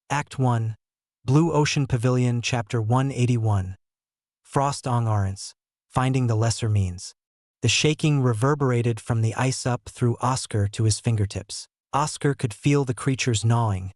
Act 1, Blue Ocean Pavilion, Chapter 181. Frost Ong Arents, Finding the Lesser Means. The shaking reverberated from the ice up through Oscar to his fingertips. Oscar could feel the creatures gnawing,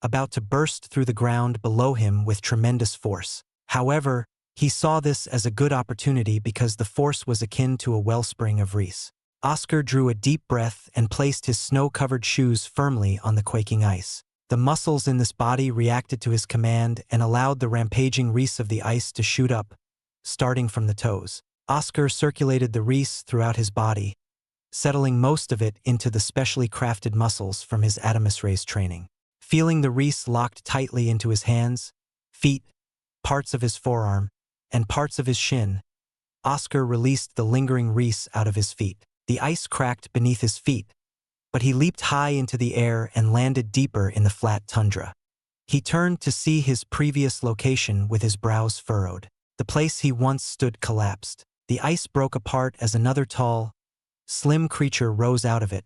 about to burst through the ground below him with tremendous force. However, he saw this as a good opportunity because the force was akin to a wellspring of reese. Oscar drew a deep breath and placed his snow-covered shoes firmly on the quaking ice. The muscles in this body reacted to his command and allowed the rampaging reese of the ice to shoot up, starting from the toes. Oscar circulated the reese throughout his body, settling most of it into the specially crafted muscles from his Adamus Rays training. Feeling the reese locked tightly into his hands, feet, parts of his forearm, and parts of his shin, Oscar released the lingering reese out of his feet. The ice cracked beneath his feet, but he leaped high into the air and landed deeper in the flat tundra. He turned to see his previous location with his brows furrowed. The place he once stood collapsed. The ice broke apart as another tall, slim creature rose out of it,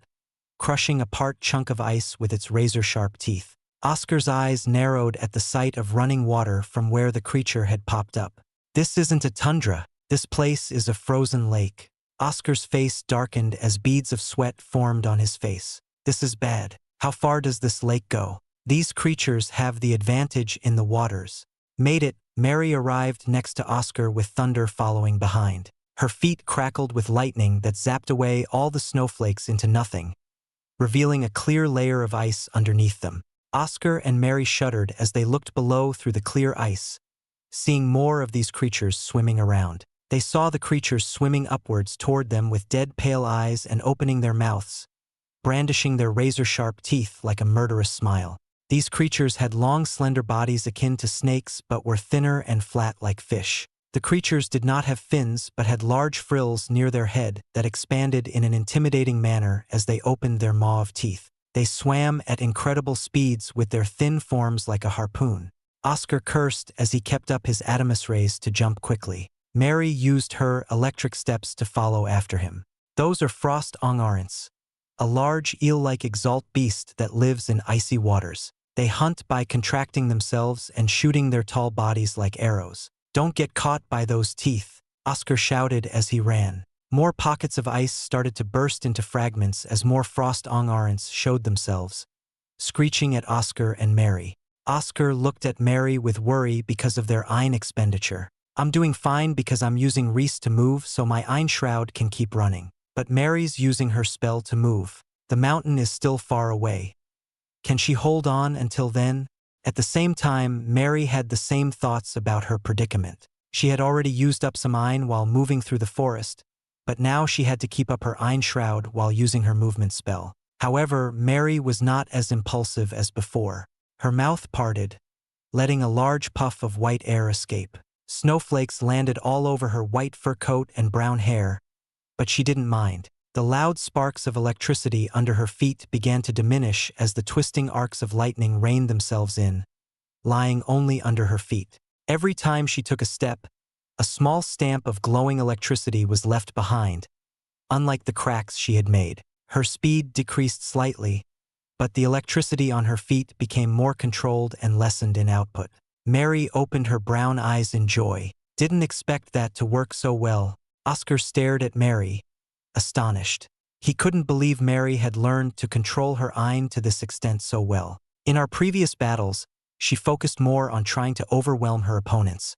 crushing a part chunk of ice with its razor-sharp teeth. Oscar's eyes narrowed at the sight of running water from where the creature had popped up. This isn't a tundra. This place is a frozen lake. Oscar's face darkened as beads of sweat formed on his face. This is bad. How far does this lake go? These creatures have the advantage in the waters. Made it, Mary arrived next to Oscar with thunder following behind. Her feet crackled with lightning that zapped away all the snowflakes into nothing, revealing a clear layer of ice underneath them. Oscar and Mary shuddered as they looked below through the clear ice, seeing more of these creatures swimming around. They saw the creatures swimming upwards toward them with dead pale eyes and opening their mouths, brandishing their razor-sharp teeth like a murderous smile. These creatures had long, slender bodies akin to snakes but were thinner and flat like fish. The creatures did not have fins but had large frills near their head that expanded in an intimidating manner as they opened their maw of teeth. They swam at incredible speeds with their thin forms like a harpoon. Oscar cursed as he kept up his Adamus Rays to jump quickly. Mary used her electric steps to follow after him. Those are Frost Ong Arents, a large eel-like Exalt beast that lives in icy waters. They hunt by contracting themselves and shooting their tall bodies like arrows. Don't get caught by those teeth, Oscar shouted as he ran. More pockets of ice started to burst into fragments as more Frost Ong Arents showed themselves, screeching at Oscar and Mary. Oscar looked at Mary with worry because of their Ein expenditure. I'm doing fine because I'm using Reese to move so my Ein Shroud can keep running. But Mary's using her spell to move. The mountain is still far away. Can she hold on until then? At the same time, Mary had the same thoughts about her predicament. She had already used up some Ein while moving through the forest, but now she had to keep up her Ein Shroud while using her movement spell. However, Mary was not as impulsive as before. Her mouth parted, letting a large puff of white air escape. Snowflakes landed all over her white fur coat and brown hair, but she didn't mind. The loud sparks of electricity under her feet began to diminish as the twisting arcs of lightning rained themselves in, lying only under her feet. Every time she took a step, a small stamp of glowing electricity was left behind, unlike the cracks she had made. Her speed decreased slightly, but the electricity on her feet became more controlled and lessened in output. Mary opened her brown eyes in joy. Didn't expect that to work so well. Oscar stared at Mary, astonished. He couldn't believe Mary had learned to control her Ein to this extent so well. In our previous battles, she focused more on trying to overwhelm her opponents,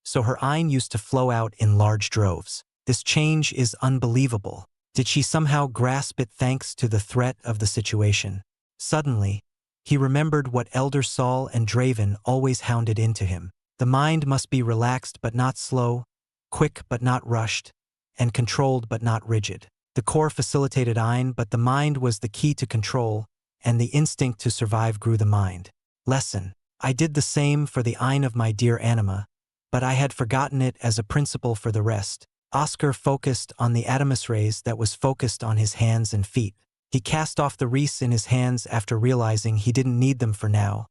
so her Ein used to flow out in large droves. This change is unbelievable. Did she somehow grasp it thanks to the threat of the situation? Suddenly, he remembered what Elder Saul and Draven always hounded into him. The mind must be relaxed but not slow, quick but not rushed, and controlled but not rigid. The core facilitated Ein, but the mind was the key to control, and the instinct to survive grew the mind. Lesson. I did the same for the Ein of my dear Anima, but I had forgotten it as a principle for the rest. Oscar focused on the Adamus Rays that was focused on his hands and feet. He cast off the Reese in his hands after realizing he didn't need them for now.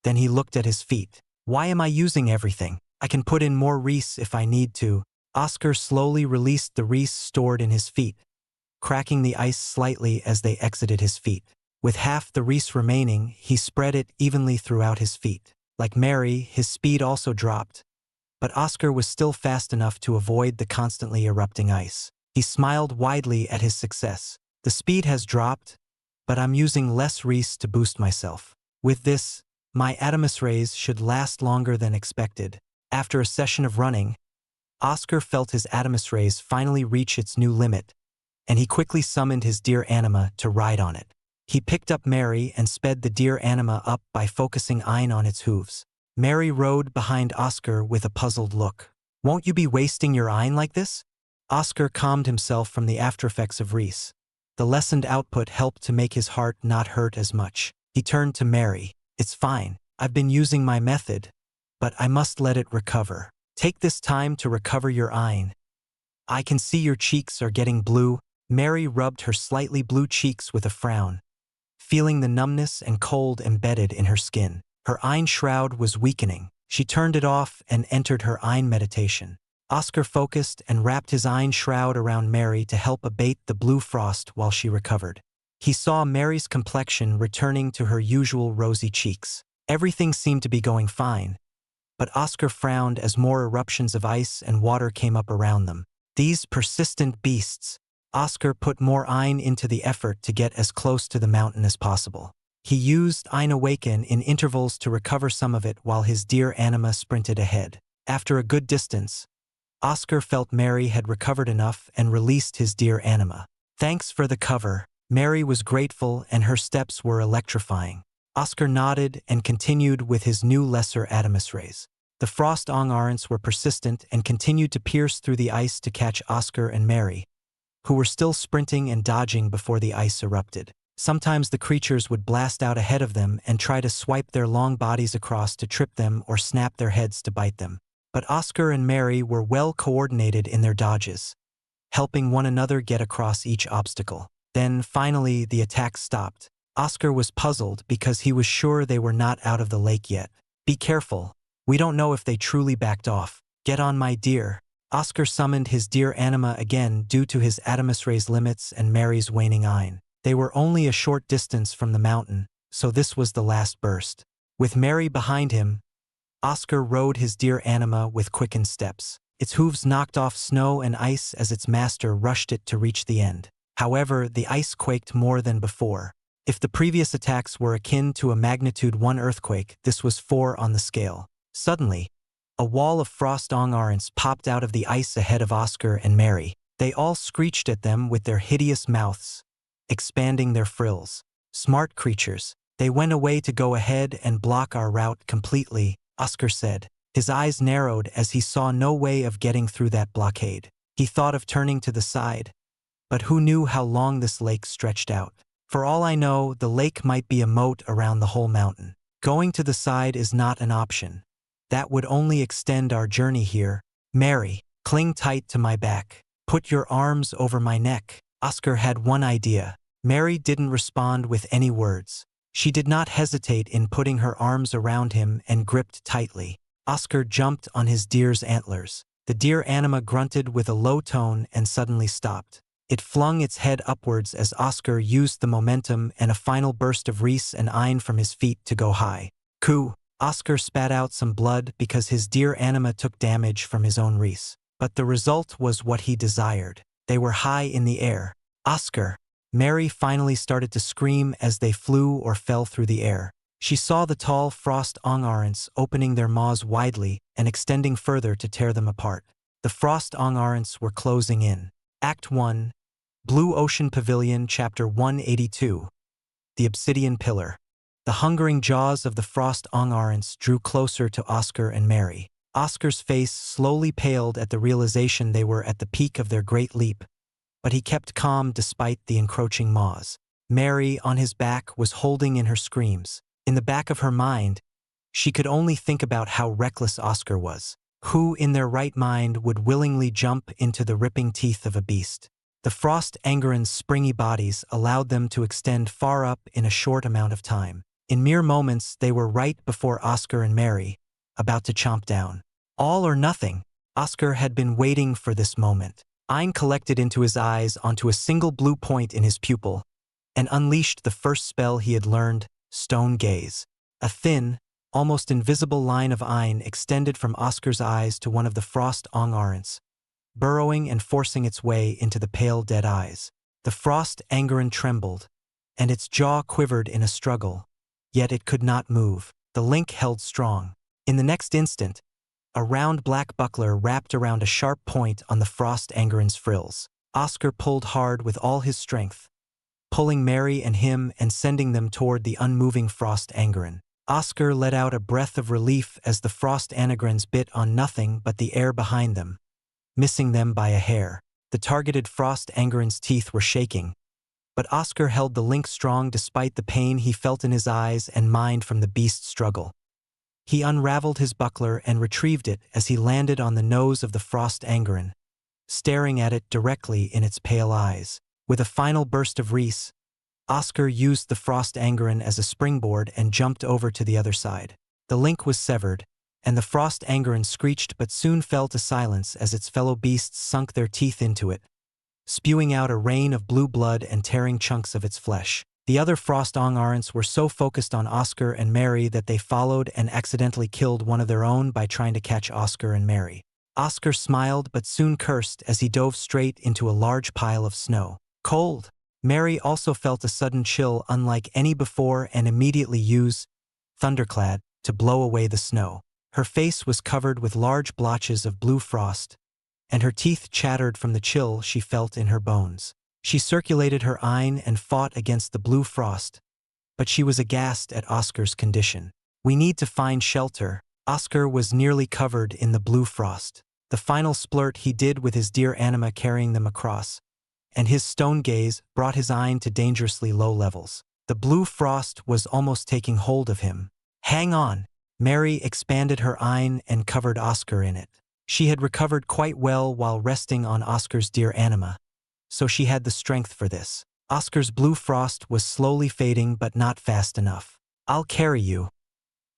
Then he looked at his feet. Why am I using everything? I can put in more Reese if I need to. Oscar slowly released the Reese stored in his feet, cracking the ice slightly as they exited his feet. With half the wreath remaining, he spread it evenly throughout his feet. Like Mary, his speed also dropped, but Oscar was still fast enough to avoid the constantly erupting ice. He smiled widely at his success. The speed has dropped, but I'm using less wreaths to boost myself. With this, my Adamus rays should last longer than expected. After a session of running, Oscar felt his Adamus rays finally reach its new limit, and he quickly summoned his dear anima to ride on it. He picked up Mary and sped the dear anima up by focusing Ein on its hooves. Mary rode behind Oscar with a puzzled look. "Won't you be wasting your Ein like this?" Oscar calmed himself from the aftereffects of Reese. The lessened output helped to make his heart not hurt as much. He turned to Mary. "It's fine. I've been using my method, but I must let it recover. Take this time to recover your Ein. I can see your cheeks are getting blue." Mary rubbed her slightly blue cheeks with a frown, feeling the numbness and cold embedded in her skin. Her Ein shroud was weakening. She turned it off and entered her Ein meditation. Oscar focused and wrapped his Ein shroud around Mary to help abate the blue frost while she recovered. He saw Mary's complexion returning to her usual rosy cheeks. Everything seemed to be going fine, but Oscar frowned as more eruptions of ice and water came up around them. These persistent beasts. Oscar put more Ein into the effort to get as close to the mountain as possible. He used Ein Awaken in intervals to recover some of it while his dear anima sprinted ahead. After a good distance, Oscar felt Mary had recovered enough and released his dear anima. "Thanks for the cover." Mary was grateful and her steps were electrifying. Oscar nodded and continued with his new lesser Adamus rays. The frost ongarants were persistent and continued to pierce through the ice to catch Oscar and Mary, who were still sprinting and dodging before the ice erupted. Sometimes the creatures would blast out ahead of them and try to swipe their long bodies across to trip them or snap their heads to bite them. But Oscar and Mary were well coordinated in their dodges, helping one another get across each obstacle. Then, finally, the attack stopped. Oscar was puzzled because he was sure they were not out of the lake yet. "Be careful. We don't know if they truly backed off. Get on, my dear." Oscar summoned his dear anima again due to his Adamus rays limits and Mary's waning Ein. They were only a short distance from the mountain, so this was the last burst. With Mary behind him, Oscar rode his dear anima with quickened steps. Its hooves knocked off snow and ice as its master rushed it to reach the end. However, the ice quaked more than before. If the previous attacks were akin to a magnitude 1 earthquake, this was 4 on the scale. Suddenly, a wall of frost ongarants popped out of the ice ahead of Oscar and Mary. They all screeched at them with their hideous mouths, expanding their frills. "Smart creatures. They went away to go ahead and block our route completely," Oscar said. His eyes narrowed as he saw no way of getting through that blockade. He thought of turning to the side, but who knew how long this lake stretched out? For all I know, the lake might be a moat around the whole mountain. Going to the side is not an option. That would only extend our journey here. "Mary, cling tight to my back. Put your arms over my neck." Oscar had one idea. Mary didn't respond with any words. She did not hesitate in putting her arms around him and gripped tightly. Oscar jumped on his deer's antlers. The deer anima grunted with a low tone and suddenly stopped. It flung its head upwards as Oscar used the momentum and a final burst of Reese and Ein from his feet to go high. "Coo!" Oscar spat out some blood because his deer anima took damage from his own Reese. But the result was what he desired. They were high in the air. "Oscar!" Mary finally started to scream as they flew or fell through the air. She saw the tall frost ongarants opening their maws widely and extending further to tear them apart. The frost ongarants were closing in. Act 1, Blue Ocean Pavilion, Chapter 182. The Obsidian Pillar. The hungering jaws of the frost ongarants drew closer to Oscar and Mary. Oscar's face slowly paled at the realization they were at the peak of their great leap, but he kept calm despite the encroaching maws. Mary, on his back, was holding in her screams. In the back of her mind, she could only think about how reckless Oscar was. Who in their right mind would willingly jump into the ripping teeth of a beast? The frost angarans' springy bodies allowed them to extend far up in a short amount of time. In mere moments, they were right before Oscar and Mary, about to chomp down. All or nothing. Oscar had been waiting for this moment. Ein collected into his eyes onto a single blue point in his pupil, and unleashed the first spell he had learned, Stone Gaze. A thin, almost invisible line of Ein extended from Oscar's eyes to one of the Frost Ong-Arents, burrowing and forcing its way into the pale dead eyes. The Frost Angaran trembled, and its jaw quivered in a struggle, yet it could not move. The link held strong. In the next instant, a round black buckler wrapped around a sharp point on the Frost Angaran's frills. Oscar pulled hard with all his strength, pulling Mary and him and sending them toward the unmoving Frost Angaran. Oscar let out a breath of relief as the Frost Anagrans bit on nothing but the air behind them, missing them by a hair. The targeted Frost Angaran's teeth were shaking, but Oscar held the link strong despite the pain he felt in his eyes and mind from the beast's struggle. He unraveled his buckler and retrieved it as he landed on the nose of the Frost Angaran, staring at it directly in its pale eyes. With a final burst of reese, Oscar used the Frost Angaran as a springboard and jumped over to the other side. The link was severed, and the Frost Angaran screeched but soon fell to silence as its fellow beasts sunk their teeth into it, spewing out a rain of blue blood and tearing chunks of its flesh. The other Frost Ong-Arents were so focused on Oscar and Mary that they followed and accidentally killed one of their own by trying to catch Oscar and Mary. Oscar smiled but soon cursed as he dove straight into a large pile of snow. Cold. Mary also felt a sudden chill unlike any before and immediately used Thunderclad to blow away the snow. Her face was covered with large blotches of blue frost, and her teeth chattered from the chill she felt in her bones. She circulated her Ein and fought against the blue frost, but she was aghast at Oscar's condition. "We need to find shelter." Oscar was nearly covered in the blue frost. The final splurt he did with his dear anima carrying them across, and his stone gaze brought his Ein to dangerously low levels. The blue frost was almost taking hold of him. "Hang on!" Mary expanded her Ein and covered Oscar in it. She had recovered quite well while resting on Oscar's dear anima, so she had the strength for this. Oscar's blue frost was slowly fading but not fast enough. "I'll carry you.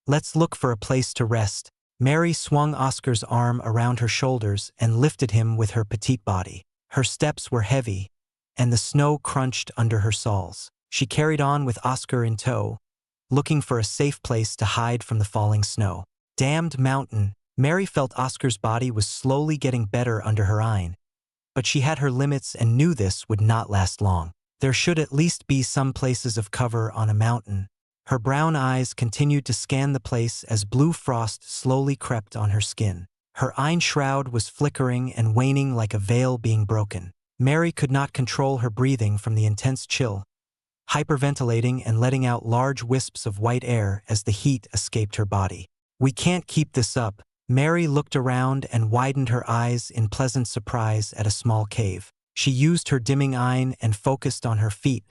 Let's look for a place to rest." Mary swung Oscar's arm around her shoulders and lifted him with her petite body. Her steps were heavy, and the snow crunched under her soles. She carried on with Oscar in tow, looking for a safe place to hide from the falling snow. Damned mountain. Mary felt Oscar's body was slowly getting better under her Ein, but she had her limits and knew this would not last long. There should at least be some places of cover on a mountain. Her brown eyes continued to scan the place as blue frost slowly crept on her skin. Her Ein shroud was flickering and waning like a veil being broken. Mary could not control her breathing from the intense chill, hyperventilating and letting out large wisps of white air as the heat escaped her body. "We can't keep this up." Mary looked around and widened her eyes in pleasant surprise at a small cave. She used her dimming Ein and focused on her feet,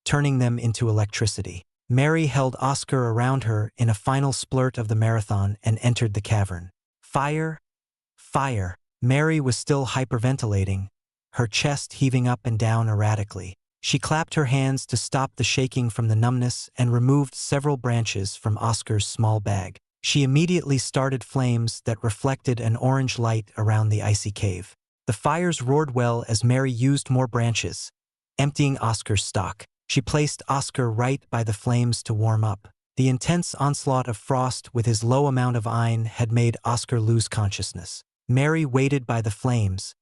turning them into electricity. Mary held Oscar around her in a final splurt of the marathon and entered the cavern. Fire! Fire! Mary was still hyperventilating, her chest heaving up and down erratically. She clapped her hands to stop the shaking from the numbness and removed several branches from Oscar's small bag. She immediately started flames that reflected an orange light around the icy cave. The fires roared well as Mary used more branches, emptying Oscar's stock. She placed Oscar right by the flames to warm up. The intense onslaught of frost with his low amount of Ein had made Oscar lose consciousness. Mary waited by the flames,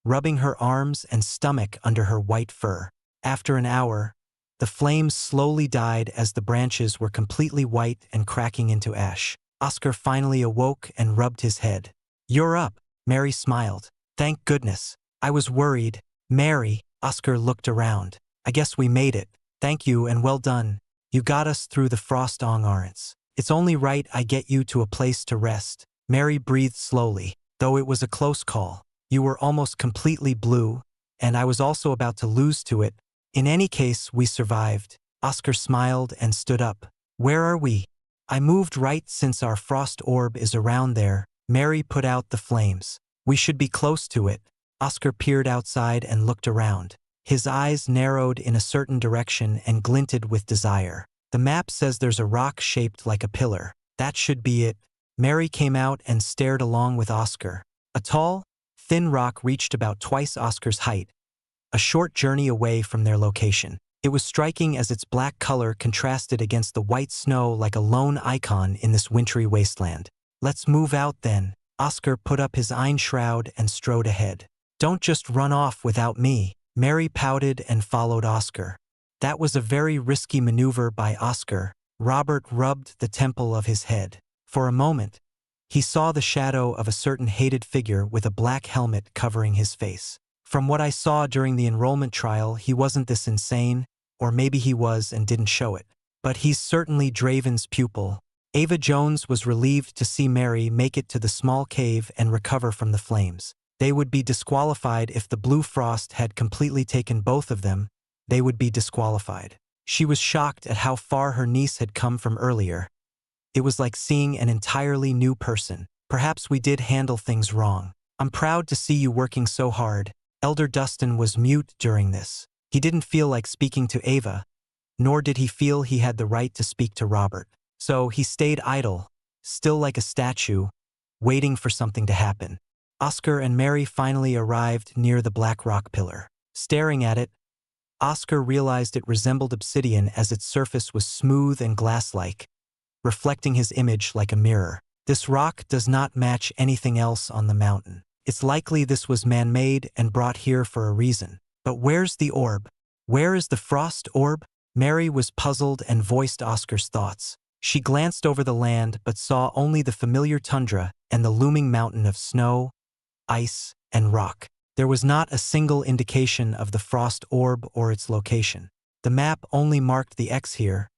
rubbing her arms and stomach under her white fur. After an hour, the flames slowly died as the branches were completely white and cracking into ash. Oscar finally awoke and rubbed his head. "You're up," Mary smiled. "Thank goodness. I was worried." "Mary," Oscar looked around. "I guess we made it. Thank you and well done. You got us through the Frost Ong-Arents. It's only right I get you to a place to rest." Mary breathed slowly. "Though it was a close call. You were almost completely blue, and I was also about to lose to it. In any case, we survived." Oscar smiled and stood up. "Where are we?" "I moved right since our frost orb is around there." Mary put out the flames. "We should be close to it." Oscar peered outside and looked around. His eyes narrowed in a certain direction and glinted with desire. "The map says there's a rock shaped like a pillar. That should be it." Mary came out and stared along with Oscar. A tall, thin rock reached about twice Oscar's height, a short journey away from their location. It was striking as its black color contrasted against the white snow like a lone icon in this wintry wasteland. "Let's move out then." Oscar put up his iron shroud and strode ahead. "Don't just run off without me." Mary pouted and followed Oscar. That was a very risky maneuver by Oscar. Robert rubbed the temple of his head. For a moment, he saw the shadow of a certain hated figure with a black helmet covering his face. From what I saw during the enrollment trial, he wasn't this insane, or maybe he was and didn't show it. But he's certainly Draven's pupil. Ava Jones was relieved to see Mary make it to the small cave and recover from the flames. They would be disqualified if the blue frost had completely taken both of them. They would be disqualified. She was shocked at how far her niece had come from earlier. It was like seeing an entirely new person. "Perhaps we did handle things wrong. I'm proud to see you working so hard." Elder Dustin was mute during this. He didn't feel like speaking to Ava, nor did he feel he had the right to speak to Robert. So he stayed idle, still like a statue, waiting for something to happen. Oscar and Mary finally arrived near the black rock pillar. Staring at it, Oscar realized it resembled obsidian as its surface was smooth and glass-like, reflecting his image like a mirror. "This rock does not match anything else on the mountain. It's likely this was man-made and brought here for a reason. But where's the orb? Where is the frost orb?" Mary was puzzled and voiced Oscar's thoughts. She glanced over the land but saw only the familiar tundra and the looming mountain of snow, ice, and rock. There was not a single indication of the frost orb or its location. The map only marked the X here,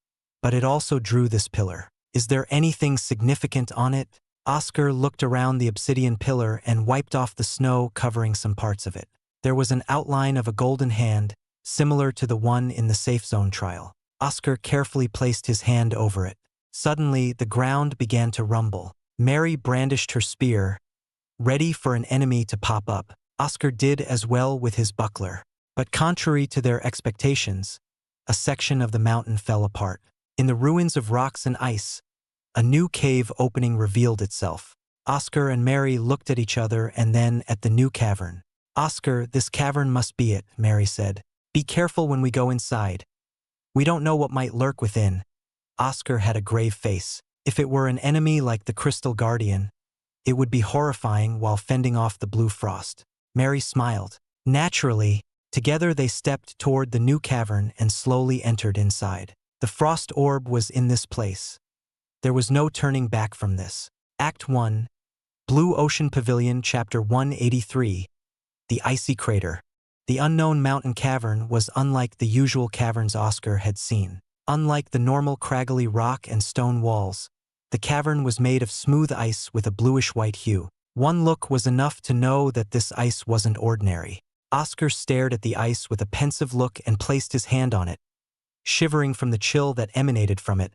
but it also drew this pillar. "Is there anything significant on it?" Oscar looked around the obsidian pillar and wiped off the snow covering some parts of it. There was an outline of a golden hand, similar to the one in the safe zone trial. Oscar carefully placed his hand over it. Suddenly, the ground began to rumble. Mary brandished her spear, ready for an enemy to pop up. Oscar did as well with his buckler. But contrary to their expectations, a section of the mountain fell apart. In the ruins of rocks and ice, a new cave opening revealed itself. Oscar and Mary looked at each other and then at the new cavern. "Oscar, this cavern must be it," Mary said. "Be careful when we go inside. We don't know what might lurk within." Oscar had a grave face. If it were an enemy like the Crystal Guardian, it would be horrifying while fending off the blue frost. Mary smiled. Naturally, together they stepped toward the new cavern and slowly entered inside. The frost orb was in this place. There was no turning back from this. Act 1, Blue Ocean Pavilion, Chapter 183, The Icy Crater. The unknown mountain cavern was unlike the usual caverns Oscar had seen. Unlike the normal craggly rock and stone walls, the cavern was made of smooth ice with a bluish-white hue. One look was enough to know that this ice wasn't ordinary. Oscar stared at the ice with a pensive look and placed his hand on it, shivering from the chill that emanated from it.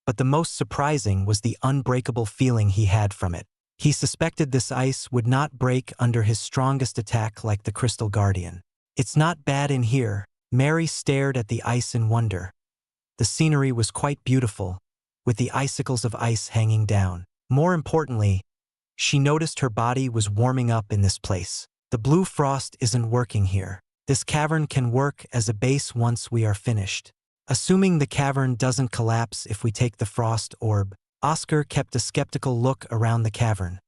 But the most surprising was the unbreakable feeling he had from it. He suspected this ice would not break under his strongest attack like the Crystal Guardian. "It's not bad in here." Mary stared at the ice in wonder. The scenery was quite beautiful, with the icicles of ice hanging down. More importantly, she noticed her body was warming up in this place. "The blue frost isn't working here. This cavern can work as a base once we are finished. Assuming the cavern doesn't collapse if we take the frost orb." Oscar kept a skeptical look around the cavern,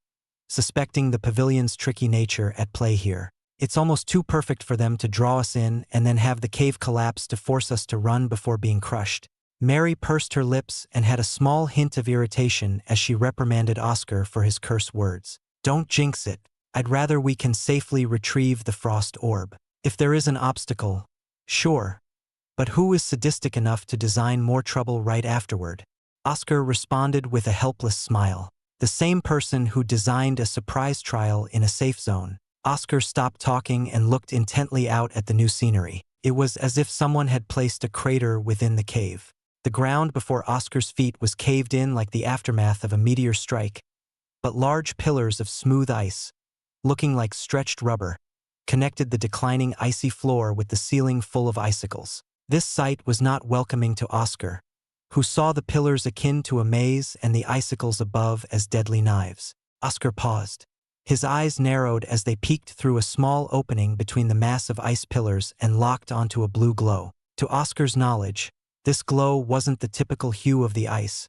suspecting the pavilion's tricky nature at play here. "It's almost too perfect for them to draw us in and then have the cave collapse to force us to run before being crushed." Mary pursed her lips and had a small hint of irritation as she reprimanded Oscar for his curse words. "Don't jinx it. I'd rather we can safely retrieve the frost orb. If there is an obstacle, sure. But who is sadistic enough to design more trouble right afterward?" Oscar responded with a helpless smile. "The same person who designed a surprise trial in a safe zone." Oscar stopped talking and looked intently out at the new scenery. It was as if someone had placed a crater within the cave. The ground before Oscar's feet was caved in like the aftermath of a meteor strike, but large pillars of smooth ice, looking like stretched rubber, connected the declining icy floor with the ceiling full of icicles. This sight was not welcoming to Oscar, who saw the pillars akin to a maze and the icicles above as deadly knives. Oscar paused. His eyes narrowed as they peeked through a small opening between the massive ice pillars and locked onto a blue glow. To Oscar's knowledge, this glow wasn't the typical hue of the ice,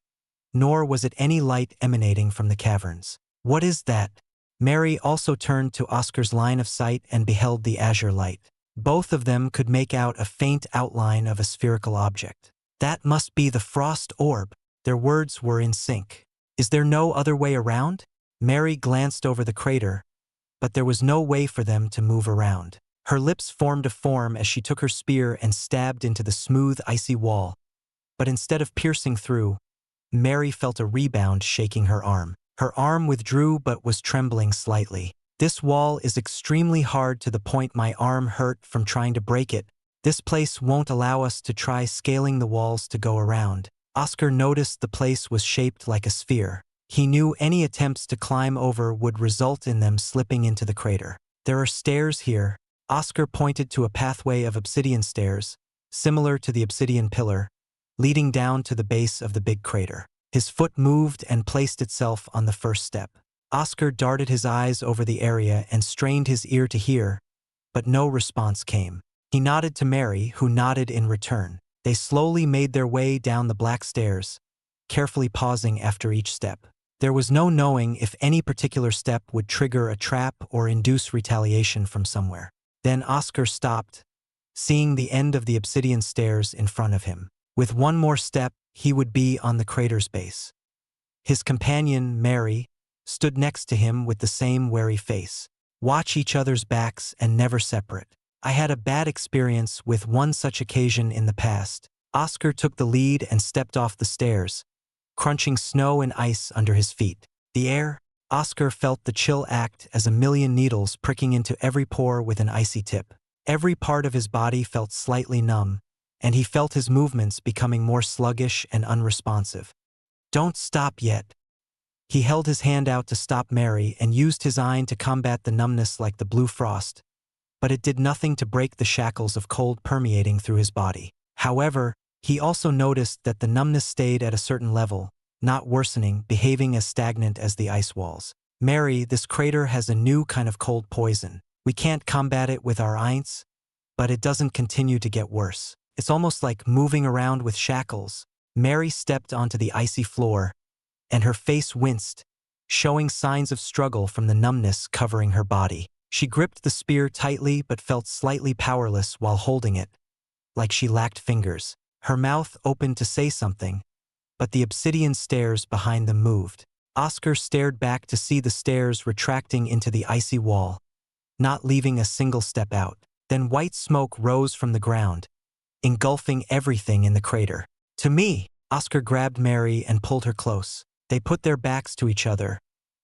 nor was it any light emanating from the caverns. What is that? Mary also turned to Oscar's line of sight and beheld the azure light. Both of them could make out a faint outline of a spherical object. That must be the frost orb. Their words were in sync. Is there no other way around? Mary glanced over the crater, but there was no way for them to move around. Her lips formed a form as she took her spear and stabbed into the smooth, icy wall. But instead of piercing through, Mary felt a rebound shaking her arm. Her arm withdrew but was trembling slightly. This wall is extremely hard to the point my arm hurt from trying to break it. This place won't allow us to try scaling the walls to go around. Oscar noticed the place was shaped like a sphere. He knew any attempts to climb over would result in them slipping into the crater. There are stairs here. Oscar pointed to a pathway of obsidian stairs, similar to the obsidian pillar, leading down to the base of the big crater. His foot moved and placed itself on the first step. Oscar darted his eyes over the area and strained his ear to hear, but no response came. He nodded to Mary, who nodded in return. They slowly made their way down the black stairs, carefully pausing after each step. There was no knowing if any particular step would trigger a trap or induce retaliation from somewhere. Then Oscar stopped, seeing the end of the obsidian stairs in front of him. With one more step, he would be on the crater's base. His companion, Mary, stood next to him with the same wary face. Watch each other's backs and never separate. I had a bad experience with one such occasion in the past. Oscar took the lead and stepped off the stairs, crunching snow and ice under his feet. The air, Oscar felt the chill act as a million needles pricking into every pore with an icy tip. Every part of his body felt slightly numb, and he felt his movements becoming more sluggish and unresponsive. Don't stop yet. He held his hand out to stop Mary and used his eye to combat the numbness like the blue frost, but it did nothing to break the shackles of cold permeating through his body. However, he also noticed that the numbness stayed at a certain level, not worsening, behaving as stagnant as the ice walls. Mary, this crater has a new kind of cold poison. We can't combat it with our eints, but it doesn't continue to get worse. It's almost like moving around with shackles. Mary stepped onto the icy floor, and her face winced, showing signs of struggle from the numbness covering her body. She gripped the spear tightly but felt slightly powerless while holding it, like she lacked fingers. Her mouth opened to say something, but the obsidian stairs behind them moved. Oscar stared back to see the stairs retracting into the icy wall, not leaving a single step out. Then white smoke rose from the ground, engulfing everything in the crater. To me, Oscar grabbed Mary and pulled her close. They put their backs to each other,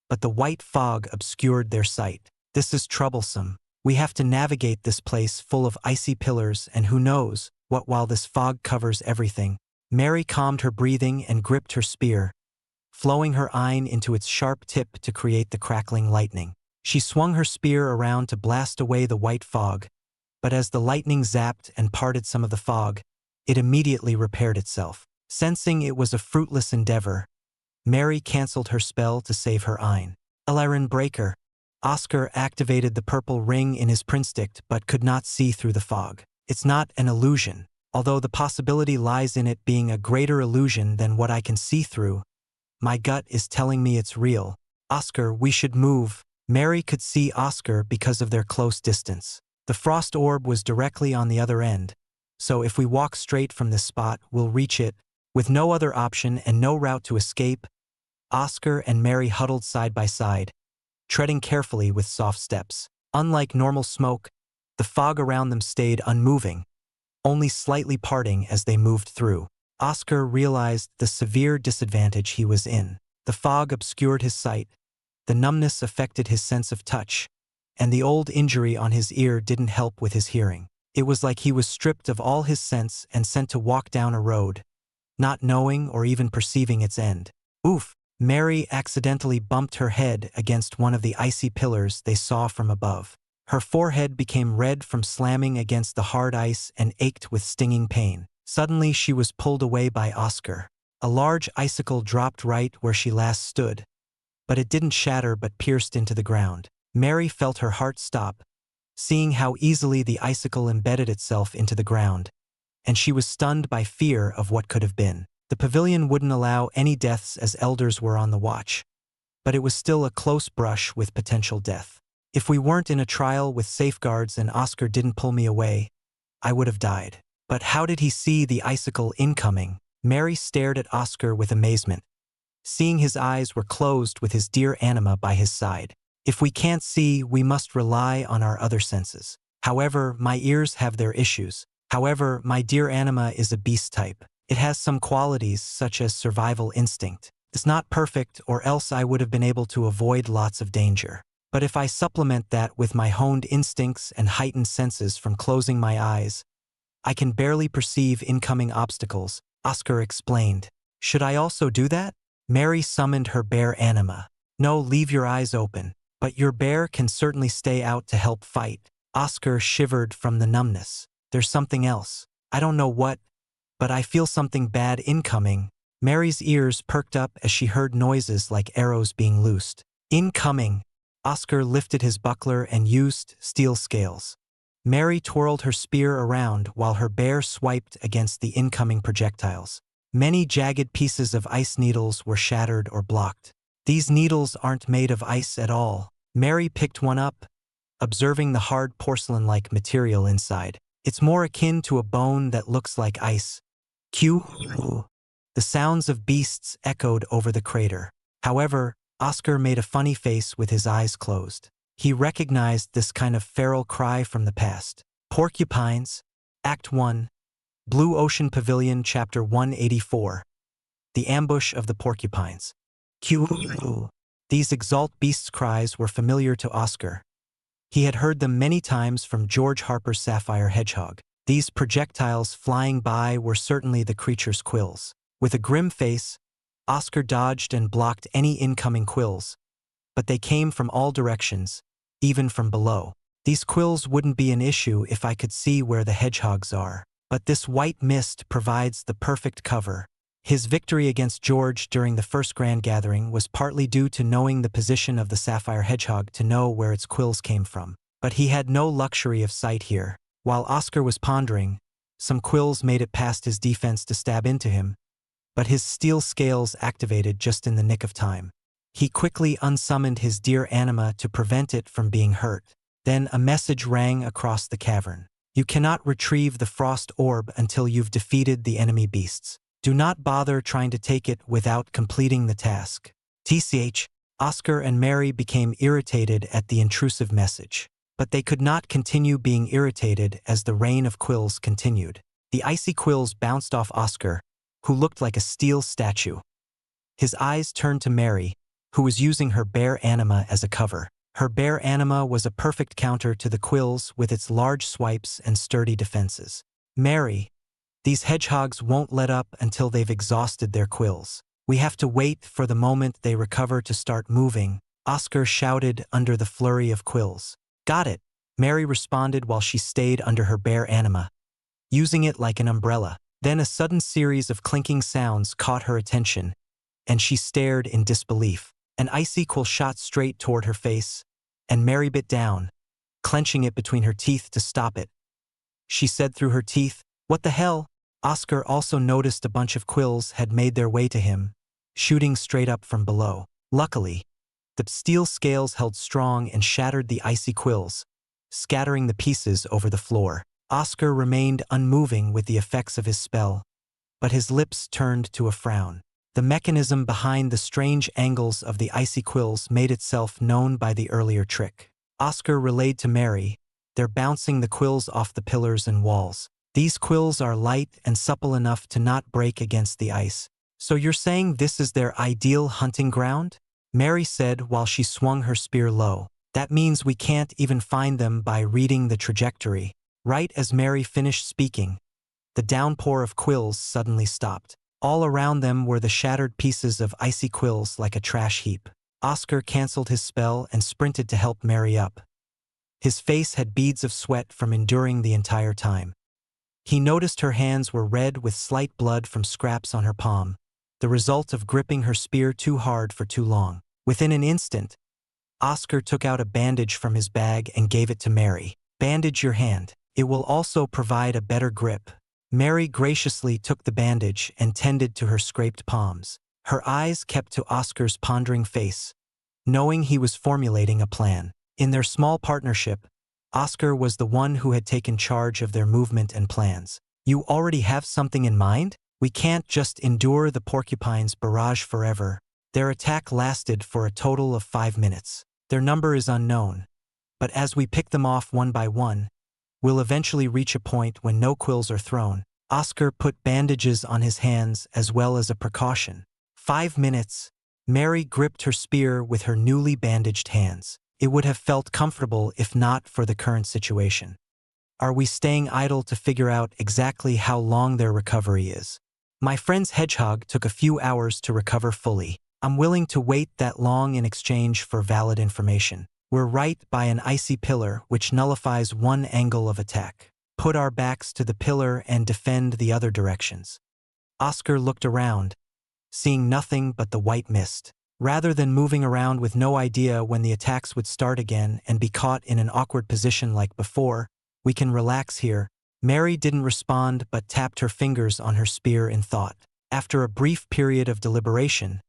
but the white fog obscured their sight. This is troublesome. We have to navigate this place full of icy pillars and who knows what while this fog covers everything. Mary calmed her breathing and gripped her spear, flowing her eye into its sharp tip to create the crackling lightning. She swung her spear around to blast away the white fog, but as the lightning zapped and parted some of the fog, it immediately repaired itself. Sensing it was a fruitless endeavor, Mary canceled her spell to save her eye. Eliren Breaker. Oscar activated the purple ring in his prinstick but could not see through the fog. It's not an illusion, although the possibility lies in it being a greater illusion than what I can see through. My gut is telling me it's real. Oscar, we should move. Mary could see Oscar because of their close distance. The frost orb was directly on the other end, so if we walk straight from this spot, we'll reach it. With no other option and no route to escape, Oscar and Mary huddled side by side, treading carefully with soft steps. Unlike normal smoke, the fog around them stayed unmoving, only slightly parting as they moved through. Oscar realized the severe disadvantage he was in. The fog obscured his sight, the numbness affected his sense of touch, and the old injury on his ear didn't help with his hearing. It was like he was stripped of all his sense and sent to walk down a road, not knowing or even perceiving its end. Oof! Mary accidentally bumped her head against one of the icy pillars they saw from above. Her forehead became red from slamming against the hard ice and ached with stinging pain. Suddenly she was pulled away by Oscar. A large icicle dropped right where she last stood, but it didn't shatter but pierced into the ground. Mary felt her heart stop, seeing how easily the icicle embedded itself into the ground, and she was stunned by fear of what could have been. The pavilion wouldn't allow any deaths as elders were on the watch, but it was still a close brush with potential death. If we weren't in a trial with safeguards and Oscar didn't pull me away, I would have died. But how did he see the icicle incoming? Mary stared at Oscar with amazement, seeing his eyes were closed with his dear Anima by his side. If we can't see, we must rely on our other senses. However, my ears have their issues. However, my dear Anima is a beast type. It has some qualities such as survival instinct. It's not perfect, or else I would have been able to avoid lots of danger. But if I supplement that with my honed instincts and heightened senses from closing my eyes, I can barely perceive incoming obstacles, Oscar explained. Should I also do that? Mary summoned her bear Anima. No, leave your eyes open. But your bear can certainly stay out to help fight. Oscar shivered from the numbness. There's something else. I don't know what, but I feel something bad incoming. Mary's ears perked up as she heard noises like arrows being loosed. Incoming! Oscar lifted his buckler and used steel scales. Mary twirled her spear around while her bear swiped against the incoming projectiles. Many jagged pieces of ice needles were shattered or blocked. These needles aren't made of ice at all. Mary picked one up, observing the hard porcelain-like material inside. It's more akin to a bone that looks like ice. Q. The sounds of beasts echoed over the crater. However, Oscar made a funny face with his eyes closed. He recognized this kind of feral cry from the past. Porcupines, Act 1, Blue Ocean Pavilion, Chapter 184. The Ambush of the Porcupines. Q. These Exalt beasts' cries were familiar to Oscar. He had heard them many times from George Harper's Sapphire Hedgehog. These projectiles flying by were certainly the creature's quills. With a grim face, Oscar dodged and blocked any incoming quills, but they came from all directions, even from below. These quills wouldn't be an issue if I could see where the hedgehogs are, but this white mist provides the perfect cover. His victory against George during the first grand gathering was partly due to knowing the position of the sapphire hedgehog to know where its quills came from. But he had no luxury of sight here. While Oscar was pondering, some quills made it past his defense to stab into him, but his steel scales activated just in the nick of time. He quickly unsummoned his dear Anima to prevent it from being hurt. Then a message rang across the cavern. You cannot retrieve the frost orb until you've defeated the enemy beasts. Do not bother trying to take it without completing the task. TCH, Oscar and Mary became irritated at the intrusive message. But they could not continue being irritated as the rain of quills continued. The icy quills bounced off Oscar, who looked like a steel statue. His eyes turned to Mary, who was using her bear Anima as a cover. Her bear Anima was a perfect counter to the quills with its large swipes and sturdy defenses. Mary, these hedgehogs won't let up until they've exhausted their quills. We have to wait for the moment they recover to start moving, Oscar shouted under the flurry of quills. Got it, Mary responded while she stayed under her bear Anima, using it like an umbrella. Then a sudden series of clinking sounds caught her attention, and she stared in disbelief. An icy quill shot straight toward her face, and Mary bit down, clenching it between her teeth to stop it. She said through her teeth, "What the hell?" Oscar also noticed a bunch of quills had made their way to him, shooting straight up from below. Luckily, the steel scales held strong and shattered the icy quills, scattering the pieces over the floor. Oscar remained unmoving with the effects of his spell, but his lips turned to a frown. The mechanism behind the strange angles of the icy quills made itself known by the earlier trick. Oscar relayed to Mary, "They're bouncing the quills off the pillars and walls. These quills are light and supple enough to not break against the ice. So you're saying this is their ideal hunting ground?" Mary said while she swung her spear low. "That means we can't even find them by reading the trajectory." Right as Mary finished speaking, the downpour of quills suddenly stopped. All around them were the shattered pieces of icy quills like a trash heap. Oscar canceled his spell and sprinted to help Mary up. His face had beads of sweat from enduring the entire time. He noticed her hands were red with slight blood from scraps on her palm, the result of gripping her spear too hard for too long. Within an instant, Oscar took out a bandage from his bag and gave it to Mary. "Bandage your hand. It will also provide a better grip." Mary graciously took the bandage and tended to her scraped palms. Her eyes kept to Oscar's pondering face, knowing he was formulating a plan. In their small partnership, Oscar was the one who had taken charge of their movement and plans. You already have something in mind? We can't just endure the porcupine's barrage forever. Their attack lasted for a total of 5 minutes. Their number is unknown, but as we pick them off one by one, we'll eventually reach a point when no quills are thrown. Oscar put bandages on his hands as well as a precaution. 5 minutes. Mary gripped her spear with her newly bandaged hands. It would have felt comfortable if not for the current situation. Are we staying idle to figure out exactly how long their recovery is? My friend's hedgehog took a few hours to recover fully. I'm willing to wait that long in exchange for valid information. We're right by an icy pillar which nullifies one angle of attack. Put our backs to the pillar and defend the other directions. Oscar looked around, seeing nothing but the white mist. Rather than moving around with no idea when the attacks would start again and be caught in an awkward position like before, we can relax here. Mary didn't respond but tapped her fingers on her spear in thought. After a brief period of deliberation,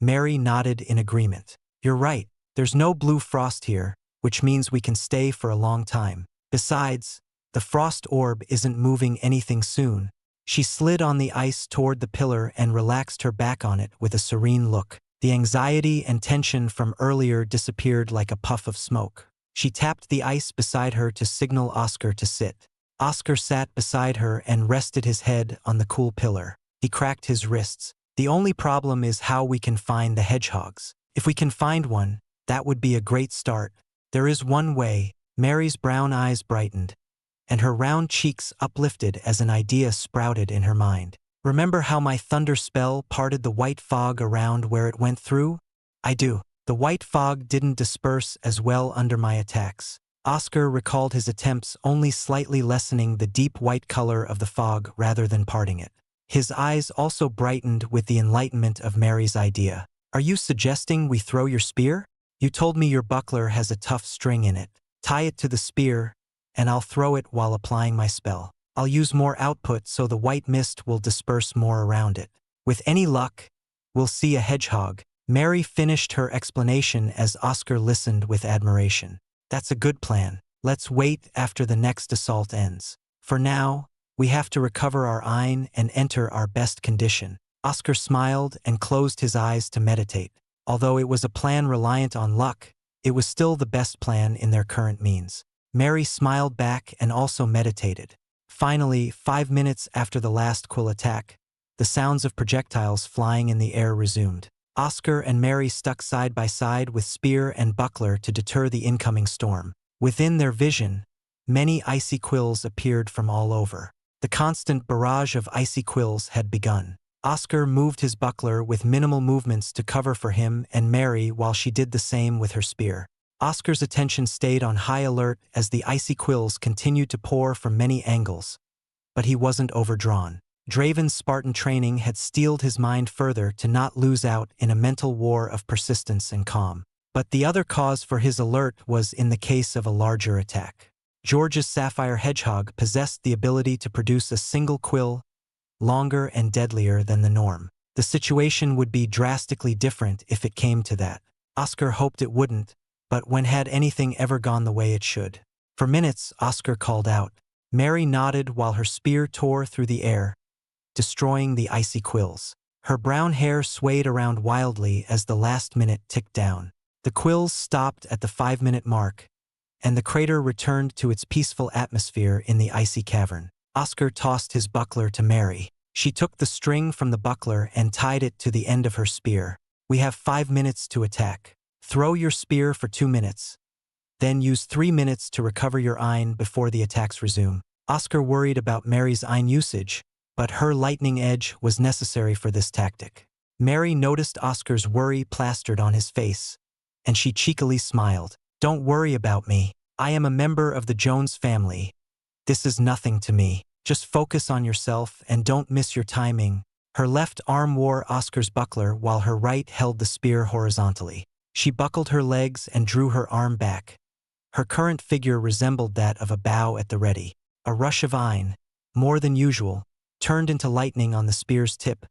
Mary nodded in agreement. You're right, there's no blue frost here, which means we can stay for a long time. Besides, the frost orb isn't moving anything soon. She slid on the ice toward the pillar and relaxed her back on it with a serene look. The anxiety and tension from earlier disappeared like a puff of smoke. She tapped the ice beside her to signal Oscar to sit. Oscar sat beside her and rested his head on the cool pillar. He cracked his wrists. The only problem is how we can find the hedgehogs. If we can find one, that would be a great start. There is one way. Mary's brown eyes brightened, and her round cheeks uplifted as an idea sprouted in her mind. Remember how my thunder spell parted the white fog around where it went through? I do. The white fog didn't disperse as well under my attacks. Oscar recalled his attempts only slightly lessening the deep white color of the fog rather than parting it. His eyes also brightened with the enlightenment of Mary's idea. Are you suggesting we throw your spear? You told me your buckler has a tough string in it. Tie it to the spear, and I'll throw it while applying my spell. I'll use more output so the white mist will disperse more around it. With any luck, we'll see a hedgehog. Mary finished her explanation as Oscar listened with admiration. That's a good plan. Let's wait after the next assault ends. For now, we have to recover our Ein and enter our best condition. Oscar smiled and closed his eyes to meditate. Although it was a plan reliant on luck, it was still the best plan in their current means. Mary smiled back and also meditated. Finally, 5 minutes after the last quill attack, the sounds of projectiles flying in the air resumed. Oscar and Mary stuck side by side with spear and buckler to deter the incoming storm. Within their vision, many icy quills appeared from all over. The constant barrage of icy quills had begun. Oscar moved his buckler with minimal movements to cover for him and Mary while she did the same with her spear. Oscar's attention stayed on high alert as the icy quills continued to pour from many angles, but he wasn't overdrawn. Draven's Spartan training had steeled his mind further to not lose out in a mental war of persistence and calm. But the other cause for his alert was in the case of a larger attack. George's sapphire hedgehog possessed the ability to produce a single quill, longer and deadlier than the norm. The situation would be drastically different if it came to that. Oscar hoped it wouldn't, but when had anything ever gone the way it should? For minutes, Oscar called out. Mary nodded while her spear tore through the air, destroying the icy quills. Her brown hair swayed around wildly as the last minute ticked down. The quills stopped at the 5-minute mark, and the crater returned to its peaceful atmosphere in the icy cavern. Oscar tossed his buckler to Mary. She took the string from the buckler and tied it to the end of her spear. We have 5 minutes to attack. Throw your spear for 2 minutes. Then use 3 minutes to recover your Ein before the attacks resume. Oscar worried about Mary's Ein usage, but her lightning edge was necessary for this tactic. Mary noticed Oscar's worry plastered on his face, and she cheekily smiled. Don't worry about me. I am a member of the Jones family. This is nothing to me. Just focus on yourself and don't miss your timing. Her left arm wore Oscar's buckler while her right held the spear horizontally. She buckled her legs and drew her arm back. Her current figure resembled that of a bow at the ready. A rush of Ein, more than usual, turned into lightning on the spear's tip,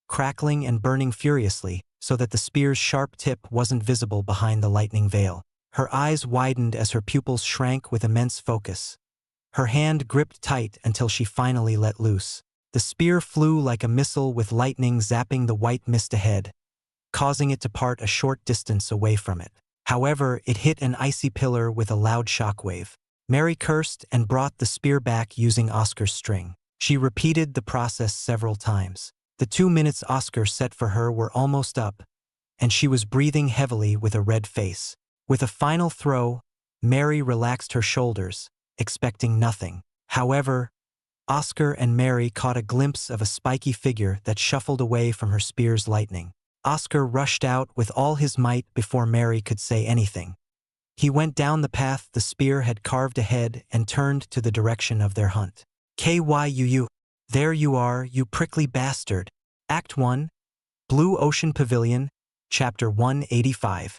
crackling and burning furiously so that the spear's sharp tip wasn't visible behind the lightning veil. Her eyes widened as her pupils shrank with immense focus. Her hand gripped tight until she finally let loose. The spear flew like a missile with lightning zapping the white mist ahead, causing it to part a short distance away from it. However, it hit an icy pillar with a loud shockwave. Mary cursed and brought the spear back using Oscar's string. She repeated the process several times. The 2 minutes Oscar set for her were almost up, and she was breathing heavily with a red face. With a final throw, Mary relaxed her shoulders, expecting nothing. However, Oscar and Mary caught a glimpse of a spiky figure that shuffled away from her spear's lightning. Oscar rushed out with all his might before Mary could say anything. He went down the path the spear had carved ahead and turned to the direction of their hunt. Kyuu. There you are, you prickly bastard. Act 1, Blue Ocean Pavilion, Chapter 185.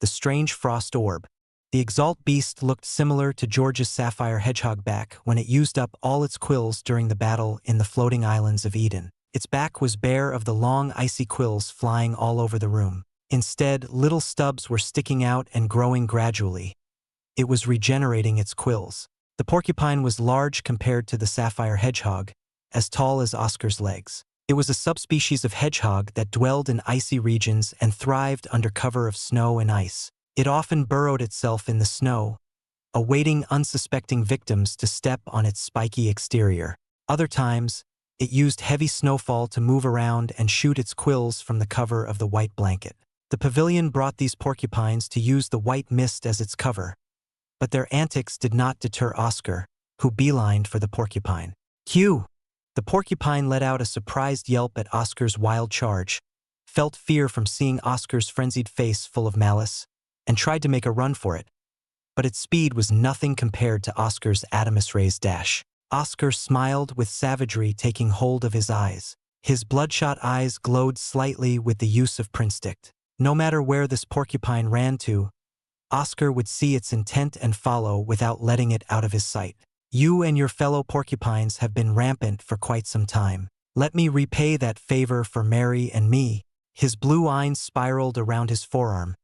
The Strange Frost Orb. The Exalt beast looked similar to George's sapphire hedgehog back when it used up all its quills during the battle in the floating islands of Eden. Its back was bare of the long icy quills flying all over the room. Instead, little stubs were sticking out and growing gradually. It was regenerating its quills. The porcupine was large compared to the sapphire hedgehog, as tall as Oscar's legs. It was a subspecies of hedgehog that dwelled in icy regions and thrived under cover of snow and ice. It often burrowed itself in the snow, awaiting unsuspecting victims to step on its spiky exterior. Other times, it used heavy snowfall to move around and shoot its quills from the cover of the white blanket. The pavilion brought these porcupines to use the white mist as its cover, but their antics did not deter Oscar, who beelined for the porcupine. Cue! The porcupine let out a surprised yelp at Oscar's wild charge, felt fear from seeing Oscar's frenzied face full of malice, and tried to make a run for it. But its speed was nothing compared to Oscar's Adamus-raised dash. Oscar smiled with savagery taking hold of his eyes. His bloodshot eyes glowed slightly with the use of Prinstict. No matter where this porcupine ran to, Oscar would see its intent and follow without letting it out of his sight. You and your fellow porcupines have been rampant for quite some time. Let me repay that favor for Mary and me. His blue eyes spiraled around his forearm,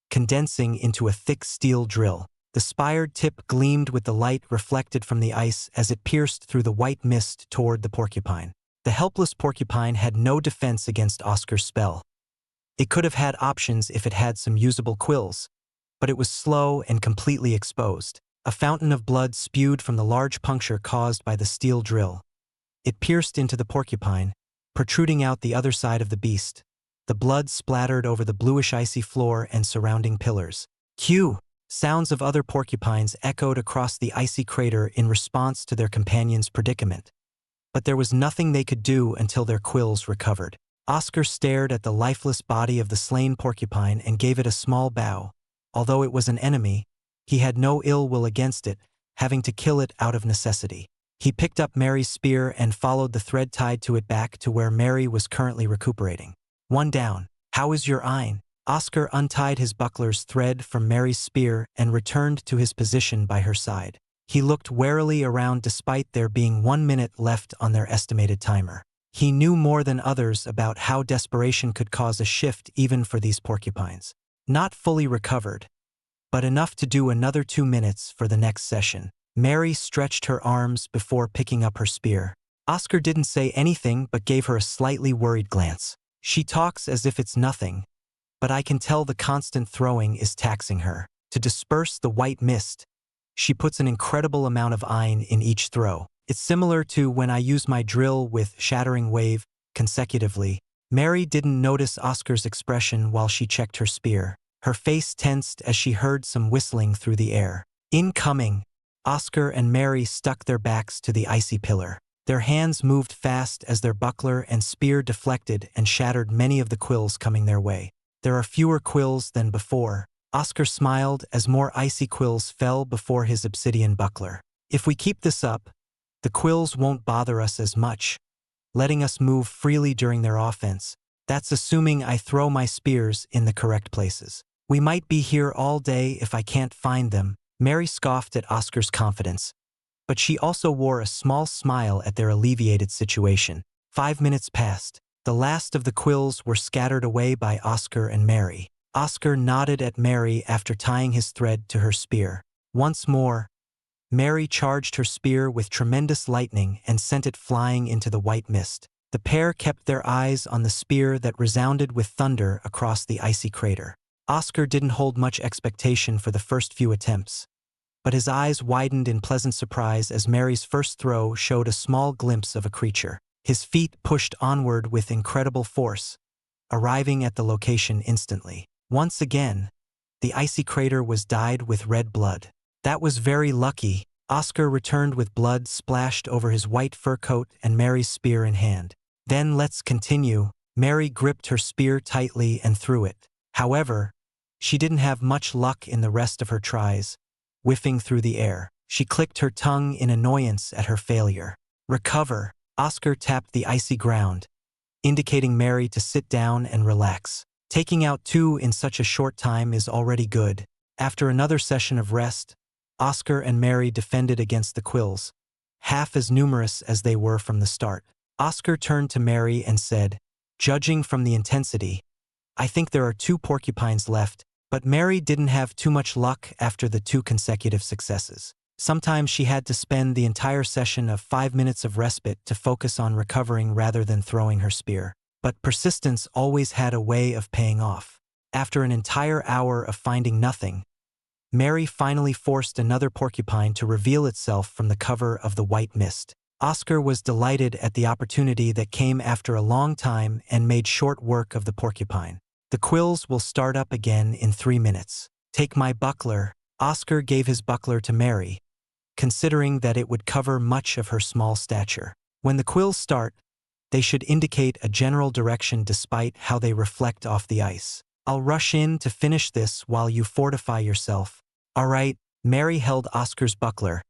condensing into a thick steel drill. The spired tip gleamed with the light reflected from the ice as it pierced through the white mist toward the porcupine. The helpless porcupine had no defense against Oscar's spell. It could have had options if it had some usable quills, but it was slow and completely exposed. A fountain of blood spewed from the large puncture caused by the steel drill. It pierced into the porcupine, protruding out the other side of the beast. The blood splattered over the bluish icy floor and surrounding pillars. Cue! Sounds of other porcupines echoed across the icy crater in response to their companion's predicament. But there was nothing they could do until their quills recovered. Oscar stared at the lifeless body of the slain porcupine and gave it a small bow. Although it was an enemy, he had no ill will against it, having to kill it out of necessity. He picked up Mary's spear and followed the thread tied to it back to where Mary was currently recuperating. One down. How is your eye? Oscar untied his buckler's thread from Mary's spear and returned to his position by her side. He looked warily around despite there being 1 minute left on their estimated timer. He knew more than others about how desperation could cause a shift even for these porcupines. Not fully recovered, but enough to do another 2 minutes for the next session. Mary stretched her arms before picking up her spear. Oscar didn't say anything but gave her a slightly worried glance. She talks as if it's nothing, but I can tell the constant throwing is taxing her. To disperse the white mist, she puts an incredible amount of iron in each throw. It's similar to when I use my drill with shattering wave consecutively. Mary didn't notice Oscar's expression while she checked her spear. Her face tensed as she heard some whistling through the air. Incoming! Oscar and Mary stuck their backs to the icy pillar. Their hands moved fast as their buckler and spear deflected and shattered many of the quills coming their way. There are fewer quills than before. Oscar smiled as more icy quills fell before his obsidian buckler. If we keep this up, the quills won't bother us as much, letting us move freely during their offense. That's assuming I throw my spears in the correct places. We might be here all day if I can't find them. Mary scoffed at Oscar's confidence, but she also wore a small smile at their alleviated situation. 5 minutes passed. The last of the quills were scattered away by Oscar and Mary. Oscar nodded at Mary after tying his thread to her spear. Once more, Mary charged her spear with tremendous lightning and sent it flying into the white mist. The pair kept their eyes on the spear that resounded with thunder across the icy crater. Oscar didn't hold much expectation for the first few attempts, but his eyes widened in pleasant surprise as Mary's first throw showed a small glimpse of a creature. His feet pushed onward with incredible force, arriving at the location instantly. Once again, the icy crater was dyed with red blood. That was very lucky. Oscar returned with blood splashed over his white fur coat and Mary's spear in hand. Then let's continue. Mary gripped her spear tightly and threw it. However, she didn't have much luck in the rest of her tries, whiffing through the air. She clicked her tongue in annoyance at her failure. Recover. Oscar tapped the icy ground, indicating Mary to sit down and relax. Taking out 2 in such a short time is already good. After another session of rest, Oscar and Mary defended against the quills, half as numerous as they were from the start. Oscar turned to Mary and said, "Judging from the intensity, I think there are 2 porcupines left." But Mary didn't have too much luck after the 2 consecutive successes. Sometimes she had to spend the entire session of 5 minutes of respite to focus on recovering rather than throwing her spear. But persistence always had a way of paying off. After an entire hour of finding nothing, Mary finally forced another porcupine to reveal itself from the cover of the white mist. Oscar was delighted at the opportunity that came after a long time and made short work of the porcupine. The quills will start up again in 3 minutes. Take my buckler. Oscar gave his buckler to Mary, considering that it would cover much of her small stature. When the quills start, they should indicate a general direction despite how they reflect off the ice. I'll rush in to finish this while you fortify yourself. All right. Mary held Oscar's buckler,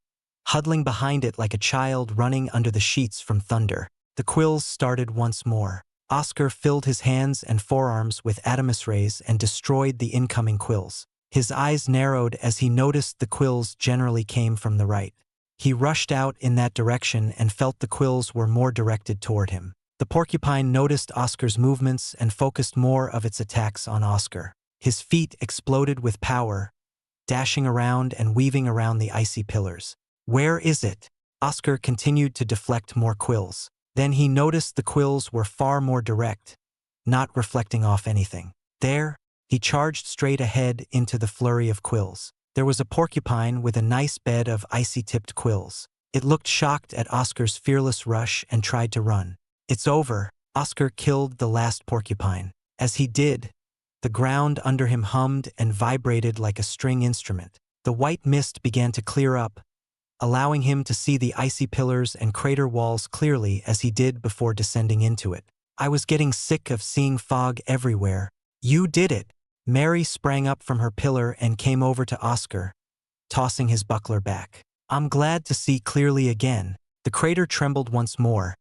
huddling behind it like a child running under the sheets from thunder. The quills started once more. Oscar filled his hands and forearms with adamus rays and destroyed the incoming quills. His eyes narrowed as he noticed the quills generally came from the right. He rushed out in that direction and felt the quills were more directed toward him. The porcupine noticed Oscar's movements and focused more of its attacks on Oscar. His feet exploded with power, dashing around and weaving around the icy pillars. Where is it? Oscar continued to deflect more quills. Then he noticed the quills were far more direct, not reflecting off anything. There, he charged straight ahead into the flurry of quills. There was a porcupine with a nice bed of icy-tipped quills. It looked shocked at Oscar's fearless rush and tried to run. It's over. Oscar killed the last porcupine. As he did, the ground under him hummed and vibrated like a string instrument. The white mist began to clear up, allowing him to see the icy pillars and crater walls clearly as he did before descending into it. I was getting sick of seeing fog everywhere. You did it. Mary sprang up from her pillar and came over to Oscar, tossing his buckler back. I'm glad to see clearly again. The crater trembled once more,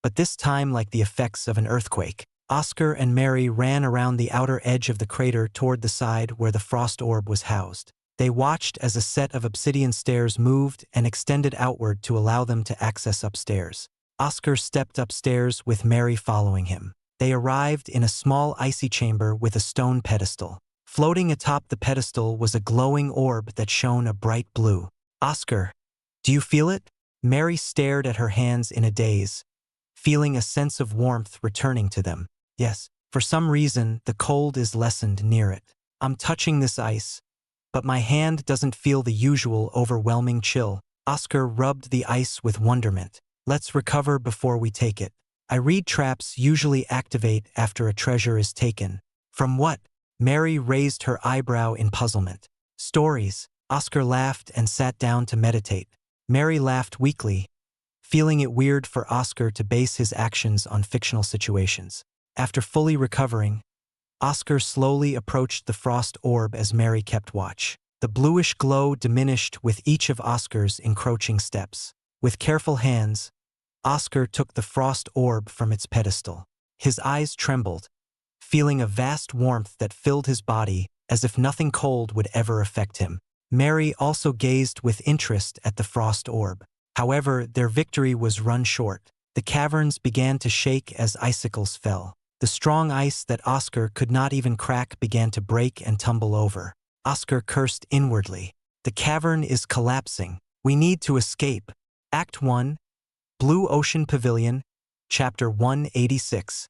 but this time like the effects of an earthquake. Oscar and Mary ran around the outer edge of the crater toward the side where the frost orb was housed. They watched as a set of obsidian stairs moved and extended outward to allow them to access upstairs. Oscar stepped upstairs with Mary following him. They arrived in a small icy chamber with a stone pedestal. Floating atop the pedestal was a glowing orb that shone a bright blue. Oscar, do you feel it? Mary stared at her hands in a daze, feeling a sense of warmth returning to them. Yes, for some reason, the cold is lessened near it. I'm touching this ice, but my hand doesn't feel the usual overwhelming chill. Oscar rubbed the ice with wonderment. Let's recover before we take it. I read traps usually activate after a treasure is taken. From what? Mary raised her eyebrow in puzzlement. Stories. Oscar laughed and sat down to meditate. Mary laughed weakly, feeling it weird for Oscar to base his actions on fictional situations. After fully recovering, Oscar slowly approached the frost orb as Mary kept watch. The bluish glow diminished with each of Oscar's encroaching steps. With careful hands, Oscar took the frost orb from its pedestal. His eyes trembled, feeling a vast warmth that filled his body as if nothing cold would ever affect him. Mary also gazed with interest at the frost orb. However, their victory was run short. The caverns began to shake as icicles fell. The strong ice that Oscar could not even crack began to break and tumble over. Oscar cursed inwardly. The cavern is collapsing. We need to escape. Act 1, Blue Ocean Pavilion, Chapter 186.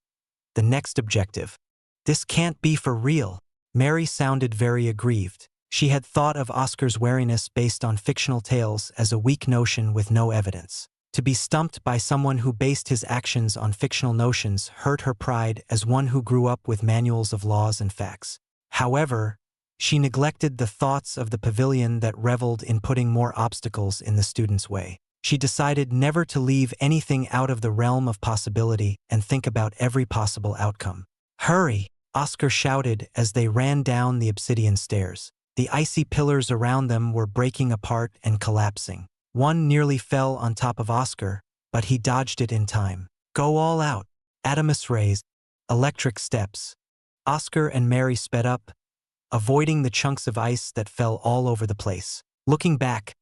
The next objective. This can't be for real. Mary sounded very aggrieved. She had thought of Oscar's wariness based on fictional tales as a weak notion with no evidence. To be stumped by someone who based his actions on fictional notions hurt her pride as one who grew up with manuals of laws and facts. However, she neglected the thoughts of the pavilion that reveled in putting more obstacles in the student's way. She decided never to leave anything out of the realm of possibility and think about every possible outcome. "Hurry!" Oscar shouted as they ran down the obsidian stairs. The icy pillars around them were breaking apart and collapsing. One nearly fell on top of Oscar, but he dodged it in time. "Go all out." Adamus rays, electric steps. Oscar and Mary sped up, avoiding the chunks of ice that fell all over the place. Looking back,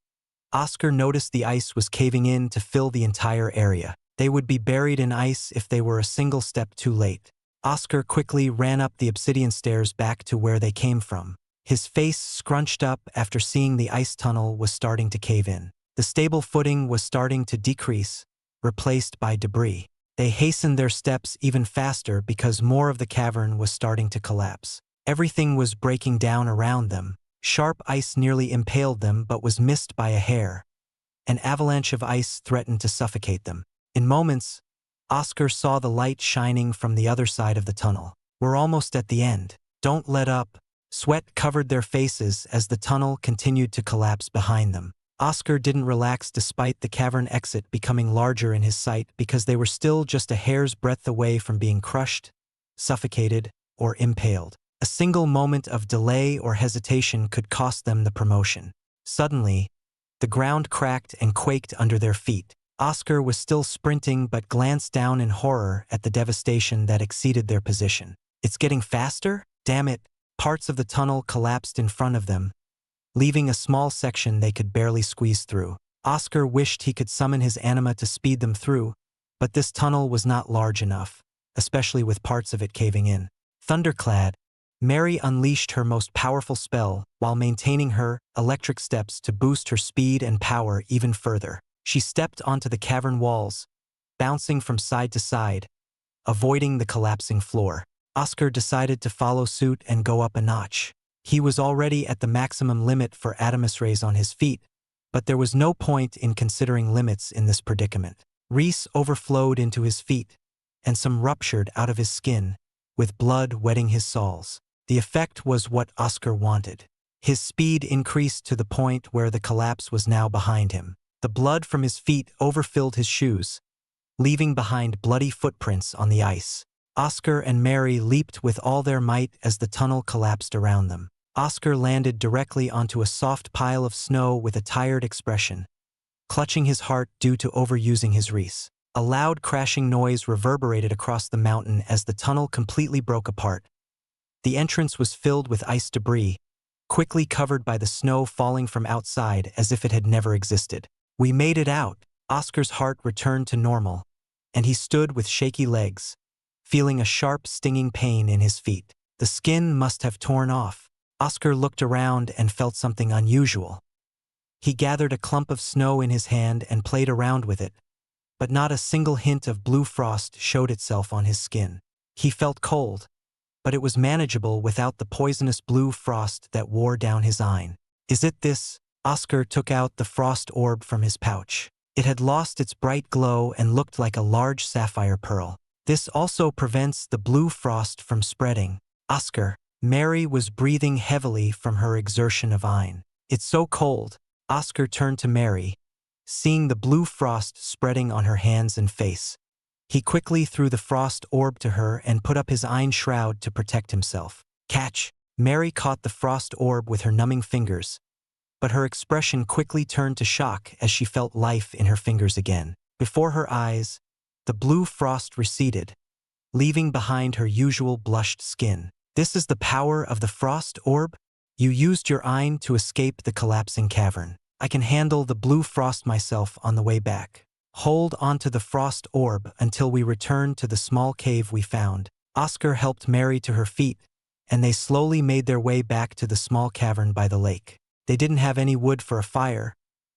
Oscar noticed the ice was caving in to fill the entire area. They would be buried in ice if they were a single step too late. Oscar quickly ran up the obsidian stairs back to where they came from. His face scrunched up after seeing the ice tunnel was starting to cave in. The stable footing was starting to decrease, replaced by debris. They hastened their steps even faster because more of the cavern was starting to collapse. Everything was breaking down around them. Sharp ice nearly impaled them but was missed by a hair. An avalanche of ice threatened to suffocate them. In moments, Oscar saw the light shining from the other side of the tunnel. "We're almost at the end. Don't let up." Sweat covered their faces as the tunnel continued to collapse behind them. Oscar didn't relax despite the cavern exit becoming larger in his sight because they were still just a hair's breadth away from being crushed, suffocated, or impaled. A single moment of delay or hesitation could cost them the promotion. Suddenly, the ground cracked and quaked under their feet. Oscar was still sprinting but glanced down in horror at the devastation that exceeded their position. "It's getting faster? Damn it!" Parts of the tunnel collapsed in front of them, leaving a small section they could barely squeeze through. Oscar wished he could summon his anima to speed them through, but this tunnel was not large enough, especially with parts of it caving in. Thunderclad, Mary unleashed her most powerful spell while maintaining her electric steps to boost her speed and power even further. She stepped onto the cavern walls, bouncing from side to side, avoiding the collapsing floor. Oscar decided to follow suit and go up a notch. He was already at the maximum limit for Adamus rays on his feet, but there was no point in considering limits in this predicament. Reese overflowed into his feet, and some ruptured out of his skin, with blood wetting his soles. The effect was what Oscar wanted. His speed increased to the point where the collapse was now behind him. The blood from his feet overfilled his shoes, leaving behind bloody footprints on the ice. Oscar and Mary leaped with all their might as the tunnel collapsed around them. Oscar landed directly onto a soft pile of snow with a tired expression, clutching his heart due to overusing his Reese. A loud crashing noise reverberated across the mountain as the tunnel completely broke apart. The entrance was filled with ice debris, quickly covered by the snow falling from outside as if it had never existed. "We made it out." Oscar's heart returned to normal, and he stood with shaky legs, feeling a sharp, stinging pain in his feet. The skin must have torn off. Oscar looked around and felt something unusual. He gathered a clump of snow in his hand and played around with it, but not a single hint of blue frost showed itself on his skin. He felt cold, but it was manageable without the poisonous blue frost that wore down his eye. "Is it this?" Oscar took out the frost orb from his pouch. It had lost its bright glow and looked like a large sapphire pearl. "This also prevents the blue frost from spreading." Oscar. Mary was breathing heavily from her exertion of iron. "It's so cold." Oscar turned to Mary, seeing the blue frost spreading on her hands and face. He quickly threw the frost orb to her and put up his iron shroud to protect himself. "Catch!" Mary caught the frost orb with her numbing fingers, but her expression quickly turned to shock as she felt life in her fingers again. Before her eyes, the blue frost receded, leaving behind her usual blushed skin. "This is the power of the frost orb? You used your iron to escape the collapsing cavern." I can handle the blue frost myself on the way back. Hold onto the frost orb until we return to the small cave we found. Oscar helped Mary to her feet, and they slowly made their way back to the small cavern by the lake. They didn't have any wood for a fire,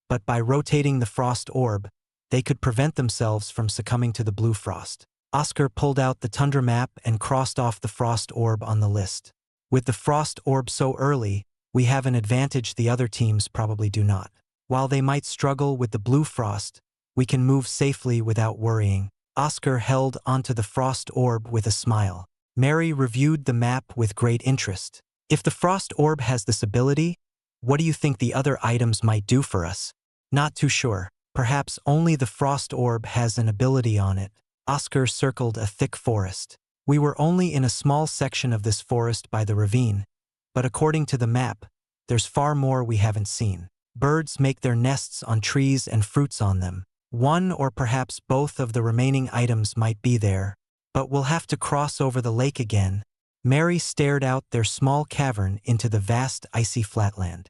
but by rotating the frost orb, they could prevent themselves from succumbing to the blue frost. Oscar pulled out the tundra map and crossed off the frost orb on the list. With the frost orb so early, we have an advantage the other teams probably do not. While they might struggle with the blue frost, we can move safely without worrying. Oscar held onto the frost orb with a smile. Mary reviewed the map with great interest. If the frost orb has this ability, what do you think the other items might do for us? Not too sure. Perhaps only the frost orb has an ability on it. Oscar circled a thick forest. We were only in a small section of this forest by the ravine, but according to the map, there's far more we haven't seen. Birds make their nests on trees and fruits on them. One or perhaps both of the remaining items might be there, but we'll have to cross over the lake again. Mary stared out their small cavern into the vast icy flatland.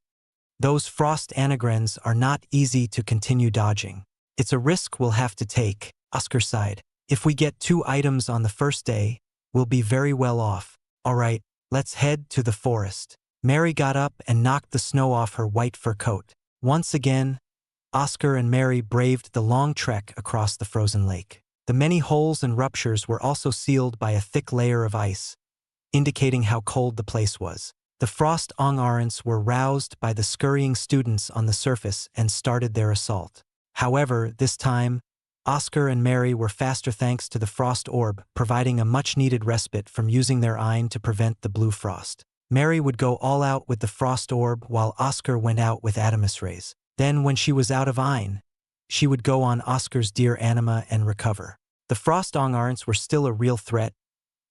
Those frost anagrens are not easy to continue dodging. It's a risk we'll have to take, Oscar sighed. If we get 2 items on the first day, we'll be very well off. All right, let's head to the forest. Mary got up and knocked the snow off her white fur coat. Once again, Oscar and Mary braved the long trek across the frozen lake. The many holes and ruptures were also sealed by a thick layer of ice, indicating how cold the place was. The frost ongarants were roused by the scurrying students on the surface and started their assault. However, this time, Oscar and Mary were faster thanks to the frost orb, providing a much-needed respite from using their iron to prevent the blue frost. Mary would go all out with the frost orb while Oscar went out with Adamus rays. Then, when she was out of iron, she would go on Oscar's dear anima and recover. The frost ongarants were still a real threat,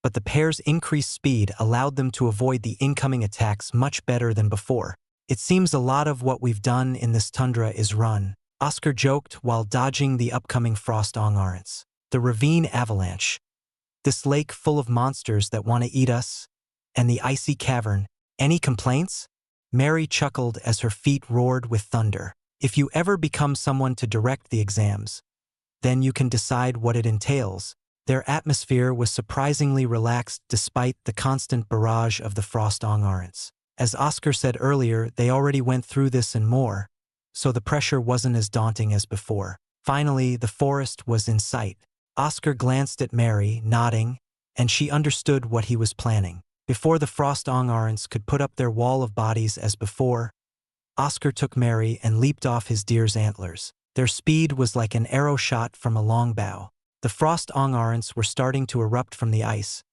but the pair's increased speed allowed them to avoid the incoming attacks much better than before. It seems a lot of what we've done in this tundra is run, Oscar joked while dodging the upcoming frost ongarants. The ravine avalanche, this lake full of monsters that want to eat us, and the icy cavern. Any complaints? Mary chuckled as her feet roared with thunder. If you ever become someone to direct the exams, then you can decide what it entails. Their atmosphere was surprisingly relaxed despite the constant barrage of the frost ongarants. As Oscar said earlier, they already went through this and more, so the pressure wasn't as daunting as before. Finally, the forest was in sight. Oscar glanced at Mary, nodding, and she understood what he was planning. Before the frost ongarants could put up their wall of bodies as before, Oscar took Mary and leaped off his deer's antlers. Their speed was like an arrow shot from a long bow. The frost ongarants were starting to erupt from the ice,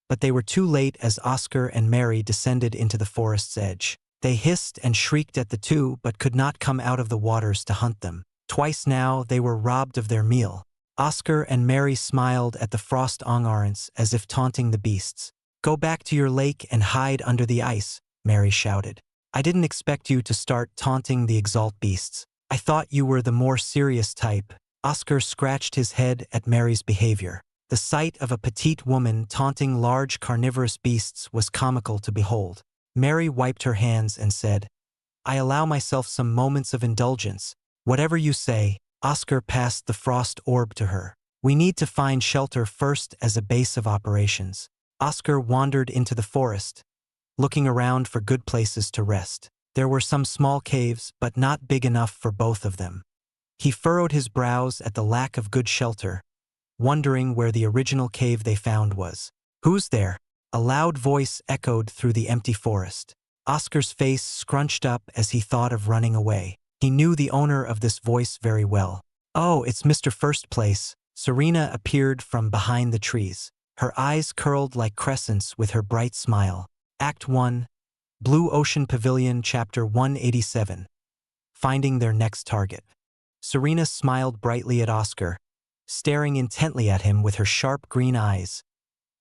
but they were too late as Oscar and Mary descended into the forest's edge. They hissed and shrieked at the two but could not come out of the waters to hunt them. Twice now they were robbed of their meal. Oscar and Mary smiled at the frost ongarants as if taunting the beasts. "Go back to your lake and hide under the ice," Mary shouted. "I didn't expect you to start taunting the Exalt beasts. I thought you were the more serious type." Oscar scratched his head at Mary's behavior. The sight of a petite woman taunting large carnivorous beasts was comical to behold. Mary wiped her hands and said, "I allow myself some moments of indulgence. Whatever you say." Oscar passed the frost orb to her. "We need to find shelter first as a base of operations." Oscar wandered into the forest, looking around for good places to rest. There were some small caves, but not big enough for both of them. He furrowed his brows at the lack of good shelter, wondering where the original cave they found was. "Who's there?" A loud voice echoed through the empty forest. Oscar's face scrunched up as he thought of running away. He knew the owner of this voice very well. "Oh, it's Mr. First Place." Serena appeared from behind the trees. Her eyes curled like crescents with her bright smile. Act 1, Blue Ocean Pavilion, Chapter 187. Finding their next target. Serena smiled brightly at Oscar, staring intently at him with her sharp green eyes,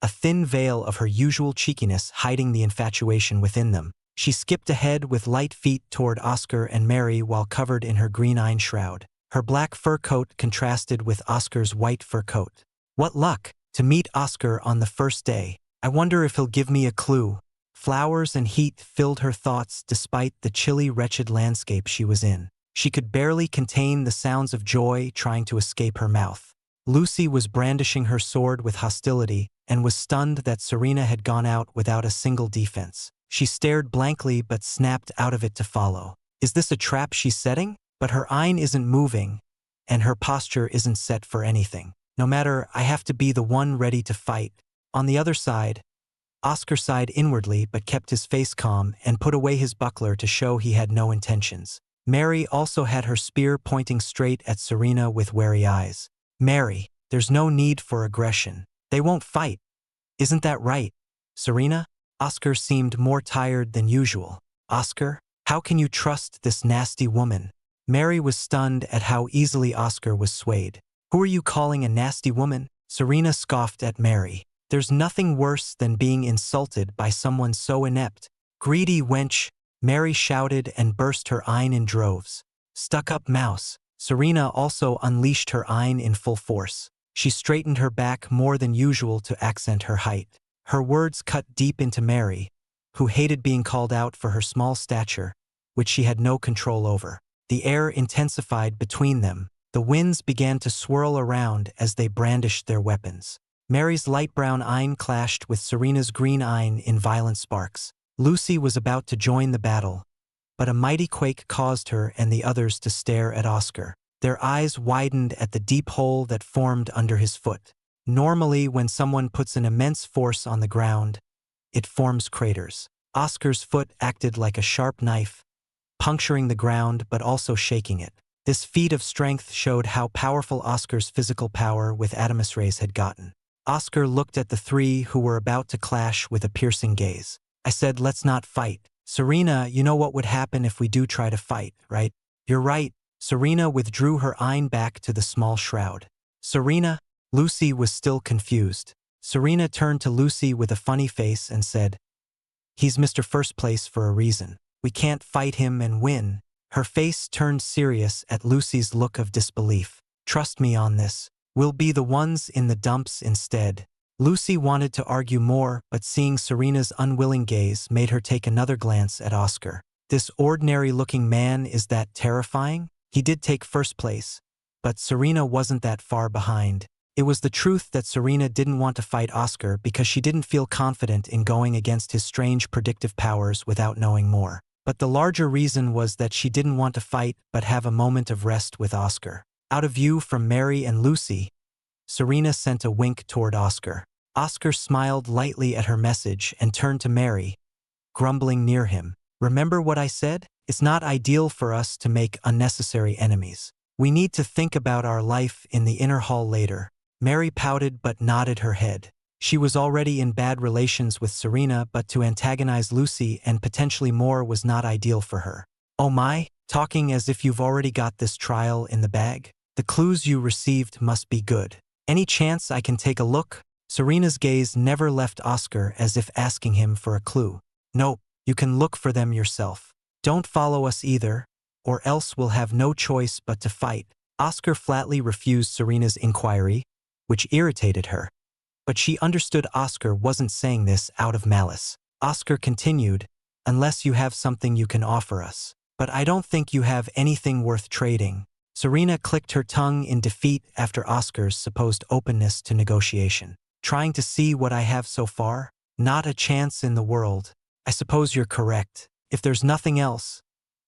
a thin veil of her usual cheekiness hiding the infatuation within them. She skipped ahead with light feet toward Oscar and Mary while covered in her green iron shroud. Her black fur coat contrasted with Oscar's white fur coat. What luck to meet Oscar on the first day. I wonder if he'll give me a clue. Flowers and heat filled her thoughts despite the chilly, wretched landscape she was in. She could barely contain the sounds of joy trying to escape her mouth. Lucy was brandishing her sword with hostility and was stunned that Serena had gone out without a single defense. She stared blankly but snapped out of it to follow. Is this a trap she's setting? But her eye isn't moving, and her posture isn't set for anything. No matter, I have to be the one ready to fight. On the other side, Oscar sighed inwardly but kept his face calm and put away his buckler to show he had no intentions. Mary also had her spear pointing straight at Serena with wary eyes. Mary, there's no need for aggression. They won't fight. Isn't that right, Serena? Oscar seemed more tired than usual. Oscar, how can you trust this nasty woman? Mary was stunned at how easily Oscar was swayed. Who are you calling a nasty woman? Serena scoffed at Mary. There's nothing worse than being insulted by someone so inept. Greedy wench, Mary shouted and burst her eyne in droves. Stuck-up mouse. Serena also unleashed her eyne in full force. She straightened her back more than usual to accent her height. Her words cut deep into Mary, who hated being called out for her small stature, which she had no control over. The air intensified between them. The winds began to swirl around as they brandished their weapons. Mary's light brown eyne clashed with Serena's green eyne in violent sparks. Lucy was about to join the battle, but a mighty quake caused her and the others to stare at Oscar. Their eyes widened at the deep hole that formed under his foot. Normally, when someone puts an immense force on the ground, it forms craters. Oscar's foot acted like a sharp knife, puncturing the ground but also shaking it. This feat of strength showed how powerful Oscar's physical power with Adamus rays had gotten. Oscar looked at the three who were about to clash with a piercing gaze. I said, let's not fight. Serena, you know what would happen if we do try to fight, right? You're right. Serena withdrew her eyne back to the small shroud. Serena? Lucy was still confused. Serena turned to Lucy with a funny face and said, he's Mr. First Place for a reason. We can't fight him and win. Her face turned serious at Lucy's look of disbelief. Trust me on this. We'll be the ones in the dumps instead. Lucy wanted to argue more, but seeing Serena's unwilling gaze made her take another glance at Oscar. This ordinary-looking man is that terrifying? He did take first place, but Serena wasn't that far behind. It was the truth that Serena didn't want to fight Oscar because she didn't feel confident in going against his strange predictive powers without knowing more. But the larger reason was that she didn't want to fight but have a moment of rest with Oscar. Out of view from Mary and Lucy, Serena sent a wink toward Oscar. Oscar smiled lightly at her message and turned to Mary, grumbling near him. Remember what I said? It's not ideal for us to make unnecessary enemies. We need to think about our life in the inner hall later. Mary pouted but nodded her head. She was already in bad relations with Serena, but to antagonize Lucy and potentially more was not ideal for her. Oh my, talking as if you've already got this trial in the bag? The clues you received must be good. Any chance I can take a look? Serena's gaze never left Oscar as if asking him for a clue. Nope, you can look for them yourself. Don't follow us either, or else we'll have no choice but to fight. Oscar flatly refused Serena's inquiry, which irritated her. But she understood Oscar wasn't saying this out of malice. Oscar continued, unless you have something you can offer us. But I don't think you have anything worth trading. Serena clicked her tongue in defeat after Oscar's supposed openness to negotiation. Trying to see what I have so far? Not a chance in the world. I suppose you're correct. If there's nothing else,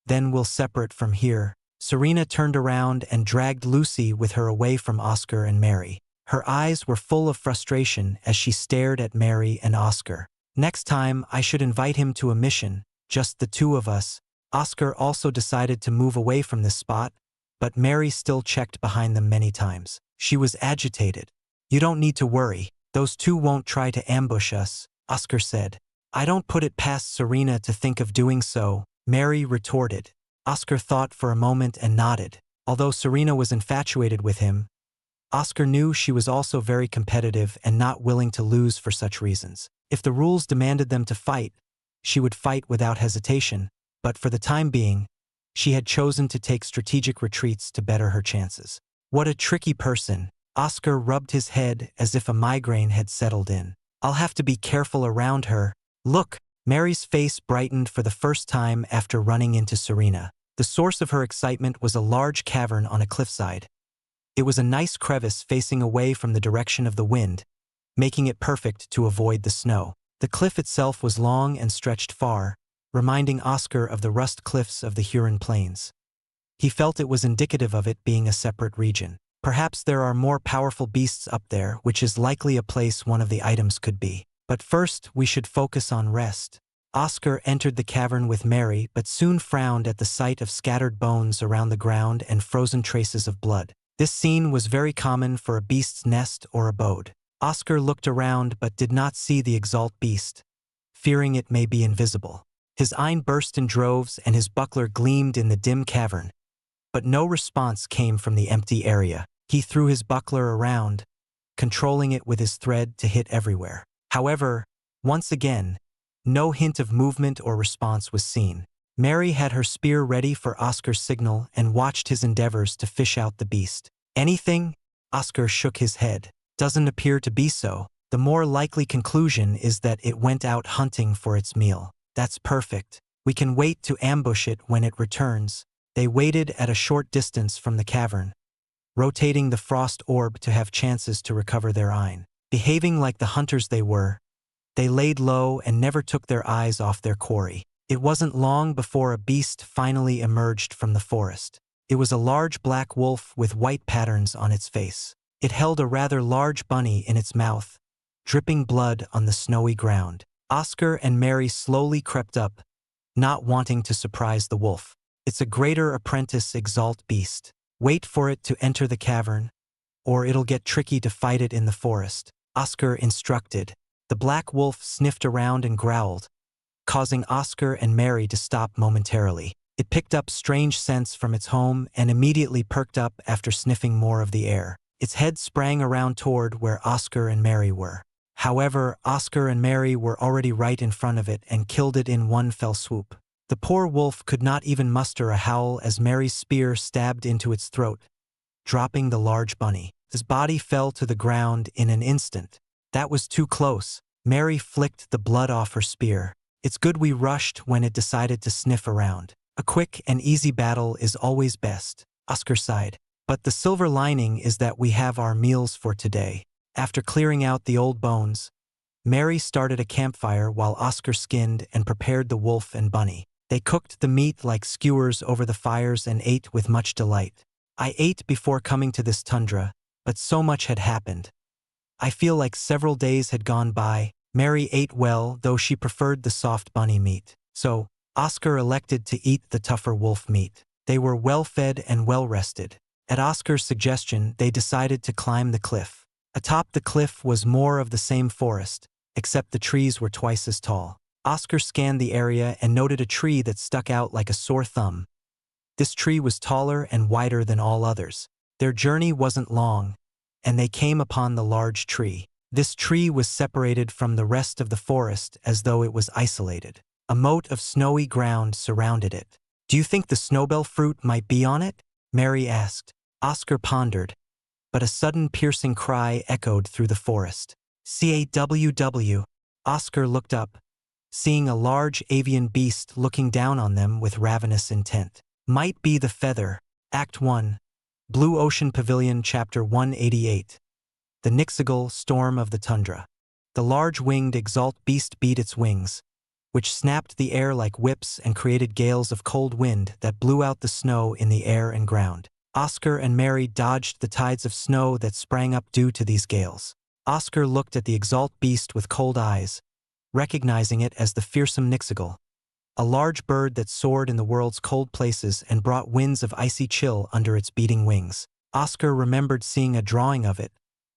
then we'll separate from here. Serena turned around and dragged Lucy with her away from Oscar and Mary. Her eyes were full of frustration as she stared at Mary and Oscar. Next time, I should invite him to a mission, just the two of us. Oscar also decided to move away from this spot, but Mary still checked behind them many times. She was agitated. You don't need to worry. Those two won't try to ambush us, Oscar said. I don't put it past Serena to think of doing so, Mary retorted. Oscar thought for a moment and nodded. Although Serena was infatuated with him, Oscar knew she was also very competitive and not willing to lose for such reasons. If the rules demanded them to fight, she would fight without hesitation, but for the time being, she had chosen to take strategic retreats to better her chances. What a tricky person. Oscar rubbed his head as if a migraine had settled in. I'll have to be careful around her. Look, Mary's face brightened for the first time after running into Serena. The source of her excitement was a large cavern on a cliffside. It was a nice crevice facing away from the direction of the wind, making it perfect to avoid the snow. The cliff itself was long and stretched far, reminding Oscar of the rust cliffs of the Huron Plains. He felt it was indicative of it being a separate region. Perhaps there are more powerful beasts up there, which is likely a place one of the items could be. But first, we should focus on rest. Oscar entered the cavern with Mary, but soon frowned at the sight of scattered bones around the ground and frozen traces of blood. This scene was very common for a beast's nest or abode. Oscar looked around but did not see the Exalt beast, fearing it may be invisible. His eye burst in droves and his buckler gleamed in the dim cavern, but no response came from the empty area. He threw his buckler around, controlling it with his thread to hit everywhere. However, once again, no hint of movement or response was seen. Mary had her spear ready for Oscar's signal and watched his endeavors to fish out the beast. Anything? Oscar shook his head. Doesn't appear to be so. The more likely conclusion is that it went out hunting for its meal. That's perfect. We can wait to ambush it when it returns. They waited at a short distance from the cavern, rotating the frost orb to have chances to recover their eye. Behaving like the hunters they were, they laid low and never took their eyes off their quarry. It wasn't long before a beast finally emerged from the forest. It was a large black wolf with white patterns on its face. It held a rather large bunny in its mouth, dripping blood on the snowy ground. Oscar and Mary slowly crept up, not wanting to surprise the wolf. It's a greater apprentice Exalt beast. Wait for it to enter the cavern, or it'll get tricky to fight it in the forest, Oscar instructed. The black wolf sniffed around and growled, causing Oscar and Mary to stop momentarily. It picked up strange scents from its home and immediately perked up after sniffing more of the air. Its head sprang around toward where Oscar and Mary were. However, Oscar and Mary were already right in front of it and killed it in one fell swoop. The poor wolf could not even muster a howl as Mary's spear stabbed into its throat, dropping the large bunny. His body fell to the ground in an instant. That was too close. Mary flicked the blood off her spear. It's good we rushed when it decided to sniff around. A quick and easy battle is always best, Oscar sighed. But the silver lining is that we have our meals for today. After clearing out the old bones, Mary started a campfire while Oscar skinned and prepared the wolf and bunny. They cooked the meat like skewers over the fires and ate with much delight. I ate before coming to this tundra, but so much had happened. I feel like several days had gone by. Mary ate well, though she preferred the soft bunny meat. So, Oscar elected to eat the tougher wolf meat. They were well-fed and well-rested. At Oscar's suggestion, they decided to climb the cliff. Atop the cliff was more of the same forest, except the trees were twice as tall. Oscar scanned the area and noted a tree that stuck out like a sore thumb. This tree was taller and wider than all others. Their journey wasn't long, and they came upon the large tree. This tree was separated from the rest of the forest as though it was isolated. A moat of snowy ground surrounded it. Do you think the snowbell fruit might be on it? Mary asked. Oscar pondered, but a sudden piercing cry echoed through the forest. CAWW. Oscar looked up, seeing a large avian beast looking down on them with ravenous intent. Might be the feather. Act 1. Blue Ocean Pavilion Chapter 188. The Nixigal Storm of the Tundra. The large-winged Exalt beast beat its wings, which snapped the air like whips and created gales of cold wind that blew out the snow in the air and ground. Oscar and Mary dodged the tides of snow that sprang up due to these gales. Oscar looked at the Exalt beast with cold eyes, recognizing it as the fearsome Nixigal, a large bird that soared in the world's cold places and brought winds of icy chill under its beating wings. Oscar remembered seeing a drawing of it,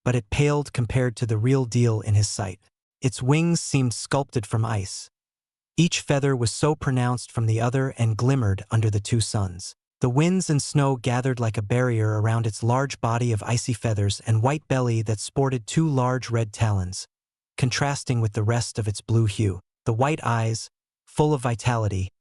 but it paled compared to the real deal in his sight. Its wings seemed sculpted from ice. Each feather was so pronounced from the other and glimmered under the two suns. The winds and snow gathered like a barrier around its large body of icy feathers and white belly that sported two large red talons, contrasting with the rest of its blue hue. The white eyes, full of vitality,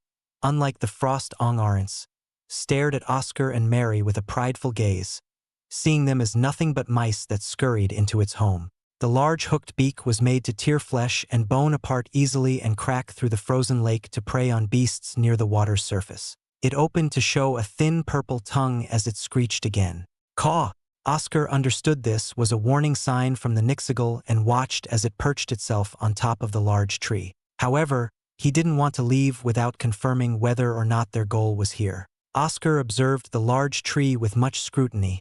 unlike the frost ongarants, stared at Oscar and Mary with a prideful gaze, seeing them as nothing but mice that scurried into its home. The large hooked beak was made to tear flesh and bone apart easily and crack through the frozen lake to prey on beasts near the water's surface. It opened to show a thin purple tongue as it screeched again. Caw! Oscar understood this was a warning sign from the Nixigal and watched as it perched itself on top of the large tree. However, he didn't want to leave without confirming whether or not their goal was here. Oscar observed the large tree with much scrutiny,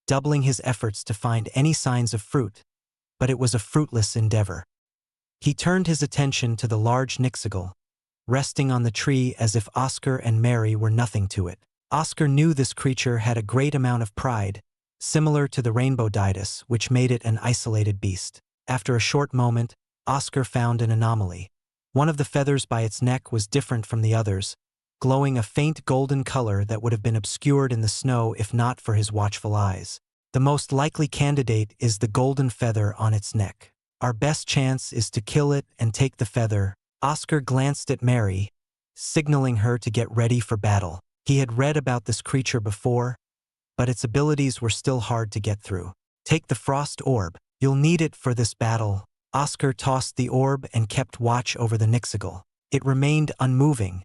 doubling his efforts to find any signs of fruit, but it was a fruitless endeavor. He turned his attention to the large Nixigal, resting on the tree as if Oscar and Mary were nothing to it. Oscar knew this creature had a great amount of pride, similar to the rainbow didus, which made it an isolated beast. After a short moment, Oscar found an anomaly. One of the feathers by its neck was different from the others, glowing a faint golden color that would have been obscured in the snow if not for his watchful eyes. The most likely candidate is the golden feather on its neck. Our best chance is to kill it and take the feather. Oscar glanced at Mary, signaling her to get ready for battle. He had read about this creature before, but its abilities were still hard to get through. Take the frost orb. You'll need it for this battle. Oscar tossed the orb and kept watch over the Nixigal. It remained unmoving,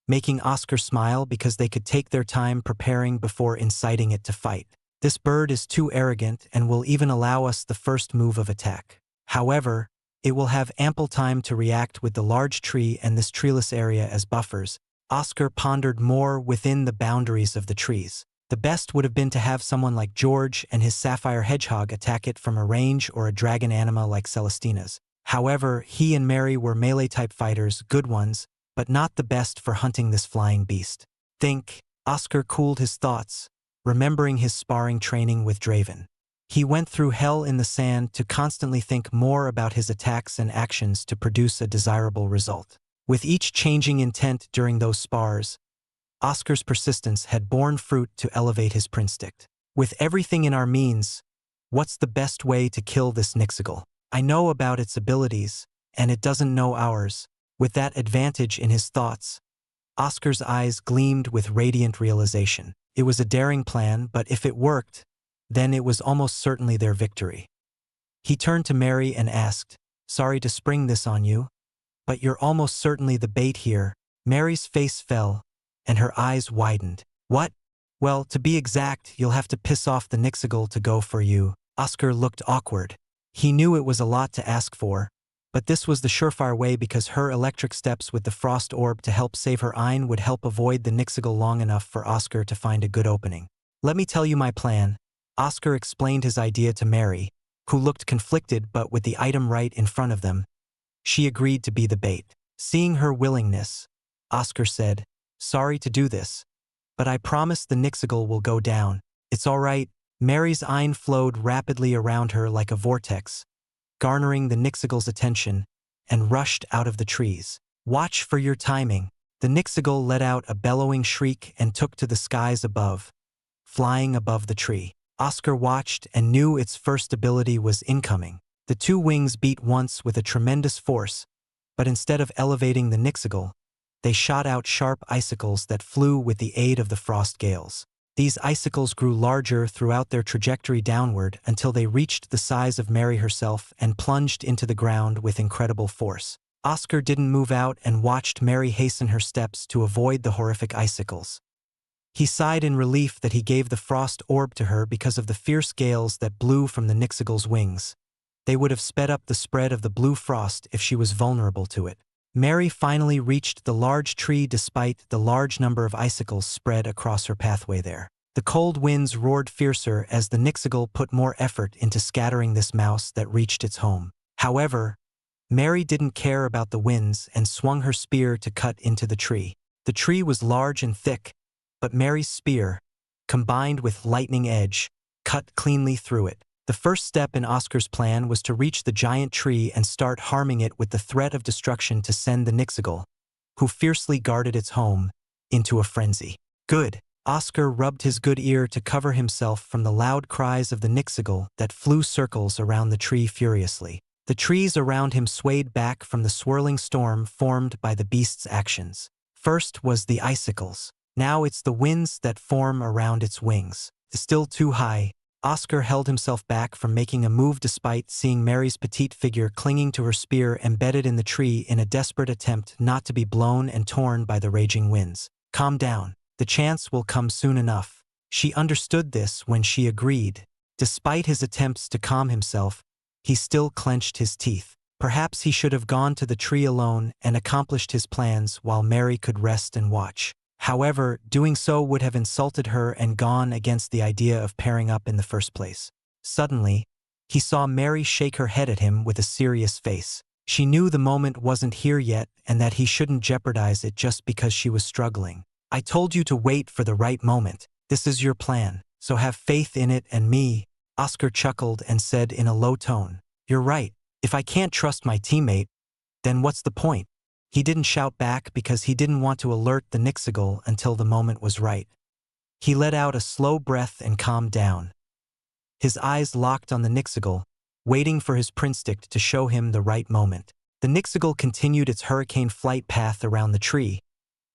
making Oscar smile because they could take their time preparing before inciting it to fight. This bird is too arrogant and will even allow us the first move of attack. However, it will have ample time to react with the large tree and this treeless area as buffers. Oscar pondered more within the boundaries of the trees. The best would have been to have someone like George and his sapphire hedgehog attack it from a range or a dragon anima like Celestina's. However, he and Mary were melee-type fighters, good ones, but not the best for hunting this flying beast. Think. Oscar cooled his thoughts, remembering his sparring training with Draven. He went through hell in the sand to constantly think more about his attacks and actions to produce a desirable result. With each changing intent during those spars, Oscar's persistence had borne fruit to elevate his prinstinct. With everything in our means, what's the best way to kill this Nixigal? I know about its abilities, and it doesn't know ours. With that advantage in his thoughts, Oscar's eyes gleamed with radiant realization. It was a daring plan, but if it worked, then it was almost certainly their victory. He turned to Mary and asked, "Sorry to spring this on you, but you're almost certainly the bait here." Mary's face fell, and her eyes widened. What? Well, to be exact, you'll have to piss off the Nixigal to go for you. Oscar looked awkward. He knew it was a lot to ask for, but this was the surefire way because her electric steps with the frost orb to help save her Ein would help avoid the Nixigal long enough for Oscar to find a good opening. Let me tell you my plan. Oscar explained his idea to Mary, who looked conflicted but with the item right in front of them. She agreed to be the bait. Seeing her willingness, Oscar said, "Sorry to do this, but I promise the Nixigal will go down." "It's all right." Mary's Ein flowed rapidly around her like a vortex, garnering the Nixigal's attention, and rushed out of the trees. Watch for your timing. The Nixigal let out a bellowing shriek and took to the skies above, flying above the tree. Oscar watched and knew its first ability was incoming. The two wings beat once with a tremendous force, but instead of elevating the Nixigal, they shot out sharp icicles that flew with the aid of the frost gales. These icicles grew larger throughout their trajectory downward until they reached the size of Mary herself and plunged into the ground with incredible force. Oscar didn't move out and watched Mary hasten her steps to avoid the horrific icicles. He sighed in relief that he gave the frost orb to her because of the fierce gales that blew from the Nixigal's wings. They would have sped up the spread of the blue frost if she was vulnerable to it. Mary finally reached the large tree despite the large number of icicles spread across her pathway there. The cold winds roared fiercer as the Nixigal put more effort into scattering this mouse that reached its home. However, Mary didn't care about the winds and swung her spear to cut into the tree. The tree was large and thick, but Mary's spear, combined with lightning edge, cut cleanly through it. The first step in Oscar's plan was to reach the giant tree and start harming it with the threat of destruction to send the Nixigal, who fiercely guarded its home, into a frenzy. Good. Oscar rubbed his good ear to cover himself from the loud cries of the Nixigal that flew circles around the tree furiously. The trees around him swayed back from the swirling storm formed by the beast's actions. First was the icicles. Now it's the winds that form around its wings. Still too high, Oscar held himself back from making a move despite seeing Mary's petite figure clinging to her spear embedded in the tree in a desperate attempt not to be blown and torn by the raging winds. Calm down. The chance will come soon enough. She understood this when she agreed. Despite his attempts to calm himself, he still clenched his teeth. Perhaps he should have gone to the tree alone and accomplished his plans while Mary could rest and watch. However, doing so would have insulted her and gone against the idea of pairing up in the first place. Suddenly, he saw Mary shake her head at him with a serious face. She knew the moment wasn't here yet and that he shouldn't jeopardize it just because she was struggling. I told you to wait for the right moment. This is your plan, so have faith in it and me. Oscar chuckled and said in a low tone, "You're right. If I can't trust my teammate, then what's the point?" He didn't shout back because he didn't want to alert the Nixigal until the moment was right. He let out a slow breath and calmed down. His eyes locked on the Nixigal, waiting for his prinstick to show him the right moment. The Nixigal continued its hurricane flight path around the tree,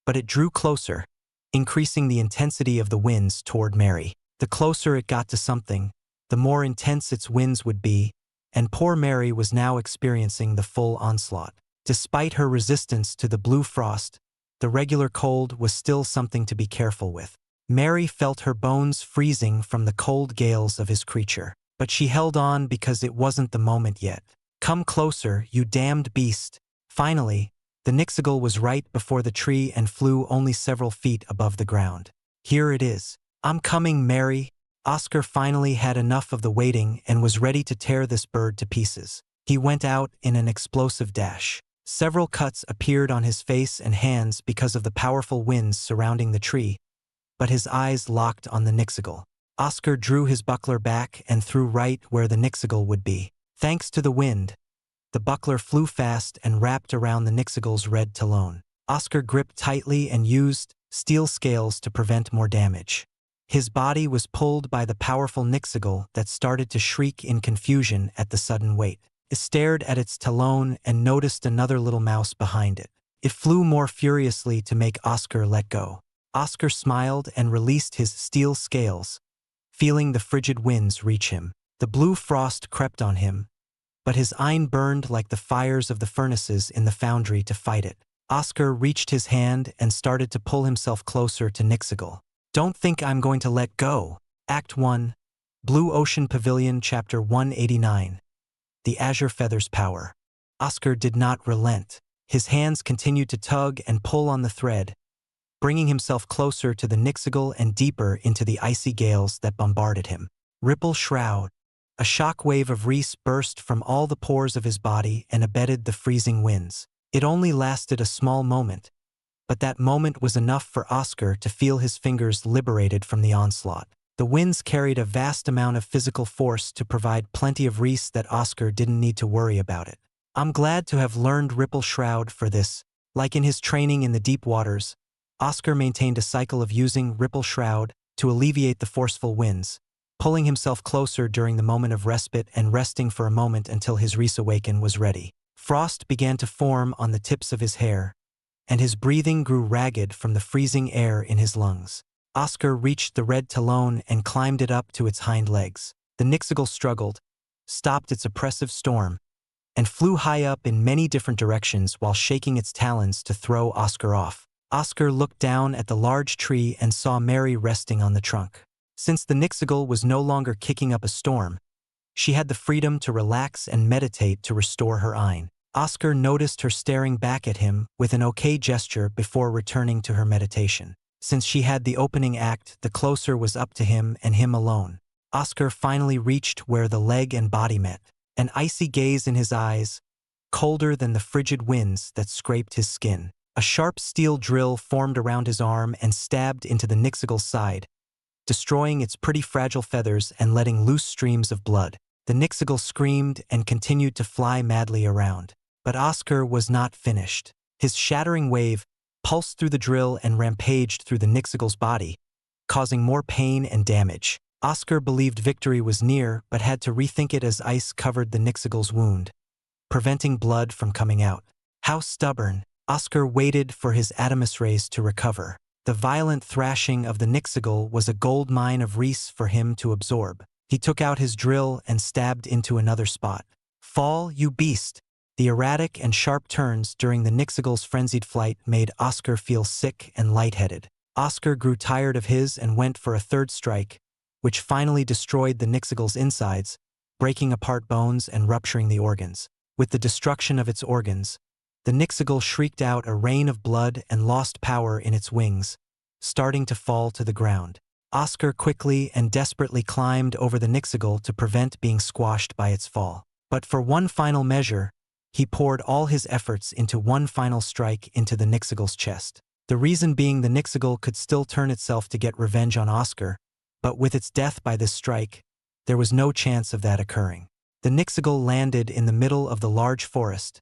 but it drew closer, increasing the intensity of the winds toward Mary. The closer it got to something, the more intense its winds would be, and poor Mary was now experiencing the full onslaught. Despite her resistance to the blue frost, the regular cold was still something to be careful with. Mary felt her bones freezing from the cold gales of his creature, but she held on because it wasn't the moment yet. "Come closer, you damned beast." Finally, the Nixigal was right before the tree and flew only several feet above the ground. "Here it is. I'm coming, Mary." Oscar finally had enough of the waiting and was ready to tear this bird to pieces. He went out in an explosive dash. Several cuts appeared on his face and hands because of the powerful winds surrounding the tree, but his eyes locked on the Nixigal. Oscar drew his buckler back and threw right where the Nixigal would be. Thanks to the wind, the buckler flew fast and wrapped around the Nixigal's red talon. Oscar gripped tightly and used steel scales to prevent more damage. His body was pulled by the powerful Nixigal that started to shriek in confusion at the sudden weight. It stared at its talon and noticed another little mouse behind it. It flew more furiously to make Oscar let go. Oscar smiled and released his steel scales, feeling the frigid winds reach him. The blue frost crept on him, but his eye burned like the fires of the furnaces in the foundry to fight it. Oscar reached his hand and started to pull himself closer to Nixigal. "Don't think I'm going to let go." Act 1, Blue Ocean Pavilion, Chapter 189. The Azure Feather's Power. Oscar did not relent. His hands continued to tug and pull on the thread, bringing himself closer to the Nixigal and deeper into the icy gales that bombarded him. Ripple Shroud. A shock wave of reese burst from all the pores of his body and abetted the freezing winds. It only lasted a small moment, but that moment was enough for Oscar to feel his fingers liberated from the onslaught. The winds carried a vast amount of physical force to provide plenty of reese that Oscar didn't need to worry about it. "I'm glad to have learned Ripple Shroud for this." Like in his training in the deep waters, Oscar maintained a cycle of using Ripple Shroud to alleviate the forceful winds, pulling himself closer during the moment of respite and resting for a moment until his reese awaken was ready. Frost began to form on the tips of his hair, and his breathing grew ragged from the freezing air in his lungs. Oscar reached the red talon and climbed it up to its hind legs. The Nixigal struggled, stopped its oppressive storm, and flew high up in many different directions while shaking its talons to throw Oscar off. Oscar looked down at the large tree and saw Mary resting on the trunk. Since the Nixigal was no longer kicking up a storm, she had the freedom to relax and meditate to restore her eye. Oscar noticed her staring back at him with an okay gesture before returning to her meditation. Since she had the opening act, the closer was up to him and him alone. Oscar finally reached where the leg and body met. An icy gaze in his eyes, colder than the frigid winds that scraped his skin. A sharp steel drill formed around his arm and stabbed into the Nixigal's side, destroying its pretty fragile feathers and letting loose streams of blood. The Nixigal screamed and continued to fly madly around. But Oscar was not finished. His shattering wave pulsed through the drill and rampaged through the Nixigal's body, causing more pain and damage. Oscar believed victory was near, but had to rethink it as ice covered the Nixigal's wound, preventing blood from coming out. How stubborn! Oscar waited for his Adamus rays to recover. The violent thrashing of the Nixigal was a gold mine of reese for him to absorb. He took out his drill and stabbed into another spot. "Fall, you beast!" The erratic and sharp turns during the Nixigal's frenzied flight made Oscar feel sick and lightheaded. Oscar grew tired of his and went for a third strike, which finally destroyed the Nixigal's insides, breaking apart bones and rupturing the organs. With the destruction of its organs, the Nixigal shrieked out a rain of blood and lost power in its wings, starting to fall to the ground. Oscar quickly and desperately climbed over the Nixigal to prevent being squashed by its fall. But for one final measure, he poured all his efforts into one final strike into the Nixigal's chest. The reason being the Nixigal could still turn itself to get revenge on Oscar, but with its death by this strike, there was no chance of that occurring. The Nixigal landed in the middle of the large forest,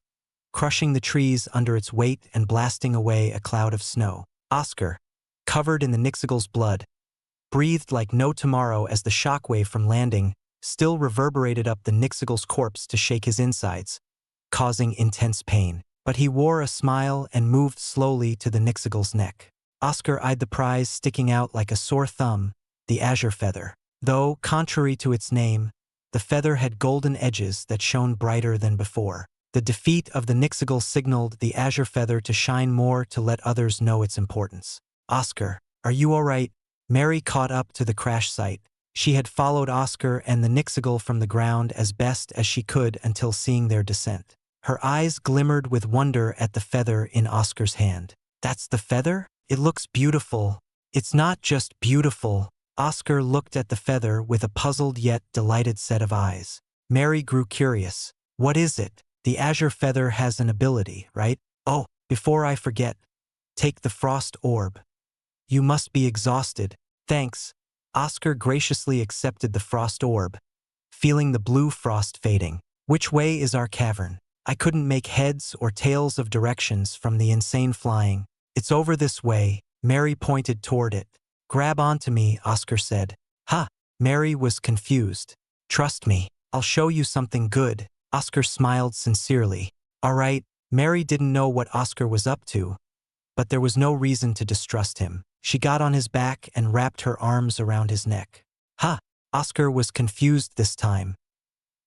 crushing the trees under its weight and blasting away a cloud of snow. Oscar, covered in the Nixigal's blood, breathed like no tomorrow as the shockwave from landing still reverberated up the Nixigal's corpse to shake his insides, causing intense pain. But he wore a smile and moved slowly to the Nixigal's neck. Oscar eyed the prize sticking out like a sore thumb, the azure feather. Though, contrary to its name, the feather had golden edges that shone brighter than before. The defeat of the Nixigal signaled the azure feather to shine more to let others know its importance. "Oscar, are you all right?" Mary caught up to the crash site. She had followed Oscar and the Nixigal from the ground as best as she could until seeing their descent. Her eyes glimmered with wonder at the feather in Oscar's hand. "That's the feather? It looks beautiful." "It's not just beautiful." Oscar looked at the feather with a puzzled yet delighted set of eyes. Mary grew curious. "What is it?" "The azure feather has an ability, right? Oh, before I forget, take the frost orb. You must be exhausted." "Thanks." Oscar graciously accepted the frost orb, feeling the blue frost fading. "Which way is our cavern?" I couldn't make heads or tails of directions from the insane flying. "It's over this way." Mary pointed toward it. "Grab onto me," Oscar said. "Ha!" Mary was confused. "Trust me, I'll show you something good." Oscar smiled sincerely. "All right." Mary didn't know what Oscar was up to, but there was no reason to distrust him. She got on his back and wrapped her arms around his neck. "Ha!" Oscar was confused this time.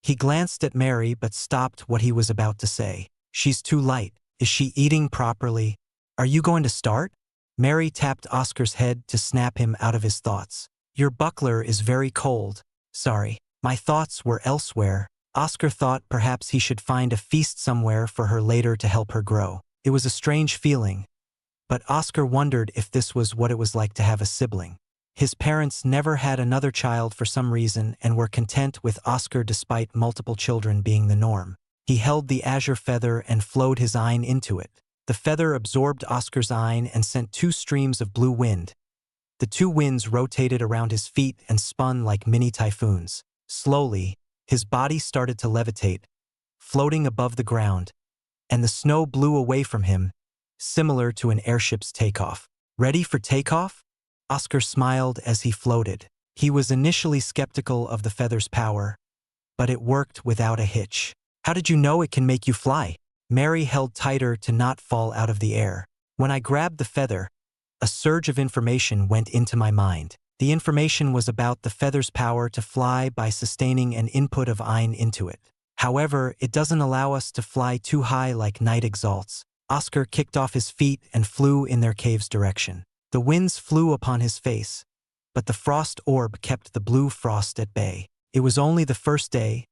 He glanced at Mary but stopped what he was about to say. "She's too light. Is she eating properly? Are you going to start?" Mary tapped Oscar's head to snap him out of his thoughts. "Your buckler is very cold." "Sorry, my thoughts were elsewhere." Oscar thought perhaps he should find a feast somewhere for her later to help her grow. It was a strange feeling, but Oscar wondered if this was what it was like to have a sibling. His parents never had another child for some reason and were content with Oscar despite multiple children being the norm. He held the azure feather and flowed his Ein into it. The feather absorbed Oscar's Ein and sent 2 streams of blue wind. The 2 winds rotated around his feet and spun like mini typhoons. Slowly, his body started to levitate, floating above the ground, and the snow blew away from him, similar to an airship's takeoff. "Ready for takeoff?" Oscar smiled as he floated. He was initially skeptical of the feather's power, but it worked without a hitch. "How did you know it can make you fly?" Mary held tighter to not fall out of the air. "When I grabbed the feather, a surge of information went into my mind. The information was about the feather's power to fly by sustaining an input of Ein into it. However, it doesn't allow us to fly too high like night exalts." Oscar kicked off his feet and flew in their cave's direction. The winds flew upon his face, but the frost orb kept the blue frost at bay. It was only the first day,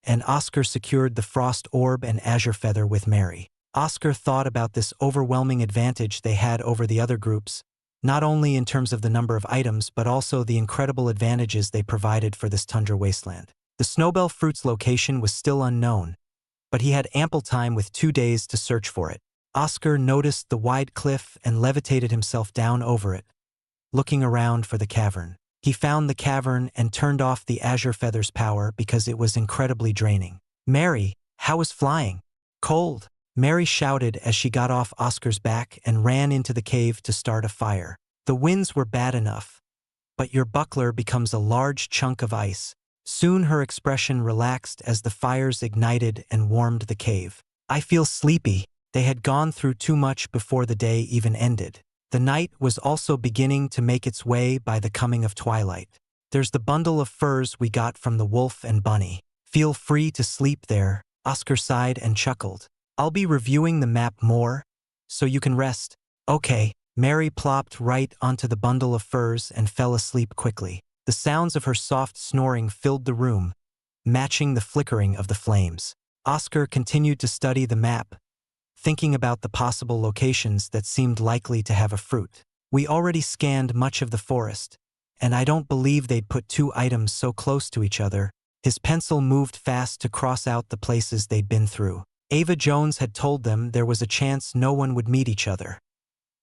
and Oscar secured the frost orb and azure feather with Mary. Oscar thought about this overwhelming advantage they had over the other groups, not only in terms of the number of items but also the incredible advantages they provided for this tundra wasteland. The Snowbell Fruit's location was still unknown, but he had ample time with 2 days to search for it. Oscar noticed the wide cliff and levitated himself down over it, looking around for the cavern. He found the cavern and turned off the azure feather's power because it was incredibly draining. "Mary, how is flying?" "Cold," Mary shouted as she got off Oscar's back and ran into the cave to start a fire. "The winds were bad enough, but your buckler becomes a large chunk of ice." Soon her expression relaxed as the fires ignited and warmed the cave. "I feel sleepy." They had gone through too much before the day even ended. The night was also beginning to make its way by the coming of twilight. "There's the bundle of furs we got from the wolf and bunny. Feel free to sleep there." Oscar sighed and chuckled. "I'll be reviewing the map more, so you can rest." "Okay." Mary plopped right onto the bundle of furs and fell asleep quickly. The sounds of her soft snoring filled the room, matching the flickering of the flames. Oscar continued to study the map, thinking about the possible locations that seemed likely to have a fruit. We already scanned much of the forest, and I don't believe they'd put two items so close to each other. His pencil moved fast to cross out the places they'd been through. Ava Jones had told them there was a chance no one would meet each other.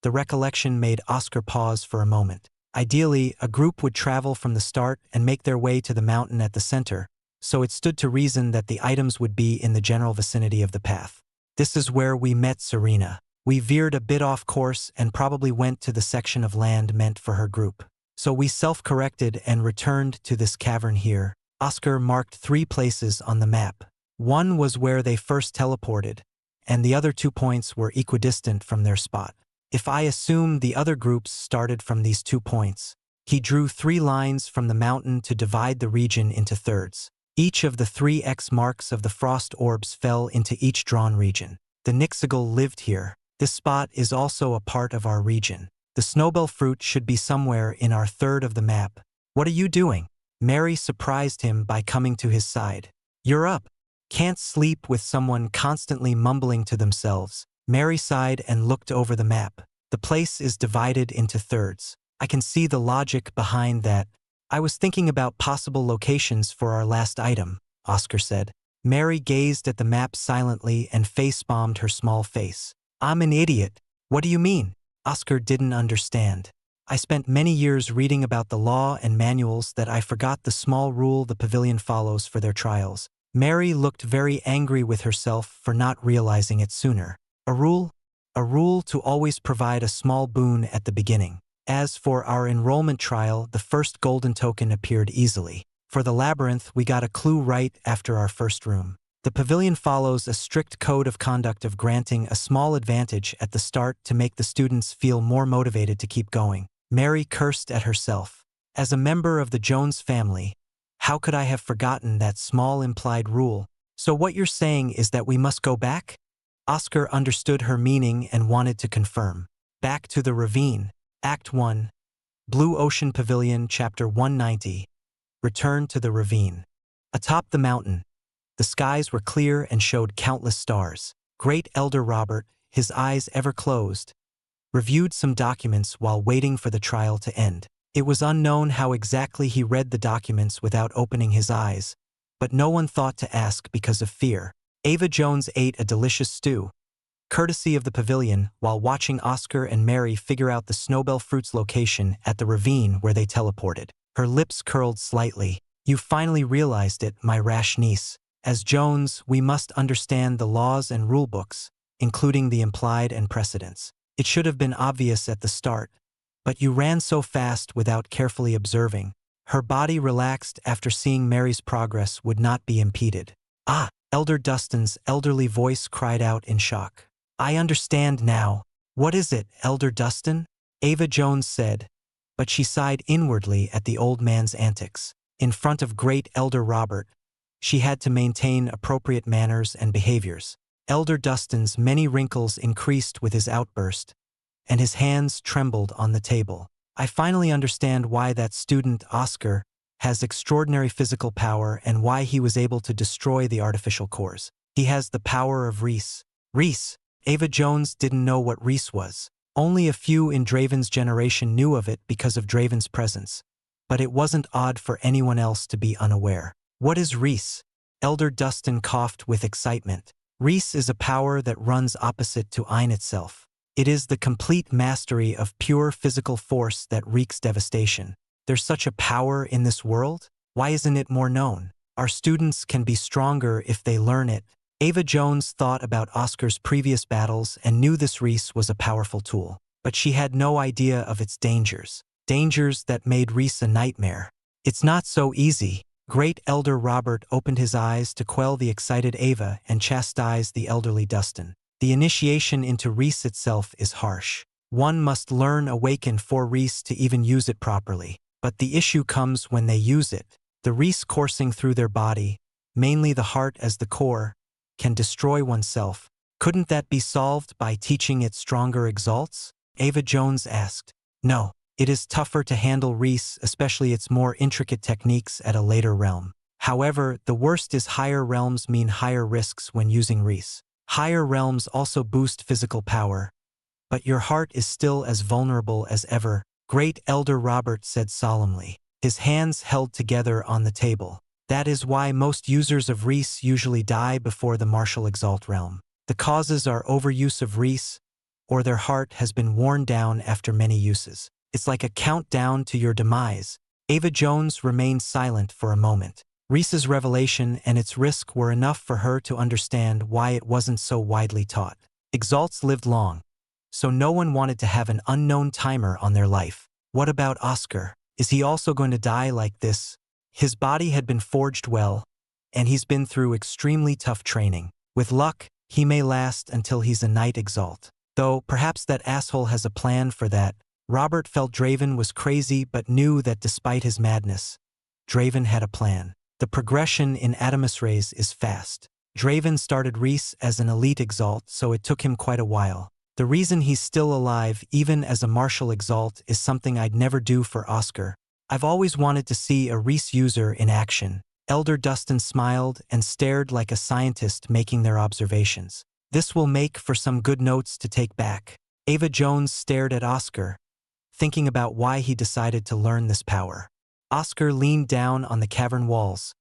The recollection made Oscar pause for a moment. Ideally, a group would travel from the start and make their way to the mountain at the center, so it stood to reason that the items would be in the general vicinity of the path. This is where we met Serena. We veered a bit off course and probably went to the section of land meant for her group. So we self-corrected and returned to this cavern here. Oscar marked 3 places on the map. One was where they first teleported, and the other 2 points were equidistant from their spot. If I assume the other groups started from these 2 points, he drew 3 lines from the mountain to divide the region into thirds. Each of the 3 X marks of the frost orbs fell into each drawn region. The Nixigal lived here. This spot is also a part of our region. The snowbell fruit should be somewhere in our third of the map. What are you doing? Mary surprised him by coming to his side. You're up. Can't sleep with someone constantly mumbling to themselves. Mary sighed and looked over the map. The place is divided into thirds. I can see the logic behind that. I was thinking about possible locations for our last item, Oscar said. Mary gazed at the map silently and face-bombed her small face. I'm an idiot. What do you mean? Oscar didn't understand. I spent many years reading about the law and manuals that I forgot the small rule the pavilion follows for their trials. Mary looked very angry with herself for not realizing it sooner. A rule? A rule to always provide a small boon at the beginning. As for our enrollment trial, the first golden token appeared easily. For the labyrinth, we got a clue right after our first room. The pavilion follows a strict code of conduct of granting a small advantage at the start to make the students feel more motivated to keep going. Mary cursed at herself. As a member of the Jones family, how could I have forgotten that small implied rule? So what you're saying is that we must go back? Oscar understood her meaning and wanted to confirm. Back to the ravine. Act 1. Blue Ocean Pavilion, Chapter 190. Return to the ravine. Atop the mountain, the skies were clear and showed countless stars. Great Elder Robert, his eyes ever closed, reviewed some documents while waiting for the trial to end. It was unknown how exactly he read the documents without opening his eyes, but no one thought to ask because of fear. Ava Jones ate a delicious stew, courtesy of the pavilion, while watching Oscar and Mary figure out the snowbell fruit's location at the ravine where they teleported. Her lips curled slightly. You finally realized it, my rash niece. As Jones, we must understand the laws and rulebooks, including the implied and precedents. It should have been obvious at the start, but you ran so fast without carefully observing. Her body relaxed after seeing Mary's progress would not be impeded. Ah! Elder Dustin's elderly voice cried out in shock. I understand now. What is it, Elder Dustin? Ava Jones said, but she sighed inwardly at the old man's antics. In front of great Elder Robert, she had to maintain appropriate manners and behaviors. Elder Dustin's many wrinkles increased with his outburst, and his hands trembled on the table. I finally understand why that student, Oscar, has extraordinary physical power and why he was able to destroy the artificial cores. He has the power of Reese. Reese! Ava Jones didn't know what Reese was. Only a few in Draven's generation knew of it because of Draven's presence, but it wasn't odd for anyone else to be unaware. What is Reese? Elder Dustin coughed with excitement. Reese is a power that runs opposite to Ein itself. It is the complete mastery of pure physical force that wreaks devastation. There's such a power in this world? Why isn't it more known? Our students can be stronger if they learn it. Ava Jones thought about Oscar's previous battles and knew this Reese was a powerful tool, but she had no idea of its dangers. Dangers that made Reese a nightmare. It's not so easy. Great Elder Robert opened his eyes to quell the excited Ava and chastise the elderly Dustin. The initiation into Reese itself is harsh. One must learn awaken for Reese to even use it properly. But the issue comes when they use it. The Reese coursing through their body, mainly the heart as the core, can destroy oneself. Couldn't that be solved by teaching it stronger exalts? Ava Jones asked. No, it is tougher to handle Reese, especially its more intricate techniques at a later realm. However, the worst is higher realms mean higher risks when using Reese. Higher realms also boost physical power, but your heart is still as vulnerable as ever, Great Elder Robert said solemnly, his hands held together on the table. That is why most users of Reese usually die before the martial Exalt realm. The causes are overuse of Reese, or their heart has been worn down after many uses. It's like a countdown to your demise. Ava Jones remained silent for a moment. Reese's revelation and its risk were enough for her to understand why it wasn't so widely taught. Exalts lived long, so no one wanted to have an unknown timer on their life. What about Oscar? Is he also going to die like this? His body had been forged well, and he's been through extremely tough training. With luck, he may last until he's a Knight Exalt. Though, perhaps that asshole has a plan for that. Robert felt Draven was crazy but knew that despite his madness, Draven had a plan. The progression in Adamus Rays is fast. Draven started Reese as an elite Exalt, so it took him quite a while. The reason he's still alive, even as a martial Exalt, is something I'd never do for Oscar. I've always wanted to see a Reese user in action. Elder Dustin smiled and stared like a scientist making their observations. This will make for some good notes to take back. Ava Jones stared at Oscar, thinking about why he decided to learn this power. Oscar leaned down on the cavern walls,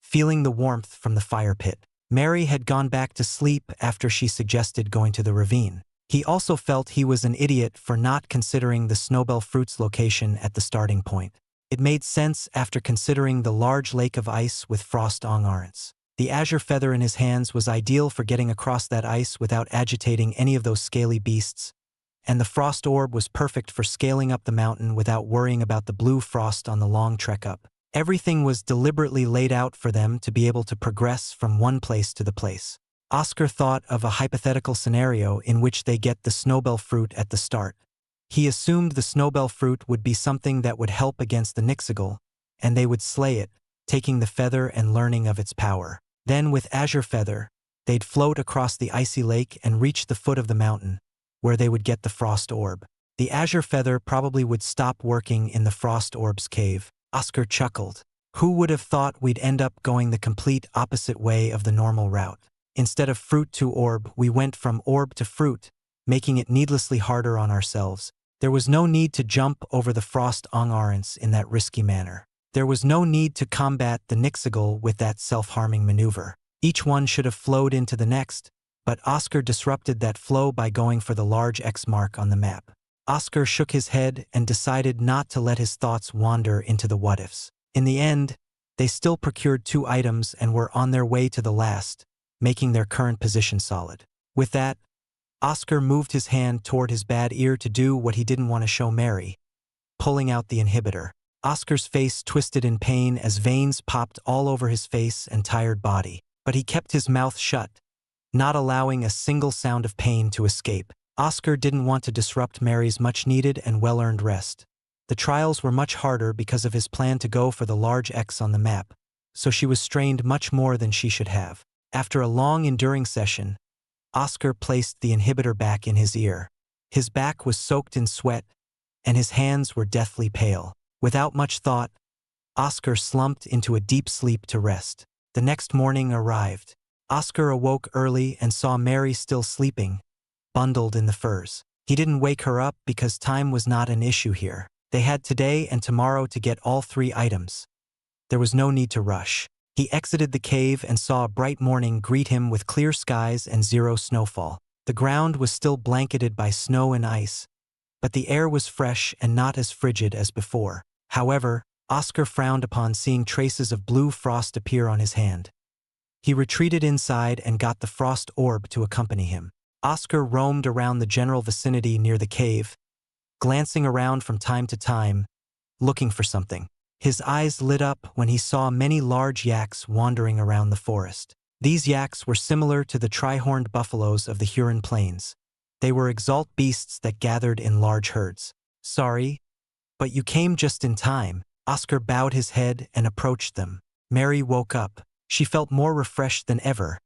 feeling the warmth from the fire pit. Mary had gone back to sleep after she suggested going to the ravine. He also felt he was an idiot for not considering the Snowbell Fruit's location at the starting point. It made sense after considering the large lake of ice with frost ongarents. The azure feather in his hands was ideal for getting across that ice without agitating any of those scaly beasts, and the frost orb was perfect for scaling up the mountain without worrying about the blue frost on the long trek up. Everything was deliberately laid out for them to be able to progress from one place to the place. Oscar thought of a hypothetical scenario in which they get the Snowbell Fruit at the start. He assumed the Snowbell Fruit would be something that would help against the Nixigal, and they would slay it, taking the feather and learning of its power. Then with Azure Feather, they'd float across the icy lake and reach the foot of the mountain, where they would get the Frost Orb. The Azure Feather probably would stop working in the Frost Orb's cave. Oscar chuckled. Who would have thought we'd end up going the complete opposite way of the normal route? Instead of fruit to orb, we went from orb to fruit, making it needlessly harder on ourselves. There was no need to jump over the frost ongarents in that risky manner. There was no need to combat the Nixigal with that self-harming maneuver. Each one should have flowed into the next, but Oscar disrupted that flow by going for the large X mark on the map. Oscar shook his head and decided not to let his thoughts wander into the what-ifs. In the end, they still procured 2 items and were on their way to the last, making their current position solid. With that, Oscar moved his hand toward his bad ear to do what he didn't want to show Mary, pulling out the inhibitor. Oscar's face twisted in pain as veins popped all over his face and tired body, but he kept his mouth shut, not allowing a single sound of pain to escape. Oscar didn't want to disrupt Mary's much-needed and well-earned rest. The trials were much harder because of his plan to go for the large X on the map, so she was strained much more than she should have. After a long, enduring session, Oscar placed the inhibitor back in his ear. His back was soaked in sweat, and his hands were deathly pale. Without much thought, Oscar slumped into a deep sleep to rest. The next morning arrived. Oscar awoke early and saw Mary still sleeping, bundled in the furs. He didn't wake her up because time was not an issue here. They had today and tomorrow to get all 3 items. There was no need to rush. He exited the cave and saw a bright morning greet him with clear skies and 0 snowfall. The ground was still blanketed by snow and ice, but the air was fresh and not as frigid as before. However, Oscar frowned upon seeing traces of blue frost appear on his hand. He retreated inside and got the frost orb to accompany him. Oscar roamed around the general vicinity near the cave, glancing around from time to time, looking for something. His eyes lit up when he saw many large yaks wandering around the forest. These yaks were similar to the tri-horned buffaloes of the Huron Plains. They were Exalt beasts that gathered in large herds. Sorry, but you came just in time. Oscar bowed his head and approached them. Mary woke up. She felt more refreshed than ever,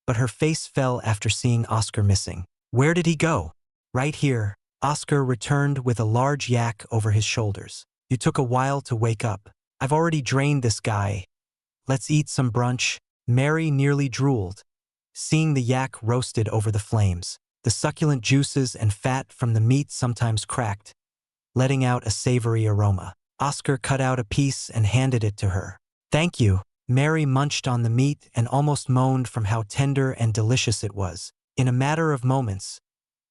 but her face fell after seeing Oscar missing. Where did he go? Right here. Oscar returned with a large yak over his shoulders. You took a while to wake up. I've already drained this guy. Let's eat some brunch. Mary nearly drooled, seeing the yak roasted over the flames. The succulent juices and fat from the meat sometimes cracked, letting out a savory aroma. Oscar cut out a piece and handed it to her. Thank you. Mary munched on the meat and almost moaned from how tender and delicious it was. In a matter of moments,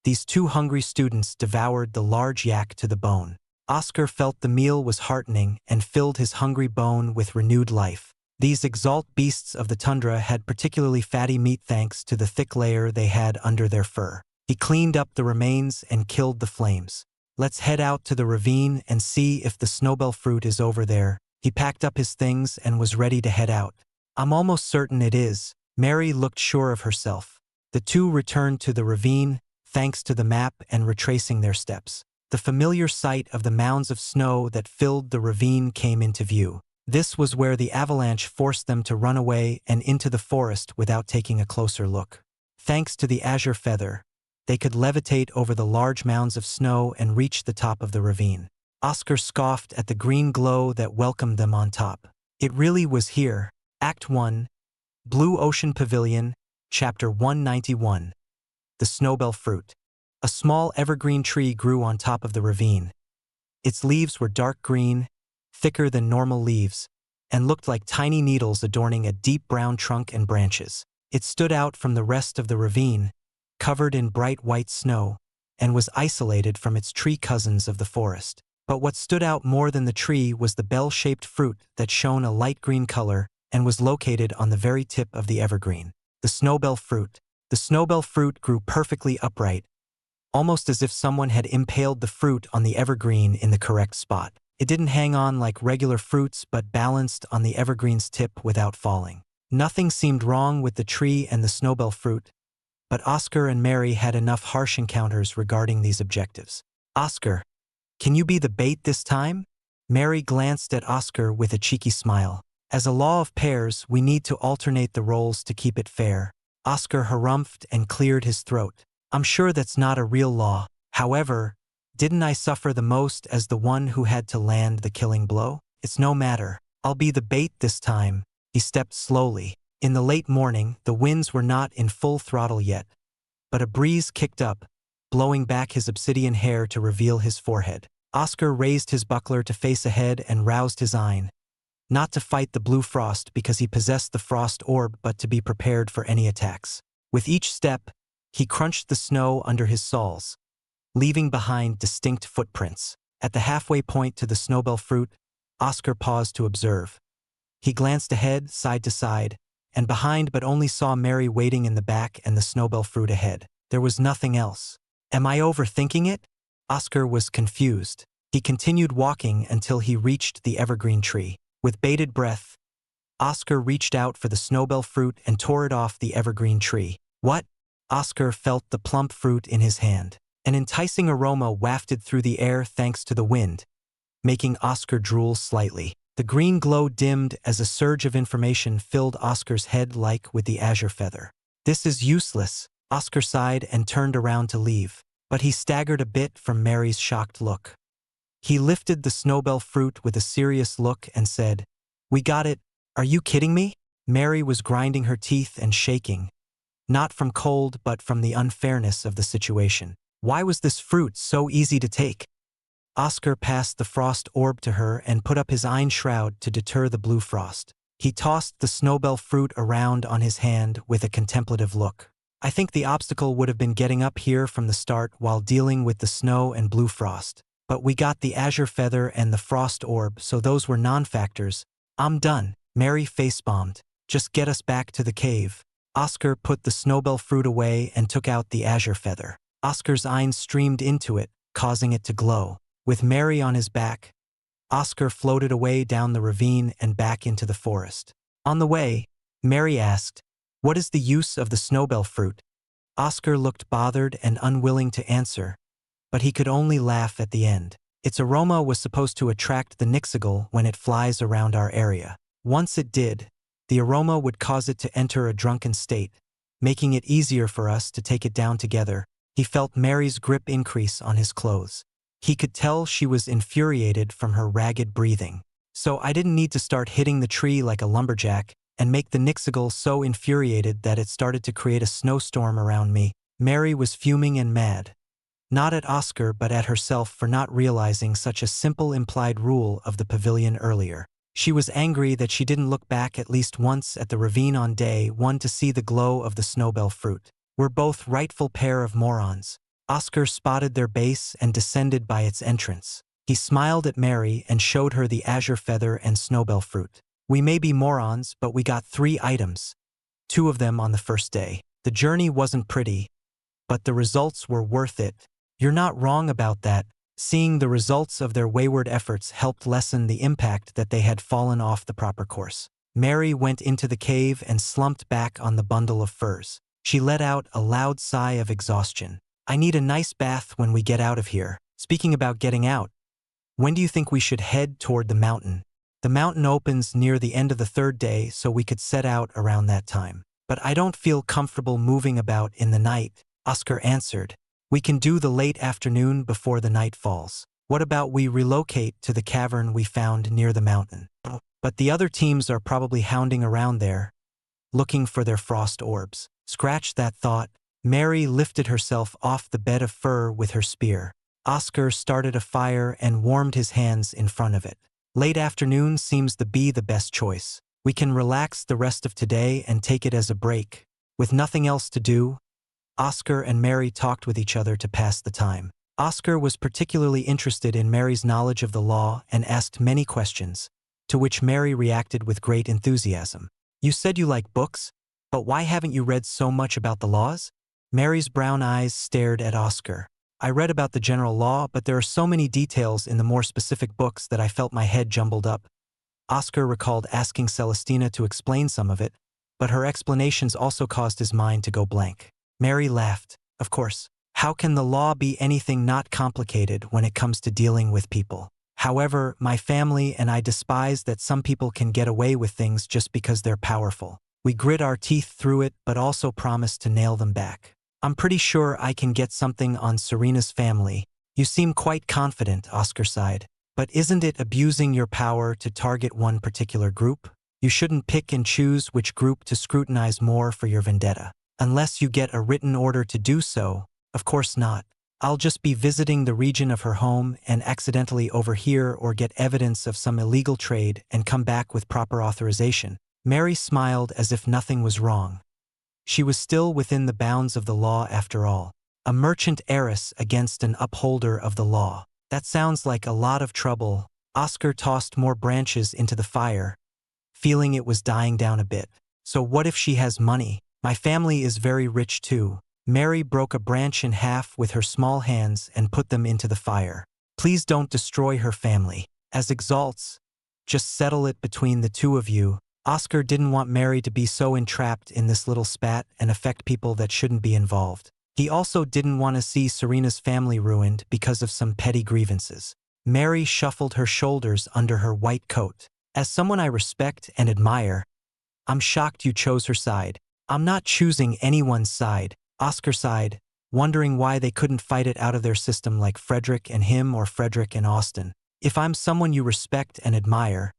these two hungry students devoured the large yak to the bone. Oscar felt the meal was heartening and filled his hungry bone with renewed life. These exalt beasts of the tundra had particularly fatty meat thanks to the thick layer they had under their fur. He cleaned up the remains and killed the flames. Let's head out to the ravine and see if the snowbell fruit is over there. He packed up his things and was ready to head out. I'm almost certain it is. Mary looked sure of herself. The two returned to the ravine, thanks to the map, and retracing their steps. The familiar sight of the mounds of snow that filled the ravine came into view. This was where the avalanche forced them to run away and into the forest without taking a closer look. Thanks to the azure feather, they could levitate over the large mounds of snow and reach the top of the ravine. Oscar scoffed at the green glow that welcomed them on top. It really was here. Act 1, Blue Ocean Pavilion, Chapter 191. The Snowbell Fruit. A small evergreen tree grew on top of the ravine. Its leaves were dark green, thicker than normal leaves, and looked like tiny needles adorning a deep brown trunk and branches. It stood out from the rest of the ravine, covered in bright white snow, and was isolated from its tree cousins of the forest. But what stood out more than the tree was the bell-shaped fruit that shone a light green color and was located on the very tip of the evergreen. The snowbell fruit. The snowbell fruit grew perfectly upright, almost as if someone had impaled the fruit on the evergreen in the correct spot. It didn't hang on like regular fruits but balanced on the evergreen's tip without falling. Nothing seemed wrong with the tree and the snowbell fruit, but Oscar and Mary had enough harsh encounters regarding these objectives. Oscar, can you be the bait this time? Mary glanced at Oscar with a cheeky smile. As a law of pairs, we need to alternate the roles to keep it fair. Oscar harumphed and cleared his throat. I'm sure that's not a real law. However, didn't I suffer the most as the one who had to land the killing blow? It's no matter. I'll be the bait this time. He stepped slowly. In the late morning, the winds were not in full throttle yet, but a breeze kicked up, blowing back his obsidian hair to reveal his forehead. Oscar raised his buckler to face ahead and roused his eye, not to fight the blue frost because he possessed the frost orb, but to be prepared for any attacks. With each step, he crunched the snow under his soles, leaving behind distinct footprints. At the halfway point to the snowbell fruit, Oscar paused to observe. He glanced ahead, side to side, and behind, but only saw Mary waiting in the back and the snowbell fruit ahead. There was nothing else. Am I overthinking it? Oscar was confused. He continued walking until he reached the evergreen tree. With bated breath, Oscar reached out for the snowbell fruit and tore it off the evergreen tree. What? Oscar felt the plump fruit in his hand. An enticing aroma wafted through the air thanks to the wind, making Oscar drool slightly. The green glow dimmed as a surge of information filled Oscar's head like with the azure feather. This is useless. Oscar sighed and turned around to leave, but he staggered a bit from Mary's shocked look. He lifted the snowbell fruit with a serious look and said, "We got it. Are you kidding me?" Mary was grinding her teeth and shaking, not from cold but from the unfairness of the situation. Why was this fruit so easy to take? Oscar passed the frost orb to her and put up his iron shroud to deter the blue frost. He tossed the snowbell fruit around on his hand with a contemplative look. I think the obstacle would have been getting up here from the start while dealing with the snow and blue frost. But we got the azure feather and the frost orb, so those were non-factors. I'm done. Mary face-bombed. Just get us back to the cave. Oscar put the snowbell fruit away and took out the azure feather. Oscar's eyes streamed into it, causing it to glow. With Mary on his back, Oscar floated away down the ravine and back into the forest. On the way, Mary asked, "What is the use of the snowbell fruit?" Oscar looked bothered and unwilling to answer, but he could only laugh at the end. Its aroma was supposed to attract the nixigal when it flies around our area. Once it did, the aroma would cause it to enter a drunken state, making it easier for us to take it down together. He felt Mary's grip increase on his clothes. He could tell she was infuriated from her ragged breathing. So I didn't need to start hitting the tree like a lumberjack and make the Nixigal so infuriated that it started to create a snowstorm around me. Mary was fuming and mad. Not at Oscar but at herself for not realizing such a simple implied rule of the pavilion earlier. She was angry that she didn't look back at least once at the ravine on day one to see the glow of the snowbell fruit. We're both rightful pair of morons. Oscar spotted their base and descended by its entrance. He smiled at Mary and showed her the azure feather and snowbell fruit. We may be morons, but we got 3 items. 2 of them on the first day. The journey wasn't pretty, but the results were worth it. You're not wrong about that. Seeing the results of their wayward efforts helped lessen the impact that they had fallen off the proper course. Mary went into the cave and slumped back on the bundle of furs. She let out a loud sigh of exhaustion. I need a nice bath when we get out of here. Speaking about getting out, when do you think we should head toward the mountain? The mountain opens near the end of the 3rd day, so we could set out around that time. But I don't feel comfortable moving about in the night, Oscar answered. We can do the late afternoon before the night falls. What about we relocate to the cavern we found near the mountain? But the other teams are probably hounding around there, looking for their frost orbs. Scratch that thought. Mary lifted herself off the bed of fur with her spear. Oscar started a fire and warmed his hands in front of it. Late afternoon seems to be the best choice. We can relax the rest of today and take it as a break. With nothing else to do, Oscar and Mary talked with each other to pass the time. Oscar was particularly interested in Mary's knowledge of the law and asked many questions, to which Mary reacted with great enthusiasm. You said you like books, but why haven't you read so much about the laws? Mary's brown eyes stared at Oscar. I read about the general law, but there are so many details in the more specific books that I felt my head jumbled up. Oscar recalled asking Celestina to explain some of it, but her explanations also caused his mind to go blank. Mary laughed. Of course. How can the law be anything not complicated when it comes to dealing with people? However, my family and I despise that some people can get away with things just because they're powerful. We grit our teeth through it but also promise to nail them back. I'm pretty sure I can get something on Serena's family. You seem quite confident, Oscar sighed. But isn't it abusing your power to target one particular group? You shouldn't pick and choose which group to scrutinize more for your vendetta. Unless you get a written order to do so, of course not. I'll just be visiting the region of her home and accidentally overhear or get evidence of some illegal trade and come back with proper authorization. Mary smiled as if nothing was wrong. She was still within the bounds of the law after all. A merchant heiress against an upholder of the law. That sounds like a lot of trouble. Oscar tossed more branches into the fire, feeling it was dying down a bit. So what if she has money? My family is very rich too. Mary broke a branch in half with her small hands and put them into the fire. Please don't destroy her family. As Exalts, just settle it between the 2 of you. Oscar didn't want Mary to be so entrapped in this little spat and affect people that shouldn't be involved. He also didn't want to see Serena's family ruined because of some petty grievances. Mary shuffled her shoulders under her white coat. As someone I respect and admire, I'm shocked you chose her side. I'm not choosing anyone's side, Oscar sighed, wondering why they couldn't fight it out of their system like Frederick and him or Frederick and Austin. If I'm someone you respect and admire,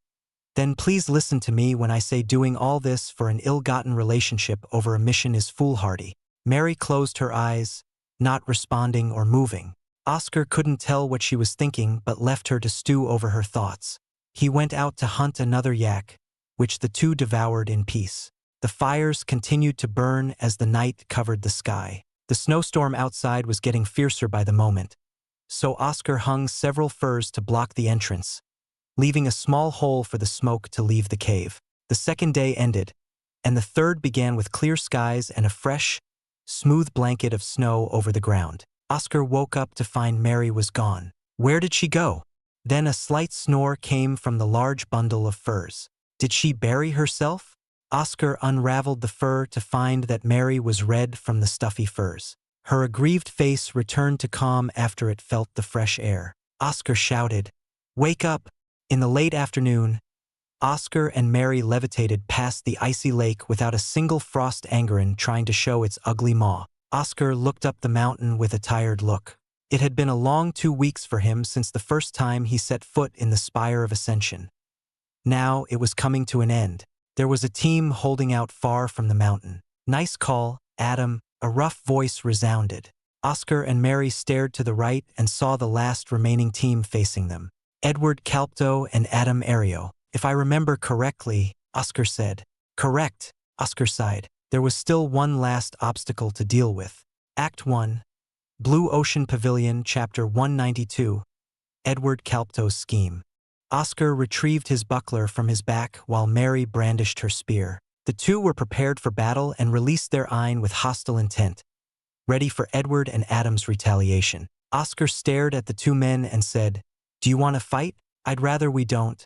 then please listen to me when I say doing all this for an ill-gotten relationship over a mission is foolhardy. Mary closed her eyes, not responding or moving. Oscar couldn't tell what she was thinking but left her to stew over her thoughts. He went out to hunt another yak, which the 2 devoured in peace. The fires continued to burn as the night covered the sky. The snowstorm outside was getting fiercer by the moment, so Oscar hung several furs to block the entrance, leaving a small hole for the smoke to leave the cave. The 2nd day ended, and the 3rd began with clear skies and a fresh, smooth blanket of snow over the ground. Oscar woke up to find Mary was gone. Where did she go? Then a slight snore came from the large bundle of furs. Did she bury herself? Oscar unraveled the fur to find that Mary was red from the stuffy furs. Her aggrieved face returned to calm after it felt the fresh air. Oscar shouted, "Wake up!" In the late afternoon, Oscar and Mary levitated past the icy lake without a single frost angerin trying to show its ugly maw. Oscar looked up the mountain with a tired look. It had been a long 2 weeks for him since the first time he set foot in the spire of ascension. Now it was coming to an end. There was a team holding out far from the mountain. "Nice call, Adam," a rough voice resounded. Oscar and Mary stared to the right and saw the last remaining team facing them. Edward Calpto and Adam Ario. "If I remember correctly," Oscar said. "Correct," Oscar sighed. There was still one last obstacle to deal with. Act 1. Blue Ocean Pavilion, Chapter 192. Edward Calpto's Scheme. Oscar retrieved his buckler from his back while Mary brandished her spear. The two were prepared for battle and released their eyne with hostile intent, ready for Edward and Adam's retaliation. Oscar stared at the two men and said, "Do you want to fight? I'd rather we don't.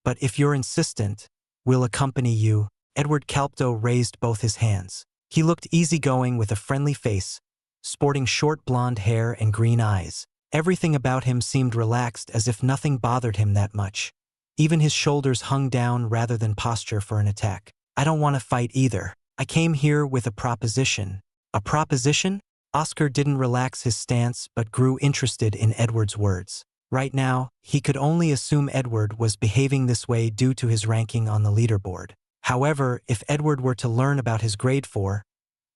But if you're insistent, we'll accompany you." Edward Calpto raised both his hands. He looked easygoing with a friendly face, sporting short blonde hair and green eyes. Everything about him seemed relaxed, as if nothing bothered him that much. Even his shoulders hung down rather than posture for an attack. "I don't want to fight either. I came here with a proposition." "A proposition?" Oscar didn't relax his stance but grew interested in Edward's words. Right now, he could only assume Edward was behaving this way due to his ranking on the leaderboard. However, if Edward were to learn about his grade 4,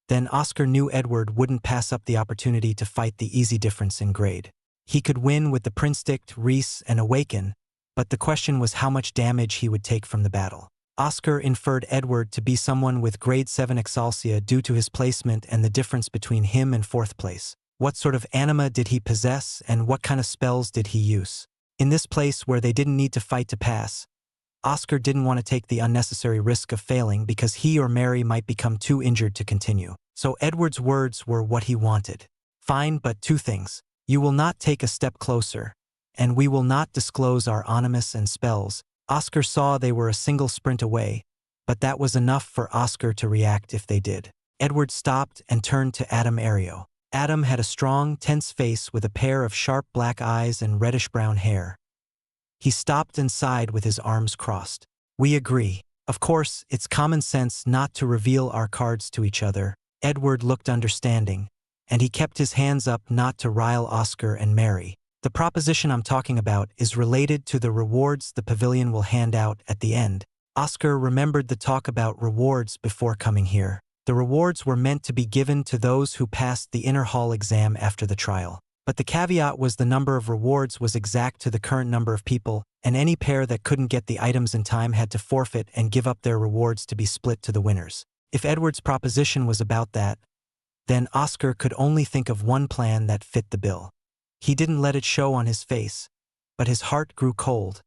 then Oscar knew Edward wouldn't pass up the opportunity to fight the easy difference in grade. He could win with the Prinstict, Reese, and Awaken, but the question was how much damage he would take from the battle. Oscar inferred Edward to be someone with grade 7 Xianxia due to his placement and the difference between him and 4th place. What sort of anima did he possess and what kind of spells did he use? In this place where they didn't need to fight to pass, Oscar didn't want to take the unnecessary risk of failing because he or Mary might become too injured to continue. So Edward's words were what he wanted. "Fine, but 2 things. You will not take a step closer, and we will not disclose our animus and spells." Oscar saw they were a single sprint away, but that was enough for Oscar to react if they did. Edward stopped and turned to Adam Ario. Adam had a strong, tense face with a pair of sharp black eyes and reddish-brown hair. He stopped and sighed with his arms crossed. "We agree. Of course, it's common sense not to reveal our cards to each other." Edward looked understanding, and he kept his hands up not to rile Oscar and Mary. "The proposition I'm talking about is related to the rewards the pavilion will hand out at the end." Oscar remembered the talk about rewards before coming here. The rewards were meant to be given to those who passed the inner hall exam after the trial. But the caveat was the number of rewards was exact to the current number of people, and any pair that couldn't get the items in time had to forfeit and give up their rewards to be split to the winners. If Edward's proposition was about that, then Oscar could only think of one plan that fit the bill. He didn't let it show on his face, but his heart grew cold,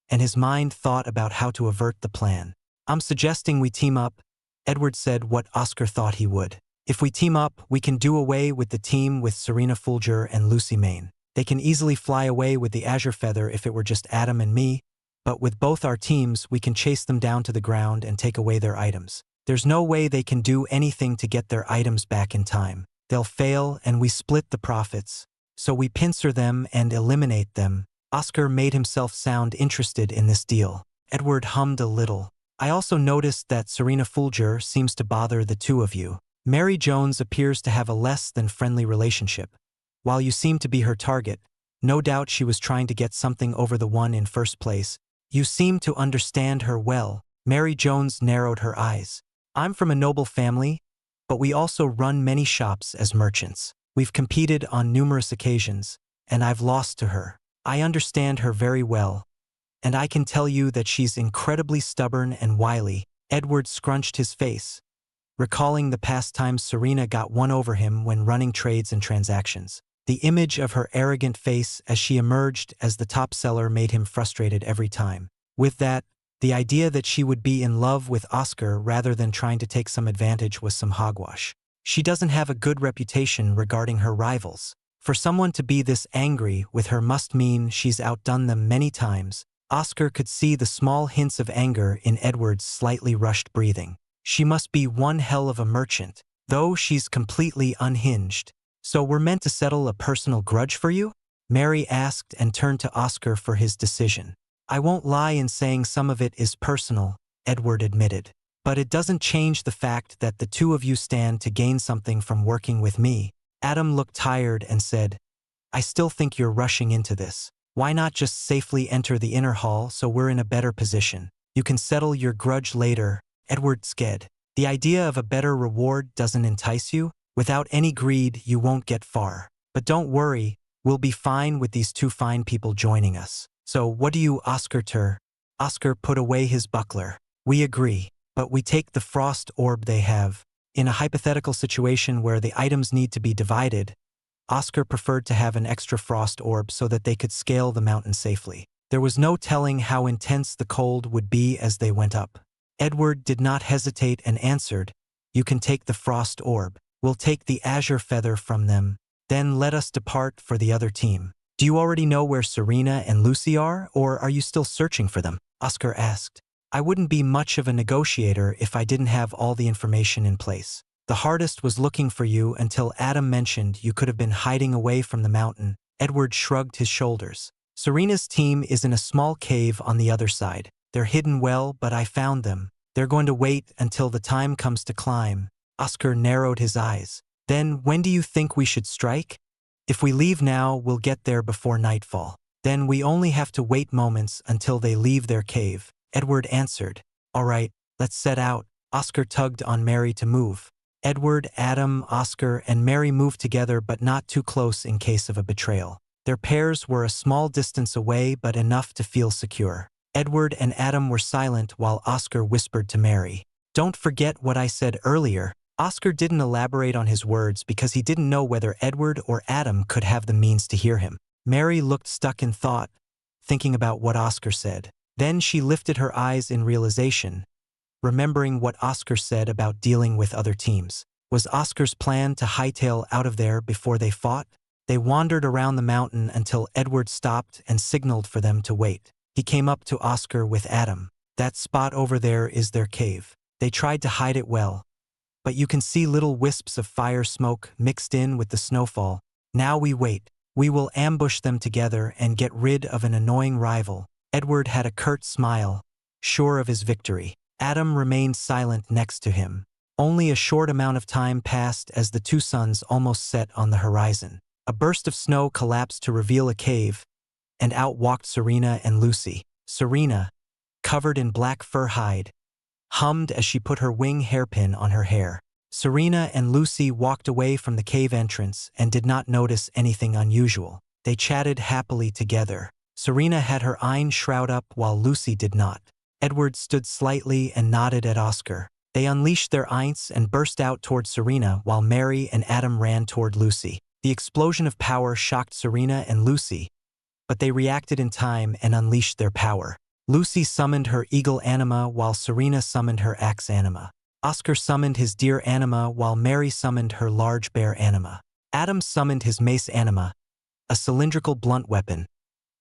and his mind thought about how to avert the plan. "I'm suggesting we team up," Edward said what Oscar thought he would. "If we team up, we can do away with the team with Serena Fulger and Lucy Main. They can easily fly away with the Azure Feather if it were just Adam and me, but with both our teams, we can chase them down to the ground and take away their items. There's no way they can do anything to get their items back in time. They'll fail and we split the profits. So we pincer them and eliminate them." Oscar made himself sound interested in this deal. Edward hummed a little. "I also noticed that Serena Fulger seems to bother the two of you. Mary Jones appears to have a less than friendly relationship. While you seem to be her target, no doubt she was trying to get something over the one in first place. You seem to understand her well." Mary Jones narrowed her eyes. "I'm from a noble family, but we also run many shops as merchants. We've competed on numerous occasions, and I've lost to her. I understand her very well, and I can tell you that she's incredibly stubborn and wily." Edward scrunched his face, recalling the past times Serena got one over him when running trades and transactions. The image of her arrogant face as she emerged as the top seller made him frustrated every time. With that, the idea that she would be in love with Oscar rather than trying to take some advantage was some hogwash. She doesn't have a good reputation regarding her rivals. For someone to be this angry with her must mean she's outdone them many times. Oscar could see the small hints of anger in Edward's slightly rushed breathing. She must be one hell of a merchant, though she's completely unhinged. "So we're meant to settle a personal grudge for you?" Mary asked and turned to Oscar for his decision. "I won't lie in saying some of it is personal," Edward admitted. But it doesn't change the fact that the two of you stand to gain something from working with me. Adam looked tired and said, I still think you're rushing into this. Why not just safely enter the inner hall so we're in a better position? You can settle your grudge later. Edward sked. The idea of a better reward doesn't entice you? Without any greed, you won't get far. But don't worry, we'll be fine with these two fine people joining us. So what do you, Oscar Tur? Oscar put away his buckler. We agree, but we take the frost orb they have. In a hypothetical situation where the items need to be divided, Oscar preferred to have an extra frost orb so that they could scale the mountain safely. There was no telling how intense the cold would be as they went up. Edward did not hesitate and answered, You can take the frost orb. We'll take the azure feather from them. Then let us depart for the other team. Do you already know where Serena and Lucy are, or are you still searching for them? Oscar asked. I wouldn't be much of a negotiator if I didn't have all the information in place. The hardest was looking for you until Adam mentioned you could have been hiding away from the mountain. Edward shrugged his shoulders. Serena's team is in a small cave on the other side. They're hidden well, but I found them. They're going to wait until the time comes to climb. Oscar narrowed his eyes. Then when do you think we should strike? If we leave now, we'll get there before nightfall. Then we only have to wait moments until they leave their cave. Edward answered. All right, let's set out. Oscar tugged on Mary to move. Edward, Adam, Oscar, and Mary moved together but not too close in case of a betrayal. Their pairs were a small distance away but enough to feel secure. Edward and Adam were silent while Oscar whispered to Mary. Don't forget what I said earlier. Oscar didn't elaborate on his words because he didn't know whether Edward or Adam could have the means to hear him. Mary looked stuck in thought, thinking about what Oscar said. Then she lifted her eyes in realization, remembering what Oscar said about dealing with other teams. Was Oscar's plan to hightail out of there before they fought? They wandered around the mountain until Edward stopped and signaled for them to wait. He came up to Oscar with Adam. That spot over there is their cave. They tried to hide it well, but you can see little wisps of fire smoke mixed in with the snowfall. Now we wait. We will ambush them together and get rid of an annoying rival. Edward had a curt smile, sure of his victory. Adam remained silent next to him. Only a short amount of time passed as the two suns almost set on the horizon. A burst of snow collapsed to reveal a cave, and out walked Serena and Lucy. Serena, covered in black fur hide, hummed as she put her wing hairpin on her hair. Serena and Lucy walked away from the cave entrance and did not notice anything unusual. They chatted happily together. Serena had her ein shroud up while Lucy did not. Edward stood slightly and nodded at Oscar. They unleashed their eints and burst out toward Serena while Mary and Adam ran toward Lucy. The explosion of power shocked Serena and Lucy, but they reacted in time and unleashed their power. Lucy summoned her eagle anima while Serena summoned her axe anima. Oscar summoned his deer anima while Mary summoned her large bear anima. Adam summoned his mace anima, a cylindrical blunt weapon,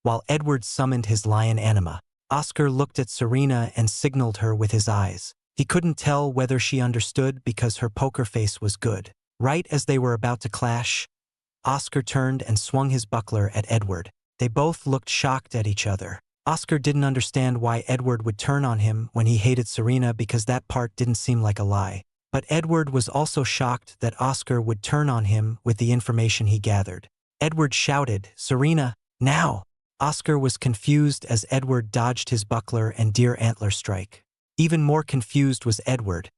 while Edward summoned his lion anima. Oscar looked at Serena and signaled her with his eyes. He couldn't tell whether she understood because her poker face was good. Right as they were about to clash, Oscar turned and swung his buckler at Edward. They both looked shocked at each other. Oscar didn't understand why Edward would turn on him when he hated Serena because that part didn't seem like a lie. But Edward was also shocked that Oscar would turn on him with the information he gathered. Edward shouted, Serena, now! Oscar was confused as Edward dodged his buckler and deer antler strike. Even more confused was Edward,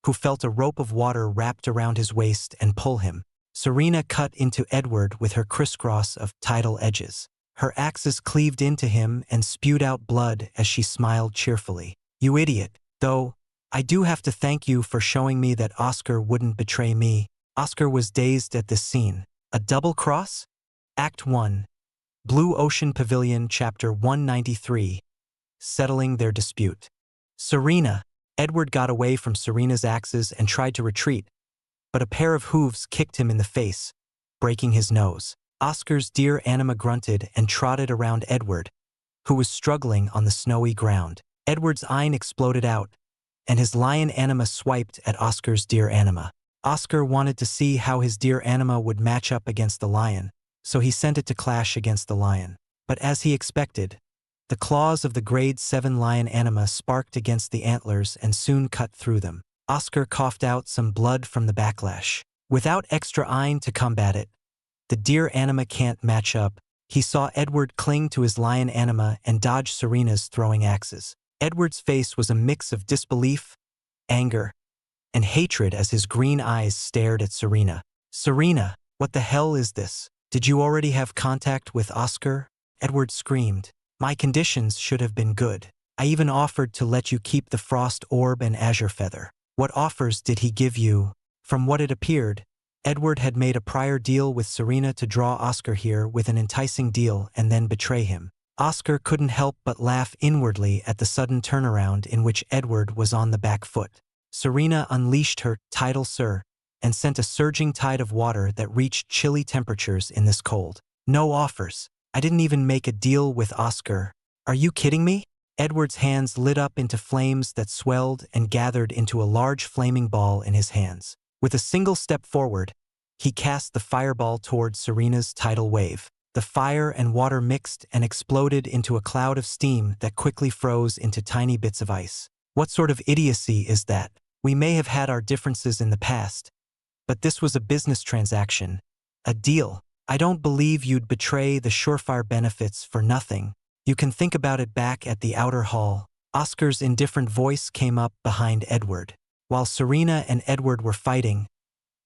who felt a rope of water wrapped around his waist and pull him. Serena cut into Edward with her crisscross of tidal edges. Her axes cleaved into him and spewed out blood as she smiled cheerfully. You idiot. Though, I do have to thank you for showing me that Oscar wouldn't betray me. Oscar was dazed at this scene. A double cross? Act 1. Blue Ocean Pavilion, Chapter 193. Settling their dispute. Serena. Edward got away from Serena's axes and tried to retreat, but a pair of hooves kicked him in the face, breaking his nose. Oscar's deer anima grunted and trotted around Edward, who was struggling on the snowy ground. Edward's ein exploded out, and his lion anima swiped at Oscar's deer anima. Oscar wanted to see how his deer anima would match up against the lion, so he sent it to clash against the lion. But as he expected, The claws of the grade 7 lion anima sparked against the antlers and soon cut through them. Oscar coughed out some blood from the backlash. Without extra iron to combat it, the deer anima can't match up. He saw Edward cling to his lion anima and dodge Serena's throwing axes. Edward's face was a mix of disbelief, anger, and hatred as his green eyes stared at Serena. "Serena, what the hell is this? Did you already have contact with Oscar?" Edward screamed. "My conditions should have been good. I even offered to let you keep the frost orb and azure feather. What offers did he give you?" From what it appeared, Edward had made a prior deal with Serena to draw Oscar here with an enticing deal and then betray him. Oscar couldn't help but laugh inwardly at the sudden turnaround in which Edward was on the back foot. Serena unleashed her "title sir" and sent a surging tide of water that reached chilly temperatures in this cold. "No offers. I didn't even make a deal with Oscar. Are you kidding me?" Edward's hands lit up into flames that swelled and gathered into a large flaming ball in his hands. With a single step forward, he cast the fireball towards Serena's tidal wave. The fire and water mixed and exploded into a cloud of steam that quickly froze into tiny bits of ice. What sort of idiocy is that? We may have had our differences in the past, but this was a business transaction, a deal. I don't believe you'd betray the surefire benefits for nothing. You can think about it back at the outer hall. Oscar's indifferent voice came up behind Edward. While Serena and Edward were fighting,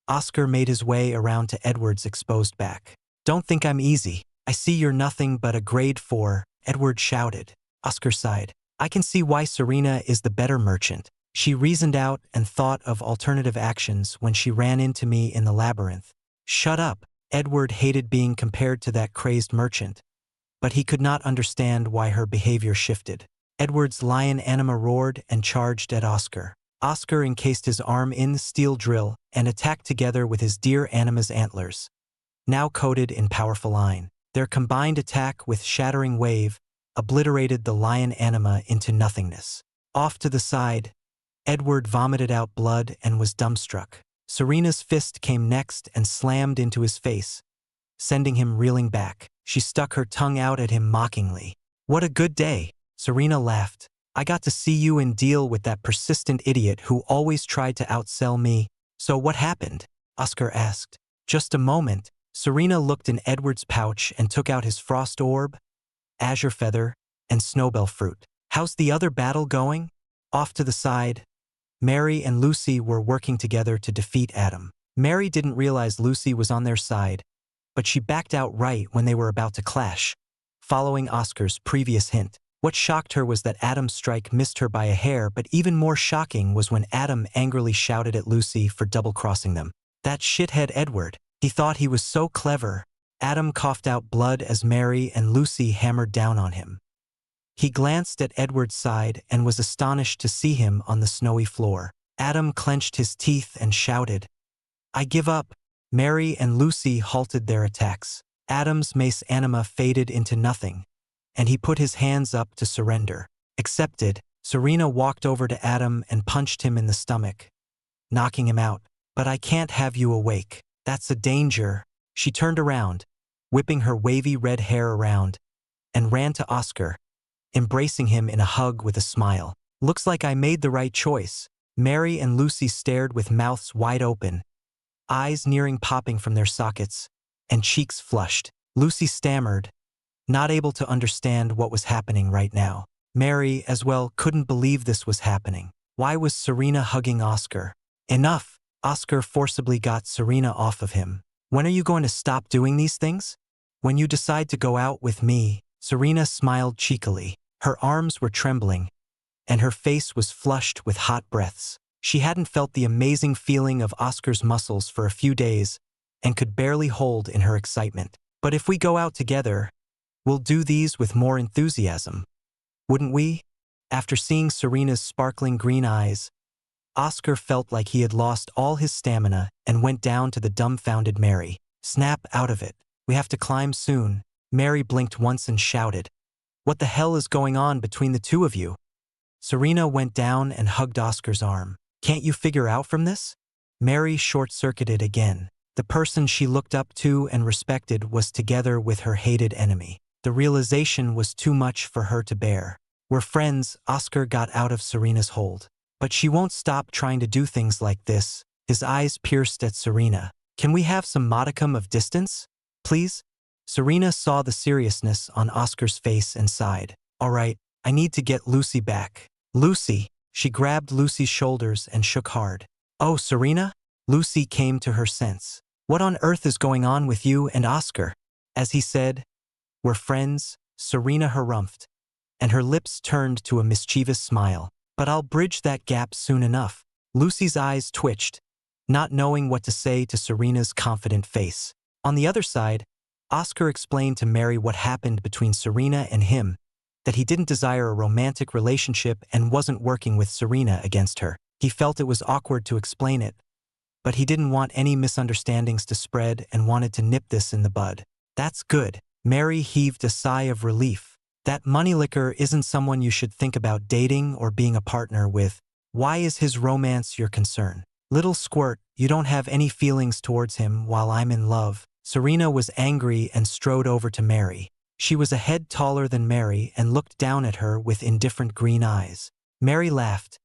Oscar made his way around to Edward's exposed back. "Don't think I'm easy. I see you're nothing but a grade 4, Edward shouted. Oscar sighed. "I can see why Serena is the better merchant. She reasoned out and thought of alternative actions when she ran into me in the labyrinth." "Shut up." Edward hated being compared to that crazed merchant, but he could not understand why her behavior shifted. Edward's lion anima roared and charged at Oscar. Oscar encased his arm in steel drill and attacked together with his deer anima's antlers, now coated in powerful iron. Their combined attack with shattering wave obliterated the lion anima into nothingness. Off to the side, Edward vomited out blood and was dumbstruck. Serena's fist came next and slammed into his face, sending him reeling back. She stuck her tongue out at him mockingly. "What a good day," Serena laughed. "I got to see you and deal with that persistent idiot who always tried to outsell me." "So what happened?" Oscar asked. "Just a moment." Serena looked in Edward's pouch and took out his frost orb, azure feather, and snowbell fruit. "How's the other battle going?" Off to the side, Mary and Lucy were working together to defeat Adam. Mary didn't realize Lucy was on their side, but she backed out right when they were about to clash, following Oscar's previous hint. What shocked her was that Adam's strike missed her by a hair, but even more shocking was when Adam angrily shouted at Lucy for double-crossing them. That shithead Edward. He thought he was so clever. Adam coughed out blood as Mary and Lucy hammered down on him. He glanced at Edward's side and was astonished to see him on the snowy floor. Adam clenched his teeth and shouted, "I give up." Mary and Lucy halted their attacks. Adam's mace anima faded into nothing, and he put his hands up to surrender. Accepted. Serena walked over to Adam and punched him in the stomach, knocking him out. "But I can't have you awake. That's a danger." She turned around, whipping her wavy red hair around, and ran to Oscar, embracing him in a hug with a smile. "Looks like I made the right choice." Mary and Lucy stared with mouths wide open, eyes nearing popping from their sockets, and cheeks flushed. Lucy stammered, not able to understand what was happening right now. Mary, as well, couldn't believe this was happening. Why was Serena hugging Oscar? "Enough!" Oscar forcibly got Serena off of him. "When are you going to stop doing these things?" "When you decide to go out with me." Serena smiled cheekily. Her arms were trembling, and her face was flushed with hot breaths. She hadn't felt the amazing feeling of Oscar's muscles for a few days and could barely hold in her excitement. "But if we go out together, we'll do these with more enthusiasm, wouldn't we?" After seeing Serena's sparkling green eyes, Oscar felt like he had lost all his stamina and went down to the dumbfounded Mary. "Snap out of it. We have to climb soon." Mary blinked once and shouted, "What the hell is going on between the two of you?" Serena went down and hugged Oscar's arm. "Can't you figure out from this?" Mary short-circuited again. The person she looked up to and respected was together with her hated enemy. The realization was too much for her to bear. We're friends, Oscar got out of Serena's hold. But she won't stop trying to do things like this. His eyes pierced at Serena. Can we have some modicum of distance, please? Serena saw the seriousness on Oscar's face and sighed. All right, I need to get Lucy back. Lucy. She grabbed Lucy's shoulders and shook hard. Oh, Serena? Lucy came to her sense. What on earth is going on with you and Oscar? As he said, we're friends, Serena harumphed, and her lips turned to a mischievous smile. But I'll bridge that gap soon enough. Lucy's eyes twitched, not knowing what to say to Serena's confident face. On the other side, Oscar explained to Mary what happened between Serena and him, that he didn't desire a romantic relationship and wasn't working with Serena against her. He felt it was awkward to explain it, but he didn't want any misunderstandings to spread and wanted to nip this in the bud. That's good. Mary heaved a sigh of relief. That moneylicker isn't someone you should think about dating or being a partner with. Why is his romance your concern? Little squirt, you don't have any feelings towards him while I'm in love. Serena was angry and strode over to Mary. She was a head taller than Mary and looked down at her with indifferent green eyes. Mary laughed,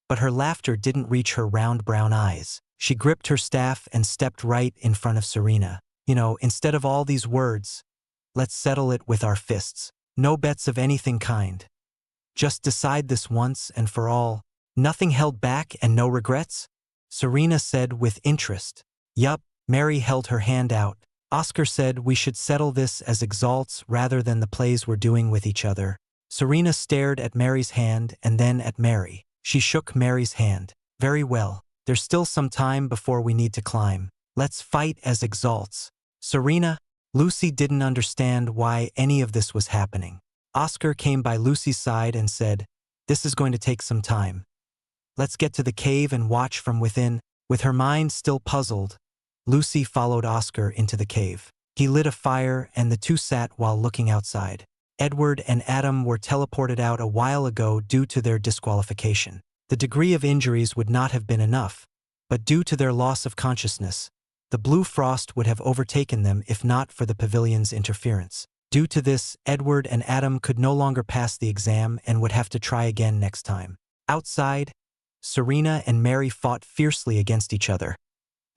but her laughter didn't reach her round brown eyes. She gripped her staff and stepped right in front of Serena. You know, instead of all these words, let's settle it with our fists. No bets of anything kind. Just decide this once and for all. Nothing held back and no regrets? Serena said with interest. Yup, Mary held her hand out. Oscar said we should settle this as exalts rather than the plays we're doing with each other. Serena stared at Mary's hand and then at Mary. She shook Mary's hand. Very well. There's still some time before we need to climb. Let's fight as exalts. Serena? Lucy didn't understand why any of this was happening. Oscar came by Lucy's side and said, this is going to take some time. Let's get to the cave and watch from within. With her mind still puzzled, Lucy followed Oscar into the cave. He lit a fire and the two sat while looking outside. Edward and Adam were teleported out a while ago due to their disqualification. The degree of injuries would not have been enough, but due to their loss of consciousness, the blue frost would have overtaken them if not for the pavilion's interference. Due to this, Edward and Adam could no longer pass the exam and would have to try again next time. Outside, Serena and Mary fought fiercely against each other,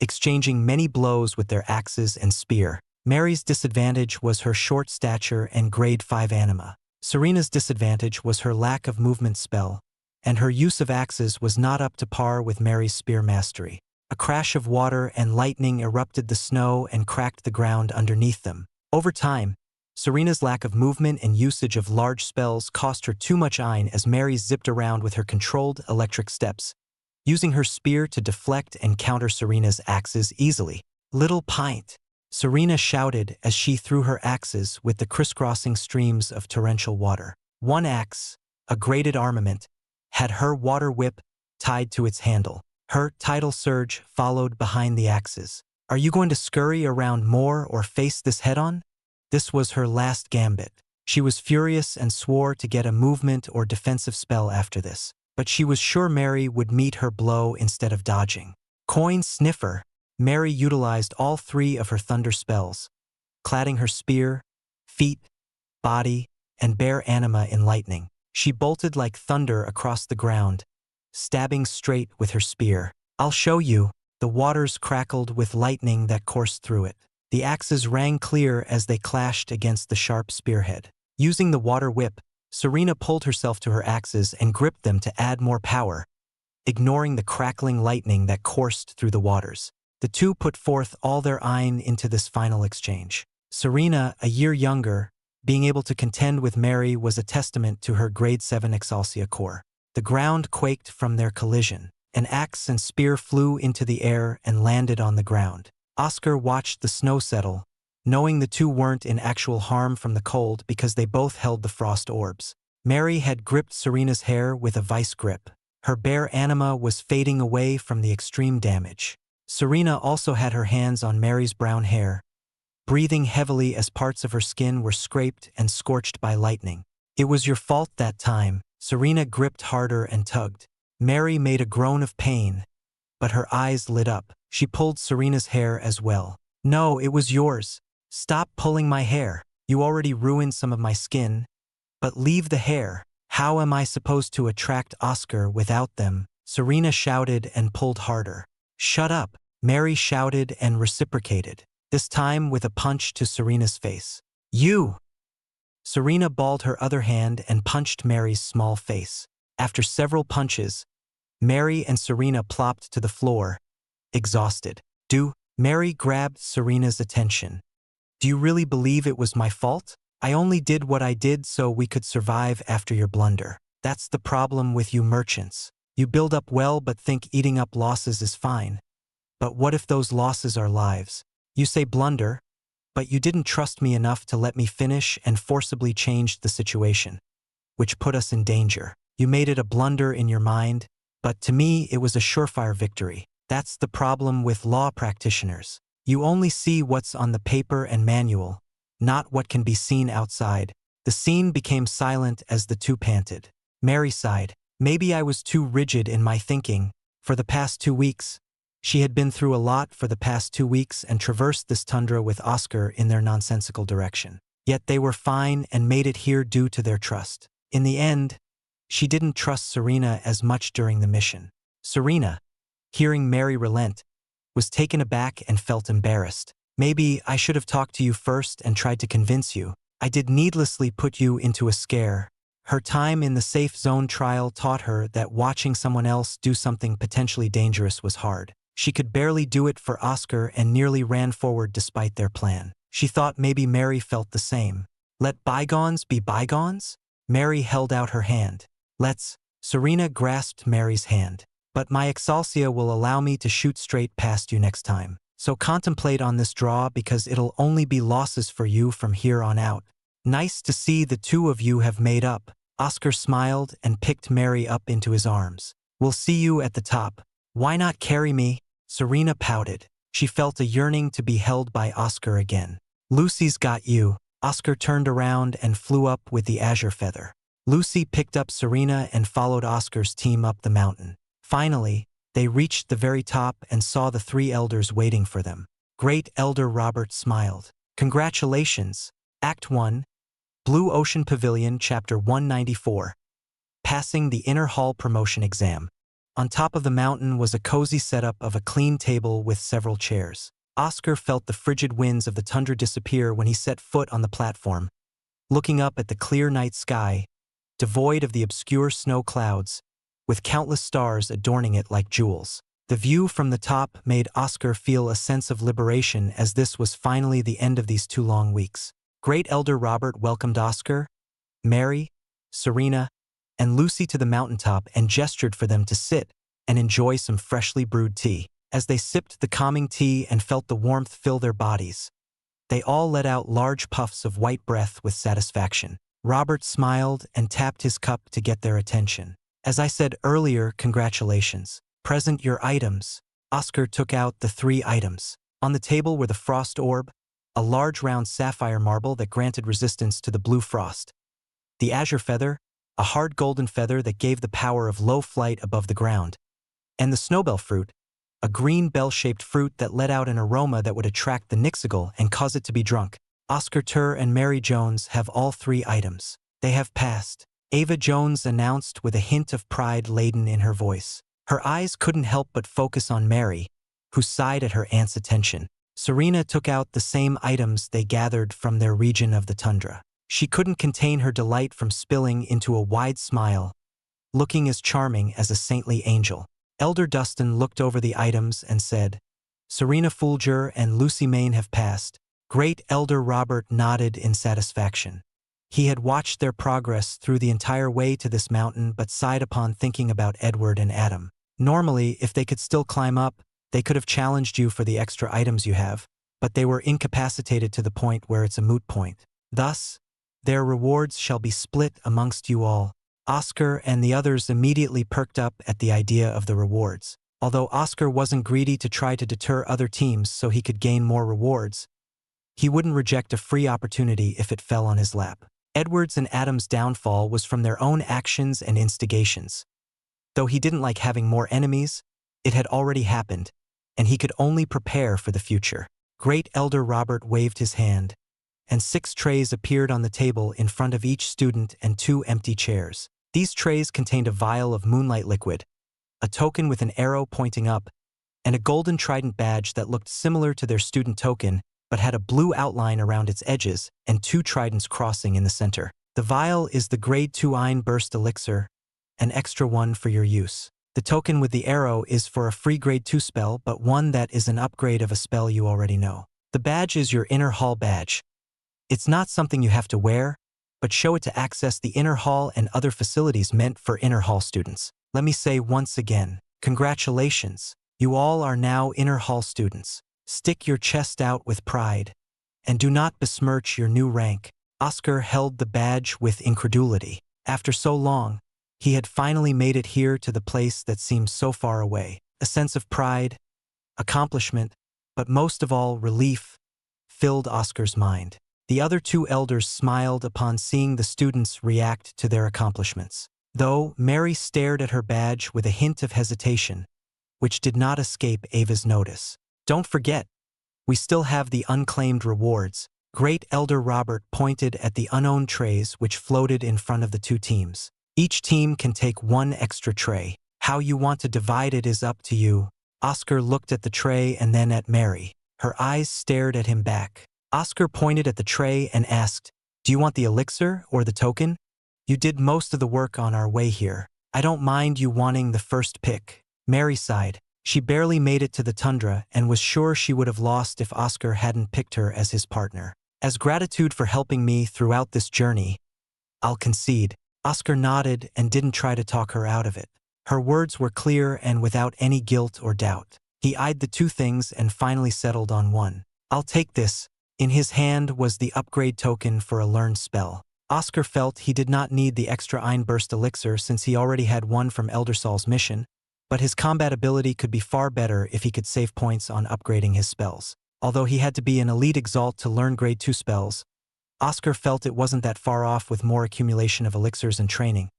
exchanging many blows with their axes and spear. Mary's disadvantage was her short stature and grade 5 anima. Serena's disadvantage was her lack of movement spell, and her use of axes was not up to par with Mary's spear mastery. A crash of water and lightning erupted the snow and cracked the ground underneath them. Over time, Serena's lack of movement and usage of large spells cost her too much iron as Mary zipped around with her controlled electric steps, using her spear to deflect and counter Serena's axes easily. Little pint! Serena shouted as she threw her axes with the crisscrossing streams of torrential water. One axe, a graded armament, had her water whip tied to its handle. Her tidal surge followed behind the axes. Are you going to scurry around more or face this head-on? This was her last gambit. She was furious and swore to get a movement or defensive spell after this, but she was sure Mary would meet her blow instead of dodging. Coin sniffer. Mary utilized all three of her thunder spells, cladding her spear, feet, body, and bare anima in lightning. She bolted like thunder across the ground, stabbing straight with her spear. I'll show you. The waters crackled with lightning that coursed through it. The axes rang clear as they clashed against the sharp spearhead. Using the water whip, Serena pulled herself to her axes and gripped them to add more power, ignoring the crackling lightning that coursed through the waters. The two put forth all their iron into this final exchange. Serena, a year younger, being able to contend with Mary was a testament to her grade 7 Xianxia core. The ground quaked from their collision. An axe and spear flew into the air and landed on the ground. Oscar watched the snow settle, knowing the two weren't in actual harm from the cold because they both held the frost orbs. Mary had gripped Serena's hair with a vice grip. Her bare anima was fading away from the extreme damage. Serena also had her hands on Mary's brown hair, breathing heavily as parts of her skin were scraped and scorched by lightning. It was your fault that time. Serena gripped harder and tugged. Mary made a groan of pain, but her eyes lit up. She pulled Serena's hair as well. No, it was yours. Stop pulling my hair. You already ruined some of my skin, but leave the hair. How am I supposed to attract Oscar without them? Serena shouted and pulled harder. Shut up, Mary shouted and reciprocated, this time with a punch to Serena's face. You! Serena balled her other hand and punched Mary's small face. After several punches, Mary and Serena plopped to the floor, exhausted. Mary grabbed Serena's attention. Do you really believe it was my fault? I only did what I did so we could survive after your blunder. That's the problem with you merchants. You build up well but think eating up losses is fine. But what if those losses are lives? You say blunder, but you didn't trust me enough to let me finish and forcibly changed the situation, which put us in danger. You made it a blunder in your mind, but to me it was a surefire victory. That's the problem with law practitioners. You only see what's on the paper and manual, not what can be seen outside. The scene became silent as the two panted. Mary sighed. Maybe I was too rigid in my thinking. For the past 2 weeks, she had been through a lot for the past 2 weeks and traversed this tundra with Oscar in their nonsensical direction. Yet they were fine and made it here due to their trust. In the end, she didn't trust Serena as much during the mission. Serena, hearing Mary relent, was taken aback and felt embarrassed. Maybe I should have talked to you first and tried to convince you. I did needlessly put you into a scare. Her time in the safe zone trial taught her that watching someone else do something potentially dangerous was hard. She could barely do it for Oscar and nearly ran forward despite their plan. She thought maybe Mary felt the same. Let bygones be bygones? Mary held out her hand. Let's. Serena grasped Mary's hand. But my Xianxia will allow me to shoot straight past you next time. So contemplate on this draw because it'll only be losses for you from here on out. Nice to see the two of you have made up. Oscar smiled and picked Mary up into his arms. We'll see you at the top. Why not carry me? Serena pouted. She felt a yearning to be held by Oscar again. Lucy's got you. Oscar turned around and flew up with the azure feather. Lucy picked up Serena and followed Oscar's team up the mountain. Finally, they reached the very top and saw the 3 elders waiting for them. Great Elder Robert smiled. Congratulations. Act 1, Blue Ocean Pavilion, Chapter 194. Passing the Inner Hall Promotion Exam. On top of the mountain was a cozy setup of a clean table with several chairs. Oscar felt the frigid winds of the tundra disappear when he set foot on the platform. Looking up at the clear night sky, devoid of the obscure snow clouds, with countless stars adorning it like jewels. The view from the top made Oscar feel a sense of liberation as this was finally the end of these 2 long weeks. Great Elder Robert welcomed Oscar, Mary, Serena, and Lucy to the mountaintop and gestured for them to sit and enjoy some freshly brewed tea. As they sipped the calming tea and felt the warmth fill their bodies, they all let out large puffs of white breath with satisfaction. Robert smiled and tapped his cup to get their attention. As I said earlier, congratulations. Present your items. Oscar took out the 3 items. On the table were the frost orb, a large round sapphire marble that granted resistance to the blue frost, the azure feather, a hard golden feather that gave the power of low flight above the ground, and the snowbell fruit, a green bell-shaped fruit that let out an aroma that would attract the Nixigal and cause it to be drunk. Oscar Tur and Mary Jones have all 3 items. They have passed. Ava Jones announced with a hint of pride laden in her voice. Her eyes couldn't help but focus on Mary, who sighed at her aunt's attention. Serena took out the same items they gathered from their region of the tundra. She couldn't contain her delight from spilling into a wide smile, looking as charming as a saintly angel. Elder Dustin looked over the items and said, Serena Fulger and Lucy Main have passed. Great Elder Robert nodded in satisfaction. He had watched their progress through the entire way to this mountain but sighed upon thinking about Edward and Adam. Normally, if they could still climb up, they could have challenged you for the extra items you have, but they were incapacitated to the point where it's a moot point. Thus, their rewards shall be split amongst you all. Oscar and the others immediately perked up at the idea of the rewards. Although Oscar wasn't greedy to try to deter other teams so he could gain more rewards, he wouldn't reject a free opportunity if it fell on his lap. Edward's and Adam's downfall was from their own actions and instigations. Though he didn't like having more enemies, it had already happened, and he could only prepare for the future. Great Elder Robert waved his hand. and 6 trays appeared on the table in front of each student and 2 empty chairs. These trays contained a vial of moonlight liquid, a token with an arrow pointing up, and a golden trident badge that looked similar to their student token but had a blue outline around its edges and 2 tridents crossing in the center. The vial is the Grade 2 Ein Burst Elixir, an extra one for your use. The token with the arrow is for a free Grade 2 spell, but one that is an upgrade of a spell you already know. The badge is your Inner Hall badge. It's not something you have to wear, but show it to access the Inner Hall and other facilities meant for Inner Hall students. Let me say once again, congratulations. You all are now Inner Hall students. Stick your chest out with pride, and do not besmirch your new rank. Oscar held the badge with incredulity. After so long, he had finally made it here to the place that seemed so far away. A sense of pride, accomplishment, but most of all relief, filled Oscar's mind. The other 2 elders smiled upon seeing the students react to their accomplishments, though Mary stared at her badge with a hint of hesitation, which did not escape Ava's notice. Don't forget, we still have the unclaimed rewards. Great Elder Robert pointed at the unowned trays which floated in front of the 2 teams. Each team can take 1 extra tray. How you want to divide it is up to you. Oscar looked at the tray and then at Mary. Her eyes stared at him back. Oscar pointed at the tray and asked, "Do you want the elixir or the token? You did most of the work on our way here. I don't mind you wanting the first pick." Mary sighed. She barely made it to the tundra and was sure she would have lost if Oscar hadn't picked her as his partner. "As gratitude for helping me throughout this journey, I'll concede." Oscar nodded and didn't try to talk her out of it. Her words were clear and without any guilt or doubt. He eyed the 2 things and finally settled on one. "I'll take this." In his hand was the upgrade token for a learned spell. Oscar felt he did not need the extra Ein Burst Elixir since he already had one from Eldersol's mission, but his combat ability could be far better if he could save points on upgrading his spells. Although he had to be an elite Exalt to learn Grade 2 spells, Oscar felt it wasn't that far off with more accumulation of elixirs and training.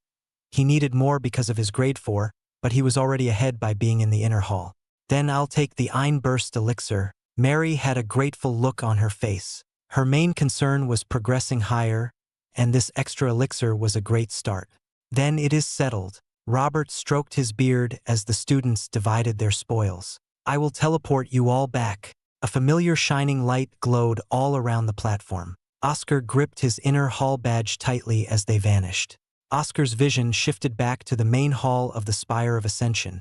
He needed more because of his Grade 4, but he was already ahead by being in the Inner Hall. "Then I'll take the Ein Burst Elixir." Mary had a grateful look on her face. Her main concern was progressing higher, and this extra elixir was a great start. "Then it is settled." Robert stroked his beard as the students divided their spoils. "I will teleport you all back." A familiar shining light glowed all around the platform. Oscar gripped his Inner Hall badge tightly as they vanished. Oscar's vision shifted back to the main hall of the Spire of Ascension,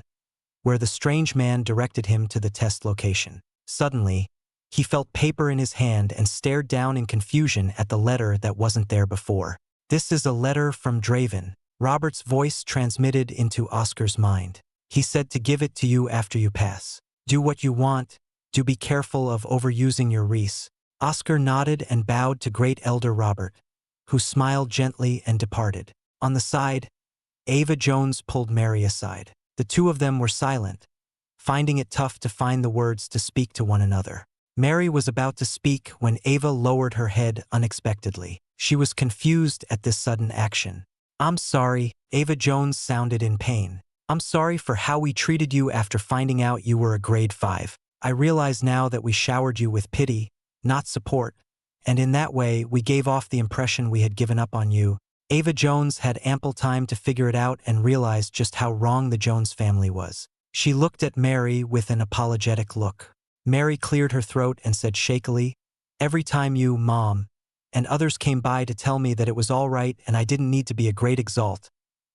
where the strange man directed him to the test location. Suddenly, he felt paper in his hand and stared down in confusion at the letter that wasn't there before. "This is a letter from Draven." Robert's voice transmitted into Oscar's mind. "He said to give it to you after you pass. Do what you want. Do be careful of overusing your res." Oscar nodded and bowed to Great Elder Robert, who smiled gently and departed. On the side, Ava Jones pulled Mary aside. The 2 of them were silent, finding it tough to find the words to speak to one another. Mary was about to speak when Ava lowered her head unexpectedly. She was confused at this sudden action. "I'm sorry," Ava Jones sounded in pain. "I'm sorry for how we treated you after finding out you were a Grade 5. I realize now that we showered you with pity, not support, and in that way we gave off the impression we had given up on you." Ava Jones had ample time to figure it out and realized just how wrong the Jones family was. She looked at Mary with an apologetic look. Mary cleared her throat and said shakily, "Every time you, Mom, and others came by to tell me that it was all right and I didn't need to be a great Exalt,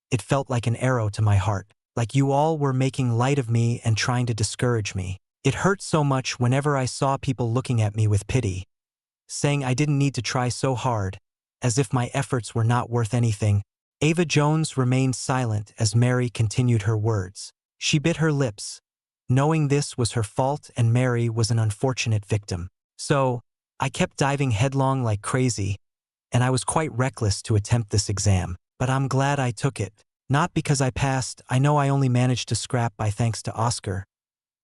it felt like an arrow to my heart, like you all were making light of me and trying to discourage me. It hurt so much whenever I saw people looking at me with pity, saying I didn't need to try so hard, as if my efforts were not worth anything." Ava Jones remained silent as Mary continued her words. She bit her lips, knowing this was her fault and Mary was an unfortunate victim. "So, I kept diving headlong like crazy, and I was quite reckless to attempt this exam, but I'm glad I took it. Not because I passed, I know I only managed to scrap by thanks to Oscar,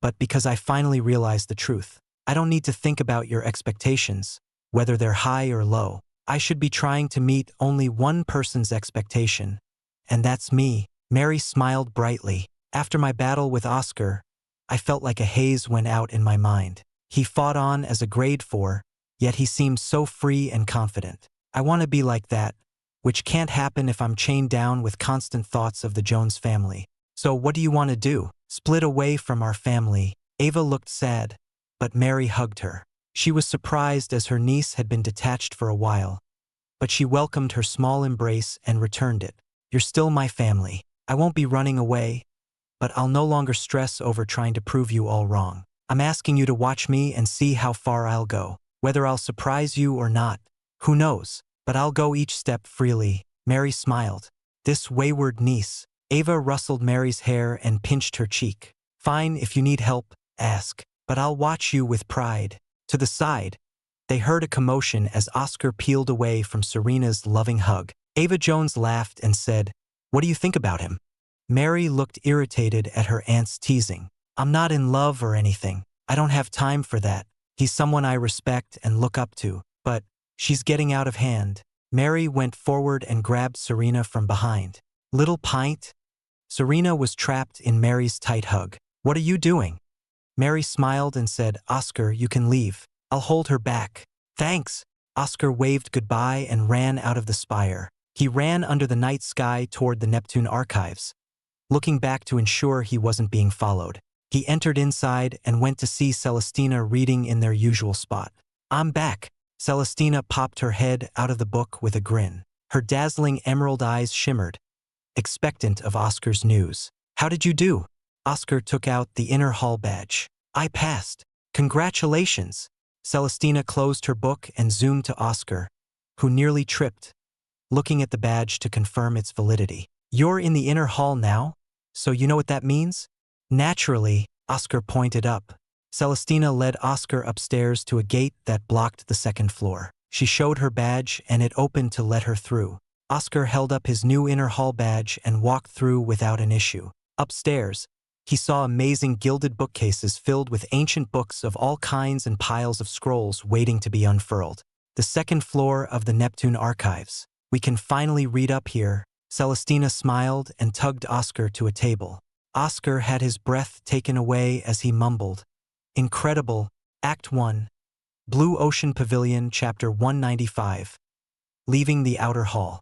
but because I finally realized the truth. I don't need to think about your expectations, whether they're high or low. I should be trying to meet only one person's expectation, and that's me." Mary smiled brightly. "After my battle with Oscar, I felt like a haze went out in my mind. He fought on as a Grade 4, yet he seemed so free and confident. I want to be like that, which can't happen if I'm chained down with constant thoughts of the Jones family. So what do you want to do? Split away from our family? Ava looked sad, but Mary hugged her. She was surprised as her niece had been detached for a while, but she welcomed her small embrace and returned it. You're still my family. I won't be running away, but I'll no longer stress over trying to prove you all wrong. I'm asking you to watch me and see how far I'll go. Whether I'll surprise you or not, who knows? But I'll go each step freely. Mary smiled. This wayward niece. Ava rustled Mary's hair and pinched her cheek. Fine, if you need help, ask. But I'll watch you with pride. To the side, they heard a commotion as Oscar peeled away from Serena's loving hug. Ava Jones laughed and said, "What do you think about him?" Mary looked irritated at her aunt's teasing. "I'm not in love or anything. I don't have time for that. He's someone I respect and look up to, but she's getting out of hand." Mary went forward and grabbed Serena from behind. "Little pint?" Serena was trapped in Mary's tight hug. "What are you doing?" Mary smiled and said, "Oscar, you can leave. I'll hold her back." "Thanks." Oscar waved goodbye and ran out of the spire. He ran under the night sky toward the Neptune archives, looking back to ensure he wasn't being followed. He entered inside and went to see Celestina reading in their usual spot. "I'm back." Celestina popped her head out of the book with a grin. Her dazzling emerald eyes shimmered, expectant of Oscar's news. "How did you do?" Oscar took out the inner hall badge. "I passed." "Congratulations." Celestina closed her book and zoomed to Oscar, who nearly tripped, looking at the badge to confirm its validity. "You're in the inner hall now? So you know what that means?" "Naturally," Oscar pointed up. Celestina led Oscar upstairs to a gate that blocked the second floor. She showed her badge and it opened to let her through. Oscar held up his new inner hall badge and walked through without an issue. Upstairs, he saw amazing gilded bookcases filled with ancient books of all kinds and piles of scrolls waiting to be unfurled. The second floor of the Neptune archives. "We can finally read up here." Celestina smiled and tugged Oscar to a table. Oscar had his breath taken away as he mumbled, "Incredible." Act 1. Blue Ocean Pavilion, Chapter 195. Leaving the outer hall.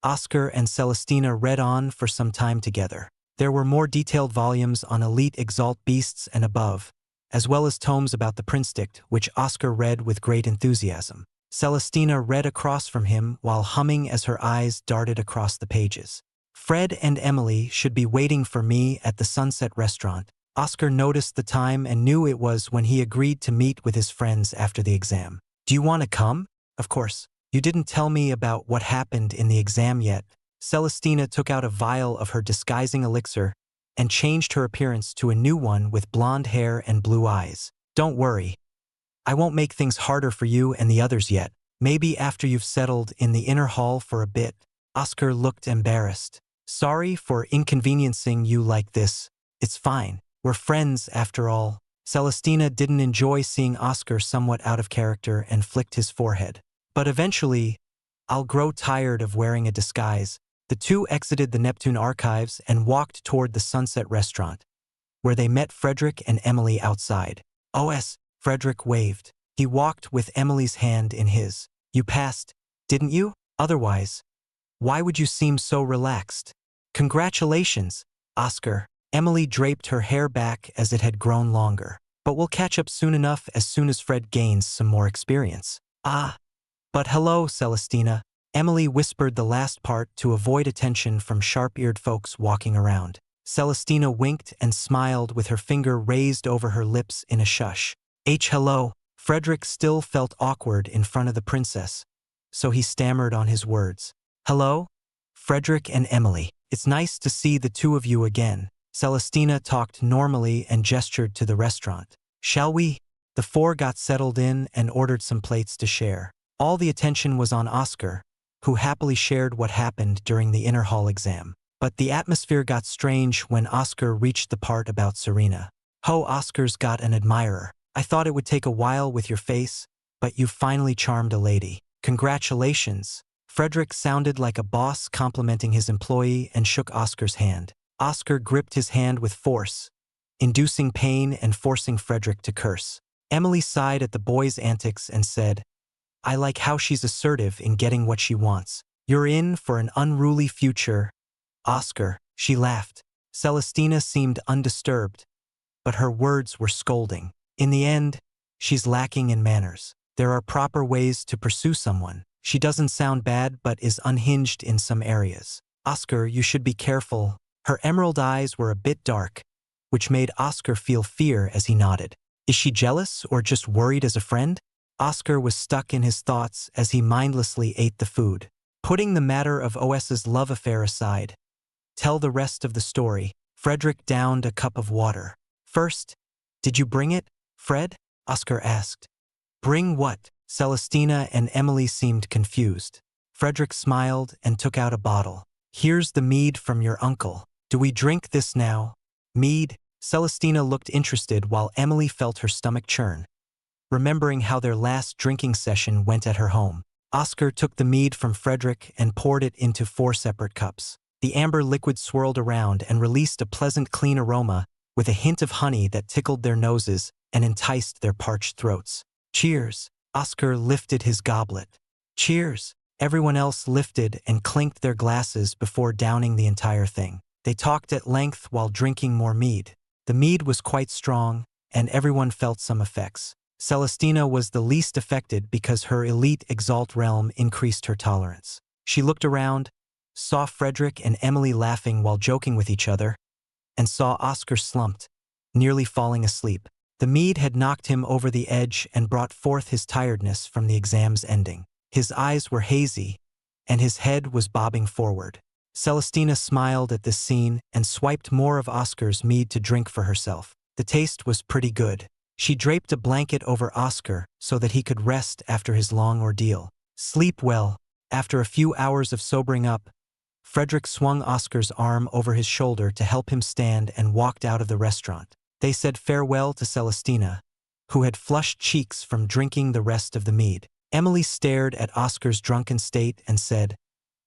Oscar and Celestina read on for some time together. There were more detailed volumes on elite Exalt beasts and above, as well as tomes about the Prince-Dict, which Oscar read with great enthusiasm. Celestina read across from him while humming as her eyes darted across the pages. "Fred and Emily should be waiting for me at the Sunset Restaurant." Oscar noticed the time and knew it was when he agreed to meet with his friends after the exam. "Do you want to come?" "Of course. You didn't tell me about what happened in the exam yet." Celestina took out a vial of her disguising elixir and changed her appearance to a new one with blonde hair and blue eyes. "Don't worry. I won't make things harder for you and the others yet. Maybe after you've settled in the inner hall for a bit." Oscar looked embarrassed. "Sorry for inconveniencing you like this. It's fine. We're friends after all." Celestina didn't enjoy seeing Oscar somewhat out of character and flicked his forehead. "But eventually, I'll grow tired of wearing a disguise." The two exited the Neptune archives and walked toward the Sunset Restaurant, where they met Frederick and Emily outside. "OS," Frederick waved. He walked with Emily's hand in his. "You passed, didn't you? Otherwise, why would you seem so relaxed?" "Congratulations, Oscar." Emily draped her hair back as it had grown longer. "But we'll catch up soon enough as soon as Fred gains some more experience." "Ah, but hello, Celestina." Emily whispered the last part to avoid attention from sharp-eared folks walking around. Celestina winked and smiled with her finger raised over her lips in a shush. Hello." Frederick still felt awkward in front of the princess, so he stammered on his words. "Hello, Frederick and Emily. It's nice to see the two of you again." Celestina talked normally and gestured to the restaurant. "Shall we?" The four got settled in and ordered some plates to share. All the attention was on Oscar, who happily shared what happened during the inner hall exam. But the atmosphere got strange when Oscar reached the part about Serena. "Ho, Oscar's got an admirer. I thought it would take a while with your face, but you've finally charmed a lady. Congratulations." Frederick sounded like a boss complimenting his employee and shook Oscar's hand. Oscar gripped his hand with force, inducing pain and forcing Frederick to curse. Emily sighed at the boy's antics and said, I like how she's assertive in getting what she wants. You're in for an unruly future, Oscar, she laughed. Celestina seemed undisturbed, but her words were scolding. In the end, she's lacking in manners. There are proper ways to pursue someone. She doesn't sound bad but is unhinged in some areas. Oscar, you should be careful. Her emerald eyes were a bit dark, which made Oscar feel fear as he nodded. Is she jealous or just worried as a friend? Oscar was stuck in his thoughts as he mindlessly ate the food. Putting the matter of OS's love affair aside, tell the rest of the story. Frederick downed a cup of water. First, did you bring it, Fred? Oscar asked. Bring what? Celestina and Emily seemed confused. Frederick smiled and took out a bottle. Here's the mead from your uncle. Do we drink this now? Mead? Celestina looked interested while Emily felt her stomach churn, remembering how their last drinking session went at her home. Oscar took the mead from Frederick and poured it into 4 separate cups. The amber liquid swirled around and released a pleasant clean aroma with a hint of honey that tickled their noses and enticed their parched throats. Cheers! Oscar lifted his goblet. Cheers! Everyone else lifted and clinked their glasses before downing the entire thing. They talked at length while drinking more mead. The mead was quite strong, and everyone felt some effects. Celestina was the least affected because her elite Exalt realm increased her tolerance. She looked around, saw Frederick and Emily laughing while joking with each other, and saw Oscar slumped, nearly falling asleep. The mead had knocked him over the edge and brought forth his tiredness from the exam's ending. His eyes were hazy, and his head was bobbing forward. Celestina smiled at this scene and swiped more of Oscar's mead to drink for herself. The taste was pretty good. She draped a blanket over Oscar so that he could rest after his long ordeal. Sleep well. After a few hours of sobering up, Frederick swung Oscar's arm over his shoulder to help him stand and walked out of the restaurant. They said farewell to Celestina, who had flushed cheeks from drinking the rest of the mead. Emily stared at Oscar's drunken state and said,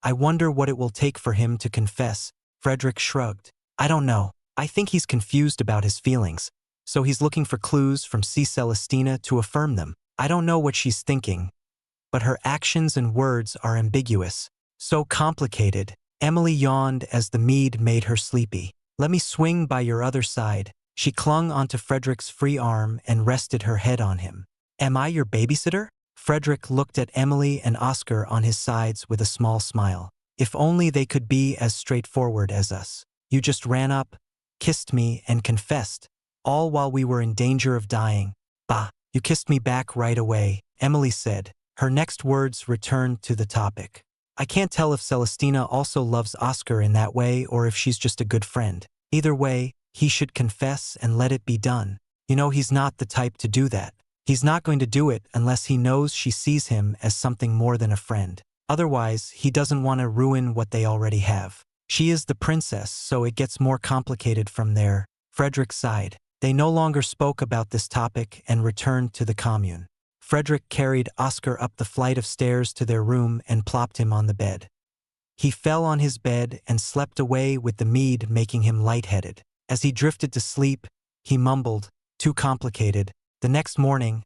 I wonder what it will take for him to confess. Frederick shrugged. I don't know. I think he's confused about his feelings, so he's looking for clues from Celestina to affirm them. I don't know what she's thinking, but her actions and words are ambiguous. So complicated. Emily yawned as the mead made her sleepy. Let me swing by your other side. She clung onto Frederick's free arm and rested her head on him. Am I your babysitter? Frederick looked at Emily and Oscar on his sides with a small smile. If only they could be as straightforward as us. You just ran up, kissed me, and confessed, all while we were in danger of dying. Bah, you kissed me back right away, Emily said. Her next words returned to the topic. I can't tell if Celestina also loves Oscar in that way or if she's just a good friend. Either way, he should confess and let it be done. You know, he's not the type to do that. He's not going to do it unless he knows she sees him as something more than a friend. Otherwise, he doesn't want to ruin what they already have. She is the princess, so it gets more complicated from there. Frederick sighed. They no longer spoke about this topic and returned to the commune. Frederick carried Oscar up the flight of stairs to their room and plopped him on the bed. He fell on his bed and slept away with the mead making him lightheaded. As he drifted to sleep, he mumbled, too complicated. The next morning,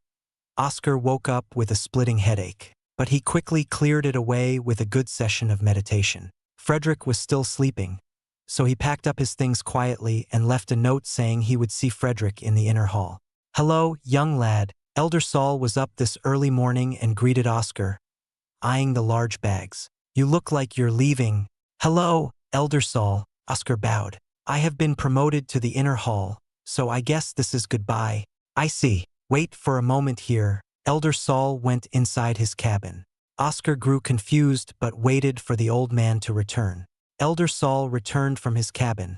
Oscar woke up with a splitting headache, but he quickly cleared it away with a good session of meditation. Frederick was still sleeping, so he packed up his things quietly and left a note saying he would see Frederick in the inner hall. Hello, young lad. Elder Saul was up this early morning and greeted Oscar, eyeing the large bags. You look like you're leaving. Hello, Elder Saul, Oscar bowed. I have been promoted to the inner hall, so I guess this is goodbye. I see. Wait for a moment here. Elder Saul went inside his cabin. Oscar grew confused but waited for the old man to return. Elder Saul returned from his cabin,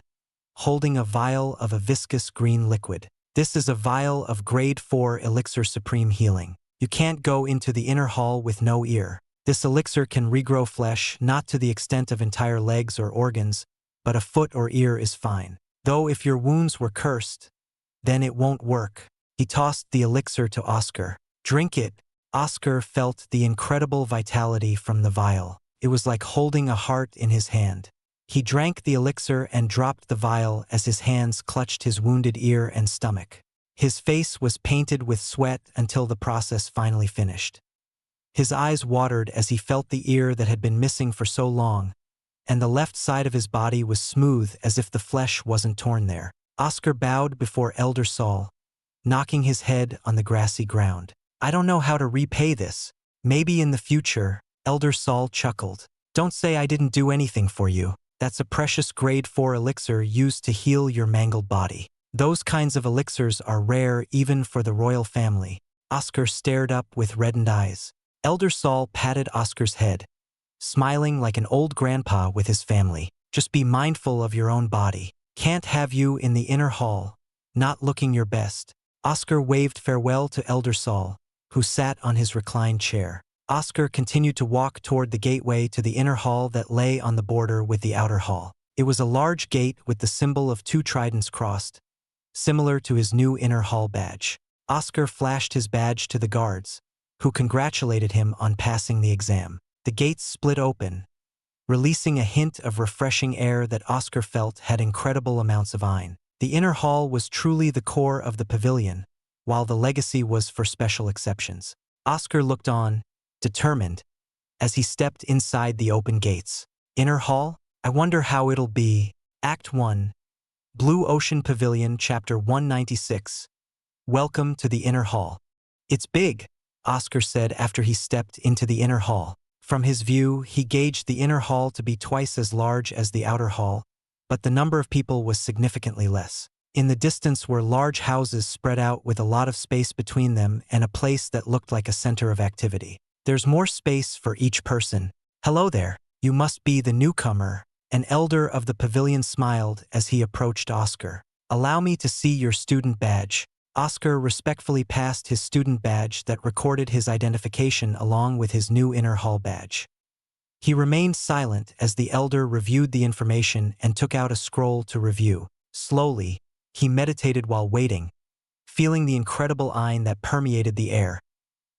holding a vial of a viscous green liquid. This is a vial of grade 4 elixir supreme healing. You can't go into the inner hall with no ear. This elixir can regrow flesh, not to the extent of entire legs or organs, but a foot or ear is fine. Though if your wounds were cursed, then it won't work. He tossed the elixir to Oscar. Drink it. Oscar felt the incredible vitality from the vial. It was like holding a heart in his hand. He drank the elixir and dropped the vial as his hands clutched his wounded ear and stomach. His face was painted with sweat until the process finally finished. His eyes watered as he felt the ear that had been missing for so long, and the left side of his body was smooth as if the flesh wasn't torn there. Oscar bowed before Elder Saul, knocking his head on the grassy ground. I don't know how to repay this. Maybe in the future, Elder Saul chuckled. Don't say I didn't do anything for you. That's a precious grade 4 elixir used to heal your mangled body. Those kinds of elixirs are rare even for the royal family. Oscar stared up with reddened eyes. Elder Saul patted Oscar's head, smiling like an old grandpa with his family. Just be mindful of your own body. Can't have you in the inner hall, not looking your best. Oscar waved farewell to Elder Saul, who sat on his reclined chair. Oscar continued to walk toward the gateway to the inner hall that lay on the border with the outer hall. It was a large gate with the symbol of 2 tridents crossed, similar to his new inner hall badge. Oscar flashed his badge to the guards, who congratulated him on passing the exam. The gates split open, releasing a hint of refreshing air that Oscar felt had incredible amounts of iron. The inner hall was truly the core of the pavilion, while the legacy was for special exceptions. Oscar looked on, determined, as he stepped inside the open gates. Inner hall? I wonder how it'll be. Act 1. Blue Ocean Pavilion, Chapter 196. Welcome to the inner hall. It's big, Oscar said after he stepped into the inner hall. From his view, he gauged the inner hall to be twice as large as the outer hall, but the number of people was significantly less. In the distance were large houses spread out with a lot of space between them and a place that looked like a center of activity. There's more space for each person. Hello there, you must be the newcomer. An elder of the pavilion smiled as he approached Oscar. Allow me to see your student badge. Oscar respectfully passed his student badge that recorded his identification along with his new inner hall badge. He remained silent as the elder reviewed the information and took out a scroll to review. Slowly, he meditated while waiting, feeling the incredible iron that permeated the air,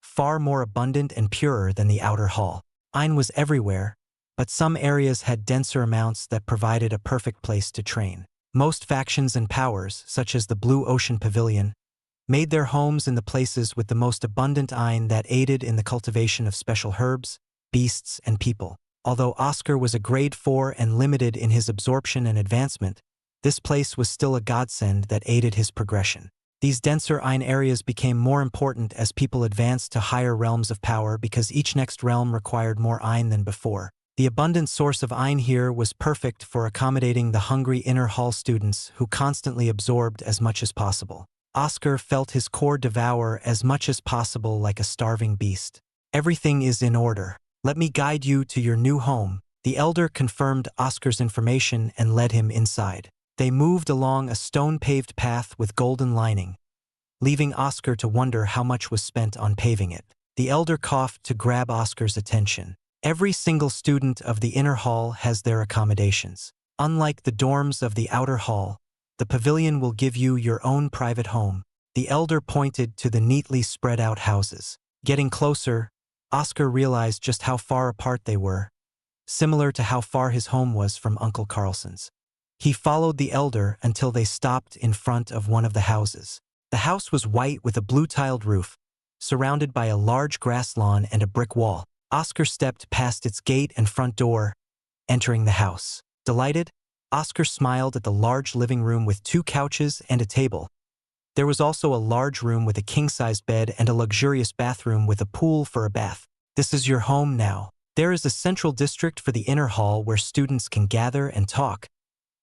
far more abundant and purer than the outer hall. Iron was everywhere, but some areas had denser amounts that provided a perfect place to train. Most factions and powers, such as the Blue Ocean Pavilion, made their homes in the places with the most abundant iron that aided in the cultivation of special herbs, beasts, and people. Although Oscar was a grade 4 and limited in his absorption and advancement, this place was still a godsend that aided his progression. These denser iron areas became more important as people advanced to higher realms of power because each next realm required more iron than before. The abundant source of iron here was perfect for accommodating the hungry inner hall students who constantly absorbed as much as possible. Oscar felt his core devour as much as possible like a starving beast. Everything is in order. Let me guide you to your new home. The elder confirmed Oscar's information and led him inside. They moved along a stone-paved path with golden lining, leaving Oscar to wonder how much was spent on paving it. The elder coughed to grab Oscar's attention. Every single student of the inner hall has their accommodations. Unlike the dorms of the outer hall, the pavilion will give you your own private home. The elder pointed to the neatly spread out houses. Getting closer, Oscar realized just how far apart they were, similar to how far his home was from Uncle Carlson's. He followed the elder until they stopped in front of one of the houses. The house was white with a blue-tiled roof, surrounded by a large grass lawn and a brick wall. Oscar stepped past its gate and front door, entering the house. Delighted, Oscar smiled at the large living room with 2 couches and a table. There was also a large room with a king-sized bed and a luxurious bathroom with a pool for a bath. This is your home now. There is a central district for the inner hall where students can gather and talk,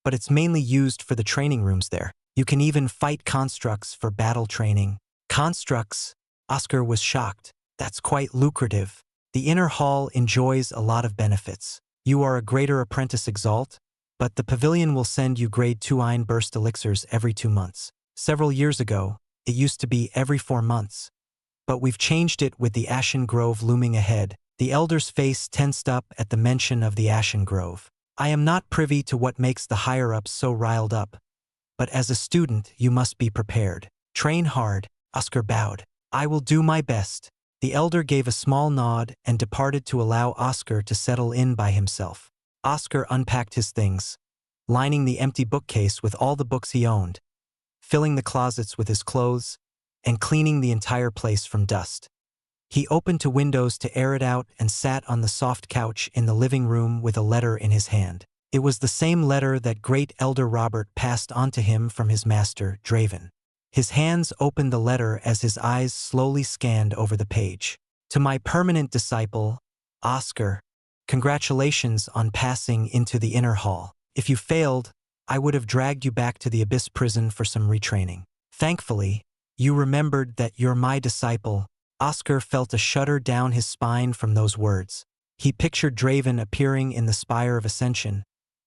but it's mainly used for the training rooms there. You can even fight constructs for battle training. Constructs? Oscar was shocked. That's quite lucrative. The inner hall enjoys a lot of benefits. You are a greater apprentice Exalt, but the pavilion will send you grade 2 iron burst elixirs every 2 months. Several years ago, it used to be every 4 months. But we've changed it with the Ashen Grove looming ahead. The elder's face tensed up at the mention of the Ashen Grove. I am not privy to what makes the higher-ups so riled up, but as a student, you must be prepared. Train hard. Oscar bowed. I will do my best. The elder gave a small nod and departed to allow Oscar to settle in by himself. Oscar unpacked his things, lining the empty bookcase with all the books he owned, filling the closets with his clothes, and cleaning the entire place from dust. He opened to windows to air it out and sat on the soft couch in the living room with a letter in his hand. It was the same letter that great elder Robert passed on to him from his master, Draven. His hands opened the letter as his eyes slowly scanned over the page. To my permanent disciple, Oscar, congratulations on passing into the inner hall. If you failed, I would have dragged you back to the Abyss prison for some retraining. Thankfully, you remembered that you're my disciple. Oscar felt a shudder down his spine from those words. He pictured Draven appearing in the Spire of Ascension,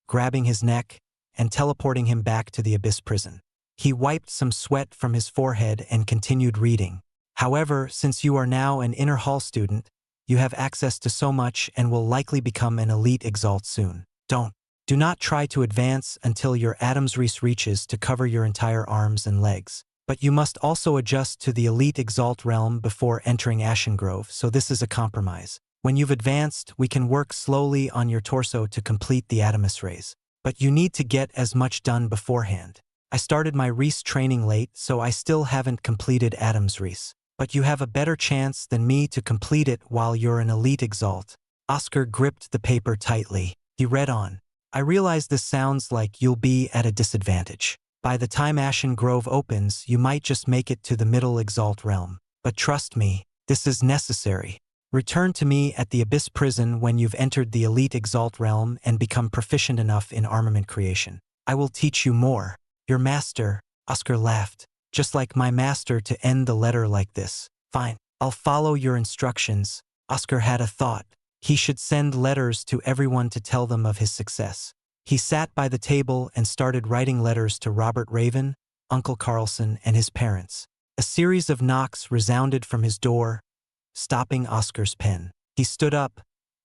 grabbing his neck and teleporting him back to the Abyss prison. He wiped some sweat from his forehead and continued reading. However, since you are now an inner hall student, you have access to so much and will likely become an elite Exalt soon. Do not try to advance until your Adam's Reese reaches to cover your entire arms and legs. But you must also adjust to the elite Exalt realm before entering Ashen Grove, so this is a compromise. When you've advanced, we can work slowly on your torso to complete the Adamus raise. But you need to get as much done beforehand. I started my Reese training late, so I still haven't completed Adam's Reese. But you have a better chance than me to complete it while you're an elite Exalt. Oscar gripped the paper tightly. He read on. I realize this sounds like you'll be at a disadvantage. By the time Ashen Grove opens, you might just make it to the middle Exalt realm. But trust me, this is necessary. Return to me at the Abyss prison when you've entered the elite Exalt realm and become proficient enough in armament creation. I will teach you more. Your master, Oscar laughed. Just like my master to end the letter like this. Fine, I'll follow your instructions. Oscar had a thought. He should send letters to everyone to tell them of his success. He sat by the table and started writing letters to Robert Raven, Uncle Carlson, and his parents. A series of knocks resounded from his door, stopping Oscar's pen. He stood up,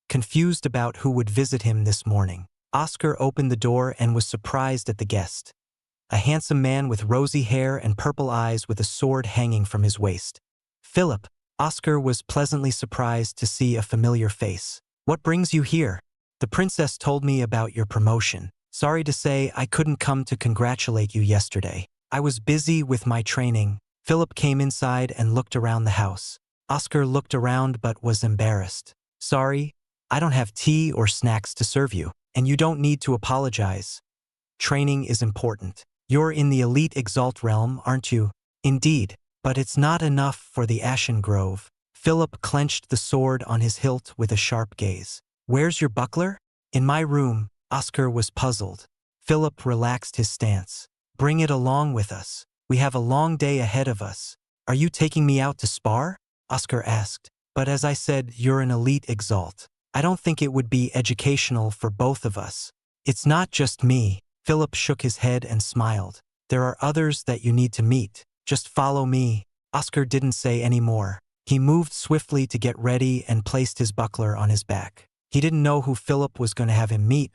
confused about who would visit him this morning. Oscar opened the door and was surprised at the guest. A handsome man with rosy hair and purple eyes with a sword hanging from his waist. Philip. Oscar was pleasantly surprised to see a familiar face. What brings you here? The princess told me about your promotion. Sorry to say I couldn't come to congratulate you yesterday. I was busy with my training. Philip came inside and looked around the house. Oscar looked around but was embarrassed. Sorry, I don't have tea or snacks to serve you, and you don't need to apologize. Training is important. You're in the elite Exalt realm, aren't you? Indeed. But it's not enough for the Ashen Grove. Philip clenched the sword on his hilt with a sharp gaze. Where's your buckler? In my room. Oscar was puzzled. Philip relaxed his stance. Bring it along with us. We have a long day ahead of us. Are you taking me out to spar? Oscar asked. But as I said, you're an elite Exalt. I don't think it would be educational for both of us. It's not just me. Philip shook his head and smiled. There are others that you need to meet. Just follow me. Oscar didn't say any more. He moved swiftly to get ready and placed his buckler on his back. He didn't know who Philip was going to have him meet,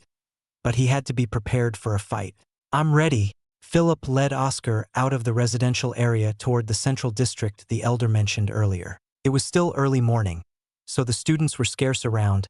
but he had to be prepared for a fight. I'm ready. Philip led Oscar out of the residential area toward the central district the elder mentioned earlier. It was still early morning, so the students were scarce around,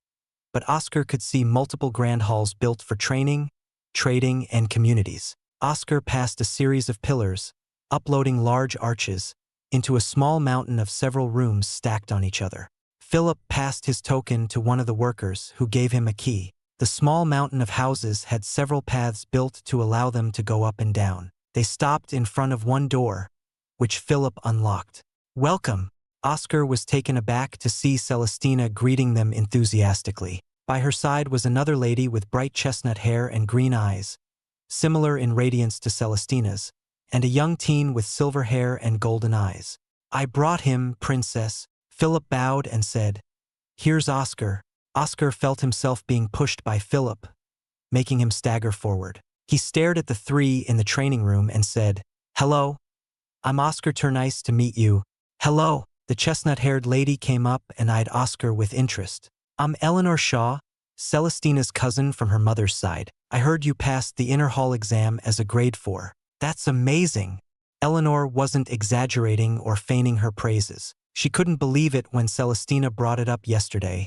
but Oscar could see multiple grand halls built for training, trading, and communities. Oscar passed a series of pillars, uploading large arches, into a small mountain of several rooms stacked on each other. Philip passed his token to one of the workers, who gave him a key. The small mountain of houses had several paths built to allow them to go up and down. They stopped in front of one door, which Philip unlocked. Welcome! Oscar was taken aback to see Celestina greeting them enthusiastically. By her side was another lady with bright chestnut hair and green eyes, similar in radiance to Celestina's, and a young teen with silver hair and golden eyes. I brought him, princess. Philip bowed and said, Here's Oscar. Oscar felt himself being pushed by Philip, making him stagger forward. He stared at the three in the training room and said, Hello. I'm Oscar. Nice to meet you. Hello. The chestnut-haired lady came up and eyed Oscar with interest. I'm Eleanor Shaw, Celestina's cousin from her mother's side. I heard you passed the inner hall exam as a grade 4. That's amazing. Eleanor wasn't exaggerating or feigning her praises. She couldn't believe it when Celestina brought it up yesterday.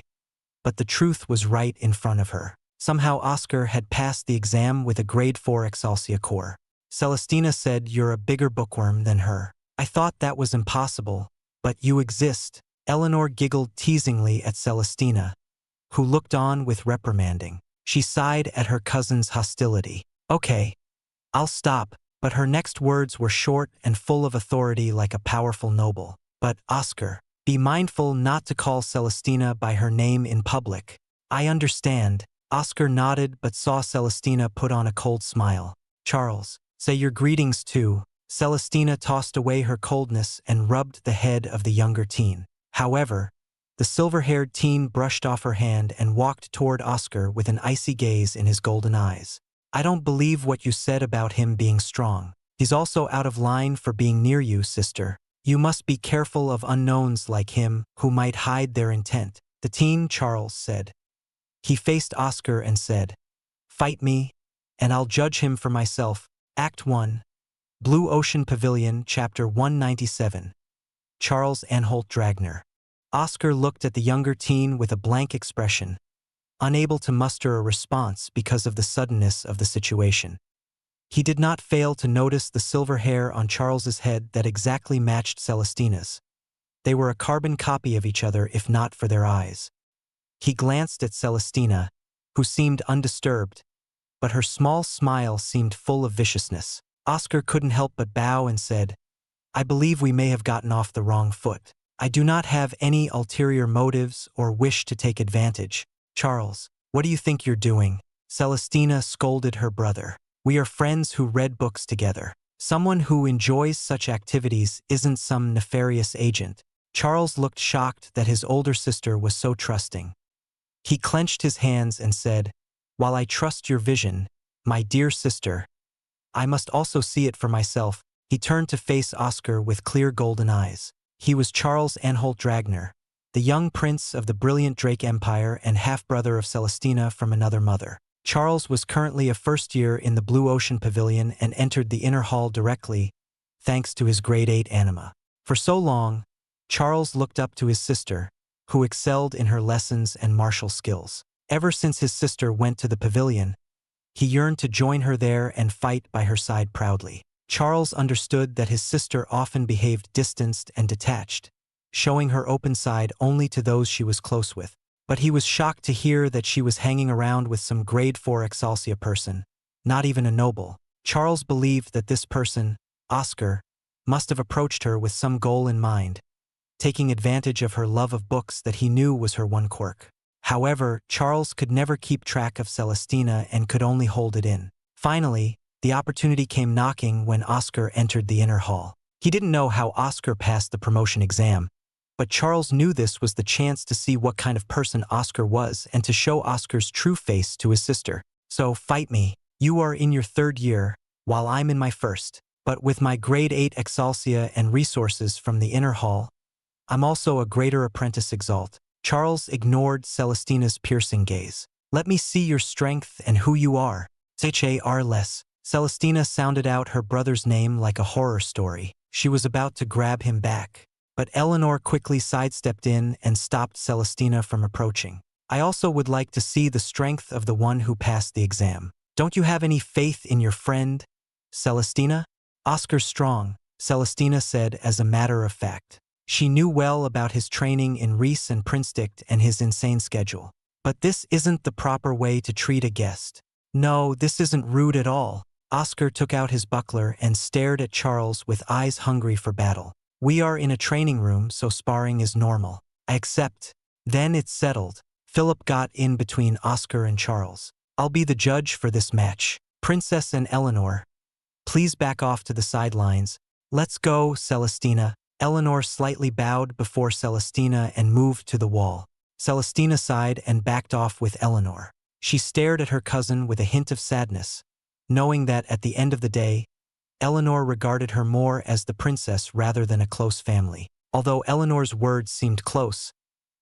But the truth was right in front of her. Somehow Oscar had passed the exam with a grade 4 Xianxia core. Celestina said, You're a bigger bookworm than her. I thought that was impossible, but you exist. Eleanor giggled teasingly at Celestina, who looked on with reprimanding. She sighed at her cousin's hostility. Okay, I'll stop, but her next words were short and full of authority like a powerful noble. But, Oscar, be mindful not to call Celestina by her name in public. I understand. Oscar nodded but saw Celestina put on a cold smile. Charles, say your greetings too. Celestina tossed away her coldness and rubbed the head of the younger teen. However, the silver-haired teen brushed off her hand and walked toward Oscar with an icy gaze in his golden eyes. I don't believe what you said about him being strong. He's also out of line for being near you, sister. You must be careful of unknowns like him who might hide their intent. The teen, Charles said. He faced Oscar and said, Fight me, and I'll judge him for myself. Act 1. Blue Ocean Pavilion, Chapter 197. Charles Anholt Dragner. Oscar looked at the younger teen with a blank expression, unable to muster a response because of the suddenness of the situation. He did not fail to notice the silver hair on Charles's head that exactly matched Celestina's. They were a carbon copy of each other if not for their eyes. He glanced at Celestina, who seemed undisturbed, but her small smile seemed full of viciousness. Oscar couldn't help but bow and said, I believe we may have gotten off the wrong foot. I do not have any ulterior motives or wish to take advantage. Charles, what do you think you're doing? Celestina scolded her brother. We are friends who read books together. Someone who enjoys such activities isn't some nefarious agent. Charles looked shocked that his older sister was so trusting. He clenched his hands and said, While I trust your vision, my dear sister, I must also see it for myself. He turned to face Oscar with clear golden eyes. He was Charles Anholt Dragner, the young prince of the brilliant Drake Empire and half-brother of Celestina from another mother. Charles was currently a first year in the Blue Ocean Pavilion and entered the inner hall directly, thanks to his grade 8 anima. For so long, Charles looked up to his sister, who excelled in her lessons and martial skills. Ever since his sister went to the pavilion, he yearned to join her there and fight by her side proudly. Charles understood that his sister often behaved distanced and detached, showing her open side only to those she was close with. But he was shocked to hear that she was hanging around with some grade 4 Exaltia person, not even a noble. Charles believed that this person, Oscar, must have approached her with some goal in mind, taking advantage of her love of books that he knew was her one quirk. However, Charles could never keep track of Celestina and could only hold it in. Finally, the opportunity came knocking when Oscar entered the inner hall. He didn't know how Oscar passed the promotion exam, but Charles knew this was the chance to see what kind of person Oscar was and to show Oscar's true face to his sister. So, fight me. You are in your 3rd year, while I'm in my 1st. But with my grade 8 Exaltia and resources from the inner hall, I'm also a greater apprentice Exalt. Charles ignored Celestina's piercing gaze. Let me see your strength and who you are. H.A.R.less. Celestina sounded out her brother's name like a horror story. She was about to grab him back, but Eleanor quickly sidestepped in and stopped Celestina from approaching. I also would like to see the strength of the one who passed the exam. Don't you have any faith in your friend, Celestina? Oscar's strong, Celestina said as a matter of fact. She knew well about his training in Reese and Prinsdict and his insane schedule. But this isn't the proper way to treat a guest. No, this isn't rude at all. Oscar took out his buckler and stared at Charles with eyes hungry for battle. We are in a training room, so sparring is normal. I accept. Then it's settled. Philip got in between Oscar and Charles. I'll be the judge for this match. Princess and Eleanor, please back off to the sidelines. Let's go, Celestina. Eleanor slightly bowed before Celestina and moved to the wall. Celestina sighed and backed off with Eleanor. She stared at her cousin with a hint of sadness, knowing that at the end of the day, Eleanor regarded her more as the princess rather than a close family. Although Eleanor's words seemed close,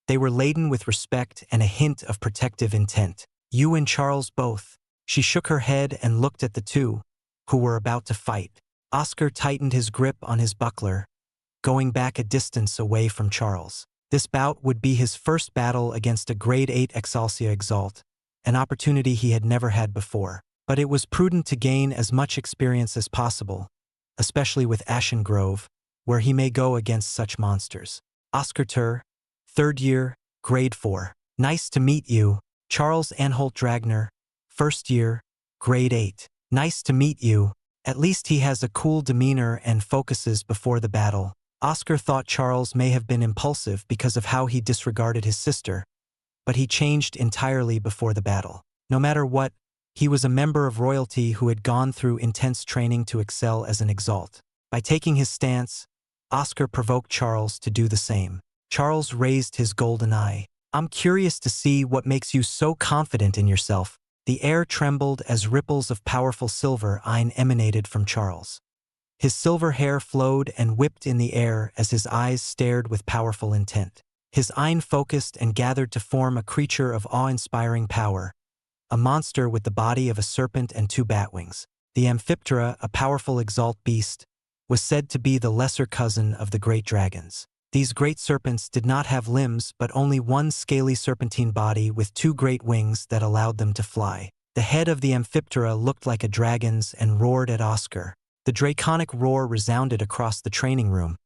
they were laden with respect and a hint of protective intent. You and Charles both. She shook her head and looked at the two, who were about to fight. Oscar tightened his grip on his buckler, going back a distance away from Charles. This bout would be his first battle against a grade 8 Exaltia Exalt, an opportunity he had never had before. But it was prudent to gain as much experience as possible, especially with Ashen Grove, where he may go against such monsters. Oscar Tur, 3rd year, grade 4. Nice to meet you, Charles Anholt Dragner. 1st year, grade 8. Nice to meet you. At least he has a cool demeanor and focuses before the battle. Oscar thought Charles may have been impulsive because of how he disregarded his sister, but he changed entirely before the battle. No matter what, he was a member of royalty who had gone through intense training to excel as an Exalt. By taking his stance, Oscar provoked Charles to do the same. Charles raised his golden eye. I'm curious to see what makes you so confident in yourself. The air trembled as ripples of powerful silver iron emanated from Charles. His silver hair flowed and whipped in the air as his eyes stared with powerful intent. His eye focused and gathered to form a creature of awe-inspiring power, a monster with the body of a serpent and 2 bat wings. The Amphiptera, a powerful Exalt beast, was said to be the lesser cousin of the great dragons. These great serpents did not have limbs but only one scaly serpentine body with 2 great wings that allowed them to fly. The head of the Amphiptera looked like a dragon's and roared at Oscar. The draconic roar resounded across the training room,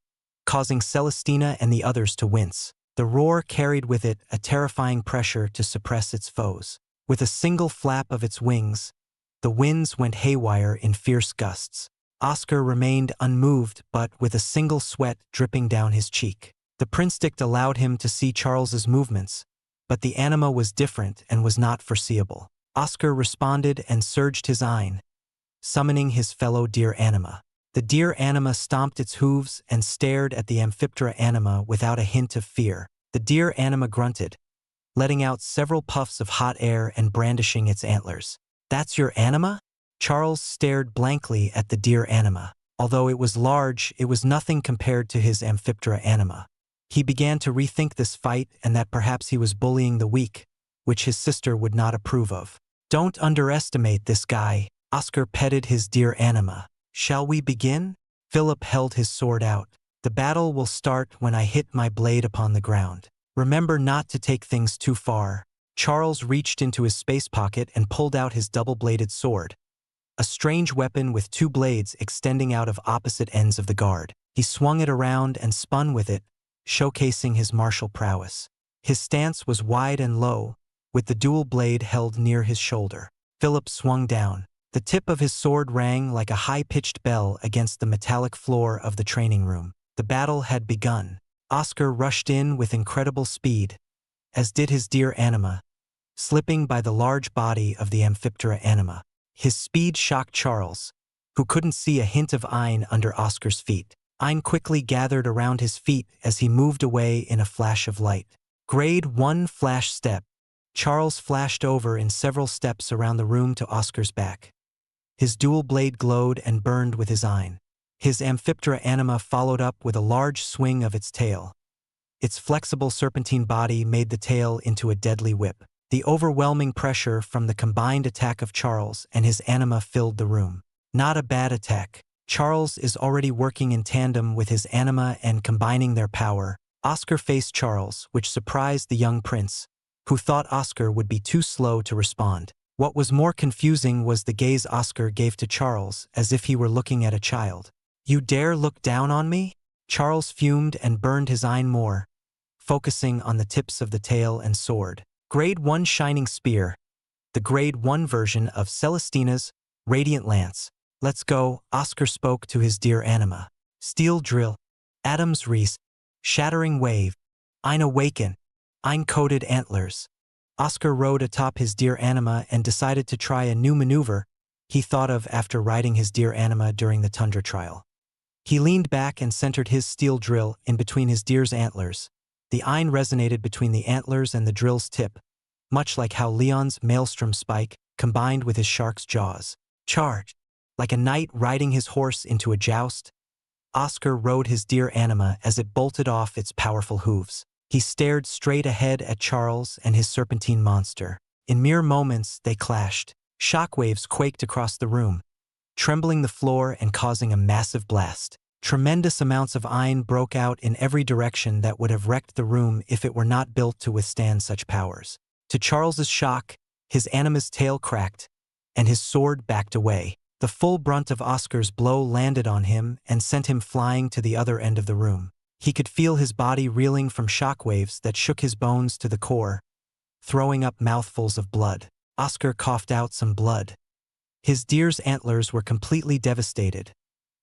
causing Celestina and the others to wince. The roar carried with it a terrifying pressure to suppress its foes. With a single flap of its wings, the winds went haywire in fierce gusts. Oscar remained unmoved but with a single sweat dripping down his cheek. The Prince-Dict allowed him to see Charles's movements, but the anima was different and was not foreseeable. Oscar responded and surged his eye, summoning his fellow deer anima. The deer anima stomped its hooves and stared at the Amphiptera anima without a hint of fear. The deer anima grunted, letting out several puffs of hot air and brandishing its antlers. That's your anima? Charles stared blankly at the deer anima. Although it was large, it was nothing compared to his Amphiptera anima. He began to rethink this fight and that perhaps he was bullying the weak, which his sister would not approve of. Don't underestimate this guy. Oscar petted his deer anima. Shall we begin? Philip held his sword out. The battle will start when I hit my blade upon the ground. Remember not to take things too far. Charles reached into his space pocket and pulled out his double-bladed sword, a strange weapon with 2 blades extending out of opposite ends of the guard. He swung it around and spun with it, showcasing his martial prowess. His stance was wide and low, with the dual blade held near his shoulder. Philip swung down. The tip of his sword rang like a high-pitched bell against the metallic floor of the training room. The battle had begun. Oscar rushed in with incredible speed, as did his deer anima, slipping by the large body of the Amphiptera anima. His speed shocked Charles, who couldn't see a hint of Ein under Oscar's feet. Ein quickly gathered around his feet as he moved away in a flash of light. Grade 1 flash step. Charles flashed over in several steps around the room to Oscar's back. His dual blade glowed and burned with his Ein. His Amphiptera anima followed up with a large swing of its tail. Its flexible serpentine body made the tail into a deadly whip. The overwhelming pressure from the combined attack of Charles and his anima filled the room. Not a bad attack. Charles is already working in tandem with his anima and combining their power. Oscar faced Charles, which surprised the young prince, who thought Oscar would be too slow to respond. What was more confusing was the gaze Oscar gave to Charles, as if he were looking at a child. You dare look down on me? Charles fumed and burned his eye more, focusing on the tips of the tail and sword. Grade 1 Shining Spear. The Grade 1 version of Celestina's Radiant Lance. Let's go, Oscar spoke to his deer anima. Steel drill. Adam's Reese. Shattering wave. Ein awaken. Ein coated antlers. Oscar rode atop his deer anima and decided to try a new maneuver he thought of after riding his deer anima during the tundra trial. He leaned back and centered his steel drill in between his deer's antlers. The Ein resonated between the antlers and the drill's tip, much like how Leon's maelstrom spike combined with his shark's jaws. Charge! Like a knight riding his horse into a joust, Oscar rode his deer anima as it bolted off its powerful hooves. He stared straight ahead at Charles and his serpentine monster. In mere moments, they clashed. Shockwaves quaked across the room, trembling the floor and causing a massive blast. Tremendous amounts of Ein broke out in every direction that would have wrecked the room if it were not built to withstand such powers. To Charles's shock, his anima's tail cracked, and his sword backed away. The full brunt of Oscar's blow landed on him and sent him flying to the other end of the room. He could feel his body reeling from shockwaves that shook his bones to the core, throwing up mouthfuls of blood. Oscar coughed out some blood. His deer's antlers were completely devastated,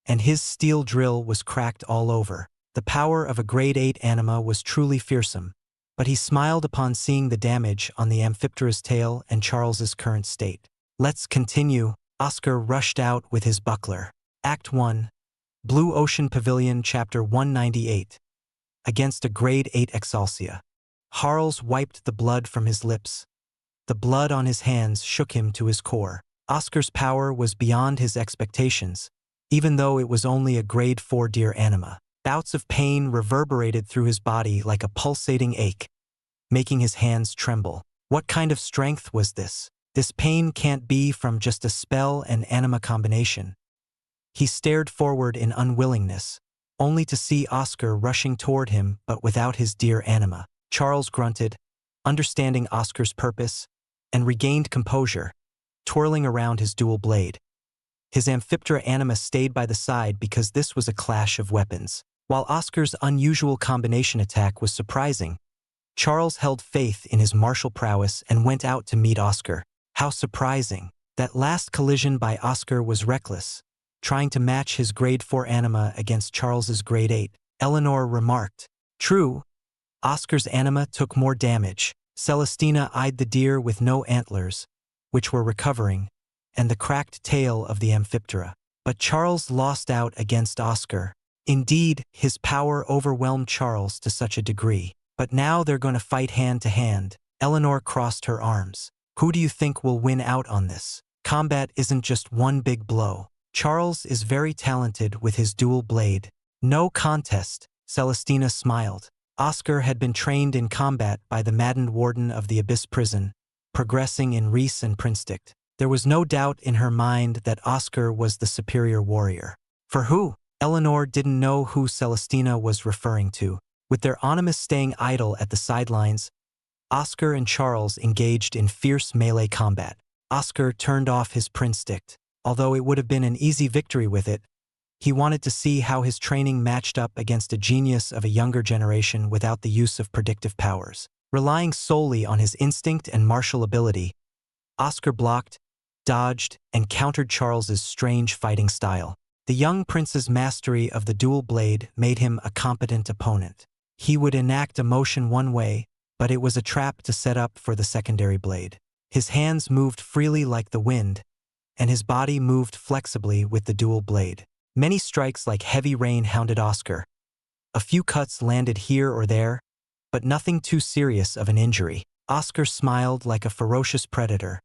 and his steel drill was cracked all over. The power of a grade 8 anima was truly fearsome, but he smiled upon seeing the damage on the Amphiptera's tail and Charles's current state. Let's continue. Oscar rushed out with his buckler. Act 1. Blue Ocean Pavilion, Chapter 198. Against a grade 8 Exaltia. Harles wiped the blood from his lips. The blood on his hands shook him to his core. Oscar's power was beyond his expectations, even though it was only a grade 4 deer anima. Bouts of pain reverberated through his body like a pulsating ache, making his hands tremble. What kind of strength was this? This pain can't be from just a spell and anima combination. He stared forward in unwillingness, only to see Oscar rushing toward him but without his deer anima. Charles grunted, understanding Oscar's purpose, and regained composure, twirling around his dual blade. His Amphiptera anima stayed by the side because this was a clash of weapons. While Oscar's unusual combination attack was surprising, Charles held faith in his martial prowess and went out to meet Oscar. How surprising! That last collision by Oscar was reckless, trying to match his grade 4 anima against Charles's grade 8. Eleanor remarked. True, Oscar's anima took more damage. Celestina eyed the deer with no antlers, which were recovering, and the cracked tail of the Amphiptera. But Charles lost out against Oscar. Indeed, his power overwhelmed Charles to such a degree. But now they're going to fight hand to hand. Eleanor crossed her arms. Who do you think will win out on this? Combat isn't just one big blow. Charles is very talented with his dual blade. No contest, Celestina smiled. Oscar had been trained in combat by the maddened warden of the Abyss prison, progressing in Reese and Prinstict. There was no doubt in her mind that Oscar was the superior warrior. For who? Eleanor didn't know who Celestina was referring to. With their animus staying idle at the sidelines, Oscar and Charles engaged in fierce melee combat. Oscar turned off his Prinstict. Although it would have been an easy victory with it, he wanted to see how his training matched up against a genius of a younger generation without the use of predictive powers. Relying solely on his instinct and martial ability, Oscar blocked, dodged, and countered Charles's strange fighting style. The young prince's mastery of the dual blade made him a competent opponent. He would enact a motion one way, but it was a trap to set up for the secondary blade. His hands moved freely like the wind, and his body moved flexibly with the dual blade. Many strikes like heavy rain hounded Oscar. A few cuts landed here or there, but nothing too serious of an injury. Oscar smiled like a ferocious predator,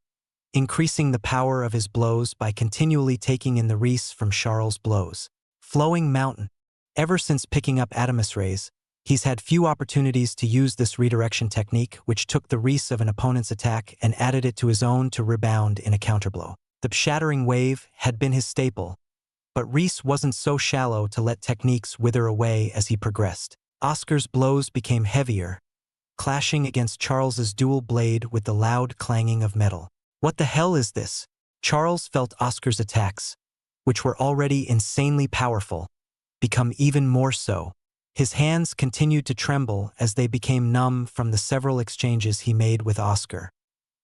increasing the power of his blows by continually taking in the Reese from Charles' blows. Flowing Mountain. Ever since picking up Adamus Rays, he's had few opportunities to use this redirection technique, which took the Reese of an opponent's attack and added it to his own to rebound in a counterblow. The shattering wave had been his staple, but Reese wasn't so shallow to let techniques wither away as he progressed. Oscar's blows became heavier, clashing against Charles's dual blade with the loud clanging of metal. What the hell is this? Charles felt Oscar's attacks, which were already insanely powerful, become even more so. His hands continued to tremble as they became numb from the several exchanges he made with Oscar.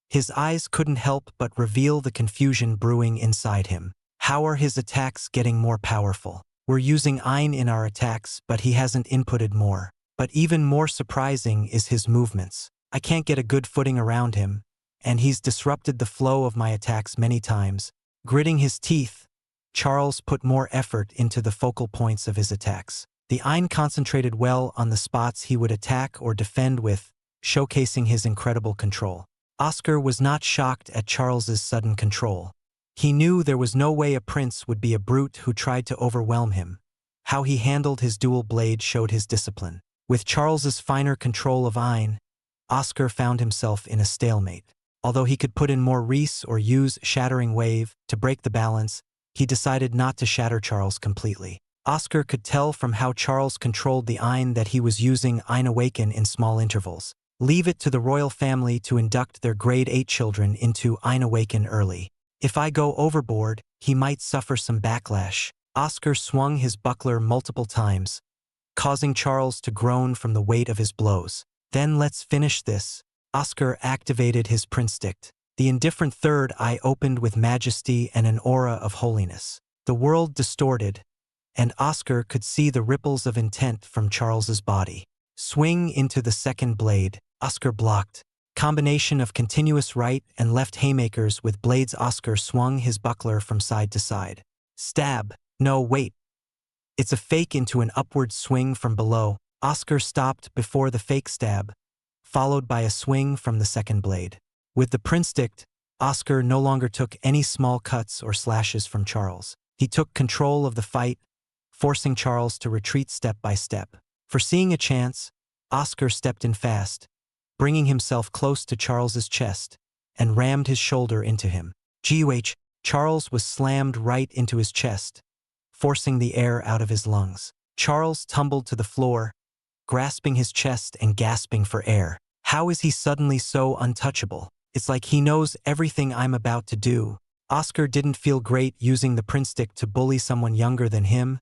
His eyes couldn't help but reveal the confusion brewing inside him. How are his attacks getting more powerful? We're using Ein in our attacks, but he hasn't inputted more. But even more surprising is his movements. I can't get a good footing around him, and he's disrupted the flow of my attacks many times. Gritting his teeth, Charles put more effort into the focal points of his attacks. The Ein concentrated well on the spots he would attack or defend with, showcasing his incredible control. Oscar was not shocked at Charles's sudden control. He knew there was no way a prince would be a brute who tried to overwhelm him. How he handled his dual blade showed his discipline. With Charles's finer control of Ein, Oscar found himself in a stalemate. Although he could put in more Reese or use Shattering Wave to break the balance, he decided not to shatter Charles completely. Oscar could tell from how Charles controlled the Ein that he was using Ein Awaken in small intervals. Leave it to the royal family to induct their grade 8 children into Ein Awaken early. If I go overboard, he might suffer some backlash. Oscar swung his buckler multiple times, causing Charles to groan from the weight of his blows. Then let's finish this. Oscar activated his prinstick. The indifferent third eye opened with majesty and an aura of holiness. The world distorted, and Oscar could see the ripples of intent from Charles's body. Swing into the second blade. Oscar blocked. Combination of continuous right and left haymakers with blades. Oscar swung his buckler from side to side. Stab. No, wait. It's a fake into an upward swing from below. Oscar stopped before the fake stab, followed by a swing from the second blade. With the prinstick, Oscar no longer took any small cuts or slashes from Charles. He took control of the fight, forcing Charles to retreat step by step. Foreseeing a chance, Oscar stepped in fast, bringing himself close to Charles's chest, and rammed his shoulder into him. Goh! Charles was slammed right into his chest, forcing the air out of his lungs. Charles tumbled to the floor, grasping his chest and gasping for air. How is he suddenly so untouchable? It's like he knows everything I'm about to do. Oscar didn't feel great using the prinstick to bully someone younger than him,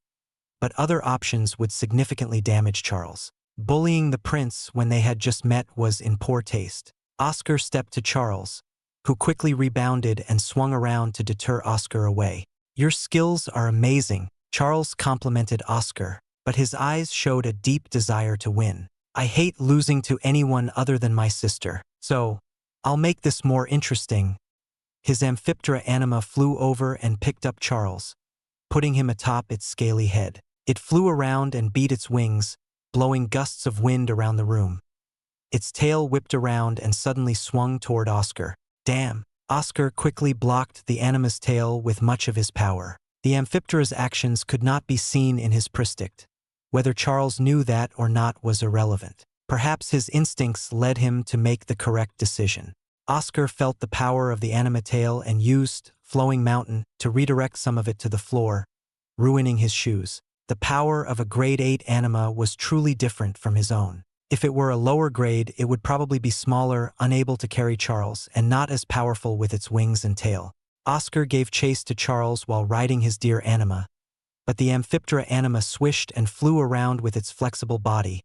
but other options would significantly damage Charles. Bullying the prince when they had just met was in poor taste. Oscar stepped to Charles, who quickly rebounded and swung around to deter Oscar away. Your skills are amazing, Charles complimented Oscar, but his eyes showed a deep desire to win. I hate losing to anyone other than my sister, so I'll make this more interesting. His Amphiptera anima flew over and picked up Charles, putting him atop its scaly head. It flew around and beat its wings, blowing gusts of wind around the room. Its tail whipped around and suddenly swung toward Oscar. Damn! Oscar quickly blocked the anima's tail with much of his power. The Amphiptera's actions could not be seen in his prinstick. Whether Charles knew that or not was irrelevant. Perhaps his instincts led him to make the correct decision. Oscar felt the power of the anima tail and used Flowing Mountain to redirect some of it to the floor, ruining his shoes. The power of a grade 8 anima was truly different from his own. If it were a lower grade, it would probably be smaller, unable to carry Charles, and not as powerful with its wings and tail. Oscar gave chase to Charles while riding his deer anima, but the Amphiptera anima swished and flew around with its flexible body,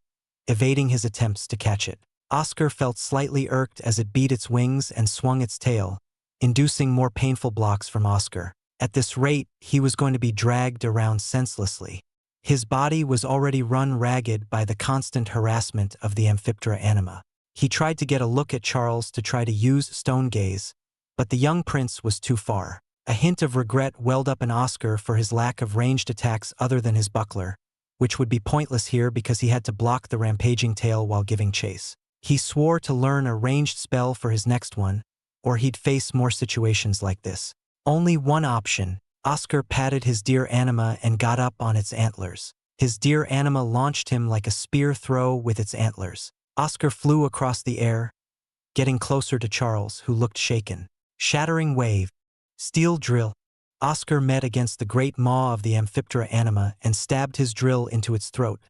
evading his attempts to catch it. Oscar felt slightly irked as it beat its wings and swung its tail, inducing more painful blocks from Oscar. At this rate, he was going to be dragged around senselessly. His body was already run ragged by the constant harassment of the Amphiptera anima. He tried to get a look at Charles to try to use stone gaze, but the young prince was too far. A hint of regret welled up in Oscar for his lack of ranged attacks other than his buckler, which would be pointless here because he had to block the rampaging tail while giving chase. He swore to learn a ranged spell for his next one, or he'd face more situations like this. Only one option. Oscar patted his deer anima and got up on its antlers. His deer anima launched him like a spear throw with its antlers. Oscar flew across the air, getting closer to Charles, who looked shaken. Shattering wave. Steel drill. Oscar met against the great maw of the Amphiptera anima and stabbed his drill into its throat,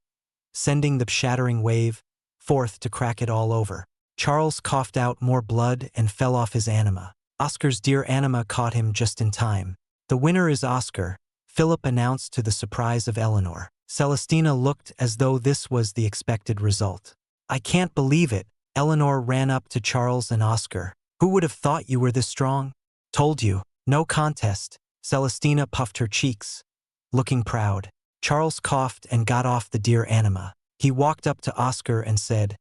sending the shattering wave forth to crack it all over. Charles coughed out more blood and fell off his anima. Oscar's deer anima caught him just in time. The winner is Oscar, Philip announced to the surprise of Eleanor. Celestina looked as though this was the expected result. I can't believe it. Eleanor ran up to Charles and Oscar. Who would have thought you were this strong? Told you. No contest. Celestina puffed her cheeks, looking proud. Charles coughed and got off the deer anima. He walked up to Oscar and said,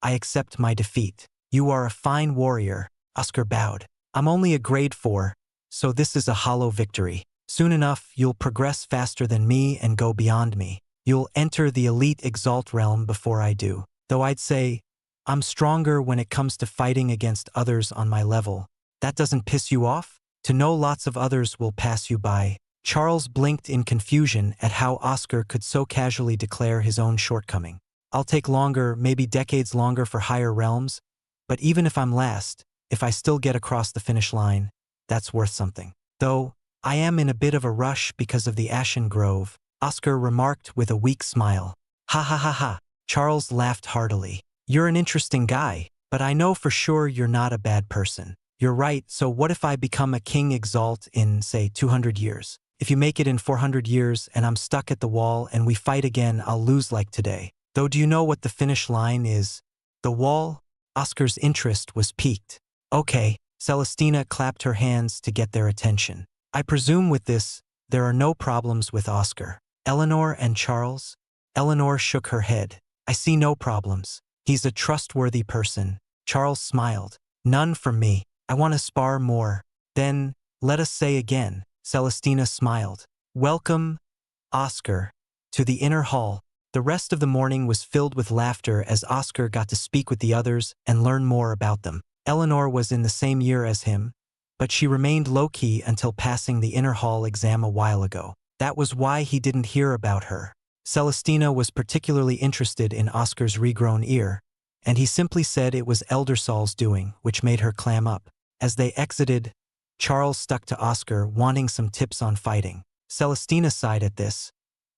I accept my defeat. You are a fine warrior. Oscar bowed. I'm only a grade 4, so this is a hollow victory. Soon enough, you'll progress faster than me and go beyond me. You'll enter the elite Exalt realm before I do. Though I'd say, I'm stronger when it comes to fighting against others on my level. That doesn't piss you off? To know lots of others will pass you by. Charles blinked in confusion at how Oscar could so casually declare his own shortcoming. I'll take longer, maybe decades longer for higher realms, but even if I'm last, if I still get across the finish line, that's worth something. Though, I am in a bit of a rush because of the Ashen Grove, Oscar remarked with a weak smile. Ha ha ha ha. Charles laughed heartily. You're an interesting guy, but I know for sure you're not a bad person. You're right, so what if I become a King Exalt in, say, 200 years? If you make it in 400 years and I'm stuck at the wall and we fight again, I'll lose like today. Though do you know what the finish line is? The wall? Oscar's interest was piqued. Okay, Celestina clapped her hands to get their attention. I presume with this, there are no problems with Oscar. Eleanor and Charles? Eleanor shook her head. I see no problems. He's a trustworthy person. Charles smiled. None from me. I want to spar more. Then, let us say again. Celestina smiled. Welcome, Oscar, to the inner hall. The rest of the morning was filled with laughter as Oscar got to speak with the others and learn more about them. Eleanor was in the same year as him, but she remained low-key until passing the inner hall exam a while ago. That was why he didn't hear about her. Celestina was particularly interested in Oscar's regrown ear, and he simply said it was Elder Saul's doing, which made her clam up. As they exited, Charles stuck to Oscar, wanting some tips on fighting. Celestina sighed at this,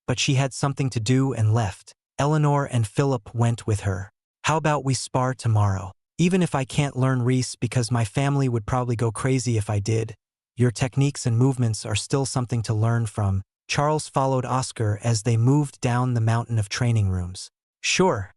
but she had something to do and left. Eleanor and Philip went with her. How about we spar tomorrow? Even if I can't learn Reese because my family would probably go crazy if I did, your techniques and movements are still something to learn from. Charles followed Oscar as they moved down the mountain of training rooms. Sure.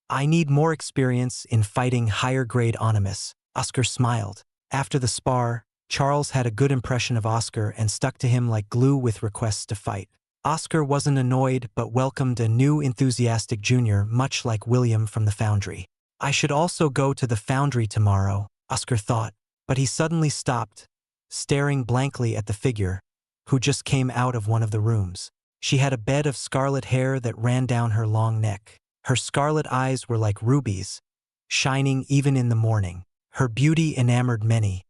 I need more experience in fighting higher-grade Onimus. Oscar smiled. After the spar, Charles had a good impression of Oscar and stuck to him like glue with requests to fight. Oscar wasn't annoyed but welcomed a new enthusiastic junior, much like William from the Foundry. I should also go to the Foundry tomorrow, Oscar thought, but he suddenly stopped, staring blankly at the figure, who just came out of one of the rooms. She had a bed of scarlet hair that ran down her long neck. Her scarlet eyes were like rubies, shining even in the morning. Her beauty enamored many.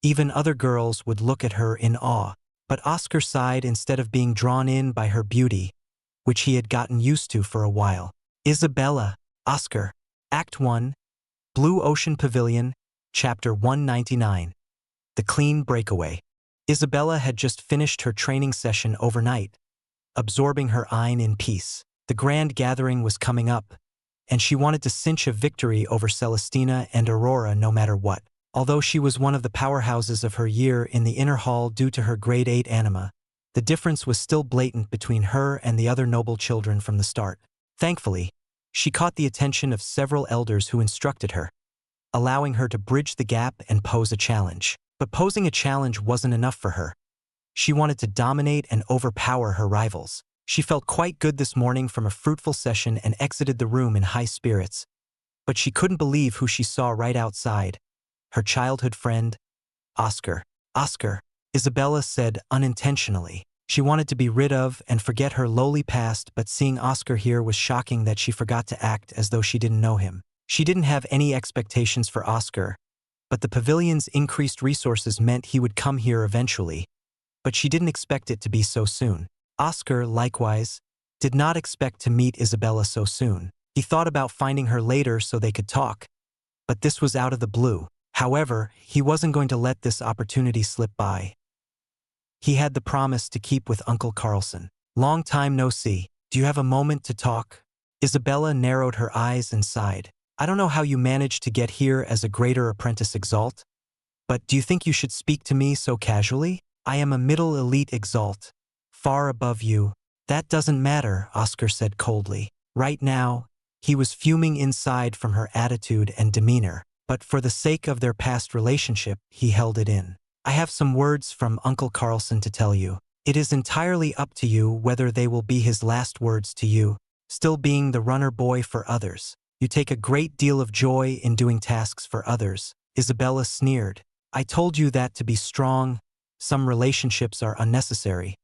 Even other girls would look at her in awe, but Oscar sighed instead of being drawn in by her beauty, which he had gotten used to for a while. Isabella, Oscar. Act 1, Blue Ocean Pavilion, Chapter 199. The Clean Breakaway. Isabella had just finished her training session overnight, absorbing her Ein in peace. The grand gathering was coming up, and she wanted to cinch a victory over Celestina and Aurora no matter what. Although she was one of the powerhouses of her year in the inner hall due to her grade 8 anima, the difference was still blatant between her and the other noble children from the start. Thankfully, she caught the attention of several elders who instructed her, allowing her to bridge the gap and pose a challenge. But posing a challenge wasn't enough for her. She wanted to dominate and overpower her rivals. She felt quite good this morning from a fruitful session and exited the room in high spirits. But she couldn't believe who she saw right outside. Her childhood friend, Oscar. Oscar, Isabella said unintentionally. She wanted to be rid of and forget her lowly past, but seeing Oscar here was shocking that she forgot to act as though she didn't know him. She didn't have any expectations for Oscar, but the pavilion's increased resources meant he would come here eventually, but she didn't expect it to be so soon. Oscar, likewise, did not expect to meet Isabella so soon. He thought about finding her later so they could talk, but this was out of the blue. However, he wasn't going to let this opportunity slip by. He had the promise to keep with Uncle Carlson. Long time no see. Do you have a moment to talk? Isabella narrowed her eyes and sighed. I don't know how you managed to get here as a greater apprentice Exalt, but do you think you should speak to me so casually? I am a middle elite Exalt, far above you. That doesn't matter, Oscar said coldly. Right now, he was fuming inside from her attitude and demeanor, but for the sake of their past relationship, he held it in. I have some words from Uncle Carlson to tell you. It is entirely up to you whether they will be his last words to you, still being the runner boy for others. You take a great deal of joy in doing tasks for others. Isabella sneered. I told you that to be strong, some relationships are unnecessary,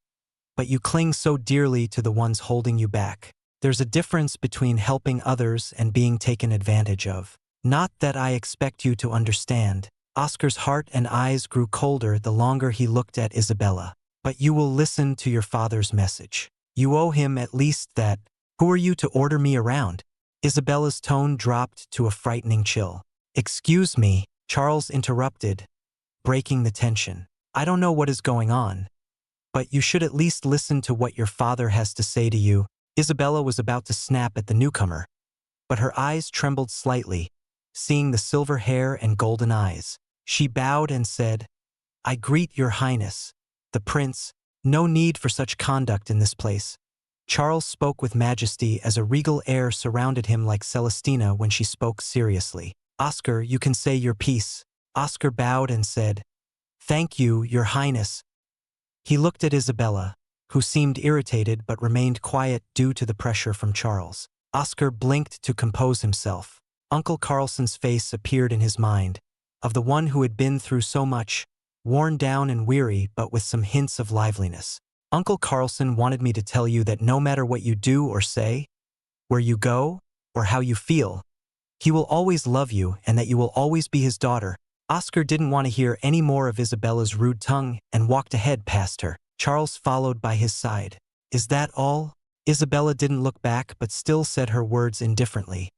but you cling so dearly to the ones holding you back. There's a difference between helping others and being taken advantage of. Not that I expect you to understand. Oscar's heart and eyes grew colder the longer he looked at Isabella. But you will listen to your father's message. You owe him at least that. Who are you to order me around? Isabella's tone dropped to a frightening chill. Excuse me, Charles interrupted, breaking the tension. I don't know what is going on, but you should at least listen to what your father has to say to you. Isabella was about to snap at the newcomer, but her eyes trembled slightly, seeing the silver hair and golden eyes. She bowed and said, I greet your highness, the prince, No need for such conduct in this place. Charles spoke with majesty as a regal air surrounded him like Celestina when she spoke seriously. Oscar, you can say your piece. Oscar bowed and said, Thank you, Your Highness. He looked at Isabella, who seemed irritated but remained quiet due to the pressure from Charles. Oscar blinked to compose himself. Uncle Carlson's face appeared in his mind, of the one who had been through so much, worn down and weary but with some hints of liveliness. Uncle Carlson wanted me to tell you that no matter what you do or say, where you go, or how you feel, he will always love you and that you will always be his daughter. Oscar didn't want to hear any more of Isabella's rude tongue and walked ahead past her. Charles followed by his side. Is that all? Isabella didn't look back but still said her words indifferently,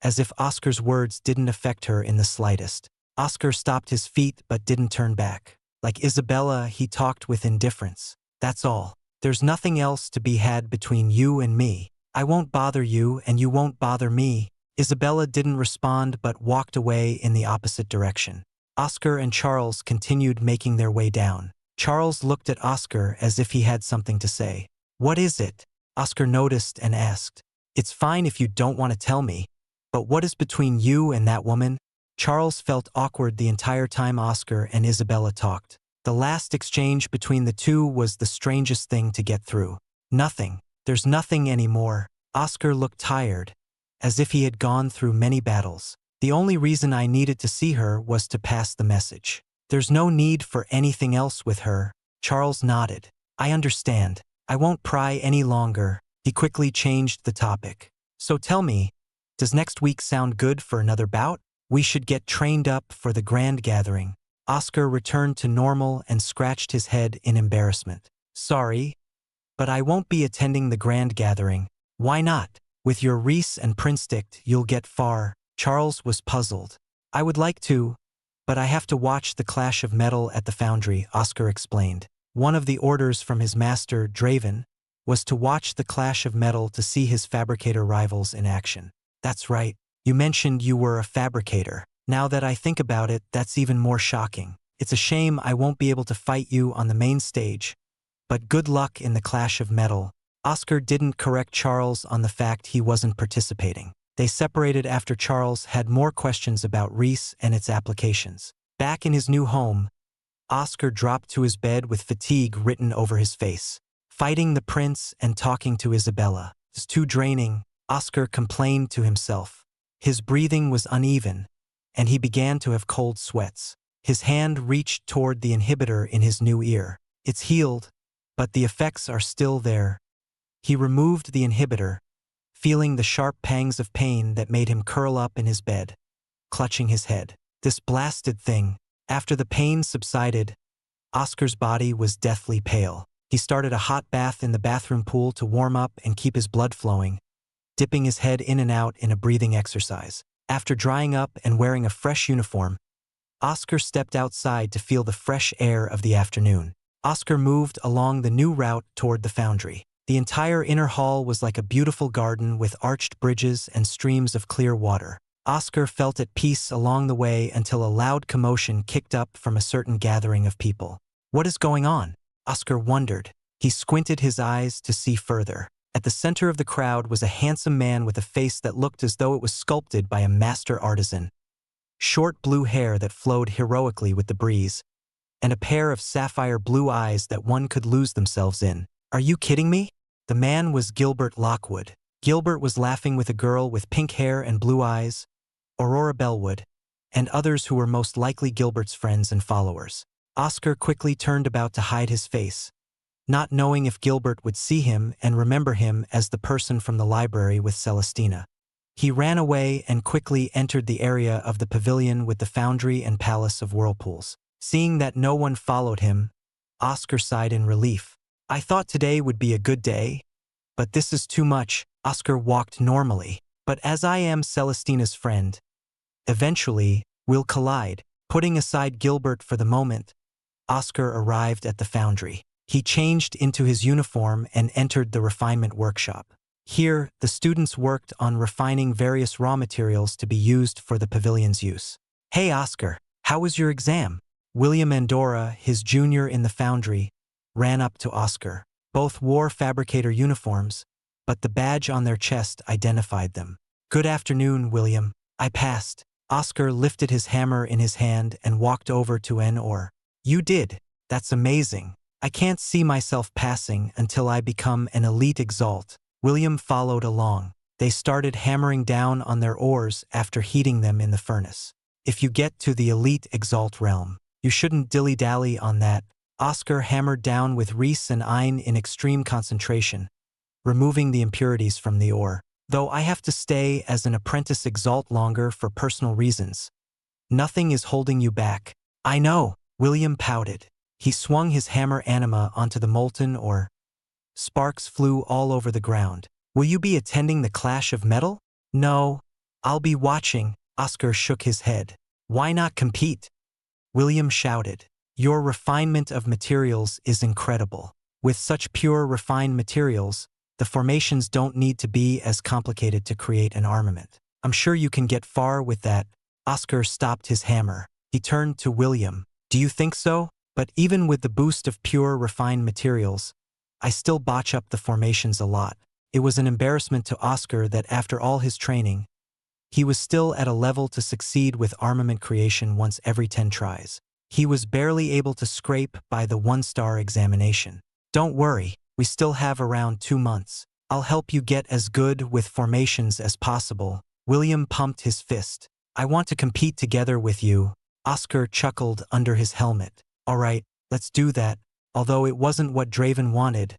as if Oscar's words didn't affect her in the slightest. Oscar stopped his feet but didn't turn back. Like Isabella, he talked with indifference. That's all. There's nothing else to be had between you and me. I won't bother you and you won't bother me. Isabella didn't respond but walked away in the opposite direction. Oscar and Charles continued making their way down. Charles looked at Oscar as if he had something to say. What is it? Oscar noticed and asked. It's fine if you don't want to tell me, but what is between you and that woman? Charles felt awkward the entire time Oscar and Isabella talked. The last exchange between the two was the strangest thing to get through. Nothing. There's nothing anymore. Oscar looked tired, as if he had gone through many battles. The only reason I needed to see her was to pass the message. There's no need for anything else with her. Charles nodded. I understand. I won't pry any longer. He quickly changed the topic. So tell me, does next week sound good for another bout? We should get trained up for the grand gathering. Oscar returned to normal and scratched his head in embarrassment. Sorry, but I won't be attending the grand gathering. Why not? With your Reese and Prinstick, you'll get far. Charles was puzzled. I would like to, but I have to watch the clash of metal at the foundry, Oscar explained. One of the orders from his master, Draven, was to watch the clash of metal to see his fabricator rivals in action. That's right. You mentioned you were a fabricator. Now that I think about it, that's even more shocking. It's a shame I won't be able to fight you on the main stage, but good luck in the clash of metal. Oscar didn't correct Charles on the fact he wasn't participating. They separated after Charles had more questions about Reese and its applications. Back in his new home, Oscar dropped to his bed with fatigue written over his face. Fighting the prince and talking to Isabella is too draining, Oscar complained to himself. His breathing was uneven, and he began to have cold sweats. His hand reached toward the inhibitor in his new ear. It's healed, but the effects are still there. He removed the inhibitor, feeling the sharp pangs of pain that made him curl up in his bed, clutching his head. This blasted thing. After the pain subsided, Oscar's body was deathly pale. He started a hot bath in the bathroom pool to warm up and keep his blood flowing, dipping his head in and out in a breathing exercise. After drying up and wearing a fresh uniform, Oscar stepped outside to feel the fresh air of the afternoon. Oscar moved along the new route toward the foundry. The entire inner hall was like a beautiful garden with arched bridges and streams of clear water. Oscar felt at peace along the way until a loud commotion kicked up from a certain gathering of people. What is going on? Oscar wondered. He squinted his eyes to see further. At the center of the crowd was a handsome man with a face that looked as though it was sculpted by a master artisan. Short blue hair that flowed heroically with the breeze, and a pair of sapphire blue eyes that one could lose themselves in. Are you kidding me? The man was Gilbert Lockwood. Gilbert was laughing with a girl with pink hair and blue eyes, Aurora Bellwood, and others who were most likely Gilbert's friends and followers. Oscar quickly turned about to hide his face, not knowing if Gilbert would see him and remember him as the person from the library with Celestina. He ran away and quickly entered the area of the pavilion with the foundry and palace of whirlpools. Seeing that no one followed him, Oscar sighed in relief. I thought today would be a good day, but this is too much. Oscar walked normally. But as I am Celestina's friend, eventually, we'll collide. Putting aside Gilbert for the moment, Oscar arrived at the foundry. He changed into his uniform and entered the refinement workshop. Here, the students worked on refining various raw materials to be used for the pavilion's use. Hey Oscar, how was your exam? William Andorra, his junior in the foundry, ran up to Oscar. Both wore fabricator uniforms, but the badge on their chest identified them. "Good afternoon, William. I passed." Oscar lifted his hammer in his hand and walked over to N-Or. "You did? That's amazing. I can't see myself passing until I become an elite Exalt." William followed along. They started hammering down on their oars after heating them in the furnace. "If you get to the elite Exalt realm, you shouldn't dilly-dally on that." Oscar hammered down with Reese and Ein in extreme concentration, removing the impurities from the ore. "Though I have to stay as an apprentice Exalt longer for personal reasons. Nothing is holding you back." "I know," William pouted. He swung his hammer anima onto the molten ore. Sparks flew all over the ground. "Will you be attending the clash of metal?" "No. I'll be watching." Oscar shook his head. "Why not compete?" William shouted. "Your refinement of materials is incredible. With such pure, refined materials, the formations don't need to be as complicated to create an armament. I'm sure you can get far with that." Oscar stopped his hammer. He turned to William. "Do you think so? But even with the boost of pure, refined materials, I still botch up the formations a lot." It was an embarrassment to Oscar that after all his training, he was still at a level to succeed with armament creation once every 10 tries. He was barely able to scrape by the 1-star examination. "Don't worry, we still have around 2 months. I'll help you get as good with formations as possible." William pumped his fist. "I want to compete together with you." Oscar chuckled under his helmet. "All right, let's do that." Although it wasn't what Draven wanted,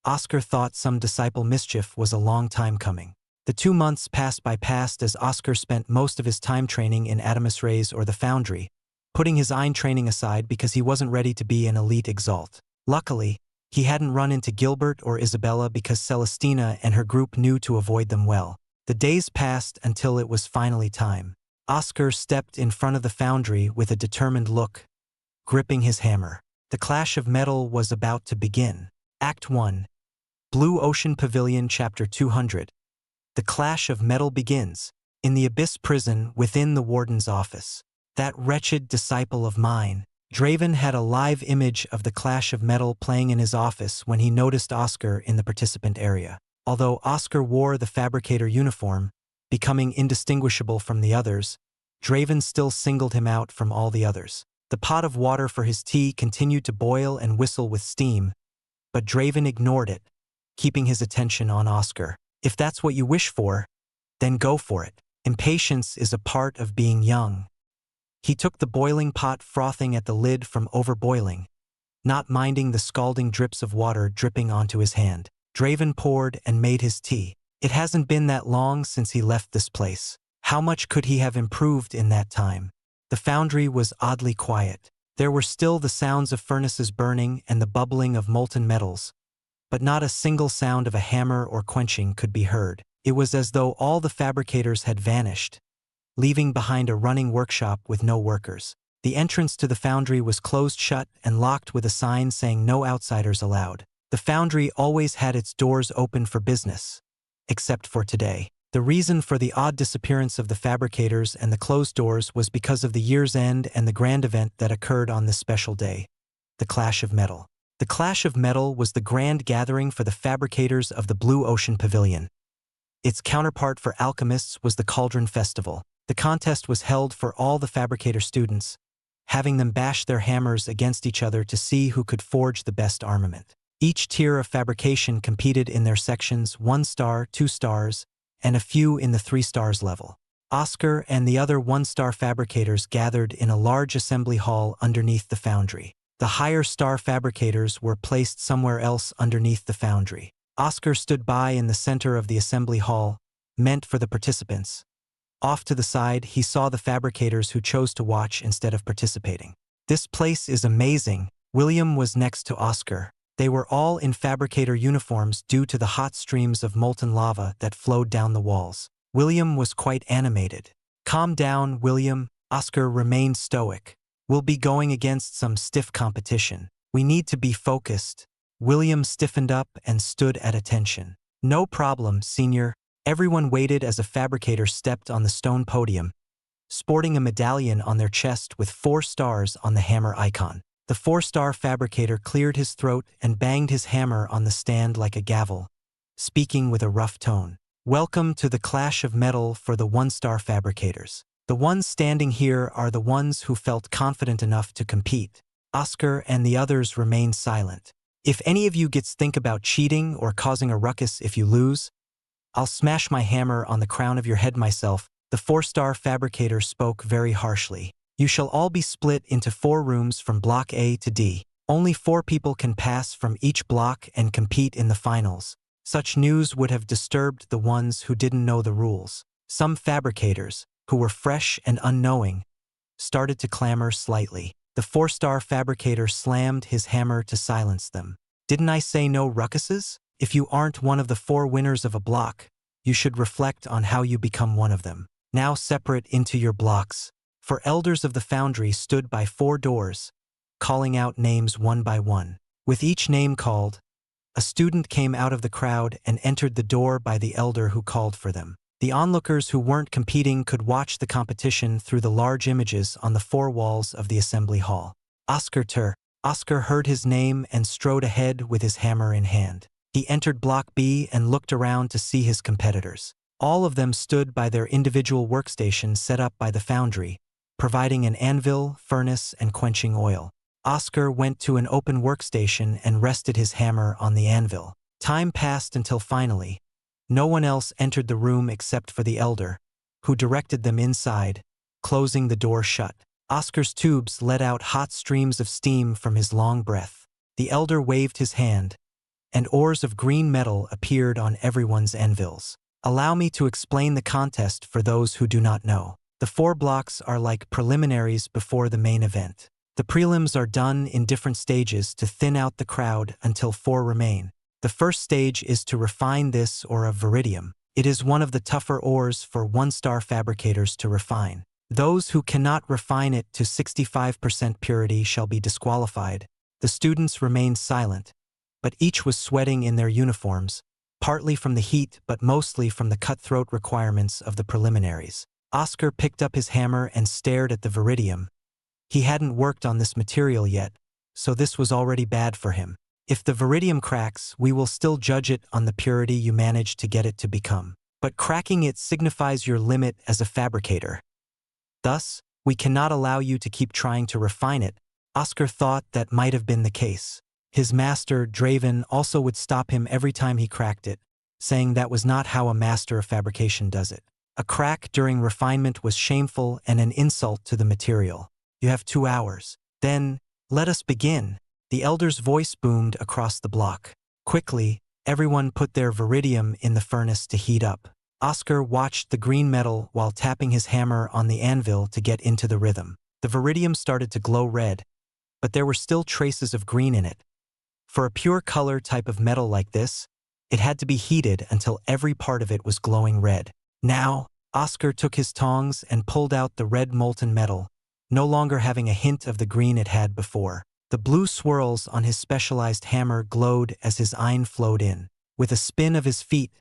Oscar thought some disciple mischief was a long time coming. The 2 months passed as Oscar spent most of his time training in Adamus Rays or the Foundry, putting his Ein training aside because he wasn't ready to be an elite Exalt. Luckily, he hadn't run into Gilbert or Isabella because Celestina and her group knew to avoid them well. The days passed until it was finally time. Oscar stepped in front of the Foundry with a determined look, gripping his hammer. The clash of metal was about to begin. Act 1. Blue Ocean Pavilion Chapter 200. The clash of metal begins. In the Abyss prison within the warden's office. That wretched disciple of mine. Draven had a live image of the clash of metal playing in his office when he noticed Oscar in the participant area. Although Oscar wore the fabricator uniform, becoming indistinguishable from the others, Draven still singled him out from all the others. The pot of water for his tea continued to boil and whistle with steam, but Draven ignored it, keeping his attention on Oscar. "If that's what you wish for, then go for it. Impatience is a part of being young." He took the boiling pot frothing at the lid from overboiling, not minding the scalding drips of water dripping onto his hand. Draven poured and made his tea. It hasn't been that long since he left this place. How much could he have improved in that time? The Foundry was oddly quiet. There were still the sounds of furnaces burning and the bubbling of molten metals, but not a single sound of a hammer or quenching could be heard. It was as though all the fabricators had vanished, leaving behind a running workshop with no workers. The entrance to the Foundry was closed shut and locked with a sign saying "No outsiders allowed." The Foundry always had its doors open for business, except for today. The reason for the odd disappearance of the fabricators and the closed doors was because of the year's end and the grand event that occurred on this special day, the Clash of Metal. The Clash of Metal was the grand gathering for the fabricators of the Blue Ocean Pavilion. Its counterpart for alchemists was the Cauldron Festival. The contest was held for all the fabricator students, having them bash their hammers against each other to see who could forge the best armament. Each tier of fabrication competed in their sections: 1 star, 2 stars, and a few in the 3 stars level. Oscar and the other 1-star fabricators gathered in a large assembly hall underneath the Foundry. The higher star fabricators were placed somewhere else underneath the Foundry. Oscar stood by in the center of the assembly hall, meant for the participants. Off to the side, he saw the fabricators who chose to watch instead of participating. "This place is amazing." William was next to Oscar. They were all in fabricator uniforms due to the hot streams of molten lava that flowed down the walls. William was quite animated. "Calm down, William." Oscar remained stoic. "We'll be going against some stiff competition. We need to be focused." William stiffened up and stood at attention. "No problem, senior." Everyone waited as a fabricator stepped on the stone podium, sporting a medallion on their chest with 4 stars on the hammer icon. The 4-star fabricator cleared his throat and banged his hammer on the stand like a gavel, speaking with a rough tone. Welcome to the clash of metal for the 1-star fabricators. The ones standing here are the ones who felt confident enough to compete. Oscar and the others remained silent. If any of you gets think about cheating or causing a ruckus if you lose, I'll smash my hammer on the crown of your head myself. The 4-star fabricator spoke very harshly. You shall all be split into 4 rooms from block A to D. Only 4 people can pass from each block and compete in the finals. Such news would have disturbed the ones who didn't know the rules. Some fabricators, who were fresh and unknowing, started to clamor slightly. The 4-star fabricator slammed his hammer to silence them. Didn't I say no ruckuses? If you aren't one of the 4 winners of a block, you should reflect on how you become one of them. Now separate into your blocks. For elders of the foundry stood by 4 doors, calling out names one by one. With each name called, a student came out of the crowd and entered the door by the elder who called for them. The onlookers who weren't competing could watch the competition through the large images on the 4 walls of the assembly hall. Oscar heard his name and strode ahead with his hammer in hand. He entered Block B and looked around to see his competitors. All of them stood by their individual workstations set up by the foundry, providing an anvil, furnace, and quenching oil. Oscar went to an open workstation and rested his hammer on the anvil. Time passed until finally, no one else entered the room except for the elder, who directed them inside, closing the door shut. Oscar's tubes let out hot streams of steam from his long breath. The elder waved his hand, and ores of green metal appeared on everyone's anvils. Allow me to explain the contest for those who do not know. The 4 blocks are like preliminaries before the main event. The prelims are done in different stages to thin out the crowd until 4 remain. The first stage is to refine this ore of viridium. It is one of the tougher ores for 1-star fabricators to refine. Those who cannot refine it to 65% purity shall be disqualified. The students remained silent, but each was sweating in their uniforms, partly from the heat but mostly from the cutthroat requirements of the preliminaries. Oscar picked up his hammer and stared at the viridium. He hadn't worked on this material yet, so this was already bad for him. If the viridium cracks, we will still judge it on the purity you managed to get it to become. But cracking it signifies your limit as a fabricator. Thus, we cannot allow you to keep trying to refine it. Oscar thought that might have been the case. His master, Draven, also would stop him every time he cracked it, saying that was not how a master of fabrication does it. A crack during refinement was shameful and an insult to the material. You have 2 hours. Then, let us begin. The elder's voice boomed across the block. Quickly, everyone put their viridium in the furnace to heat up. Oscar watched the green metal while tapping his hammer on the anvil to get into the rhythm. The viridium started to glow red, but there were still traces of green in it. For a pure color type of metal like this, it had to be heated until every part of it was glowing red. Now, Oscar took his tongs and pulled out the red molten metal, no longer having a hint of the green it had before. The blue swirls on his specialized hammer glowed as his iron flowed in. With a spin of his feet,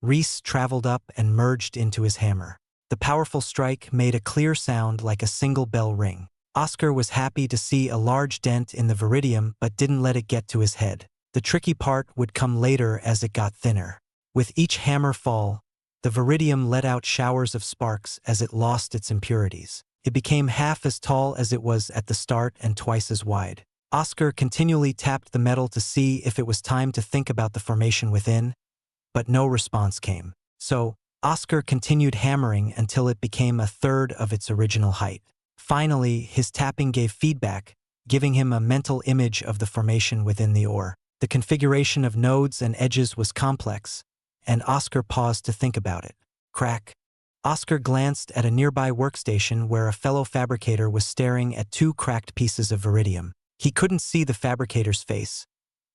Reese traveled up and merged into his hammer. The powerful strike made a clear sound like a single bell ring. Oscar was happy to see a large dent in the viridium but didn't let it get to his head. The tricky part would come later as it got thinner. With each hammer fall, the viridium let out showers of sparks as it lost its impurities. It became half as tall as it was at the start and twice as wide. Oscar continually tapped the metal to see if it was time to think about the formation within, but no response came. So, Oscar continued hammering until it became a third of its original height. Finally, his tapping gave feedback, giving him a mental image of the formation within the ore. The configuration of nodes and edges was complex, and Oscar paused to think about it. Crack. Oscar glanced at a nearby workstation where a fellow fabricator was staring at 2 cracked pieces of viridium. He couldn't see the fabricator's face,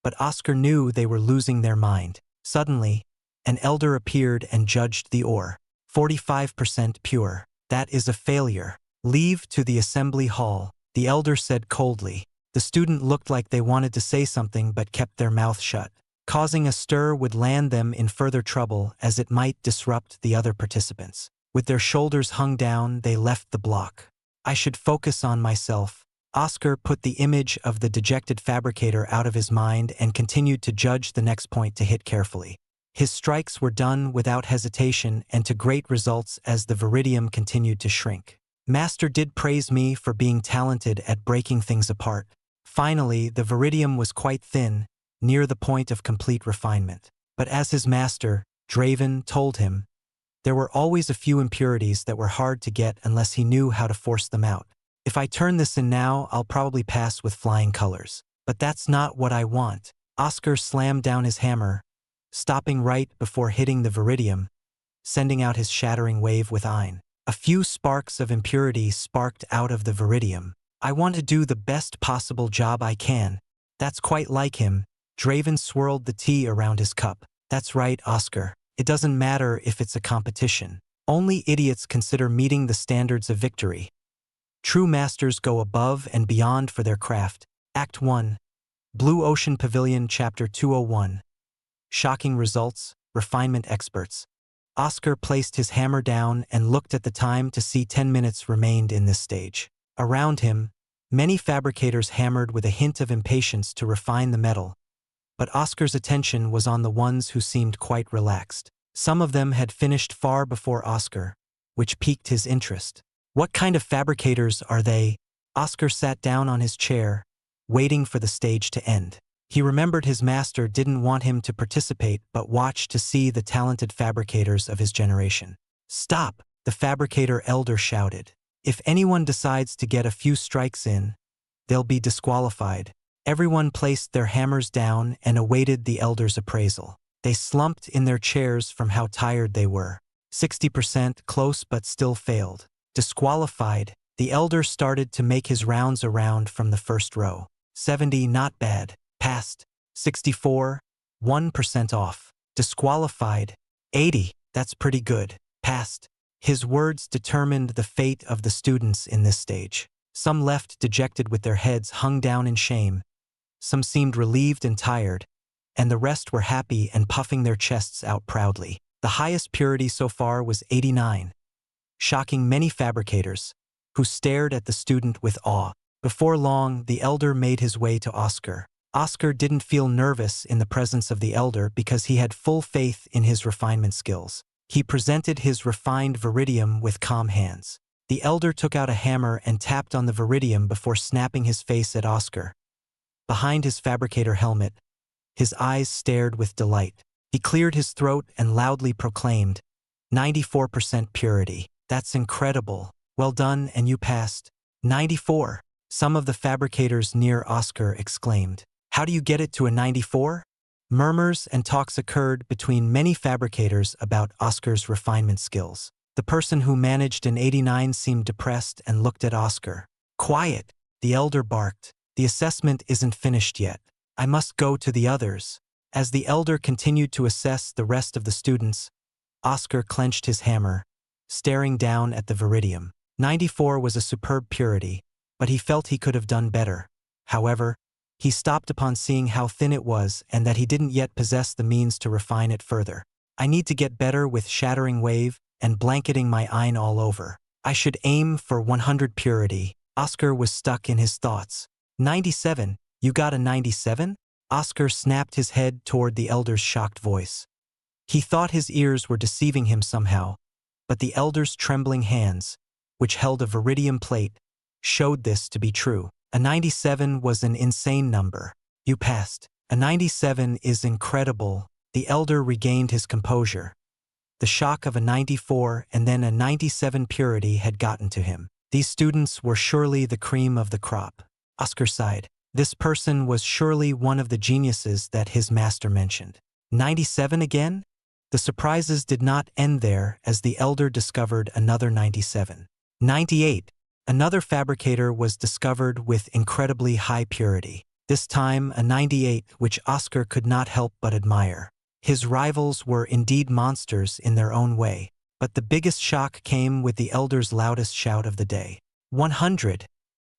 but Oscar knew they were losing their mind. Suddenly, an elder appeared and judged the ore. 45% pure. That is a failure. Leave to the assembly hall, the elder said coldly. The student looked like they wanted to say something but kept their mouth shut. Causing a stir would land them in further trouble as it might disrupt the other participants. With their shoulders hung down, they left the block. I should focus on myself, Oscar put the image of the dejected fabricator out of his mind and continued to judge the next point to hit carefully. His strikes were done without hesitation and to great results as the viridium continued to shrink. Master did praise me for being talented at breaking things apart. Finally, the viridium was quite thin, near the point of complete refinement. But as his master, Draven, told him, there were always a few impurities that were hard to get unless he knew how to force them out. If I turn this in now, I'll probably pass with flying colors. But that's not what I want. Oscar slammed down his hammer, stopping right before hitting the viridium, sending out his shattering wave with Ein. A few sparks of impurity sparked out of the viridium. I want to do the best possible job I can. That's quite like him. Draven swirled the tea around his cup. That's right, Oscar. It doesn't matter if it's a competition. Only idiots consider meeting the standards of victory. True masters go above and beyond for their craft. Act 1. Blue Ocean Pavilion Chapter 201. Shocking results, refinement experts. Oscar placed his hammer down and looked at the time to see 10 minutes remained in this stage. Around him, many fabricators hammered with a hint of impatience to refine the metal, but Oscar's attention was on the ones who seemed quite relaxed. Some of them had finished far before Oscar, which piqued his interest. What kind of fabricators are they? Oscar sat down on his chair, waiting for the stage to end. He remembered his master didn't want him to participate but watch to see the talented fabricators of his generation. Stop! The fabricator elder shouted. If anyone decides to get a few strikes in, they'll be disqualified. Everyone placed their hammers down and awaited the elder's appraisal. They slumped in their chairs from how tired they were. 60% close but still failed. Disqualified, the elder started to make his rounds around from the first row. 70 not bad. Passed. 64, 1% off. Disqualified. 80, that's pretty good. Passed. His words determined the fate of the students in this stage. Some left dejected with their heads hung down in shame. Some seemed relieved and tired, and the rest were happy and puffing their chests out proudly. The highest purity so far was 89, shocking many fabricators, who stared at the student with awe. Before long, the elder made his way to Oscar. Oscar didn't feel nervous in the presence of the elder because he had full faith in his refinement skills. He presented his refined viridium with calm hands. The elder took out a hammer and tapped on the viridium before snapping his face at Oscar. Behind his fabricator helmet, his eyes stared with delight. He cleared his throat and loudly proclaimed, 94% purity. That's incredible. Well done, and you passed. 94. Some of the fabricators near Oscar exclaimed. How do you get it to a 94? Murmurs and talks occurred between many fabricators about Oscar's refinement skills. The person who managed an 89 seemed depressed and looked at Oscar. Quiet, the elder barked. The assessment isn't finished yet. I must go to the others. As the elder continued to assess the rest of the students, Oscar clenched his hammer, staring down at the viridium. 94 was a superb purity, but he felt he could have done better. However, he stopped upon seeing how thin it was and that he didn't yet possess the means to refine it further. I need to get better with shattering wave and blanketing my Ein all over. I should aim for 100 purity. Oscar was stuck in his thoughts. 97, you got a 97? Oscar snapped his head toward the elder's shocked voice. He thought his ears were deceiving him somehow, but the elder's trembling hands, which held a viridium plate, showed this to be true. A 97 was an insane number. You passed. A 97 is incredible. The elder regained his composure. The shock of a 94 and then a 97 purity had gotten to him. These students were surely the cream of the crop. Oscar sighed. This person was surely one of the geniuses that his master mentioned. 97 again? The surprises did not end there as the elder discovered another 97. 98. Another fabricator was discovered with incredibly high purity. This time a 98 which Oscar could not help but admire. His rivals were indeed monsters in their own way, but the biggest shock came with the elder's loudest shout of the day. 100.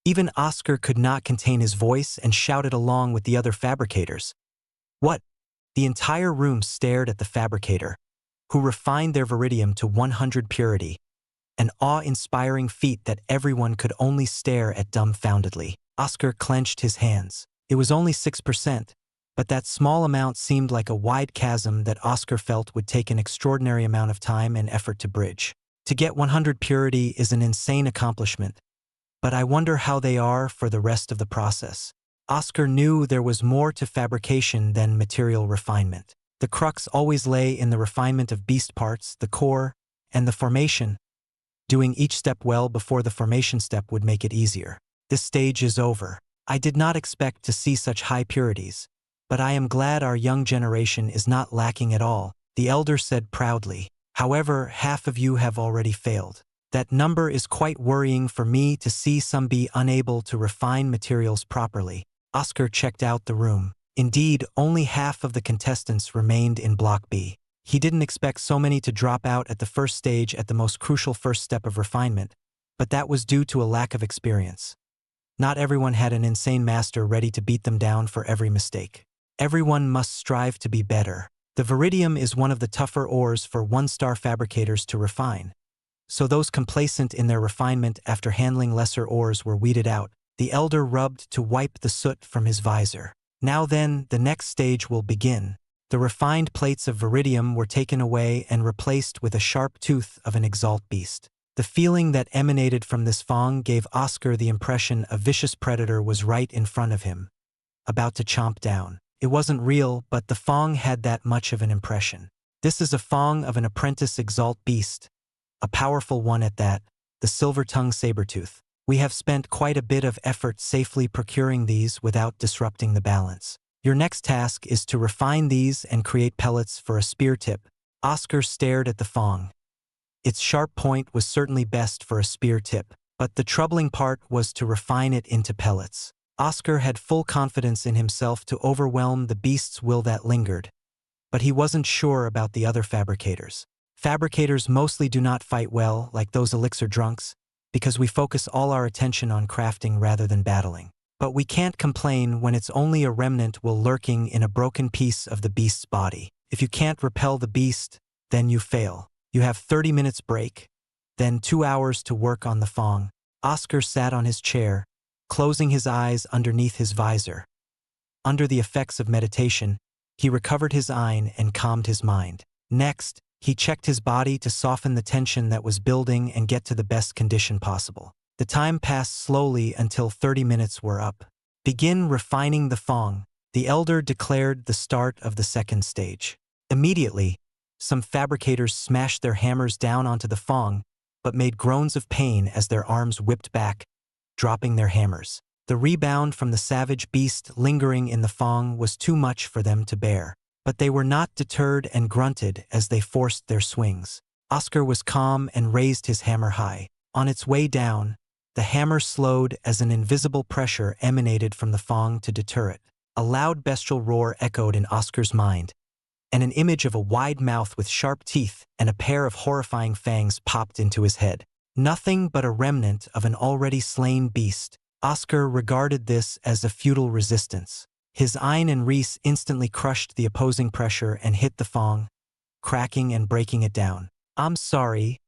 Even Oscar could not contain his voice and shouted along with the other fabricators. What? The entire room stared at the fabricator, who refined their viridium to 100 purity, an awe-inspiring feat that everyone could only stare at dumbfoundedly. Oscar clenched his hands. It was only 6%, but that small amount seemed like a wide chasm that Oscar felt would take an extraordinary amount of time and effort to bridge. To get 100 purity is an insane accomplishment, but I wonder how they are for the rest of the process. Oscar knew there was more to fabrication than material refinement. The crux always lay in the refinement of beast parts, the core, and the formation. Doing each step well before the formation step would make it easier. This stage is over. I did not expect to see such high purities, but I am glad our young generation is not lacking at all, the elder said proudly. However, half of you have already failed. That number is quite worrying for me to see some be unable to refine materials properly. Oscar checked out the room. Indeed, only half of the contestants remained in Block B. He didn't expect so many to drop out at the first stage at the most crucial first step of refinement, but that was due to a lack of experience. Not everyone had an insane master ready to beat them down for every mistake. Everyone must strive to be better. The viridium is one of the tougher ores for one-star fabricators to refine. So those complacent in their refinement after handling lesser ores were weeded out. The elder rubbed to wipe the soot from his visor. Now then, the next stage will begin. The refined plates of viridium were taken away and replaced with a sharp tooth of an Exalt beast. The feeling that emanated from this fang gave Oscar the impression a vicious predator was right in front of him, about to chomp down. It wasn't real, but the fang had that much of an impression. This is a fang of an apprentice Exalt beast, a powerful one at that, the silver-tongued saber-tooth. We have spent quite a bit of effort safely procuring these without disrupting the balance. Your next task is to refine these and create pellets for a spear tip. Oscar stared at the fang. Its sharp point was certainly best for a spear tip, but the troubling part was to refine it into pellets. Oscar had full confidence in himself to overwhelm the beast's will that lingered, but he wasn't sure about the other fabricators. Fabricators mostly do not fight well, like those elixir drunks, because we focus all our attention on crafting rather than battling. But we can't complain when it's only a remnant will lurking in a broken piece of the beast's body. If you can't repel the beast, then you fail. You have 30 minutes break, then 2 hours to work on the fang. Oscar sat on his chair, closing his eyes underneath his visor. Under the effects of meditation, he recovered his ein and calmed his mind. Next, he checked his body to soften the tension that was building and get to the best condition possible. The time passed slowly until 30 minutes were up. Begin refining the fang, the elder declared the start of the second stage. Immediately, some fabricators smashed their hammers down onto the fang, but made groans of pain as their arms whipped back, dropping their hammers. The rebound from the savage beast lingering in the fang was too much for them to bear. But they were not deterred and grunted as they forced their swings. Oscar was calm and raised his hammer high. On its way down, the hammer slowed as an invisible pressure emanated from the fang to deter it. A loud bestial roar echoed in Oscar's mind, and an image of a wide mouth with sharp teeth and a pair of horrifying fangs popped into his head. Nothing but a remnant of an already slain beast. Oscar regarded this as a futile resistance. His ein and Reese instantly crushed the opposing pressure and hit the fang, cracking and breaking it down. I'm sorry,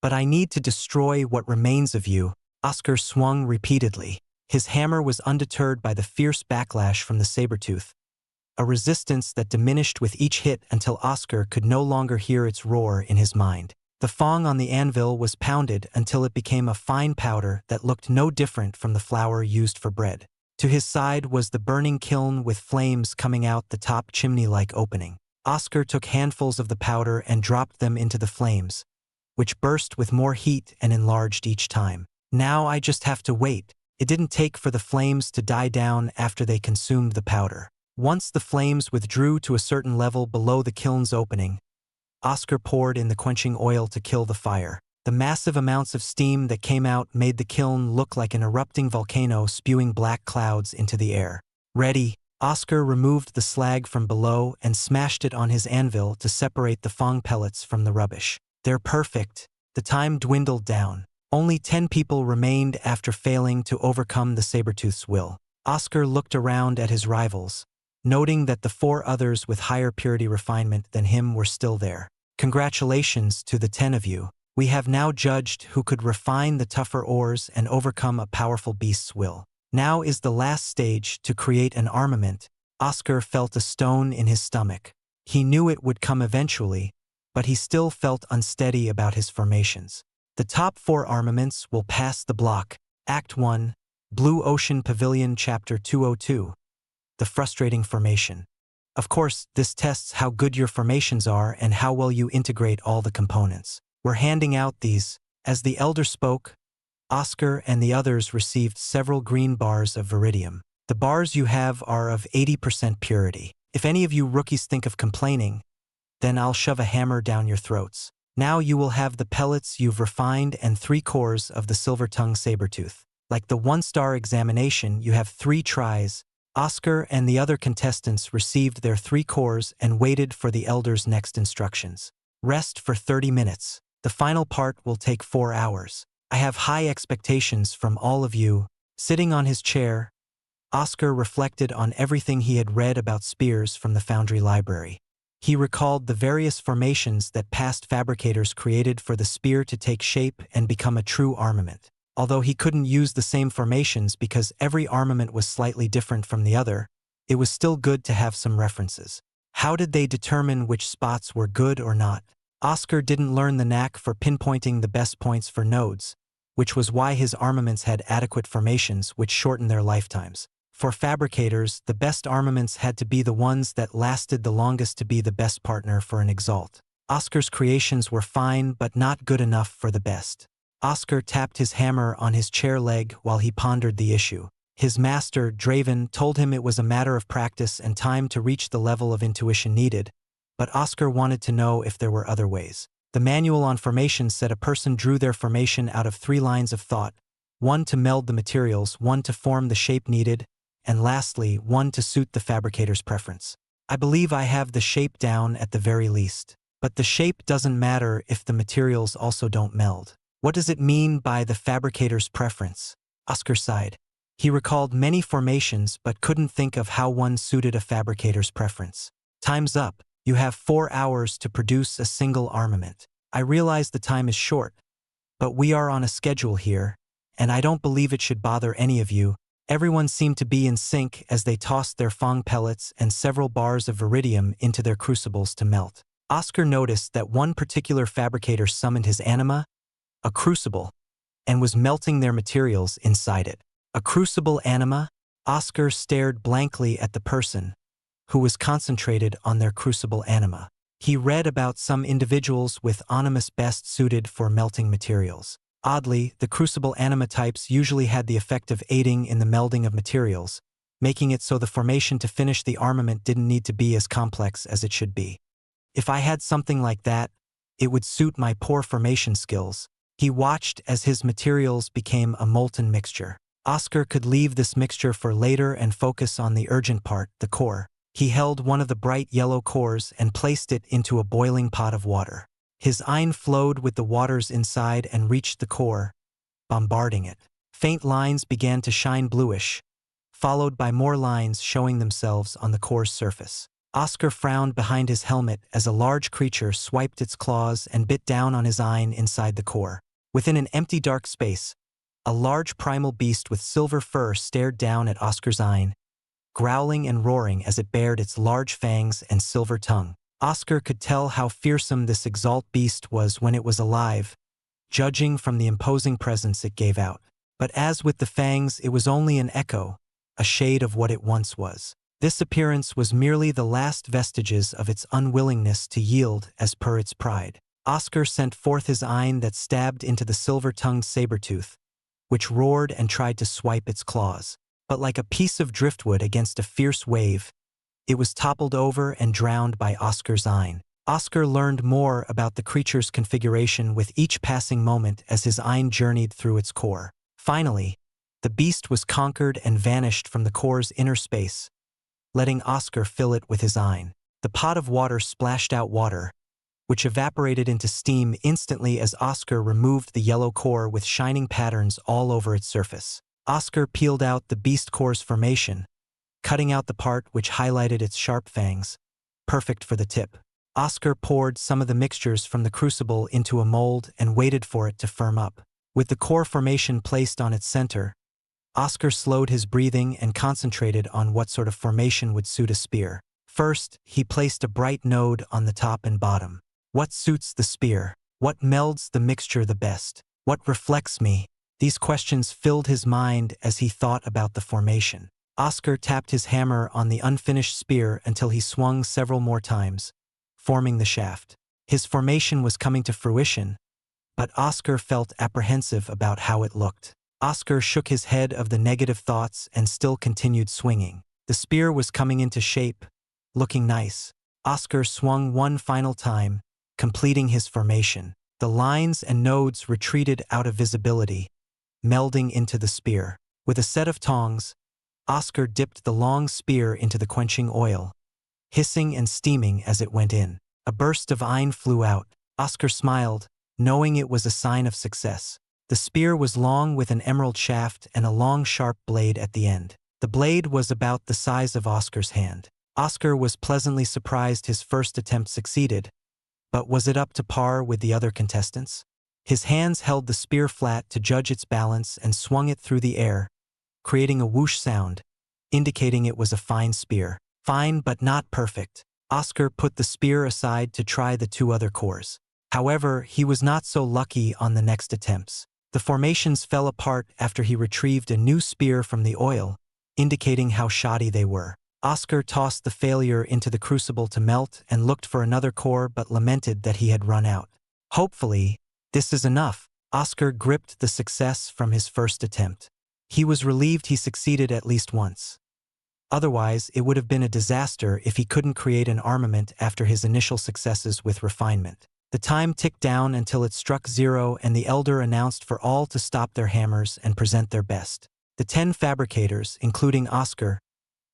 but I need to destroy what remains of you. Oscar swung repeatedly. His hammer was undeterred by the fierce backlash from the saber-tooth, a resistance that diminished with each hit until Oscar could no longer hear its roar in his mind. The fang on the anvil was pounded until it became a fine powder that looked no different from the flour used for bread. To his side was the burning kiln with flames coming out the top chimney-like opening. Oscar took handfuls of the powder and dropped them into the flames, which burst with more heat and enlarged each time. Now I just have to wait. It didn't take for the flames to die down after they consumed the powder. Once the flames withdrew to a certain level below the kiln's opening, Oscar poured in the quenching oil to kill the fire. The massive amounts of steam that came out made the kiln look like an erupting volcano spewing black clouds into the air. Ready, Oscar removed the slag from below and smashed it on his anvil to separate the fang pellets from the rubbish. They're perfect. The time dwindled down. Only 10 people remained after failing to overcome the saber-tooth's will. Oscar looked around at his rivals, noting that the 4 others with higher purity refinement than him were still there. Congratulations to the 10 of you. We have now judged who could refine the tougher ores and overcome a powerful beast's will. Now is the last stage to create an armament. Oscar felt a stone in his stomach. He knew it would come eventually, but he still felt unsteady about his formations. The top 4 armaments will pass the block. Act 1, Blue Ocean Pavilion Chapter 202. The frustrating formation. Of course, this tests how good your formations are and how well you integrate all the components. We're handing out these. As the elder spoke, Oscar and the others received several green bars of viridium. The bars you have are of 80% purity. If any of you rookies think of complaining, then I'll shove a hammer down your throats. Now you will have the pellets you've refined and 3 cores of the silver-tongue sabertooth. Like the 1-star examination, you have 3 tries. Oscar and the other contestants received their 3 cores and waited for the elder's next instructions. Rest for 30 minutes. The final part will take 4 hours. I have high expectations from all of you. Sitting on his chair, Oscar reflected on everything he had read about spears from the Foundry Library. He recalled the various formations that past fabricators created for the spear to take shape and become a true armament. Although he couldn't use the same formations because every armament was slightly different from the other, it was still good to have some references. How did they determine which spots were good or not? Oscar didn't learn the knack for pinpointing the best points for nodes, which was why his armaments had adequate formations which shortened their lifetimes. For fabricators, the best armaments had to be the ones that lasted the longest to be the best partner for an Exalt. Oscar's creations were fine but not good enough for the best. Oscar tapped his hammer on his chair leg while he pondered the issue. His master, Draven, told him it was a matter of practice and time to reach the level of intuition needed, but Oscar wanted to know if there were other ways. The manual on formation said a person drew their formation out of 3 lines of thought, 1 to meld the materials, 1 to form the shape needed, and lastly, 1 to suit the fabricator's preference. I believe I have the shape down at the very least. But the shape doesn't matter if the materials also don't meld. What does it mean by the fabricator's preference? Oscar sighed. He recalled many formations but couldn't think of how one suited a fabricator's preference. Time's up. You have 4 hours to produce a single armament. I realize the time is short, but we are on a schedule here, and I don't believe it should bother any of you. Everyone seemed to be in sync as they tossed their Fong pellets and several bars of viridium into their crucibles to melt. Oscar noticed that one particular fabricator summoned his anima, a crucible, and was melting their materials inside it. A crucible anima? Oscar stared blankly at the person, who was concentrated on their crucible anima. He read about some individuals with animus best suited for melting materials. Oddly, the crucible anima types usually had the effect of aiding in the melding of materials, making it so the formation to finish the armament didn't need to be as complex as it should be. If I had something like that, it would suit my poor formation skills. He watched as his materials became a molten mixture. Oscar could leave this mixture for later and focus on the urgent part, the core. He held one of the bright yellow cores and placed it into a boiling pot of water. His ein flowed with the waters inside and reached the core, bombarding it. Faint lines began to shine bluish, followed by more lines showing themselves on the core's surface. Oscar frowned behind his helmet as a large creature swiped its claws and bit down on his ein inside the core. Within an empty dark space, a large primal beast with silver fur stared down at Oscar's ein, growling and roaring as it bared its large fangs and silver tongue. Oscar could tell how fearsome this Exalt beast was when it was alive, judging from the imposing presence it gave out. But as with the fangs, it was only an echo, a shade of what it once was. This appearance was merely the last vestiges of its unwillingness to yield as per its pride. Oscar sent forth his ein that stabbed into the silver-tongued sabertooth, which roared and tried to swipe its claws. But like a piece of driftwood against a fierce wave, it was toppled over and drowned by Oscar's ein. Oscar learned more about the creature's configuration with each passing moment as his ein journeyed through its core. Finally, the beast was conquered and vanished from the core's inner space, letting Oscar fill it with his ein. The pot of water splashed out water, which evaporated into steam instantly as Oscar removed the yellow core with shining patterns all over its surface. Oscar peeled out the beast core's formation, cutting out the part which highlighted its sharp fangs, perfect for the tip. Oscar poured some of the mixtures from the crucible into a mold and waited for it to firm up. With the core formation placed on its center, Oscar slowed his breathing and concentrated on what sort of formation would suit a spear. First, he placed a bright node on the top and bottom. What suits the spear? What melds the mixture the best? What reflects me? These questions filled his mind as he thought about the formation. Oscar tapped his hammer on the unfinished spear until he swung several more times, forming the shaft. His formation was coming to fruition, but Oscar felt apprehensive about how it looked. Oscar shook his head of the negative thoughts and still continued swinging. The spear was coming into shape, looking nice. Oscar swung one final time, completing his formation. The lines and nodes retreated out of visibility, melding into the spear. With a set of tongs, Oscar dipped the long spear into the quenching oil, hissing and steaming as it went in. A burst of iron flew out. Oscar smiled, knowing it was a sign of success. The spear was long with an emerald shaft and a long sharp blade at the end. The blade was about the size of Oscar's hand. Oscar was pleasantly surprised his first attempt succeeded, but was it up to par with the other contestants? His hands held the spear flat to judge its balance and swung it through the air, creating a whoosh sound, indicating it was a fine spear. Fine but not perfect. Oscar put the spear aside to try the two other cores. However, he was not so lucky on the next attempts. The formations fell apart after he retrieved a new spear from the oil, indicating how shoddy they were. Oscar tossed the failure into the crucible to melt and looked for another core but lamented that he had run out. Hopefully, this is enough. Oscar gripped the success from his first attempt. He was relieved he succeeded at least once. Otherwise, it would have been a disaster if he couldn't create an armament after his initial successes with refinement. The time ticked down until it struck 0 and the elder announced for all to stop their hammers and present their best. The 10 fabricators, including Oscar,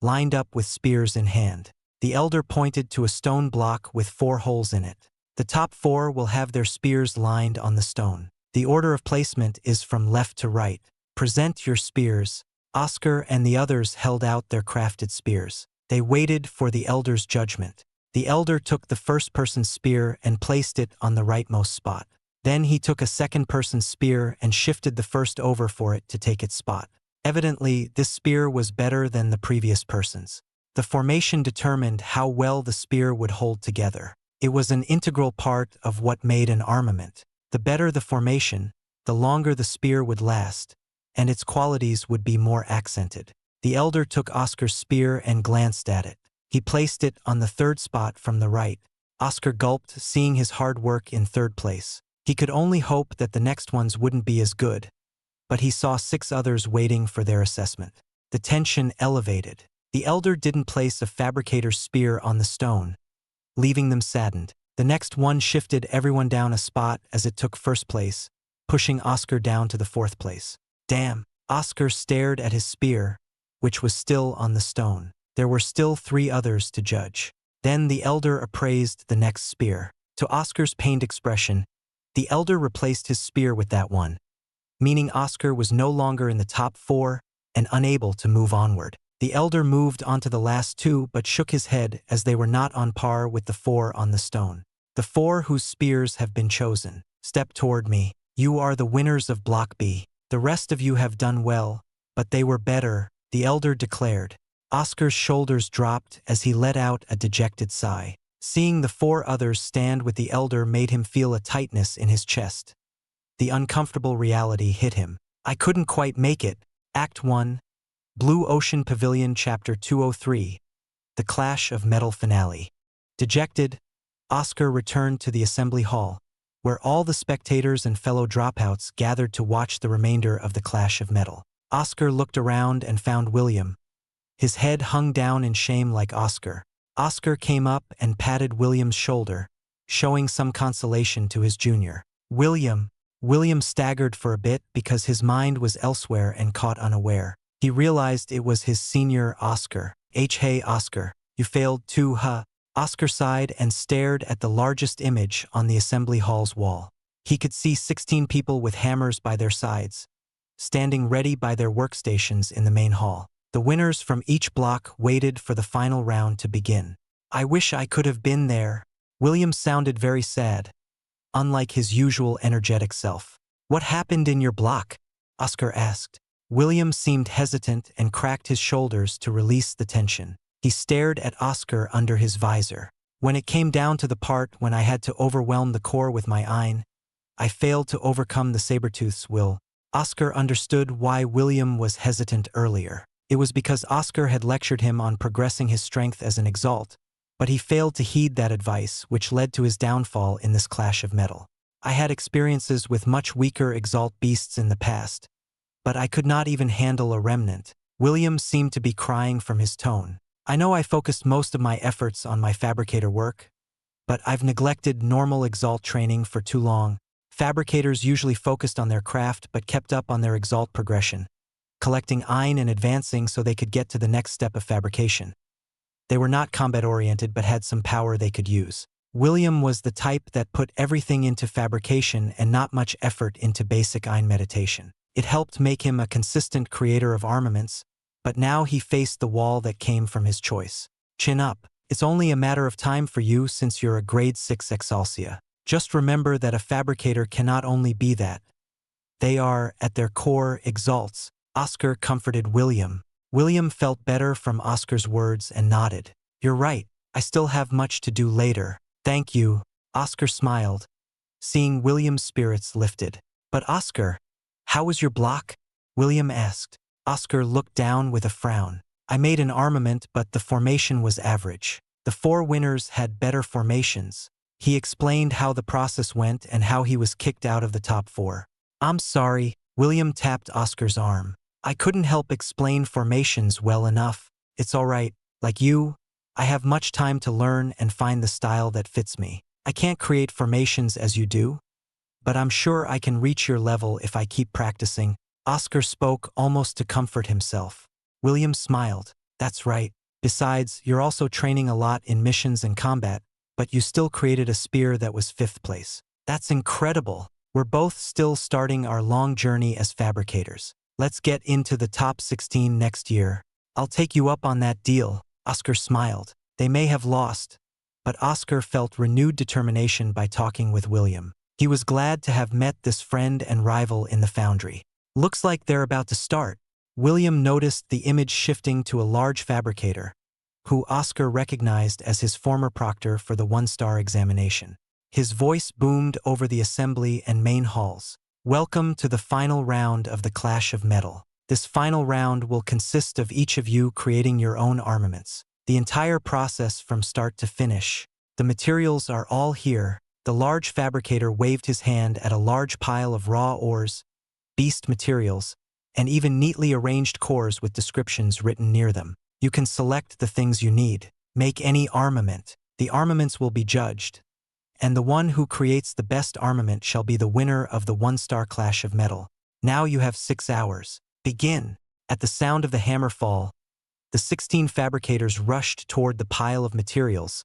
lined up with spears in hand. The elder pointed to a stone block with 4 holes in it. The top 4 will have their spears lined on the stone. The order of placement is from left to right. Present your spears. Oscar and the others held out their crafted spears. They waited for the elder's judgment. The elder took the first person's spear and placed it on the rightmost spot. Then he took a second person's spear and shifted the first over for it to take its spot. Evidently, this spear was better than the previous person's. The formation determined how well the spear would hold together. It was an integral part of what made an armament. The better the formation, the longer the spear would last, and its qualities would be more accented. The elder took Oscar's spear and glanced at it. He placed it on the third spot from the right. Oscar gulped, seeing his hard work in third place. He could only hope that the next ones wouldn't be as good, but he saw 6 others waiting for their assessment. The tension elevated. The elder didn't place a fabricator's spear on the stone, leaving them saddened. The next one shifted everyone down a spot as it took first place, pushing Oscar down to the 4th place. Damn! Oscar stared at his spear, which was still on the stone. There were still 3 others to judge. Then the elder appraised the next spear. To Oscar's pained expression, the elder replaced his spear with that one, meaning Oscar was no longer in the top 4 and unable to move onward. The elder moved on to the last 2 but shook his head as they were not on par with the 4 on the stone. The 4 whose spears have been chosen. Step toward me. You are the winners of Block B. The rest of you have done well, but they were better, the elder declared. Oscar's shoulders dropped as he let out a dejected sigh. Seeing the 4 others stand with the elder made him feel a tightness in his chest. The uncomfortable reality hit him. I couldn't quite make it. Act 1, Blue Ocean Pavilion Chapter 203, The Clash of Metal Finale. Dejected, Oscar returned to the assembly hall, where all the spectators and fellow dropouts gathered to watch the remainder of the Clash of Metal. Oscar looked around and found William. His head hung down in shame like Oscar. Oscar came up and patted William's shoulder, showing some consolation to his junior. William staggered for a bit because his mind was elsewhere and caught unaware. He realized it was his senior Oscar. Hey Oscar, you failed too, huh? Oscar sighed and stared at the largest image on the assembly hall's wall. He could see 16 people with hammers by their sides, standing ready by their workstations in the main hall. The winners from each block waited for the final round to begin. I wish I could have been there. William sounded very sad, unlike his usual energetic self. What happened in your block? Oscar asked. William seemed hesitant and cracked his shoulders to release the tension. He stared at Oscar under his visor. When it came down to the part when I had to overwhelm the core with my Ein, I failed to overcome the Sabertooth's will. Oscar understood why William was hesitant earlier. It was because Oscar had lectured him on progressing his strength as an Exalt, but he failed to heed that advice, which led to his downfall in this clash of metal. I had experiences with much weaker Exalt beasts in the past, but I could not even handle a remnant. William seemed to be crying from his tone. I know I focused most of my efforts on my fabricator work, but I've neglected normal Exalt training for too long. Fabricators usually focused on their craft but kept up on their Exalt progression, collecting Ein and advancing so they could get to the next step of fabrication. They were not combat-oriented but had some power they could use. William was the type that put everything into fabrication and not much effort into basic Ein meditation. It helped make him a consistent creator of armaments, but now he faced the wall that came from his choice. Chin up. It's only a matter of time for you since you're a grade 6 Xianxia. Just remember that a fabricator cannot only be that. They are, at their core, Exalts. Oscar comforted William. William felt better from Oscar's words and nodded. You're right. I still have much to do later. Thank you. Oscar smiled, seeing William's spirits lifted. But Oscar, how was your block? William asked. Oscar looked down with a frown. I made an armament, but the formation was average. The 4 winners had better formations. He explained how the process went and how he was kicked out of the top 4. I'm sorry. William tapped Oscar's arm. I couldn't help explain formations well enough. It's all right. Like you, I have much time to learn and find the style that fits me. I can't create formations as you do, but I'm sure I can reach your level if I keep practicing. Oscar spoke almost to comfort himself. William smiled. That's right. Besides, you're also training a lot in missions and combat, but you still created a spear that was 5th place. That's incredible. We're both still starting our long journey as fabricators. Let's get into the top 16 next year. I'll take you up on that deal. Oscar smiled. They may have lost, but Oscar felt renewed determination by talking with William. He was glad to have met this friend and rival in the foundry. Looks like they're about to start. William noticed the image shifting to a large fabricator, who Oscar recognized as his former proctor for the 1-star examination. His voice boomed over the assembly and main halls. Welcome to the final round of the Clash of Metal. This final round will consist of each of you creating your own armaments. The entire process from start to finish. The materials are all here. The large fabricator waved his hand at a large pile of raw ores, beast materials, and even neatly arranged cores with descriptions written near them. You can select the things you need. Make any armament. The armaments will be judged, and the one who creates the best armament shall be the winner of the 1-star Clash of Metal. Now you have 6 hours. Begin. At the sound of the hammer fall, the 16 fabricators rushed toward the pile of materials,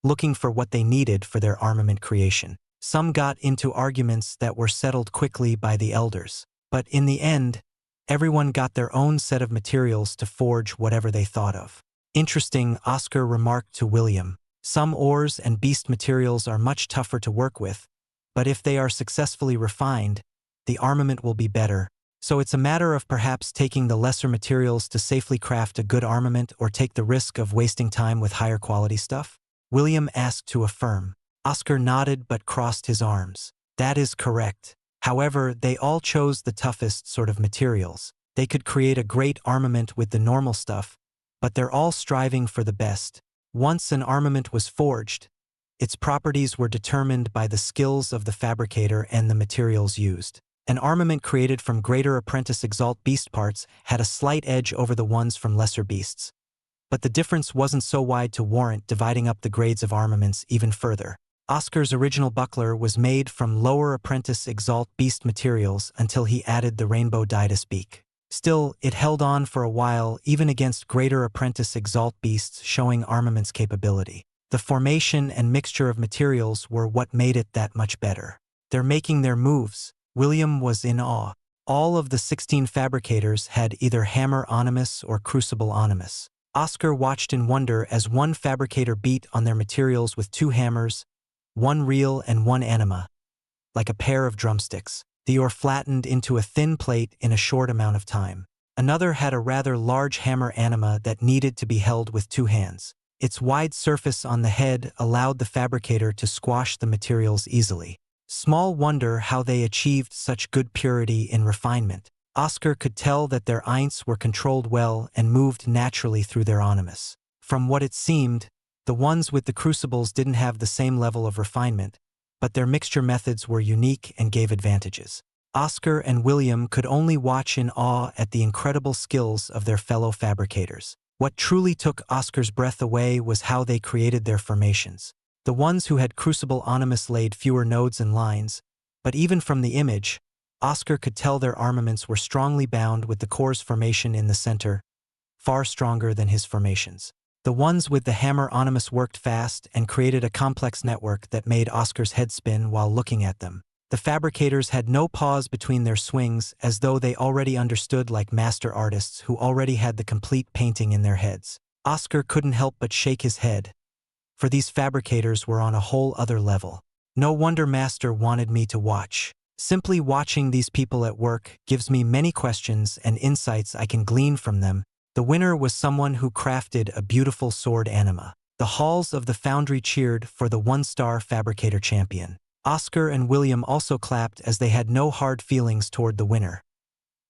looking for what they needed for their armament creation. Some got into arguments that were settled quickly by the elders, but in the end, everyone got their own set of materials to forge whatever they thought of. Interesting, Oscar remarked to William. Some ores and beast materials are much tougher to work with, but if they are successfully refined, the armament will be better. So it's a matter of perhaps taking the lesser materials to safely craft a good armament or take the risk of wasting time with higher quality stuff? William asked to affirm. Oscar nodded but crossed his arms. That is correct. However, they all chose the toughest sort of materials. They could create a great armament with the normal stuff, but they're all striving for the best. Once an armament was forged, its properties were determined by the skills of the fabricator and the materials used. An armament created from greater apprentice Exalt beast parts had a slight edge over the ones from lesser beasts. But the difference wasn't so wide to warrant dividing up the grades of armaments even further. Oscar's original buckler was made from lower apprentice Exalt beast materials until he added the rainbow Didus beak. Still, it held on for a while even against greater apprentice Exalt beasts showing armament's capability. The formation and mixture of materials were what made it that much better. They're making their moves. William was in awe. All of the 16 fabricators had either hammer onimus or crucible onimus. Oscar watched in wonder as one fabricator beat on their materials with 2 hammers, 1 reel and 1 anima, like a pair of drumsticks. the ore flattened into a thin plate in a short amount of time. Another had a rather large hammer anima that needed to be held with 2 hands. Its wide surface on the head allowed the fabricator to squash the materials easily. Small wonder how they achieved such good purity in refinement. Oscar could tell that their eints were controlled well and moved naturally through their animus. From what it seemed, the ones with the crucibles didn't have the same level of refinement, but their mixture methods were unique and gave advantages. Oscar and William could only watch in awe at the incredible skills of their fellow fabricators. What truly took Oscar's breath away was how they created their formations. The ones who had crucible animus laid fewer nodes and lines, but even from the image, Oscar could tell their armaments were strongly bound with the core's formation in the center, far stronger than his formations. The ones with the hammer animus worked fast and created a complex network that made Oscar's head spin while looking at them. The fabricators had no pause between their swings, as though they already understood, like master artists who already had the complete painting in their heads. Oscar couldn't help but shake his head, for these fabricators were on a whole other level. No wonder Master wanted me to watch. Simply watching these people at work gives me many questions and insights I can glean from them. The winner was someone who crafted a beautiful sword anima. The halls of the foundry cheered for the 1-star fabricator champion. Oscar and William also clapped, as they had no hard feelings toward the winner.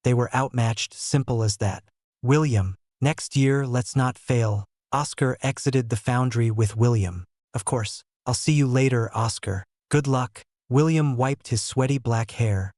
They were outmatched, simple as that. William, next year let's not fail. Oscar exited the foundry with William. Of course, I'll see you later, Oscar. Good luck. William wiped his sweaty black hair,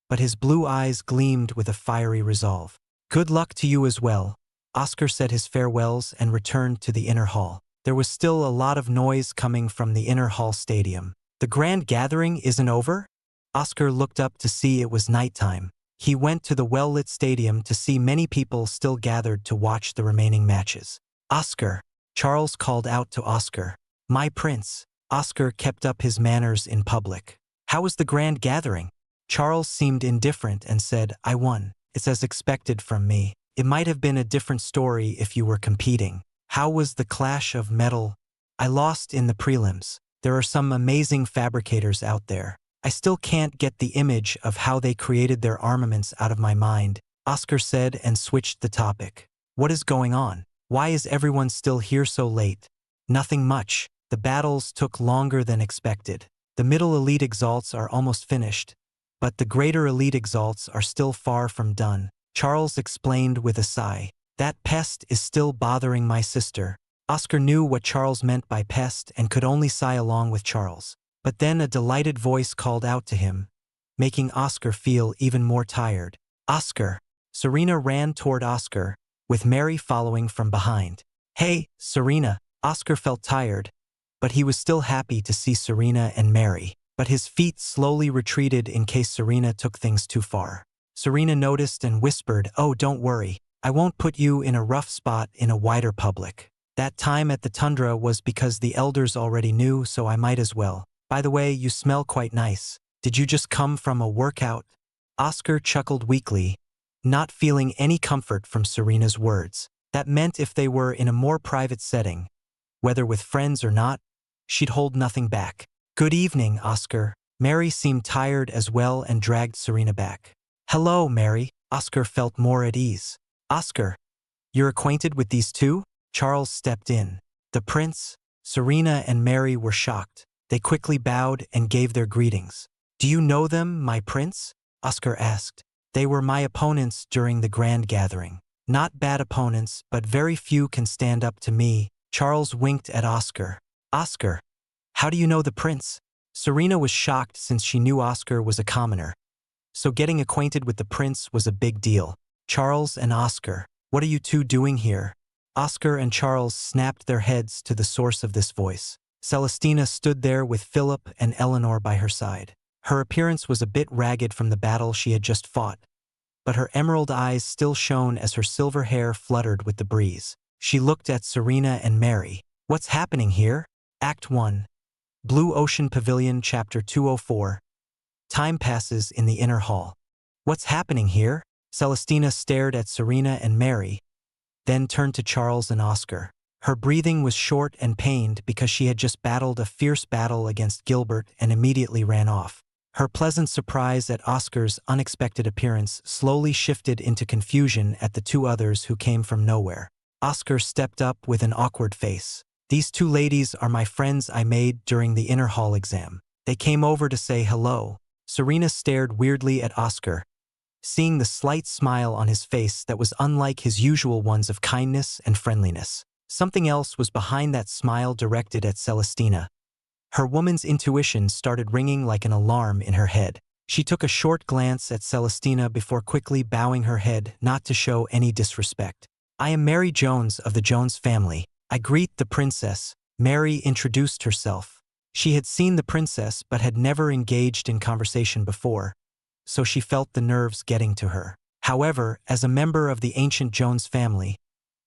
but his blue eyes gleamed with a fiery resolve. Good luck to you as well. Oscar said his farewells and returned to the inner hall. There was still a lot of noise coming from the inner hall stadium. The grand gathering isn't over? Oscar looked up to see it was nighttime. He went to the well-lit stadium to see many people still gathered to watch the remaining matches. Oscar, Charles called out to Oscar. My prince. Oscar kept up his manners in public. How was the grand gathering? Charles seemed indifferent and said, I won. It's as expected from me. It might have been a different story if you were competing. How was the clash of metal? I lost in the prelims. There are some amazing fabricators out there. I still can't get the image of how they created their armaments out of my mind, Oscar said and switched the topic. What is going on? Why is everyone still here so late? Nothing much. The battles took longer than expected. The middle elite exalts are almost finished, but the greater elite exalts are still far from done, Charles explained with a sigh. That pest is still bothering my sister. Oscar knew what Charles meant by pest and could only sigh along with Charles. But then a delighted voice called out to him, making Oscar feel even more tired. Oscar! Serena ran toward Oscar, with Mary following from behind. Hey, Serena! Oscar felt tired, but he was still happy to see Serena and Mary. But his feet slowly retreated in case Serena took things too far. Serena noticed and whispered, Oh, don't worry. I won't put you in a rough spot in a wider public. That time at the tundra was because the elders already knew, so I might as well. By the way, you smell quite nice. Did you just come from a workout? Oscar chuckled weakly, not feeling any comfort from Serena's words. That meant if they were in a more private setting, whether with friends or not, she'd hold nothing back. Good evening, Oscar. Mary seemed tired as well and dragged Serena back. Hello, Mary. Oscar felt more at ease. Oscar, you're acquainted with these two? Charles stepped in. The prince, Serena and Mary were shocked. They quickly bowed and gave their greetings. Do you know them, my prince? Oscar asked. They were my opponents during the grand gathering. Not bad opponents, but very few can stand up to me. Charles winked at Oscar. Oscar, how do you know the prince? Serena was shocked since she knew Oscar was a commoner. So getting acquainted with the prince was a big deal. Charles and Oscar, what are you two doing here? Oscar and Charles snapped their heads to the source of this voice. Celestina stood there with Philip and Eleanor by her side. Her appearance was a bit ragged from the battle she had just fought, but her emerald eyes still shone as her silver hair fluttered with the breeze. She looked at Serena and Mary. What's happening here? Act 1. Blue Ocean Pavilion, Chapter 204. Time passes in the inner hall. What's happening here? Celestina stared at Serena and Mary, then turned to Charles and Oscar. Her breathing was short and pained because she had just battled a fierce battle against Gilbert and immediately ran off. Her pleasant surprise at Oscar's unexpected appearance slowly shifted into confusion at the two others who came from nowhere. Oscar stepped up with an awkward face. "These two ladies are my friends I made during the inner hall exam. They came over to say hello." Serena stared weirdly at Oscar, seeing the slight smile on his face that was unlike his usual ones of kindness and friendliness. Something else was behind that smile directed at Celestina. Her woman's intuition started ringing like an alarm in her head. She took a short glance at Celestina before quickly bowing her head not to show any disrespect. "I am Mary Jones of the Jones family. I greet the princess." Mary introduced herself. She had seen the princess but had never engaged in conversation before, so she felt the nerves getting to her. However, as a member of the ancient Jones family,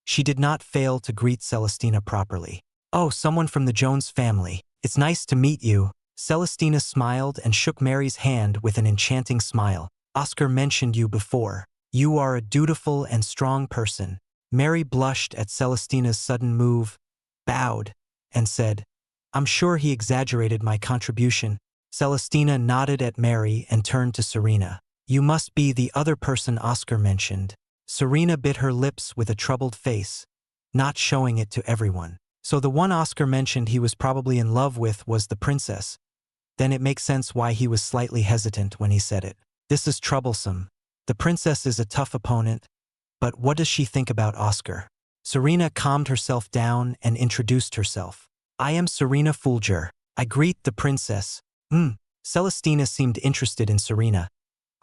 she did not fail to greet Celestina properly. "Oh, someone from the Jones family. It's nice to meet you." Celestina smiled and shook Mary's hand with an enchanting smile. "Oscar mentioned you before. You are a dutiful and strong person." Mary blushed at Celestina's sudden move, bowed, and said, "I'm sure he exaggerated my contribution." Celestina nodded at Mary and turned to Serena. "You must be the other person Oscar mentioned." Serena bit her lips with a troubled face, not showing it to everyone. "So the one Oscar mentioned he was probably in love with was the princess. Then it makes sense why he was slightly hesitant when he said it. This is troublesome. The princess is a tough opponent, but what does she think about Oscar?" Serena calmed herself down and introduced herself. "I am Serena Fulger. I greet the princess." Celestina seemed interested in Serena,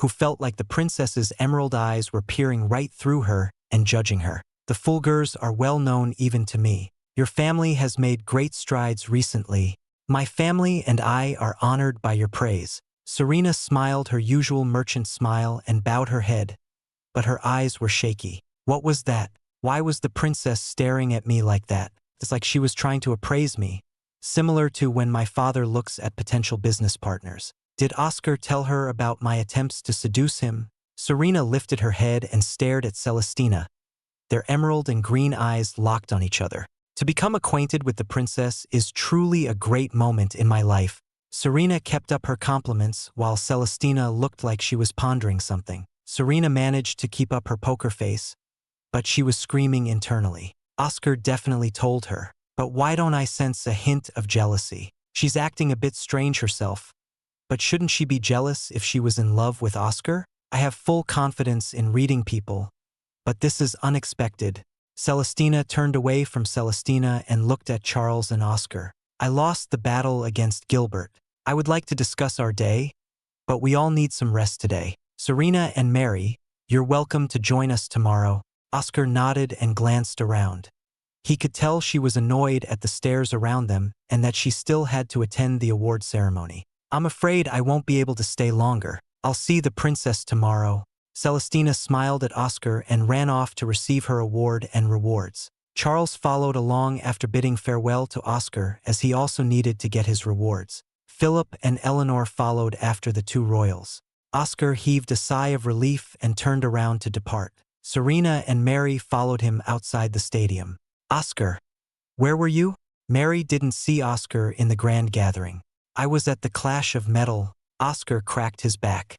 who felt like the princess's emerald eyes were peering right through her and judging her. "The Fulgers are well known even to me. Your family has made great strides recently. My family and I are honored by your praise." Serena smiled her usual merchant smile and bowed her head, but her eyes were shaky. "What was that? Why was the princess staring at me like that? It's like she was trying to appraise me, similar to when my father looks at potential business partners. Did Oscar tell her about my attempts to seduce him?" Serena lifted her head and stared at Celestina. Their emerald and green eyes locked on each other. "To become acquainted with the princess is truly a great moment in my life." Serena kept up her compliments while Celestina looked like she was pondering something. Serena managed to keep up her poker face, but she was screaming internally. Oscar definitely told her. But why don't I sense a hint of jealousy? She's acting a bit strange herself. But shouldn't she be jealous if she was in love with Oscar? I have full confidence in reading people, but this is unexpected. Celestina turned away from Celestina and looked at Charles and Oscar. "I lost the battle against Gilbert. I would like to discuss our day, but we all need some rest today. Serena and Mary, you're welcome to join us tomorrow." Oscar nodded and glanced around. He could tell she was annoyed at the stares around them and that she still had to attend the award ceremony. "I'm afraid I won't be able to stay longer. I'll see the princess tomorrow." Celestina smiled at Oscar and ran off to receive her award and rewards. Charles followed along after bidding farewell to Oscar as he also needed to get his rewards. Philip and Eleanor followed after the two royals. Oscar heaved a sigh of relief and turned around to depart. Serena and Mary followed him outside the stadium. "Oscar, where were you?" Mary didn't see Oscar in the grand gathering. "I was at the clash of metal." Oscar cracked his back.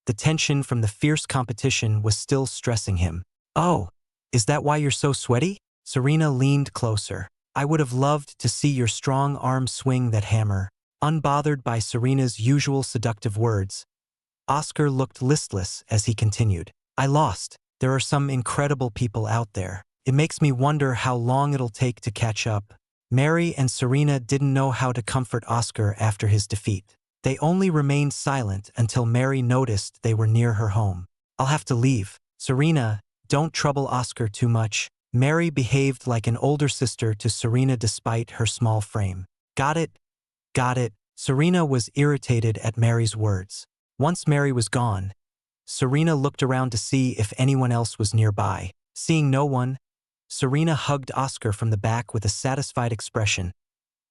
The tension from the fierce competition was still stressing him. "Oh, is that why you're so sweaty?" Serena leaned closer. "I would have loved to see your strong arm swing that hammer." Unbothered by Serena's usual seductive words, Oscar looked listless as he continued. "I lost. There are some incredible people out there. It makes me wonder how long it'll take to catch up." Mary and Serena didn't know how to comfort Oscar after his defeat. They only remained silent until Mary noticed they were near her home. "I'll have to leave." "Serena, don't trouble Oscar too much." Mary behaved like an older sister to Serena despite her small frame. "Got it? Got it." Serena was irritated at Mary's words. Once Mary was gone, Serena looked around to see if anyone else was nearby. Seeing no one, Serena hugged Oscar from the back with a satisfied expression,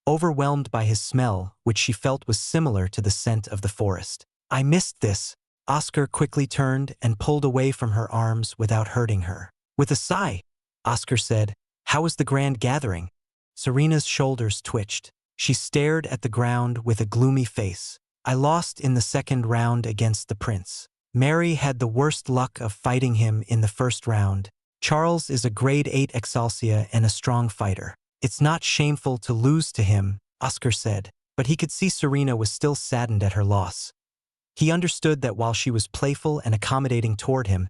overwhelmed by his smell, which she felt was similar to the scent of the forest. "I missed this." Oscar quickly turned and pulled away from her arms without hurting her. With a sigh, Oscar said, "How was the grand gathering?" Serena's shoulders twitched. She stared at the ground with a gloomy face. I lost in the second round against the prince. Mary had the worst luck of fighting him in the first round. Charles is a grade 8 Exaltia and a strong fighter. It's not shameful to lose to him, Oscar said, but he could see Serena was still saddened at her loss. He understood that while she was playful and accommodating toward him,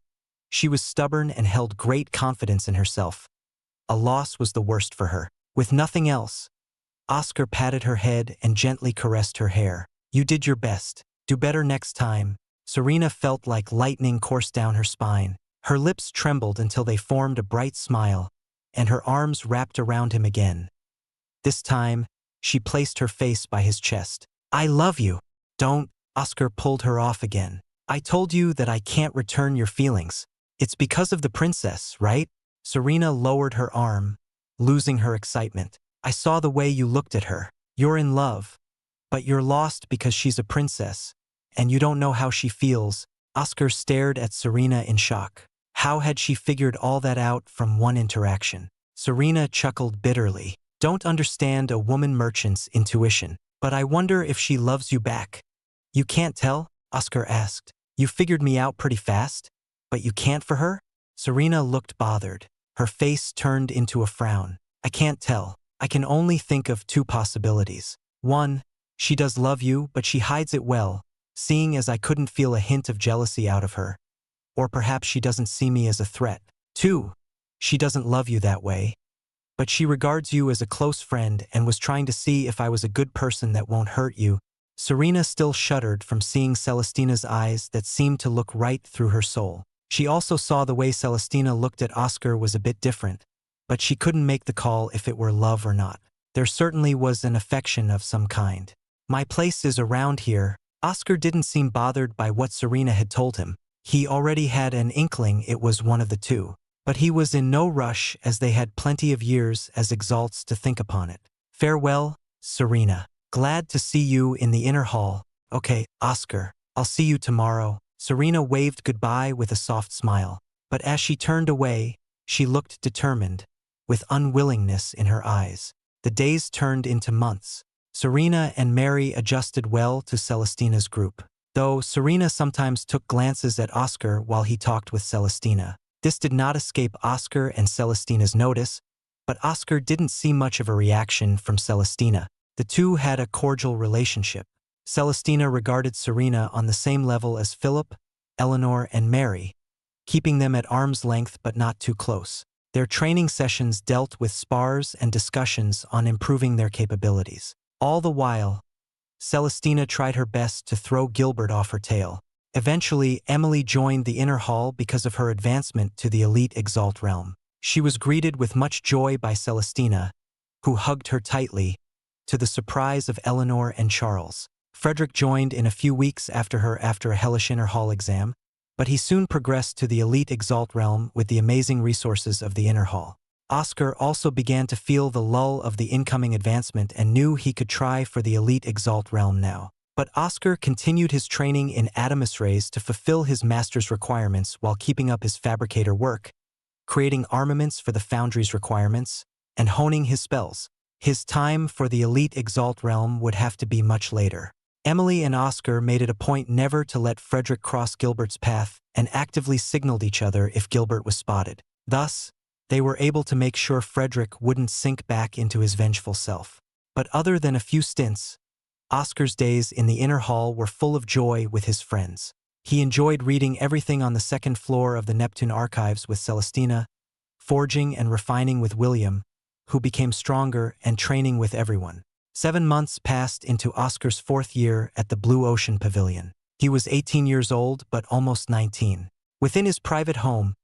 she was stubborn and held great confidence in herself. A loss was the worst for her. With nothing else, Oscar patted her head and gently caressed her hair. You did your best. Do better next time. Serena felt like lightning coursed down her spine. Her lips trembled until they formed a bright smile, and her arms wrapped around him again. This time, she placed her face by his chest. I love you. Don't. Oscar pulled her off again. I told you that I can't return your feelings. It's because of the princess, right? Serena lowered her arm, losing her excitement. I saw the way you looked at her. You're in love. But you're lost because she's a princess, and you don't know how she feels. Oscar stared at Serena in shock. How had she figured all that out from one interaction? Serena chuckled bitterly. Don't understand a woman merchant's intuition, but I wonder if she loves you back. You can't tell? Oscar asked. You figured me out pretty fast, but you can't for her? Serena looked bothered. Her face turned into a frown. I can't tell. I can only think of two possibilities. One, she does love you, but she hides it well, seeing as I couldn't feel a hint of jealousy out of her. Or perhaps she doesn't see me as a threat. Two, she doesn't love you that way, but she regards you as a close friend and was trying to see if I was a good person that won't hurt you. Serena still shuddered from seeing Celestina's eyes that seemed to look right through her soul. She also saw the way Celestina looked at Oscar was a bit different, but she couldn't make the call if it were love or not. There certainly was an affection of some kind. My place is around here. Oscar didn't seem bothered by what Serena had told him. He already had an inkling it was one of the two, but he was in no rush as they had plenty of years as Exalts to think upon it. Farewell, Serena. Glad to see you in the inner hall. Okay, Oscar, I'll see you tomorrow. Serena waved goodbye with a soft smile, but as she turned away, she looked determined, with unwillingness in her eyes. The days turned into months. Serena and Mary adjusted well to Celestina's group, though Serena sometimes took glances at Oscar while he talked with Celestina. This did not escape Oscar and Celestina's notice, but Oscar didn't see much of a reaction from Celestina. The two had a cordial relationship. Celestina regarded Serena on the same level as Philip, Eleanor, and Mary, keeping them at arm's length but not too close. Their training sessions dealt with spars and discussions on improving their capabilities. All the while, Celestina tried her best to throw Gilbert off her tail. Eventually, Emily joined the inner hall because of her advancement to the elite Exalt realm. She was greeted with much joy by Celestina, who hugged her tightly, to the surprise of Eleanor and Charles. Frederick joined in a few weeks after her after a hellish inner hall exam, but he soon progressed to the elite Exalt realm with the amazing resources of the inner hall. Oscar also began to feel the lull of the incoming advancement and knew he could try for the elite Exalt realm now. But Oscar continued his training in Adamus Rays to fulfill his master's requirements while keeping up his fabricator work, creating armaments for the foundry's requirements, and honing his spells. His time for the elite Exalt realm would have to be much later. Emily and Oscar made it a point never to let Frederick cross Gilbert's path and actively signaled each other if Gilbert was spotted. Thus, they were able to make sure Frederick wouldn't sink back into his vengeful self. But other than a few stints, Oscar's days in the inner hall were full of joy with his friends. He enjoyed reading everything on the second floor of the Neptune archives with Celestina, forging and refining with William, who became stronger, and training with everyone. 7 months passed into Oscar's 4th year at the Blue Ocean Pavilion. He was 18 years old but almost 19. Within his private home,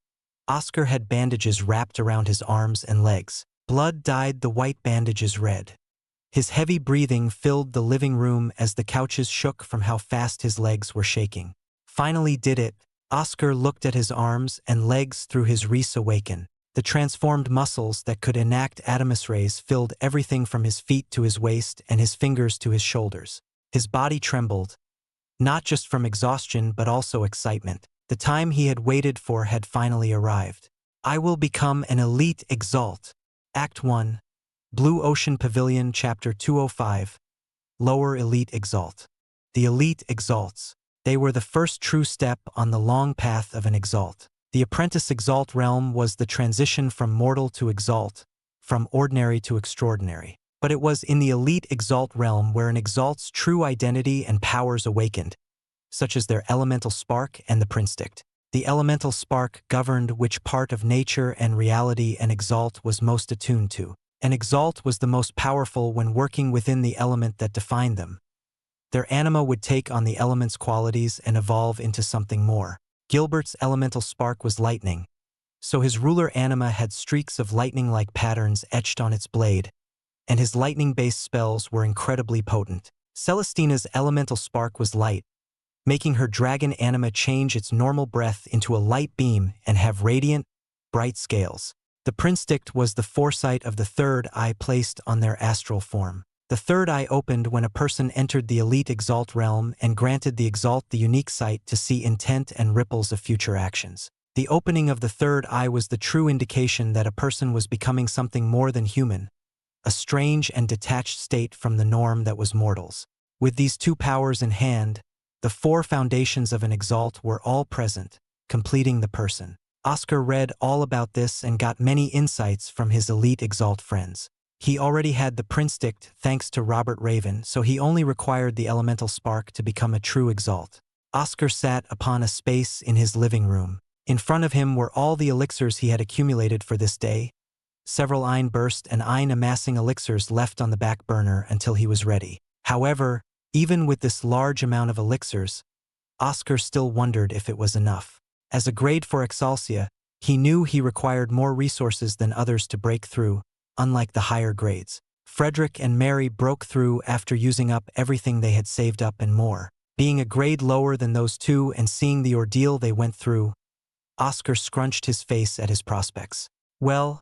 Oscar had bandages wrapped around his arms and legs. Blood dyed the white bandages red. His heavy breathing filled the living room as the couches shook from how fast his legs were shaking. Finally did it. Oscar looked at his arms and legs through his Reese Awaken. The transformed muscles that could enact Adamus Rays filled everything from his feet to his waist and his fingers to his shoulders. His body trembled, not just from exhaustion but also excitement. The time he had waited for had finally arrived. I will become an elite Exalt. Act 1. Blue Ocean Pavilion Chapter 205. Lower Elite Exalt. the elite Exalts. They were the first true step on the long path of an Exalt. The apprentice Exalt realm was the transition from mortal to Exalt, from ordinary to extraordinary. But it was in the elite Exalt realm where an Exalt's true identity and powers awakened, such as their elemental spark and the prinstinct. The elemental spark governed which part of nature and reality an Exalt was most attuned to. An Exalt was the most powerful when working within the element that defined them. Their anima would take on the element's qualities and evolve into something more. Gilbert's elemental spark was lightning, so his ruler anima had streaks of lightning-like patterns etched on its blade, and his lightning-based spells were incredibly potent. Celestina's elemental spark was light, making her dragon anima change its normal breath into a light beam and have radiant, bright scales. The prinstinct was the foresight of the third eye placed on their astral form. The third eye opened when a person entered the elite Exalt realm and granted the Exalt the unique sight to see intent and ripples of future actions. The opening of the third eye was the true indication that a person was becoming something more than human, a strange and detached state from the norm that was mortals. With these two powers in hand, the four foundations of an Exalt were all present, completing the person. Oscar read all about this and got many insights from his elite Exalt friends. He already had the prinstinct thanks to Robert Raven, so he only required the elemental spark to become a true Exalt. Oscar sat upon a space in his living room. In front of him were all the elixirs he had accumulated for this day, several Ein burst and Ein amassing elixirs left on the back burner until he was ready. However, even with this large amount of elixirs, Oscar still wondered if it was enough. As a grade for Xianxia, he knew he required more resources than others to break through, unlike the higher grades. Frederick and Mary broke through after using up everything they had saved up and more. Being a grade lower than those two and seeing the ordeal they went through, Oscar scrunched his face at his prospects. Well,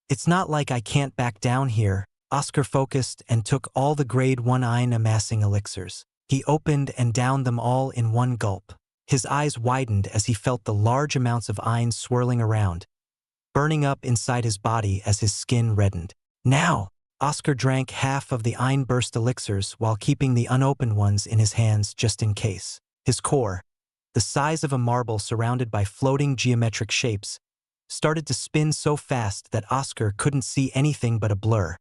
it's not like I can't back down here. Oscar focused and took all the grade 1 Ein amassing elixirs. He opened and downed them all in one gulp. His eyes widened as he felt the large amounts of Ein swirling around, burning up inside his body as his skin reddened. Now! Oscar drank half of the Ein burst elixirs while keeping the unopened ones in his hands just in case. His core, the size of a marble surrounded by floating geometric shapes, started to spin so fast that Oscar couldn't see anything but a blur.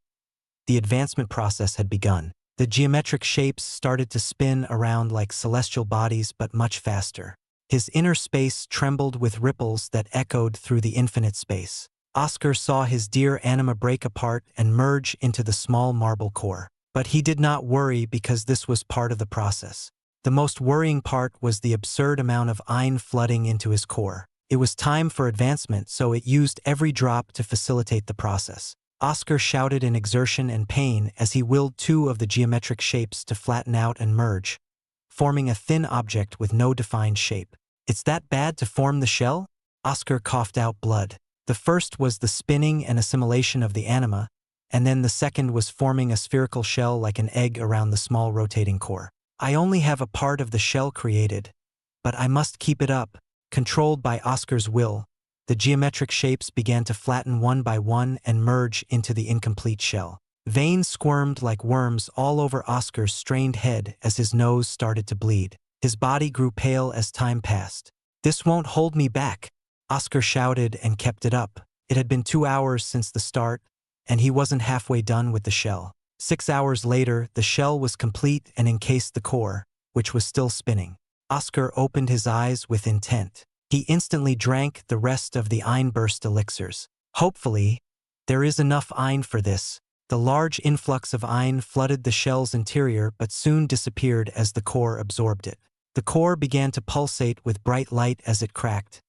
The advancement process had begun. The geometric shapes started to spin around like celestial bodies but much faster. His inner space trembled with ripples that echoed through the infinite space. Oscar saw his dear anima break apart and merge into the small marble core. But he did not worry because this was part of the process. The most worrying part was the absurd amount of Ein flooding into his core. It was time for advancement, so it used every drop to facilitate the process. Oscar shouted in exertion and pain as he willed two of the geometric shapes to flatten out and merge, forming a thin object with no defined shape. It's that bad to form the shell? Oscar coughed out blood. The first was the spinning and assimilation of the anima, and then the second was forming a spherical shell like an egg around the small rotating core. I only have a part of the shell created, but I must keep it up. Controlled by Oscar's will, the geometric shapes began to flatten one by one and merge into the incomplete shell. Veins squirmed like worms all over Oscar's strained head as his nose started to bleed. His body grew pale as time passed. "This won't hold me back," Oscar shouted and kept it up. It had been 2 hours since the start, and he wasn't halfway done with the shell. 6 hours later, the shell was complete and encased the core, which was still spinning. Oscar opened his eyes with intent. He instantly drank the rest of the Ein burst elixirs. Hopefully, there is enough Ein for this. The large influx of Ein flooded the shell's interior but soon disappeared as the core absorbed it. The core began to pulsate with bright light as it cracked,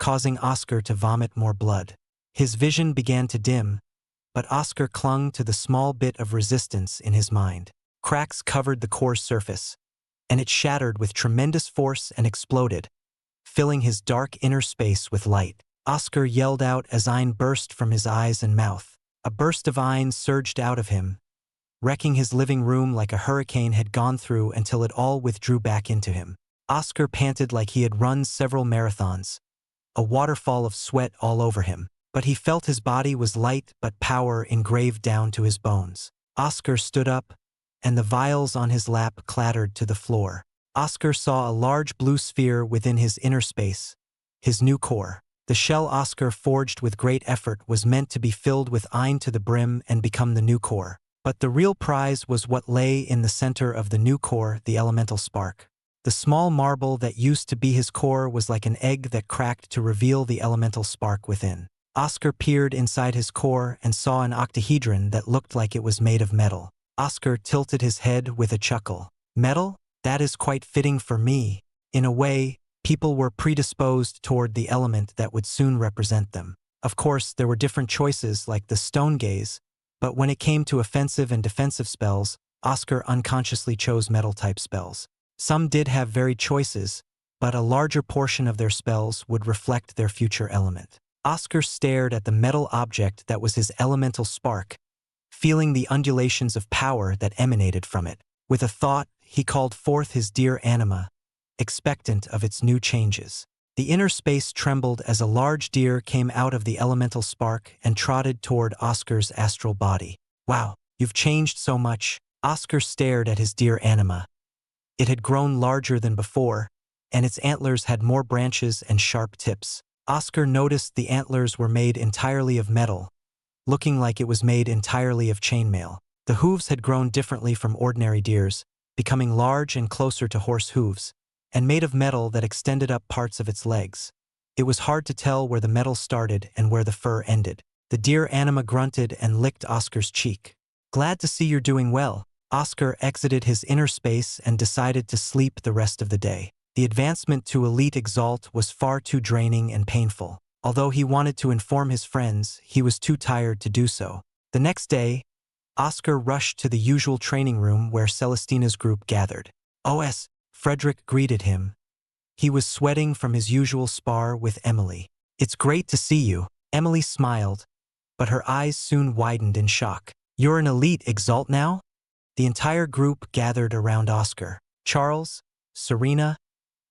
causing Oscar to vomit more blood. His vision began to dim, but Oscar clung to the small bit of resistance in his mind. Cracks covered the core's surface, and it shattered with tremendous force and exploded, filling his dark inner space with light. Oscar yelled out as Ein burst from his eyes and mouth. A burst of Ein surged out of him, wrecking his living room like a hurricane had gone through until it all withdrew back into him. Oscar panted like he had run several marathons, a waterfall of sweat all over him, but he felt his body was light but power engraved down to his bones. Oscar stood up, and the vials on his lap clattered to the floor. Oscar saw a large blue sphere within his inner space, his new core. The shell Oscar forged with great effort was meant to be filled with iron to the brim and become the new core. But the real prize was what lay in the center of the new core, the elemental spark. The small marble that used to be his core was like an egg that cracked to reveal the elemental spark within. Oscar peered inside his core and saw an octahedron that looked like it was made of metal. Oscar tilted his head with a chuckle. Metal? That is quite fitting for me. In a way, people were predisposed toward the element that would soon represent them. Of course, there were different choices like the stone gaze, but when it came to offensive and defensive spells, Oscar unconsciously chose metal-type spells. Some did have varied choices, but a larger portion of their spells would reflect their future element. Oscar stared at the metal object that was his elemental spark, feeling the undulations of power that emanated from it. With a thought, he called forth his dear anima, expectant of its new changes. The inner space trembled as a large deer came out of the elemental spark and trotted toward Oscar's astral body. Wow, you've changed so much. Oscar stared at his dear anima. It had grown larger than before, and its antlers had more branches and sharp tips. Oscar noticed the antlers were made entirely of metal, looking like it was made entirely of chainmail. The hooves had grown differently from ordinary deer's, becoming large and closer to horse hooves, and made of metal that extended up parts of its legs. It was hard to tell where the metal started and where the fur ended. The deer anima grunted and licked Oscar's cheek. Glad to see you're doing well. Oscar exited his inner space and decided to sleep the rest of the day. The advancement to Elite Exalt was far too draining and painful. Although he wanted to inform his friends, he was too tired to do so. The next day, Oscar rushed to the usual training room where Celestina's group gathered. "OS," Frederick greeted him. He was sweating from his usual spar with Emily. "It's great to see you." Emily smiled, but her eyes soon widened in shock. "You're an Elite Exalt now?" The entire group gathered around Oscar. Charles, Serena,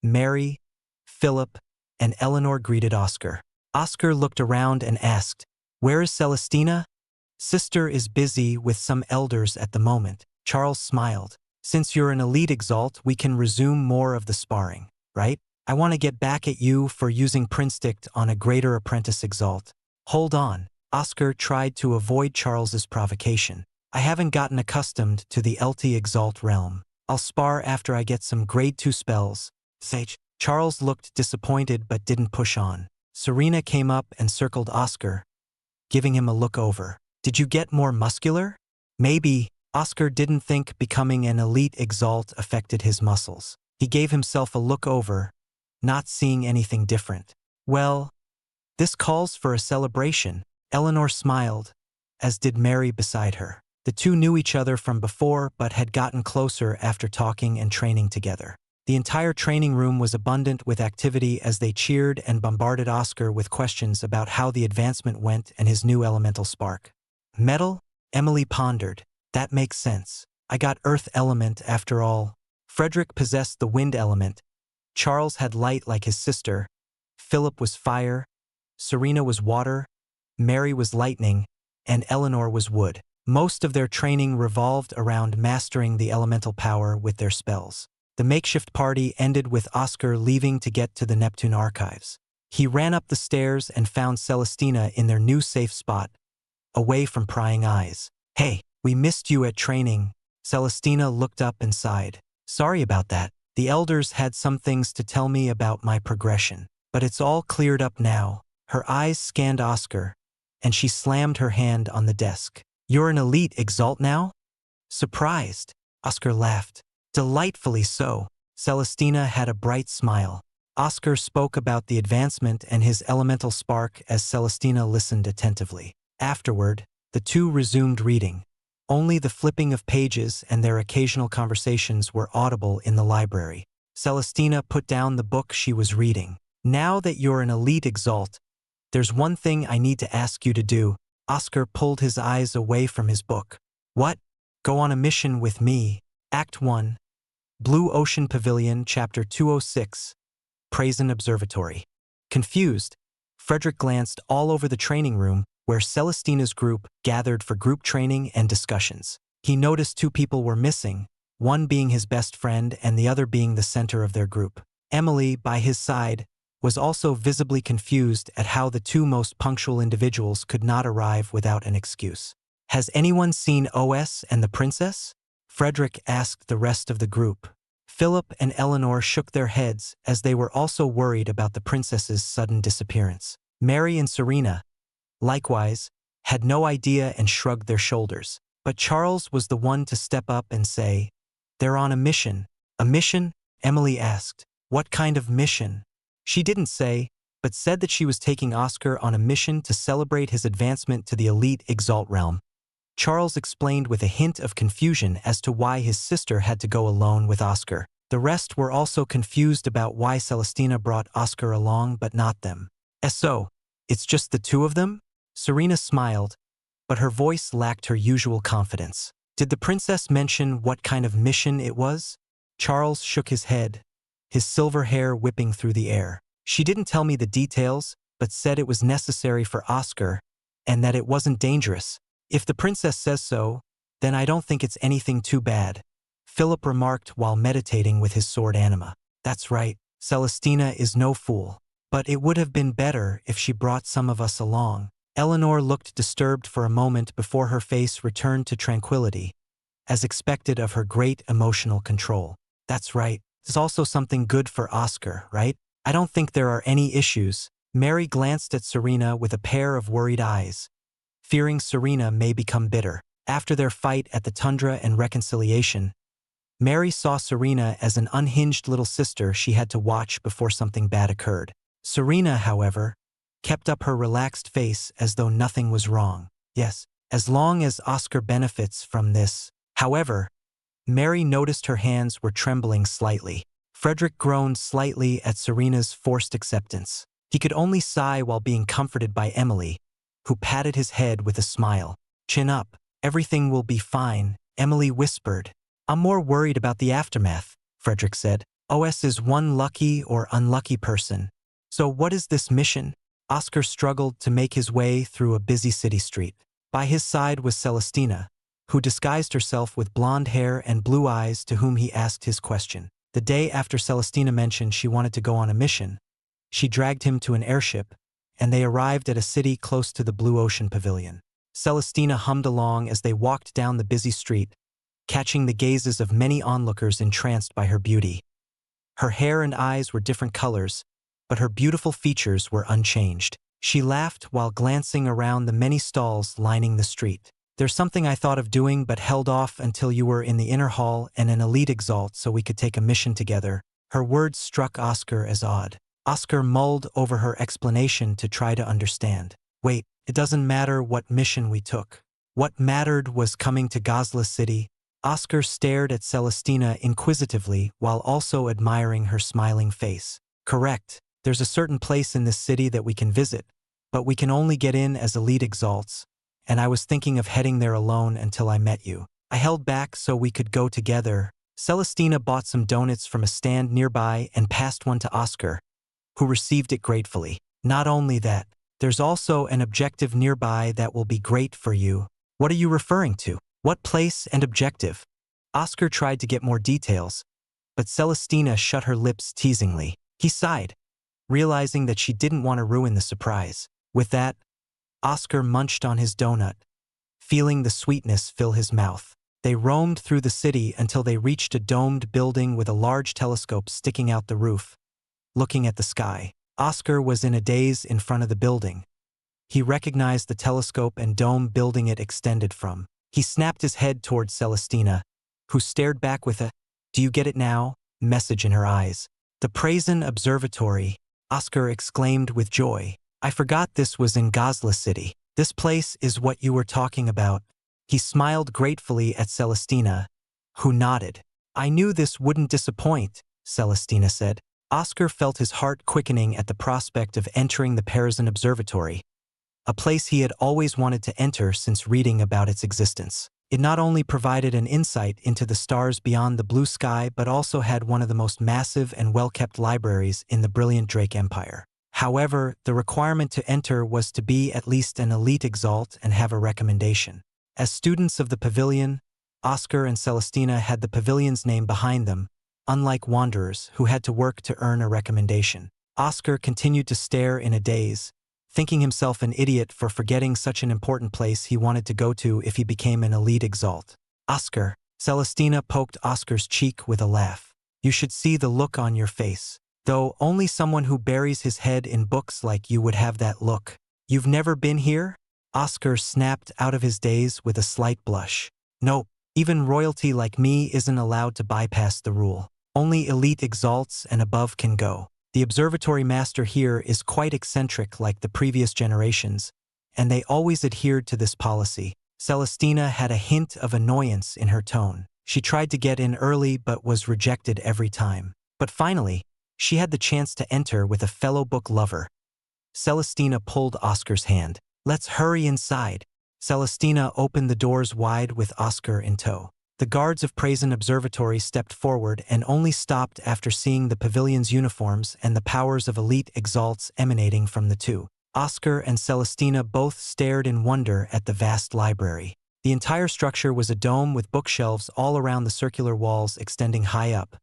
Mary, Philip, and Eleanor greeted Oscar. Oscar looked around and asked, "Where is Celestina?" "Sister is busy with some elders at the moment." Charles smiled. "Since you're an Elite Exalt, we can resume more of the sparring, right? I want to get back at you for using Prinstick on a greater apprentice Exalt." "Hold on." Oscar tried to avoid Charles's provocation. "I haven't gotten accustomed to the LT Exalt realm. I'll spar after I get some grade 2 spells." Sage. Charles looked disappointed but didn't push on. Serena came up and circled Oscar, giving him a look over. "Did you get more muscular?" "Maybe." Oscar didn't think becoming an Elite Exalt affected his muscles. He gave himself a look over, not seeing anything different. "Well, this calls for a celebration." Eleanor smiled, as did Mary beside her. The two knew each other from before but had gotten closer after talking and training together. The entire training room was abundant with activity as they cheered and bombarded Oscar with questions about how the advancement went and his new elemental spark. "Metal?" Emily pondered. "That makes sense. I got earth element after all." Frederick possessed the wind element. Charles had light like his sister. Philip was fire. Serena was water. Mary was lightning. And Eleanor was wood. Most of their training revolved around mastering the elemental power with their spells. The makeshift party ended with Oscar leaving to get to the Neptune archives. He ran up the stairs and found Celestina in their new safe spot, away from prying eyes. "Hey, we missed you at training." Celestina looked up and sighed. "Sorry about that. The elders had some things to tell me about my progression. But it's all cleared up now." Her eyes scanned Oscar, and she slammed her hand on the desk. "You're an Elite Exalt now?" "Surprised." Oscar laughed. "Delightfully so." Celestina had a bright smile. Oscar spoke about the advancement and his elemental spark as Celestina listened attentively. Afterward, the two resumed reading. Only the flipping of pages and their occasional conversations were audible in the library. Celestina put down the book she was reading. "Now that you're an Elite Exalt, there's one thing I need to ask you to do." Oscar pulled his eyes away from his book. "What?" "Go on a mission with me." Act 1. Blue Ocean Pavilion, Chapter 206. Praisen Observatory. Confused, Frederick glanced all over the training room where Celestina's group gathered for group training and discussions. He noticed two people were missing, one being his best friend and the other being the center of their group. Emily, by his side, was also visibly confused at how the two most punctual individuals could not arrive without an excuse. "Has anyone seen OS and the princess?" Frederick asked the rest of the group. Philip and Eleanor shook their heads as they were also worried about the princess's sudden disappearance. Mary and Serena, likewise, had no idea and shrugged their shoulders. But Charles was the one to step up and say, "They're on a mission." "A mission?" Emily asked. "What kind of mission?" She didn't say, but said that she was taking Oscar on a mission to celebrate his advancement to the elite Exalt realm. Charles explained with a hint of confusion as to why his sister had to go alone with Oscar. The rest were also confused about why Celestina brought Oscar along but not them. "So, it's just the two of them?" Serena smiled, but her voice lacked her usual confidence. "Did the princess mention what kind of mission it was?" Charles shook his head, his silver hair whipping through the air. "She didn't tell me the details, but said it was necessary for Oscar and that it wasn't dangerous. If the princess says so, then I don't think it's anything too bad," Philip remarked while meditating with his sword anima. "That's right, Celestina is no fool. But it would have been better if she brought some of us along." Eleanor looked disturbed for a moment before her face returned to tranquility, as expected of her great emotional control. "That's right. It's also something good for Oscar, right? I don't think there are any issues." Mary glanced at Serena with a pair of worried eyes, fearing Serena may become bitter. After their fight at the Tundra and reconciliation, Mary saw Serena as an unhinged little sister she had to watch before something bad occurred. Serena, however, kept up her relaxed face as though nothing was wrong. "Yes, as long as Oscar benefits from this." However, Mary noticed her hands were trembling slightly. Frederick groaned slightly at Serena's forced acceptance. He could only sigh while being comforted by Emily, who patted his head with a smile. "Chin up, everything will be fine," Emily whispered. "I'm more worried about the aftermath," Frederick said. "OS is one lucky or unlucky person. So what is this mission?" Oscar struggled to make his way through a busy city street. By his side was Celestina, who disguised herself with blonde hair and blue eyes, to whom he asked his question. The day after Celestina mentioned she wanted to go on a mission, she dragged him to an airship, and they arrived at a city close to the Blue Ocean Pavilion. Celestina hummed along as they walked down the busy street, catching the gazes of many onlookers entranced by her beauty. Her hair and eyes were different colors, but her beautiful features were unchanged. She laughed while glancing around the many stalls lining the street. "There's something I thought of doing but held off until you were in the inner hall and an elite Exalt so we could take a mission together." Her words struck Oscar as odd. Oscar mulled over her explanation to try to understand. "Wait, it doesn't matter what mission we took. What mattered was coming to Gosla City." Oscar stared at Celestina inquisitively while also admiring her smiling face. "Correct. There's a certain place in this city that we can visit, but we can only get in as elite Exalts, and I was thinking of heading there alone until I met you. I held back so we could go together." Celestina bought some donuts from a stand nearby and passed one to Oscar, who received it gratefully. "Not only that, there's also an objective nearby that will be great for you." "What are you referring to? What place and objective?" Oscar tried to get more details, but Celestina shut her lips teasingly. He sighed, realizing that she didn't want to ruin the surprise. With that, Oscar munched on his donut, feeling the sweetness fill his mouth. They roamed through the city until they reached a domed building with a large telescope sticking out the roof, looking at the sky. Oscar was in a daze in front of the building. He recognized the telescope and dome building it extended from. He snapped his head towards Celestina, who stared back with a "Do you get it now?" message in her eyes. "The Prazen Observatory," Oscar exclaimed with joy. "I forgot this was in Gosla City. This place is what you were talking about." He smiled gratefully at Celestina, who nodded. "I knew this wouldn't disappoint," Celestina said. Oscar felt his heart quickening at the prospect of entering the Prazen Observatory, a place he had always wanted to enter since reading about its existence. It not only provided an insight into the stars beyond the blue sky but also had one of the most massive and well-kept libraries in the brilliant Drake Empire. However, the requirement to enter was to be at least an elite Exalt and have a recommendation. As students of the pavilion, Oscar and Celestina had the pavilion's name behind them, unlike wanderers who had to work to earn a recommendation. Oscar continued to stare in a daze, thinking himself an idiot for forgetting such an important place he wanted to go to if he became an elite Exalt. Oscar, Celestina poked Oscar's cheek with a laugh. You should see the look on your face. Though only someone who buries his head in books like you would have that look. You've never been here? Oscar snapped out of his daze with a slight blush. Nope, even royalty like me isn't allowed to bypass the rule. Only elite Exalts and above can go. The observatory master here is quite eccentric like the previous generations, and they always adhered to this policy. Celestina had a hint of annoyance in her tone. She tried to get in early but was rejected every time. But finally, she had the chance to enter with a fellow book lover. Celestina pulled Oscar's hand. Let's hurry inside. Celestina opened the doors wide with Oscar in tow. The guards of Prazen Observatory stepped forward and only stopped after seeing the pavilion's uniforms and the powers of elite Exalts emanating from the two. Oscar and Celestina both stared in wonder at the vast library. The entire structure was a dome with bookshelves all around the circular walls extending high up.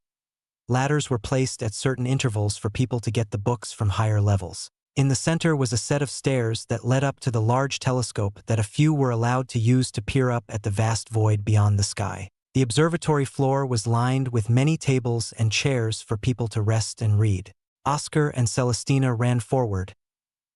Ladders were placed at certain intervals for people to get the books from higher levels. In the center was a set of stairs that led up to the large telescope that a few were allowed to use to peer up at the vast void beyond the sky. The observatory floor was lined with many tables and chairs for people to rest and read. Oscar and Celestina ran forward,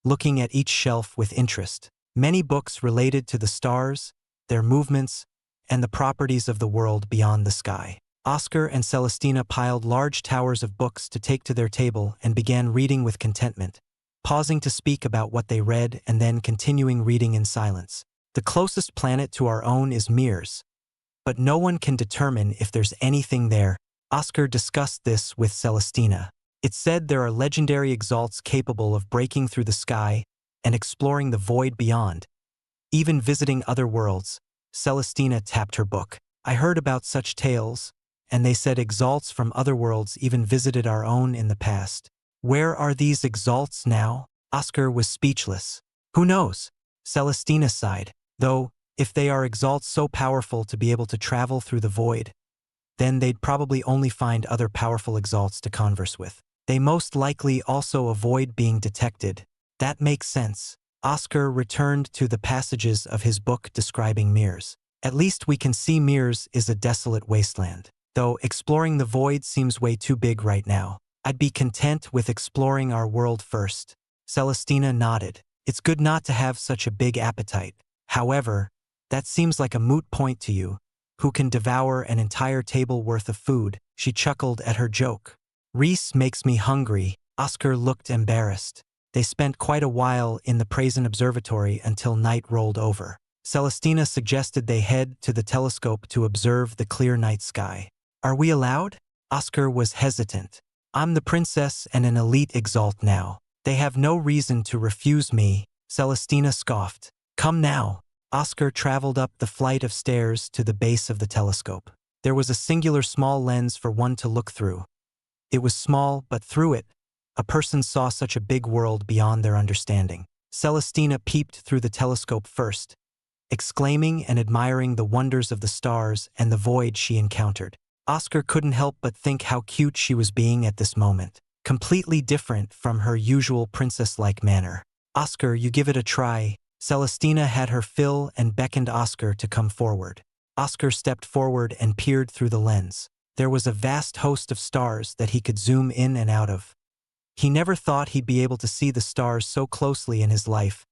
looking at each shelf with interest. Many books related to the stars, their movements, and the properties of the world beyond the sky. Oscar and Celestina piled large towers of books to take to their table and began reading with contentment, pausing to speak about what they read and then continuing reading in silence. The closest planet to our own is Mars, but no one can determine if there's anything there. Oscar discussed this with Celestina. It's said there are legendary Exalts capable of breaking through the sky and exploring the void beyond, even visiting other worlds. Celestina tapped her book. I heard about such tales, and they said Exalts from other worlds even visited our own in the past. Where are these Exalts now? Oscar was speechless. Who knows? Celestina sighed. Though, if they are Exalts so powerful to be able to travel through the void, then they'd probably only find other powerful Exalts to converse with. They most likely also avoid being detected. That makes sense. Oscar returned to the passages of his book describing Mars. At least we can see Mars is a desolate wasteland. Though exploring the void seems way too big right now. I'd be content with exploring our world first. Celestina nodded. It's good not to have such a big appetite. However, that seems like a moot point to you, who can devour an entire table worth of food. She chuckled at her joke. Reese makes me hungry. Oscar looked embarrassed. They spent quite a while in the Prazen Observatory until night rolled over. Celestina suggested they head to the telescope to observe the clear night sky. Are we allowed? Oscar was hesitant. I'm the princess and an elite Exalt now. They have no reason to refuse me. Celestina scoffed. Come now. Oscar traveled up the flight of stairs to the base of the telescope. There was a singular small lens for one to look through. It was small, but through it, a person saw such a big world beyond their understanding. Celestina peeped through the telescope first, exclaiming and admiring the wonders of the stars and the void she encountered. Oscar couldn't help but think how cute she was being at this moment, completely different from her usual princess-like manner. Oscar, you give it a try. Celestina had her fill and beckoned Oscar to come forward. Oscar stepped forward and peered through the lens. There was a vast host of stars that he could zoom in and out of. He never thought he'd be able to see the stars so closely in his life,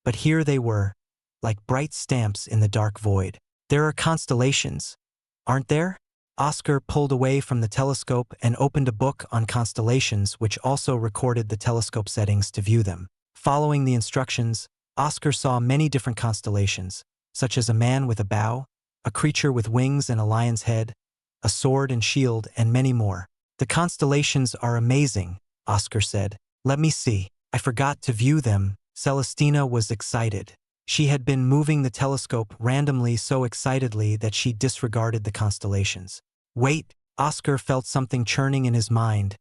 but here they were, like bright stamps in the dark void. There are constellations, aren't there? Oscar pulled away from the telescope and opened a book on constellations which also recorded the telescope settings to view them. Following the instructions, Oscar saw many different constellations, such as a man with a bow, a creature with wings and a lion's head, a sword and shield, and many more. The constellations are amazing, Oscar said. Let me see. I forgot to view them. Celestina was excited. She had been moving the telescope randomly so excitedly that she disregarded the constellations. Wait, Oscar felt something churning in his mind,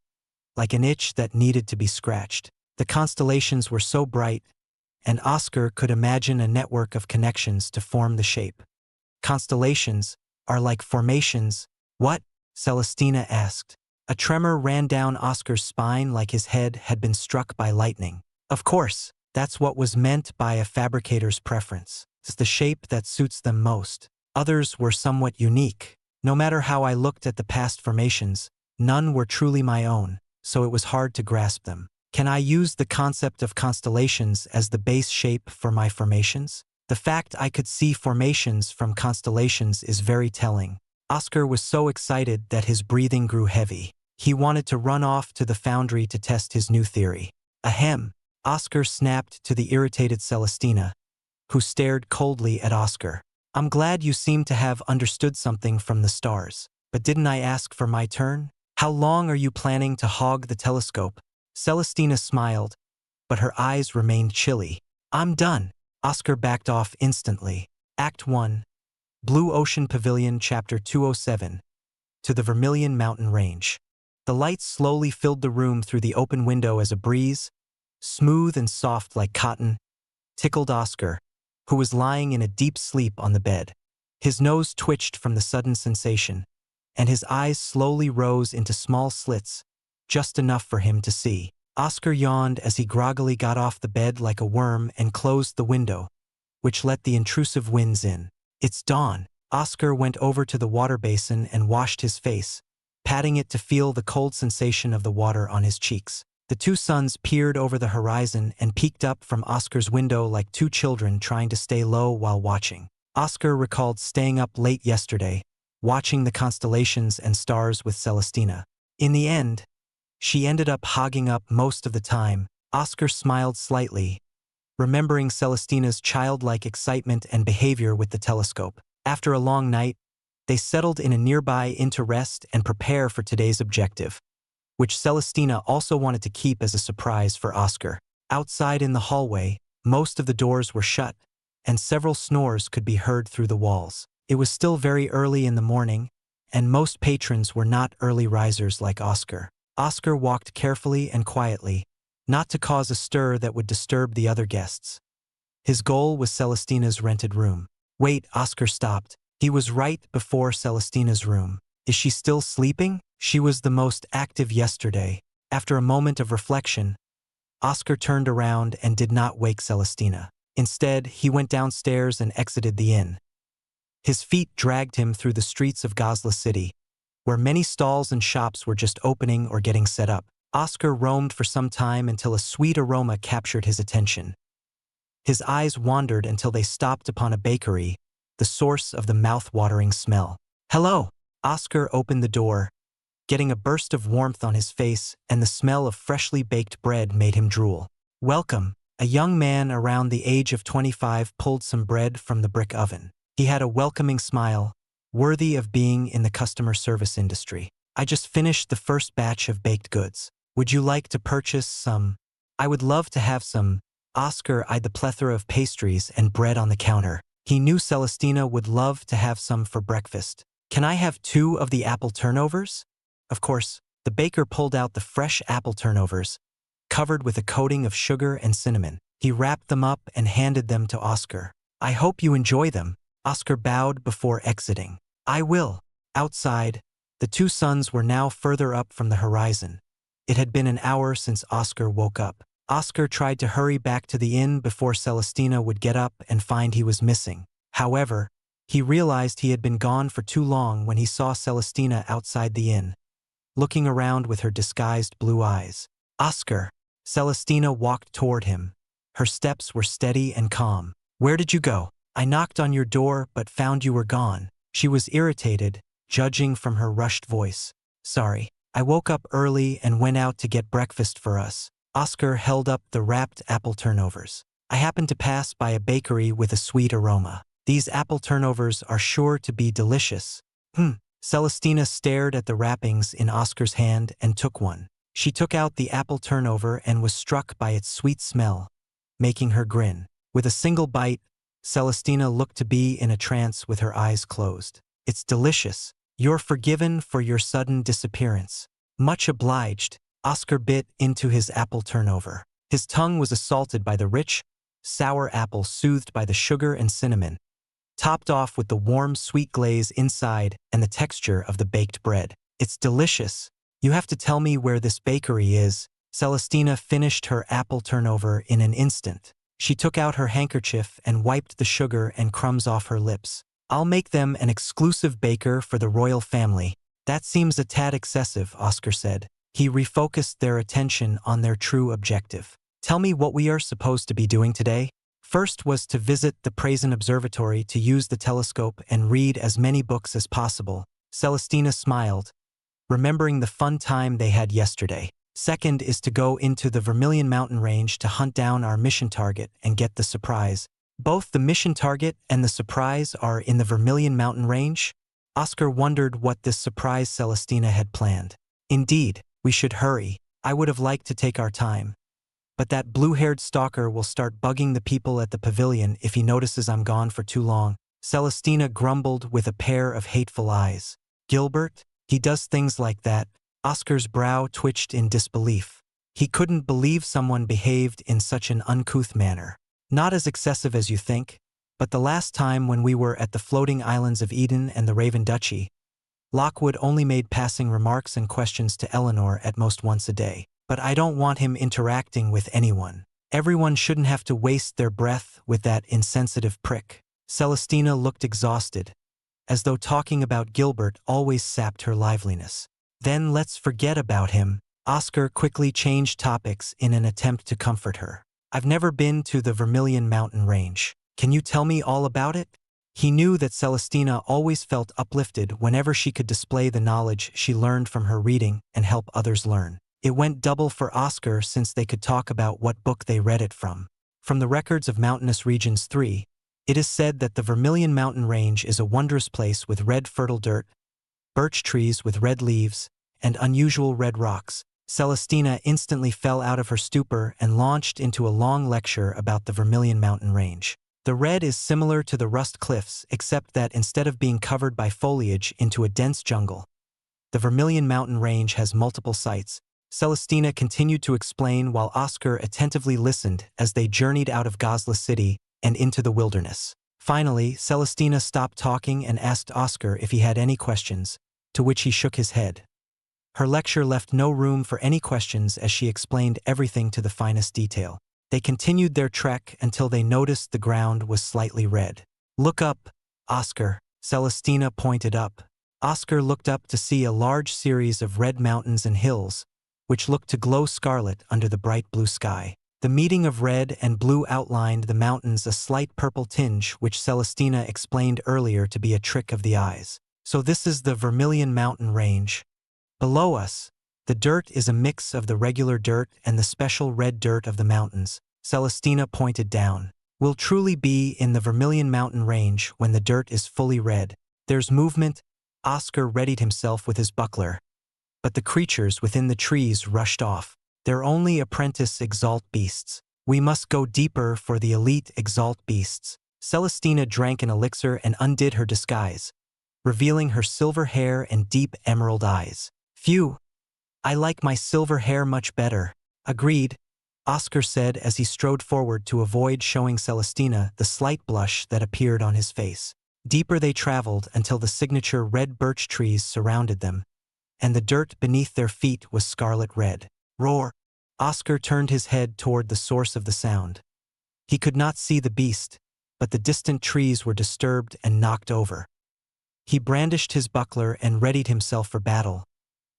like an itch that needed to be scratched. The constellations were so bright, and Oscar could imagine a network of connections to form the shape. Constellations, are like formations. What? Celestina asked. A tremor ran down Oscar's spine like his head had been struck by lightning. Of course, that's what was meant by a fabricator's preference. It's the shape that suits them most. Others were somewhat unique. No matter how I looked at the past formations, none were truly my own, so it was hard to grasp them. Can I use the concept of constellations as the base shape for my formations? The fact I could see formations from constellations is very telling. Oscar was so excited that his breathing grew heavy. He wanted to run off to the foundry to test his new theory. Ahem, Oscar snapped to the irritated Celestina, who stared coldly at Oscar. I'm glad you seem to have understood something from the stars. But didn't I ask for my turn? How long are you planning to hog the telescope? Celestina smiled, but her eyes remained chilly. I'm done. Oscar backed off instantly. Act 1. Blue Ocean Pavilion Chapter 207. To the Vermilion Mountain Range. The lights slowly filled the room through the open window as a breeze, smooth and soft like cotton, tickled Oscar, who was lying in a deep sleep on the bed. His nose twitched from the sudden sensation, and his eyes slowly rose into small slits, just enough for him to see. Oscar yawned as he groggily got off the bed like a worm and closed the window, which let the intrusive winds in. It's dawn. Oscar went over to the water basin and washed his face, patting it to feel the cold sensation of the water on his cheeks. The two suns peered over the horizon and peeked up from Oscar's window like two children trying to stay low while watching. Oscar recalled staying up late yesterday, watching the constellations and stars with Celestina. In the end, she ended up hogging up most of the time. Oscar smiled slightly, remembering Celestina's childlike excitement and behavior with the telescope. After a long night, they settled in a nearby inn to rest and prepare for today's objective, which Celestina also wanted to keep as a surprise for Oscar. Outside in the hallway, most of the doors were shut, and several snores could be heard through the walls. It was still very early in the morning, and most patrons were not early risers like Oscar. Oscar walked carefully and quietly, not to cause a stir that would disturb the other guests. His goal was Celestina's rented room. Wait, Oscar stopped. He was right before Celestina's room. Is she still sleeping? She was the most active yesterday. After a moment of reflection, Oscar turned around and did not wake Celestina. Instead, he went downstairs and exited the inn. His feet dragged him through the streets of Gosla City, where many stalls and shops were just opening or getting set up. Oscar roamed for some time until a sweet aroma captured his attention. His eyes wandered until they stopped upon a bakery, the source of the mouth-watering smell. Hello! Oscar opened the door, getting a burst of warmth on his face, and the smell of freshly baked bread made him drool. Welcome! A young man around the age of 25 pulled some bread from the brick oven. He had a welcoming smile, worthy of being in the customer service industry. I just finished the first batch of baked goods. Would you like to purchase some? I would love to have some. Oscar eyed the plethora of pastries and bread on the counter. He knew Celestina would love to have some for breakfast. Can I have 2 of the apple turnovers? Of course, the baker pulled out the fresh apple turnovers, covered with a coating of sugar and cinnamon. He wrapped them up and handed them to Oscar. I hope you enjoy them. Oscar bowed before exiting. I will. Outside, the two suns were now further up from the horizon. It had been an hour since Oscar woke up. Oscar tried to hurry back to the inn before Celestina would get up and find he was missing. However, he realized he had been gone for too long when he saw Celestina outside the inn, looking around with her disguised blue eyes. Oscar! Celestina walked toward him. Her steps were steady and calm. Where did you go? I knocked on your door but found you were gone. She was irritated, judging from her rushed voice. Sorry, I woke up early and went out to get breakfast for us. Oscar held up the wrapped apple turnovers. I happened to pass by a bakery with a sweet aroma. These apple turnovers are sure to be delicious. Celestina stared at the wrappings in Oscar's hand and took one. She took out the apple turnover and was struck by its sweet smell, making her grin. With a single bite, Celestina looked to be in a trance with her eyes closed. It's delicious. You're forgiven for your sudden disappearance. Much obliged. Oscar bit into his apple turnover. His tongue was assaulted by the rich, sour apple soothed by the sugar and cinnamon. topped off with the warm, sweet glaze inside and the texture of the baked bread. It's delicious. You have to tell me where this bakery is. Celestina finished her apple turnover in an instant. She took out her handkerchief and wiped the sugar and crumbs off her lips. I'll make them an exclusive baker for the royal family. That seems a tad excessive, Oscar said. He refocused their attention on their true objective. Tell me what we are supposed to be doing today? First was to visit the Prazen Observatory to use the telescope and read as many books as possible. Celestina smiled, remembering the fun time they had yesterday. Second is to go into the Vermilion Mountain Range to hunt down our mission target and get the surprise. Both the mission target and the surprise are in the Vermilion Mountain Range? Oscar wondered what this surprise Celestina had planned. Indeed, we should hurry. I would have liked to take our time. But that blue-haired stalker will start bugging the people at the pavilion if he notices I'm gone for too long. Celestina grumbled with a pair of hateful eyes. Gilbert? He does things like that. Oscar's brow twitched in disbelief. He couldn't believe someone behaved in such an uncouth manner. Not as excessive as you think, but the last time when we were at the floating islands of Eden and the Raven Duchy, Lockwood only made passing remarks and questions to Eleanor at most once a day. But I don't want him interacting with anyone. Everyone shouldn't have to waste their breath with that insensitive prick. Celestina looked exhausted, as though talking about Gilbert always sapped her liveliness. Then let's forget about him. Oscar quickly changed topics in an attempt to comfort her. I've never been to the Vermilion Mountain Range. Can you tell me all about it? He knew that Celestina always felt uplifted whenever she could display the knowledge she learned from her reading and help others learn. It went double for Oscar since they could talk about what book they read it from. From the records of Mountainous Regions 3, it is said that the Vermilion Mountain Range is a wondrous place with red fertile dirt, birch trees with red leaves, and unusual red rocks. Celestina instantly fell out of her stupor and launched into a long lecture about the Vermilion Mountain Range. The red is similar to the Rust Cliffs except that instead of being covered by foliage into a dense jungle, the Vermilion Mountain Range has multiple sites. Celestina continued to explain while Oscar attentively listened as they journeyed out of Gosla City and into the wilderness. Finally, Celestina stopped talking and asked Oscar if he had any questions, to which he shook his head. Her lecture left no room for any questions as she explained everything to the finest detail. They continued their trek until they noticed the ground was slightly red. Look up, Oscar. Celestina pointed up. Oscar looked up to see a large series of red mountains and hills, which looked to glow scarlet under the bright blue sky. The meeting of red and blue outlined the mountains a slight purple tinge which Celestina explained earlier to be a trick of the eyes. So this is the Vermilion Mountain Range. Below us, the dirt is a mix of the regular dirt and the special red dirt of the mountains. Celestina pointed down. We'll truly be in the Vermilion Mountain Range when the dirt is fully red. There's movement. Oscar readied himself with his buckler. But the creatures within the trees rushed off. They're only apprentice Exalt beasts. We must go deeper for the elite Exalt beasts. Celestina drank an elixir and undid her disguise, revealing her silver hair and deep emerald eyes. Phew! I like my silver hair much better. Agreed, Oscar said as he strode forward to avoid showing Celestina the slight blush that appeared on his face. Deeper they traveled until the signature red birch trees surrounded them, and the dirt beneath their feet was scarlet red. Roar! Oscar turned his head toward the source of the sound. He could not see the beast, but the distant trees were disturbed and knocked over. He brandished his buckler and readied himself for battle,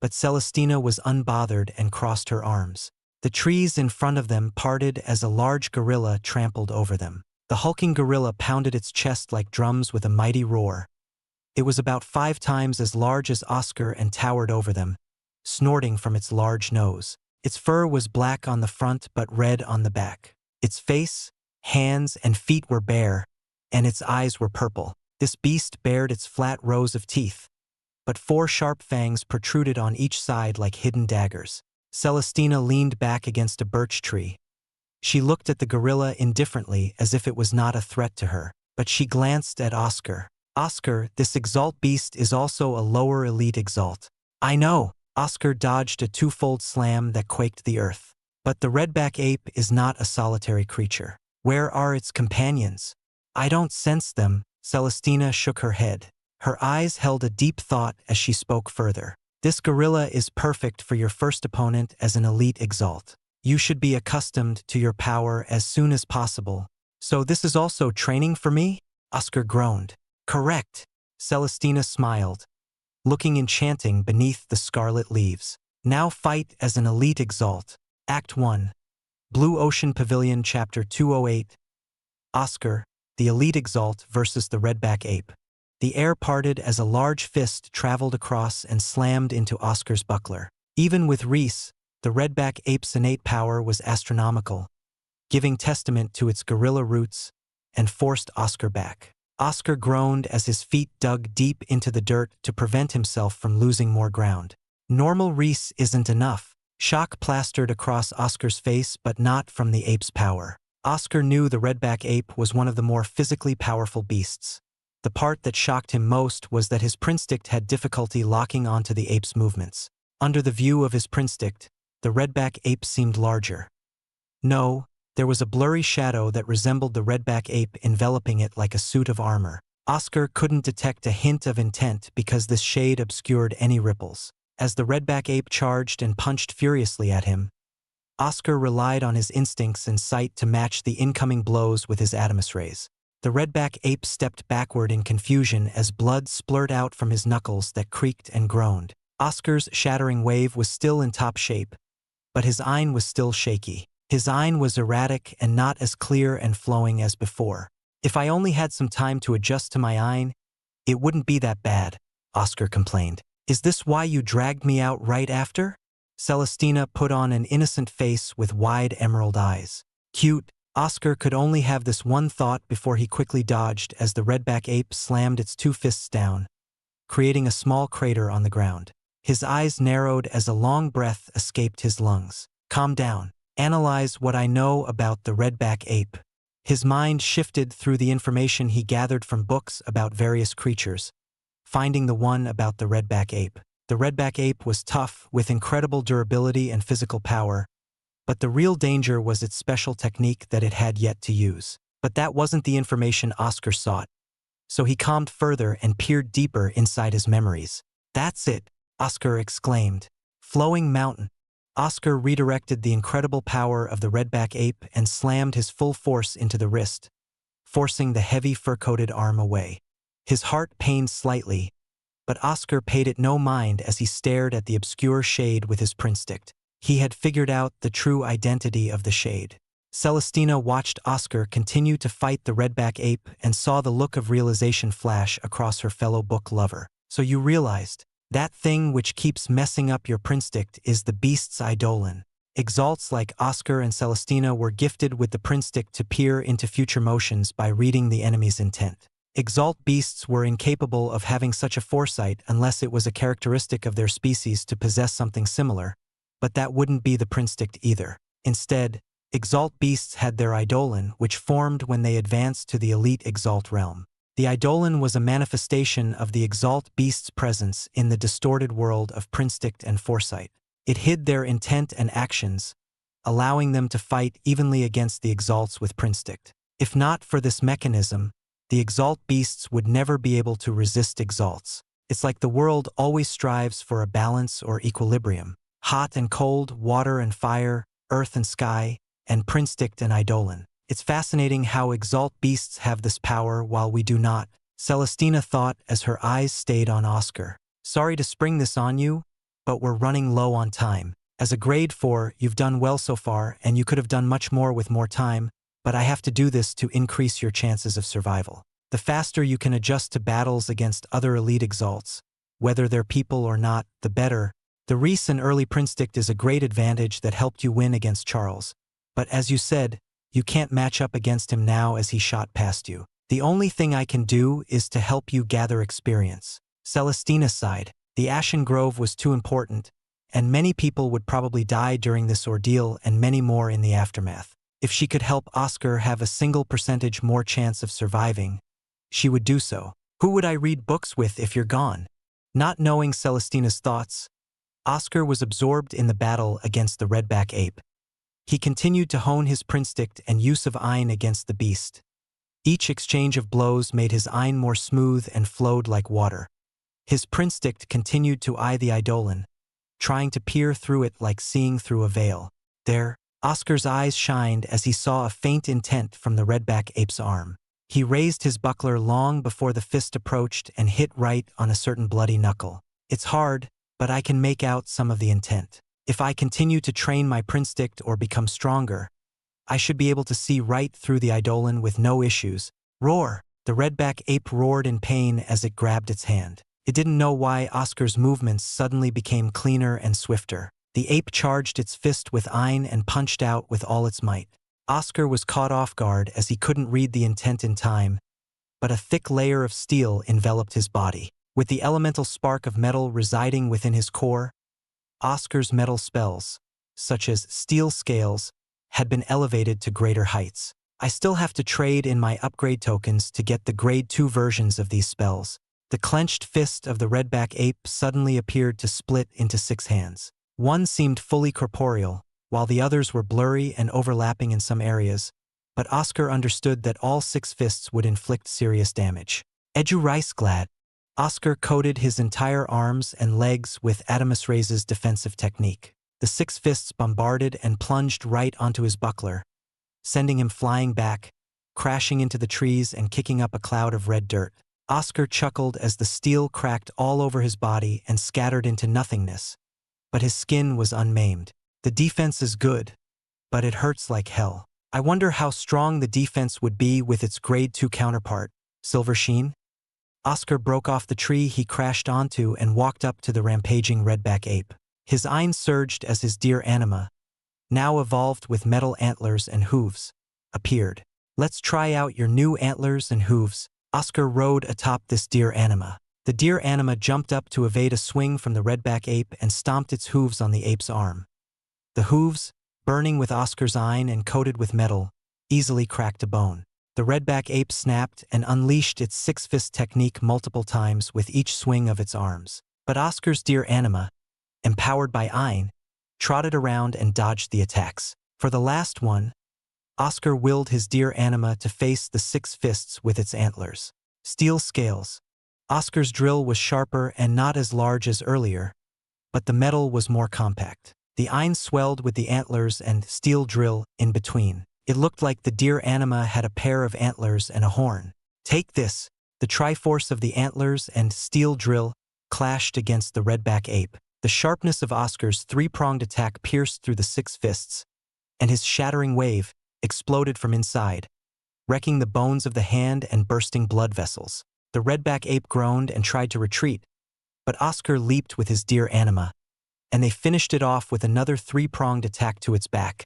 but Celestina was unbothered and crossed her arms. The trees in front of them parted as a large gorilla trampled over them. The hulking gorilla pounded its chest like drums with a mighty roar. It was about 5 times as large as Oscar and towered over them, snorting from its large nose. Its fur was black on the front but red on the back. Its face, hands, and feet were bare, and its eyes were purple. This beast bared its flat rows of teeth, but 4 sharp fangs protruded on each side like hidden daggers. Celestina leaned back against a birch tree. She looked at the gorilla indifferently as if it was not a threat to her, but she glanced at Oscar. Oscar, this Exalt beast is also a lower elite Exalt. I know. Oscar dodged a 2-fold slam that quaked the earth. But the redback ape is not a solitary creature. Where are its companions? I don't sense them. Celestina shook her head. Her eyes held a deep thought as she spoke further. This gorilla is perfect for your first opponent as an elite Exalt. You should be accustomed to your power as soon as possible. So this is also training for me? Oscar groaned. Correct. Celestina smiled, looking enchanting beneath the scarlet leaves. Now fight as an elite Exalt. Act 1. Blue Ocean Pavilion Chapter 208. Oscar, the elite Exalt versus the redback ape. The air parted as a large fist traveled across and slammed into Oscar's buckler. Even with Reese, the redback ape's innate power was astronomical, giving testament to its gorilla roots, and forced Oscar back. Oscar groaned as his feet dug deep into the dirt to prevent himself from losing more ground. Normal Reese isn't enough. Shock plastered across Oscar's face, but not from the ape's power. Oscar knew the redback ape was one of the more physically powerful beasts. The part that shocked him most was that his prinstinct had difficulty locking onto the ape's movements. Under the view of his prinstinct, the redback ape seemed larger. No, there was a blurry shadow that resembled the redback ape enveloping it like a suit of armor. Oscar couldn't detect a hint of intent because this shade obscured any ripples. As the redback ape charged and punched furiously at him, Oscar relied on his instincts and sight to match the incoming blows with his Adamus rays. The redback ape stepped backward in confusion as blood splurted out from his knuckles that creaked and groaned. Oscar's shattering wave was still in top shape, but his eye was still shaky. His eye was erratic and not as clear and flowing as before. If I only had some time to adjust to my eye, it wouldn't be that bad, Oscar complained. Is this why you dragged me out right after? Celestina put on an innocent face with wide emerald eyes. Cute. Oscar could only have this one thought before he quickly dodged as the redback ape slammed its two fists down, creating a small crater on the ground. His eyes narrowed as a long breath escaped his lungs. Calm down. Analyze what I know about the redback ape. His mind shifted through the information he gathered from books about various creatures, finding the one about the redback ape. The redback ape was tough, with incredible durability and physical power, but the real danger was its special technique that it had yet to use. But that wasn't the information Oscar sought, so he calmed further and peered deeper inside his memories. That's it, Oscar exclaimed. Flowing mountain. Oscar redirected the incredible power of the redback ape and slammed his full force into the wrist, forcing the heavy fur-coated arm away. His heart pained slightly, but Oscar paid it no mind as he stared at the obscure shade with his prinstinct. He had figured out the true identity of the shade. Celestina watched Oscar continue to fight the redback ape and saw the look of realization flash across her fellow book lover. So you realized, that thing which keeps messing up your prinstinct is the beast's eidolon. Exalts like Oscar and Celestina were gifted with the prinstinct to peer into future motions by reading the enemy's intent. Exalt beasts were incapable of having such a foresight unless it was a characteristic of their species to possess something similar, but that wouldn't be the prinstinct either. Instead, Exalt beasts had their eidolon, which formed when they advanced to the elite Exalt realm. The eidolon was a manifestation of the Exalt beast's presence in the distorted world of prinstinct and foresight. It hid their intent and actions, allowing them to fight evenly against the Exalts with prinstinct. If not for this mechanism, the Exalt beasts would never be able to resist Exalts. It's like the world always strives for a balance or equilibrium. Hot and cold, water and fire, earth and sky, and prinstinct and eidolon. It's fascinating how Exalt beasts have this power while we do not, Celestina thought as her eyes stayed on Oscar. Sorry to spring this on you, but we're running low on time. As a grade 4, you've done well so far, and you could have done much more with more time, but I have to do this to increase your chances of survival. The faster you can adjust to battles against other elite Exalts, whether they're people or not, the better. The Reese and early prinstinct is a great advantage that helped you win against Charles. But as you said, you can't match up against him now as he shot past you. The only thing I can do is to help you gather experience. Celestina sighed. The Ashen Grove was too important, and many people would probably die during this ordeal and many more in the aftermath. If she could help Oscar have a single percentage more chance of surviving, she would do so. Who would I read books with if you're gone? Not knowing Celestina's thoughts, Oscar was absorbed in the battle against the redback ape. He continued to hone his prinstinct and use of Ein against the beast, Each exchange of blows made his Ein more smooth and flowed like water. His Prinstick continued to eye the Eidolon, trying to peer through it like seeing through a veil. There, Oscar's eyes shined as he saw a faint intent from the redback ape's arm. He raised his buckler long before the fist approached and hit right on a certain bloody knuckle. It's hard, but I can make out some of the intent. If I continue to train my Prinstick or become stronger, I should be able to see right through the Eidolon with no issues. Roar! The redback ape roared in pain as it grabbed its hand. It didn't know why Oscar's movements suddenly became cleaner and swifter. The ape charged its fist with Ein and punched out with all its might. Oscar was caught off guard as he couldn't read the intent in time, but a thick layer of steel enveloped his body. With the elemental spark of metal residing within his core, Oscar's metal spells, such as steel scales, had been elevated to greater heights. I still have to trade in my upgrade tokens to get the grade 2 versions of these spells. The clenched fist of the redback ape suddenly appeared to split into 6 hands. One seemed fully corporeal, while the others were blurry and overlapping in some areas, but Oscar understood that all 6 fists would inflict serious damage. Edu Rice Glad. Oscar coated his entire arms and legs with Adamus Ray's defensive technique. The 6 fists bombarded and plunged right onto his buckler, sending him flying back, crashing into the trees and kicking up a cloud of red dirt. Oscar chuckled as the steel cracked all over his body and scattered into nothingness, but his skin was unmaimed. The defense is good, but it hurts like hell. I wonder how strong the defense would be with its grade 2 counterpart, Silver Sheen? Oscar broke off the tree he crashed onto and walked up to the rampaging redback ape. His Ein surged as his deer anima, now evolved with metal antlers and hooves, appeared. Let's try out your new antlers and hooves. Oscar rode atop this deer anima. The deer anima jumped up to evade a swing from the redback ape and stomped its hooves on the ape's arm. The hooves, burning with Oscar's Ein and coated with metal, easily cracked a bone. The redback ape snapped and unleashed its 6-fist technique multiple times with each swing of its arms. But Oscar's deer anima, empowered by Ein, trotted around and dodged the attacks. For the last one, Oscar willed his deer anima to face the 6 fists with its antlers. Steel scales. Oscar's drill was sharper and not as large as earlier, but the metal was more compact. The Ein swelled with the antlers and steel drill in between. It looked like the deer anima had a pair of antlers and a horn. Take this! The triforce of the antlers and steel drill clashed against the redback ape. The sharpness of Oscar's 3-pronged attack pierced through the 6 fists, and his shattering wave exploded from inside, wrecking the bones of the hand and bursting blood vessels. The redback ape groaned and tried to retreat, but Oscar leaped with his deer anima, and they finished it off with another 3-pronged attack to its back,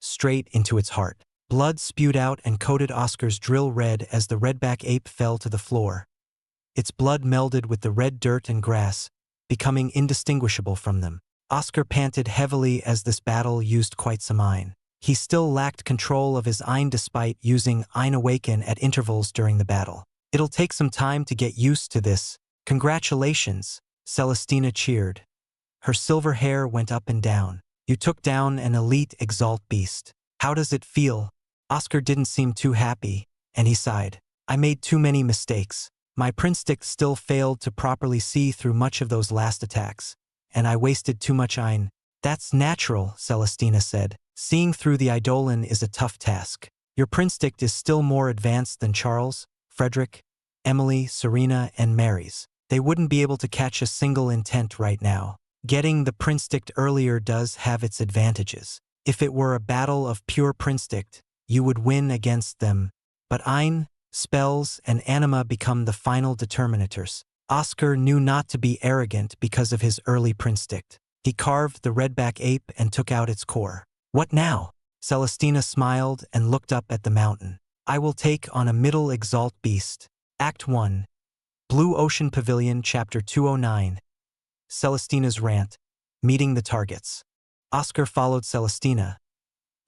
straight into its heart. Blood spewed out and coated Oscar's drill red as the redback ape fell to the floor. Its blood melded with the red dirt and grass, becoming indistinguishable from them. Oscar panted heavily as this battle used quite some Ein. He still lacked control of his Ein despite using Ein Awaken at intervals during the battle. It'll take some time to get used to this. Congratulations, Celestina cheered. Her silver hair went up and down. You took down an elite Exalt beast. How does it feel? Oscar didn't seem too happy, and he sighed. I made too many mistakes. My Prinstick still failed to properly see through much of those last attacks, and I wasted too much Ein. That's natural, Celestina said. Seeing through the Eidolon is a tough task. Your Prinstick is still more advanced than Charles, Frederick, Emily, Serena, and Mary's. They wouldn't be able to catch a single intent right now. Getting the Prinstick earlier does have its advantages. If it were a battle of pure Prinstick, you would win against them, but Ein, spells, and anima become the final determinators. Oscar knew not to be arrogant because of his early Prinstick. He carved the redback ape and took out its core. What now? Celestina smiled and looked up at the mountain. I will take on a middle Exalt beast. Act 1. Blue Ocean Pavilion, Chapter 209. Celestina's rant. Meeting the targets. Oscar followed Celestina.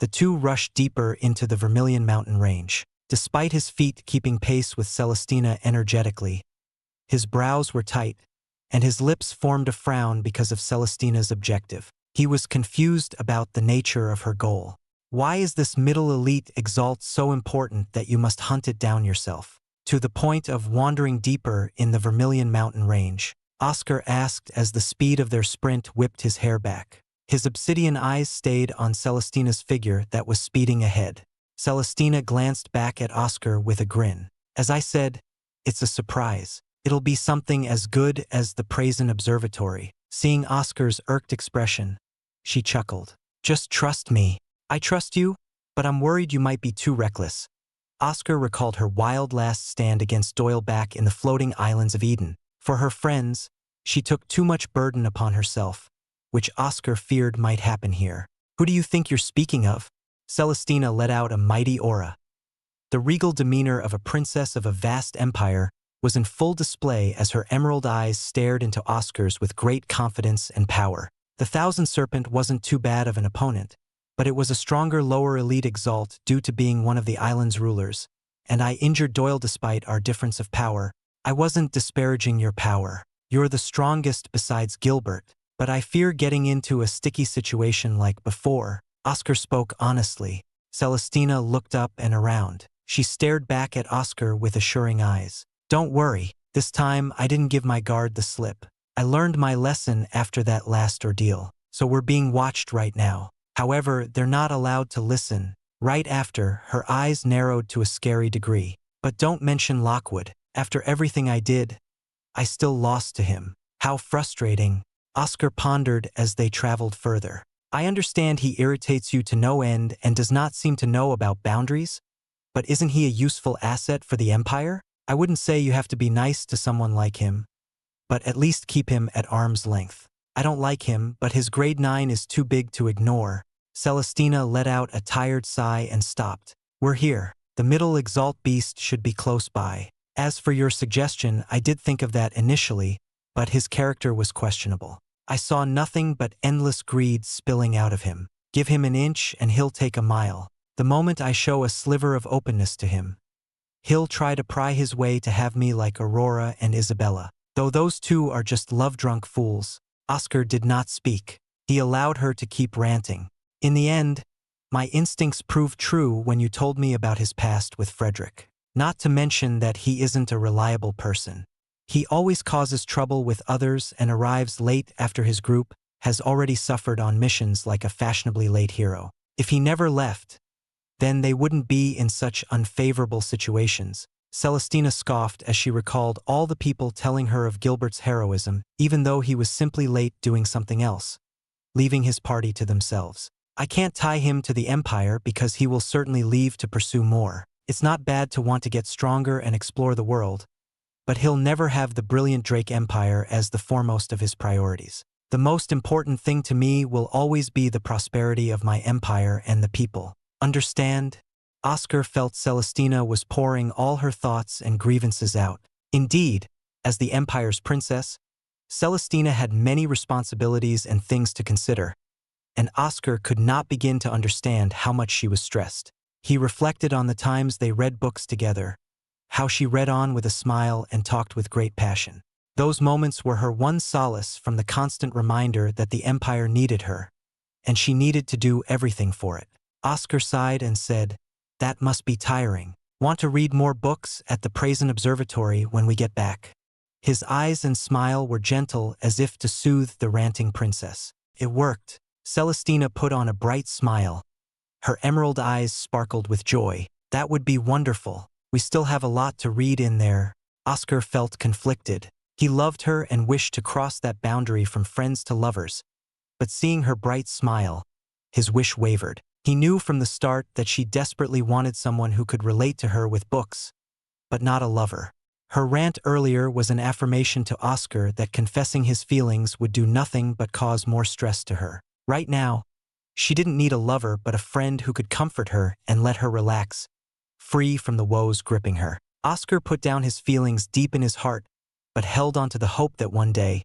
The two rushed deeper into the Vermilion mountain range. Despite his feet keeping pace with Celestina energetically, his brows were tight, and his lips formed a frown because of Celestina's objective. He was confused about the nature of her goal. Why is this middle elite Exalt so important that you must hunt it down yourself? To the point of wandering deeper in the Vermilion Mountain range, Oscar asked as the speed of their sprint whipped his hair back. His obsidian eyes stayed on Celestina's figure that was speeding ahead. Celestina glanced back at Oscar with a grin. As I said, it's a surprise. It'll be something as good as the Prazen Observatory. Seeing Oscar's irked expression, she chuckled. Just trust me. I trust you, but I'm worried you might be too reckless. Oscar recalled her wild last stand against Doyle back in the floating islands of Eden. For her friends, she took too much burden upon herself, which Oscar feared might happen here. Who do you think you're speaking of? Celestina let out a mighty aura. The regal demeanor of a princess of a vast empire was in full display as her emerald eyes stared into Oscar's with great confidence and power. The Thousand Serpent wasn't too bad of an opponent, but it was a stronger lower elite Exalt due to being one of the island's rulers, and I injured Doyle despite our difference of power. I wasn't disparaging your power. You're the strongest besides Gilbert, but I fear getting into a sticky situation like before. Oscar spoke honestly. Celestina looked up and around. She stared back at Oscar with assuring eyes. Don't worry, this time I didn't give my guard the slip. I learned my lesson after that last ordeal, so we're being watched right now. However, they're not allowed to listen. Right after, her eyes narrowed to a scary degree. But don't mention Lockwood. After everything I did, I still lost to him. How frustrating. Oscar pondered as they traveled further. I understand he irritates you to no end and does not seem to know about boundaries, but isn't he a useful asset for the Empire? I wouldn't say you have to be nice to someone like him, but at least keep him at arm's length. I don't like him, but his grade 9 is too big to ignore. Celestina let out a tired sigh and stopped. We're here. The middle Exalt beast should be close by. As for your suggestion, I did think of that initially, but his character was questionable. I saw nothing but endless greed spilling out of him. Give him an inch and he'll take a mile. The moment I show a sliver of openness to him, he'll try to pry his way to have me like Aurora and Isabella. Though those two are just love-drunk fools. Oscar did not speak. He allowed her to keep ranting. In the end, my instincts proved true when you told me about his past with Frederick. Not to mention that he isn't a reliable person. He always causes trouble with others and arrives late after his group has already suffered on missions like a fashionably late hero. If he never left, then they wouldn't be in such unfavorable situations. Celestina scoffed as she recalled all the people telling her of Gilbert's heroism, even though he was simply late doing something else, leaving his party to themselves. I can't tie him to the Empire because he will certainly leave to pursue more. It's not bad to want to get stronger and explore the world, but he'll never have the brilliant Drake Empire as the foremost of his priorities. The most important thing to me will always be the prosperity of my empire and the people. Understand? Oscar felt Celestina was pouring all her thoughts and grievances out. Indeed, as the Empire's princess, Celestina had many responsibilities and things to consider, and Oscar could not begin to understand how much she was stressed. He reflected on the times they read books together, how she read on with a smile and talked with great passion. Those moments were her one solace from the constant reminder that the Empire needed her, and she needed to do everything for it. Oscar sighed and said, "That must be tiring. Want to read more books at the Prazen Observatory when we get back?" His eyes and smile were gentle as if to soothe the ranting princess. It worked. Celestina put on a bright smile. Her emerald eyes sparkled with joy. That would be wonderful. We still have a lot to read in there. Oscar felt conflicted. He loved her and wished to cross that boundary from friends to lovers, but seeing her bright smile, his wish wavered. He knew from the start that she desperately wanted someone who could relate to her with books, but not a lover. Her rant earlier was an affirmation to Oscar that confessing his feelings would do nothing but cause more stress to her. Right now, she didn't need a lover but a friend who could comfort her and let her relax, free from the woes gripping her. Oscar put down his feelings deep in his heart, but held on to the hope that one day,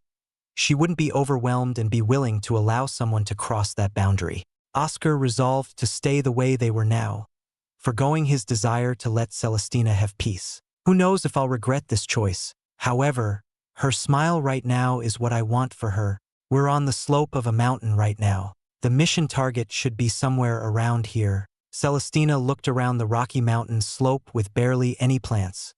she wouldn't be overwhelmed and be willing to allow someone to cross that boundary. Oscar resolved to stay the way they were now, forgoing his desire to let Celestina have peace. Who knows if I'll regret this choice? However, her smile right now is what I want for her. We're on the slope of a mountain right now. The mission target should be somewhere around here. Celestina looked around the rocky mountain slope with barely any plants,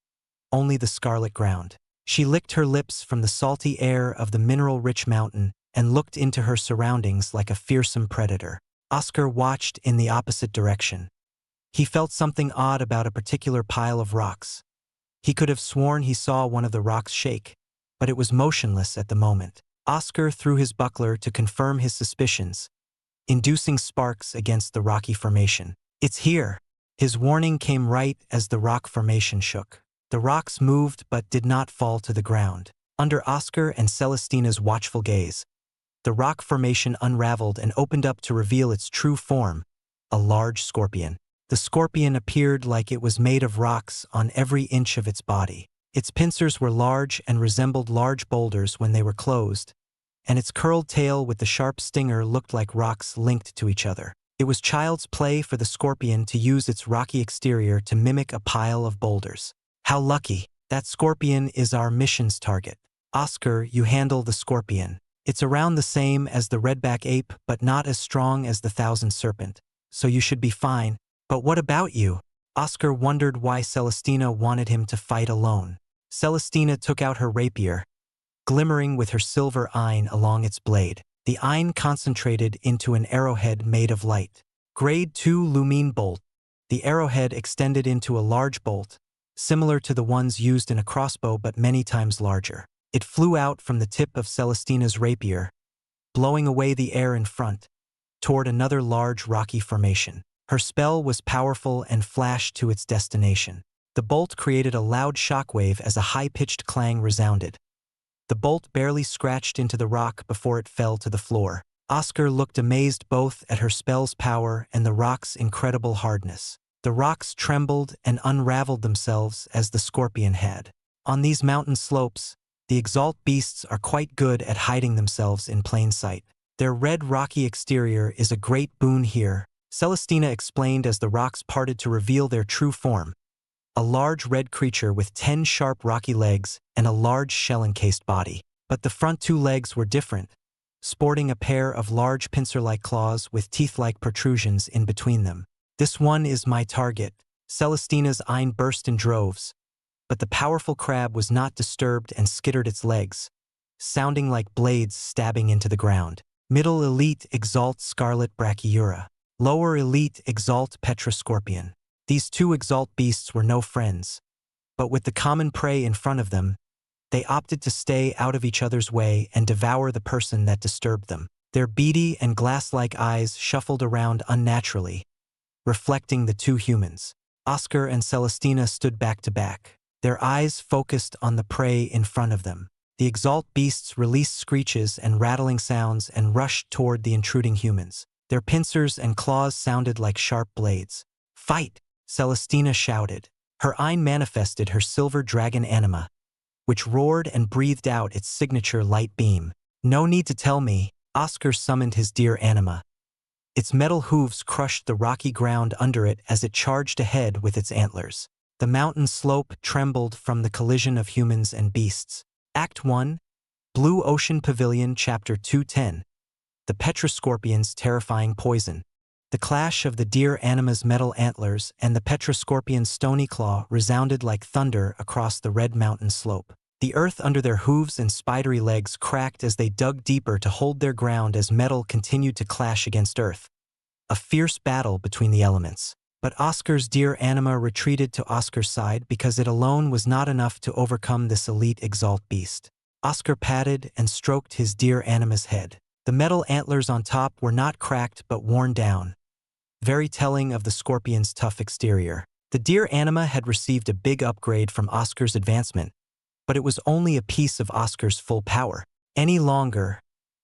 only the scarlet ground. She licked her lips from the salty air of the mineral-rich mountain and looked into her surroundings like a fearsome predator. Oscar watched in the opposite direction. He felt something odd about a particular pile of rocks. He could have sworn he saw one of the rocks shake, but it was motionless at the moment. Oscar threw his buckler to confirm his suspicions, inducing sparks against the rocky formation. "It's here!" His warning came right as the rock formation shook. The rocks moved but did not fall to the ground. Under Oscar and Celestina's watchful gaze, the rock formation unraveled and opened up to reveal its true form, a large scorpion. The scorpion appeared like it was made of rocks on every inch of its body. Its pincers were large and resembled large boulders when they were closed, and its curled tail with the sharp stinger looked like rocks linked to each other. It was child's play for the scorpion to use its rocky exterior to mimic a pile of boulders. "How lucky! That scorpion is our mission's target. Oscar, you handle the scorpion. It's around the same as the redback ape, but not as strong as the thousand serpent, so you should be fine. But what about you?" Oscar wondered why Celestina wanted him to fight alone. Celestina took out her rapier, glimmering with her silver eyne along its blade. The eyne concentrated into an arrowhead made of light. Grade 2 lumine bolt. The arrowhead extended into a large bolt, similar to the ones used in a crossbow but many times larger. It flew out from the tip of Celestina's rapier, blowing away the air in front, toward another large rocky formation. Her spell was powerful and flashed to its destination. The bolt created a loud shockwave as a high-pitched clang resounded. The bolt barely scratched into the rock before it fell to the floor. Oscar looked amazed both at her spell's power and the rock's incredible hardness. The rocks trembled and unraveled themselves as the scorpion had. On these mountain slopes, the Exalt beasts are quite good at hiding themselves in plain sight. Their red rocky exterior is a great boon here, Celestina explained as the rocks parted to reveal their true form. A large red creature with 10 sharp rocky legs and a large shell-encased body. But the front 2 legs were different, sporting a pair of large pincer-like claws with teeth-like protrusions in between them. "This one is my target." Celestina's eyne burst in droves, but the powerful crab was not disturbed and skittered its legs, sounding like blades stabbing into the ground. Middle Elite Exalt Scarlet Brachyura. Lower Elite Exalt Petra Scorpion. These 2 Exalt beasts were no friends, but with the common prey in front of them, they opted to stay out of each other's way and devour the person that disturbed them. Their beady and glass-like eyes shuffled around unnaturally, reflecting the 2 humans. Oscar and Celestina stood back to back, their eyes focused on the prey in front of them. The Exalt beasts released screeches and rattling sounds and rushed toward the intruding humans. Their pincers and claws sounded like sharp blades. "Fight!" Celestina shouted. Her eyne manifested her silver dragon anima, which roared and breathed out its signature light beam. "No need to tell me." Oscar summoned his deer anima. Its metal hooves crushed the rocky ground under it as it charged ahead with its antlers. The mountain slope trembled from the collision of humans and beasts. Act 1, Blue Ocean Pavilion, Chapter 210. The Petra Scorpion's terrifying poison. The clash of the deer anima's metal antlers and the Petra Scorpion's stony claw resounded like thunder across the red mountain slope. The earth under their hooves and spidery legs cracked as they dug deeper to hold their ground as metal continued to clash against earth. A fierce battle between the elements. But Oscar's deer anima retreated to Oscar's side because it alone was not enough to overcome this elite Exalt beast. Oscar patted and stroked his deer anima's head. The metal antlers on top were not cracked but worn down, very telling of the scorpion's tough exterior. The deer anima had received a big upgrade from Oscar's advancement, but it was only a piece of Oscar's full power. Any longer,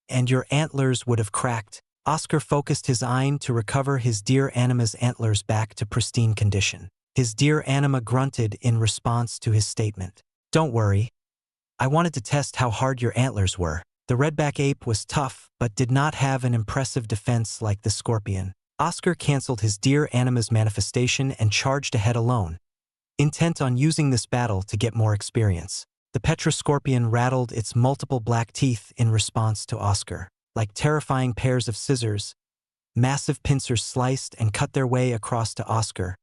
and your antlers would have cracked. Oscar focused his eyne to recover his deer anima's antlers back to pristine condition. His deer anima grunted in response to his statement. "Don't worry. I wanted to test how hard your antlers were." The redback ape was tough, but did not have an impressive defense like the scorpion. Oscar canceled his deer anima's manifestation and charged ahead alone, intent on using this battle to get more experience. The Petra Scorpion rattled its multiple black teeth in response to Oscar. Like terrifying pairs of scissors, Massive pincers sliced and cut their way across to Oscar,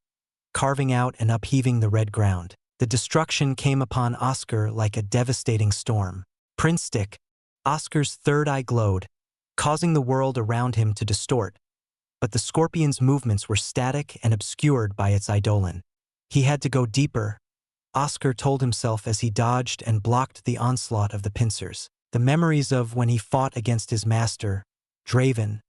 carving out and upheaving the red ground. The destruction came upon Oscar like a devastating storm. Prince Stick. Oscar's third eye glowed, causing the world around him to distort, but the scorpion's movements were static and obscured by its eidolon. He had to go deeper, Oscar told himself as he dodged and blocked the onslaught of the pincers. The memories of when he fought against his master, Draven,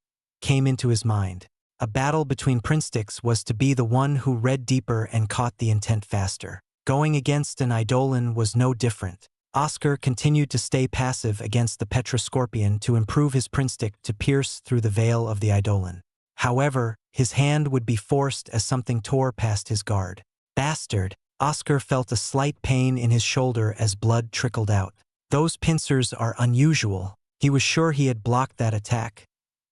came into his mind. A battle between Prince Sticks was to be the one who read deeper and caught the intent faster. Going against an eidolon was no different. Oscar continued to stay passive against the Petra Scorpion to improve his Prince Stick to pierce through the veil of the eidolon. However, his hand would be forced as something tore past his guard. Bastard! Oscar felt a slight pain in his shoulder as blood trickled out. Those pincers are unusual. He was sure he had blocked that attack,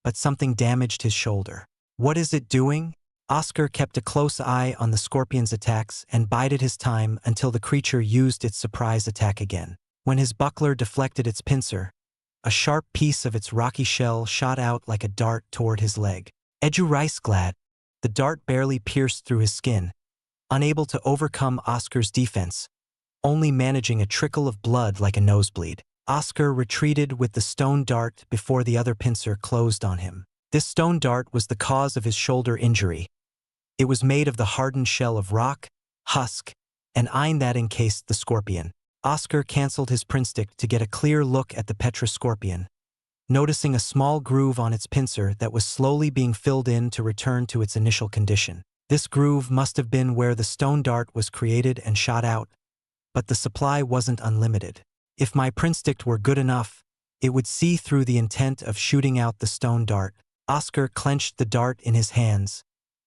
but something damaged his shoulder. What is it doing? Oscar kept a close eye on the scorpion's attacks and bided his time until the creature used its surprise attack again. When his buckler deflected its pincer, a sharp piece of its rocky shell shot out like a dart toward his leg. Edu Rice Glad. The dart barely pierced through his skin, unable to overcome Oscar's defense, only managing a trickle of blood like a nosebleed. Oscar retreated with the stone dart before the other pincer closed on him. This stone dart was the cause of his shoulder injury. It was made of the hardened shell of rock, husk, and iron that encased the scorpion. Oscar canceled his Prince Stick to get a clear look at the Petra Scorpion, noticing a small groove on its pincer that was slowly being filled in to return to its initial condition. This groove must have been where the stone dart was created and shot out, but the supply wasn't unlimited. If my Prince Stick were good enough, it would see through the intent of shooting out the stone dart. Oscar clenched the dart in his hands,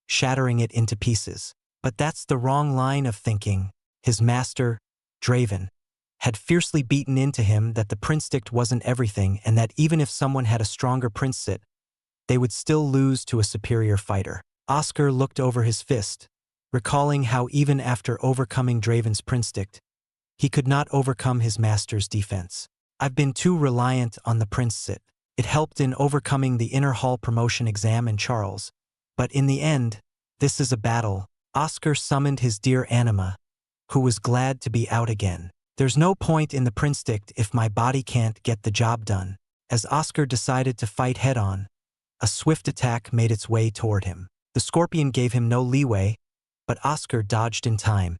shattering it into pieces. But that's the wrong line of thinking. His master, Draven, had fiercely beaten into him that the Prince Stick wasn't everything and that even if someone had a stronger Prince Stick, they would still lose to a superior fighter. Oscar looked over his fist, recalling how even after overcoming Draven's Prince Stick, he could not overcome his master's defense. I've been too reliant on the Prince Stick. It helped in overcoming the inner hall promotion exam in Charles, but in the end, this is a battle. Oscar summoned his dear Anima, who was glad to be out again. There's no point in the Prince Stick if my body can't get the job done. As Oscar decided to fight head-on, a swift attack made its way toward him. The scorpion gave him no leeway, but Oscar dodged in time.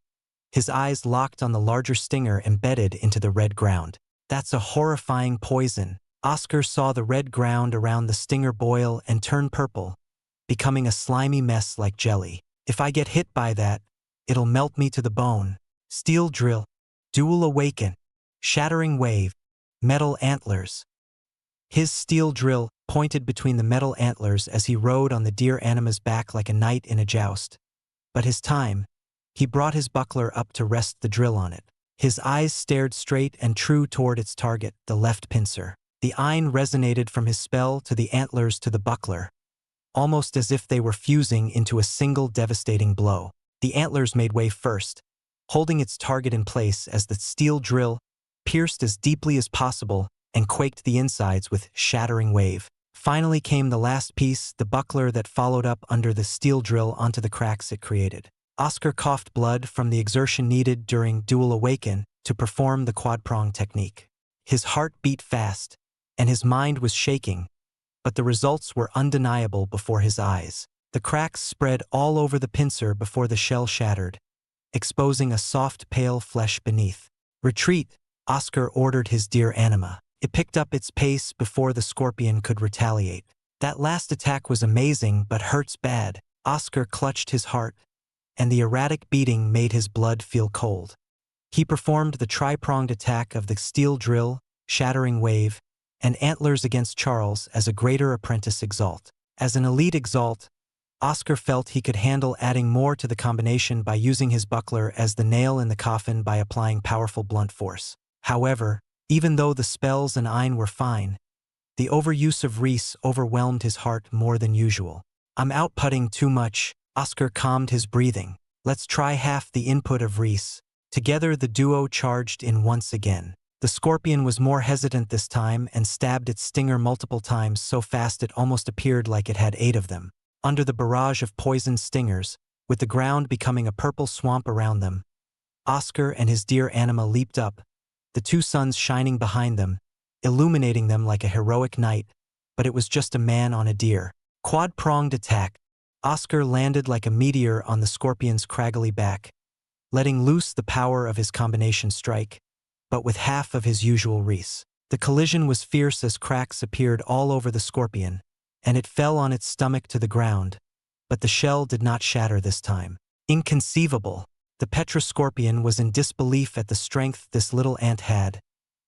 His eyes locked on the larger stinger embedded into the red ground. That's a horrifying poison. Oscar saw the red ground around the stinger boil and turn purple, becoming a slimy mess like jelly. If I get hit by that, it'll melt me to the bone. Steel drill, dual awaken, shattering wave, metal antlers. His steel drill pointed between the metal antlers as he rode on the dear Anima's back like a knight in a joust. But his time, he brought his buckler up to rest the drill on it. His eyes stared straight and true toward its target, the left pincer. The Ein resonated from his spell to the antlers to the buckler, almost as if they were fusing into a single devastating blow. The antlers made way first, holding its target in place as the steel drill pierced as deeply as possible and quaked the insides with shattering wave. Finally came the last piece, the buckler that followed up under the steel drill onto the cracks it created. Oscar coughed blood from the exertion needed during dual awaken to perform the quad-prong technique. His heart beat fast, and his mind was shaking, but the results were undeniable before his eyes. The cracks spread all over the pincer before the shell shattered, exposing a soft, pale flesh beneath. Retreat, Oscar ordered his dear Anima. It picked up its pace before the scorpion could retaliate. That last attack was amazing but hurts bad. Oscar clutched his heart, and the erratic beating made his blood feel cold. He performed the tri-pronged attack of the steel drill, shattering wave, and antlers against Charles as a greater apprentice Exalt. As an elite Exalt, Oscar felt he could handle adding more to the combination by using his buckler as the nail in the coffin by applying powerful blunt force. However, even though the spells and Ein were fine, the overuse of Reese overwhelmed his heart more than usual. I'm outputting too much. Oscar calmed his breathing. Let's try half the input of Reese. Together the duo charged in once again. The scorpion was more hesitant this time and stabbed its stinger multiple times so fast it almost appeared like it had 8 of them. Under the barrage of poisoned stingers, with the ground becoming a purple swamp around them, Oscar and his dear Anima leaped up, the 2 suns shining behind them, illuminating them like a heroic knight, but it was just a man on a deer. Quad-pronged attack. Oscar landed like a meteor on the scorpion's craggly back, letting loose the power of his combination strike, but with half of his usual reach. The collision was fierce as cracks appeared all over the scorpion, and it fell on its stomach to the ground, but the shell did not shatter this time. Inconceivable! The Petra scorpion was in disbelief at the strength this little ant had,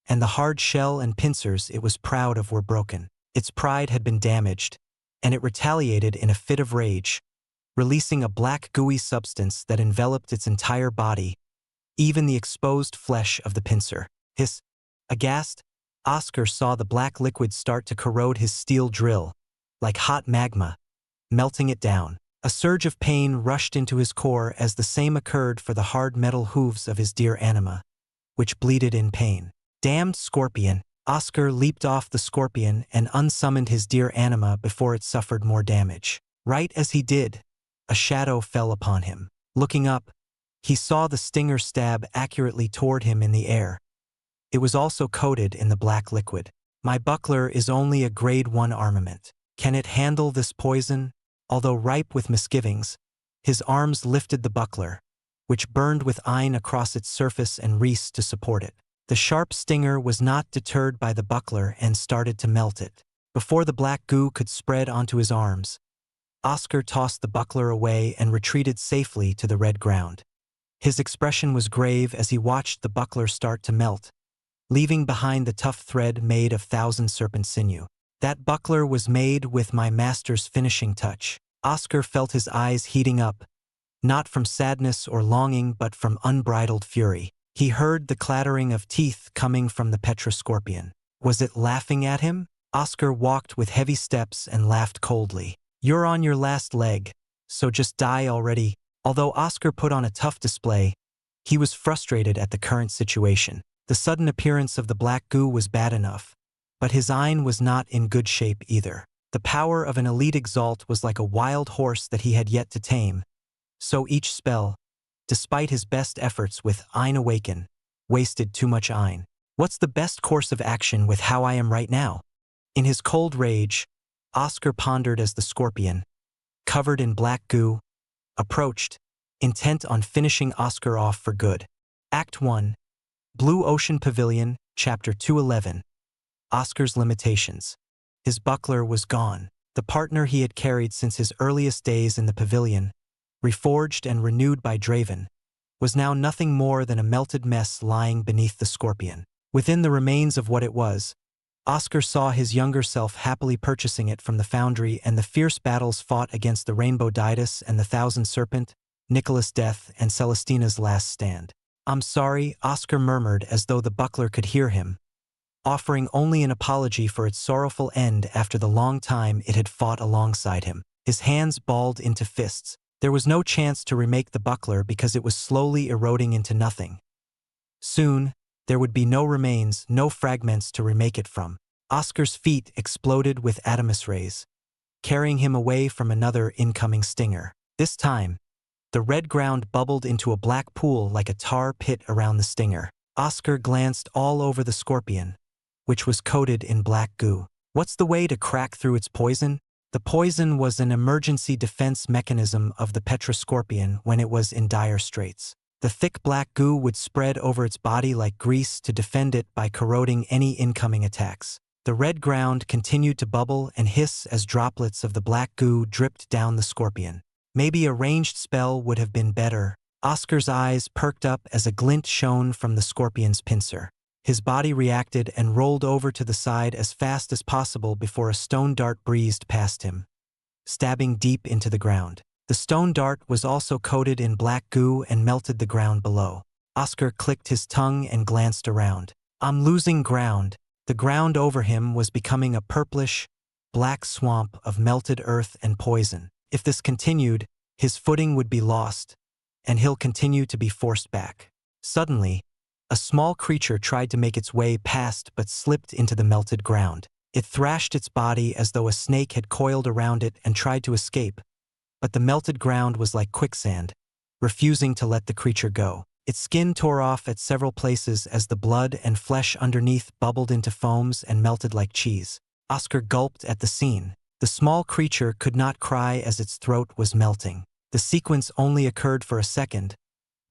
and the hard shell and pincers it was proud of were broken. Its pride had been damaged, and it retaliated in a fit of rage, releasing a black gooey substance that enveloped its entire body, even the exposed flesh of the pincer. Hiss! Aghast, Oscar saw the black liquid start to corrode his steel drill, like hot magma, melting it down. A surge of pain rushed into his core as the same occurred for the hard metal hooves of his dear Anima, which bleated in pain. Damned scorpion! Oscar leaped off the scorpion and unsummoned his dear Anima before it suffered more damage. Right as he did, a shadow fell upon him. Looking up, he saw the stinger stab accurately toward him in the air. It was also coated in the black liquid. My buckler is only a grade 1 armament. Can it handle this poison? Although ripe with misgivings, his arms lifted the buckler, which burned with iron across its surface and wreaths to support it. The sharp stinger was not deterred by the buckler and started to melt it. Before the black goo could spread onto his arms, Oscar tossed the buckler away and retreated safely to the red ground. His expression was grave as he watched the buckler start to melt, leaving behind the tough thread made of 1,000 serpent sinew. That buckler was made with my master's finishing touch. Oscar felt his eyes heating up, not from sadness or longing but from unbridled fury. He heard the clattering of teeth coming from the Petra scorpion. Was it laughing at him? Oscar walked with heavy steps and laughed coldly. You're on your last leg, so just die already. Although Oscar put on a tough display, he was frustrated at the current situation. The sudden appearance of the black goo was bad enough, but his Ein was not in good shape either. The power of an elite Exalt was like a wild horse that he had yet to tame, so each spell, despite his best efforts with Ein Awaken, wasted too much Ein. What's the best course of action with how I am right now? In his cold rage, Oscar pondered as the scorpion, covered in black goo, approached, intent on finishing Oscar off for good. Act 1, Blue Ocean Pavilion, Chapter 211. Oscar's limitations. His buckler was gone. The partner he had carried since his earliest days in the pavilion, reforged and renewed by Draven, was now nothing more than a melted mess lying beneath the scorpion. Within the remains of what it was, Oscar saw his younger self happily purchasing it from the foundry and the fierce battles fought against the Rainbow Didas and the Thousand Serpent, Nicholas' death, and Celestina's last stand. I'm sorry, Oscar murmured as though the buckler could hear him, offering only an apology for its sorrowful end after the long time it had fought alongside him. His hands balled into fists. There was no chance to remake the buckler because it was slowly eroding into nothing. Soon, there would be no remains, no fragments to remake it from. Oscar's feet exploded with Adamus rays, carrying him away from another incoming stinger. This time, the red ground bubbled into a black pool like a tar pit around the stinger. Oscar glanced all over the scorpion, which was coated in black goo. What's the way to crack through its poison? The poison was an emergency defense mechanism of the Petra scorpion when it was in dire straits. The thick black goo would spread over its body like grease to defend it by corroding any incoming attacks. The red ground continued to bubble and hiss as droplets of the black goo dripped down the scorpion. Maybe a ranged spell would have been better. Oscar's eyes perked up as a glint shone from the scorpion's pincer. His body reacted and rolled over to the side as fast as possible before a stone dart breezed past him, stabbing deep into the ground. The stone dart was also coated in black goo and melted the ground below. Oscar clicked his tongue and glanced around. I'm losing ground. The ground over him was becoming a purplish, black swamp of melted earth and poison. If this continued, his footing would be lost, and he'll continue to be forced back. Suddenly, A small creature tried to make its way past but slipped into the melted ground. It thrashed its body as though a snake had coiled around it and tried to escape, but the melted ground was like quicksand, refusing to let the creature go. Its skin tore off at several places as the blood and flesh underneath bubbled into foams and melted like cheese. Oscar gulped at the scene. The small creature could not cry as its throat was melting. The sequence only occurred for a second,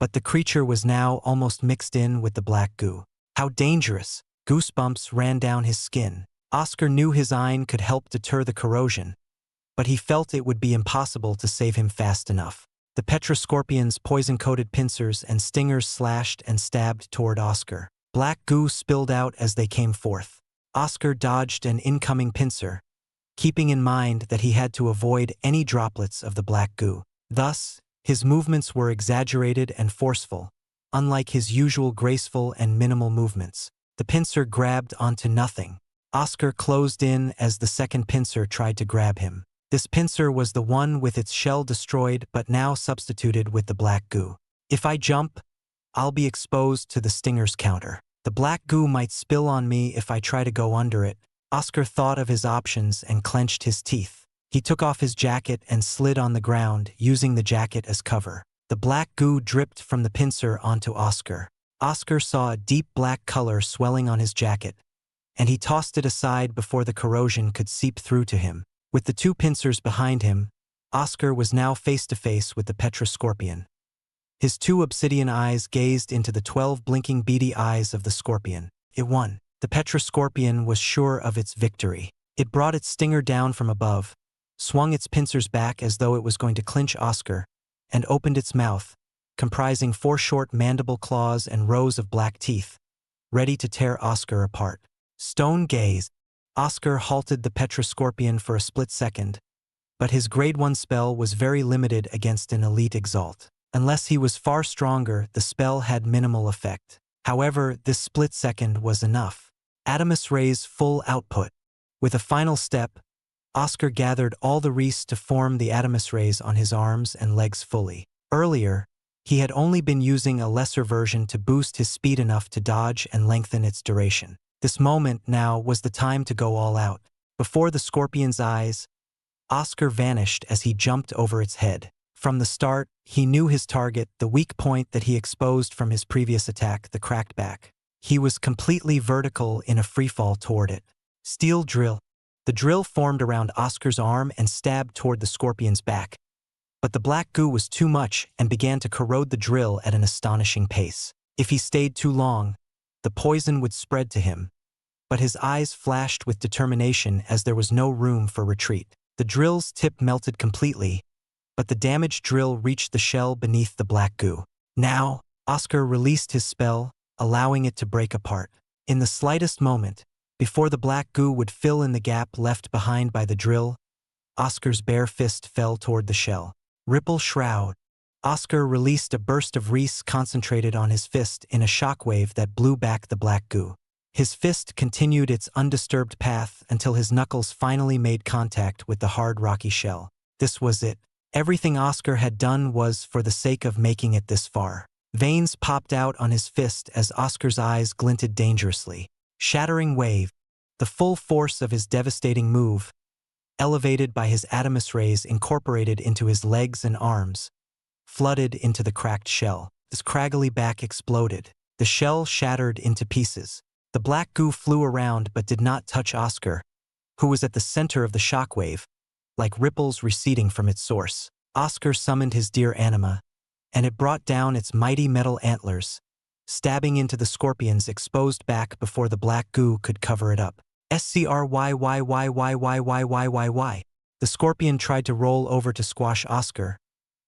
but the creature was now almost mixed in with the black goo. How dangerous! Goosebumps ran down his skin. Oscar knew his iron could help deter the corrosion, but he felt it would be impossible to save him fast enough. The Petroscorpion's poison-coated pincers and stingers slashed and stabbed toward Oscar. Black goo spilled out as they came forth. Oscar dodged an incoming pincer, keeping in mind that he had to avoid any droplets of the black goo. Thus, his movements were exaggerated and forceful, unlike his usual graceful and minimal movements. The pincer grabbed onto nothing. Oscar closed in as the second pincer tried to grab him. This pincer was the one with its shell destroyed but now substituted with the black goo. If I jump, I'll be exposed to the stinger's counter. The black goo might spill on me if I try to go under it. Oscar thought of his options and clenched his teeth. He took off his jacket and slid on the ground, using the jacket as cover. The black goo dripped from the pincer onto Oscar. Oscar saw a deep black color swelling on his jacket, and he tossed it aside before the corrosion could seep through to him. With the two pincers behind him, Oscar was now face to face with the Petroscorpion. His two obsidian eyes gazed into the 12 blinking beady eyes of the scorpion. It won. The Petroscorpion was sure of its victory. It brought its stinger down from above, swung its pincers back as though it was going to clinch Oscar, and opened its mouth, comprising 4 short mandible claws and rows of black teeth, ready to tear Oscar apart. Stone gaze. Oscar halted the Petroscorpion for a split second, but his grade 1 spell was very limited against an elite Exalt. Unless he was far stronger, the spell had minimal effect. However, this split second was enough. Adamus Ray's full output. With a final step, Oscar gathered all the wreaths to form the Adamus Rays on his arms and legs fully. Earlier, he had only been using a lesser version to boost his speed enough to dodge and lengthen its duration. This moment now was the time to go all out. Before the scorpion's eyes, Oscar vanished as he jumped over its head. From the start, he knew his target, the weak point that he exposed from his previous attack, the cracked back. He was completely vertical in a freefall toward it. Steel drill. The drill formed around Oscar's arm and stabbed toward the scorpion's back. But the black goo was too much and began to corrode the drill at an astonishing pace. If he stayed too long, the poison would spread to him. But his eyes flashed with determination as there was no room for retreat. The drill's tip melted completely, but the damaged drill reached the shell beneath the black goo. Now, Oscar released his spell, allowing it to break apart. In the slightest moment, before the black goo would fill in the gap left behind by the drill, Oscar's bare fist fell toward the shell. Ripple shroud. Oscar released a burst of wreaths concentrated on his fist in a shockwave that blew back the black goo. His fist continued its undisturbed path until his knuckles finally made contact with the hard rocky shell. This was it. Everything Oscar had done was for the sake of making it this far. Veins popped out on his fist as Oscar's eyes glinted dangerously. Shattering wave. The full force of his devastating move, elevated by his Adamus Rays incorporated into his legs and arms, flooded into the cracked shell. His craggly back exploded. The shell shattered into pieces. The black goo flew around but did not touch Oscar, who was at the center of the shockwave, like ripples receding from its source. Oscar summoned his deer anima, and it brought down its mighty metal antlers, stabbing into the scorpion's exposed back before the black goo could cover it up. Scryyyyyyyyyyyyyy. The scorpion tried to roll over to squash Oscar,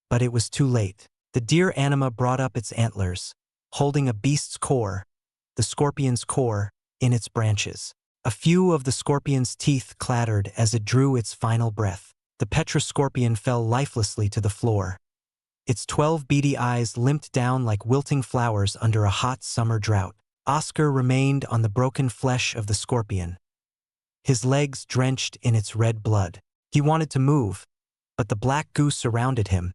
but it was too late. The deer anima brought up its antlers, holding a beast's core, the scorpion's core, in its branches. A few of the scorpion's teeth clattered as it drew its final breath. The Petroscorpion fell lifelessly to the floor. Its 12 beady eyes limped down like wilting flowers under a hot summer drought. Oscar remained on the broken flesh of the scorpion, his legs drenched in its red blood. He wanted to move, but the black goo surrounded him,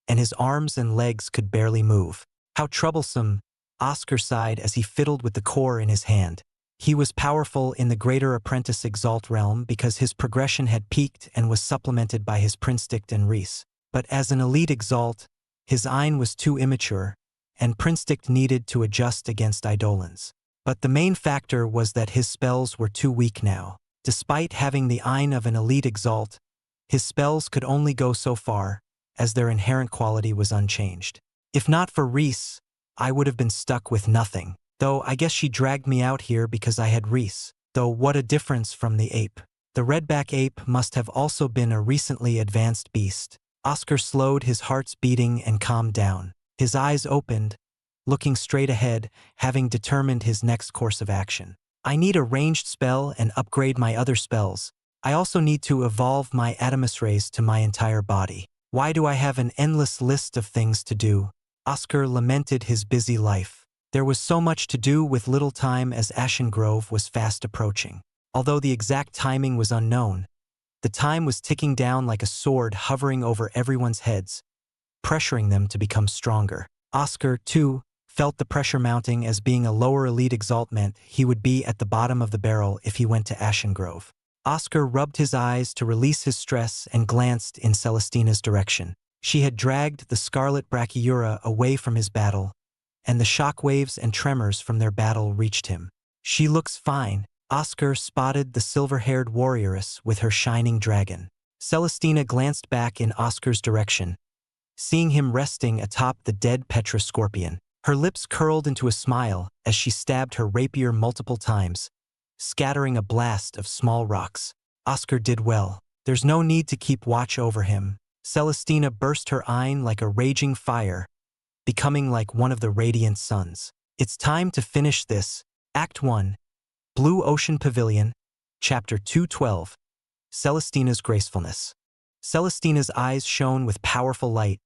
and his arms and legs could barely move. How troublesome, Oscar sighed as he fiddled with the core in his hand. He was powerful in the greater apprentice Exalt realm because his progression had peaked and was supplemented by his Prinstict and Reese. But as an elite Exalt, his Ein was too immature, and Prinstict needed to adjust against Eidolons. But the main factor was that his spells were too weak now. Despite having the Ein of an elite Exalt, his spells could only go so far, as their inherent quality was unchanged. If not for Reese, I would have been stuck with nothing. Though I guess she dragged me out here because I had Reese. Though what a difference from the ape. The redback ape must have also been a recently advanced beast. Oscar slowed his heart's beating and calmed down. His eyes opened, looking straight ahead, having determined his next course of action. I need a ranged spell and upgrade my other spells. I also need to evolve my Adamus rays to my entire body. Why do I have an endless list of things to do? Oscar lamented his busy life. There was so much to do with little time as Ashen Grove was fast approaching. Although the exact timing was unknown, the time was ticking down like a sword hovering over everyone's heads, pressuring them to become stronger. Oscar, too, felt the pressure mounting as being a lower elite Exalt meant he would be at the bottom of the barrel if he went to Ashen Grove. Oscar rubbed his eyes to release his stress and glanced in Celestina's direction. She had dragged the Scarlet Brachyura away from his battle, and the shockwaves and tremors from their battle reached him. She looks fine. Oscar spotted the silver-haired warrioress with her shining dragon. Celestina glanced back in Oscar's direction, seeing him resting atop the dead Petra scorpion. Her lips curled into a smile as she stabbed her rapier multiple times, scattering a blast of small rocks. Oscar did well. There's no need to keep watch over him. Celestina burst her Ein like a raging fire, becoming like one of the radiant suns. It's time to finish this. Act 1. Blue Ocean Pavilion, Chapter 212. Celestina's Gracefulness. Celestina's eyes shone with powerful light,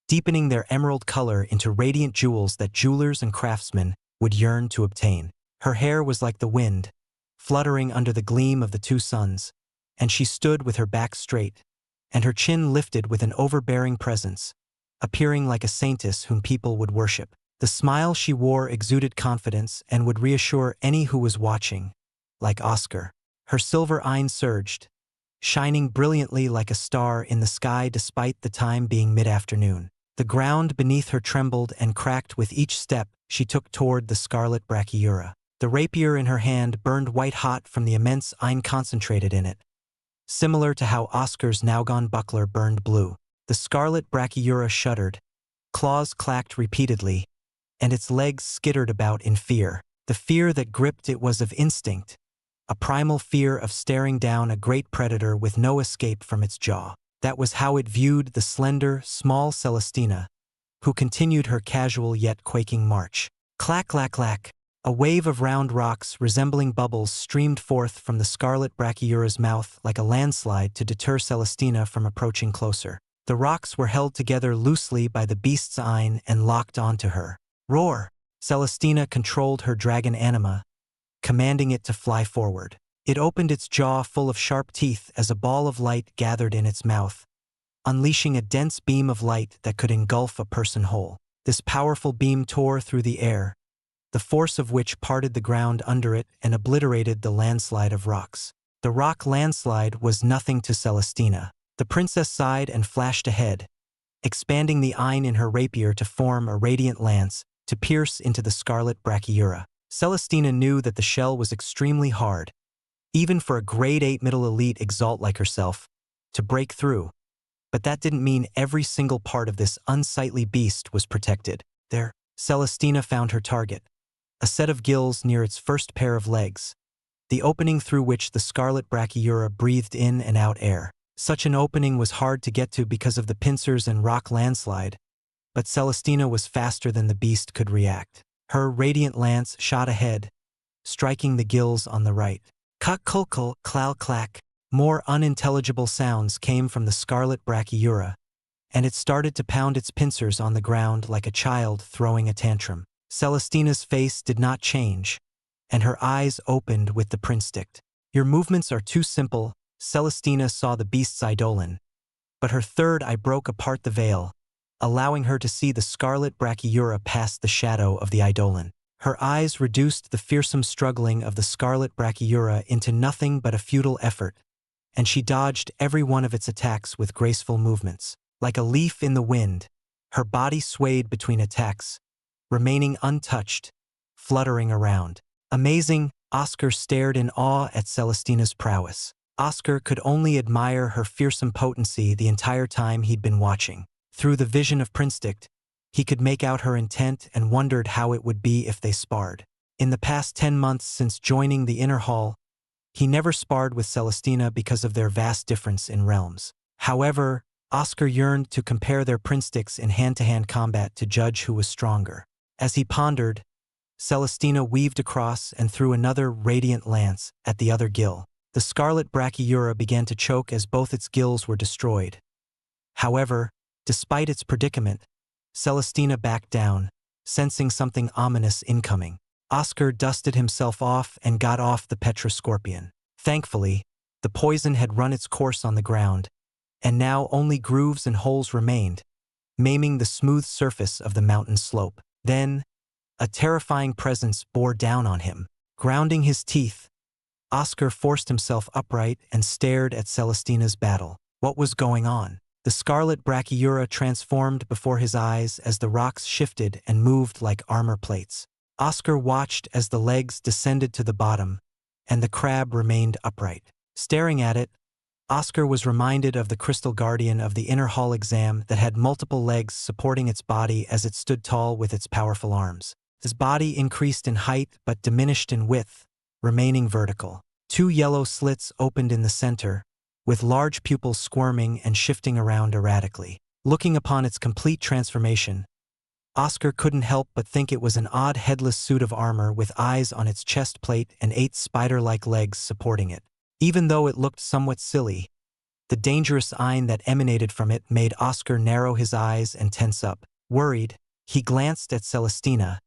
deepening their emerald color into radiant jewels that jewelers and craftsmen would yearn to obtain. Her hair was like the wind, fluttering under the gleam of the two suns, and she stood with her back straight, and her chin lifted with an overbearing presence, appearing like a saintess whom people would worship. The smile she wore exuded confidence and would reassure any who was watching, like Oscar. Her silver Ein surged, shining brilliantly like a star in the sky despite the time being mid-afternoon. The ground beneath her trembled and cracked with each step she took toward the Scarlet Brachyura. The rapier in her hand burned white-hot from the immense Ein concentrated in it, similar to how Oscar's now-gone buckler burned blue. The Scarlet Brachyura shuddered, claws clacked repeatedly, and its legs skittered about in fear. The fear that gripped it was of instinct, a primal fear of staring down a great predator with no escape from its jaw. That was how it viewed the slender, small Celestina, who continued her casual yet quaking march. Clack, clack, clack. A wave of round rocks resembling bubbles streamed forth from the Scarlet Brachyura's mouth like a landslide to deter Celestina from approaching closer. The rocks were held together loosely by the beast's Ein and locked onto her. Roar! Celestina controlled her dragon anima, commanding it to fly forward. It opened its jaw full of sharp teeth as a ball of light gathered in its mouth, unleashing a dense beam of light that could engulf a person whole. This powerful beam tore through the air, the force of which parted the ground under it and obliterated the landslide of rocks. The rock landslide was nothing to Celestina. The princess sighed and flashed ahead, expanding the Ein in her rapier to form a radiant lance to pierce into the Scarlet Brachyura. Celestina knew that the shell was extremely hard, even for a grade 8 middle elite Exalt like herself, to break through. But that didn't mean every single part of this unsightly beast was protected. There, Celestina found her target, a set of gills near its first pair of legs, the opening through which the Scarlet Brachyura breathed in and out air. Such an opening was hard to get to because of the pincers and rock landslide, but Celestina was faster than the beast could react. Her radiant lance shot ahead, striking the gills on the right. Cuck-culkle, clow-clack. More unintelligible sounds came from the Scarlet Brachyura, and it started to pound its pincers on the ground like a child throwing a tantrum. Celestina's face did not change, and her eyes opened with the Prinstict. Your movements are too simple. Celestina saw the beast's eidolon, but her third eye broke apart the veil, allowing her to see the scarlet brachyura past the shadow of the eidolon. Her eyes reduced the fearsome struggling of the scarlet brachyura into nothing but a futile effort, and she dodged every one of its attacks with graceful movements. Like a leaf in the wind, her body swayed between attacks, remaining untouched, fluttering around. Amazing, Oscar stared in awe at Celestina's prowess. Oscar could only admire her fearsome potency the entire time he'd been watching. Through the vision of Prinstict, he could make out her intent and wondered how it would be if they sparred. In the past 10 months since joining the inner hall, he never sparred with Celestina because of their vast difference in realms. However, Oscar yearned to compare their Prinsticts in hand-to-hand combat to judge who was stronger. As he pondered, Celestina weaved across and threw another radiant lance at the other gill. The scarlet brachyura began to choke as both its gills were destroyed. However, despite its predicament, Celestina backed down, sensing something ominous incoming. Oscar dusted himself off and got off the Petra Scorpion. Thankfully, the poison had run its course on the ground, and now only grooves and holes remained, maiming the smooth surface of the mountain slope. Then, a terrifying presence bore down on him. Grounding his teeth, Oscar forced himself upright and stared at Celestina's battle. What was going on? The scarlet brachyura transformed before his eyes as the rocks shifted and moved like armor plates. Oscar watched as the legs descended to the bottom, and the crab remained upright. Staring at it, Oscar was reminded of the crystal guardian of the inner hall exam that had multiple legs supporting its body as it stood tall with its powerful arms. His body increased in height but diminished in width, remaining vertical. 2 yellow slits opened in the center, with large pupils squirming and shifting around erratically. Looking upon its complete transformation, Oscar couldn't help but think it was an odd headless suit of armor with eyes on its chest plate and 8 spider-like legs supporting it. Even though it looked somewhat silly, the dangerous whine that emanated from it made Oscar narrow his eyes and tense up. Worried, he glanced at Celestina,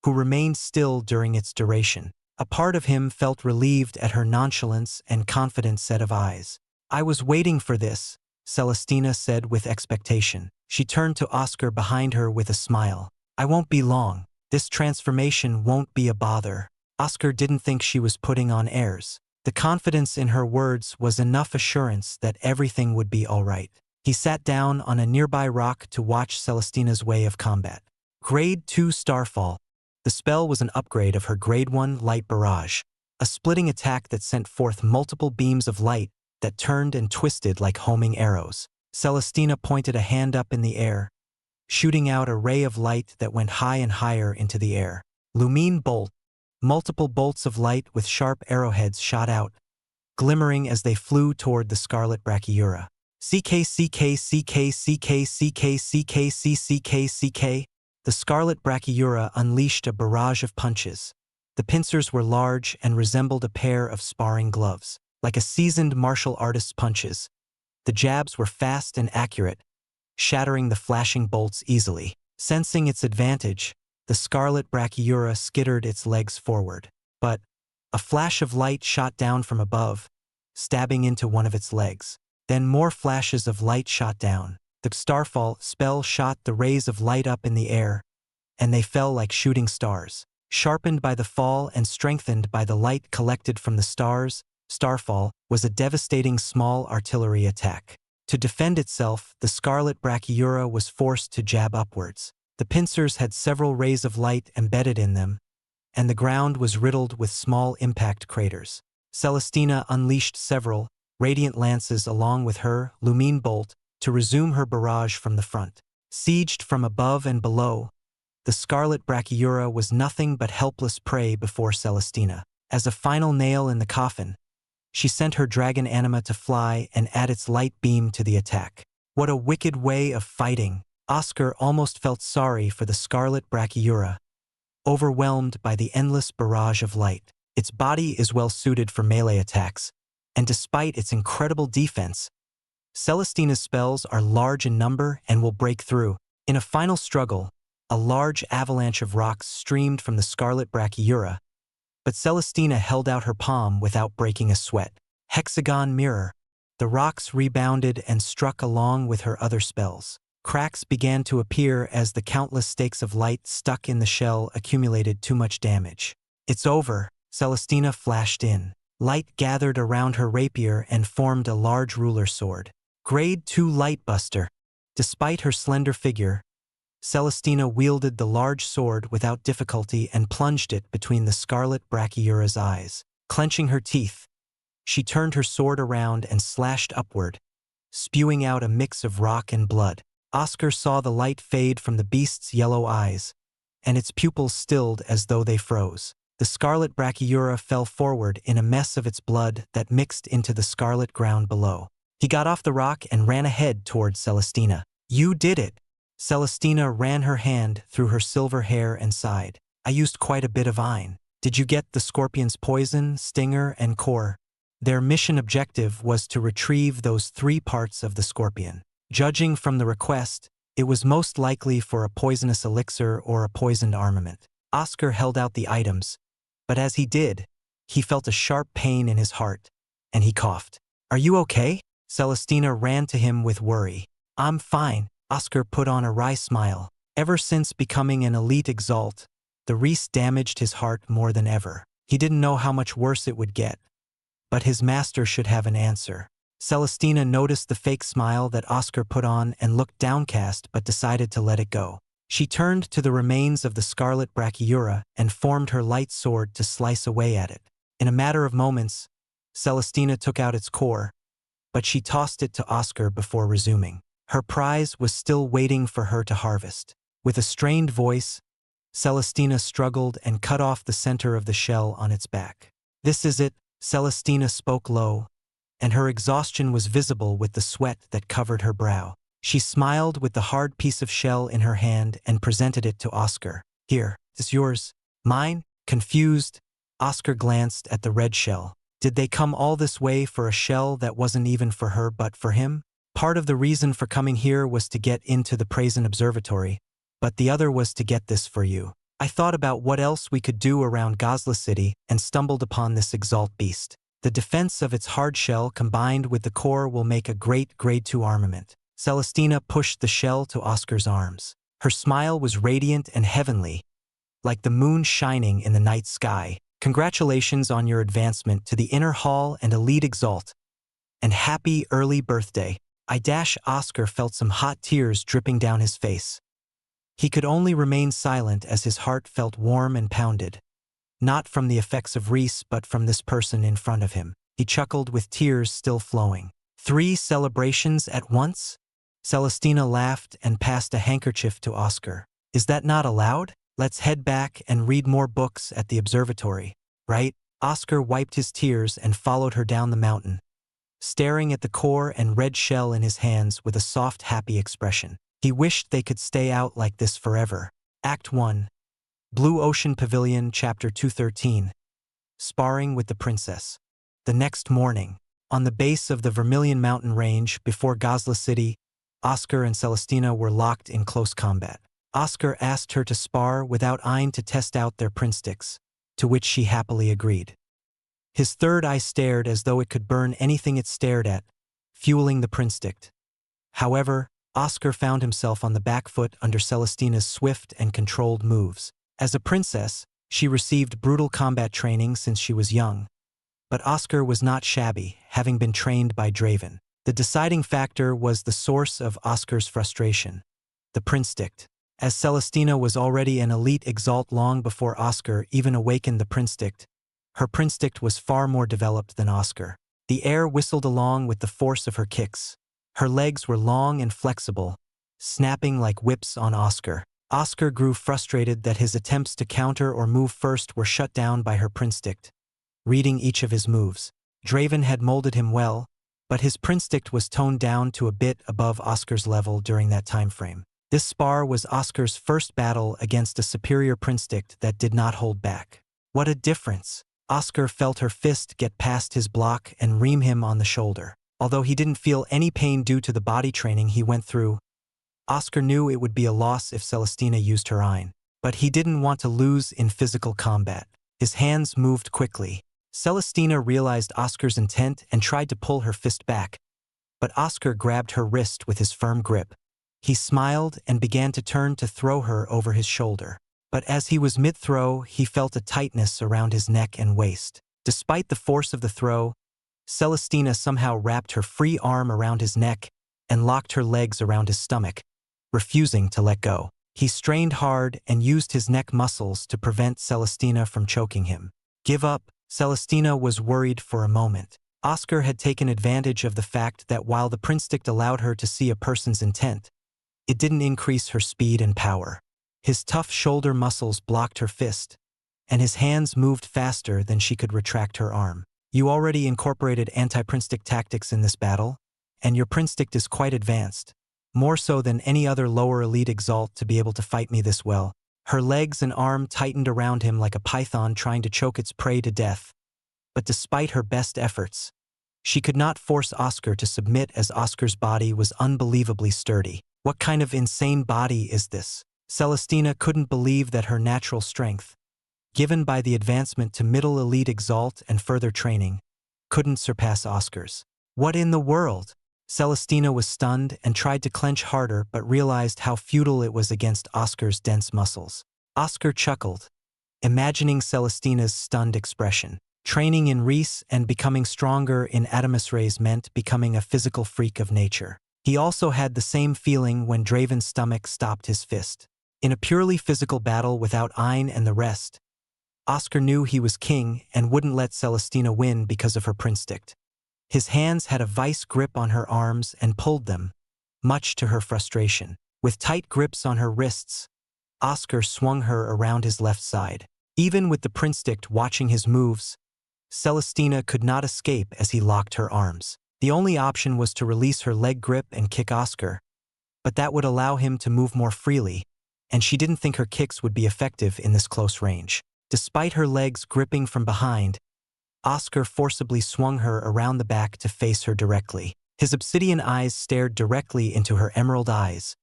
who remained still during its duration. A part of him felt relieved at her nonchalance and confident set of eyes. "I was waiting for this," Celestina said with expectation. She turned to Oscar behind her with a smile. "I won't be long. This transformation won't be a bother." Oscar didn't think she was putting on airs. The confidence in her words was enough assurance that everything would be all right. He sat down on a nearby rock to watch Celestina's way of combat. Grade 2 Starfall. The spell was an upgrade of her Grade 1 Light Barrage, a splitting attack that sent forth multiple beams of light that turned and twisted like homing arrows. Celestina pointed a hand up in the air, shooting out a ray of light that went high and higher into the air. Lumine Bolt. Multiple bolts of light with sharp arrowheads shot out, glimmering as they flew toward the scarlet brachyura. CK. The scarlet brachyura unleashed a barrage of punches. The pincers were large and resembled a pair of sparring gloves. Like a seasoned martial artist's punches, the jabs were fast and accurate, shattering the flashing bolts easily. Sensing its advantage, the scarlet brachyura skittered its legs forward. But a flash of light shot down from above, stabbing into one of its legs. Then more flashes of light shot down. The Starfall spell shot the rays of light up in the air, and they fell like shooting stars. Sharpened by the fall and strengthened by the light collected from the stars, Starfall was a devastating small artillery attack. To defend itself, the scarlet brachyura was forced to jab upwards. The pincers had several rays of light embedded in them, and the ground was riddled with small impact craters. Celestina unleashed several radiant lances along with her Lumine Bolt to resume her barrage from the front. Sieged from above and below, the scarlet brachyura was nothing but helpless prey before Celestina. As a final nail in the coffin, she sent her dragon anima to fly and add its light beam to the attack. What a wicked way of fighting! Oscar almost felt sorry for the scarlet brachyura, overwhelmed by the endless barrage of light. Its body is well suited for melee attacks, and despite its incredible defense, Celestina's spells are large in number and will break through. In a final struggle, a large avalanche of rocks streamed from the scarlet brachyura, but Celestina held out her palm without breaking a sweat. Hexagon Mirror. The rocks rebounded and struck along with her other spells. Cracks began to appear as the countless stakes of light stuck in the shell accumulated too much damage. "It's over," Celestina flashed in. Light gathered around her rapier and formed a large ruler sword. Grade 2 Lightbuster. Despite her slender figure, Celestina wielded the large sword without difficulty and plunged it between the scarlet Brachyura's eyes. Clenching her teeth, she turned her sword around and slashed upward, spewing out a mix of rock and blood. Oscar saw the light fade from the beast's yellow eyes, and its pupils stilled as though they froze. The scarlet Brachyura fell forward in a mess of its blood that mixed into the scarlet ground below. He got off the rock and ran ahead towards Celestina. "You did it!" Celestina ran her hand through her silver hair and sighed. "I used quite a bit of iron. Did you get the scorpion's poison, stinger, and core?" Their mission objective was to retrieve those 3 parts of the scorpion. Judging from the request, it was most likely for a poisonous elixir or a poisoned armament. Oscar held out the items, but as he did, he felt a sharp pain in his heart, and he coughed. "Are you okay?" Celestina ran to him with worry. "I'm fine," Oscar put on a wry smile. Ever since becoming an elite Exalt, the Reese damaged his heart more than ever. He didn't know how much worse it would get, but his master should have an answer. Celestina noticed the fake smile that Oscar put on and looked downcast but decided to let it go. She turned to the remains of the scarlet Brachyura and formed her light sword to slice away at it. In a matter of moments, Celestina took out its core, but she tossed it to Oscar before resuming. Her prize was still waiting for her to harvest. With a strained voice, Celestina struggled and cut off the center of the shell on its back. "This is it," Celestina spoke low, and her exhaustion was visible with the sweat that covered her brow. She smiled with the hard piece of shell in her hand and presented it to Oscar. "Here, it's yours." "Mine?" Confused, Oscar glanced at the red shell. Did they come all this way for a shell that wasn't even for her but for him? Part of the reason for coming here was to get into the Prazen Observatory, but the other was to get this for you. I thought about what else we could do around Gazla City and stumbled upon this Exalt beast. The defense of its hard shell combined with the core will make a great Grade 2 armament. Celestina pushed the shell to Oscar's arms. Her smile was radiant and heavenly, like the moon shining in the night sky. "Congratulations on your advancement to the Inner Hall and Elite Exalt, and happy early birthday." Oscar felt some hot tears dripping down his face. He could only remain silent as his heart felt warm and pounded, not from the effects of Reese but from this person in front of him. He chuckled with tears still flowing. 3 celebrations at once? Celestina laughed and passed a handkerchief to Oscar. "Is that not allowed? Let's head back and read more books at the observatory, right?" Oscar wiped his tears and followed her down the mountain, staring at the core and red shell in his hands with a soft, happy expression. He wished they could stay out like this forever. Act 1. Blue Ocean Pavilion, Chapter 213. Sparring with the Princess. The next morning, on the base of the Vermilion Mountain Range before Gazla City, Oscar and Celestina were locked in close combat. Oscar asked her to spar without eyeing to test out their printsticks, to which she happily agreed. His third eye stared as though it could burn anything it stared at, fueling the printstick. However, Oscar found himself on the back foot under Celestina's swift and controlled moves. As a princess, she received brutal combat training since she was young. But Oscar was not shabby, having been trained by Draven. The deciding factor was the source of Oscar's frustration: the printstick. As Celestina was already an elite Exalt long before Oscar even awakened the printstick, her printstick was far more developed than Oscar. The air whistled along with the force of her kicks. Her legs were long and flexible, snapping like whips on Oscar. Oscar grew frustrated that his attempts to counter or move first were shut down by her printstick. Reading each of his moves, Draven had molded him well, but his printstick was toned down to a bit above Oscar's level during that time frame. This spar was Oscar's first battle against a superior printstick that did not hold back. What a difference! Oscar felt her fist get past his block and ream him on the shoulder. Although he didn't feel any pain due to the body training he went through, Oscar knew it would be a loss if Celestina used her iron. But he didn't want to lose in physical combat. His hands moved quickly. Celestina realized Oscar's intent and tried to pull her fist back, but Oscar grabbed her wrist with his firm grip. He smiled and began to turn to throw her over his shoulder. But as he was mid-throw, he felt a tightness around his neck and waist. Despite the force of the throw, Celestina somehow wrapped her free arm around his neck and locked her legs around his stomach, refusing to let go. He strained hard and used his neck muscles to prevent Celestina from choking him. Give up. Celestina was worried for a moment. Oscar had taken advantage of the fact that while the Prinstict allowed her to see a person's intent, it didn't increase her speed and power. His tough shoulder muscles blocked her fist, and his hands moved faster than she could retract her arm. You already incorporated anti-Prinstict tactics in this battle, and your Prinstict is quite advanced, more so than any other lower elite Exalt to be able to fight me this well. Her legs and arm tightened around him like a python trying to choke its prey to death. But despite her best efforts, she could not force Oscar to submit as Oscar's body was unbelievably sturdy. What kind of insane body is this? Celestina couldn't believe that her natural strength, given by the advancement to middle elite Exalt and further training, couldn't surpass Oscar's. What in the world? Celestina was stunned and tried to clench harder but realized how futile it was against Oscar's dense muscles. Oscar chuckled, imagining Celestina's stunned expression. Training in Reese and becoming stronger in Adamus Rays meant becoming a physical freak of nature. He also had the same feeling when Draven's stomach stopped his fist. In a purely physical battle without Ein and the rest, Oscar knew he was king and wouldn't let Celestina win because of her Prinstict. His hands had a vice grip on her arms and pulled them, much to her frustration. With tight grips on her wrists, Oscar swung her around his left side. Even with the Prinstict watching his moves, Celestina could not escape as he locked her arms. The only option was to release her leg grip and kick Oscar, but that would allow him to move more freely, and she didn't think her kicks would be effective in this close range. Despite her legs gripping from behind, Oscar forcibly swung her around the back to face her directly. His obsidian eyes stared directly into her emerald eyes,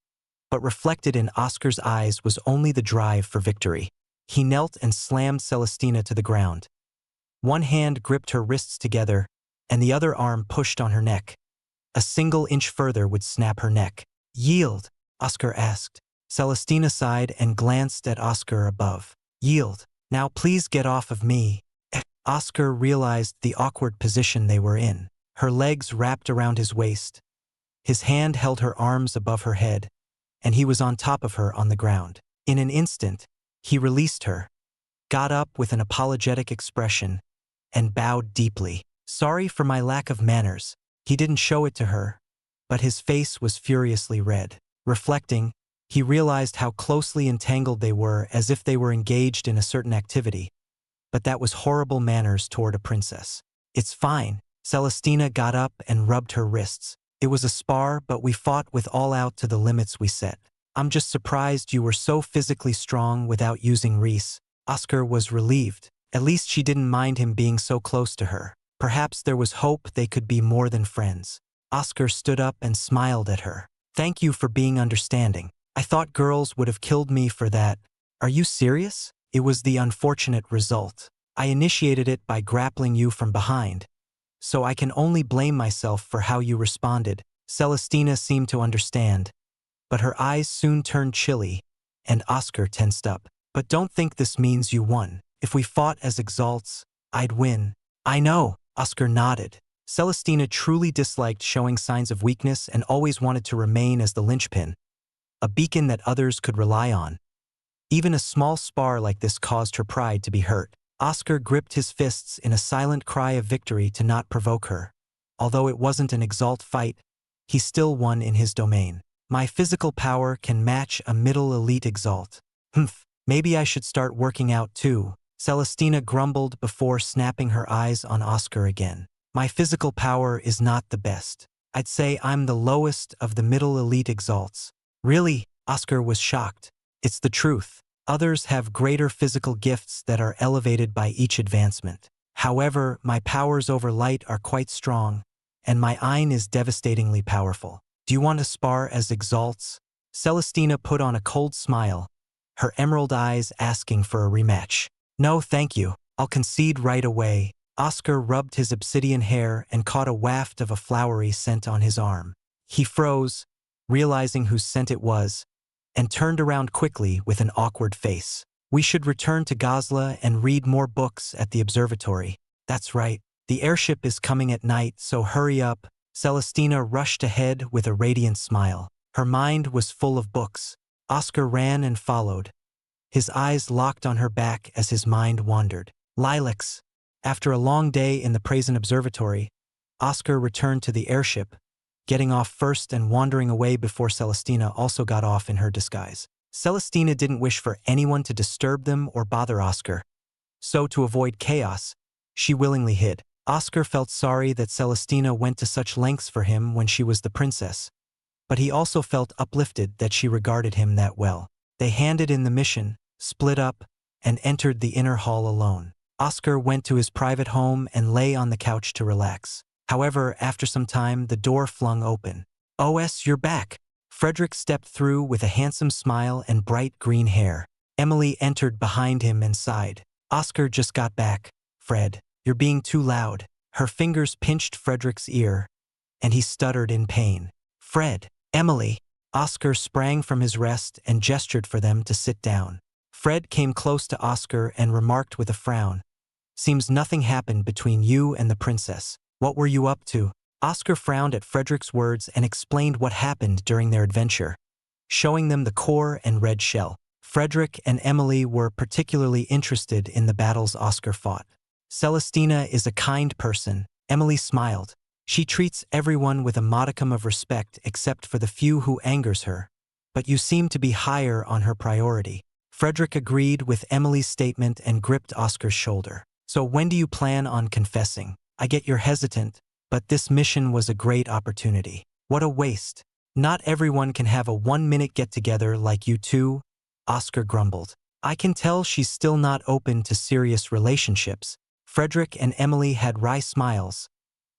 but reflected in Oscar's eyes was only the drive for victory. He knelt and slammed Celestina to the ground. One hand gripped her wrists together, and the other arm pushed on her neck. A single inch further would snap her neck. Yield, Oscar asked. Celestina sighed and glanced at Oscar above. Yield. Now please get off of me. Oscar realized the awkward position they were in. Her legs wrapped around his waist. His hand held her arms above her head, and he was on top of her on the ground. In an instant, he released her, got up with an apologetic expression, and bowed deeply. Sorry for my lack of manners. He didn't show it to her, but his face was furiously red. Reflecting, he realized how closely entangled they were, as if they were engaged in a certain activity. But that was horrible manners toward a princess. It's fine. Celestina got up and rubbed her wrists. It was a spar, but we fought with all out to the limits we set. I'm just surprised you were so physically strong without using Reese. Oscar was relieved. At least she didn't mind him being so close to her. Perhaps there was hope they could be more than friends. Oscar stood up and smiled at her. Thank you for being understanding. I thought girls would have killed me for that. Are you serious? It was the unfortunate result. I initiated it by grappling you from behind, so I can only blame myself for how you responded. Celestina seemed to understand, but her eyes soon turned chilly, and Oscar tensed up. But don't think this means you won. If we fought as Exalts, I'd win. I know, Oscar nodded. Celestina truly disliked showing signs of weakness and always wanted to remain as the linchpin, a beacon that others could rely on. Even a small spar like this caused her pride to be hurt. Oscar gripped his fists in a silent cry of victory to not provoke her. Although it wasn't an Exalt fight, he still won in his domain. My physical power can match a middle elite Exalt. Maybe I should start working out too. Celestina grumbled before snapping her eyes on Oscar again. My physical power is not the best. I'd say I'm the lowest of the middle elite Exalts. Really? Oscar was shocked. It's the truth. Others have greater physical gifts that are elevated by each advancement. However, my powers over light are quite strong, and my Ein is devastatingly powerful. Do you want to spar as Exalts? Celestina put on a cold smile, her emerald eyes asking for a rematch. No, thank you. I'll concede right away. Oscar rubbed his obsidian hair and caught a waft of a flowery scent on his arm. He froze, realizing whose scent it was, and turned around quickly with an awkward face. We should return to Gosla and read more books at the observatory. That's right. The airship is coming at night, so hurry up. Celestina rushed ahead with a radiant smile. Her mind was full of books. Oscar ran and followed, his eyes locked on her back as his mind wandered. Lilacs. After a long day in the Prazen Observatory, Oscar returned to the airship, getting off first and wandering away before Celestina also got off in her disguise. Celestina didn't wish for anyone to disturb them or bother Oscar, so to avoid chaos, she willingly hid. Oscar felt sorry that Celestina went to such lengths for him when she was the princess, but he also felt uplifted that she regarded him that well. They handed in the mission, split up, and entered the inner hall alone. Oscar went to his private home and lay on the couch to relax. However, after some time, the door flung open. "OS, you're back." Frederick stepped through with a handsome smile and bright green hair. Emily entered behind him and sighed. "Oscar just got back, Fred. You're being too loud." Her fingers pinched Frederick's ear, and he stuttered in pain. "Fred, Emily." Oscar sprang from his rest and gestured for them to sit down. Fred came close to Oscar and remarked with a frown, "Seems nothing happened between you and the princess. What were you up to?" Oscar frowned at Frederick's words and explained what happened during their adventure, showing them the core and red shell. Frederick and Emily were particularly interested in the battles Oscar fought. "Celestina is a kind person," Emily smiled. "She treats everyone with a modicum of respect except for the few who angers her, but you seem to be higher on her priority." Frederick agreed with Emily's statement and gripped Oscar's shoulder. "So when do you plan on confessing? I get you're hesitant, but this mission was a great opportunity." "What a waste. Not everyone can have a 1-minute get-together like you two," Oscar grumbled. "I can tell she's still not open to serious relationships." Frederick and Emily had wry smiles,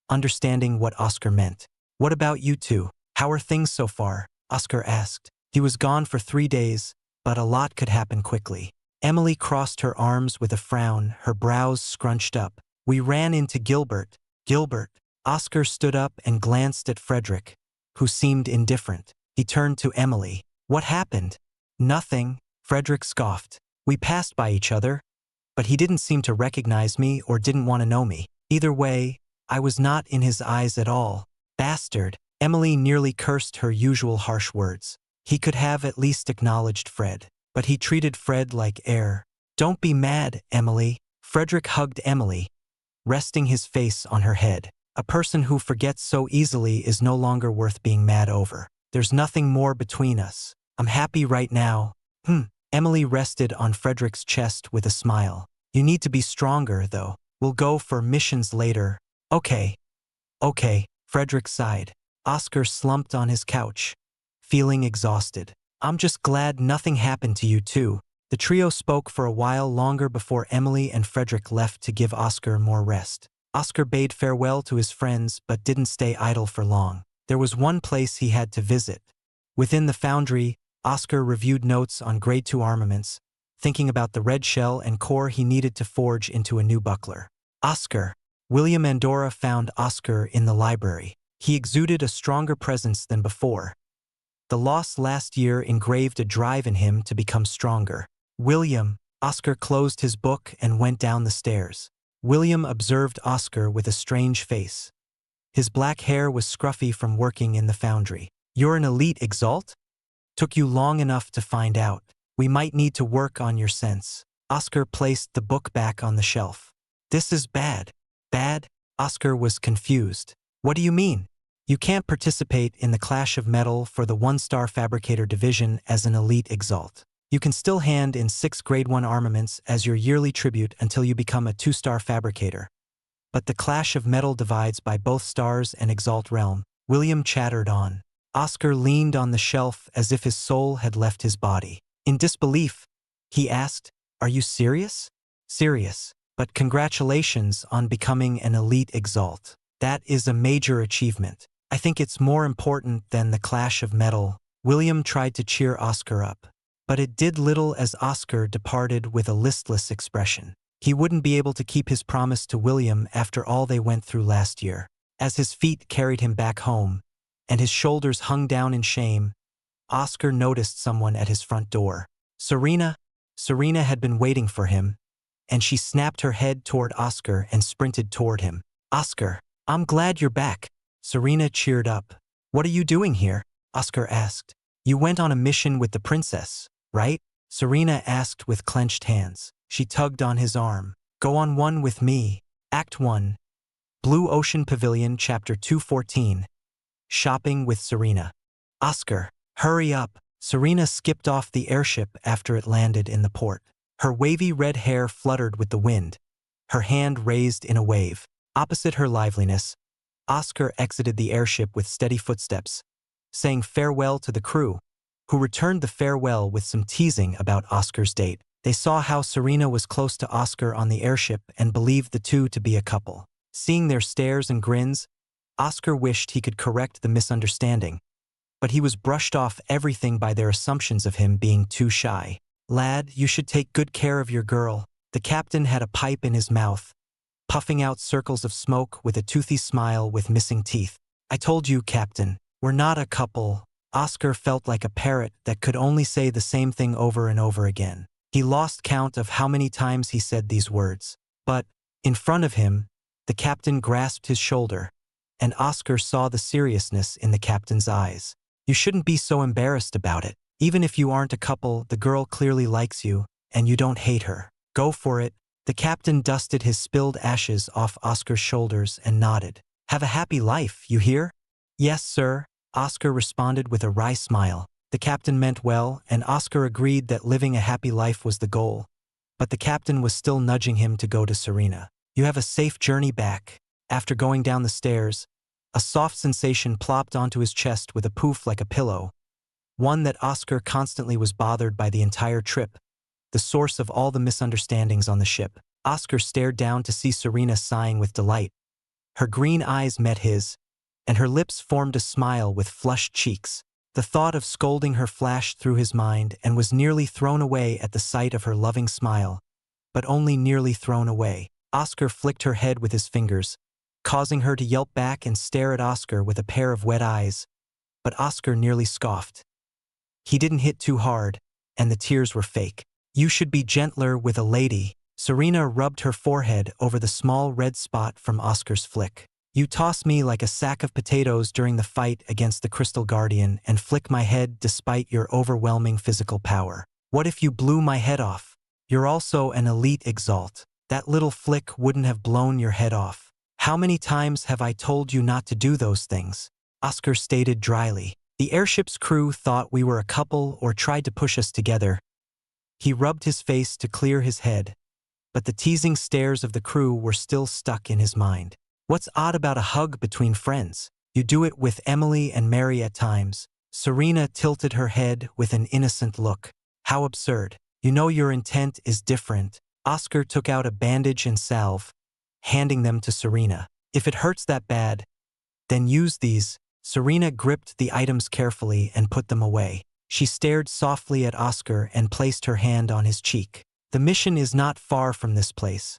understanding what Oscar meant. "What about you two? How are things so far?" Oscar asked. He was gone for 3 days, but a lot could happen quickly. Emily crossed her arms with a frown, her brows scrunched up. "We ran into Gilbert." "Gilbert?" Oscar stood up and glanced at Frederick, who seemed indifferent. He turned to Emily. "What happened?" "Nothing," Frederick scoffed. "We passed by each other, but he didn't seem to recognize me or didn't want to know me. Either way, I was not in his eyes at all." "Bastard." Emily nearly cursed her usual harsh words. He could have at least acknowledged Fred, but he treated Fred like air. "Don't be mad, Emily." Frederick hugged Emily, resting his face on her head. "A person who forgets so easily is no longer worth being mad over. There's nothing more between us. I'm happy right now." Emily rested on Frederick's chest with a smile. "You need to be stronger, though. We'll go for missions later." Okay, Frederick sighed. Oscar slumped on his couch, feeling exhausted. "I'm just glad nothing happened to you too." The trio spoke for a while longer before Emily and Frederick left to give Oscar more rest. Oscar bade farewell to his friends but didn't stay idle for long. There was one place he had to visit. Within the foundry, Oscar reviewed notes on Grade 2 armaments, thinking about the red shell and core he needed to forge into a new buckler. "Oscar." William Andorra found Oscar in the library. He exuded a stronger presence than before. The loss last year engraved a drive in him to become stronger. "William." Oscar closed his book and went down the stairs. William observed Oscar with a strange face. His black hair was scruffy from working in the foundry. "You're an elite Exalt? Took you long enough to find out. We might need to work on your sense." Oscar placed the book back on the shelf. "This is bad." "Bad?" Oscar was confused. "What do you mean?" "You can't participate in the Clash of Metal for the 1-star Fabricator division as an elite Exalt. You can still hand in 6 Grade 1 armaments as your yearly tribute until you become a 2-star Fabricator. But the Clash of Metal divides by both stars and Exalt realm." William chattered on. Oscar leaned on the shelf as if his soul had left his body. In disbelief, he asked, "Are you serious?" "Serious. But congratulations on becoming an elite Exalt. That is a major achievement. I think it's more important than the Clash of Metal." William tried to cheer Oscar up, but it did little as Oscar departed with a listless expression. He wouldn't be able to keep his promise to William after all they went through last year. As his feet carried him back home, and his shoulders hung down in shame, Oscar noticed someone at his front door. Serena? Serena had been waiting for him, and she snapped her head toward Oscar and sprinted toward him. Oscar, I'm glad you're back. Serena cheered up. What are you doing here? Oscar asked. You went on a mission with the princess, right? Serena asked with clenched hands. She tugged on his arm. Go on one with me. Act 1. Blue Ocean Pavilion, Chapter 214. Shopping with Serena. Oscar, hurry up. Serena skipped off the airship after it landed in the port. Her wavy red hair fluttered with the wind, her hand raised in a wave. Opposite her liveliness, Oscar exited the airship with steady footsteps, saying farewell to the crew, who returned the farewell with some teasing about Oscar's date. They saw how Serena was close to Oscar on the airship and believed the two to be a couple. Seeing their stares and grins, Oscar wished he could correct the misunderstanding, but he was brushed off everything by their assumptions of him being too shy. Lad, you should take good care of your girl. The captain had a pipe in his mouth, puffing out circles of smoke with a toothy smile with missing teeth. I told you, Captain, we're not a couple. Oscar felt like a parrot that could only say the same thing over and over again. He lost count of how many times he said these words. But, in front of him, the captain grasped his shoulder, and Oscar saw the seriousness in the captain's eyes. You shouldn't be so embarrassed about it. Even if you aren't a couple, the girl clearly likes you, and you don't hate her. Go for it. The captain dusted his spilled ashes off Oscar's shoulders and nodded. Have a happy life, you hear? Yes, sir, Oscar responded with a wry smile. The captain meant well, and Oscar agreed that living a happy life was the goal. But the captain was still nudging him to go to Serena. You have a safe journey back. After going down the stairs, a soft sensation plopped onto his chest with a poof like a pillow, one that Oscar constantly was bothered by the entire trip, the source of all the misunderstandings on the ship. Oscar stared down to see Serena sighing with delight. Her green eyes met his, and her lips formed a smile with flushed cheeks. The thought of scolding her flashed through his mind and was nearly thrown away at the sight of her loving smile, but only nearly thrown away. Oscar flicked her head with his fingers, causing her to yelp back and stare at Oscar with a pair of wet eyes, but Oscar nearly scoffed. He didn't hit too hard, and the tears were fake. You should be gentler with a lady. Serena rubbed her forehead over the small red spot from Oscar's flick. You toss me like a sack of potatoes during the fight against the Crystal Guardian and flick my head despite your overwhelming physical power. What if you blew my head off? You're also an elite Exalt. That little flick wouldn't have blown your head off. How many times have I told you not to do those things? Oscar stated dryly. The airship's crew thought we were a couple or tried to push us together. He rubbed his face to clear his head, but the teasing stares of the crew were still stuck in his mind. What's odd about a hug between friends? You do it with Emily and Mary at times. Serena tilted her head with an innocent look. How absurd. You know your intent is different. Oscar took out a bandage and salve, handing them to Serena. If it hurts that bad, then use these. Serena gripped the items carefully and put them away. She stared softly at Oscar and placed her hand on his cheek. The mission is not far from this place,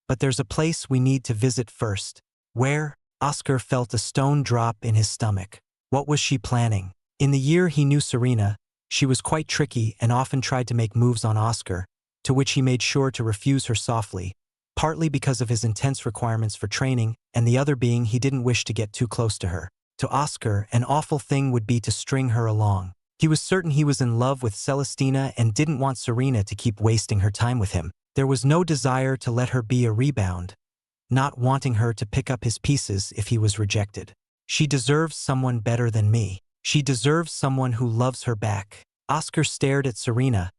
but there's a place we need to visit first. Where? Oscar felt a stone drop in his stomach. What was she planning? In the year he knew Serena, she was quite tricky and often tried to make moves on Oscar, to which he made sure to refuse her softly, partly because of his intense requirements for training, and the other being he didn't wish to get too close to her. To Oscar, an awful thing would be to string her along. He was certain he was in love with Celestina and didn't want Serena to keep wasting her time with him. There was no desire to let her be a rebound, not wanting her to pick up his pieces if he was rejected. She deserves someone better than me. She deserves someone who loves her back. Oscar stared at Serena,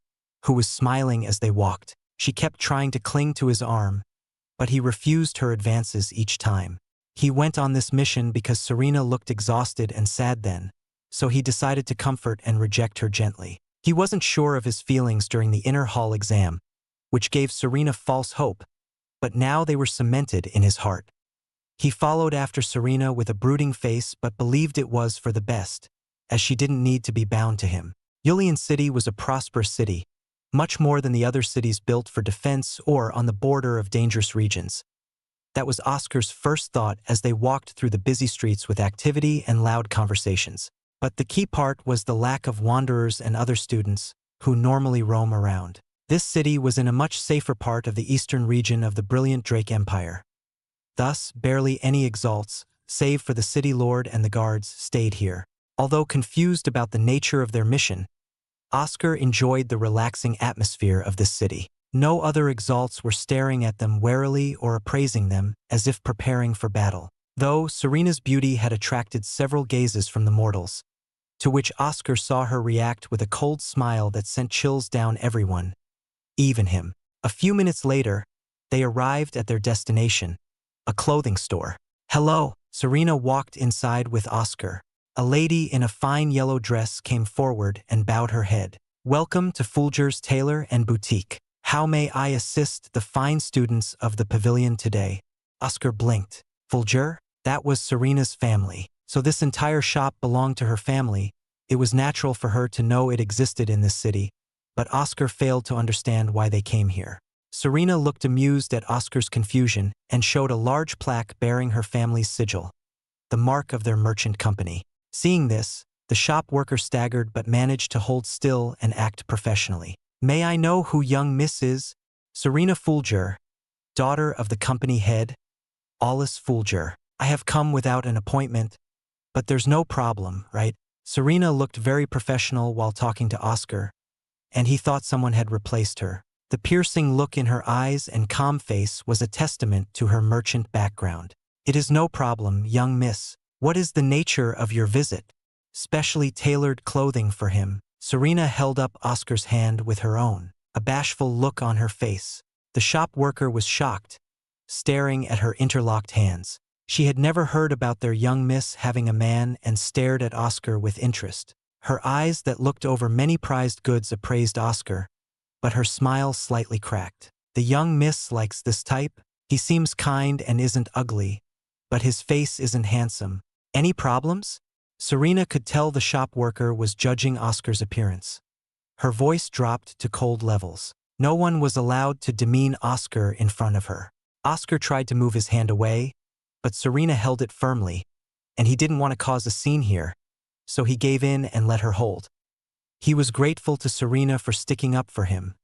who was smiling as they walked. She kept trying to cling to his arm, but he refused her advances each time. He went on this mission because Serena looked exhausted and sad then, so he decided to comfort and reject her gently. He wasn't sure of his feelings during the inner hall exam, which gave Serena false hope, but now they were cemented in his heart. He followed after Serena with a brooding face but believed it was for the best, as she didn't need to be bound to him. Yulian City was a prosperous city, much more than the other cities built for defense or on the border of dangerous regions. That was Oscar's first thought as they walked through the busy streets with activity and loud conversations. But the key part was the lack of wanderers and other students who normally roam around. This city was in a much safer part of the eastern region of the brilliant Drake Empire. Thus, barely any exalts, save for the city lord and the guards, stayed here. Although confused about the nature of their mission, Oscar enjoyed the relaxing atmosphere of this city. No other exalts were staring at them warily or appraising them as if preparing for battle. Though Serena's beauty had attracted several gazes from the mortals, to which Oscar saw her react with a cold smile that sent chills down everyone, even him. A few minutes later, they arrived at their destination, a clothing store. "Hello," Serena walked inside with Oscar. A lady in a fine yellow dress came forward and bowed her head. "Welcome to Fulger's Tailor and Boutique. How may I assist the fine students of the pavilion today?" Oscar blinked. Fulger? That was Serena's family. So this entire shop belonged to her family. It was natural for her to know it existed in this city, but Oscar failed to understand why they came here. Serena looked amused at Oscar's confusion and showed a large plaque bearing her family's sigil, the mark of their merchant company. Seeing this, the shop worker staggered but managed to hold still and act professionally. "May I know who young Miss is?" "Serena Fulger, daughter of the company head, Alice Fulger. I have come without an appointment, but there's no problem, right?" Serena looked very professional while talking to Oscar, and he thought someone had replaced her. The piercing look in her eyes and calm face was a testament to her merchant background. "It is no problem, young miss. What is the nature of your visit?" "Specially tailored clothing for him." Serena held up Oscar's hand with her own, a bashful look on her face. The shop worker was shocked, staring at her interlocked hands. She had never heard about their young miss having a man and stared at Oscar with interest. Her eyes that looked over many prized goods appraised Oscar, but her smile slightly cracked. "The young miss likes this type. He seems kind and isn't ugly, but his face isn't handsome. Any problems?" Serena could tell the shop worker was judging Oscar's appearance. Her voice dropped to cold levels. No one was allowed to demean Oscar in front of her. Oscar tried to move his hand away, but Serena held it firmly, and he didn't want to cause a scene here, so he gave in and let her hold. He was grateful to Serena for sticking up for him.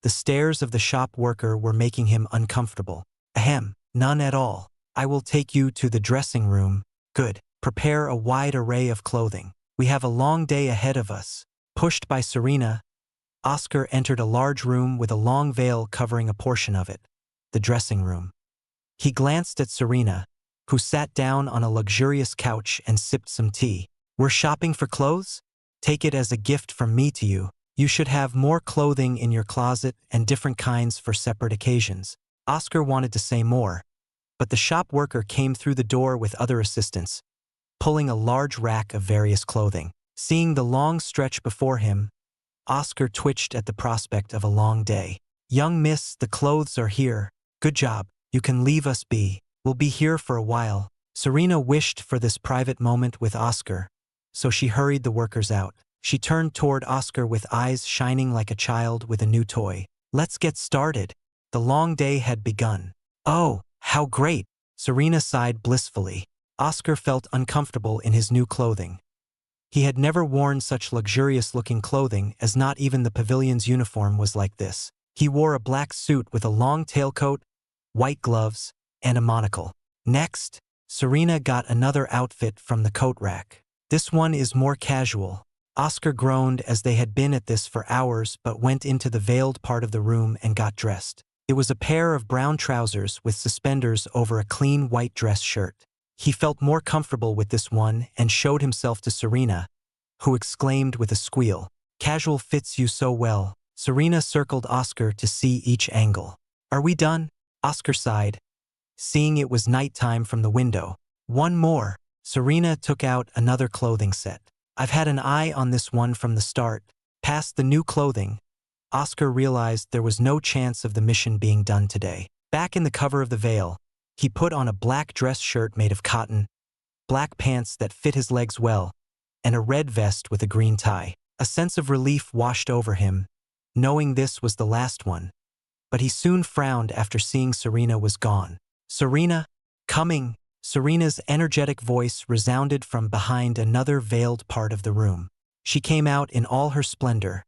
The stares of the shop worker were making him uncomfortable. "Ahem, none at all. I will take you to the dressing room." "Good. Prepare a wide array of clothing. We have a long day ahead of us." Pushed by Serena, Oscar entered a large room with a long veil covering a portion of it, the dressing room. He glanced at Serena, who sat down on a luxurious couch and sipped some tea. "We're shopping for clothes? Take it as a gift from me to you. You should have more clothing in your closet and different kinds for separate occasions." Oscar wanted to say more, but the shop worker came through the door with other assistants, pulling a large rack of various clothing. Seeing the long stretch before him, Oscar twitched at the prospect of a long day. "Young miss, the clothes are here. Good job. You can leave us be. We'll be here for a while." Serena wished for this private moment with Oscar, so she hurried the workers out. She turned toward Oscar with eyes shining like a child with a new toy. "Let's get started." The long day had begun. "Oh, how great!" Serena sighed blissfully. Oscar felt uncomfortable in his new clothing. He had never worn such luxurious-looking clothing, as not even the pavilion's uniform was like this. He wore a black suit with a long tailcoat, white gloves, and a monocle. Next, Serena got another outfit from the coat rack. "This one is more casual." Oscar groaned as they had been at this for hours but went into the veiled part of the room and got dressed. It was a pair of brown trousers with suspenders over a clean white dress shirt. He felt more comfortable with this one and showed himself to Serena, who exclaimed with a squeal, "Casual fits you so well." Serena circled Oscar to see each angle. "Are we done?" Oscar sighed, seeing it was nighttime from the window. "One more." Serena took out another clothing set. "I've had an eye on this one from the start." Past the new clothing, Oscar realized there was no chance of the mission being done today. Back in the cover of the veil, he put on a black dress shirt made of cotton, black pants that fit his legs well, and a red vest with a green tie. A sense of relief washed over him, knowing this was the last one, but he soon frowned after seeing Serena was gone. Serena, coming. Serena's energetic voice resounded from behind another veiled part of the room. She came out in all her splendor,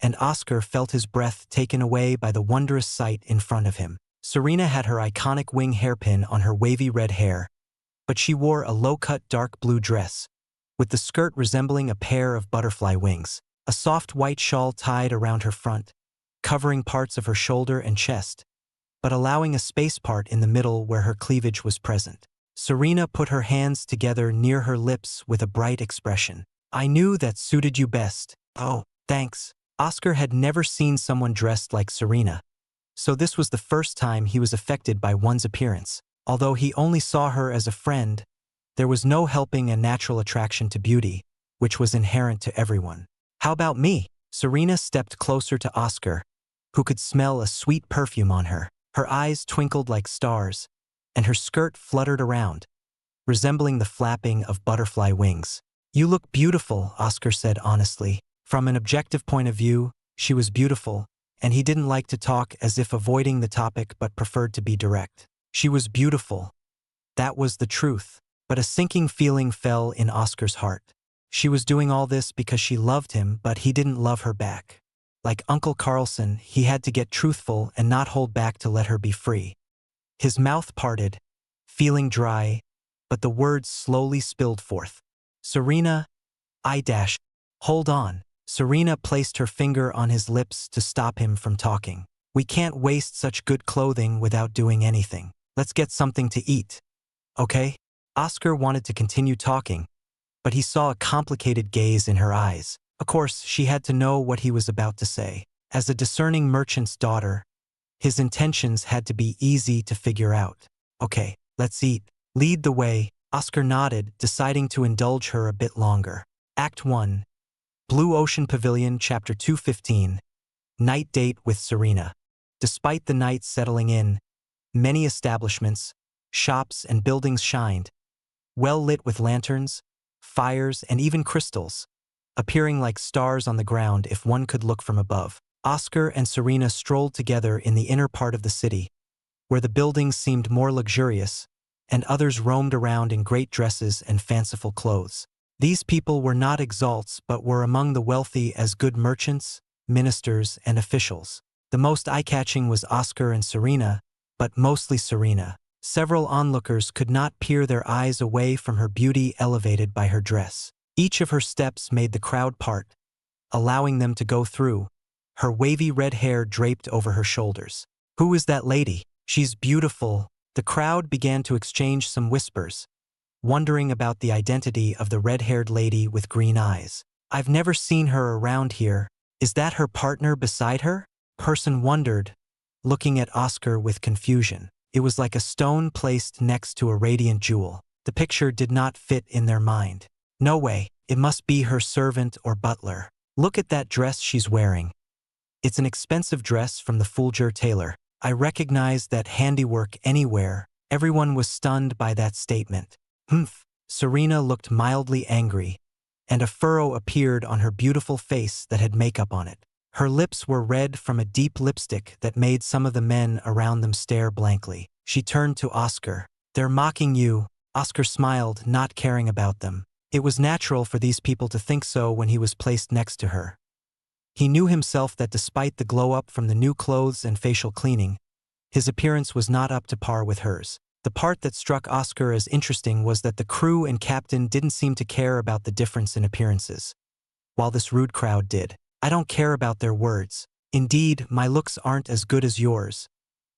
and Oscar felt his breath taken away by the wondrous sight in front of him. Serena had her iconic wing hairpin on her wavy red hair, but she wore a low-cut dark blue dress, with the skirt resembling a pair of butterfly wings. A soft white shawl tied around her front, covering parts of her shoulder and chest, but allowing a space part in the middle where her cleavage was present. Serena put her hands together near her lips with a bright expression. "I knew that suited you best." "Oh, thanks." Oscar had never seen someone dressed like Serena, so this was the first time he was affected by one's appearance. Although he only saw her as a friend, there was no helping a natural attraction to beauty, which was inherent to everyone. "How about me?" Serena stepped closer to Oscar, who could smell a sweet perfume on her. Her eyes twinkled like stars, and her skirt fluttered around, resembling the flapping of butterfly wings. "You look beautiful," Oscar said honestly. From an objective point of view, she was beautiful, and he didn't like to talk as if avoiding the topic but preferred to be direct. She was beautiful. That was the truth, but a sinking feeling fell in Oscar's heart. She was doing all this because she loved him, but he didn't love her back. Like Uncle Carlson, he had to get truthful and not hold back to let her be free. His mouth parted, feeling dry, but the words slowly spilled forth. "Serena, hold on." Serena placed her finger on his lips to stop him from talking. "We can't waste such good clothing without doing anything. Let's get something to eat. Okay?" Oscar wanted to continue talking, but he saw a complicated gaze in her eyes. Of course, she had to know what he was about to say. As a discerning merchant's daughter, his intentions had to be easy to figure out. "Okay, let's eat. Lead the way." Oscar nodded, deciding to indulge her a bit longer. Act 1. Blue Ocean Pavilion, Chapter 215. Night Date with Serena. Despite the night settling in, many establishments, shops, and buildings shined, well lit with lanterns, fires, and even crystals, appearing like stars on the ground if one could look from above. Oscar and Serena strolled together in the inner part of the city, where the buildings seemed more luxurious, and others roamed around in great dresses and fanciful clothes. These people were not exalts but were among the wealthy as good merchants, ministers, and officials. The most eye-catching was Oscar and Serena, but mostly Serena. Several onlookers could not peer their eyes away from her beauty elevated by her dress. Each of her steps made the crowd part, allowing them to go through, her wavy red hair draped over her shoulders. "Who is that lady? She's beautiful." The crowd began to exchange some whispers, wondering about the identity of the red-haired lady with green eyes. "I've never seen her around here. Is that her partner beside her?" Person wondered, looking at Oscar with confusion. It was like a stone placed next to a radiant jewel. The picture did not fit in their mind. "No way, it must be her servant or butler. Look at that dress she's wearing. It's an expensive dress from the Fulger tailor. I recognize that handiwork anywhere." Everyone was stunned by that statement. "Humph." Serena looked mildly angry, and a furrow appeared on her beautiful face that had makeup on it. Her lips were red from a deep lipstick that made some of the men around them stare blankly. She turned to Oscar. "They're mocking you." Oscar smiled, not caring about them. It was natural for these people to think so when he was placed next to her. He knew himself that despite the glow-up from the new clothes and facial cleaning, his appearance was not up to par with hers. The part that struck Oscar as interesting was that the crew and captain didn't seem to care about the difference in appearances, while this rude crowd did. "I don't care about their words. Indeed, my looks aren't as good as yours.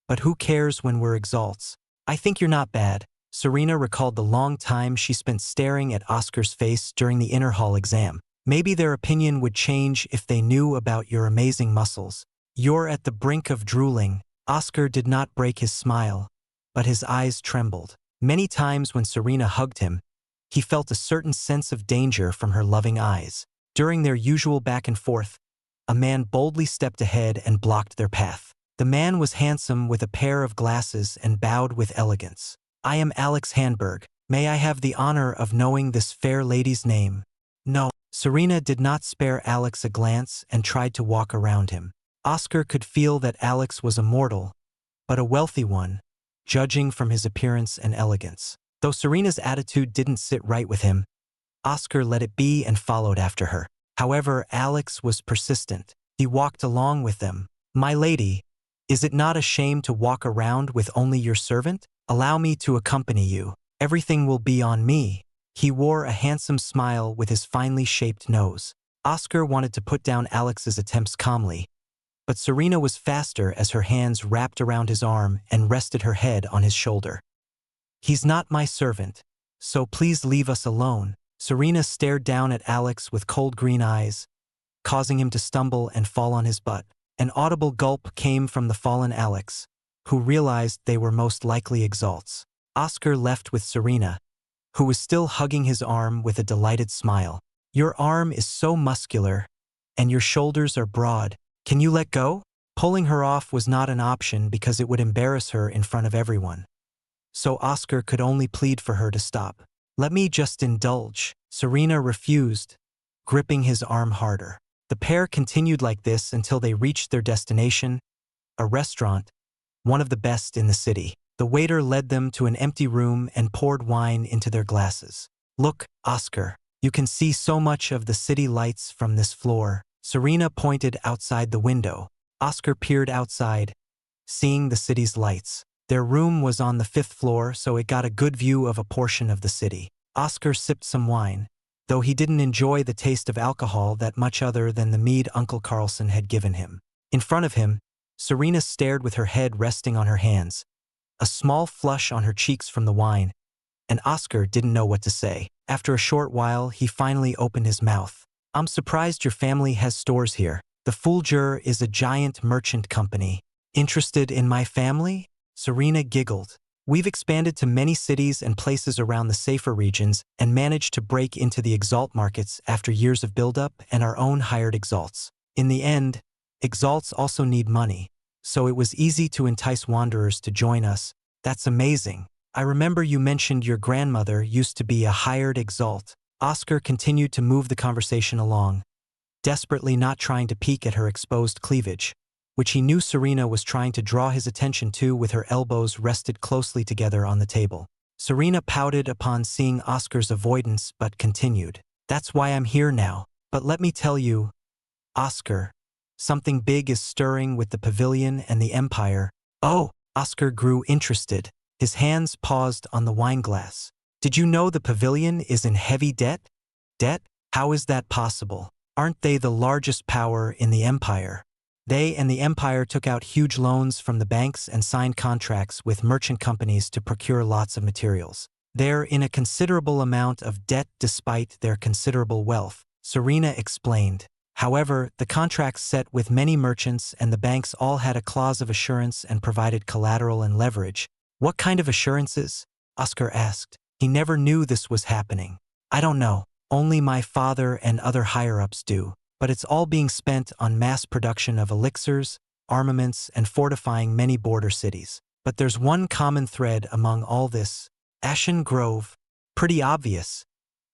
But who cares when we're exalts? I think you're not bad." Serena recalled the long time she spent staring at Oscar's face during the inner hall exam. Maybe their opinion would change if they knew about your amazing muscles. "You're at the brink of drooling." Oscar did not break his smile, but his eyes trembled. Many times when Serena hugged him, he felt a certain sense of danger from her loving eyes. During their usual back and forth, a man boldly stepped ahead and blocked their path. The man was handsome with a pair of glasses and bowed with elegance. "I am Alex Handberg. May I have the honor of knowing this fair lady's name?" "No." Serena did not spare Alex a glance and tried to walk around him. Oscar could feel that Alex was a mortal, but a wealthy one, judging from his appearance and elegance. Though Serena's attitude didn't sit right with him, Oscar let it be and followed after her. However, Alex was persistent. He walked along with them. "My lady, is it not a shame to walk around with only your servant? Allow me to accompany you. Everything will be on me." He wore a handsome smile with his finely shaped nose. Oscar wanted to put down Alex's attempts calmly, but Serena was faster as her hands wrapped around his arm and rested her head on his shoulder. "He's not my servant, so please leave us alone." Serena stared down at Alex with cold green eyes, causing him to stumble and fall on his butt. An audible gulp came from the fallen Alex, who realized they were most likely Exalts. Oscar left with Serena, who was still hugging his arm with a delighted smile. "Your arm is so muscular, and your shoulders are broad. Can you let go?" Pulling her off was not an option because it would embarrass her in front of everyone. So Oscar could only plead for her to stop. "Let me just indulge." Serena refused, gripping his arm harder. The pair continued like this until they reached their destination, a restaurant, one of the best in the city. The waiter led them to an empty room and poured wine into their glasses. "Look, Oscar, you can see so much of the city lights from this floor." Serena pointed outside the window. Oscar peered outside, seeing the city's lights. Their room was on the 5th floor, so it got a good view of a portion of the city. Oscar sipped some wine, though he didn't enjoy the taste of alcohol that much other than the mead Uncle Carlson had given him. In front of him, Serena stared with her head resting on her hands, a small flush on her cheeks from the wine, and Oscar didn't know what to say. After a short while, he finally opened his mouth. "I'm surprised your family has stores here. The Fulgur is a giant merchant company. Interested in my family?" Serena giggled. "We've expanded to many cities and places around the safer regions and managed to break into the Exalt markets after years of buildup and our own hired Exalts. In the end, Exalts also need money, so it was easy to entice wanderers to join us." "That's amazing. I remember you mentioned your grandmother used to be a hired Exalt." Oscar continued to move the conversation along, desperately not trying to peek at her exposed cleavage, which he knew Serena was trying to draw his attention to with her elbows rested closely together on the table. Serena pouted upon seeing Oscar's avoidance but continued. "That's why I'm here now. But let me tell you, Oscar, something big is stirring with the pavilion and the Empire." "Oh!" Oscar grew interested. His hands paused on the wineglass. "Did you know the pavilion is in heavy debt?" "Debt? How is that possible? Aren't they the largest power in the Empire?" They and the Empire took out huge loans from the banks and signed contracts with merchant companies to procure lots of materials. They're in a considerable amount of debt despite their considerable wealth, Serena explained. However, the contracts set with many merchants and the banks all had a clause of assurance and provided collateral and leverage. "What kind of assurances?" Oscar asked. He never knew this was happening. "I don't know. Only my father and other higher-ups do. But it's all being spent on mass production of elixirs, armaments, and fortifying many border cities. But there's one common thread among all this. Ashen Grove. Pretty obvious,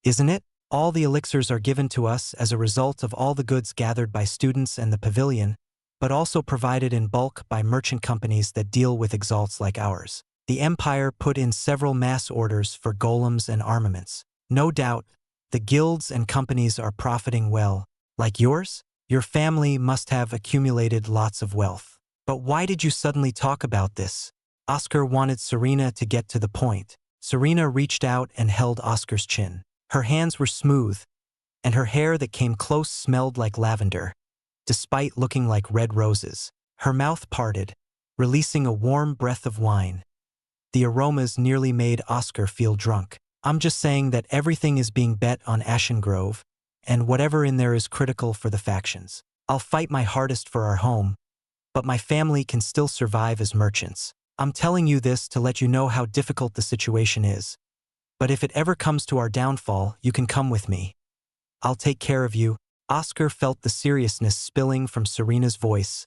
isn't it? All the elixirs are given to us as a result of all the goods gathered by students and the pavilion, but also provided in bulk by merchant companies that deal with Exalts like ours. The Empire put in several mass orders for golems and armaments. No doubt, the guilds and companies are profiting well. Like yours? Your family must have accumulated lots of wealth. But why did you suddenly talk about this?" Oscar wanted Serena to get to the point. Serena reached out and held Oscar's chin. Her hands were smooth, and her hair that came close smelled like lavender, despite looking like red roses. Her mouth parted, releasing a warm breath of wine. The aromas nearly made Oscar feel drunk. "I'm just saying that everything is being bet on Ashen Grove, and whatever in there is critical for the factions. I'll fight my hardest for our home, but my family can still survive as merchants. I'm telling you this to let you know how difficult the situation is. But if it ever comes to our downfall, you can come with me. I'll take care of you." Oscar felt the seriousness spilling from Serena's voice,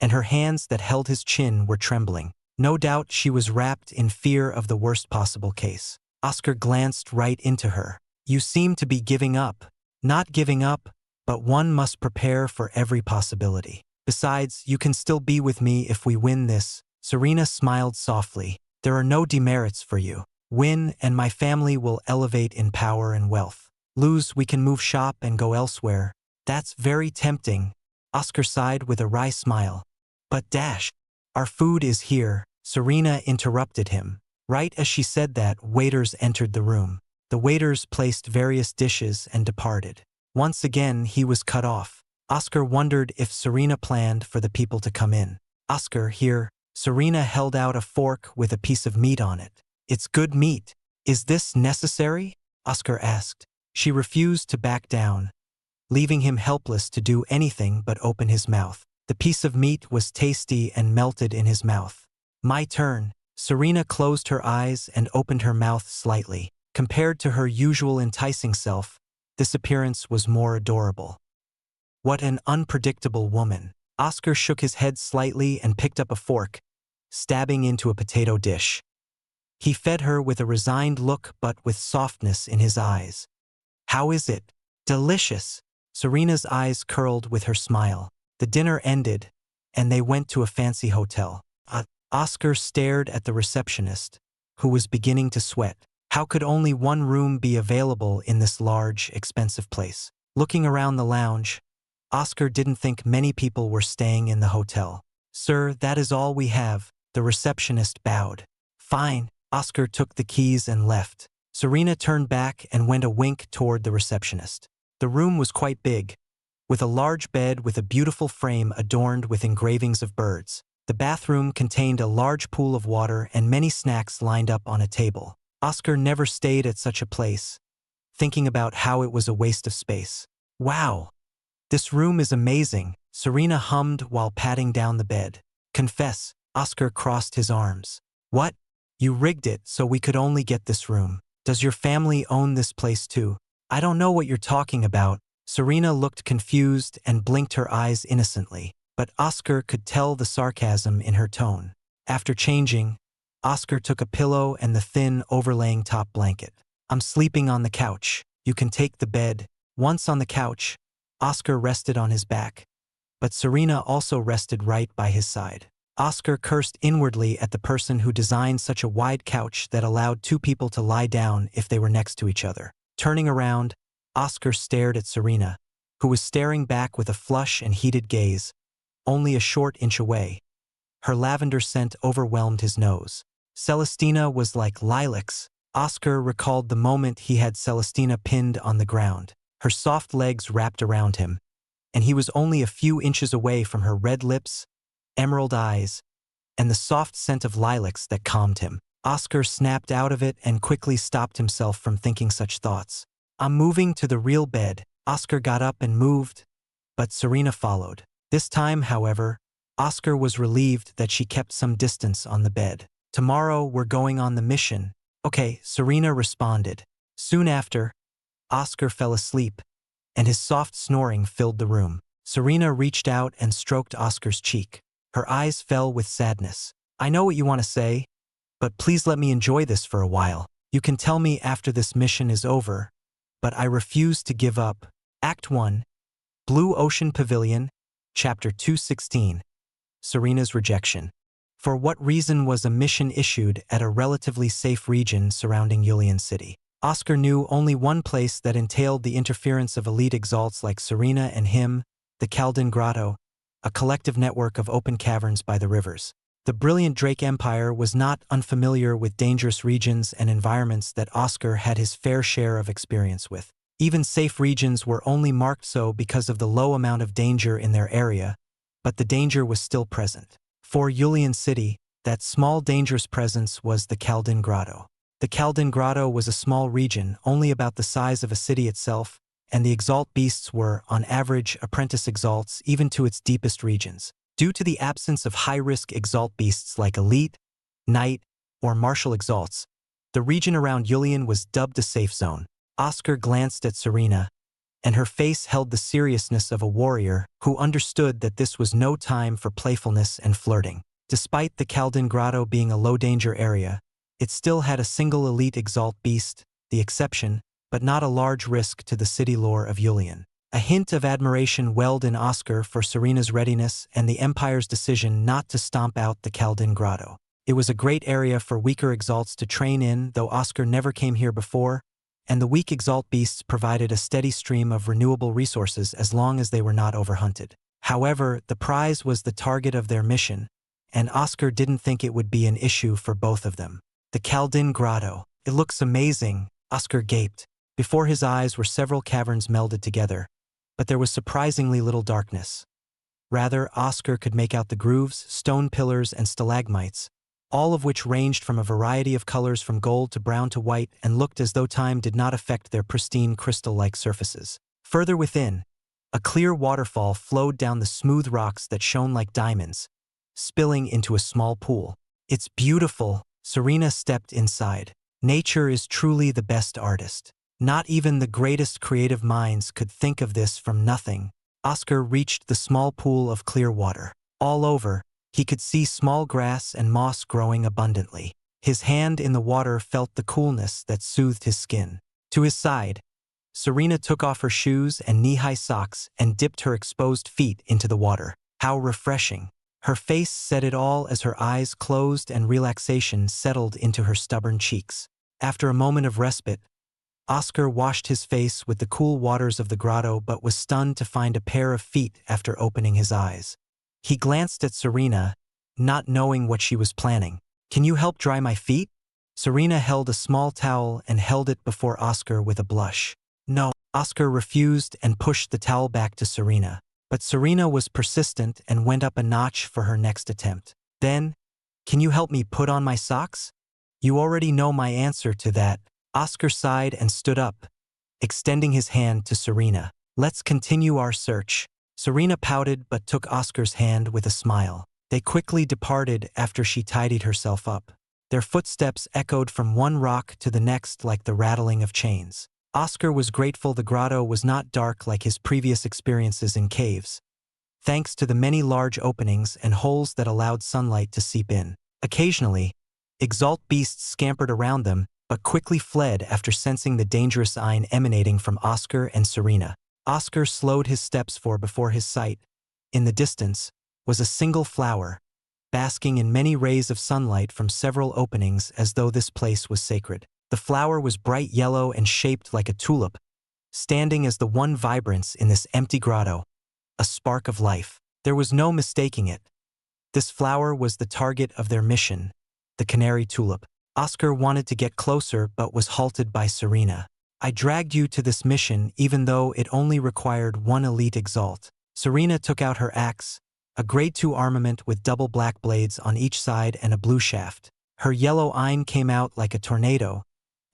and her hands that held his chin were trembling. No doubt she was wrapped in fear of the worst possible case. Oscar glanced right into her. "You seem to be giving up." "Not giving up, but one must prepare for every possibility. Besides, you can still be with me if we win this." Serena smiled softly. There are no demerits for you. Win, and my family will elevate in power and wealth. Lose, we can move shop and go elsewhere. That's very tempting. Oscar sighed with a wry smile. But dash, our food is here. Serena interrupted him. Right as she said that, waiters entered the room. The waiters placed various dishes and departed. Once again, he was cut off. Oscar wondered if Serena planned for the people to come in. Oscar, here. Serena held out a fork with a piece of meat on it. It's good meat. Is this necessary? Oscar asked. She refused to back down, leaving him helpless to do anything but open his mouth. The piece of meat was tasty and melted in his mouth. My turn. Serena closed her eyes and opened her mouth slightly. Compared to her usual enticing self, this appearance was more adorable. What an unpredictable woman. Oscar shook his head slightly and picked up a fork, stabbing into a potato dish. He fed her with a resigned look but with softness in his eyes. How is it? Delicious. Serena's eyes curled with her smile. The dinner ended, and they went to a fancy hotel. Oscar stared at the receptionist, who was beginning to sweat. How could only one room be available in this large, expensive place? Looking around the lounge, Oscar didn't think many people were staying in the hotel. Sir, that is all we have. The receptionist bowed. Fine. Oscar took the keys and left. Serena turned back and went a wink toward the receptionist. The room was quite big, with a large bed with a beautiful frame adorned with engravings of birds. The bathroom contained a large pool of water and many snacks lined up on a table. Oscar never stayed at such a place, thinking about how it was a waste of space. Wow! This room is amazing, Serena hummed while patting down the bed. Confess, Oscar crossed his arms. What? You rigged it so we could only get this room. Does your family own this place too? I don't know what you're talking about. Serena looked confused and blinked her eyes innocently, but Oscar could tell the sarcasm in her tone. After changing, Oscar took a pillow and the thin, overlaying top blanket. I'm sleeping on the couch. You can take the bed. Once on the couch, Oscar rested on his back, but Serena also rested right by his side. Oscar cursed inwardly at the person who designed such a wide couch that allowed two people to lie down if they were next to each other. Turning around, Oscar stared at Serena, who was staring back with a flush and heated gaze, only a short inch away. Her lavender scent overwhelmed his nose. Celestina was like lilacs. Oscar recalled the moment he had Celestina pinned on the ground, her soft legs wrapped around him, and he was only a few inches away from her red lips, emerald eyes, and the soft scent of lilacs that calmed him. Oscar snapped out of it and quickly stopped himself from thinking such thoughts. I'm moving to the real bed. Oscar got up and moved, but Serena followed. This time, however, Oscar was relieved that she kept some distance on the bed. Tomorrow we're going on the mission. Okay, Serena responded. Soon after, Oscar fell asleep, and his soft snoring filled the room. Serena reached out and stroked Oscar's cheek. Her eyes fell with sadness. I know what you want to say, but please let me enjoy this for a while. You can tell me after this mission is over, but I refuse to give up. Act 1, Blue Ocean Pavilion, Chapter 216. Serena's Rejection. For what reason was a mission issued at a relatively safe region surrounding Yulian City? Oscar knew only one place that entailed the interference of elite exalts like Serena and him, the Kaldin Grotto, a collective network of open caverns by the rivers. The brilliant Drake Empire was not unfamiliar with dangerous regions and environments that Oscar had his fair share of experience with. Even safe regions were only marked so because of the low amount of danger in their area, but the danger was still present. For Yulian City, that small dangerous presence was the Kaldin Grotto. The Kaldin Grotto was a small region, only about the size of a city itself, and the Exalt beasts were, on average, apprentice Exalts even to its deepest regions. Due to the absence of high-risk Exalt beasts like Elite, Knight, or Martial Exalts, the region around Yulian was dubbed a safe zone. Oscar glanced at Serena, and her face held the seriousness of a warrior who understood that this was no time for playfulness and flirting. Despite the Kaldin Grotto being a low-danger area, it still had a single elite Exalt beast, the exception, but not a large risk to the city lore of Yulian. A hint of admiration welled in Oscar for Serena's readiness and the Empire's decision not to stomp out the Kaldin Grotto. It was a great area for weaker exalts to train in, though Oscar never came here before, and the weak exalt beasts provided a steady stream of renewable resources as long as they were not overhunted. However, the prize was the target of their mission, and Oscar didn't think it would be an issue for both of them. The Kaldin Grotto. It looks amazing, Oscar gaped. Before his eyes were several caverns melded together, but there was surprisingly little darkness. Rather, Oscar could make out the grooves, stone pillars, and stalagmites, all of which ranged from a variety of colors from gold to brown to white and looked as though time did not affect their pristine crystal-like surfaces. Further within, a clear waterfall flowed down the smooth rocks that shone like diamonds, spilling into a small pool. It's beautiful, Serena stepped inside. Nature is truly the best artist. Not even the greatest creative minds could think of this from nothing. Oscar reached the small pool of clear water. All over, he could see small grass and moss growing abundantly. His hand in the water felt the coolness that soothed his skin. To his side, Serena took off her shoes and knee-high socks and dipped her exposed feet into the water. How refreshing. Her face said it all as her eyes closed and relaxation settled into her stubborn cheeks. After a moment of respite, Oscar washed his face with the cool waters of the grotto but was stunned to find a pair of feet after opening his eyes. He glanced at Serena, not knowing what she was planning. "Can you help dry my feet?" Serena held a small towel and held it before Oscar with a blush. No, Oscar refused and pushed the towel back to Serena. But Serena was persistent and went up a notch for her next attempt. "Then, can you help me put on my socks?" "You already know my answer to that." Oscar sighed and stood up, extending his hand to Serena. "Let's continue our search." Serena pouted but took Oscar's hand with a smile. They quickly departed after she tidied herself up. Their footsteps echoed from one rock to the next like the rattling of chains. Oscar was grateful the grotto was not dark like his previous experiences in caves, thanks to the many large openings and holes that allowed sunlight to seep in. Occasionally, exalt beasts scampered around them, but quickly fled after sensing the dangerous sign emanating from Oscar and Serena. Oscar slowed his steps before his sight. In the distance was a single flower, basking in many rays of sunlight from several openings as though this place was sacred. The flower was bright yellow and shaped like a tulip, standing as the one vibrance in this empty grotto, a spark of life. There was no mistaking it. This flower was the target of their mission, the canary tulip. Oscar wanted to get closer but was halted by Serena. "I dragged you to this mission even though it only required one elite exalt." Serena took out her axe, a grade 2 armament with double black blades on each side and a blue shaft. Her yellow eye came out like a tornado,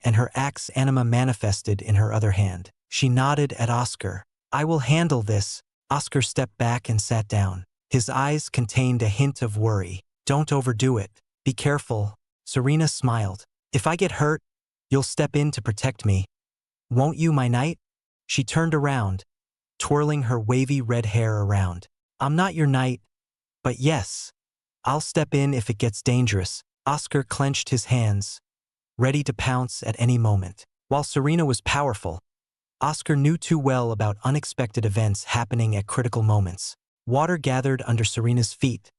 and her axe anima manifested in her other hand. She nodded at Oscar. "I will handle this." Oscar stepped back and sat down. His eyes contained a hint of worry. "Don't overdo it. Be careful." Serena smiled. "If I get hurt, you'll step in to protect me. Won't you, my knight?" She turned around, twirling her wavy red hair around. "I'm not your knight, but yes, I'll step in if it gets dangerous." Oscar clenched his hands, ready to pounce at any moment. While Serena was powerful, Oscar knew too well about unexpected events happening at critical moments. Water gathered under Serena's feet,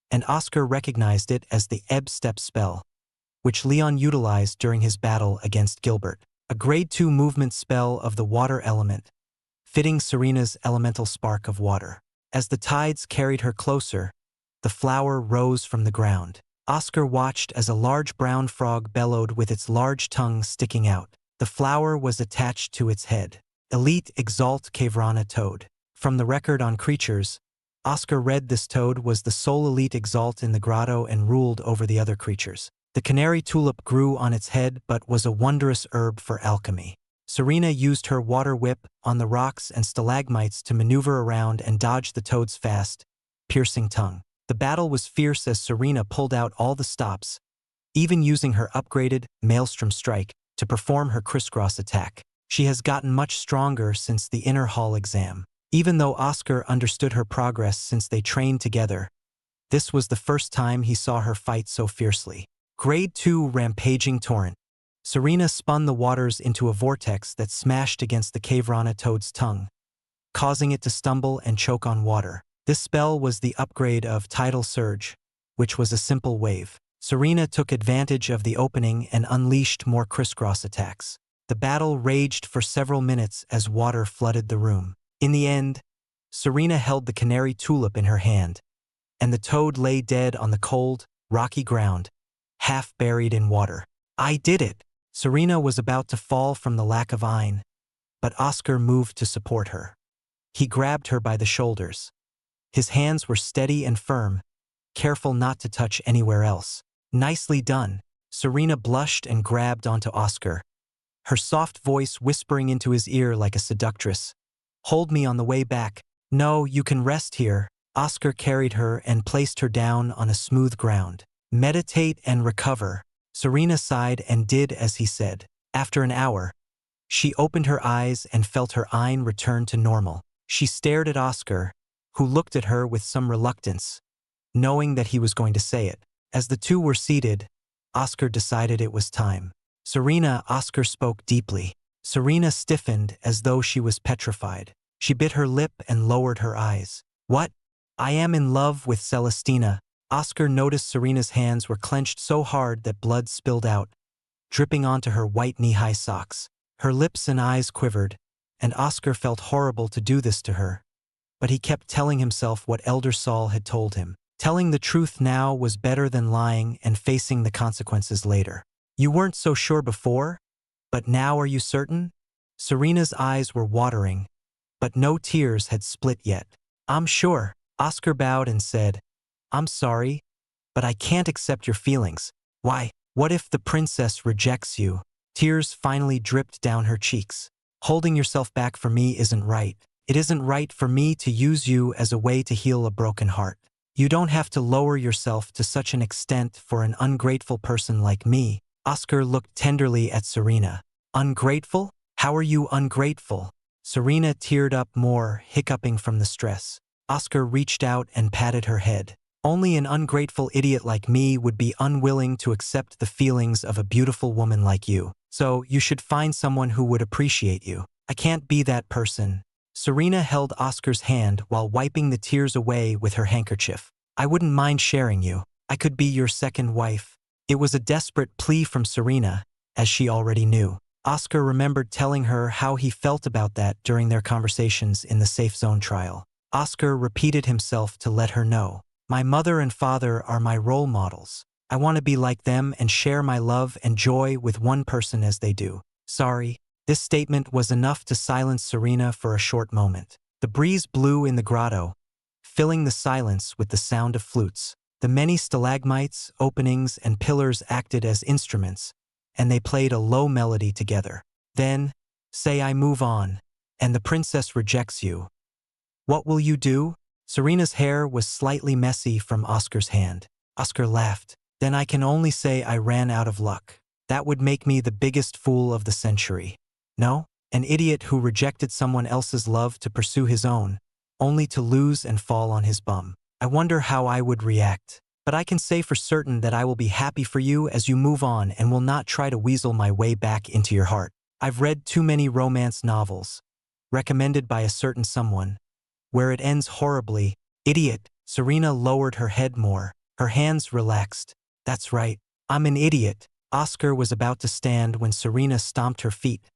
and Oscar recognized it as the Ebb Step spell, which Leon utilized during his battle against Gilbert. A grade 2 movement spell of the water element, fitting Serena's elemental spark of water. As the tides carried her closer, the flower rose from the ground. Oscar watched as a large brown frog bellowed with its large tongue sticking out. The flower was attached to its head. Elite Exalt Caverna Toad. From the record on creatures, Oscar read this toad was the sole elite exalt in the grotto and ruled over the other creatures. The canary tulip grew on its head but was a wondrous herb for alchemy. Serena used her water whip on the rocks and stalagmites to maneuver around and dodge the toad's fast, piercing tongue. The battle was fierce as Serena pulled out all the stops, even using her upgraded Maelstrom Strike to perform her crisscross attack. She has gotten much stronger since the Inner Hall exam. Even though Oscar understood her progress since they trained together, this was the first time he saw her fight so fiercely. Grade 2 Rampaging Torrent. Serena spun the waters into a vortex that smashed against the Caverna toad's tongue, causing it to stumble and choke on water. This spell was the upgrade of Tidal Surge, which was a simple wave. Serena took advantage of the opening and unleashed more crisscross attacks. The battle raged for several minutes as water flooded the room. In the end, Serena held the canary tulip in her hand, and the toad lay dead on the cold, rocky ground, half buried in water. I did it! Serena was about to fall from the lack of iron, but Oscar moved to support her. He grabbed her by the shoulders. His hands were steady and firm, careful not to touch anywhere else. Nicely done. Serena blushed and grabbed onto Oscar, her soft voice whispering into his ear like a seductress. Hold me on the way back. No, you can rest here. Oscar carried her and placed her down on a smooth ground. Meditate and recover. Serena sighed and did as he said. After an hour, she opened her eyes and felt her eyes return to normal. She stared at Oscar, who looked at her with some reluctance, knowing that he was going to say it. As the two were seated, Oscar decided it was time. Serena, Oscar spoke deeply. Serena stiffened as though she was petrified. She bit her lip and lowered her eyes. What? I am in love with Celestina. Oscar noticed Serena's hands were clenched so hard that blood spilled out, dripping onto her white knee-high socks. Her lips and eyes quivered, and Oscar felt horrible to do this to her. But he kept telling himself what Elder Saul had told him. Telling the truth now was better than lying and facing the consequences later. You weren't so sure before, but now are you certain? Serena's eyes were watering, but no tears had split yet. I'm sure. Oscar bowed and said, I'm sorry, but I can't accept your feelings. Why? What if the princess rejects you? Tears finally dripped down her cheeks. Holding yourself back for me isn't right. It isn't right for me to use you as a way to heal a broken heart. You don't have to lower yourself to such an extent for an ungrateful person like me. Oscar looked tenderly at Serena. Ungrateful? How are you ungrateful? Serena teared up more, hiccuping from the stress. Oscar reached out and patted her head. Only an ungrateful idiot like me would be unwilling to accept the feelings of a beautiful woman like you. So you should find someone who would appreciate you. I can't be that person. Serena held Oscar's hand while wiping the tears away with her handkerchief. I wouldn't mind sharing you. I could be your second wife. It was a desperate plea from Serena, as she already knew. Oscar remembered telling her how he felt about that during their conversations in the Safe Zone trial. Oscar repeated himself to let her know. My mother and father are my role models. I want to be like them and share my love and joy with one person as they do. Sorry. This statement was enough to silence Serena for a short moment. The breeze blew in the grotto, filling the silence with the sound of flutes. The many stalagmites, openings, and pillars acted as instruments, and they played a low melody together. Then, say I move on, and the princess rejects you. What will you do? Serena's hair was slightly messy from Oscar's hand. Oscar laughed. Then I can only say I ran out of luck. That would make me the biggest fool of the century. No? An idiot who rejected someone else's love to pursue his own, only to lose and fall on his bum. I wonder how I would react. But I can say for certain that I will be happy for you as you move on and will not try to weasel my way back into your heart. I've read too many romance novels, recommended by a certain someone, where it ends horribly. Idiot. Serena lowered her head more. Her hands relaxed. That's right. I'm an idiot. Oscar was about to stand when Serena stomped her feet,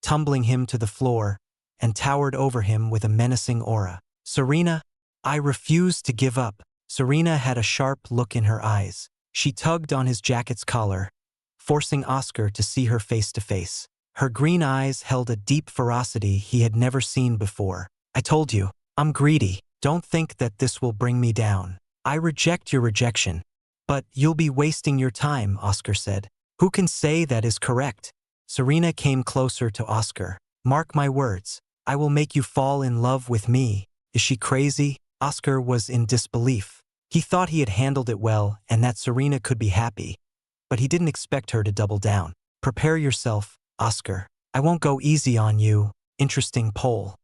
tumbling him to the floor, and towered over him with a menacing aura. Serena, I refuse to give up. Serena had a sharp look in her eyes. She tugged on his jacket's collar, forcing Oscar to see her face to face. Her green eyes held a deep ferocity he had never seen before. I told you, I'm greedy. Don't think that this will bring me down. I reject your rejection. But you'll be wasting your time, Oscar said. Who can say that is correct? Serena came closer to Oscar. Mark my words. I will make you fall in love with me. Is she crazy? Oscar was in disbelief. He thought he had handled it well and that Serena could be happy, but he didn't expect her to double down. Prepare yourself, Oscar. I won't go easy on you. Interesting poll.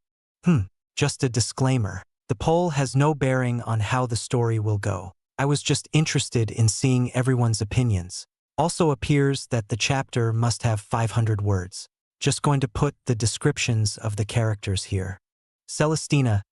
Just a disclaimer. The poll has no bearing on how the story will go. I was just interested in seeing everyone's opinions. Also appears that the chapter must have 500 words. Just going to put the descriptions of the characters here. Celestina,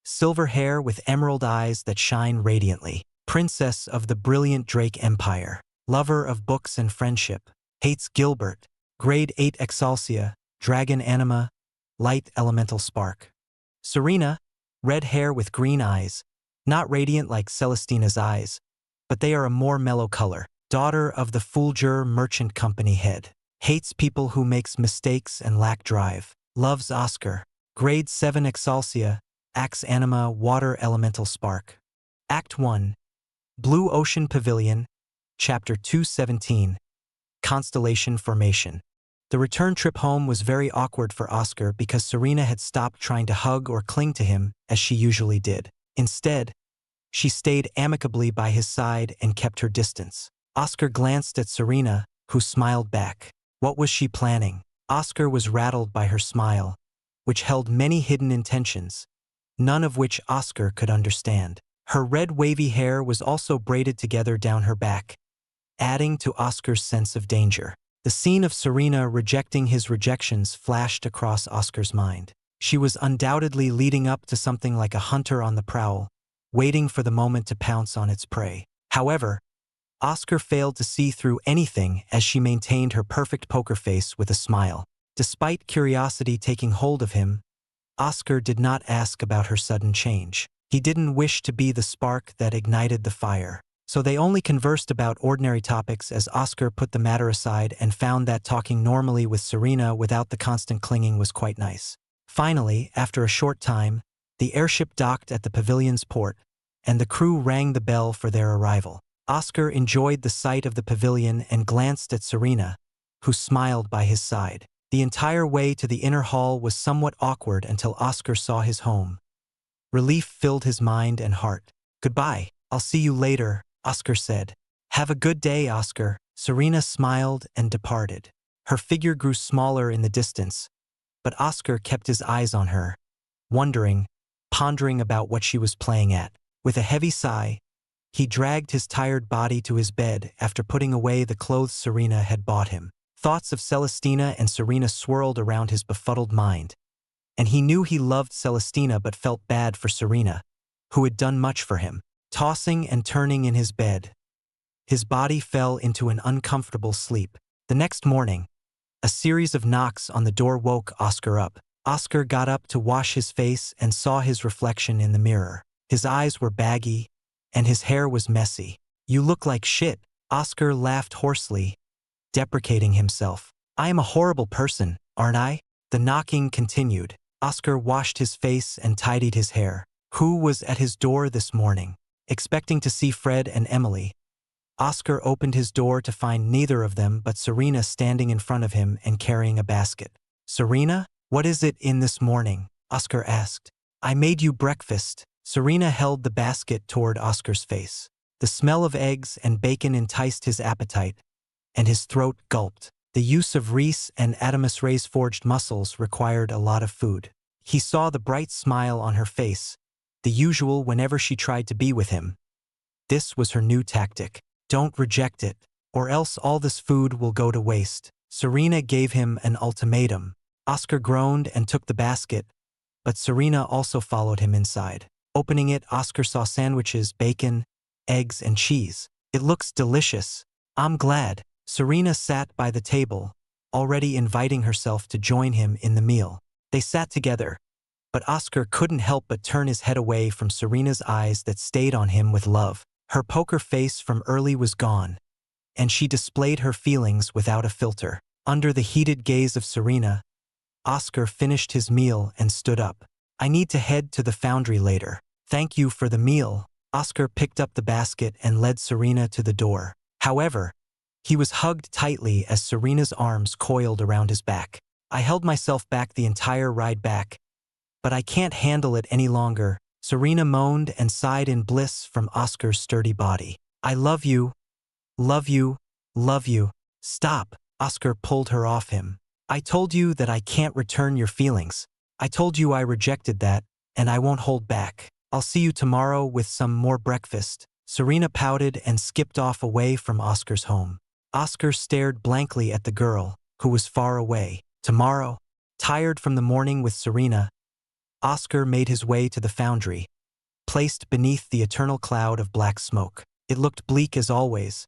silver hair with emerald eyes that shine radiantly. Princess of the brilliant Drake Empire. lover of books and friendship. Hates Gilbert. Grade 8 Exaltia, dragon anima, light elemental spark. Serena, red hair with green eyes, not radiant like Celestina's eyes, but they are a more mellow color. Daughter of the Fulgur Merchant Company head. Hates people who makes mistakes and lack drive. Loves Oscar. Grade 7 Exaltia, axe anima, water elemental spark. Act 1. Blue Ocean Pavilion, Chapter 217. Constellation Formation. The return trip home was very awkward for Oscar because Serena had stopped trying to hug or cling to him as she usually did. Instead, she stayed amicably by his side and kept her distance. Oscar glanced at Serena, who smiled back. What was she planning? Oscar was rattled by her smile, which held many hidden intentions, none of which Oscar could understand. Her red wavy hair was also braided together down her back, adding to Oscar's sense of danger. The scene of Serena rejecting his rejections flashed across Oscar's mind. She was undoubtedly leading up to something like a hunter on the prowl, waiting for the moment to pounce on its prey. However, Oscar failed to see through anything as she maintained her perfect poker face with a smile. Despite curiosity taking hold of him, Oscar did not ask about her sudden change. He didn't wish to be the spark that ignited the fire. So they only conversed about ordinary topics as Oscar put the matter aside and found that talking normally with Serena without the constant clinging was quite nice. Finally, after a short time, the airship docked at the pavilion's port, and the crew rang the bell for their arrival. Oscar enjoyed the sight of the pavilion and glanced at Serena, who smiled by his side. The entire way to the inner hall was somewhat awkward until Oscar saw his home. Relief filled his mind and heart. "Goodbye, I'll see you later," Oscar said. "Have a good day, Oscar." Serena smiled and departed. Her figure grew smaller in the distance, but Oscar kept his eyes on her, pondering about what she was playing at. With a heavy sigh, he dragged his tired body to his bed after putting away the clothes Serena had bought him. Thoughts of Celestina and Serena swirled around his befuddled mind, and he knew he loved Celestina but felt bad for Serena, who had done much for him. Tossing and turning in his bed, his body fell into an uncomfortable sleep. The next morning, a series of knocks on the door woke Oscar up. Oscar got up to wash his face and saw his reflection in the mirror. His eyes were baggy, and his hair was messy. "You look like shit," Oscar laughed hoarsely, deprecating himself. "I am a horrible person, aren't I?" The knocking continued. Oscar washed his face and tidied his hair. Who was at his door this morning? Expecting to see Fred and Emily, Oscar opened his door to find neither of them but Serena standing in front of him and carrying a basket. "Serena, what is it in this morning?" Oscar asked. "I made you breakfast." Serena held the basket toward Oscar's face. The smell of eggs and bacon enticed his appetite, and his throat gulped. The use of Reese and Adamus Ray's forged muscles required a lot of food. He saw the bright smile on her face, the usual whenever she tried to be with him. This was her new tactic. "Don't reject it, or else all this food will go to waste." Serena gave him an ultimatum. Oscar groaned and took the basket, but Serena also followed him inside. Opening it, Oscar saw sandwiches, bacon, eggs, and cheese. "It looks delicious." "I'm glad." Serena sat by the table, already inviting herself to join him in the meal. They sat together, but Oscar couldn't help but turn his head away from Serena's eyes that stayed on him with love. Her poker face from early was gone, and she displayed her feelings without a filter. Under the heated gaze of Serena, Oscar finished his meal and stood up. "I need to head to the foundry later." "Thank you for the meal." Oscar picked up the basket and led Serena to the door. However, he was hugged tightly as Serena's arms coiled around his back. "I held myself back the entire ride back, but I can't handle it any longer." Serena moaned and sighed in bliss from Oscar's sturdy body. "I love you, love you, love you." "Stop," Oscar pulled her off him. "I told you that I can't return your feelings. I told you I rejected that, and I won't hold back. I'll see you tomorrow with some more breakfast." Serena pouted and skipped off away from Oscar's home. Oscar stared blankly at the girl, who was far away. Tomorrow, tired from the morning with Serena, Oscar made his way to the foundry, placed beneath the eternal cloud of black smoke. It looked bleak as always,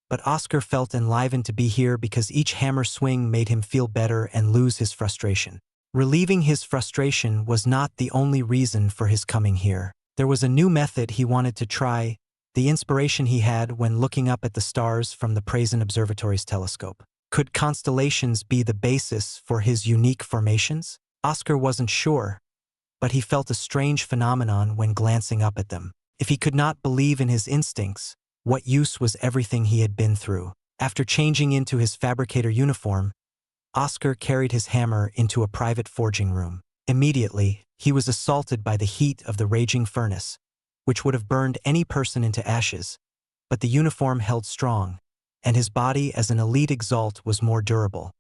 but Oscar felt enlivened to be here because each hammer swing made him feel better and lose his frustration. Relieving his frustration was not the only reason for his coming here. There was a new method he wanted to try, the inspiration he had when looking up at the stars from the Prazen Observatory's telescope. Could constellations be the basis for his unique formations? Oscar wasn't sure, but he felt a strange phenomenon when glancing up at them. If he could not believe in his instincts, what use was everything he had been through? After changing into his fabricator uniform, Oscar carried his hammer into a private forging room. Immediately, he was assaulted by the heat of the raging furnace, which would have burned any person into ashes, but the uniform held strong, and his body as an elite Exalt was more durable.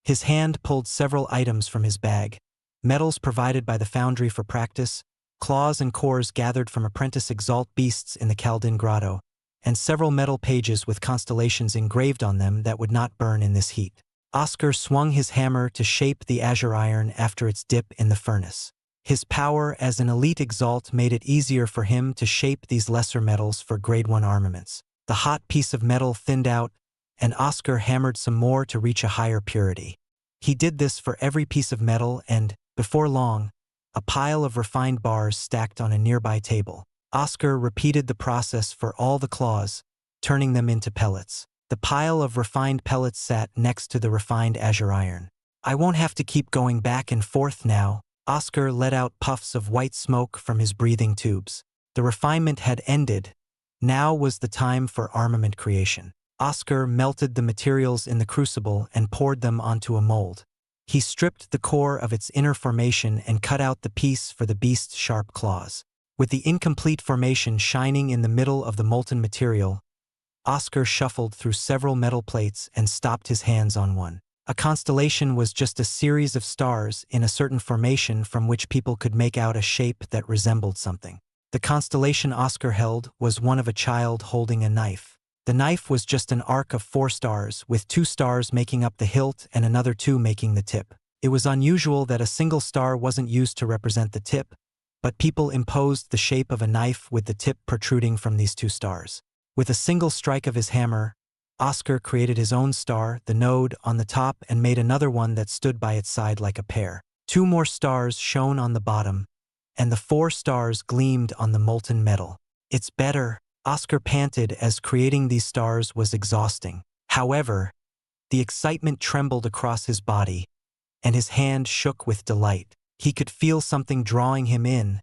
His hand pulled several items from his bag, metals provided by the foundry for practice, claws and cores gathered from apprentice Exalt beasts in the Kaldin Grotto, and several metal pages with constellations engraved on them that would not burn in this heat. Oscar swung his hammer to shape the azure iron after its dip in the furnace. His power as an elite Exalt made it easier for him to shape these lesser metals for Grade 1 armaments. The hot piece of metal thinned out, and Oscar hammered some more to reach a higher purity. He did this for every piece of metal and, before long, a pile of refined bars stacked on a nearby table. Oscar repeated the process for all the claws, turning them into pellets. The pile of refined pellets sat next to the refined azure iron. I won't have to keep going back and forth now. Oscar let out puffs of white smoke from his breathing tubes. The refinement had ended. Now was the time for armament creation. Oscar melted the materials in the crucible and poured them onto a mold. He stripped the core of its inner formation and cut out the piece for the beast's sharp claws. With the incomplete formation shining in the middle of the molten material, Oscar shuffled through several metal plates and stopped his hands on one. A constellation was just a series of stars in a certain formation from which people could make out a shape that resembled something. The constellation Oscar held was one of a child holding a knife. The knife was just an arc of 4 stars, with 2 stars making up the hilt and another 2 making the tip. It was unusual that a single star wasn't used to represent the tip, but people imposed the shape of a knife with the tip protruding from these 2 stars. With a single strike of his hammer, Oscar created his own star, the node, on the top and made another one that stood by its side like a pear. 2 more stars shone on the bottom, and the 4 stars gleamed on the molten metal. It's better, Oscar panted as creating these stars was exhausting. However, the excitement trembled across his body, and his hand shook with delight. He could feel something drawing him in,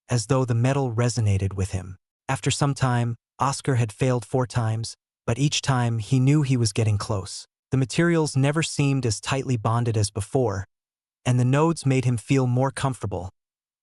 as though the metal resonated with him. After some time, Oscar had failed 4 times, but each time he knew he was getting close. The materials never seemed as tightly bonded as before, and the nodes made him feel more comfortable,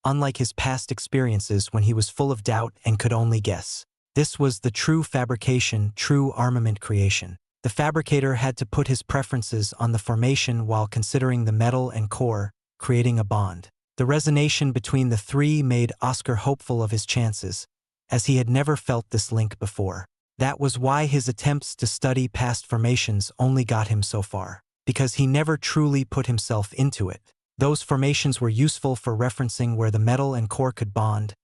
unlike his past experiences when he was full of doubt and could only guess. This was the true fabrication, true armament creation. The fabricator had to put his preferences on the formation while considering the metal and core, creating a bond. The resonation between the 3 made Oscar hopeful of his chances, as he had never felt this link before. That was why his attempts to study past formations only got him so far, because he never truly put himself into it. Those formations were useful for referencing where the metal and core could bond,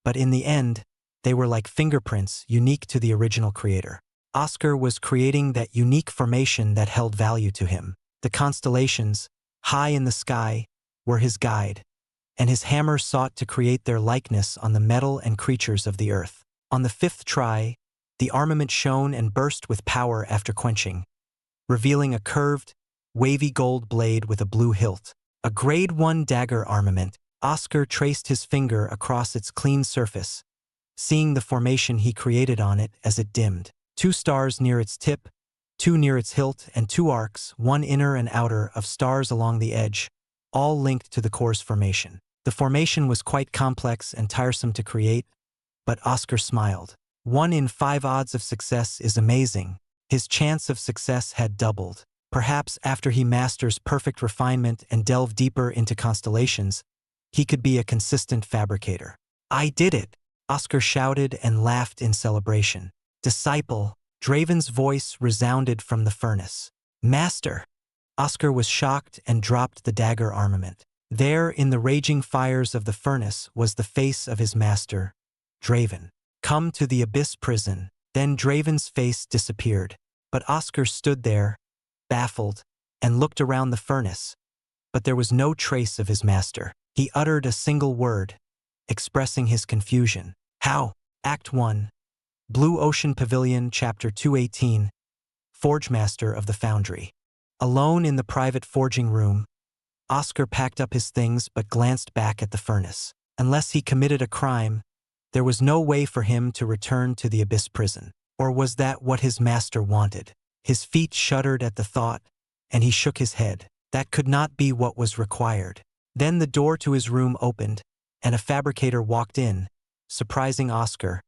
but in the end, they were like fingerprints unique to the original creator. Oscar was creating that unique formation that held value to him. The constellations, high in the sky, were his guide, and his hammer sought to create their likeness on the metal and creatures of the earth. On the 5th try, the armament shone and burst with power after quenching, revealing a curved, wavy gold blade with a blue hilt. A Grade 1 dagger armament. Oscar traced his finger across its clean surface, seeing the formation he created on it as it dimmed. 2 stars near its tip, 2 near its hilt, and 2 arcs, one inner and outer, of stars along the edge, all linked to the core's formation. The formation was quite complex and tiresome to create, but Oscar smiled. 1 in 5 odds of success is amazing. His chance of success had doubled. Perhaps after he masters perfect refinement and delve deeper into constellations, he could be a consistent fabricator. I did it! Oscar shouted and laughed in celebration. Disciple, Draven's voice resounded from the furnace. Master! Oscar was shocked and dropped the dagger armament. There, in the raging fires of the furnace, was the face of his master, Draven. Come to the Abyss prison. Then Draven's face disappeared. But Oscar stood there, baffled, and looked around the furnace. But there was no trace of his master. He uttered a single word, expressing his confusion. How? Act 1. Blue Ocean Pavilion, Chapter 218. Forge Master of the Foundry. Alone in the private forging room, Oscar packed up his things but glanced back at the furnace. Unless he committed a crime, there was no way for him to return to the Abyss prison. Or was that what his master wanted? His feet shuddered at the thought, and he shook his head. That could not be what was required. Then the door to his room opened, and a fabricator walked in, surprising Oscar,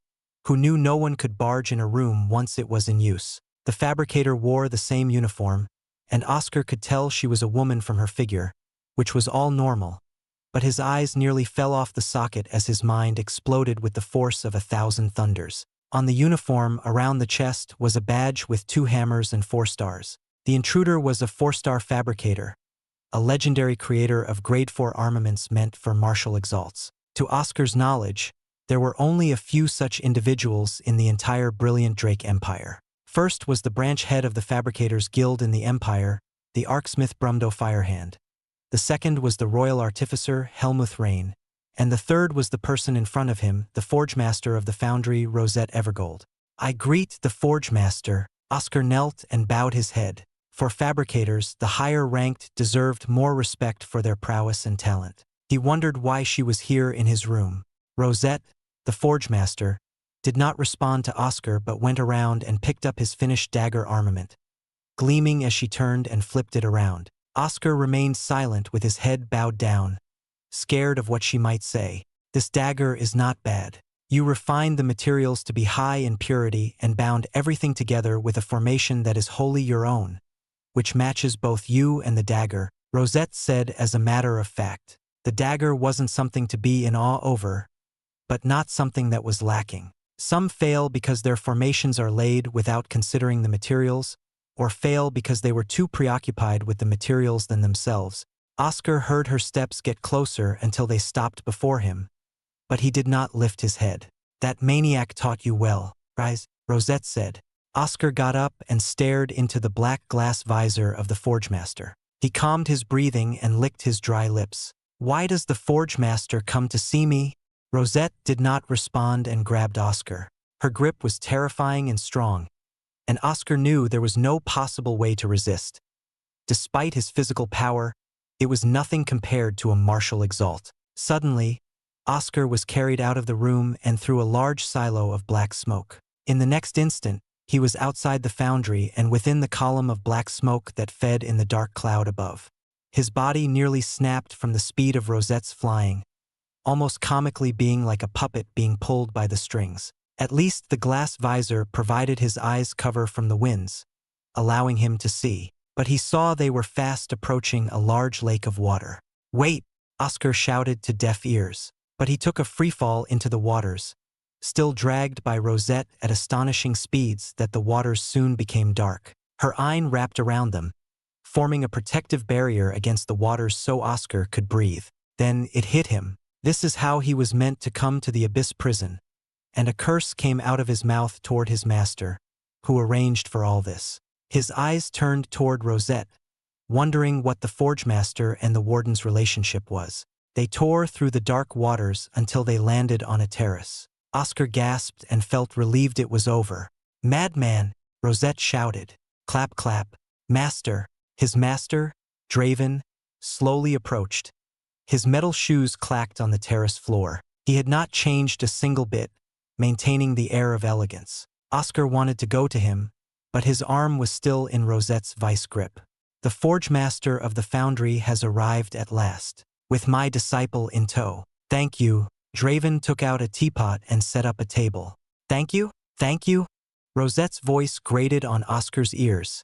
who knew no one could barge in a room once it was in use. The fabricator wore the same uniform, and Oscar could tell she was a woman from her figure, which was all normal. But his eyes nearly fell off the socket as his mind exploded with the force of 1,000 thunders. On the uniform, around the chest, was a badge with 2 hammers and 4 stars. The intruder was a 4-star fabricator, a legendary creator of Grade 4 armaments meant for martial exalts. To Oscar's knowledge, there were only a few such individuals in the entire Brilliant Drake Empire. First was the branch head of the Fabricators Guild in the Empire, the Arcsmith Brumdo Firehand. The second was the Royal Artificer Helmuth Rain, and the third was the person in front of him, the Forge Master of the Foundry Rosette Evergold. I greet the Forge Master. Oscar knelt and bowed his head. For fabricators, the higher-ranked deserved more respect for their prowess and talent. He wondered why she was here in his room. Rosette, the Forge Master, did not respond to Oscar but went around and picked up his finished dagger armament, gleaming as she turned and flipped it around. Oscar remained silent with his head bowed down, scared of what she might say. This dagger is not bad. You refined the materials to be high in purity and bound everything together with a formation that is wholly your own, which matches both you and the dagger, Rosette said as a matter of fact. The dagger wasn't something to be in awe over, but not something that was lacking. Some fail because their formations are laid without considering the materials, or fail because they were too preoccupied with the materials than themselves. Oscar heard her steps get closer until they stopped before him, but he did not lift his head. That maniac taught you well, rise, Rosette said. Oscar got up and stared into the black glass visor of the Forge Master. He calmed his breathing and licked his dry lips. Why does the Forge Master come to see me? Rosette did not respond and grabbed Oscar. Her grip was terrifying and strong, and Oscar knew there was no possible way to resist. Despite his physical power, it was nothing compared to a martial exalt. Suddenly, Oscar was carried out of the room and through a large silo of black smoke. In the next instant, he was outside the foundry and within the column of black smoke that fed in the dark cloud above. His body nearly snapped from the speed of Rosette's flying, almost comically being like a puppet being pulled by the strings. At least the glass visor provided his eyes cover from the winds, allowing him to see. But he saw they were fast approaching a large lake of water. Wait! Oscar shouted to deaf ears. But he took a freefall into the waters, still dragged by Rosette at astonishing speeds that the waters soon became dark. Her eye wrapped around them, forming a protective barrier against the waters so Oscar could breathe. Then it hit him. This is how he was meant to come to the Abyss prison. And a curse came out of his mouth toward his master, who arranged for all this. His eyes turned toward Rosette, wondering what the Forge Master and the Warden's relationship was. They tore through the dark waters until they landed on a terrace. Oscar gasped and felt relieved it was over. Madman! Rosette shouted. Clap, clap. Master! His master, Draven, slowly approached. His metal shoes clacked on the terrace floor. He had not changed a single bit, maintaining the air of elegance. Oscar wanted to go to him, but his arm was still in Rosette's vice grip. The Forge Master of the Foundry has arrived at last, with my disciple in tow. Thank you. Draven took out a teapot and set up a table. Thank you? Thank you? Rosette's voice grated on Oscar's ears.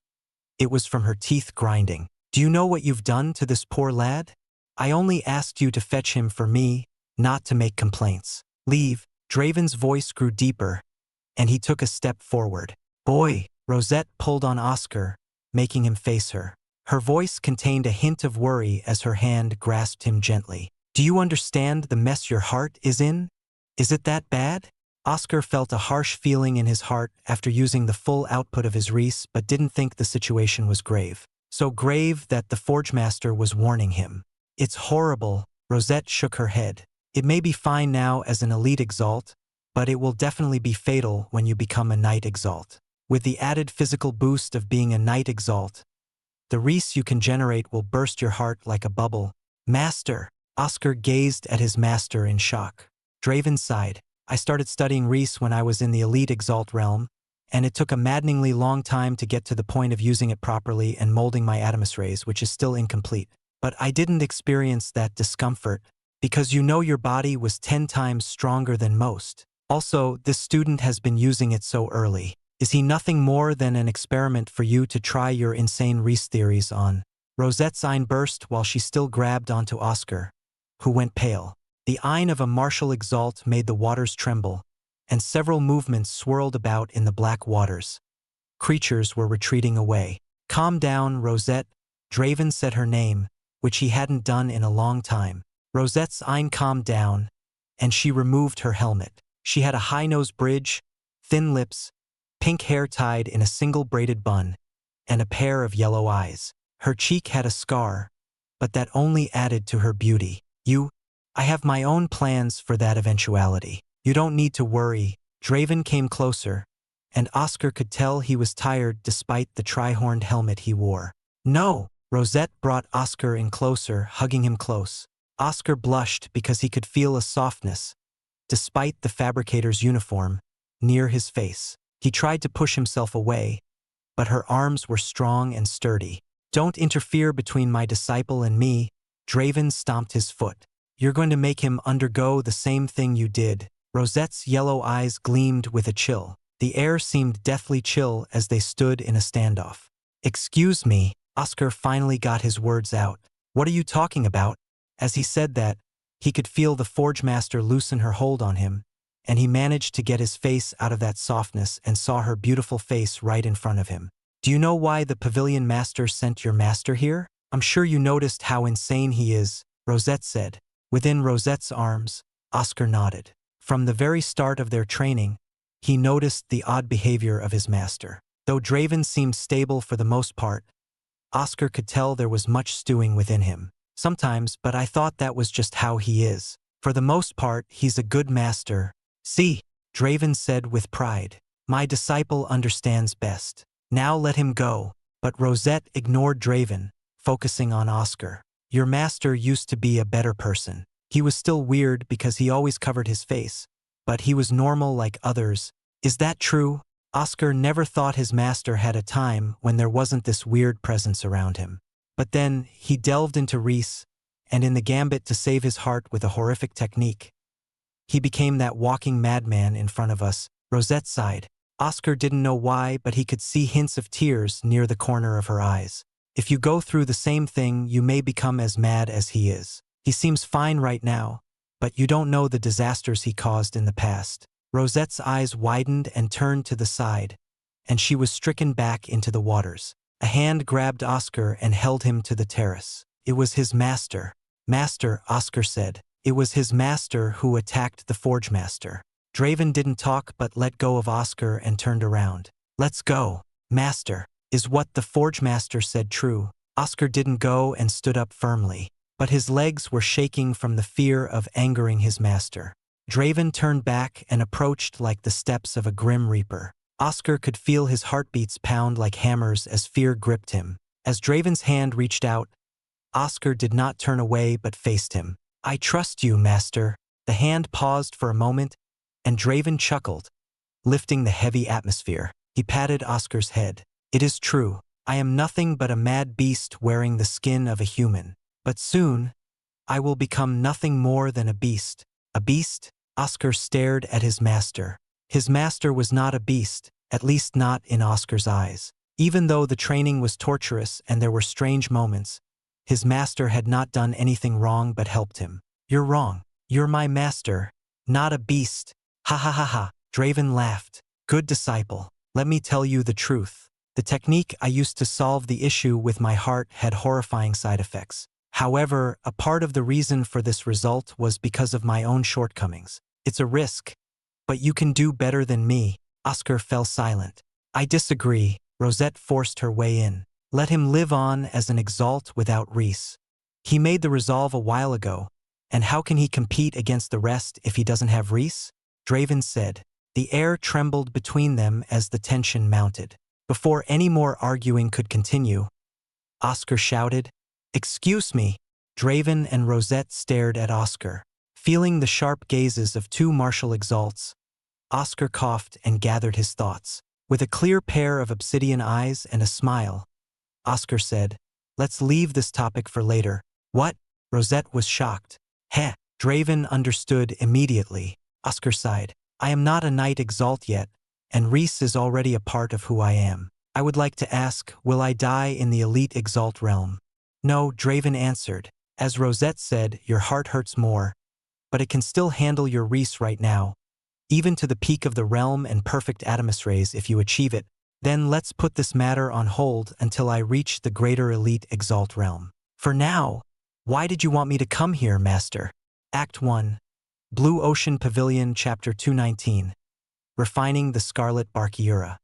It was from her teeth grinding. Do you know what you've done to this poor lad? I only asked you to fetch him for me, not to make complaints. Leave. Draven's voice grew deeper, and he took a step forward. Boy! Rosette pulled on Oscar, making him face her. Her voice contained a hint of worry as her hand grasped him gently. Do you understand the mess your heart is in? Is it that bad? Oscar felt a harsh feeling in his heart after using the full output of his res but didn't think the situation was grave. So grave that the Forge Master was warning him. It's horrible, Rosette shook her head. It may be fine now as an elite Exalt, but it will definitely be fatal when you become a Knight Exalt. With the added physical boost of being a Knight Exalt, the res you can generate will burst your heart like a bubble. Master! Oscar gazed at his master in shock. Draven sighed. I started studying res when I was in the elite Exalt realm, and it took a maddeningly long time to get to the point of using it properly and molding my Adamus rays, which is still incomplete. But I didn't experience that discomfort, because you know your body was 10 times stronger than most. Also, this student has been using it so early. Is he nothing more than an experiment for you to try your insane res theories on? Rosette's eye burst while she still grabbed onto Oscar, who went pale. The eye of a martial Exalt made the waters tremble, and several movements swirled about in the black waters. Creatures were retreating away. Calm down, Rosette. Draven said her name, which he hadn't done in a long time. Rosette's eye calmed down, and she removed her helmet. She had a high-nosed bridge, thin lips, pink hair tied in a single braided bun, and a pair of yellow eyes. Her cheek had a scar, but that only added to her beauty. I have my own plans for that eventuality. You don't need to worry. Draven came closer, and Oscar could tell he was tired despite the tri-horned helmet he wore. No! Rosette brought Oscar in closer, hugging him close. Oscar blushed because he could feel a softness, despite the fabricator's uniform, near his face. He tried to push himself away, but her arms were strong and sturdy. Don't interfere between my disciple and me. Draven stomped his foot. You're going to make him undergo the same thing you did. Rosette's yellow eyes gleamed with a chill. The air seemed deathly chill as they stood in a standoff. Excuse me, Oscar finally got his words out. What are you talking about? As he said that, he could feel the Forge Master loosen her hold on him, and he managed to get his face out of that softness and saw her beautiful face right in front of him. Do you know why the Pavilion Master sent your master here? I'm sure you noticed how insane he is, Rosette said. Within Rosette's arms, Oscar nodded. From the very start of their training, he noticed the odd behavior of his master. Though Draven seemed stable for the most part, Oscar could tell there was much stewing within him. Sometimes, but I thought that was just how he is. For the most part, he's a good master. See, Draven said with pride. My disciple understands best. Now let him go. But Rosette ignored Draven, focusing on Oscar. Your master used to be a better person. He was still weird because he always covered his face, but he was normal like others. Is that true? Oscar never thought his master had a time when there wasn't this weird presence around him. But then, he delved into res, and in the gambit to save his heart with a horrific technique, he became that walking madman in front of us. Rosette sighed. Oscar didn't know why, but he could see hints of tears near the corner of her eyes. If you go through the same thing, you may become as mad as he is. He seems fine right now, but you don't know the disasters he caused in the past. Rosette's eyes widened and turned to the side, and she was stricken back into the waters. A hand grabbed Oscar and held him to the terrace. It was his master. Master, Oscar said. It was his master who attacked the Forge Master. Draven didn't talk but let go of Oscar and turned around. Let's go. Master. Is what the Forge Master said true? Oscar didn't go and stood up firmly, but his legs were shaking from the fear of angering his master. Draven turned back and approached like the steps of a grim reaper. Oscar could feel his heartbeats pound like hammers as fear gripped him. As Draven's hand reached out, Oscar did not turn away but faced him. I trust you, master. The hand paused for a moment, and Draven chuckled, lifting the heavy atmosphere. He patted Oscar's head. It is true. I am nothing but a mad beast wearing the skin of a human. But soon, I will become nothing more than a beast. A beast? Oscar stared at his master. His master was not a beast, at least not in Oscar's eyes. Even though the training was torturous and there were strange moments, his master had not done anything wrong but helped him. You're wrong. You're my master, not a beast. Ha ha ha ha. Draven laughed. Good disciple. Let me tell you the truth. The technique I used to solve the issue with my heart had horrifying side effects. However, a part of the reason for this result was because of my own shortcomings. It's a risk, But you can do better than me. Oscar fell silent. I disagree. Rosette forced her way in. Let him live on as an Exalt without Reese. He made the resolve a while ago, and how can he compete against the rest if he doesn't have Reese? Draven said. The air trembled between them as the tension mounted. Before any more arguing could continue, Oscar shouted, "Excuse me." Draven and Rosette stared at Oscar. Feeling the sharp gazes of two martial exalts, Oscar coughed and gathered his thoughts. With a clear pair of obsidian eyes and a smile, Oscar said, "Let's leave this topic for later." What? Rosette was shocked. Heh. Draven understood immediately. Oscar sighed. I am not a Knight Exalt yet, and Reese is already a part of who I am. I would like to ask, will I die in the Elite Exalt realm? No, Draven answered. As Rosette said, your heart hurts more, but it can still handle your Reese right now, even to the peak of the realm and perfect Adamus rays if you achieve it. Then let's put this matter on hold until I reach the greater Elite Exalt realm. For now, why did you want me to come here, Master? Act 1. Blue Ocean Pavilion, Chapter 219. Refining the Scarlet Barkiura.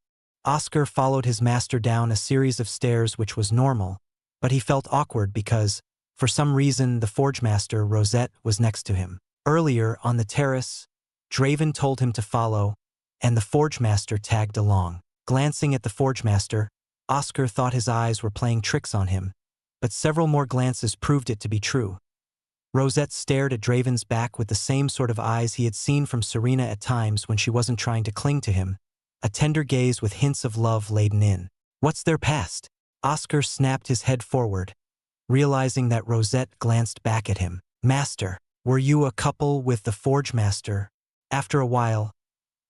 Oscar followed his master down a series of stairs which was normal, but he felt awkward because, for some reason, the Forge Master, Rosette, was next to him. Earlier, on the terrace, Draven told him to follow, and the Forge Master tagged along. Glancing at the Forge Master, Oscar thought his eyes were playing tricks on him, but several more glances proved it to be true. Rosette stared at Draven's back with the same sort of eyes he had seen from Serena at times when she wasn't trying to cling to him, a tender gaze with hints of love laden in. What's their past? Oscar snapped his head forward, realizing that Rosette glanced back at him. Master, were you a couple with the Forge Master? After a while,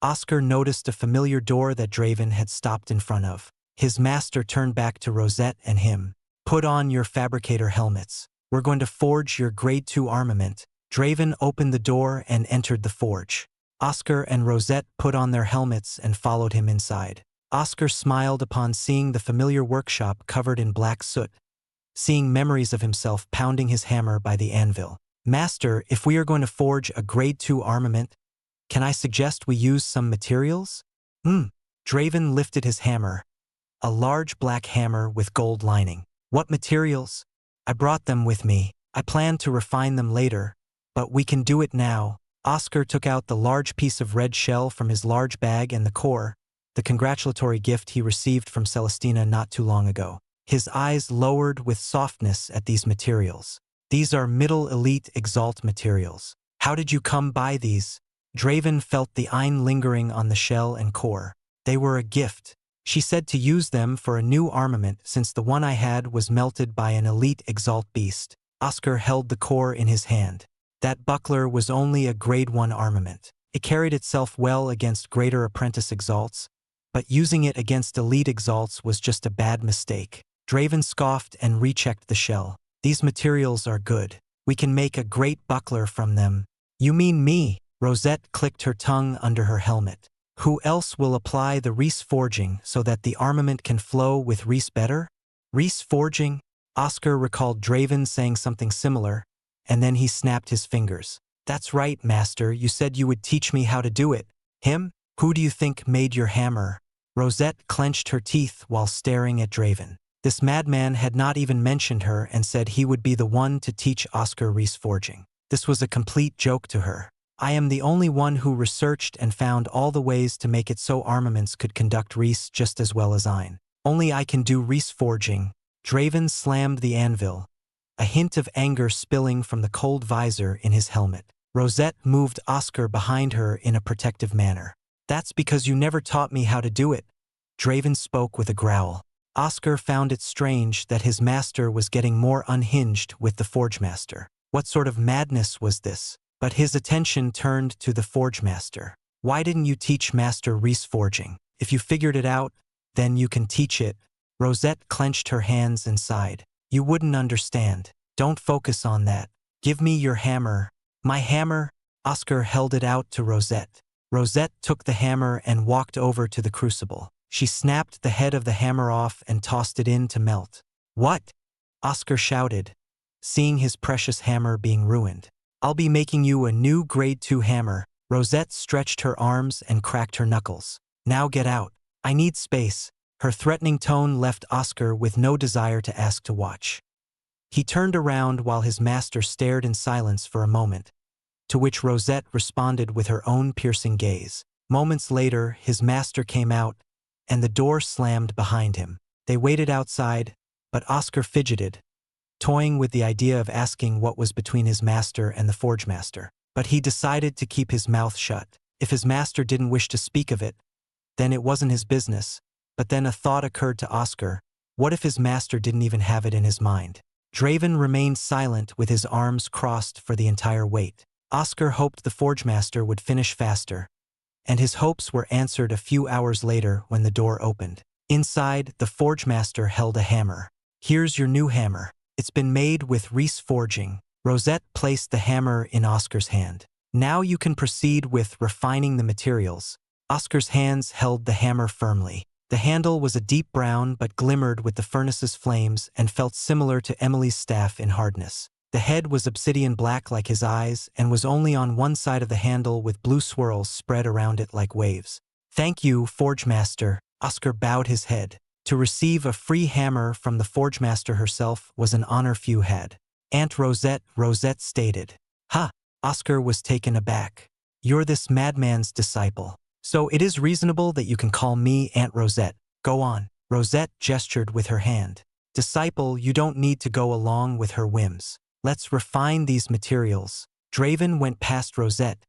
Oscar noticed a familiar door that Draven had stopped in front of. His master turned back to Rosette and him. Put on your fabricator helmets. We're going to forge your Grade 2 armament. Draven opened the door and entered the forge. Oscar and Rosette put on their helmets and followed him inside. Oscar smiled upon seeing the familiar workshop covered in black soot, seeing memories of himself pounding his hammer by the anvil. Master, if we are going to forge a Grade 2 armament, can I suggest we use some materials? Draven lifted his hammer, a large black hammer with gold lining. What materials? I brought them with me. I plan to refine them later, but we can do it now. Oscar took out the large piece of red shell from his large bag and the core, the congratulatory gift he received from Celestina not too long ago. His eyes lowered with softness at these materials. These are Middle Elite Exalt materials. How did you come by these? Draven felt the Ein lingering on the shell and core. They were a gift. She said to use them for a new armament since the one I had was melted by an Elite Exalt beast. Oscar held the core in his hand. That buckler was only a Grade 1 armament. It carried itself well against Greater Apprentice Exalts, but using it against Elite Exalts was just a bad mistake. Draven scoffed and rechecked the shell. These materials are good. We can make a great buckler from them. You mean me? Rosette clicked her tongue under her helmet. Who else will apply the Reese forging so that the armament can flow with Reese better? Reese forging? Oscar recalled Draven saying something similar, and then he snapped his fingers. That's right, Master, you said you would teach me how to do it. Him? Who do you think made your hammer? Rosette clenched her teeth while staring at Draven. This madman had not even mentioned her and said he would be the one to teach Oscar Reese forging. This was a complete joke to her. I am the only one who researched and found all the ways to make it so armaments could conduct Reese just as well as Ein. Only I can do Reese forging. Draven slammed the anvil, a hint of anger spilling from the cold visor in his helmet. Rosette moved Oscar behind her in a protective manner. That's because you never taught me how to do it. Draven spoke with a growl. Oscar found it strange that his master was getting more unhinged with the Forge Master. What sort of madness was this? But his attention turned to the Forge Master. Why didn't you teach Master Reese forging? If you figured it out, then you can teach it. Rosette clenched her hands and sighed. You wouldn't understand. Don't focus on that. Give me your hammer. My hammer? Oscar held it out to Rosette. Rosette took the hammer and walked over to the crucible. She snapped the head of the hammer off and tossed it in to melt. What? Oscar shouted, seeing his precious hammer being ruined. I'll be making you a new Grade 2 hammer. Rosette stretched her arms and cracked her knuckles. Now get out. I need space. Her threatening tone left Oscar with no desire to ask to watch. He turned around while his master stared in silence for a moment, to which Rosette responded with her own piercing gaze. Moments later, his master came out, and the door slammed behind him. They waited outside, but Oscar fidgeted, toying with the idea of asking what was between his master and the forge master. But he decided to keep his mouth shut. If his master didn't wish to speak of it, then it wasn't his business. But then a thought occurred to Oscar. What if his master didn't even have it in his mind? Draven remained silent with his arms crossed for the entire wait. Oscar hoped the forge master would finish faster, and his hopes were answered a few hours later when the door opened. Inside, the forge master held a hammer. Here's your new hammer. It's been made with Reese forging. Rosette placed the hammer in Oscar's hand. Now you can proceed with refining the materials. Oscar's hands held the hammer firmly. The handle was a deep brown but glimmered with the furnace's flames and felt similar to Emily's staff in hardness. The head was obsidian black like his eyes and was only on one side of the handle with blue swirls spread around it like waves. Thank you, Forge Master. Oscar bowed his head. To receive a free hammer from the Forge Master herself was an honor few had. Aunt Rosette, Rosette stated. Ha! Oscar was taken aback. You're this madman's disciple. So it is reasonable that you can call me Aunt Rosette. Go on. Rosette gestured with her hand. Disciple, you don't need to go along with her whims. Let's refine these materials. Draven went past Rosette,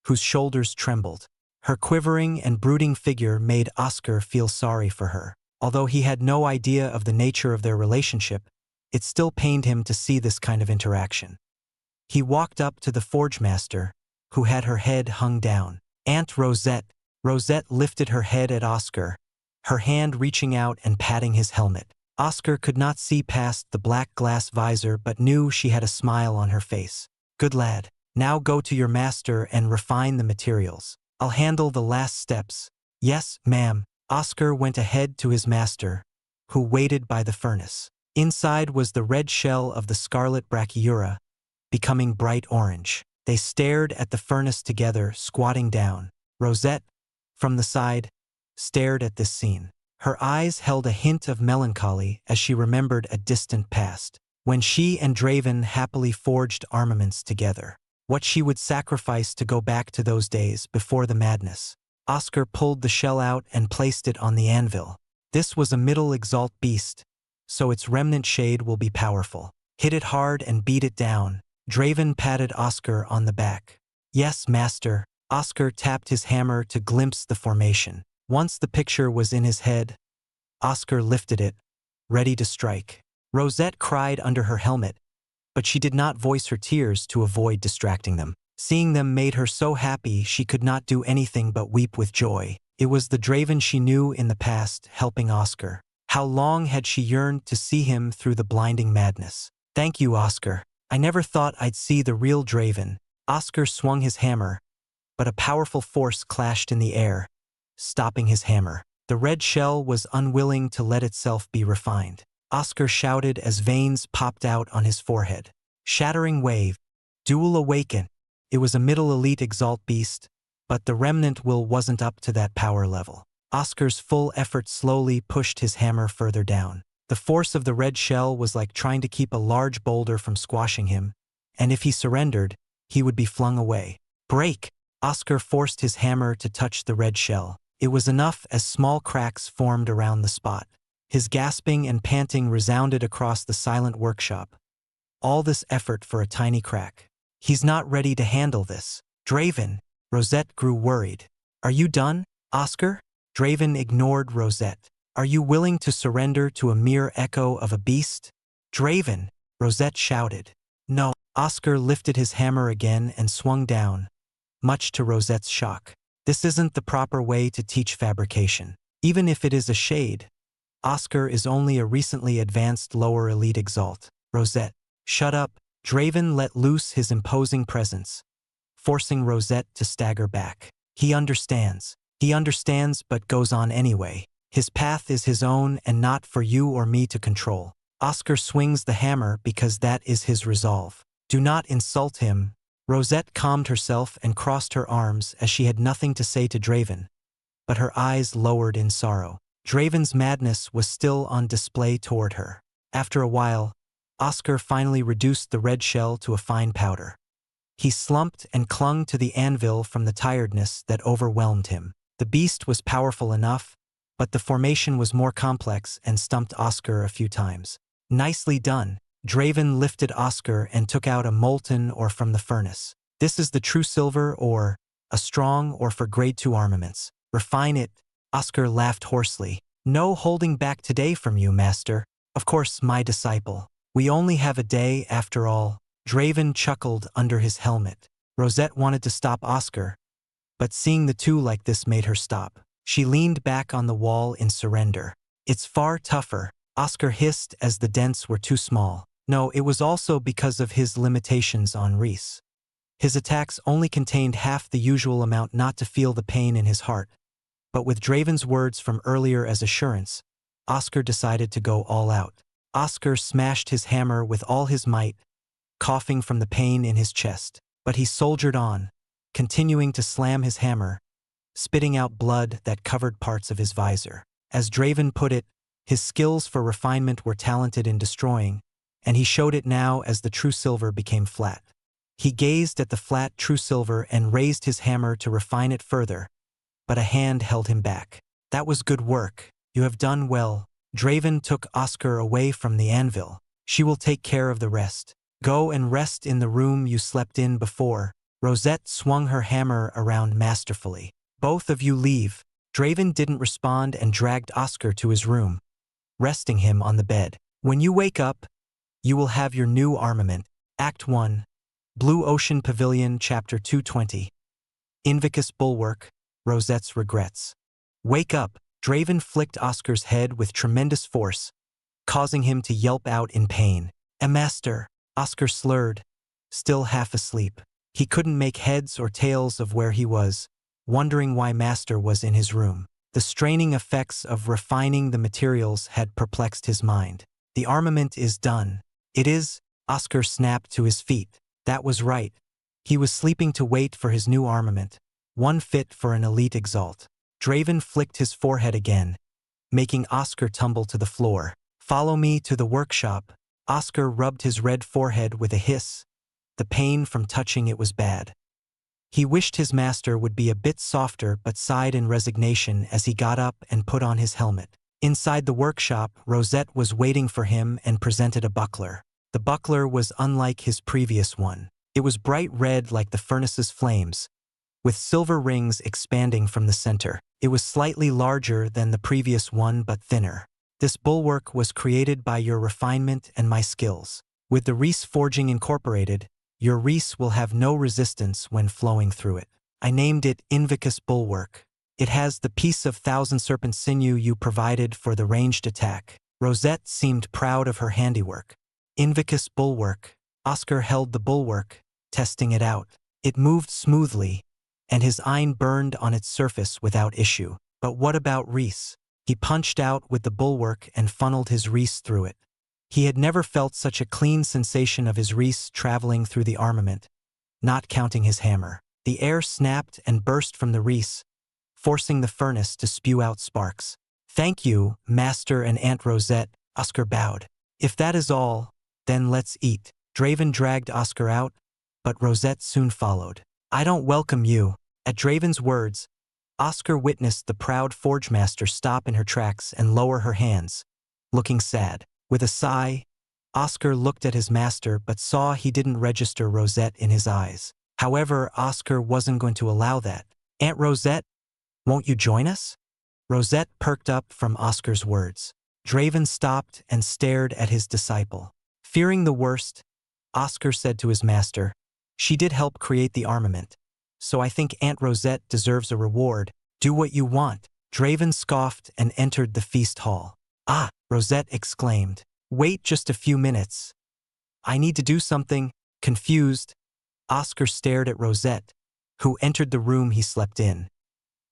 whose shoulders trembled. Her quivering and brooding figure made Oscar feel sorry for her. Although he had no idea of the nature of their relationship, it still pained him to see this kind of interaction. He walked up to the forge master, who had her head hung down. Aunt Rosette. Rosette lifted her head at Oscar, her hand reaching out and patting his helmet. Oscar could not see past the black glass visor but knew she had a smile on her face. Good lad. Now go to your master and refine the materials. I'll handle the last steps. Yes, ma'am. Oscar went ahead to his master, who waited by the furnace. Inside was the red shell of the scarlet brachyura, becoming bright orange. They stared at the furnace together, squatting down. Rosette, from the side, stared at this scene. Her eyes held a hint of melancholy as she remembered a distant past, when she and Draven happily forged armaments together. What she would sacrifice to go back to those days before the madness. Oscar pulled the shell out and placed it on the anvil. This was a middle Exalt beast, so its remnant shade will be powerful. Hit it hard and beat it down. Draven patted Oscar on the back. Yes, master. Oscar tapped his hammer to glimpse the formation. Once the picture was in his head, Oscar lifted it, ready to strike. Rosette cried under her helmet, but she did not voice her tears to avoid distracting them. Seeing them made her so happy she could not do anything but weep with joy. It was the Draven she knew in the past helping Oscar. How long had she yearned to see him through the blinding madness? Thank you, Oscar. I never thought I'd see the real Draven. Oscar swung his hammer, but a powerful force clashed in the air, stopping his hammer. The red shell was unwilling to let itself be refined. Oscar shouted as veins popped out on his forehead. Shattering wave. Duel awaken. It was a middle elite Exalt beast, but the remnant will wasn't up to that power level. Oscar's full effort slowly pushed his hammer further down. The force of the red shell was like trying to keep a large boulder from squashing him, and if he surrendered, he would be flung away. Break! Oscar forced his hammer to touch the red shell. It was enough as small cracks formed around the spot. His gasping and panting resounded across the silent workshop. All this effort for a tiny crack. He's not ready to handle this. Draven. Rosette grew worried. Are you done, Oscar? Draven ignored Rosette. Are you willing to surrender to a mere echo of a beast? Draven. Rosette shouted. No. Oscar lifted his hammer again and swung down, much to Rosette's shock. This isn't the proper way to teach fabrication. Even if it is a shade, Oscar is only a recently advanced lower elite Exalt. Rosette. Shut up. Draven let loose his imposing presence, forcing Rosette to stagger back. He understands. He understands but goes on anyway. His path is his own and not for you or me to control. Oscar swings the hammer because that is his resolve. Do not insult him, Rosette calmed herself and crossed her arms as she had nothing to say to Draven, but her eyes lowered in sorrow. Draven's madness was still on display toward her. After a while, Oscar finally reduced the red shell to a fine powder. He slumped and clung to the anvil from the tiredness that overwhelmed him. The beast was powerful enough, but the formation was more complex and stumped Oscar a few times. Nicely done. Draven lifted Oscar and took out a molten ore from the furnace. This is the true silver ore, a strong ore for grade 2 armaments. Refine it. Oscar laughed hoarsely. No holding back today from you, master. Of course, my disciple. We only have a day after all. Draven chuckled under his helmet. Rosette wanted to stop Oscar, but seeing the two like this made her stop. She leaned back on the wall in surrender. It's far tougher, Oscar hissed as the dents were too small. No, it was also because of his limitations on Reese. His attacks only contained half the usual amount not to feel the pain in his heart. But with Draven's words from earlier as assurance, Oscar decided to go all out. Oscar smashed his hammer with all his might, coughing from the pain in his chest. But he soldiered on, continuing to slam his hammer, spitting out blood that covered parts of his visor. As Draven put it, his skills for refinement were talented in destroying, and he showed it now as the true silver became flat. He gazed at the flat true silver and raised his hammer to refine it further, but a hand held him back. That was good work. You have done well. Draven took Oscar away from the anvil. She will take care of the rest. Go and rest in the room you slept in before. Rosette swung her hammer around masterfully. Both of you leave. Draven didn't respond and dragged Oscar to his room, resting him on the bed. When you wake up, you will have your new armament. Act 1. Blue Ocean Pavilion, Chapter 220. Invicus Bulwark, Rosette's Regrets. Wake up. Draven flicked Oscar's head with tremendous force, causing him to yelp out in pain. Master. Oscar slurred, still half asleep. He couldn't make heads or tails of where he was, wondering why Master was in his room. The straining effects of refining the materials had perplexed his mind. The armament is done. It is? Oscar snapped to his feet. That was right. He was sleeping to wait for his new armament, one fit for an elite Exalt. Draven flicked his forehead again, making Oscar tumble to the floor. Follow me to the workshop. Oscar rubbed his red forehead with a hiss. The pain from touching it was bad. He wished his master would be a bit softer but sighed in resignation as he got up and put on his helmet. Inside the workshop, Rosette was waiting for him and presented a buckler. The buckler was unlike his previous one. It was bright red like the furnace's flames, with silver rings expanding from the center. It was slightly larger than the previous one but thinner. This bulwark was created by your refinement and my skills. With the Reese forging incorporated, your Reese will have no resistance when flowing through it. I named it Invicus Bulwark. It has the piece of thousand serpent sinew you provided for the ranged attack. Rosette seemed proud of her handiwork. Invicus Bulwark. Oscar held the bulwark, testing it out. It moved smoothly, and his eye burned on its surface without issue. But what about Reese? He punched out with the bulwark and funneled his Reese through it. He had never felt such a clean sensation of his Reese traveling through the armament, not counting his hammer. The air snapped and burst from the Reese, forcing the furnace to spew out sparks. Thank you, Master and Aunt Rosette, Oscar bowed. If that is all, then let's eat. Draven dragged Oscar out, but Rosette soon followed. I don't welcome you. At Draven's words, Oscar witnessed the proud forge master stop in her tracks and lower her hands, looking sad. With a sigh, Oscar looked at his master but saw he didn't register Rosette in his eyes. However, Oscar wasn't going to allow that. Aunt Rosette, won't you join us? Rosette perked up from Oscar's words. Draven stopped and stared at his disciple. Fearing the worst, Oscar said to his master, she did help create the armament, so I think Aunt Rosette deserves a reward. Do what you want. Draven scoffed and entered the feast hall. Ah, Rosette exclaimed. Wait just a few minutes. I need to do something. Confused, Oscar stared at Rosette, who entered the room he slept in.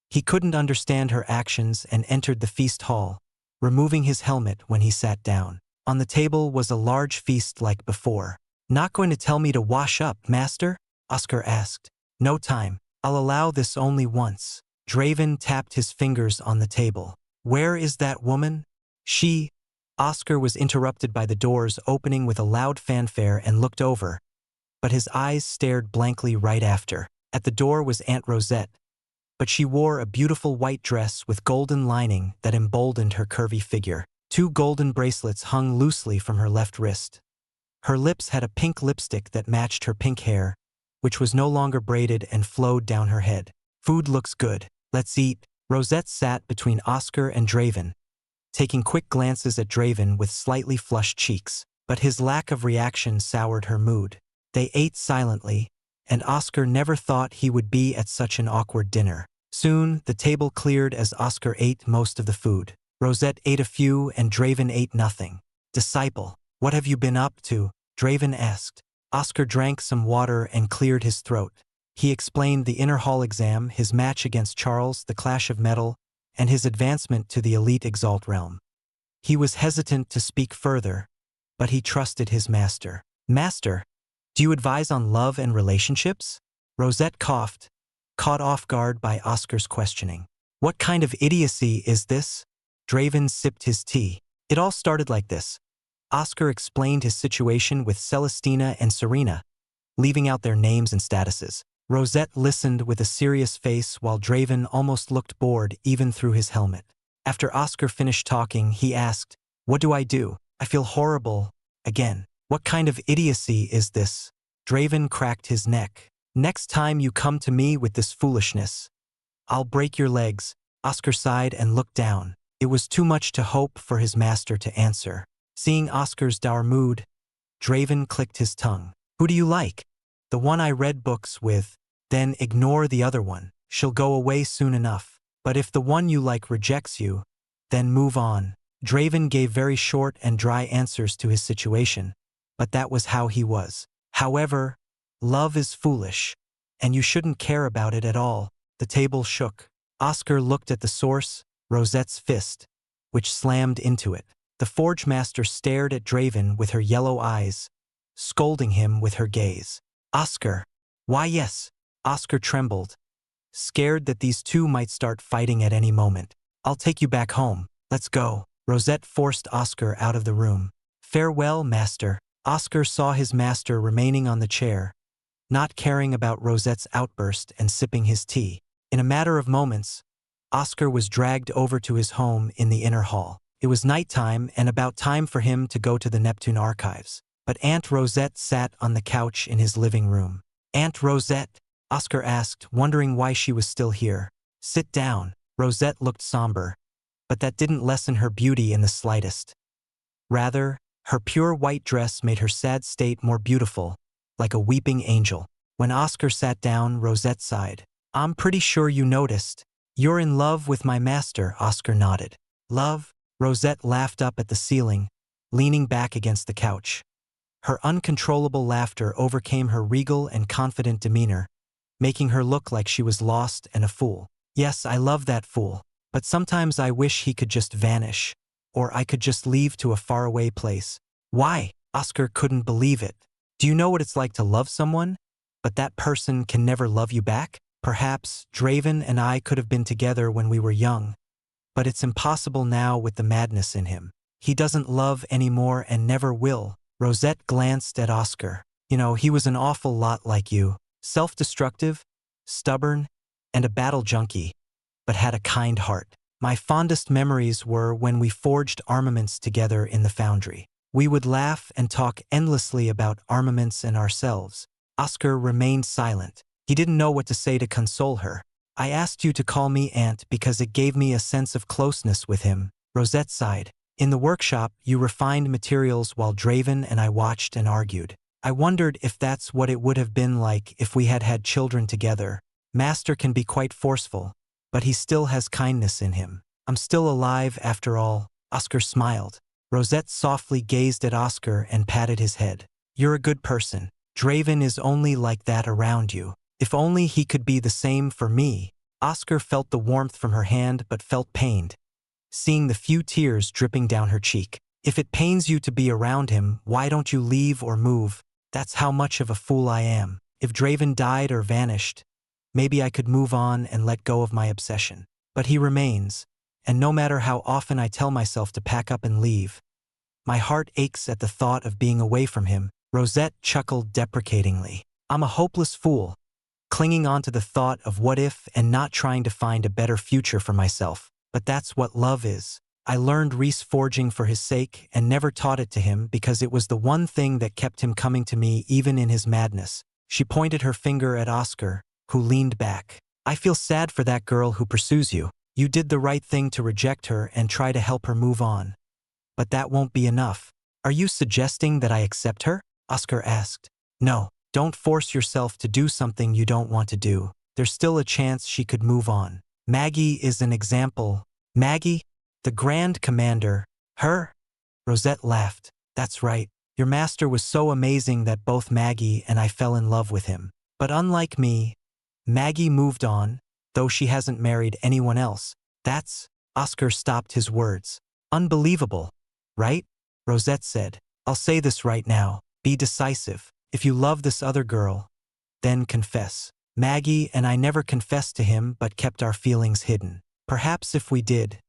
He couldn't understand her actions and entered the feast hall, removing his helmet when he sat down. On the table was a large feast like before. Not going to tell me to wash up, master? Oscar asked. No time. I'll allow this only once. Draven tapped his fingers on the table. Where is that woman? She. Oscar was interrupted by the doors opening with a loud fanfare and looked over, but his eyes stared blankly right after. At the door was Aunt Rosette, but she wore a beautiful white dress with golden lining that emboldened her curvy figure. 2 golden bracelets hung loosely from her left wrist. Her lips had a pink lipstick that matched her pink hair, which was no longer braided and flowed down her head. Food looks good. Let's eat. Rosette sat between Oscar and Draven, taking quick glances at Draven with slightly flushed cheeks, but his lack of reaction soured her mood. They ate silently, and Oscar never thought he would be at such an awkward dinner. Soon, the table cleared as Oscar ate most of the food. Rosette ate a few and Draven ate nothing. Disciple, what have you been up to? Draven asked. Oscar drank some water and cleared his throat. He explained the inner hall exam, his match against Charles, the clash of metal, and his advancement to the elite Exalt realm. He was hesitant to speak further, but he trusted his master. Master, do you advise on love and relationships? Rosette coughed, caught off guard by Oscar's questioning. What kind of idiocy is this? Draven sipped his tea. It all started like this. Oscar explained his situation with Celestina and Serena, leaving out their names and statuses. Rosette listened with a serious face while Draven almost looked bored even through his helmet. After Oscar finished talking, he asked, What do? I feel horrible. Again. What kind of idiocy is this? Draven cracked his neck. Next time you come to me with this foolishness, I'll break your legs. Oscar sighed and looked down. It was too much to hope for his master to answer. Seeing Oscar's dour mood, Draven clicked his tongue. Who do you like? The one I read books with. Then ignore the other one. She'll go away soon enough. But if the one you like rejects you, then move on. Draven gave very short and dry answers to his situation, but that was how he was. However, love is foolish, and you shouldn't care about it at all. The table shook. Oscar looked at the source, Rosette's fist, which slammed into it. The Forge Master stared at Draven with her yellow eyes, scolding him with her gaze. Oscar. Why yes. Oscar trembled, scared that these two might start fighting at any moment. I'll take you back home. Let's go. Rosette forced Oscar out of the room. Farewell, master. Oscar saw his master remaining on the chair, not caring about Rosette's outburst and sipping his tea. In a matter of moments, Oscar was dragged over to his home in the inner hall. It was nighttime and about time for him to go to the Neptune archives. But Aunt Rosette sat on the couch in his living room. Aunt Rosette? Oscar asked, wondering why she was still here. Sit down. Rosette looked somber, but that didn't lessen her beauty in the slightest. Rather, her pure white dress made her sad state more beautiful, like a weeping angel. When Oscar sat down, Rosette sighed. I'm pretty sure you noticed. You're in love with my master, Oscar nodded. Love? Rosette laughed up at the ceiling, leaning back against the couch. Her uncontrollable laughter overcame her regal and confident demeanor, making her look like she was lost and a fool. Yes, I love that fool, but sometimes I wish he could just vanish, or I could just leave to a faraway place. Why? Oscar couldn't believe it. Do you know what it's like to love someone, but that person can never love you back? Perhaps Draven and I could have been together when we were young, but it's impossible now with the madness in him. He doesn't love anymore and never will. Rosette glanced at Oscar. You know, he was an awful lot like you. Self-destructive, stubborn, and a battle junkie, but had a kind heart. My fondest memories were when we forged armaments together in the foundry. We would laugh and talk endlessly about armaments and ourselves. Oscar remained silent. He didn't know what to say to console her. I asked you to call me Aunt because it gave me a sense of closeness with him. Rosette sighed. In the workshop, you refined materials while Draven and I watched and argued. I wondered if that's what it would have been like if we had had children together. Master can be quite forceful, but he still has kindness in him. I'm still alive after all. Oscar smiled. Rosette softly gazed at Oscar and patted his head. You're a good person. Draven is only like that around you. If only he could be the same for me. Oscar felt the warmth from her hand but felt pained, seeing the few tears dripping down her cheek. If it pains you to be around him, why don't you leave or move? That's how much of a fool I am. If Draven died or vanished, maybe I could move on and let go of my obsession. But he remains, and no matter how often I tell myself to pack up and leave, my heart aches at the thought of being away from him. Rosette chuckled deprecatingly. I'm a hopeless fool, clinging on to the thought of what if and not trying to find a better future for myself. But that's what love is. I learned Reese forging for his sake and never taught it to him because it was the one thing that kept him coming to me even in his madness. She pointed her finger at Oscar, who leaned back. I feel sad for that girl who pursues you. You did the right thing to reject her and try to help her move on. But that won't be enough. Are you suggesting that I accept her? Oscar asked. No, don't force yourself to do something you don't want to do. There's still a chance she could move on. Maggie is an example. Maggie? The Grand Commander. Her? Rosette laughed. That's right. Your master was so amazing that both Maggie and I fell in love with him. But unlike me, Maggie moved on, though she hasn't married anyone else. That's… Oscar stopped his words. Unbelievable, right? Rosette said. I'll say this right now. Be decisive. If you love this other girl, then confess. Maggie and I never confessed to him but kept our feelings hidden. Perhaps if we did,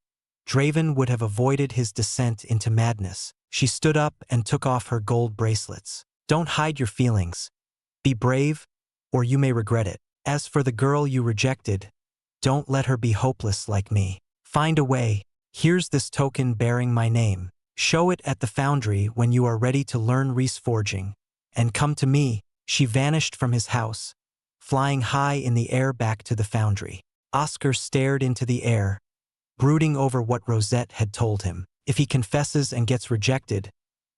Draven would have avoided his descent into madness. She stood up and took off her gold bracelets. Don't hide your feelings. Be brave, or you may regret it. As for the girl you rejected, don't let her be hopeless like me. Find a way. Here's this token bearing my name. Show it at the foundry when you are ready to learn Reese forging. And come to me. She vanished from his house, flying high in the air back to the foundry. Oscar stared into the air, brooding over what Rosette had told him. If he confesses and gets rejected,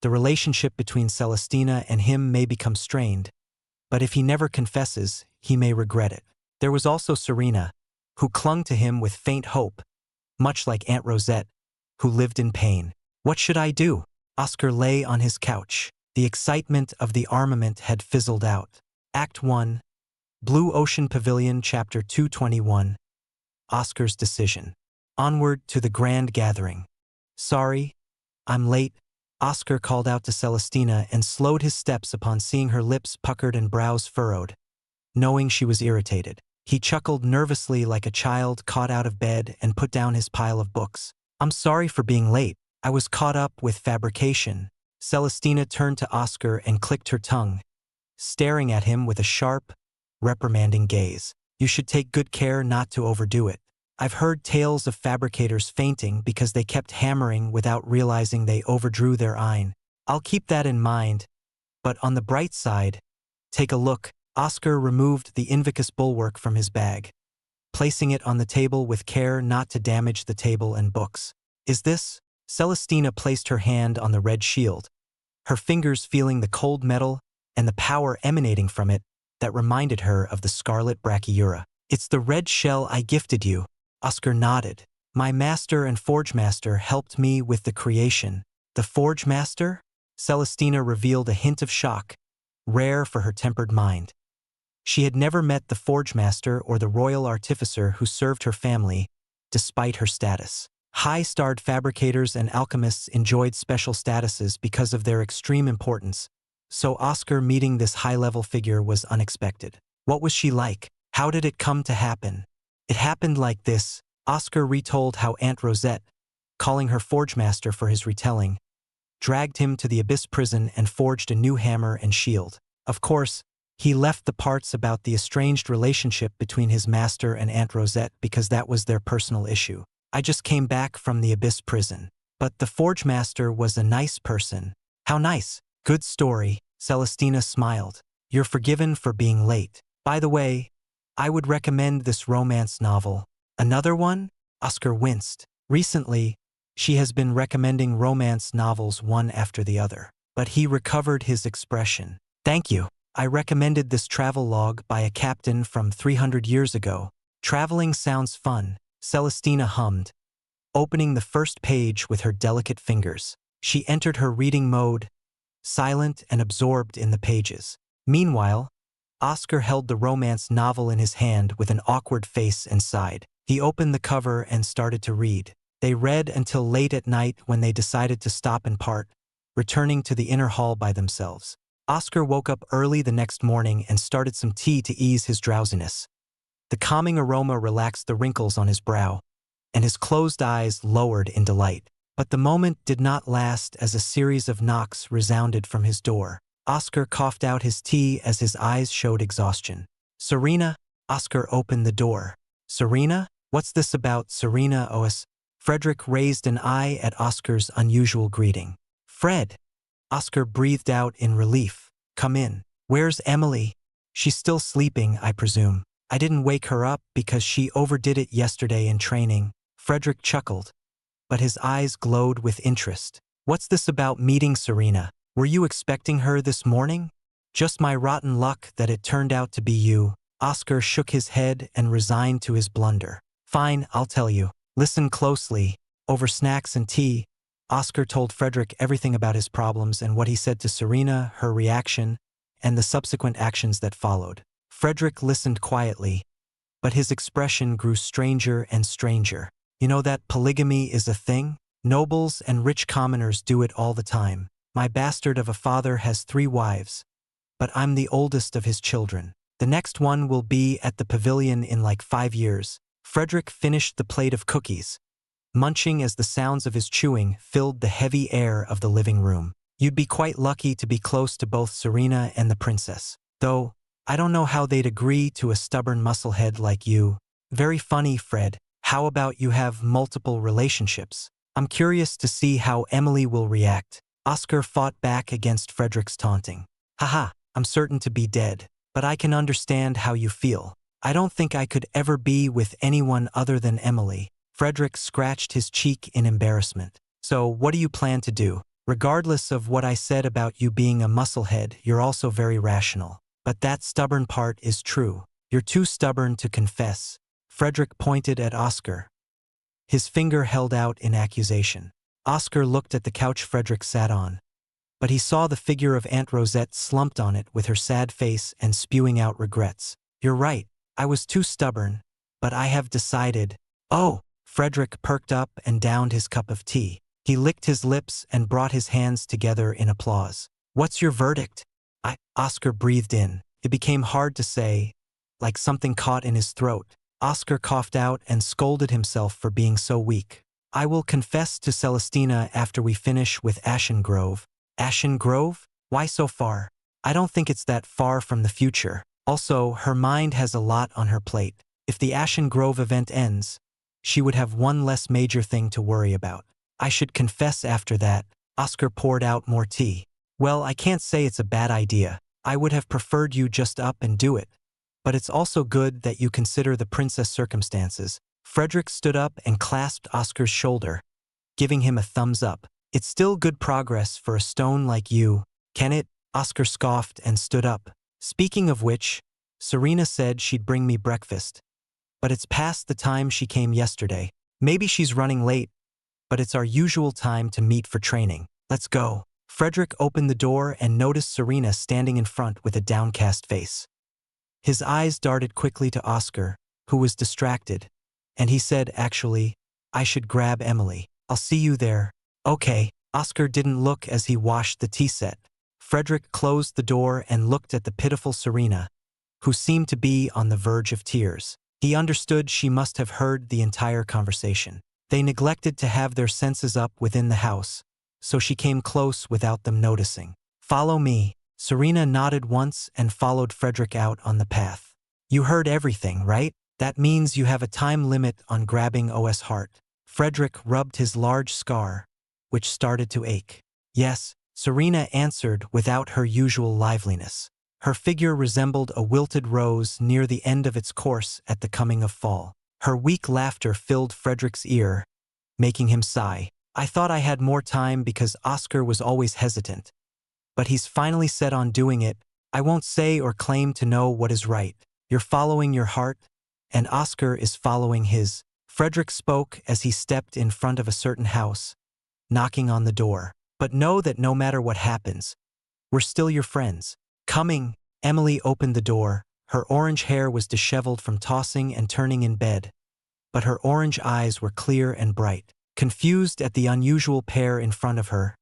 the relationship between Celestina and him may become strained. But if he never confesses, he may regret it. There was also Serena, who clung to him with faint hope, much like Aunt Rosette, who lived in pain. What should I do? Oscar lay on his couch. The excitement of the armament had fizzled out. Act 1, Blue Ocean Pavilion, Chapter 221. Oscar's decision. Onward to the grand gathering. Sorry, I'm late, Oscar called out to Celestina and slowed his steps upon seeing her lips puckered and brows furrowed. Knowing she was irritated, he chuckled nervously like a child caught out of bed and put down his pile of books. I'm sorry for being late. I was caught up with fabrication. Celestina turned to Oscar and clicked her tongue, staring at him with a sharp, reprimanding gaze. You should take good care not to overdo it. I've heard tales of fabricators fainting because they kept hammering without realizing they overdrew their iron. I'll keep that in mind. But on the bright side, take a look. Oscar removed the Invicus bulwark from his bag, placing it on the table with care not to damage the table and books. Is this? Celestina placed her hand on the red shield, her fingers feeling the cold metal and the power emanating from it that reminded her of the scarlet brachyura. It's the red shell I gifted you. Oscar nodded. My master and forge master helped me with the creation. The forge master? Celestina revealed a hint of shock, rare for her tempered mind. She had never met the forge master or the royal artificer who served her family, despite her status. High-starred fabricators and alchemists enjoyed special statuses because of their extreme importance, so Oscar meeting this high-level figure was unexpected. What was she like? How did it come to happen? It happened like this. Oscar retold how Aunt Rosette, calling her forge master for his retelling, dragged him to the Abyss prison and forged a new hammer and shield. Of course, he left the parts about the estranged relationship between his master and Aunt Rosette because that was their personal issue. I just came back from the Abyss prison. But the forge master was a nice person. How nice. Good story. Celestina smiled. You're forgiven for being late. By the way, I would recommend this romance novel. Another one? Oscar winced. Recently, she has been recommending romance novels one after the other. But he recovered his expression. Thank you. I recommended this travel log by a captain from 300 years ago. Traveling sounds fun, Celestina hummed, opening the first page with her delicate fingers. She entered her reading mode, silent and absorbed in the pages. Meanwhile, Oscar held the romance novel in his hand with an awkward face and sighed. He opened the cover and started to read. They read until late at night when they decided to stop and part, returning to the inner hall by themselves. Oscar woke up early the next morning and started some tea to ease his drowsiness. The calming aroma relaxed the wrinkles on his brow, and his closed eyes lowered in delight. But the moment did not last as a series of knocks resounded from his door. Oscar coughed out his tea as his eyes showed exhaustion. "Serena?" Oscar opened the door. "Serena? What's this about, Serena OS?" Frederick raised an eye at Oscar's unusual greeting. "Fred!" Oscar breathed out in relief. "Come in." "Where's Emily?" "She's still sleeping, I presume. I didn't wake her up because she overdid it yesterday in training." Frederick chuckled, but his eyes glowed with interest. "What's this about meeting Serena? Were you expecting her this morning?" "Just my rotten luck that it turned out to be you." Oscar shook his head and resigned to his blunder. "Fine, I'll tell you. Listen closely." Over snacks and tea, Oscar told Frederick everything about his problems and what he said to Serena, her reaction, and the subsequent actions that followed. Frederick listened quietly, but his expression grew stranger and stranger. "You know that polygamy is a thing? Nobles and rich commoners do it all the time. My bastard of a father has 3 wives, but I'm the oldest of his children. The next one will be at the pavilion in like 5 years." Frederick finished the plate of cookies, munching as the sounds of his chewing filled the heavy air of the living room. "You'd be quite lucky to be close to both Serena and the princess. Though, I don't know how they'd agree to a stubborn musclehead like you." "Very funny, Fred. How about you have multiple relationships? I'm curious to see how Emily will react." Oscar fought back against Frederick's taunting. "Haha, I'm certain to be dead, but I can understand how you feel. I don't think I could ever be with anyone other than Emily." Frederick scratched his cheek in embarrassment. "So what do you plan to do? Regardless of what I said about you being a musclehead, you're also very rational. But that stubborn part is true. You're too stubborn to confess." Frederick pointed at Oscar, his finger held out in accusation. Oscar looked at the couch Frederick sat on, but he saw the figure of Aunt Rosette slumped on it with her sad face and spewing out regrets. "You're right. I was too stubborn, but I have decided." "Oh!" Frederick perked up and downed his cup of tea. He licked his lips and brought his hands together in applause. "What's your verdict?" Oscar breathed in. It became hard to say, like something caught in his throat. Oscar coughed out and scolded himself for being so weak. "I will confess to Celestina after we finish with Ashen Grove." "Ashen Grove? Why so far?" "I don't think it's that far from the future. Also, her mind has a lot on her plate. If the Ashen Grove event ends, she would have one less major thing to worry about." "I should confess after that." Oscar poured out more tea. "Well, I can't say it's a bad idea. I would have preferred you just up and do it. But it's also good that you consider the princess circumstances." Frederick stood up and clasped Oscar's shoulder, giving him a thumbs up. "It's still good progress for a stone like you, can it?" Oscar scoffed and stood up. "Speaking of which, Serena said she'd bring me breakfast, but it's past the time she came yesterday. Maybe she's running late, but it's our usual time to meet for training. Let's go." Frederick opened the door and noticed Serena standing in front with a downcast face. His eyes darted quickly to Oscar, who was distracted, and he said, "Actually, I should grab Emily. I'll see you there." "Okay." Oscar didn't look as he washed the tea set. Frederick closed the door and looked at the pitiful Serena, who seemed to be on the verge of tears. He understood she must have heard the entire conversation. They neglected to have their senses up within the house, so she came close without them noticing. "Follow me." Serena nodded once and followed Frederick out on the path. "You heard everything, right? That means you have a time limit on grabbing OS Heart." Frederick rubbed his large scar, which started to ache. "Yes," Serena answered without her usual liveliness. Her figure resembled a wilted rose near the end of its course at the coming of fall. Her weak laughter filled Frederick's ear, making him sigh. "I thought I had more time because Oscar was always hesitant. But he's finally set on doing it. I won't say or claim to know what is right. You're following your heart, and Oscar is following his." Frederick spoke as he stepped in front of a certain house, knocking on the door. "But know that no matter what happens, we're still your friends." "Coming." Emily opened the door. Her orange hair was disheveled from tossing and turning in bed, but her orange eyes were clear and bright. Confused at the unusual pair in front of her,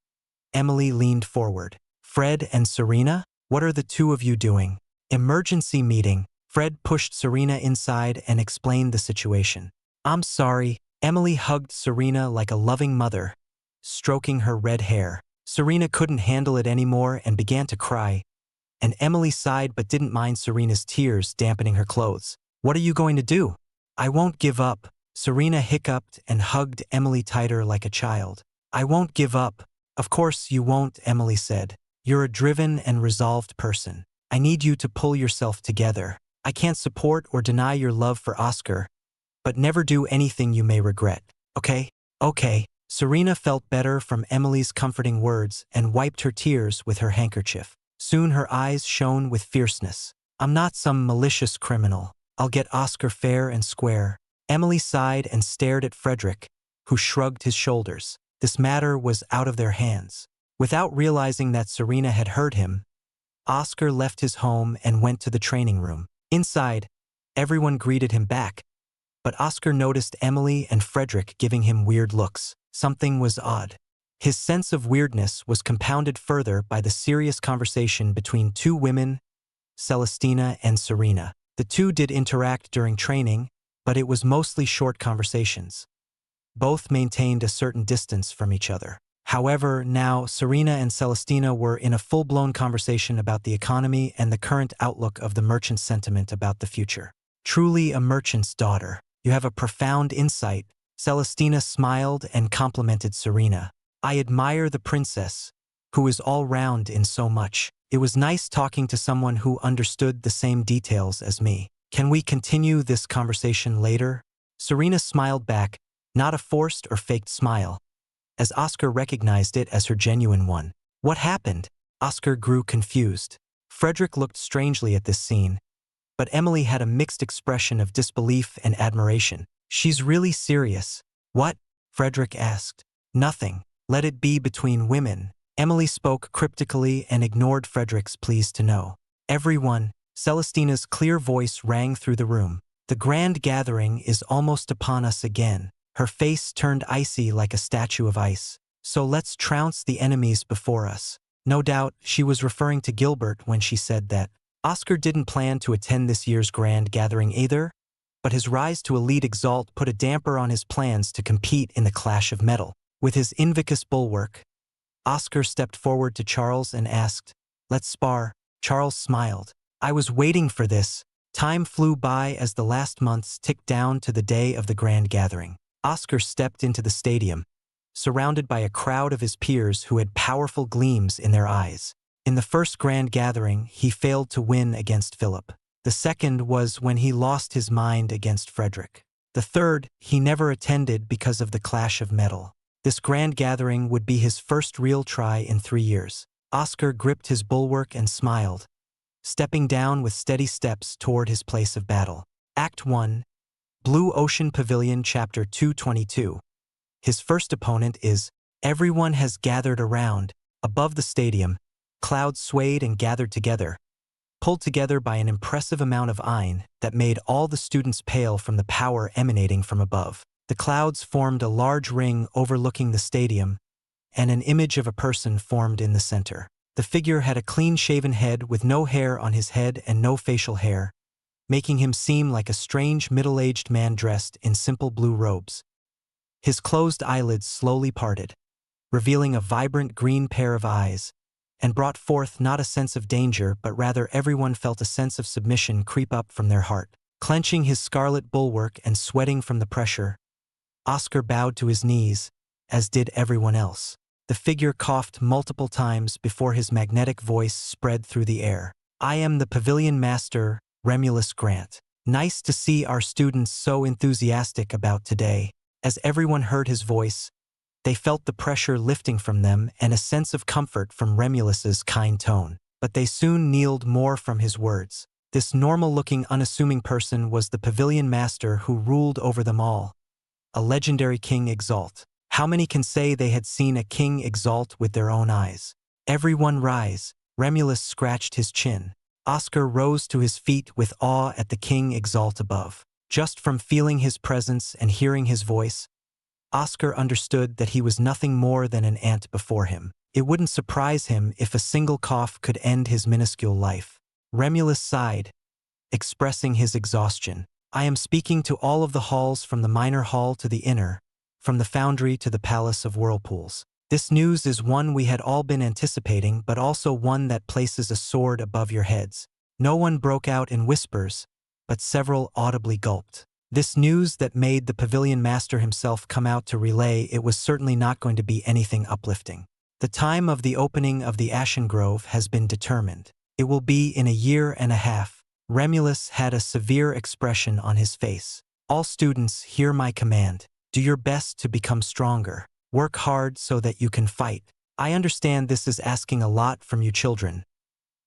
Emily leaned forward. "Fred and Serena?" What are the two of you doing? Emergency meeting. Fred pushed Serena inside and explained the situation. I'm sorry. Emily hugged Serena like a loving mother, stroking her red hair. Serena couldn't handle it anymore and began to cry, and Emily sighed but didn't mind Serena's tears dampening her clothes. What are you going to do? I won't give up. Serena hiccuped and hugged Emily tighter like a child. I won't give up. Of course you won't, Emily said. You're a driven and resolved person. I need you to pull yourself together. I can't support or deny your love for Oscar, but never do anything you may regret. Okay? Okay. Serena felt better from Emily's comforting words and wiped her tears with her handkerchief. Soon her eyes shone with fierceness. I'm not some malicious criminal. I'll get Oscar fair and square. Emily sighed and stared at Frederick, who shrugged his shoulders. This matter was out of their hands. Without realizing that Serena had heard him, Oscar left his home and went to the training room. Inside, everyone greeted him back, but Oscar noticed Emily and Frederick giving him weird looks. Something was odd. His sense of weirdness was compounded further by the serious conversation between two women, Celestina and Serena. The two did interact during training, but it was mostly short conversations. Both maintained a certain distance from each other. However, now Serena and Celestina were in a full-blown conversation about the economy and the current outlook of the merchant's sentiment about the future. Truly a merchant's daughter. You have a profound insight. Celestina smiled and complimented Serena. I admire the princess, who is all-round in so much. It was nice talking to someone who understood the same details as me. Can we continue this conversation later? Serena smiled back, not a forced or faked smile, as Oscar recognized it as her genuine one. What happened? Oscar grew confused. Frederick looked strangely at this scene, but Emily had a mixed expression of disbelief and admiration. She's really serious. What? Frederick asked. Nothing. Let it be between women. Emily spoke cryptically and ignored Frederick's pleased to know. Everyone, Celestina's clear voice rang through the room. The grand gathering is almost upon us again. Her face turned icy like a statue of ice. So let's trounce the enemies before us. No doubt she was referring to Gilbert when she said that. Oscar didn't plan to attend this year's grand gathering either, but his rise to elite Exalt put a damper on his plans to compete in the clash of metal. With his Invicus bulwark, Oscar stepped forward to Charles and asked, "Let's spar." Charles smiled. I was waiting for this. Time flew by as the last months ticked down to the day of the grand gathering. Oscar stepped into the stadium, surrounded by a crowd of his peers who had powerful gleams in their eyes. In the first grand gathering, he failed to win against Philip. The second was when he lost his mind against Frederick. The third, he never attended because of the clash of metal. This grand gathering would be his first real try in 3 years. Oscar gripped his bulwark and smiled, stepping down with steady steps toward his place of battle. Act 1, Blue Ocean Pavilion, Chapter 222. His first opponent is, everyone has gathered around. Above the stadium, clouds swayed and gathered together, pulled together by an impressive amount of iron that made all the students pale from the power emanating from above. The clouds formed a large ring overlooking the stadium, and an image of a person formed in the center. The figure had a clean-shaven head with no hair on his head and no facial hair, making him seem like a strange middle-aged man dressed in simple blue robes. His closed eyelids slowly parted, revealing a vibrant green pair of eyes, and brought forth not a sense of danger but rather everyone felt a sense of submission creep up from their heart. Clenching his scarlet bulwark and sweating from the pressure, Oscar bowed to his knees, as did everyone else. The figure coughed multiple times before his magnetic voice spread through the air. I am the Pavilion Master, Remulus Grant. Nice to see our students so enthusiastic about today. As everyone heard his voice, they felt the pressure lifting from them and a sense of comfort from Remulus's kind tone. But they soon kneeled more from his words. This normal-looking, unassuming person was the Pavilion Master who ruled over them all, a legendary King Exalt. How many can say they had seen a King Exalt with their own eyes? Everyone rise. Remulus scratched his chin. Oscar rose to his feet with awe at the King Exalt above. Just from feeling his presence and hearing his voice, Oscar understood that he was nothing more than an ant before him. It wouldn't surprise him if a single cough could end his minuscule life. Remulus sighed, expressing his exhaustion. I am speaking to all of the halls from the minor hall to the inner, from the foundry to the palace of whirlpools. This news is one we had all been anticipating, but also one that places a sword above your heads. No one broke out in whispers, but several audibly gulped. This news that made the pavilion master himself come out to relay it was certainly not going to be anything uplifting. The time of the opening of the Ashen Grove has been determined. It will be in a year and a half. Remulus had a severe expression on his face. All students, hear my command. Do your best to become stronger. Work hard so that you can fight. I understand this is asking a lot from you children,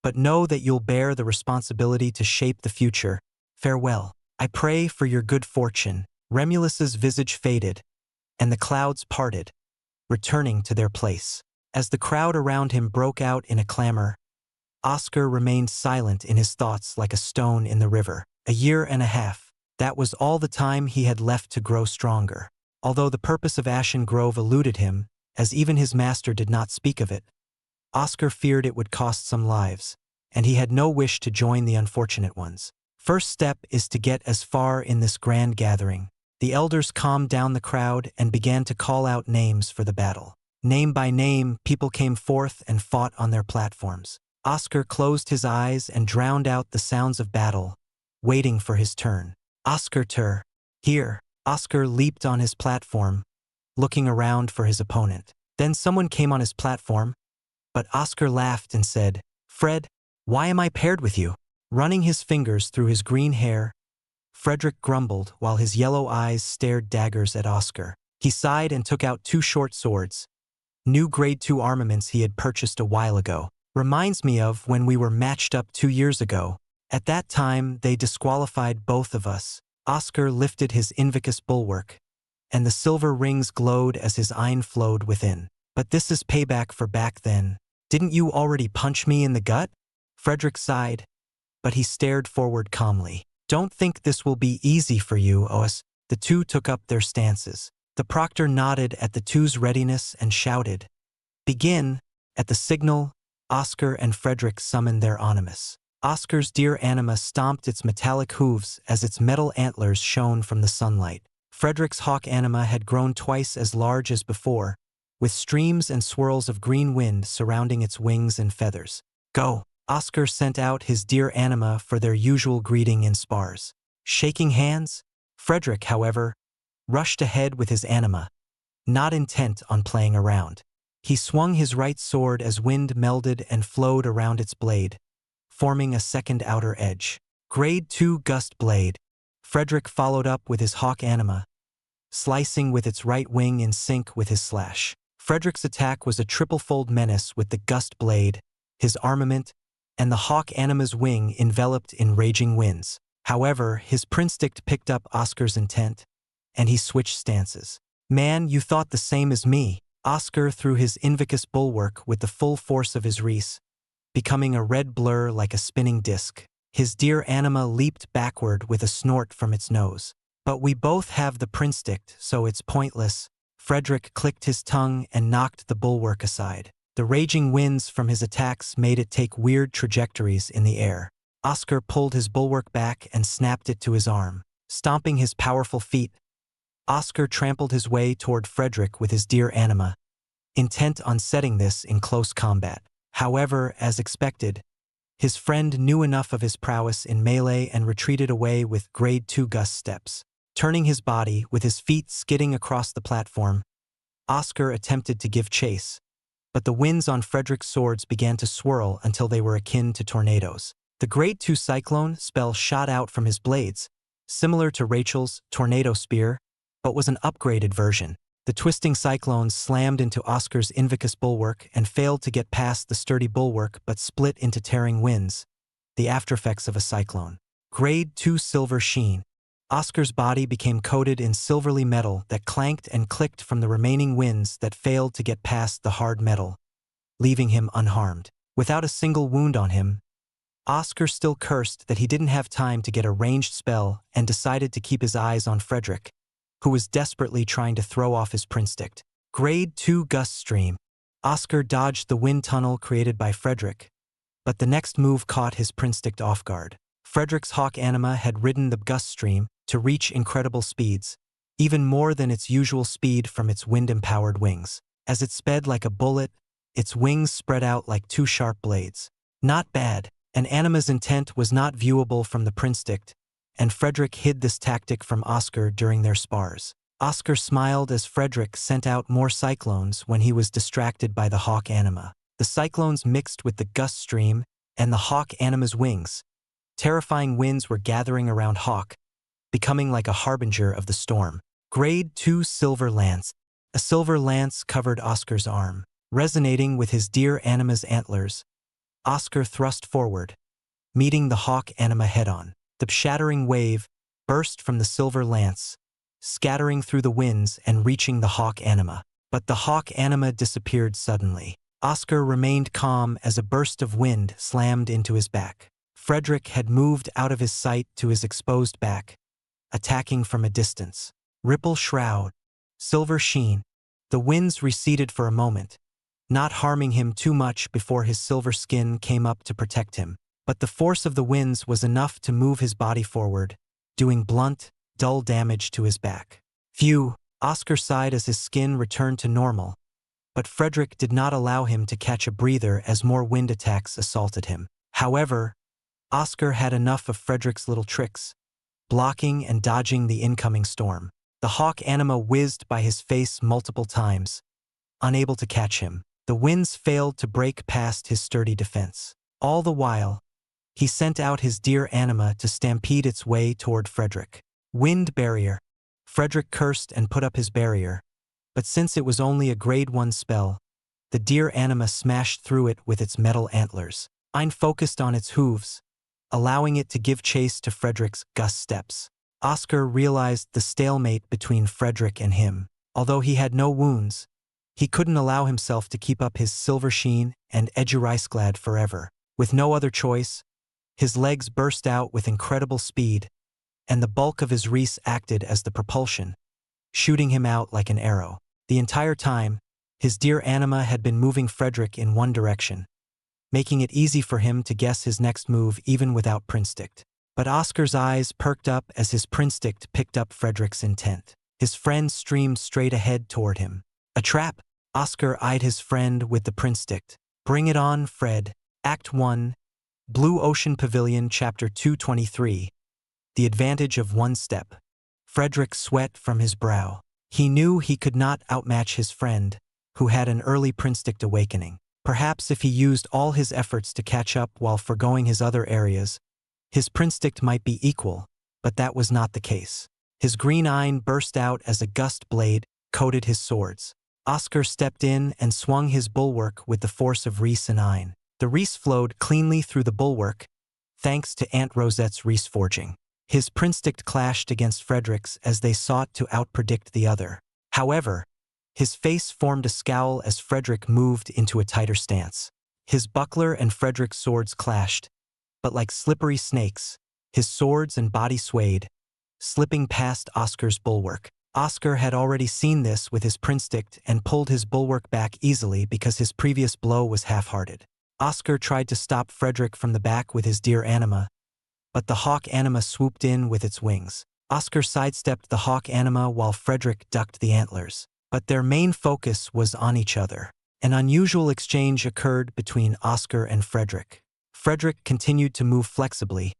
but know that you'll bear the responsibility to shape the future. Farewell. I pray for your good fortune. Remulus's visage faded, and the clouds parted, returning to their place. As the crowd around him broke out in a clamor, Oscar remained silent in his thoughts like a stone in the river. A year and a half. That was all the time he had left to grow stronger. Although the purpose of Ashen Grove eluded him, as even his master did not speak of it, Oscar feared it would cost some lives, and he had no wish to join the unfortunate ones. First step is to get as far in this grand gathering. The elders calmed down the crowd and began to call out names for the battle. Name by name, people came forth and fought on their platforms. Oscar closed his eyes and drowned out the sounds of battle, waiting for his turn. Oscar here. Oscar leaped on his platform, looking around for his opponent. Then someone came on his platform, but Oscar laughed and said, Fred, why am I paired with you? Running his fingers through his green hair, Frederick grumbled while his yellow eyes stared daggers at Oscar. He sighed and took out 2 short swords, new grade 2 armaments he had purchased a while ago. Reminds me of when we were matched up 2 years ago. At that time, they disqualified both of us. Oscar lifted his Invicus bulwark, and the silver rings glowed as his iron flowed within. But this is payback for back then. Didn't you already punch me in the gut? Frederick sighed, but he stared forward calmly. Don't think this will be easy for you, Oas. The 2 took up their stances. The proctor nodded at the 2's readiness and shouted, Begin! At the signal, Oscar and Frederick summoned their animus. Oscar's dear anima stomped its metallic hooves as its metal antlers shone from the sunlight. Frederick's hawk anima had grown twice as large as before, with streams and swirls of green wind surrounding its wings and feathers. Go! Oscar sent out his dear anima for their usual greeting in spars. Shaking hands, Frederick, however, rushed ahead with his anima, not intent on playing around. He swung his right sword as wind melded and flowed around its blade, forming a second outer edge. Grade 2 gust blade. Frederick followed up with his hawk anima, slicing with its right wing in sync with his slash. Frederick's attack was a triple-fold menace with the gust blade, his armament, and the hawk anima's wing enveloped in raging winds. However, his prinstict picked up Oscar's intent, and he switched stances. Man, you thought the same as me. Oscar threw his Invicus bulwark with the full force of his reese, becoming a red blur like a spinning disc. His dear anima leaped backward with a snort from its nose. But we both have the prinstict, so it's pointless. Frederick clicked his tongue and knocked the bulwark aside. The raging winds from his attacks made it take weird trajectories in the air. Oscar pulled his bulwark back and snapped it to his arm. Stomping his powerful feet, Oscar trampled his way toward Frederick with his dear anima, intent on setting this in close combat. However, as expected, his friend knew enough of his prowess in melee and retreated away with grade 2 gust steps. Turning his body, with his feet skidding across the platform, Oscar attempted to give chase, but the winds on Frederick's swords began to swirl until they were akin to tornadoes. The grade 2 cyclone spell shot out from his blades, similar to Rachel's tornado spear, but was an upgraded version. The twisting cyclones slammed into Oscar's Invicus bulwark and failed to get past the sturdy bulwark but split into tearing winds, the aftereffects of a cyclone. Grade 2 silver sheen. Oscar's body became coated in silvery metal that clanked and clicked from the remaining winds that failed to get past the hard metal, leaving him unharmed. Without a single wound on him, Oscar still cursed that he didn't have time to get a ranged spell and decided to keep his eyes on Frederick, who was desperately trying to throw off his prinstict. Grade 2 gust stream. Oscar dodged the wind tunnel created by Frederick, but the next move caught his Prinstick off guard. Frederick's hawk anima had ridden the gust stream to reach incredible speeds, even more than its usual speed from its wind-empowered wings. As it sped like a bullet, its wings spread out like two sharp blades. Not bad. An anima's intent was not viewable from the Prinstick, and Frederick hid this tactic from Oscar during their spars. Oscar smiled as Frederick sent out more cyclones when he was distracted by the hawk anima. The cyclones mixed with the gust stream and the hawk anima's wings. Terrifying winds were gathering around Hawk, becoming like a harbinger of the storm. Grade 2 Silver Lance. A silver lance covered Oscar's arm. Resonating with his deer anima's antlers, Oscar thrust forward, meeting the hawk anima head-on. The shattering wave burst from the silver lance, scattering through the winds and reaching the hawk anima. But the hawk anima disappeared suddenly. Oscar remained calm as a burst of wind slammed into his back. Frederick had moved out of his sight to his exposed back, attacking from a distance. Ripple shroud, silver sheen. The winds receded for a moment, not harming him too much before his silver skin came up to protect him. But the force of the winds was enough to move his body forward, doing blunt, dull damage to his back. Phew, Oscar sighed as his skin returned to normal, but Frederick did not allow him to catch a breather as more wind attacks assaulted him. However, Oscar had enough of Frederick's little tricks, blocking and dodging the incoming storm. The hawk anima whizzed by his face multiple times, unable to catch him. The winds failed to break past his sturdy defense. All the while, he sent out his deer anima to stampede its way toward Frederick. Wind barrier. Frederick cursed and put up his barrier, but since it was only a grade 1 spell, the deer anima smashed through it with its metal antlers. Ein focused on its hooves, allowing it to give chase to Frederick's gust steps. Oscar realized the stalemate between Frederick and him. Although he had no wounds, he couldn't allow himself to keep up his silver sheen and eduricegladd forever. With no other choice, his legs burst out with incredible speed, and the bulk of his reese acted as the propulsion, shooting him out like an arrow. The entire time, his deer anima had been moving Frederick in one direction, making it easy for him to guess his next move even without Prinstick. But Oscar's eyes perked up as his Prinstick picked up Frederick's intent. His friend streamed straight ahead toward him. A trap? Oscar eyed his friend with the Prinstick. Bring it on, Fred. Act 1, Blue Ocean Pavilion, Chapter 223. The advantage of one step. Frederick sweat from his brow. He knew he could not outmatch his friend, who had an early Prinstick awakening. Perhaps if he used all his efforts to catch up while forgoing his other areas, his Prinstick might be equal, but that was not the case. His green Ein burst out as a gust blade coated his swords. Oscar stepped in and swung his bulwark with the force of Reese and Ein. The Reese flowed cleanly through the bulwark, thanks to Aunt Rosette's Reese forging. His Prinstick clashed against Frederick's as they sought to outpredict the other. However, his face formed a scowl as Frederick moved into a tighter stance. His buckler and Frederick's swords clashed, but like slippery snakes, his swords and body swayed, slipping past Oscar's bulwark. Oscar had already seen this with his Prinstick and pulled his bulwark back easily because his previous blow was half-hearted. Oscar tried to stop Frederick from the back with his deer anima, but the hawk anima swooped in with its wings. Oscar sidestepped the hawk anima while Frederick ducked the antlers. But their main focus was on each other. An unusual exchange occurred between Oscar and Frederick. Frederick continued to move flexibly,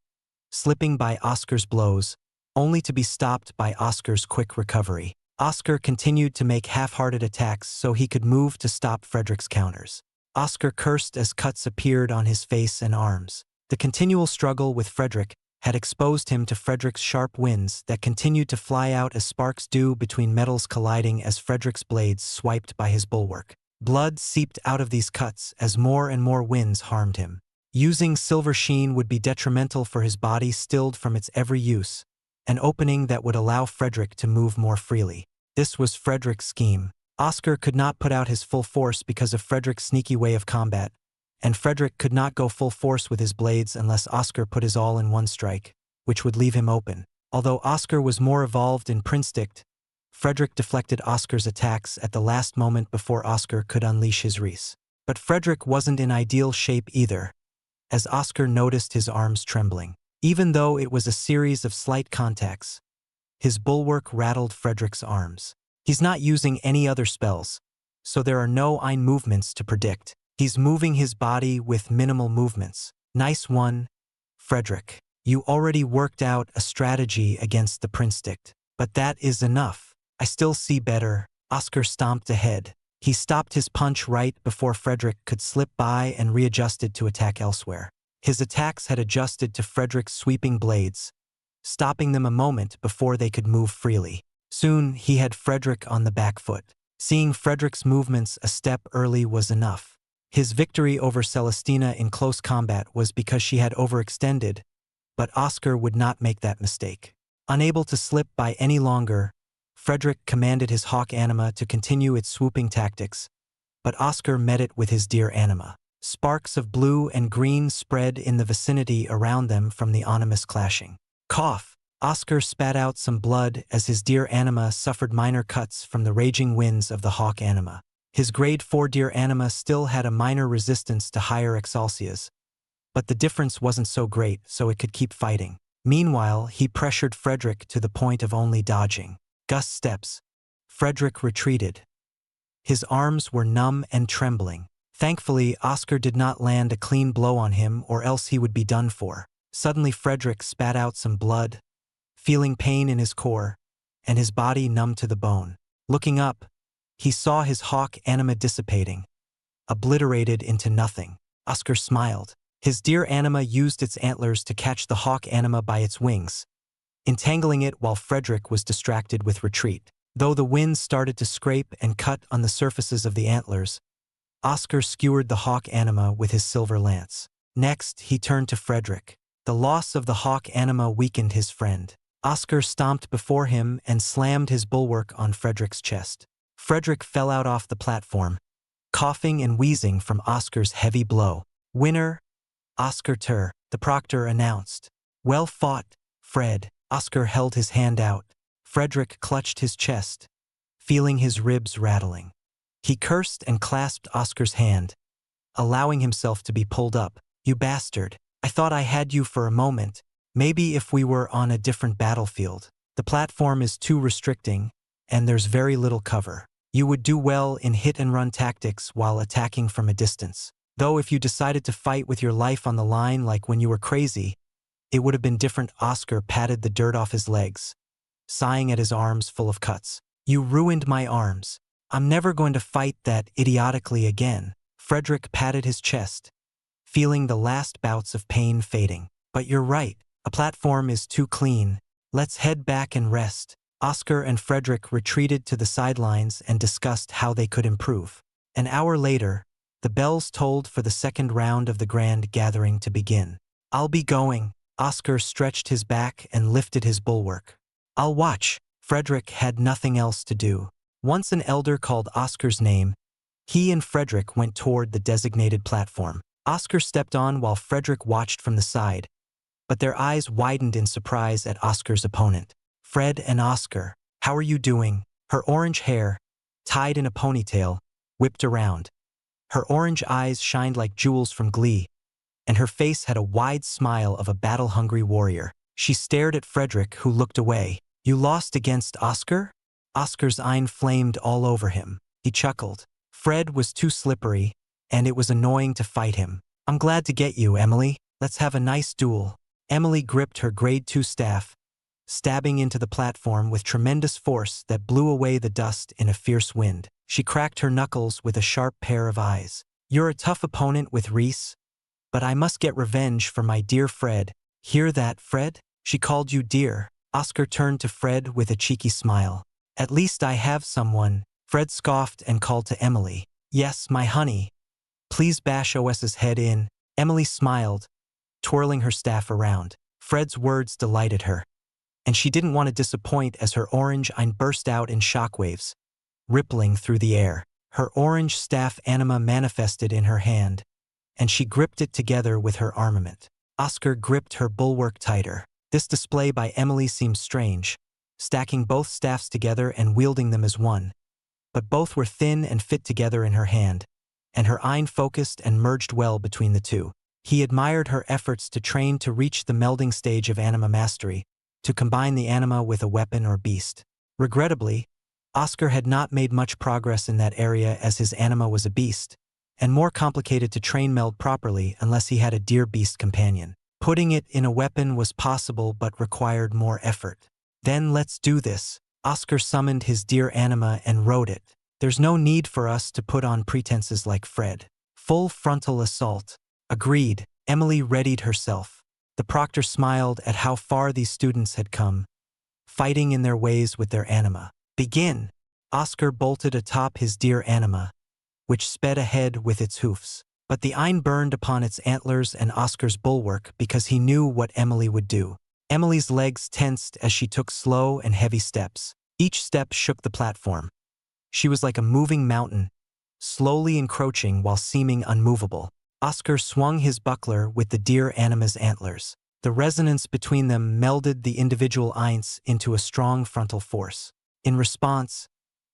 slipping by Oscar's blows, only to be stopped by Oscar's quick recovery. Oscar continued to make half-hearted attacks so he could move to stop Frederick's counters. Oscar cursed as cuts appeared on his face and arms. The continual struggle with Frederick had exposed him to Frederick's sharp winds that continued to fly out as sparks do between metals colliding as Frederick's blades swiped by his bulwark. Blood seeped out of these cuts as more and more winds harmed him. Using silver sheen would be detrimental for his body stilled from its every use, an opening that would allow Frederick to move more freely. This was Frederick's scheme. Oscar could not put out his full force because of Frederick's sneaky way of combat, and Frederick could not go full force with his blades unless Oscar put his all in one strike, which would leave him open. Although Oscar was more evolved in Prinstick, Frederick deflected Oscar's attacks at the last moment before Oscar could unleash his Reese. But Frederick wasn't in ideal shape either, as Oscar noticed his arms trembling. Even though it was a series of slight contacts, his bulwark rattled Frederick's arms. He's not using any other spells, so there are no Ein movements to predict. He's moving his body with minimal movements. Nice one, Frederick. You already worked out a strategy against the Prince-Dict. But that is enough. I still see better. Oscar stomped ahead. He stopped his punch right before Frederick could slip by and readjusted to attack elsewhere. His attacks had adjusted to Frederick's sweeping blades, stopping them a moment before they could move freely. Soon, he had Frederick on the back foot. Seeing Frederick's movements a step early was enough. His victory over Celestina in close combat was because she had overextended, but Oscar would not make that mistake. Unable to slip by any longer, Frederick commanded his hawk anima to continue its swooping tactics, but Oscar met it with his deer anima. Sparks of blue and green spread in the vicinity around them from the ominous clashing. Cough! Oscar spat out some blood as his deer anima suffered minor cuts from the raging winds of the hawk anima. His grade 4 deer anima still had a minor resistance to higher Exalcias, but the difference wasn't so great, so it could keep fighting. Meanwhile, he pressured Frederick to the point of only dodging. Gust steps. Frederick retreated. His arms were numb and trembling. Thankfully, Oscar did not land a clean blow on him, or else he would be done for. Suddenly Frederick spat out some blood, feeling pain in his core, and his body numb to the bone. Looking up, he saw his hawk anima dissipating, obliterated into nothing. Oscar smiled. His deer anima used its antlers to catch the hawk anima by its wings, entangling it while Frederick was distracted with retreat. Though the winds started to scrape and cut on the surfaces of the antlers, Oscar skewered the hawk anima with his silver lance. Next, he turned to Frederick. The loss of the hawk anima weakened his friend. Oscar stomped before him and slammed his bulwark on Frederick's chest. Frederick fell out off the platform, coughing and wheezing from Oscar's heavy blow. Winner, Oscar Tur, the proctor announced. Well fought, Fred. Oscar held his hand out. Frederick clutched his chest, feeling his ribs rattling. He cursed and clasped Oscar's hand, allowing himself to be pulled up. You bastard. I thought I had you for a moment. Maybe if we were on a different battlefield. The platform is too restricting, and there's very little cover. You would do well in hit-and-run tactics while attacking from a distance. Though if you decided to fight with your life on the line like when you were crazy, it would have been different. Oscar patted the dirt off his legs, sighing at his arms full of cuts. You ruined my arms. I'm never going to fight that idiotically again. Frederick patted his chest, feeling the last bouts of pain fading. But you're right. A platform is too clean. Let's head back and rest. Oscar and Frederick retreated to the sidelines and discussed how they could improve. An hour later, the bells tolled for the second round of the grand gathering to begin. I'll be going. Oscar stretched his back and lifted his bulwark. I'll watch. Frederick had nothing else to do. Once an elder called Oscar's name, he and Frederick went toward the designated platform. Oscar stepped on while Frederick watched from the side, but their eyes widened in surprise at Oscar's opponent. Fred and Oscar, how are you doing? Her orange hair, tied in a ponytail, whipped around. Her orange eyes shined like jewels from glee, and her face had a wide smile of a battle-hungry warrior. She stared at Frederick, who looked away. You lost against Oscar? Oscar's eye flamed all over him. He chuckled. Fred was too slippery, and it was annoying to fight him. I'm glad to get you, Emily. Let's have a nice duel. Emily gripped her grade 2 staff, stabbing into the platform with tremendous force that blew away the dust in a fierce wind. She cracked her knuckles with a sharp pair of eyes. You're a tough opponent with Reese, but I must get revenge for my dear Fred. Hear that, Fred? She called you dear. Oscar turned to Fred with a cheeky smile. At least I have someone. Fred scoffed and called to Emily. Yes, my honey. Please bash OS's head in. Emily smiled, twirling her staff around. Fred's words delighted her, and she didn't want to disappoint as her orange eye burst out in shockwaves, rippling through the air. Her orange staff anima manifested in her hand, and she gripped it together with her armament. Oscar gripped her bulwark tighter. This display by Emily seemed strange, stacking both staffs together and wielding them as one. But both were thin and fit together in her hand, and her eye focused and merged well between the two. He admired her efforts to train to reach the melding stage of anima mastery, to combine the anima with a weapon or beast. Regrettably, Oscar had not made much progress in that area as his anima was a beast, and more complicated to train meld properly unless he had a deer-beast companion. Putting it in a weapon was possible but required more effort. Then let's do this. Oscar summoned his deer anima and wrote it. There's no need for us to put on pretenses like Fred. Full frontal assault. Agreed. Emily readied herself. The proctor smiled at how far these students had come, fighting in their ways with their anima. Begin. Oscar bolted atop his deer anima, which sped ahead with its hoofs. But the Ein burned upon its antlers and Oscar's bulwark because he knew what Emily would do. Emily's legs tensed as she took slow and heavy steps. Each step shook the platform. She was like a moving mountain, slowly encroaching while seeming unmovable. Oscar swung his buckler with the deer anima's antlers. The resonance between them melded the individual Eins into a strong frontal force. In response,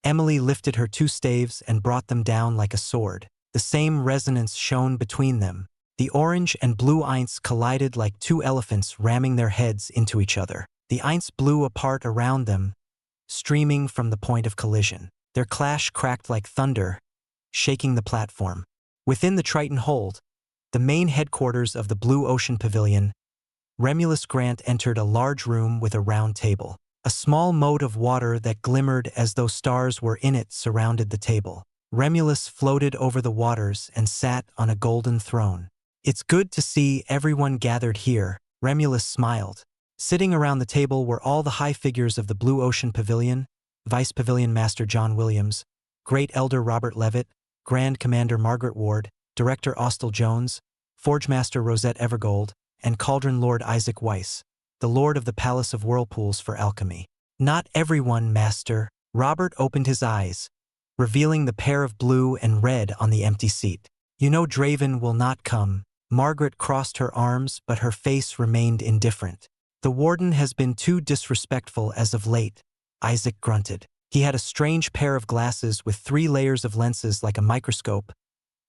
Emily lifted her two staves and brought them down like a sword. The same resonance shone between them. The orange and blue Eins collided like two elephants ramming their heads into each other. The Eins blew apart around them, streaming from the point of collision. Their clash cracked like thunder, shaking the platform. Within the Triton hold, the main headquarters of the Blue Ocean Pavilion, Remulus Grant entered a large room with a round table. A small moat of water that glimmered as though stars were in it surrounded the table. Remulus floated over the waters and sat on a golden throne. It's good to see everyone gathered here, Remulus smiled. Sitting around the table were all the high figures of the Blue Ocean Pavilion, Vice Pavilion Master John Williams, Great Elder Robert Levitt, Grand Commander Margaret Ward, Director Austell Jones, Forge Master Rosette Evergold, and Cauldron Lord Isaac Weiss, the Lord of the Palace of Whirlpools for Alchemy. Not everyone, Master. Robert opened his eyes, revealing the pair of blue and red on the empty seat. You know Draven will not come. Margaret crossed her arms, but her face remained indifferent. The warden has been too disrespectful as of late, Isaac grunted. He had a strange pair of glasses with 3 layers of lenses like a microscope,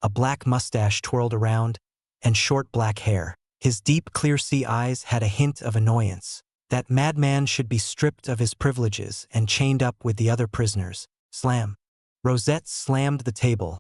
a black mustache twirled around, and short black hair. His deep, clear sea eyes had a hint of annoyance. That madman should be stripped of his privileges and chained up with the other prisoners. Slam. Rosette slammed the table.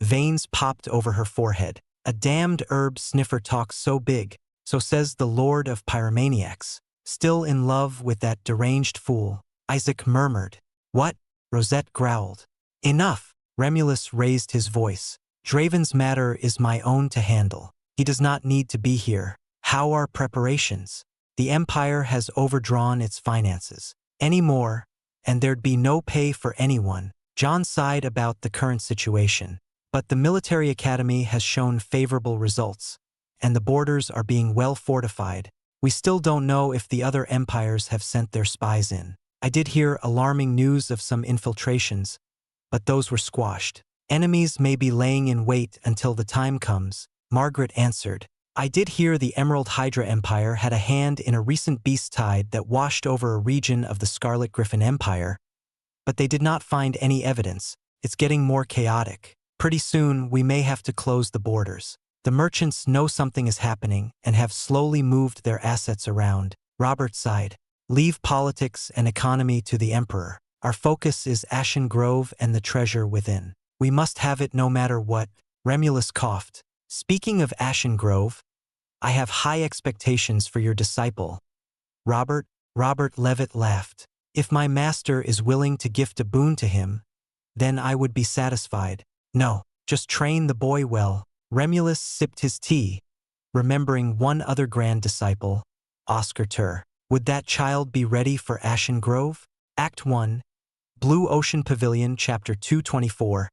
Veins popped over her forehead. A damned herb sniffer talks so big, so says the Lord of Pyromaniacs. Still in love with that deranged fool, Isaac murmured. What? Rosette growled. Enough. Remulus raised his voice. Draven's matter is my own to handle. He does not need to be here. How are preparations? The Empire has overdrawn its finances. Any more, and there'd be no pay for anyone. John sighed about the current situation. But the military academy has shown favorable results, and the borders are being well fortified. We still don't know if the other empires have sent their spies in. I did hear alarming news of some infiltrations, but those were squashed. Enemies may be laying in wait until the time comes, Margaret answered. I did hear the Emerald Hydra Empire had a hand in a recent beast tide that washed over a region of the Scarlet Griffin Empire, but they did not find any evidence. It's getting more chaotic. Pretty soon, we may have to close the borders. The merchants know something is happening and have slowly moved their assets around. Robert sighed. Leave politics and economy to the Emperor. Our focus is Ashen Grove and the treasure within. We must have it no matter what. Remulus coughed. Speaking of Ashen Grove, I have high expectations for your disciple. Robert Levitt laughed. If my master is willing to gift a boon to him, then I would be satisfied. No, just train the boy well. Remulus sipped his tea, remembering one other grand disciple, Oscar Tur. Would that child be ready for Ashen Grove? Act 1, Blue Ocean Pavilion, Chapter 224.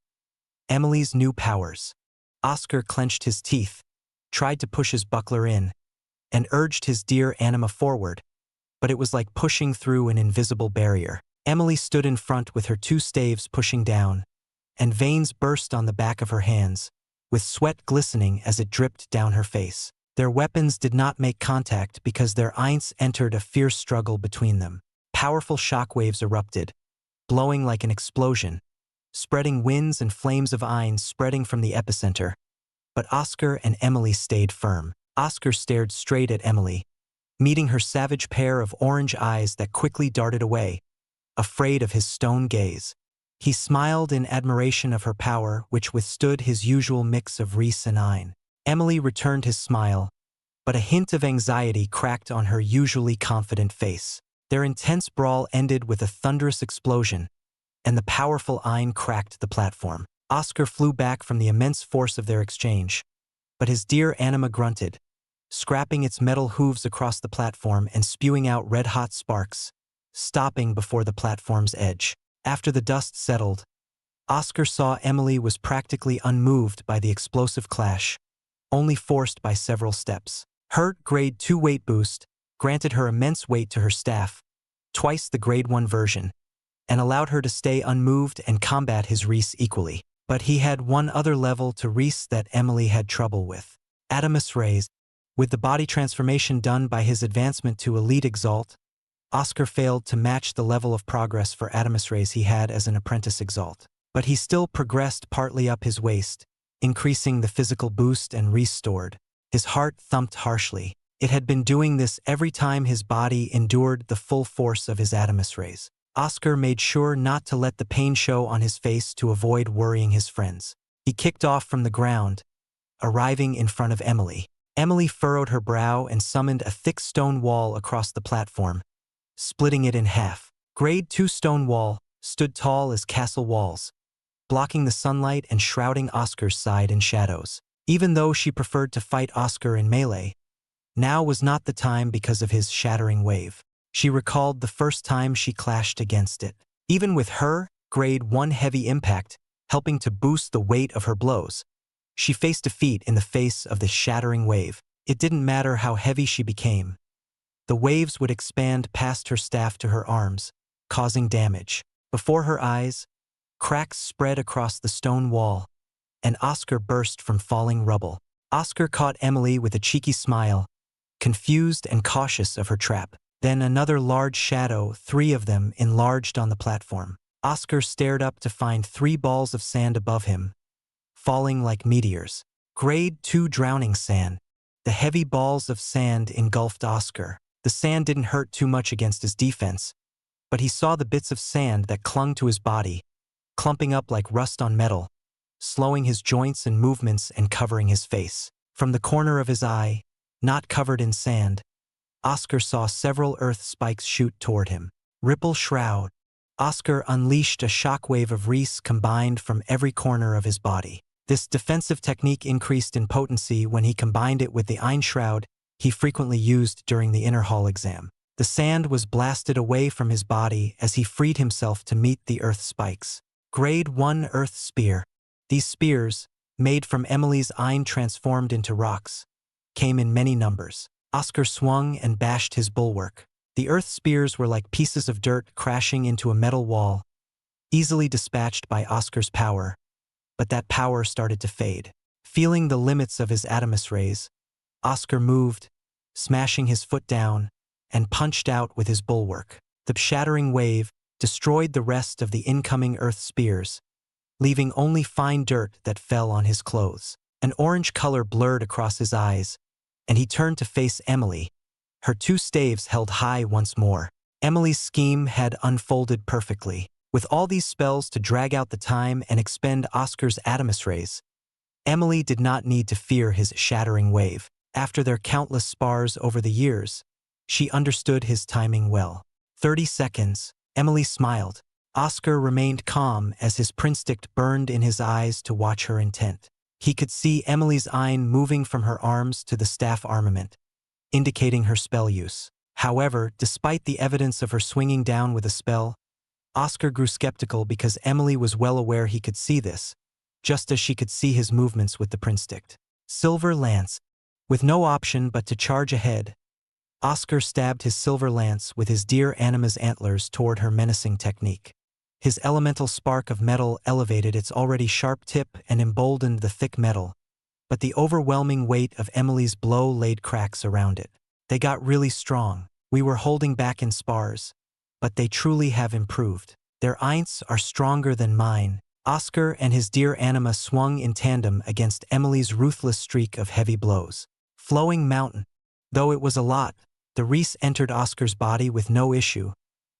Emily's New Powers. Oscar clenched his teeth, tried to push his buckler in, and urged his dear anima forward, but it was like pushing through an invisible barrier. Emily stood in front with her 2 staves pushing down, and veins burst on the back of her hands, with sweat glistening as it dripped down her face. Their weapons did not make contact because their Eins entered a fierce struggle between them. Powerful shockwaves erupted, blowing like an explosion, spreading winds and flames of iron spreading from the epicenter. But Oscar and Emily stayed firm. Oscar stared straight at Emily, meeting her savage pair of orange eyes that quickly darted away, afraid of his stone gaze. He smiled in admiration of her power, which withstood his usual mix of reese and iron. Emily returned his smile, but a hint of anxiety cracked on her usually confident face. Their intense brawl ended with a thunderous explosion, and the powerful iron cracked the platform. Oscar flew back from the immense force of their exchange, but his dear anima grunted, scrapping its metal hooves across the platform and spewing out red-hot sparks, stopping before the platform's edge. After the dust settled, Oscar saw Emily was practically unmoved by the explosive clash, only forced by several steps. Her Grade 2 weight boost granted her immense weight to her staff, twice the Grade 1 version, and allowed her to stay unmoved and combat his Reese equally. But he had one other level to Reese that Emily had trouble with. Adamus Rays. With the body transformation done by his advancement to Elite Exalt, Oscar failed to match the level of progress for Adamus Rays he had as an apprentice Exalt. But he still progressed partly up his waist, increasing the physical boost and restored. His heart thumped harshly. It had been doing this every time his body endured the full force of his Adamus Rays. Oscar made sure not to let the pain show on his face to avoid worrying his friends. He kicked off from the ground, arriving in front of Emily. Emily furrowed her brow and summoned a thick stone wall across the platform, splitting it in half. Grade 2 stone wall stood tall as castle walls, blocking the sunlight and shrouding Oscar's side in shadows. Even though she preferred to fight Oscar in melee, now was not the time because of his shattering wave. She recalled the first time she clashed against it. Even with her Grade 1 heavy impact helping to boost the weight of her blows, she faced defeat in the face of the shattering wave. It didn't matter how heavy she became. The waves would expand past her staff to her arms, causing damage. Before her eyes, cracks spread across the stone wall, and Oscar burst from falling rubble. Oscar caught Emily with a cheeky smile, confused and cautious of her trap. Then another large shadow, 3 of them, enlarged on the platform. Oscar stared up to find 3 balls of sand above him, falling like meteors. Grade 2 drowning sand. The heavy balls of sand engulfed Oscar. The sand didn't hurt too much against his defense, but he saw the bits of sand that clung to his body, clumping up like rust on metal, slowing his joints and movements and covering his face. From the corner of his eye, not covered in sand, Oscar saw several earth spikes shoot toward him. Ripple shroud. Oscar unleashed a shockwave of reese combined from every corner of his body. This defensive technique increased in potency when he combined it with the Ein Shroud he frequently used during the inner hall exam. The sand was blasted away from his body as he freed himself to meet the earth spikes. Grade 1 Earth Spear. These spears, made from Emily's Ein transformed into rocks, came in many numbers. Oscar swung and bashed his bulwark. The earth spears were like pieces of dirt crashing into a metal wall, easily dispatched by Oscar's power, but that power started to fade. Feeling the limits of his Adamus Rays, Oscar moved, smashing his foot down, and punched out with his bulwark. The shattering wave destroyed the rest of the incoming earth spears, leaving only fine dirt that fell on his clothes. An orange color blurred across his eyes, and he turned to face Emily, her 2 staves held high once more. Emily's scheme had unfolded perfectly. With all these spells to drag out the time and expend Oscar's Adamus Rays, Emily did not need to fear his shattering wave. After their countless spars over the years, she understood his timing well. 30 seconds, Emily smiled. Oscar remained calm as his prinstick burned in his eyes to watch her intent. He could see Emily's Ein moving from her arms to the staff armament, indicating her spell use. However, despite the evidence of her swinging down with a spell, Oscar grew skeptical because Emily was well aware he could see this, just as she could see his movements with the prinstick. Silver Lance. With no option but to charge ahead, Oscar stabbed his silver lance with his dear Anima's antlers toward her menacing technique. His elemental spark of metal elevated its already sharp tip and emboldened the thick metal, but the overwhelming weight of Emily's blow laid cracks around it. They got really strong. We were holding back in spars, but they truly have improved. Their eints are stronger than mine. Oscar and his dear anima swung in tandem against Emily's ruthless streak of heavy blows. Flowing mountain. Though it was a lot, the wreath entered Oscar's body with no issue,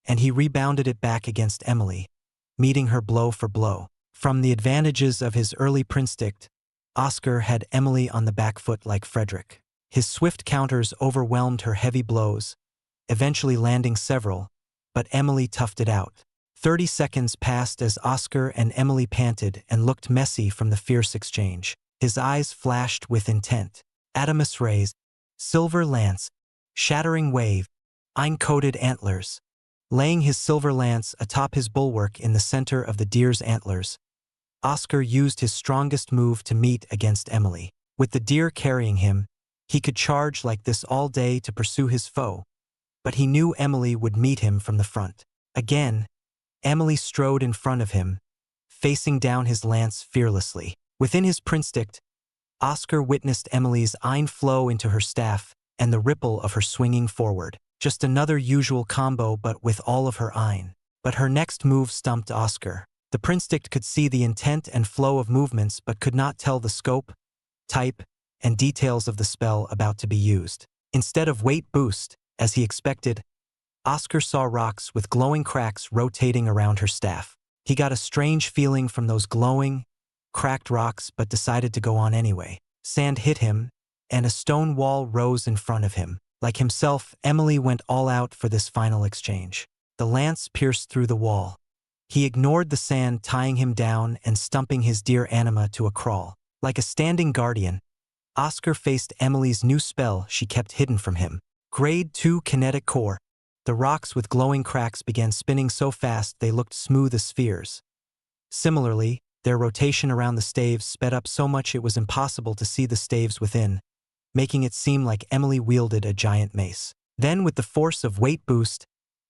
and he rebounded it back against Emily, meeting her blow for blow. From the advantages of his early prinstinct, Oscar had Emily on the back foot like Frederick. His swift counters overwhelmed her heavy blows, eventually landing several, but Emily toughed it out. 30 seconds passed as Oscar and Emily panted and looked messy from the fierce exchange. His eyes flashed with intent. Adamus rays, silver lance, shattering wave, ein-coated antlers. Laying his silver lance atop his bulwark in the center of the deer's antlers, Oscar used his strongest move to meet against Emily. With the deer carrying him, he could charge like this all day to pursue his foe, but he knew Emily would meet him from the front. Again, Emily strode in front of him, facing down his lance fearlessly. Within his prinstinct, Oscar witnessed Emily's ein flow into her staff and the ripple of her swinging forward. Just another usual combo but with all of her ein. But her next move stumped Oscar. The prinstinct could see the intent and flow of movements but could not tell the scope, type, and details of the spell about to be used. Instead of weight boost, as he expected, Oscar saw rocks with glowing cracks rotating around her staff. He got a strange feeling from those glowing, cracked rocks but decided to go on anyway. Sand hit him, and a stone wall rose in front of him. Like himself, Emily went all out for this final exchange. The lance pierced through the wall. He ignored the sand tying him down and stumping his dear anima to a crawl. Like a standing guardian, Oscar faced Emily's new spell she kept hidden from him. Grade 2 Kinetic Core. The rocks with glowing cracks began spinning so fast they looked smooth as spheres. Similarly, their rotation around the staves sped up so much it was impossible to see the staves within, making it seem like Emily wielded a giant mace. Then, with the force of weight boost,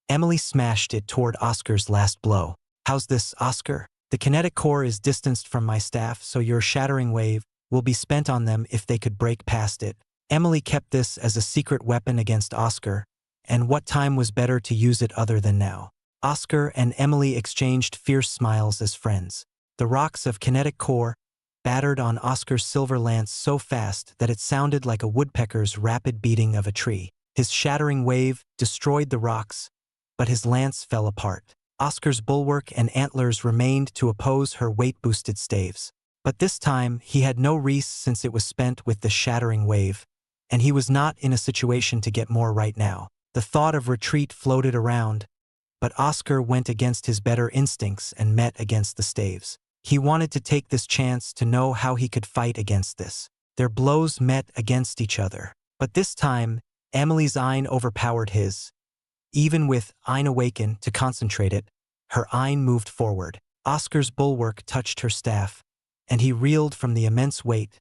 Emily smashed it toward Oscar's last blow. How's this, Oscar? The kinetic core is distanced from my staff, so your shattering wave will be spent on them if they could break past it. Emily kept this as a secret weapon against Oscar, and what time was better to use it other than now? Oscar and Emily exchanged fierce smiles as friends. The rocks of kinetic core battered on Oscar's silver lance so fast that it sounded like a woodpecker's rapid beating of a tree. His shattering wave destroyed the rocks, but his lance fell apart. Oscar's bulwark and antlers remained to oppose her weight-boosted staves. But this time, he had no wreath since it was spent with the shattering wave, and he was not in a situation to get more right now. The thought of retreat floated around, but Oscar went against his better instincts and met against the staves. He wanted to take this chance to know how he could fight against this. Their blows met against each other. But this time, Emily's ein overpowered his. Even with ein awakened to concentrate it, her ein moved forward. Oscar's bulwark touched her staff, and he reeled from the immense weight,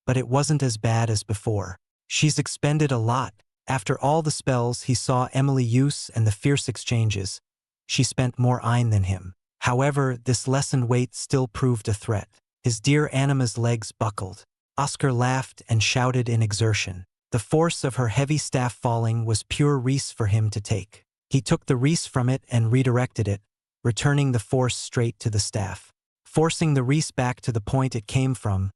but it wasn't as bad as before. She's expended a lot. After all the spells he saw Emily use and the fierce exchanges, she spent more ein than him. However, this lessened weight still proved a threat. His dear anima's legs buckled. Oscar laughed and shouted in exertion. The force of her heavy staff falling was pure wreath for him to take. He took the wreath from it and redirected it, returning the force straight to the staff. Forcing the wreath back to the point it came from,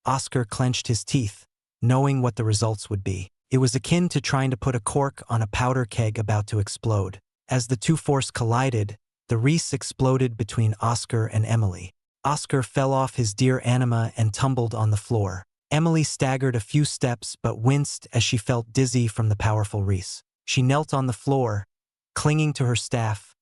Oscar clenched his teeth, knowing what the results would be. It was akin to trying to put a cork on a powder keg about to explode. As the two forces collided, the wreath exploded between Oscar and Emily. Oscar fell off his dear anima and tumbled on the floor. Emily staggered a few steps but winced as she felt dizzy from the powerful wreath. She knelt on the floor, clinging to her staff,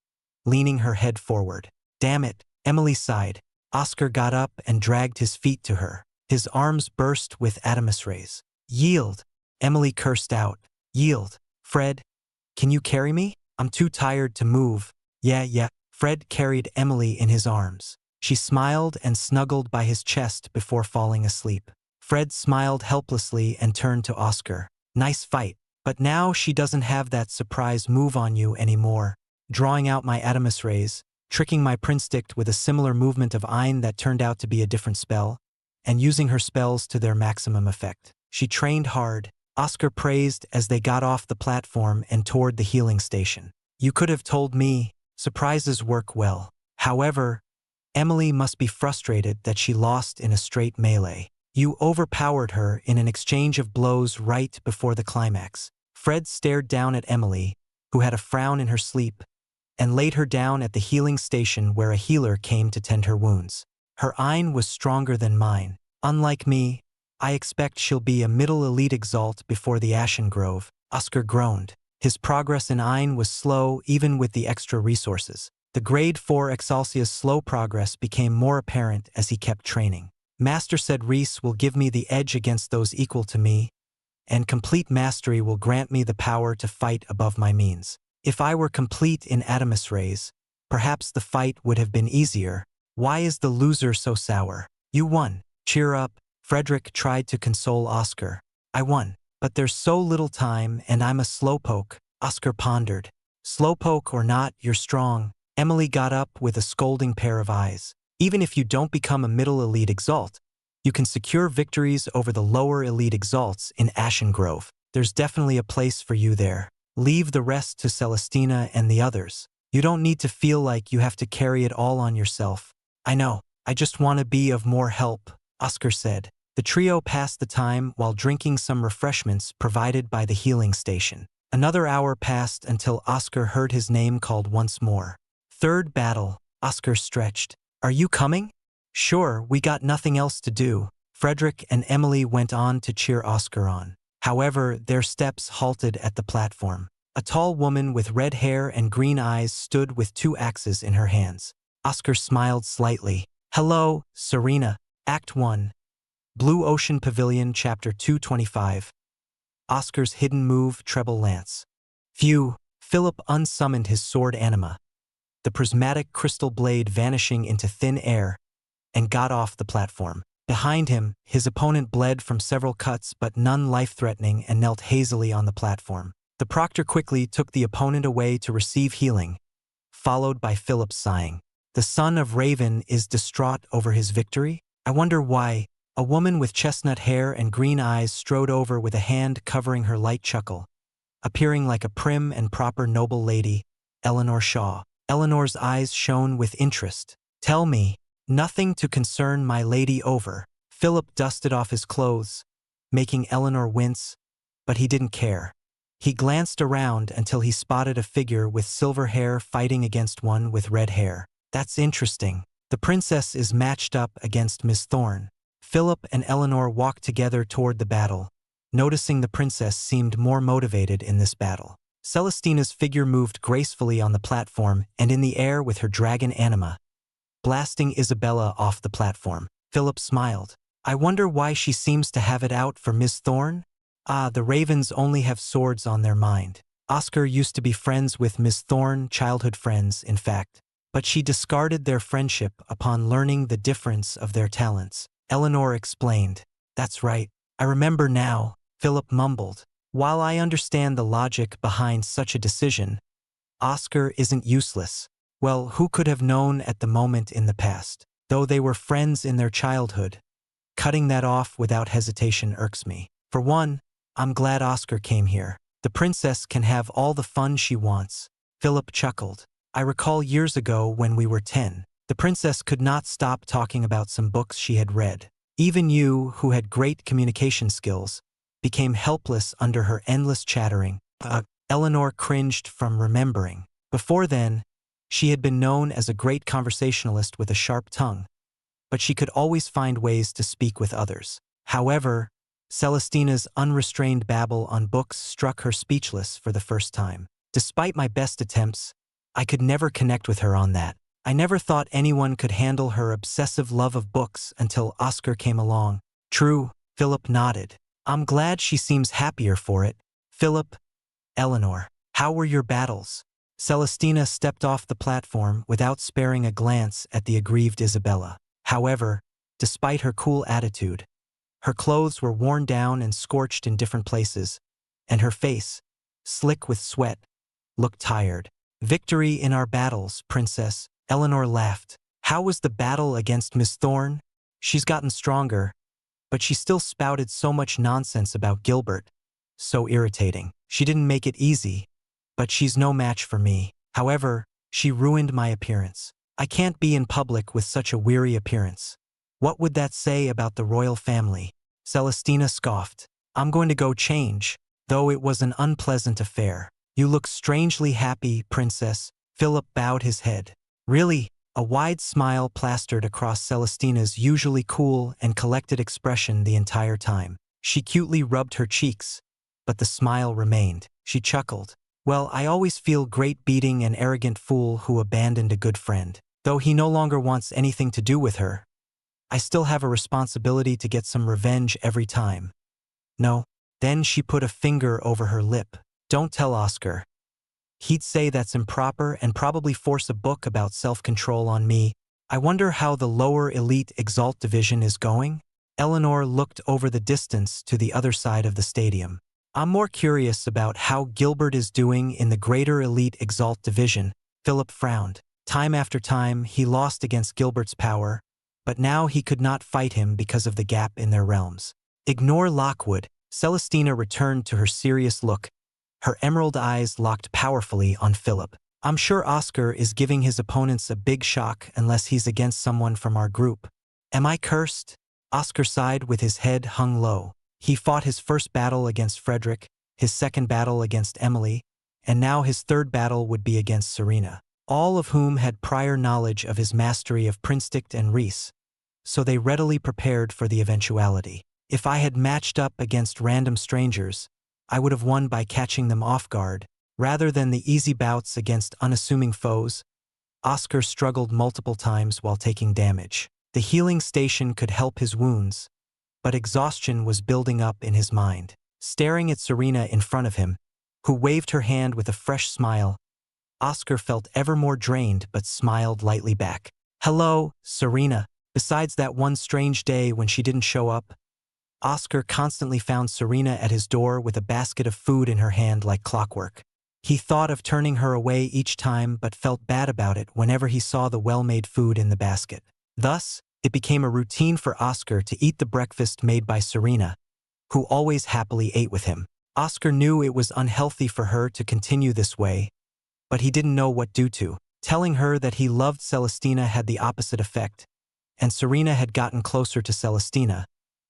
leaning her head forward. Damn it, Emily sighed. Oscar got up and dragged his feet to her. His arms burst with adamus rays. Yield, Emily cursed out. Yield. Fred, can you carry me? I'm too tired to move. Yeah. Fred carried Emily in his arms. She smiled and snuggled by his chest before falling asleep. Fred smiled helplessly and turned to Oscar. Nice fight. But now she doesn't have that surprise move on you anymore. Drawing out my adamus rays, tricking my prinstinct with a similar movement of ein that turned out to be a different spell, and using her spells to their maximum effect. She trained hard, Oscar praised as they got off the platform and toward the healing station. You could have told me. Surprises work well. However, Emily must be frustrated that she lost in a straight melee. You overpowered her in an exchange of blows right before the climax. Fred stared down at Emily, who had a frown in her sleep, and laid her down at the healing station where a healer came to tend her wounds. Her Ein was stronger than mine. Unlike me, I expect she'll be a middle elite Exalt before the Ashen Grove. Oscar groaned. His progress in Ein was slow even with the extra resources. The grade 4 Exalsia's slow progress became more apparent as he kept training. Master said Reese will give me the edge against those equal to me, and complete mastery will grant me the power to fight above my means. If I were complete in Adamus Rays, perhaps the fight would have been easier. Why is the loser so sour? You won. Cheer up. Frederick tried to console Oscar. I won. But there's so little time and I'm a slowpoke. Oscar pondered. Slowpoke or not, you're strong. Emily got up with a scolding pair of eyes. Even if you don't become a middle elite Exalt, you can secure victories over the lower elite Exalts in Ashen Grove. There's definitely a place for you there. Leave the rest to Celestina and the others. You don't need to feel like you have to carry it all on yourself. I know. I just want to be of more help, Oscar said. The trio passed the time while drinking some refreshments provided by the healing station. Another hour passed until Oscar heard his name called once more. Third battle. Oscar stretched. Are you coming? Sure, we got nothing else to do. Frederick and Emily went on to cheer Oscar on. However, their steps halted at the platform. A tall woman with red hair and green eyes stood with 2 axes in her hands. Oscar smiled slightly. Hello, Serena. Act 1. Blue Ocean Pavilion, Chapter 225. Oscar's hidden move, Treble Lance. Phew. Philip unsummoned his sword anima, the prismatic crystal blade vanishing into thin air, and got off the platform. Behind him, his opponent bled from several cuts but none life-threatening and knelt hazily on the platform. The proctor quickly took the opponent away to receive healing, followed by Philip sighing. The son of Raven is distraught over his victory? I wonder why. A woman with chestnut hair and green eyes strode over with a hand covering her light chuckle, appearing like a prim and proper noble lady, Eleanor Shaw. Eleanor's eyes shone with interest. Tell me. Nothing to concern my lady over. Philip dusted off his clothes, making Eleanor wince, but he didn't care. He glanced around until he spotted a figure with silver hair fighting against one with red hair. That's interesting. The princess is matched up against Miss Thorne. Philip and Eleanor walked together toward the battle, noticing the princess seemed more motivated in this battle. Celestina's figure moved gracefully on the platform and in the air with her dragon anima, blasting Isabella off the platform. Philip smiled. I wonder why she seems to have it out for Miss Thorne? Ah, the Ravens only have swords on their mind. Oscar used to be friends with Miss Thorne, childhood friends, in fact, but she discarded their friendship upon learning the difference of their talents. Eleanor explained. That's right. I remember now, Philip mumbled. While I understand the logic behind such a decision, Oscar isn't useless. Well, who could have known at the moment in the past? Though they were friends in their childhood, cutting that off without hesitation irks me. For one, I'm glad Oscar came here. The princess can have all the fun she wants. Philip chuckled. I recall years ago when we were 10. The princess could not stop talking about some books she had read. Even you, who had great communication skills, became helpless under her endless chattering. Eleanor cringed from remembering. Before then, she had been known as a great conversationalist with a sharp tongue, but she could always find ways to speak with others. However, Celestina's unrestrained babble on books struck her speechless for the first time. Despite my best attempts, I could never connect with her on that. I never thought anyone could handle her obsessive love of books until Oscar came along. True, Philip nodded. I'm glad she seems happier for it. Philip, Eleanor, how were your battles? Celestina stepped off the platform without sparing a glance at the aggrieved Isabella. However, despite her cool attitude, her clothes were worn down and scorched in different places, and her face, slick with sweat, looked tired. Victory in our battles, Princess, Eleanor laughed. How was the battle against Miss Thorne? She's gotten stronger, but she still spouted so much nonsense about Gilbert. So irritating. She didn't make it easy, but she's no match for me. However, she ruined my appearance. I can't be in public with such a weary appearance. What would that say about the royal family? Celestina scoffed. I'm going to go change, though it was an unpleasant affair. You look strangely happy, princess. Philip bowed his head. Really? A wide smile plastered across Celestina's usually cool and collected expression the entire time. She cutely rubbed her cheeks, but the smile remained. She chuckled. Well, I always feel great beating an arrogant fool who abandoned a good friend. Though he no longer wants anything to do with her, I still have a responsibility to get some revenge every time. No. Then she put a finger over her lip. Don't tell Oscar. He'd say that's improper and probably force a book about self-control on me. I wonder how the lower elite Exalt division is going? Eleanor looked over the distance to the other side of the stadium. I'm more curious about how Gilbert is doing in the greater elite Exalt division. Philip frowned. Time after time, he lost against Gilbert's power, but now he could not fight him because of the gap in their realms. Ignore Lockwood. Celestina returned to her serious look. Her emerald eyes locked powerfully on Philip. I'm sure Oscar is giving his opponents a big shock unless he's against someone from our group. Am I cursed? Oscar sighed with his head hung low. He fought his first battle against Frederick, his second battle against Emily, and now his third battle would be against Serena, all of whom had prior knowledge of his mastery of Prinstict and Reese, so they readily prepared for the eventuality. If I had matched up against random strangers, I would have won by catching them off guard, rather than the easy bouts against unassuming foes. Oscar struggled multiple times while taking damage. The healing station could help his wounds, but exhaustion was building up in his mind. Staring at Serena in front of him, who waved her hand with a fresh smile, Oscar felt ever more drained but smiled lightly back. Hello, Serena. Besides that one strange day when she didn't show up, Oscar constantly found Serena at his door with a basket of food in her hand like clockwork. He thought of turning her away each time but felt bad about it whenever he saw the well-made food in the basket. Thus, it became a routine for Oscar to eat the breakfast made by Serena, who always happily ate with him. Oscar knew it was unhealthy for her to continue this way, but he didn't know what to do. Telling her that he loved Celestina had the opposite effect, and Serena had gotten closer to Celestina,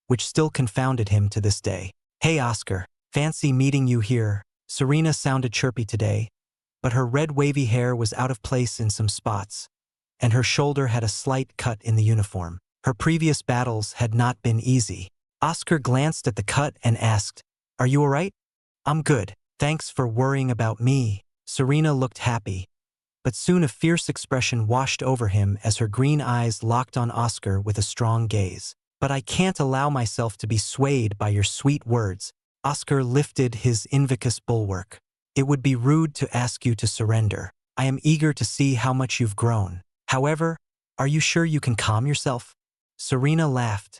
which still confounded him to this day. Hey Oscar, fancy meeting you here. Serena sounded chirpy today, but her red wavy hair was out of place in some spots, and her shoulder had a slight cut in the uniform. Her previous battles had not been easy. Oscar glanced at the cut and asked, Are you alright? I'm good. Thanks for worrying about me. Serena looked happy, but soon a fierce expression washed over him as her green eyes locked on Oscar with a strong gaze. But I can't allow myself to be swayed by your sweet words. Oscar lifted his invictus bulwark. It would be rude to ask you to surrender. I am eager to see how much you've grown. However, are you sure you can calm yourself? Serena laughed,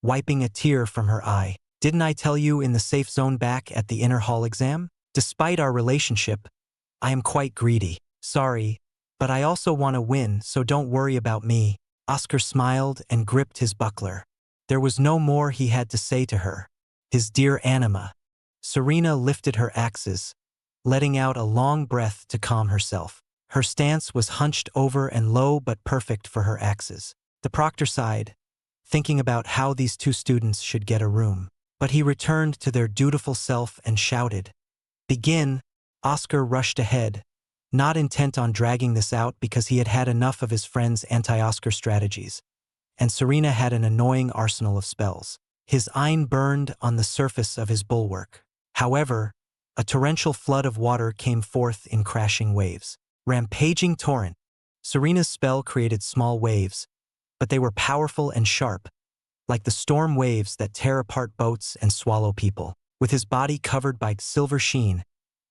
wiping a tear from her eye. Didn't I tell you in the safe zone back at the inner hall exam? Despite our relationship, I am quite greedy. Sorry, but I also want to win, so don't worry about me. Oscar smiled and gripped his buckler. There was no more he had to say to her. His dear Anima. Serena lifted her axes, letting out a long breath to calm herself. Her stance was hunched over and low but perfect for her axes. The proctor sighed, thinking about how these two students should get a room. But he returned to their dutiful self and shouted, Begin! Oscar rushed ahead, not intent on dragging this out because he had had enough of his friend's anti-Oscar strategies, and Serena had an annoying arsenal of spells. His eye burned on the surface of his bulwark. However, a torrential flood of water came forth in crashing waves. Rampaging torrent. Serena's spell created small waves, but they were powerful and sharp, like the storm waves that tear apart boats and swallow people. With his body covered by silver sheen,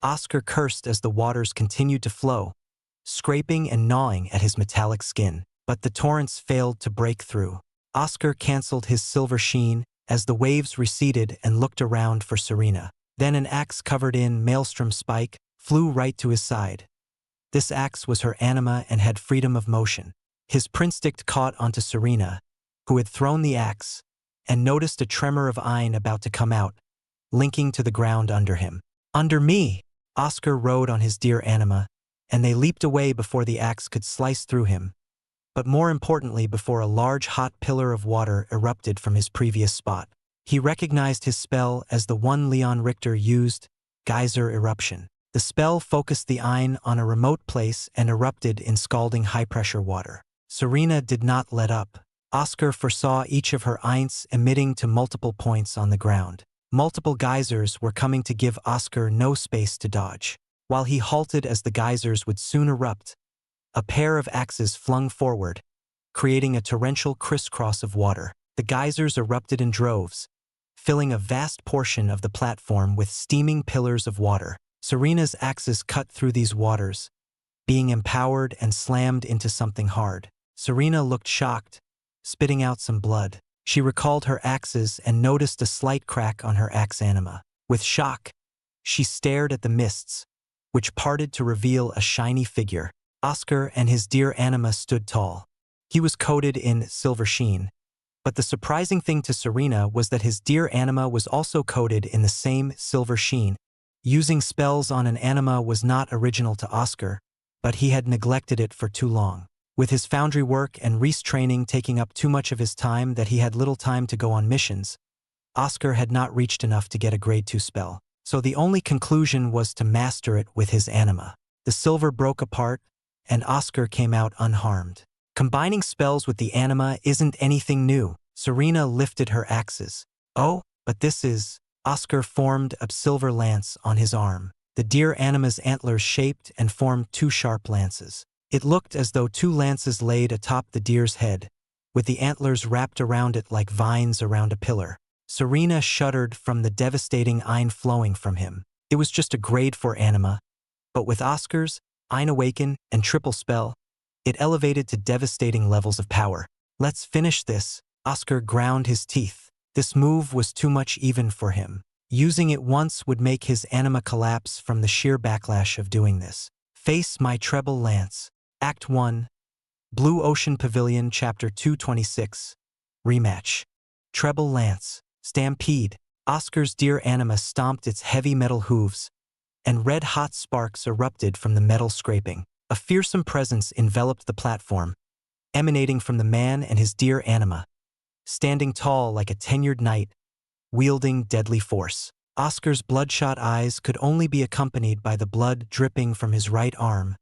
Oscar cursed as the waters continued to flow, scraping and gnawing at his metallic skin. But the torrents failed to break through. Oscar canceled his silver sheen as the waves receded and looked around for Serena. Then an axe covered in maelstrom spike flew right to his side. This axe was her anima and had freedom of motion. His prinstict caught onto Serena, who had thrown the axe, and noticed a tremor of iron about to come out, linking to the ground under him. Under me! Oscar rode on his deer anima, and they leaped away before the axe could slice through him, but more importantly before a large hot pillar of water erupted from his previous spot. He recognized his spell as the one Leon Richter used, geyser eruption. The spell focused the Ein on a remote place and erupted in scalding high-pressure water. Serena did not let up. Oscar foresaw each of her Eints emitting to multiple points on the ground. Multiple geysers were coming to give Oscar no space to dodge. While he halted as the geysers would soon erupt, a pair of axes flung forward, creating a torrential crisscross of water. The geysers erupted in droves, filling a vast portion of the platform with steaming pillars of water. Serena's axes cut through these waters, being empowered and slammed into something hard. Serena looked shocked, spitting out some blood. She recalled her axes and noticed a slight crack on her axe anima. With shock, she stared at the mists, which parted to reveal a shiny figure. Oscar and his deer anima stood tall. He was coated in silver sheen, but the surprising thing to Serena was that his deer anima was also coated in the same silver sheen. Using spells on an anima was not original to Oscar, but he had neglected it for too long. With his foundry work and Reese training taking up too much of his time that he had little time to go on missions, Oscar had not reached enough to get a grade 2 spell. So the only conclusion was to master it with his anima. The silver broke apart, and Oscar came out unharmed. Combining spells with the anima isn't anything new. Serena lifted her axes. Oh, but this is... Oscar formed a silver lance on his arm. The deer anima's antlers shaped and formed two sharp lances. It looked as though two lances laid atop the deer's head, with the antlers wrapped around it like vines around a pillar. Serena shuddered from the devastating Ein flowing from him. It was just a grade 4 anima, but with Oscar's Ein Awaken and triple spell, it elevated to devastating levels of power. Let's finish this. Oscar ground his teeth. This move was too much even for him. Using it once would make his anima collapse from the sheer backlash of doing this. Face my treble lance. Act 1. Blue Ocean Pavilion Chapter 226. Rematch. Treble lance. Stampede. Oscar's deer anima stomped its heavy metal hooves, and red-hot sparks erupted from the metal scraping. A fearsome presence enveloped the platform, emanating from the man and his deer anima, standing tall like a tenured knight, wielding deadly force. Oscar's bloodshot eyes could only be accompanied by the blood dripping from his right arm,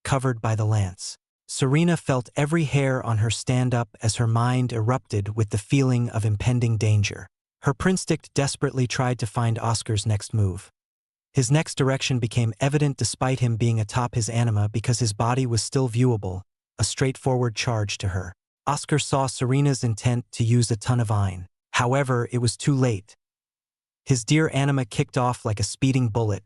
covered by the lance. Serena felt every hair on her stand up as her mind erupted with the feeling of impending danger. Her prinstick desperately tried to find Oscar's next move. His next direction became evident despite him being atop his anima because his body was still viewable, a straightforward charge to her. Oscar saw Serena's intent to use a ton of Ein. However, it was too late. His deer anima kicked off like a speeding bullet,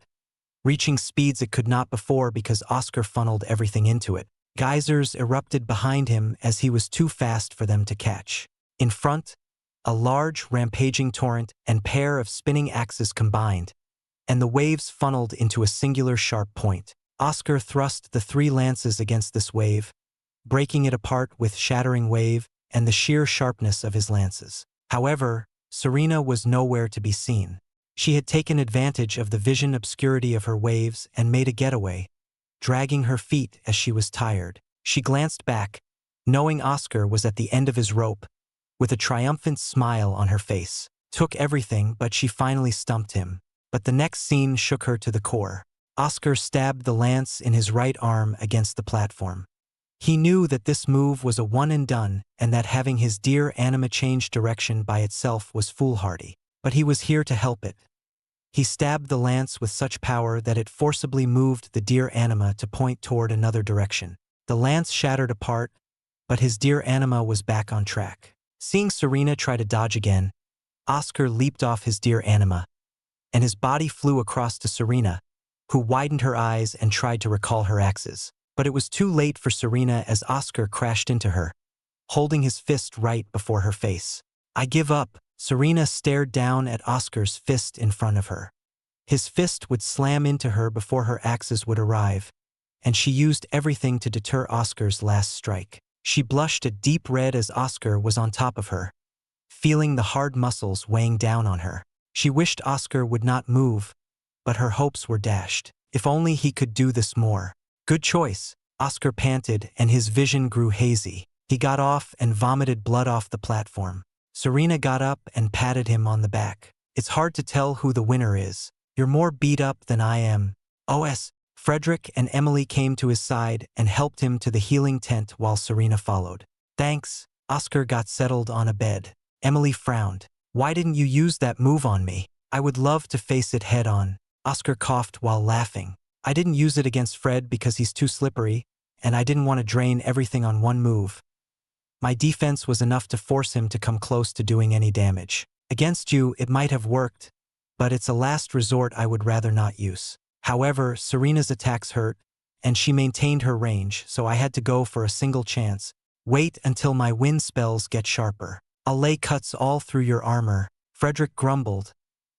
reaching speeds it could not before because Oscar funneled everything into it. Geysers erupted behind him as he was too fast for them to catch. In front, a large, rampaging torrent and pair of spinning axes combined, and the waves funneled into a singular sharp point. Oscar thrust the three lances against this wave, breaking it apart with shattering wave and the sheer sharpness of his lances. However, Serena was nowhere to be seen. She had taken advantage of the vision obscurity of her waves and made a getaway, dragging her feet as she was tired. She glanced back, knowing Oscar was at the end of his rope, with a triumphant smile on her face. Took everything, but she finally stumped him. But the next scene shook her to the core. Oscar stabbed the lance in his right arm against the platform. He knew that this move was a one and done, and that having his deer anima change direction by itself was foolhardy. But he was here to help it. He stabbed the lance with such power that it forcibly moved the deer anima to point toward another direction. The lance shattered apart, but his deer anima was back on track. Seeing Serena try to dodge again, Oscar leaped off his deer anima, and his body flew across to Serena, who widened her eyes and tried to recall her axes. But it was too late for Serena as Oscar crashed into her, holding his fist right before her face. I give up. Serena stared down at Oscar's fist in front of her. His fist would slam into her before her axes would arrive, and she used everything to deter Oscar's last strike. She blushed a deep red as Oscar was on top of her, feeling the hard muscles weighing down on her. She wished Oscar would not move, but her hopes were dashed. If only he could do this more. Good choice, Oscar panted, and his vision grew hazy. He got off and vomited blood off the platform. Serena got up and patted him on the back. It's hard to tell who the winner is. You're more beat up than I am. OS. Frederick and Emily came to his side and helped him to the healing tent while Serena followed. Thanks. Oscar got settled on a bed. Emily frowned. Why didn't you use that move on me? I would love to face it head on. Oscar coughed while laughing. I didn't use it against Fred because he's too slippery, and I didn't want to drain everything on one move. My defense was enough to force him to come close to doing any damage. Against you, it might have worked, but it's a last resort I would rather not use. However, Serena's attacks hurt, and she maintained her range, so I had to go for a single chance. Wait until my wind spells get sharper. I'll lay cuts all through your armor, Frederick grumbled,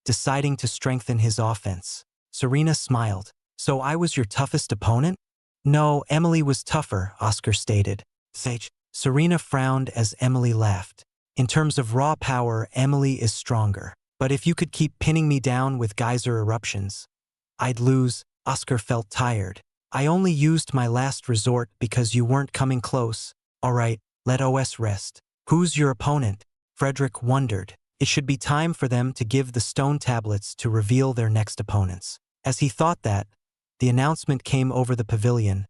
deciding to strengthen his offense. Serena smiled. So I was your toughest opponent? No, Emily was tougher, Oscar stated. Sage. Serena frowned as Emily laughed. In terms of raw power, Emily is stronger. But if you could keep pinning me down with geyser eruptions, I'd lose. Oscar felt tired. I only used my last resort because you weren't coming close. All right, let OS rest. Who's your opponent? Frederick wondered. It should be time for them to give the stone tablets to reveal their next opponents. As he thought that, the announcement came over the pavilion,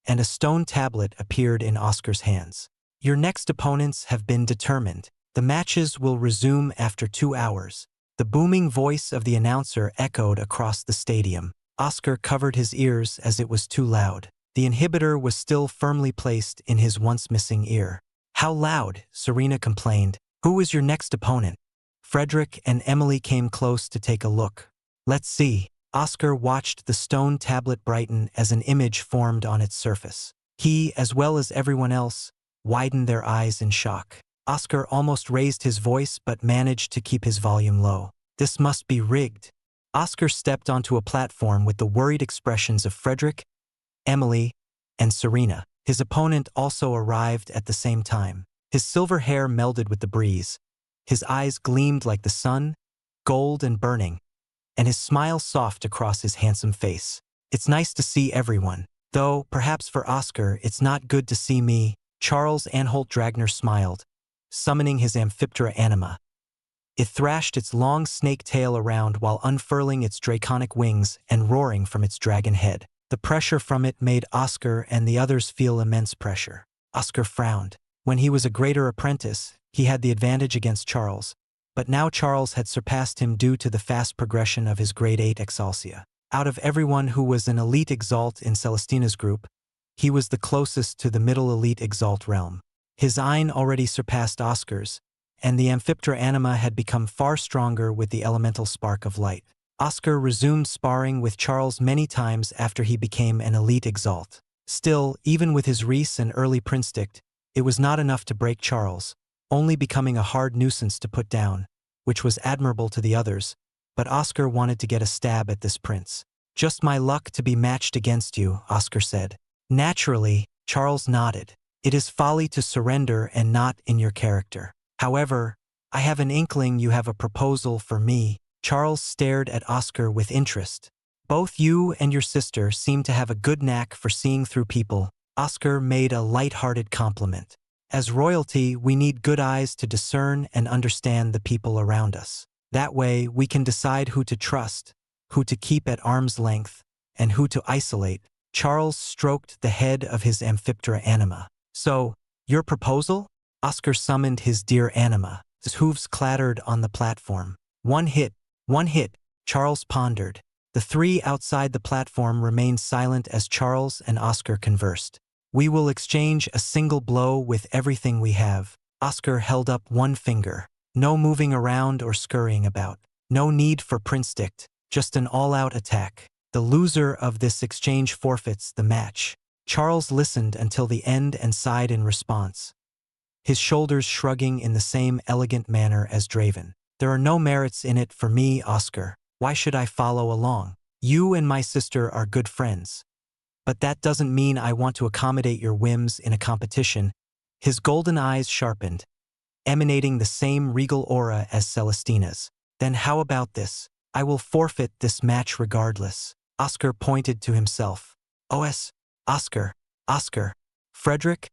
and a stone tablet appeared in Oscar's hands. Your next opponents have been determined. The matches will resume after 2 hours. The booming voice of the announcer echoed across the stadium. Oscar covered his ears as it was too loud. The inhibitor was still firmly placed in his once missing ear. How loud, Serena complained. Who is your next opponent? Frederick and Emily came close to take a look. Let's see. Oscar watched the stone tablet brighten as an image formed on its surface. He, as well as everyone else, widened their eyes in shock. Oscar almost raised his voice but managed to keep his volume low. This must be rigged. Oscar stepped onto a platform with the worried expressions of Frederick, Emily, and Serena. His opponent also arrived at the same time. His silver hair melded with the breeze. His eyes gleamed like the sun, gold and burning, and his smile soft across his handsome face. It's nice to see everyone. Though, perhaps for Oscar, it's not good to see me. Charles Anholt Dragner smiled, summoning his Amphiptera anima. It thrashed its long snake tail around while unfurling its draconic wings and roaring from its dragon head. The pressure from it made Oscar and the others feel immense pressure. Oscar frowned. When he was a greater apprentice, he had the advantage against Charles, but now Charles had surpassed him due to the fast progression of his grade 8 Exaltia. Out of everyone who was an elite Exalt in Celestina's group, he was the closest to the middle elite Exalt realm. His Ein already surpassed Oscar's, and the Amphiptera anima had become far stronger with the elemental spark of light. Oscar resumed sparring with Charles many times after he became an elite Exalt. Still, even with his Reese and early Prinstict, it was not enough to break Charles, only becoming a hard nuisance to put down, which was admirable to the others, but Oscar wanted to get a stab at this prince. Just my luck to be matched against you, Oscar said. Naturally, Charles nodded. It is folly to surrender and not in your character. However, I have an inkling you have a proposal for me. Charles stared at Oscar with interest. Both you and your sister seem to have a good knack for seeing through people. Oscar made a light-hearted compliment. As royalty, we need good eyes to discern and understand the people around us. That way, we can decide who to trust, who to keep at arm's length, and who to isolate. Charles stroked the head of his Amphiptera anima. So, your proposal? Oscar summoned his dear anima. His hooves clattered on the platform. One hit, Charles pondered. The three outside the platform remained silent as Charles and Oscar conversed. We will exchange a single blow with everything we have. Oscar held up one finger. No moving around or scurrying about. No need for Prinstict, just an all-out attack. The loser of this exchange forfeits the match. Charles listened until the end and sighed in response, his shoulders shrugging in the same elegant manner as Draven. There are no merits in it for me, Oscar. Why should I follow along? You and my sister are good friends. But that doesn't mean I want to accommodate your whims in a competition. His golden eyes sharpened, emanating the same regal aura as Celestina's. Then how about this? I will forfeit this match regardless. Oscar pointed to himself. "OS, Oscar, Oscar." Frederick,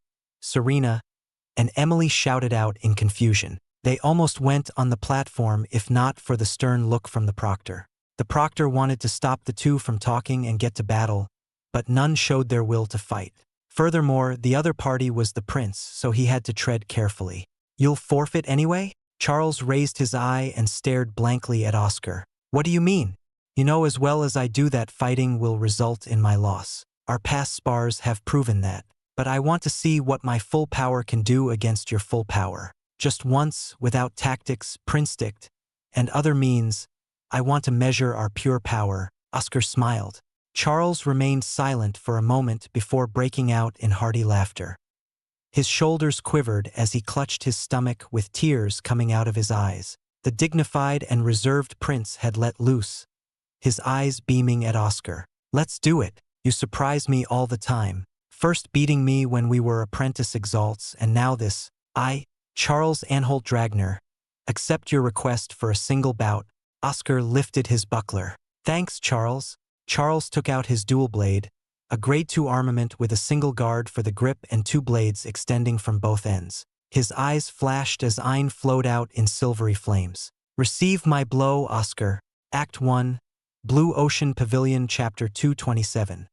Serena, and Emily shouted out in confusion. They almost went on the platform if not for the stern look from the proctor. The proctor wanted to stop the two from talking and get to battle, but none showed their will to fight. Furthermore, the other party was the prince, so he had to tread carefully. "You'll forfeit anyway?" Charles raised his eye and stared blankly at Oscar. "What do you mean? You know as well as I do that fighting will result in my loss. Our past spars have proven that. But I want to see what my full power can do against your full power. Just once, without tactics, prinstict, and other means, I want to measure our pure power." Oscar smiled. Charles remained silent for a moment before breaking out in hearty laughter. His shoulders quivered as he clutched his stomach with tears coming out of his eyes. The dignified and reserved prince had let loose, his eyes beaming at Oscar. "Let's do it. You surprise me all the time. First beating me when we were apprentice exalts, and now this. I, Charles Anholt Dragner, accept your request for a single bout." Oscar lifted his buckler. "Thanks, Charles." Charles took out his dual blade, a grade 2 armament with a single guard for the grip and 2 blades extending from both ends. His eyes flashed as iron flowed out in silvery flames. "Receive my blow, Oscar." Act 1, Blue Ocean Pavilion, Chapter 227.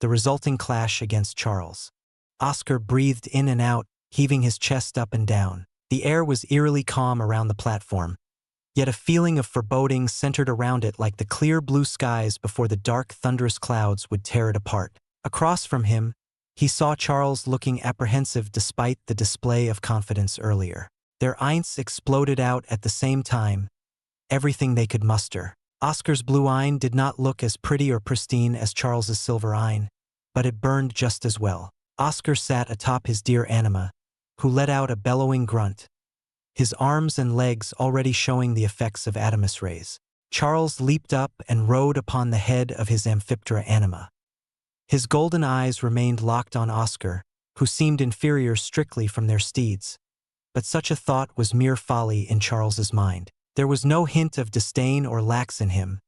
The resulting clash against Charles. Oscar breathed in and out, heaving his chest up and down. The air was eerily calm around the platform, yet a feeling of foreboding centered around it like the clear blue skies before the dark thunderous clouds would tear it apart. Across from him, he saw Charles looking apprehensive despite the display of confidence earlier. Their eints exploded out at the same time, everything they could muster. Oscar's blue ein did not look as pretty or pristine as Charles's silver ein, but it burned just as well. Oscar sat atop his dear anima, who let out a bellowing grunt, his arms and legs already showing the effects of Adamus rays. Charles leaped up and rode upon the head of his Amphiptera anima. His golden eyes remained locked on Oscar, who seemed inferior strictly from their steeds. But such a thought was mere folly in Charles's mind. There was no hint of disdain or lax in him,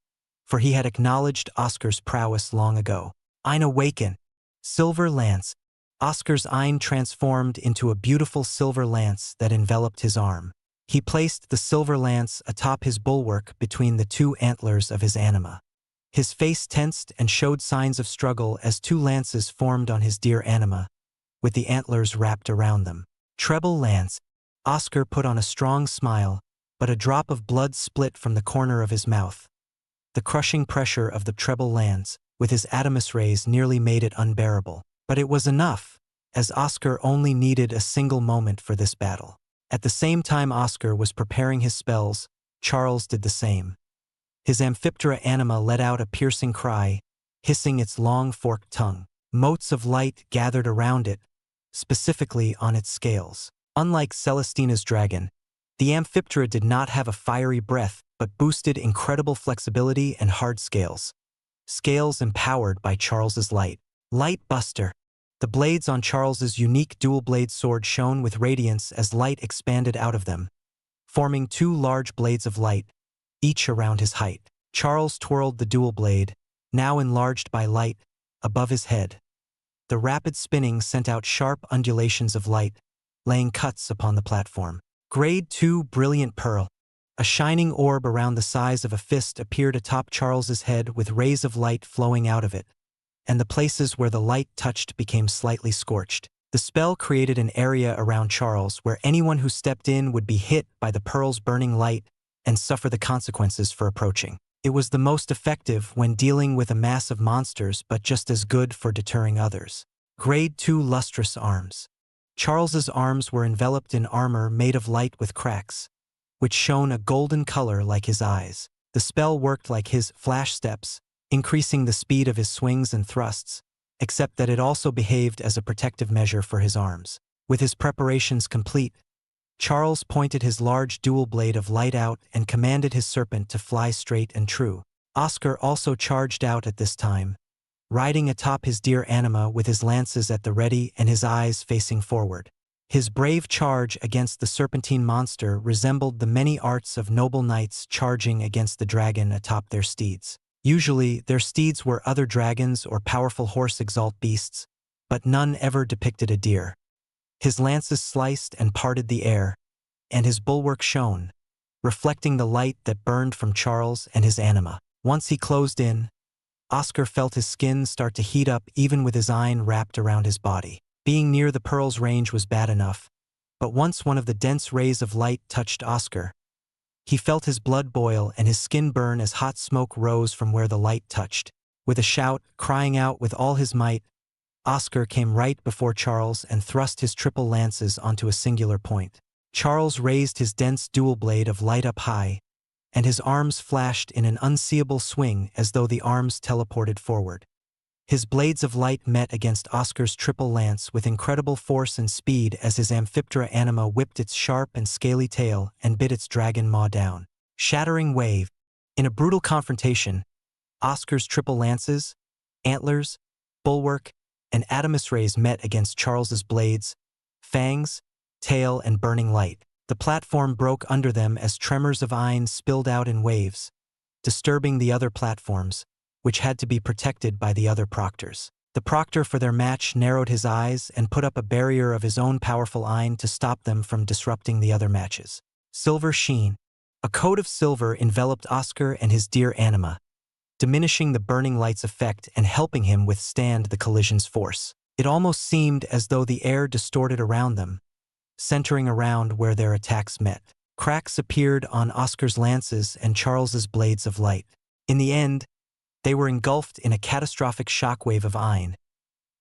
for he had acknowledged Oscar's prowess long ago. "Ein awaken! Silver lance!" Oscar's ein transformed into a beautiful silver lance that enveloped his arm. He placed the silver lance atop his bulwark between the 2 antlers of his anima. His face tensed and showed signs of struggle as 2 lances formed on his dear anima, with the antlers wrapped around them. "Treble lance." Oscar put on a strong smile, but a drop of blood split from the corner of his mouth. The crushing pressure of the treble lance, with his Adamus rays, nearly made it unbearable. But it was enough, as Oscar only needed a single moment for this battle. At the same time Oscar was preparing his spells, Charles did the same. His Amphiptera anima let out a piercing cry, hissing its long forked tongue. Motes of light gathered around it, specifically on its scales. Unlike Celestina's dragon, the Amphiptera did not have a fiery breath, but boasted incredible flexibility and hard scales. Scales empowered by Charles's light. Light Buster. The blades on Charles's unique dual-blade sword shone with radiance as light expanded out of them, forming 2 large blades of light, each around his height. Charles twirled the dual blade, now enlarged by light, above his head. The rapid spinning sent out sharp undulations of light, laying cuts upon the platform. Grade 2 Brilliant Pearl. A shining orb around the size of a fist appeared atop Charles's head with rays of light flowing out of it, and the places where the light touched became slightly scorched. The spell created an area around Charles where anyone who stepped in would be hit by the pearl's burning light and suffer the consequences for approaching. It was the most effective when dealing with a mass of monsters, but just as good for deterring others. Grade 2 Lustrous Arms. Charles's arms were enveloped in armor made of light with cracks, which shone a golden color like his eyes. The spell worked like his flash steps, increasing the speed of his swings and thrusts, except that it also behaved as a protective measure for his arms. With his preparations complete, Charles pointed his large dual blade of light out and commanded his serpent to fly straight and true. Oscar also charged out at this time, riding atop his dear anima with his lances at the ready and his eyes facing forward. His brave charge against the serpentine monster resembled the many arts of noble knights charging against the dragon atop their steeds. Usually, their steeds were other dragons or powerful horse Exalt beasts, but none ever depicted a deer. His lances sliced and parted the air, and his bulwark shone, reflecting the light that burned from Charles and his anima. Once he closed in, Oscar felt his skin start to heat up even with his eye wrapped around his body. Being near the pearl's range was bad enough, but once one of the dense rays of light touched Oscar, he felt his blood boil and his skin burn as hot smoke rose from where the light touched. With a shout, crying out with all his might, Oscar came right before Charles and thrust his triple lances onto a singular point. Charles raised his dense dual blade of light up high, and his arms flashed in an unseeable swing as though the arms teleported forward. His blades of light met against Oscar's triple lance with incredible force and speed as his Amphiptera anima whipped its sharp and scaly tail and bit its dragon maw down. Shattering wave. In a brutal confrontation, Oscar's triple lances, antlers, bulwark, and adamus rays met against Charles's blades, fangs, tail, and burning light. The platform broke under them as tremors of iron spilled out in waves, disturbing the other platforms, which had to be protected by the other proctors. The proctor for their match narrowed his eyes and put up a barrier of his own powerful iron to stop them from disrupting the other matches. Silver sheen. A coat of silver enveloped Oscar and his dear anima, diminishing the burning light's effect and helping him withstand the collision's force. It almost seemed as though the air distorted around them, centering around where their attacks met. Cracks appeared on Oscar's lances and Charles's blades of light. In the end, they were engulfed in a catastrophic shockwave of iron,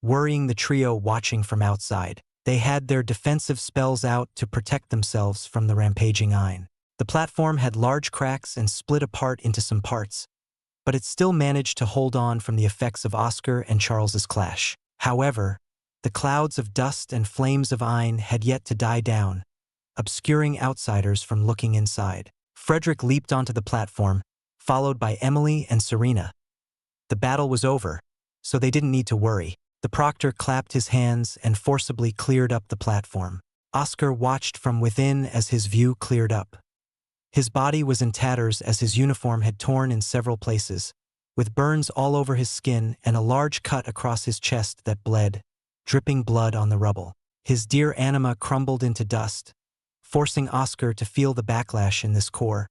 worrying the trio watching from outside. They had their defensive spells out to protect themselves from the rampaging iron. The platform had large cracks and split apart into some parts, but it still managed to hold on from the effects of Oscar and Charles's clash. However, the clouds of dust and flames of iron had yet to die down, obscuring outsiders from looking inside. Frederick leaped onto the platform, followed by Emily and Serena. The battle was over, so they didn't need to worry. The proctor clapped his hands and forcibly cleared up the platform. Oscar watched from within as his view cleared up. His body was in tatters as his uniform had torn in several places, with burns all over his skin and a large cut across his chest that bled, dripping blood on the rubble. His dear anima crumbled into dust, forcing Oscar to feel the backlash in this core,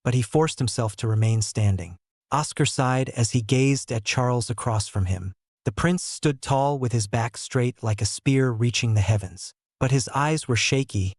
but he forced himself to remain standing. Oscar sighed as he gazed at Charles across from him. The prince stood tall with his back straight like a spear reaching the heavens, but his eyes were shaky,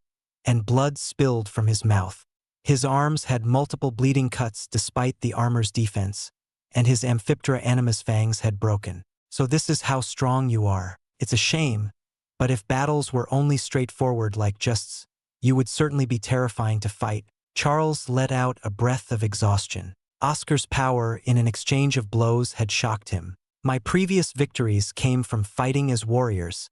and blood spilled from his mouth. His arms had multiple bleeding cuts despite the armor's defense, and his Amphiptera animus fangs had broken. So this is how strong you are. It's a shame, but if battles were only straightforward like justs, you would certainly be terrifying to fight. Charles let out a breath of exhaustion. Oscar's power in an exchange of blows had shocked him. My previous victories came from fighting as warriors,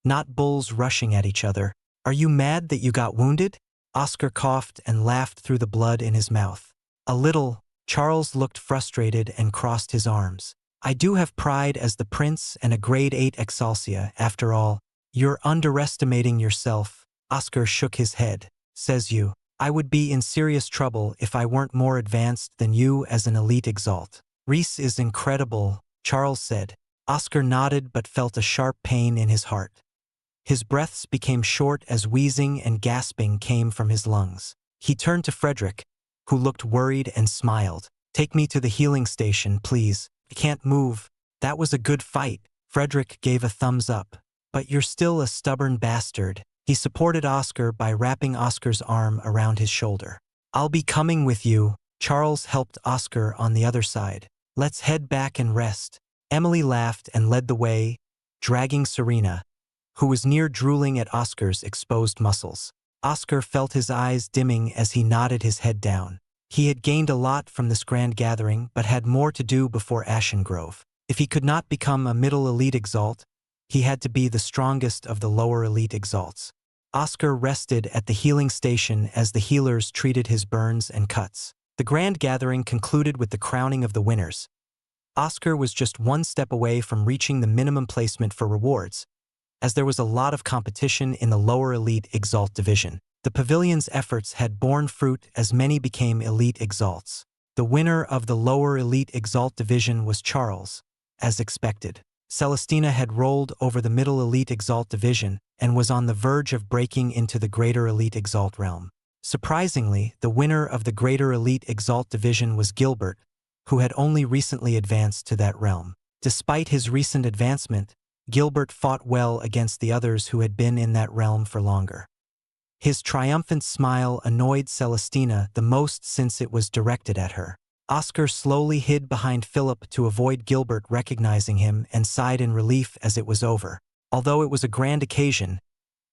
not bulls rushing at each other. Are you mad that you got wounded? Oscar coughed and laughed through the blood in his mouth. A little. Charles looked frustrated and crossed his arms. I do have pride as the prince and a grade 8 Exaltia, after all. You're underestimating yourself. Oscar shook his head. Says you. I would be in serious trouble if I weren't more advanced than you as an elite Exalt. Reese is incredible, Charles said. Oscar nodded but felt a sharp pain in his heart. His breaths became short as wheezing and gasping came from his lungs. He turned to Frederick, who looked worried and smiled. Take me to the healing station, please. I can't move. That was a good fight. Frederick gave a thumbs up. But you're still a stubborn bastard. He supported Oscar by wrapping Oscar's arm around his shoulder. I'll be coming with you. Charles helped Oscar on the other side. Let's head back and rest. Emily laughed and led the way, dragging Serena, who was near drooling at Oscar's exposed muscles. Oscar felt his eyes dimming as he nodded his head down. He had gained a lot from this grand gathering but had more to do before Ashen Grove. If he could not become a middle elite Exalt, he had to be the strongest of the lower elite Exalts. Oscar rested at the healing station as the healers treated his burns and cuts. The grand gathering concluded with the crowning of the winners. Oscar was just one step away from reaching the minimum placement for rewards, as there was a lot of competition in the lower elite Exalt division. The pavilion's efforts had borne fruit as many became elite Exalts. The winner of the lower elite Exalt division was Charles, as expected. Celestina had rolled over the middle elite Exalt division and was on the verge of breaking into the greater elite Exalt realm. Surprisingly, the winner of the greater elite Exalt division was Gilbert, who had only recently advanced to that realm. Despite his recent advancement, Gilbert fought well against the others who had been in that realm for longer. His triumphant smile annoyed Celestina the most since it was directed at her. Oscar slowly hid behind Philip to avoid Gilbert recognizing him and sighed in relief as it was over. Although it was a grand occasion,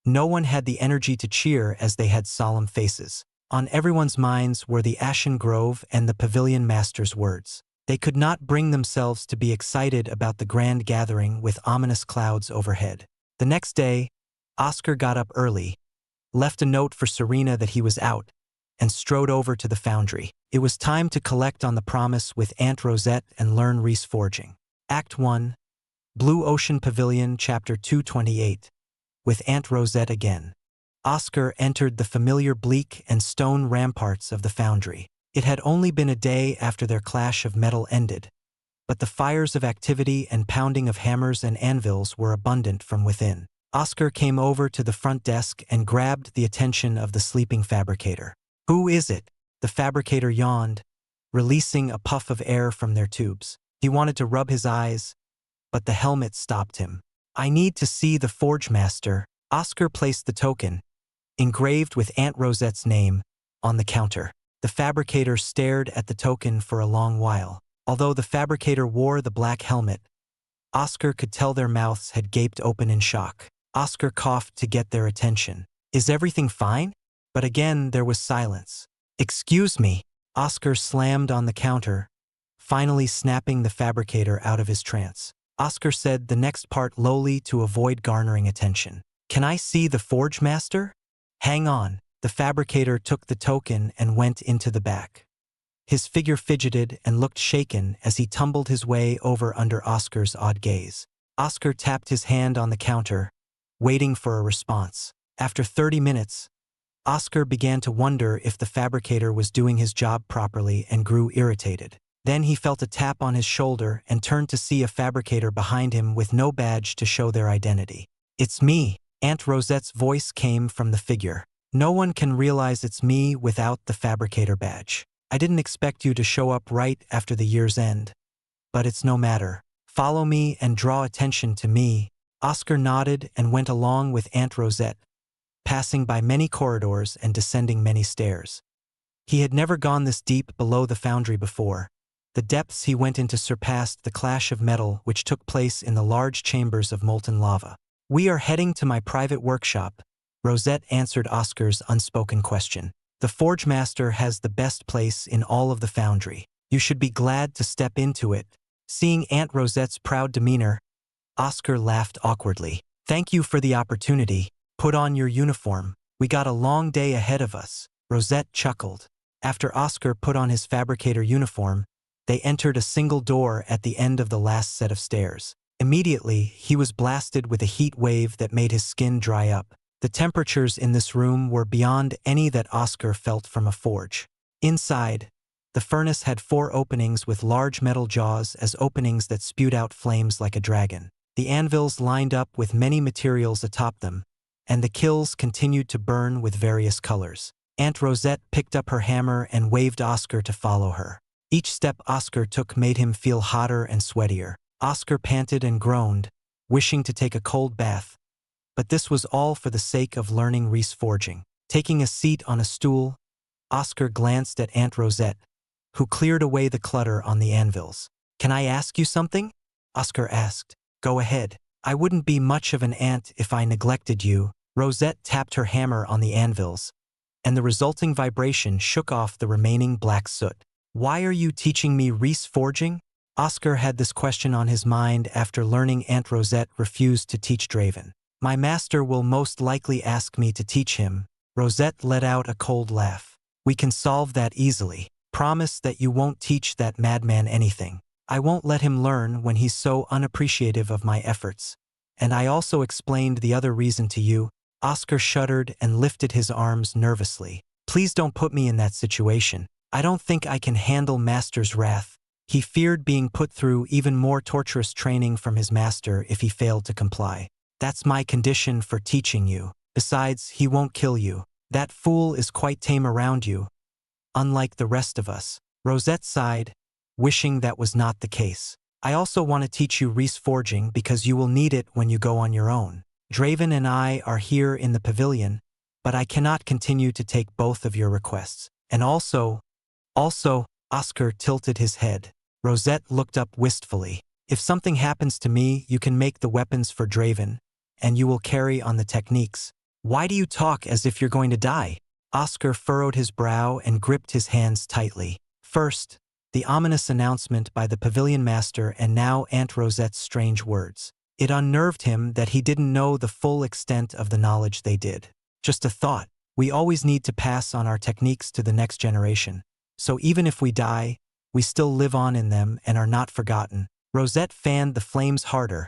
no one had the energy to cheer as they had solemn faces. On everyone's minds were the Ashen Grove and the Pavilion Master's words. They could not bring themselves to be excited about the grand gathering with ominous clouds overhead. The next day, Oscar got up early, left a note for Serena that he was out, and strode over to the foundry. It was time to collect on the promise with Aunt Rosette and learn Reese forging. Act 1, Blue Ocean Pavilion, Chapter 228, with Aunt Rosette again. Oscar entered the familiar bleak and stone ramparts of the foundry. It had only been a day after their clash of metal ended, but the fires of activity and pounding of hammers and anvils were abundant from within. Oscar came over to the front desk and grabbed the attention of the sleeping fabricator. "Who is it?" The fabricator yawned, releasing a puff of air from their tubes. He wanted to rub his eyes, but the helmet stopped him. "I need to see the Forge Master." Oscar placed the token, engraved with Aunt Rosette's name, on the counter. The fabricator stared at the token for a long while. Although the fabricator wore the black helmet, Oscar could tell their mouths had gaped open in shock. Oscar coughed to get their attention. "Is everything fine?" But again there was silence. "Excuse me." Oscar slammed on the counter, finally snapping the fabricator out of his trance. Oscar said the next part lowly to avoid garnering attention. "Can I see the Forge Master?" "Hang on." The fabricator took the token and went into the back. His figure fidgeted and looked shaken as he tumbled his way over under Oscar's odd gaze. Oscar tapped his hand on the counter, waiting for a response. After 30 minutes, Oscar began to wonder if the fabricator was doing his job properly and grew irritated. Then he felt a tap on his shoulder and turned to see a fabricator behind him with no badge to show their identity. "It's me." Aunt Rosette's voice came from the figure. "No one can realize it's me without the fabricator badge. I didn't expect you to show up right after the year's end. But it's no matter. Follow me and draw attention to me." Oscar nodded and went along with Aunt Rosette, passing by many corridors and descending many stairs. He had never gone this deep below the foundry before. The depths he went into surpassed the clash of metal which took place in the large chambers of molten lava. "We are heading to my private workshop," Rosette answered Oscar's unspoken question. "The Forge Master has the best place in all of the foundry. You should be glad to step into it." Seeing Aunt Rosette's proud demeanor, Oscar laughed awkwardly. "Thank you for the opportunity. Put on your uniform. We got a long day ahead of us." Rosette chuckled. After Oscar put on his fabricator uniform, they entered a single door at the end of the last set of stairs. Immediately, he was blasted with a heat wave that made his skin dry up. The temperatures in this room were beyond any that Oscar felt from a forge. Inside, the furnace had 4 openings with large metal jaws as openings that spewed out flames like a dragon. The anvils lined up with many materials atop them, and the kilns continued to burn with various colors. Aunt Rosette picked up her hammer and waved Oscar to follow her. Each step Oscar took made him feel hotter and sweatier. Oscar panted and groaned, wishing to take a cold bath, but this was all for the sake of learning Reese forging. Taking a seat on a stool, Oscar glanced at Aunt Rosette, who cleared away the clutter on the anvils. "Can I ask you something?" Oscar asked. "Go ahead. I wouldn't be much of an aunt if I neglected you." Rosette tapped her hammer on the anvils, and the resulting vibration shook off the remaining black soot. "Why are you teaching me Reese forging?" Oscar had this question on his mind after learning Aunt Rosette refused to teach Draven. "My master will most likely ask me to teach him." Rosette let out a cold laugh. "We can solve that easily. Promise that you won't teach that madman anything. I won't let him learn when he's so unappreciative of my efforts. And I also explained the other reason to you." Oscar shuddered and lifted his arms nervously. "Please don't put me in that situation. I don't think I can handle Master's wrath. He feared being put through even more torturous training from his master if he failed to comply. That's my condition for teaching you. Besides, he won't kill you. That fool is quite tame around you, unlike the rest of us. Rosette sighed, wishing that was not the case. I also want to teach you reese forging because you will need it when you go on your own. Draven and I are here in the pavilion, but I cannot continue to take both of your requests. And also, Oscar tilted his head. Rosette looked up wistfully. If something happens to me, you can make the weapons for Draven, and you will carry on the techniques. Why do you talk as if you're going to die? Oscar furrowed his brow and gripped his hands tightly. First, the ominous announcement by the pavilion master, and now Aunt Rosette's strange words. It unnerved him that he didn't know the full extent of the knowledge they did. Just a thought. We always need to pass on our techniques to the next generation. So even if we die, we still live on in them and are not forgotten. Rosette fanned the flames harder,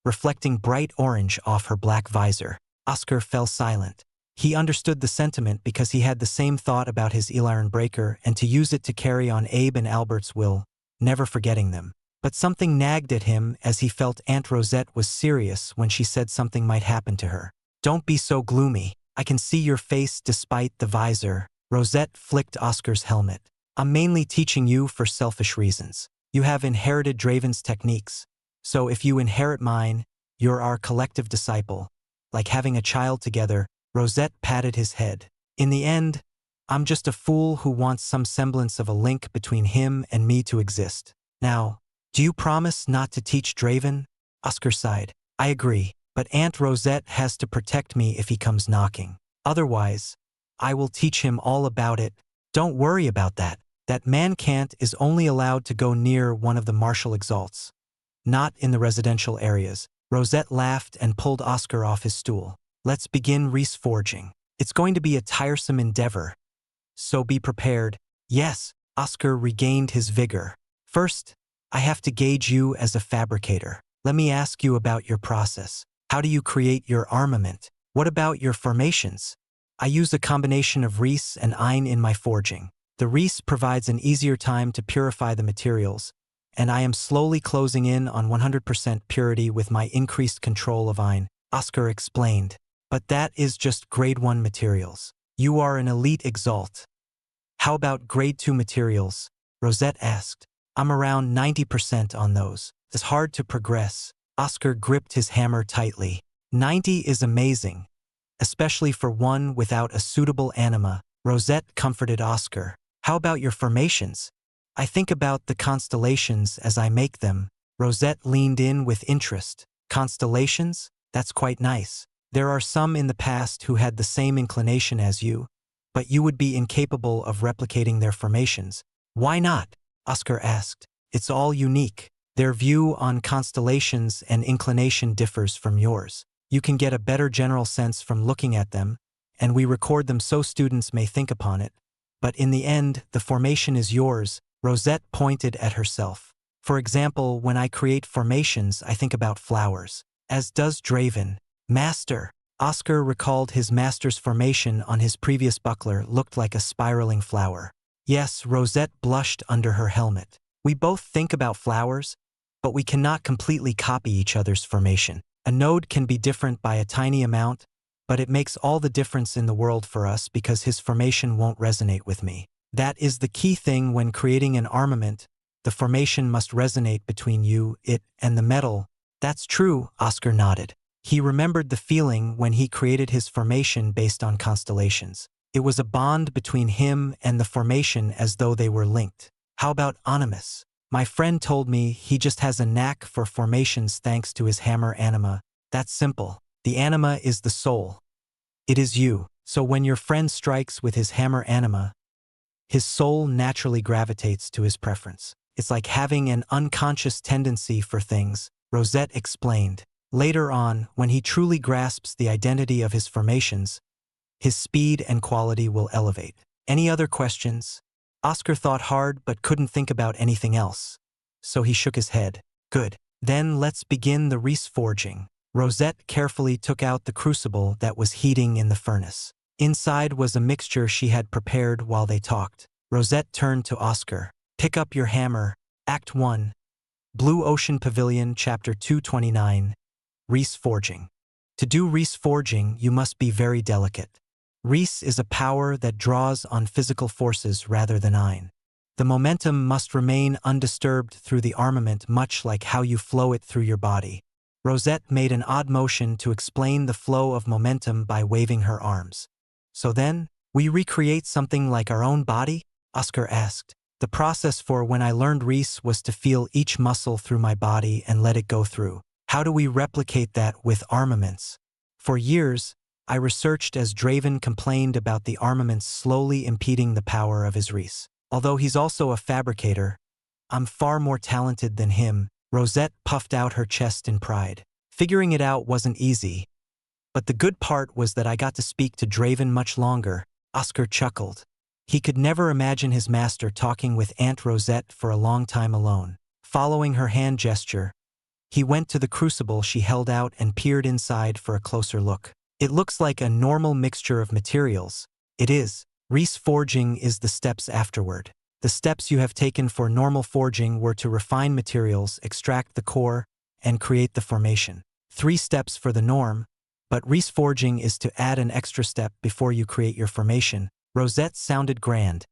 reflecting bright orange off her black visor. Oscar fell silent. He understood the sentiment because he had the same thought about his Eliran breaker and to use it to carry on Abe and Albert's will, never forgetting them. But something nagged at him as he felt Aunt Rosette was serious when she said something might happen to her. Don't be so gloomy. I can see your face despite the visor. Rosette flicked Oscar's helmet. I'm mainly teaching you for selfish reasons. You have inherited Draven's techniques. So if you inherit mine, you're our collective disciple. Like having a child together. Rosette patted his head. In the end, I'm just a fool who wants some semblance of a link between him and me to exist. Now, do you promise not to teach Draven? Oscar sighed. I agree, but Aunt Rosette has to protect me if he comes knocking. Otherwise, I will teach him all about it. Don't worry about that. That man can't is only allowed to go near one of the martial exalts, not in the residential areas. Rosette laughed and pulled Oscar off his stool. Let's begin reese forging. It's going to be a tiresome endeavor, so be prepared. Yes, Oscar regained his vigor. First, I have to gauge you as a fabricator. Let me ask you about your process. How do you create your armament? What about your formations? I use a combination of reese and ein in my forging. The reese provides an easier time to purify the materials, and I am slowly closing in on 100% purity with my increased control of ein, Oscar explained. But that is just grade 1 materials. You are an elite exalt. How about grade 2 materials? Rosette asked. I'm around 90% on those. It's hard to progress. Oscar gripped his hammer tightly. 90 is amazing, especially for one without a suitable anima. Rosette comforted Oscar. How about your formations? I think about the constellations as I make them. Rosette leaned in with interest. Constellations? That's quite nice. There are some in the past who had the same inclination as you, but you would be incapable of replicating their formations. Why not? Oscar asked. It's all unique. Their view on constellations and inclination differs from yours. You can get a better general sense from looking at them, and we record them so students may think upon it. But in the end, the formation is yours. Rosette pointed at herself. For example, when I create formations, I think about flowers, as does Draven. Master. Oscar recalled his master's formation on his previous buckler looked like a spiraling flower. Yes, Rosette blushed under her helmet. We both think about flowers, but we cannot completely copy each other's formation. A node can be different by a tiny amount, but it makes all the difference in the world for us because his formation won't resonate with me. That is the key thing when creating an armament. The formation must resonate between you, it, and the metal. That's true, Oscar nodded. He remembered the feeling when he created his formation based on constellations. It was a bond between him and the formation as though they were linked. How about Animus? My friend told me he just has a knack for formations thanks to his hammer anima. That's simple. The anima is the soul. It is you. So when your friend strikes with his hammer anima, his soul naturally gravitates to his preference. It's like having an unconscious tendency for things, Rosette explained. Later on, when he truly grasps the identity of his formations, his speed and quality will elevate. Any other questions? Oscar thought hard but couldn't think about anything else. So he shook his head. Good. Then let's begin the reese forging. Rosette carefully took out the crucible that was heating in the furnace. Inside was a mixture she had prepared while they talked. Rosette turned to Oscar. Pick up your hammer. Act 1. Blue Ocean Pavilion, Chapter 229. Reese Forging. To do Reese Forging, you must be very delicate. Reese is a power that draws on physical forces rather than iron. The momentum must remain undisturbed through the armament, much like how you flow it through your body. Rosette made an odd motion to explain the flow of momentum by waving her arms. So then, we recreate something like our own body? Oscar asked. The process for when I learned Reese was to feel each muscle through my body and let it go through. How do we replicate that with armaments? For years, I researched as Draven complained about the armaments slowly impeding the power of his Reese. Although he's also a fabricator, I'm far more talented than him. Rosette puffed out her chest in pride. Figuring it out wasn't easy, but the good part was that I got to speak to Draven much longer. Oscar chuckled. He could never imagine his master talking with Aunt Rosette for a long time alone. Following her hand gesture, he went to the crucible she held out and peered inside for a closer look. It looks like a normal mixture of materials. It is. Reese forging is the steps afterward. The steps you have taken for normal forging were to refine materials, extract the core, and create the formation. 3 steps for the norm, but Reese forging is to add an extra step before you create your formation. Rosette sounded grand,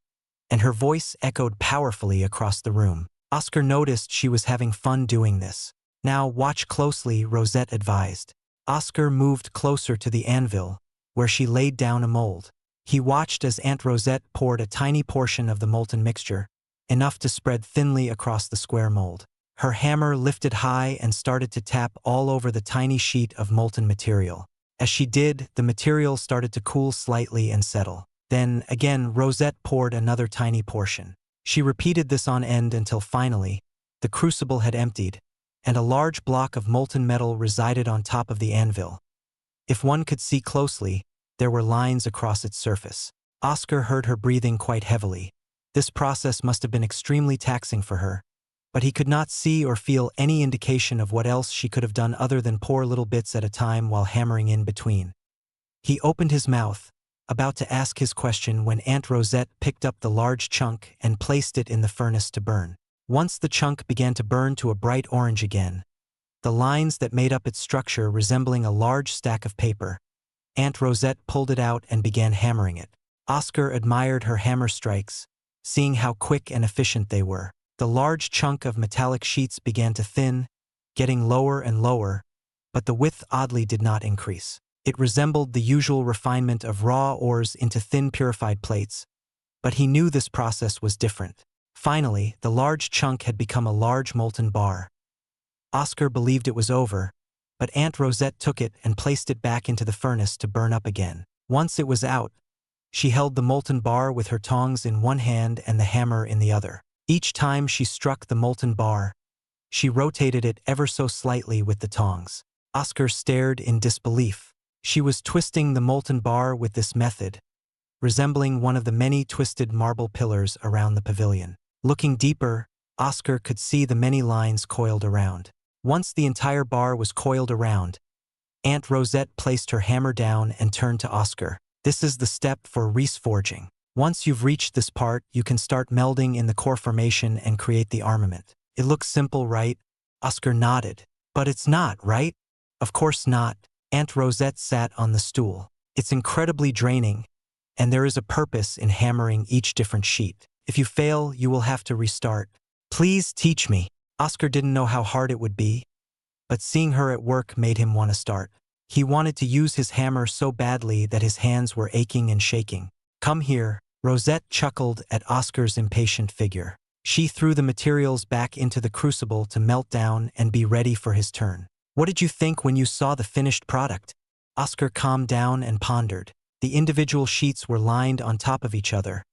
and her voice echoed powerfully across the room. Oscar noticed she was having fun doing this. Now watch closely, Rosette advised. Oscar moved closer to the anvil, where she laid down a mold. He watched as Aunt Rosette poured a tiny portion of the molten mixture, enough to spread thinly across the square mold. Her hammer lifted high and started to tap all over the tiny sheet of molten material. As she did, the material started to cool slightly and settle. Then, again, Rosette poured another tiny portion. She repeated this on end until finally, the crucible had emptied, and a large block of molten metal resided on top of the anvil. If one could see closely, there were lines across its surface. Oscar heard her breathing quite heavily. This process must have been extremely taxing for her, but he could not see or feel any indication of what else she could have done other than pour little bits at a time while hammering in between. He opened his mouth, about to ask his question when Aunt Rosette picked up the large chunk and placed it in the furnace to burn. Once the chunk began to burn to a bright orange again, the lines that made up its structure resembling a large stack of paper, Aunt Rosette pulled it out and began hammering it. Oscar admired her hammer strikes, seeing how quick and efficient they were. The large chunk of metallic sheets began to thin, getting lower and lower, but the width oddly did not increase. It resembled the usual refinement of raw ores into thin purified plates, but he knew this process was different. Finally, the large chunk had become a large molten bar. Oscar believed it was over, but Aunt Rosette took it and placed it back into the furnace to burn up again. Once it was out, she held the molten bar with her tongs in one hand and the hammer in the other. Each time she struck the molten bar, she rotated it ever so slightly with the tongs. Oscar stared in disbelief. She was twisting the molten bar with this method, resembling one of the many twisted marble pillars around the pavilion. Looking deeper, Oscar could see the many lines coiled around. Once the entire bar was coiled around, Aunt Rosette placed her hammer down and turned to Oscar. This is the step for Reese forging. Once you've reached this part, you can start melding in the core formation and create the armament. It looks simple, right? Oscar nodded. But it's not, right? Of course not. Aunt Rosette sat on the stool. It's incredibly draining, and there is a purpose in hammering each different sheet. If you fail, you will have to restart. Please teach me. Oscar didn't know how hard it would be, but seeing her at work made him want to start. He wanted to use his hammer so badly that his hands were aching and shaking. Come here. Rosette chuckled at Oscar's impatient figure. She threw the materials back into the crucible to melt down and be ready for his turn. What did you think when you saw the finished product? Oscar calmed down and pondered. The individual sheets were lined on top of each other,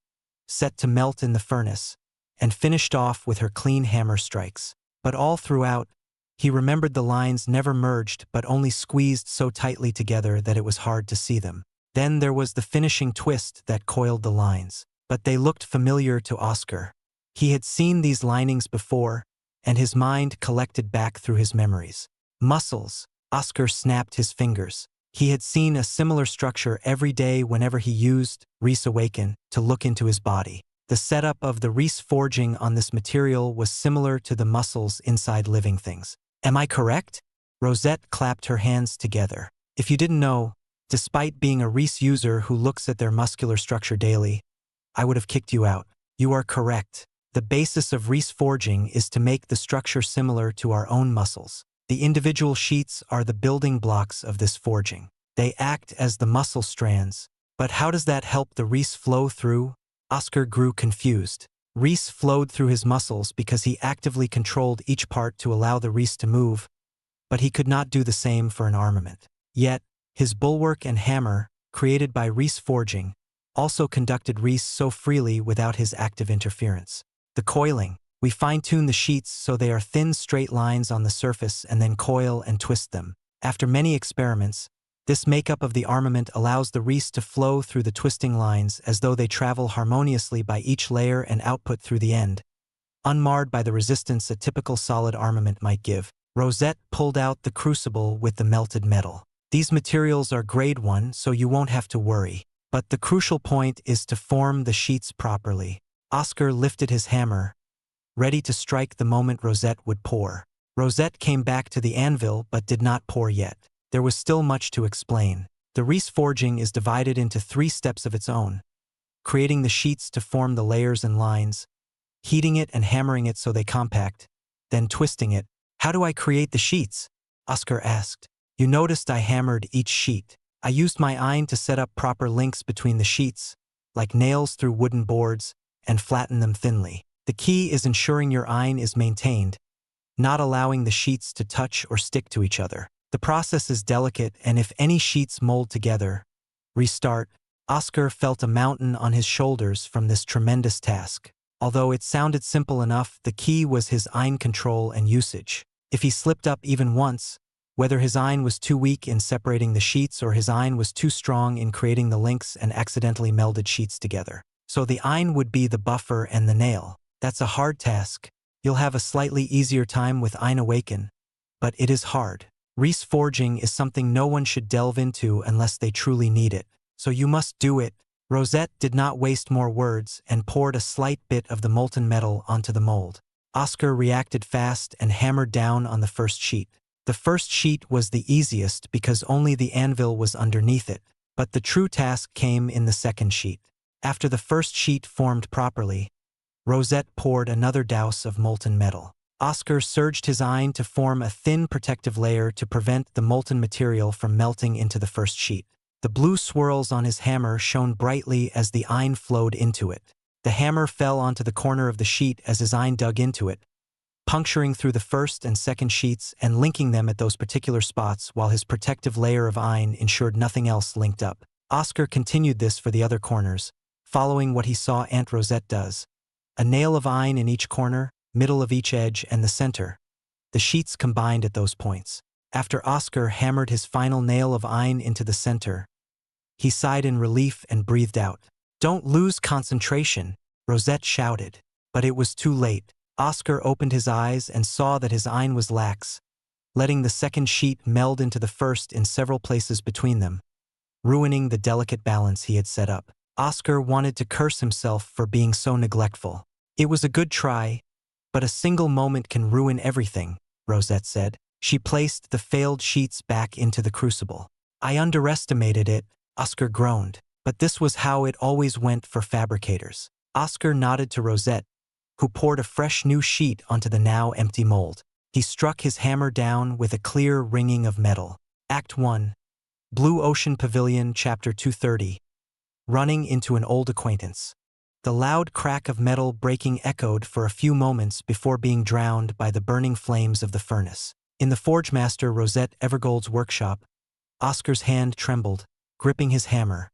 set to melt in the furnace, and finished off with her clean hammer strikes. But all throughout, he remembered the lines never merged but only squeezed so tightly together that it was hard to see them. Then there was the finishing twist that coiled the lines. But they looked familiar to Oscar. He had seen these linings before, and his mind collected back through his memories. Muscles. Oscar snapped his fingers. He had seen a similar structure every day whenever he used Reese Awaken to look into his body. The setup of the Reese forging on this material was similar to the muscles inside living things. Am I correct? Rosette clapped her hands together. If you didn't know, despite being a Reese user who looks at their muscular structure daily, I would have kicked you out. You are correct. The basis of Reese forging is to make the structure similar to our own muscles. The individual sheets are the building blocks of this forging. They act as the muscle strands. But how does that help the Reese flow through? Oscar grew confused. Reese flowed through his muscles because he actively controlled each part to allow the Reese to move, but he could not do the same for an armament. Yet, his bulwark and hammer, created by Reese forging, also conducted Reese so freely without his active interference. The coiling. We fine-tune the sheets so they are thin straight lines on the surface and then coil and twist them. After many experiments, this makeup of the armament allows the Reese to flow through the twisting lines as though they travel harmoniously by each layer and output through the end, unmarred by the resistance a typical solid armament might give. Rosette pulled out the crucible with the melted metal. These materials are grade 1, so you won't have to worry. But the crucial point is to form the sheets properly. Oscar lifted his hammer, ready to strike the moment Rosette would pour. Rosette came back to the anvil but did not pour yet. There was still much to explain. The Reese forging is divided into 3 steps of its own, creating the sheets to form the layers and lines, heating it and hammering it so they compact, then twisting it. How do I create the sheets? Oscar asked. You noticed I hammered each sheet. I used my iron to set up proper links between the sheets, like nails through wooden boards, and flatten them thinly. The key is ensuring your iron is maintained, not allowing the sheets to touch or stick to each other. The process is delicate, and if any sheets mold together, restart. Oscar felt a mountain on his shoulders from this tremendous task. Although it sounded simple enough, the key was his iron control and usage. If he slipped up even once, whether his iron was too weak in separating the sheets or his iron was too strong in creating the links and accidentally melded sheets together. So the iron would be the buffer and the nail. That's a hard task. You'll have a slightly easier time with Iron Awaken, but it is hard. Reese forging is something no one should delve into unless they truly need it. So you must do it. Rosette did not waste more words and poured a slight bit of the molten metal onto the mold. Oscar reacted fast and hammered down on the first sheet. The first sheet was the easiest because only the anvil was underneath it, but the true task came in the second sheet. After the first sheet formed properly, Rosette poured another douse of molten metal. Oscar surged his iron to form a thin protective layer to prevent the molten material from melting into the first sheet. The blue swirls on his hammer shone brightly as the iron flowed into it. The hammer fell onto the corner of the sheet as his iron dug into it, puncturing through the first and second sheets and linking them at those particular spots while his protective layer of iron ensured nothing else linked up. Oscar continued this for the other corners, following what he saw Aunt Rosette does. A nail of iron in each corner, middle of each edge, and the center. The sheets combined at those points. After Oscar hammered his final nail of iron into the center, he sighed in relief and breathed out. Don't lose concentration, Rosette shouted. But it was too late. Oscar opened his eyes and saw that his iron was lax, letting the second sheet meld into the first in several places between them, ruining the delicate balance he had set up. Oscar wanted to curse himself for being so neglectful. It was a good try, but a single moment can ruin everything, Rosette said. She placed the failed sheets back into the crucible. I underestimated it, Oscar groaned. But this was how it always went for fabricators. Oscar nodded to Rosette, who poured a fresh new sheet onto the now empty mold. He struck his hammer down with a clear ringing of metal. Act 1. Blue Ocean Pavilion, Chapter 230. Running into an old acquaintance. The loud crack of metal breaking echoed for a few moments before being drowned by the burning flames of the furnace. In the Forgemaster Rosette Evergold's workshop, Oscar's hand trembled, gripping his hammer.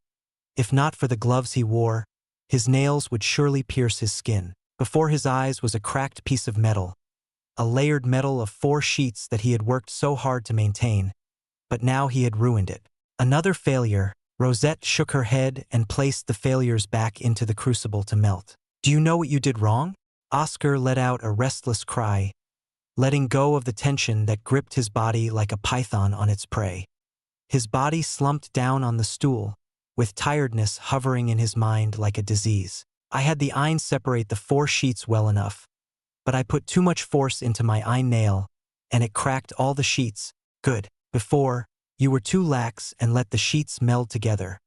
If not for the gloves he wore, his nails would surely pierce his skin. Before his eyes was a cracked piece of metal, a layered metal of 4 sheets that he had worked so hard to maintain, but now he had ruined it. Another failure. Rosette shook her head and placed the failures back into the crucible to melt. Do you know what you did wrong? Oscar let out a restless cry, letting go of the tension that gripped his body like a python on its prey. His body slumped down on the stool, with tiredness hovering in his mind like a disease. I had the ein separate the 4 sheets well enough, but I put too much force into my ein nail, and it cracked all the sheets. Good. Before, you were too lax and let the sheets meld together,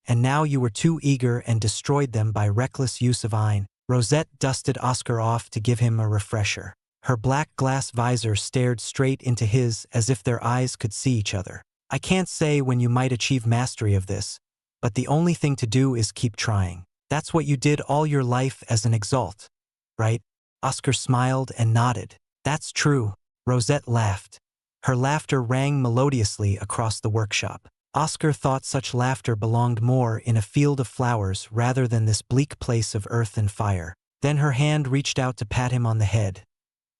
and now you were too eager and destroyed them by reckless use of ein. Rosette dusted Oscar off to give him a refresher. Her black glass visor stared straight into his as if their eyes could see each other. I can't say when you might achieve mastery of this, but the only thing to do is keep trying. That's what you did all your life as an Exalt, right? Oscar smiled and nodded. That's true. Rosette laughed. Her laughter rang melodiously across the workshop. Oscar thought such laughter belonged more in a field of flowers rather than this bleak place of earth and fire. Then her hand reached out to pat him on the head.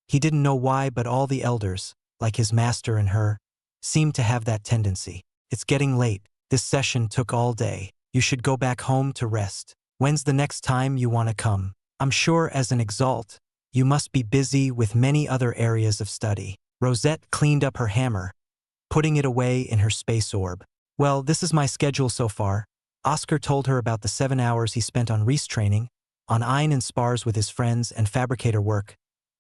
He didn't know why, but all the elders, like his master and her, seemed to have that tendency. It's getting late. This session took all day. You should go back home to rest. When's the next time you want to come? I'm sure as an Exalt, you must be busy with many other areas of study. Rosette cleaned up her hammer, putting it away in her space orb. Well, this is my schedule so far. Oscar told her about the 7 hours he spent on Reese training, on ein and spars with his friends and fabricator work,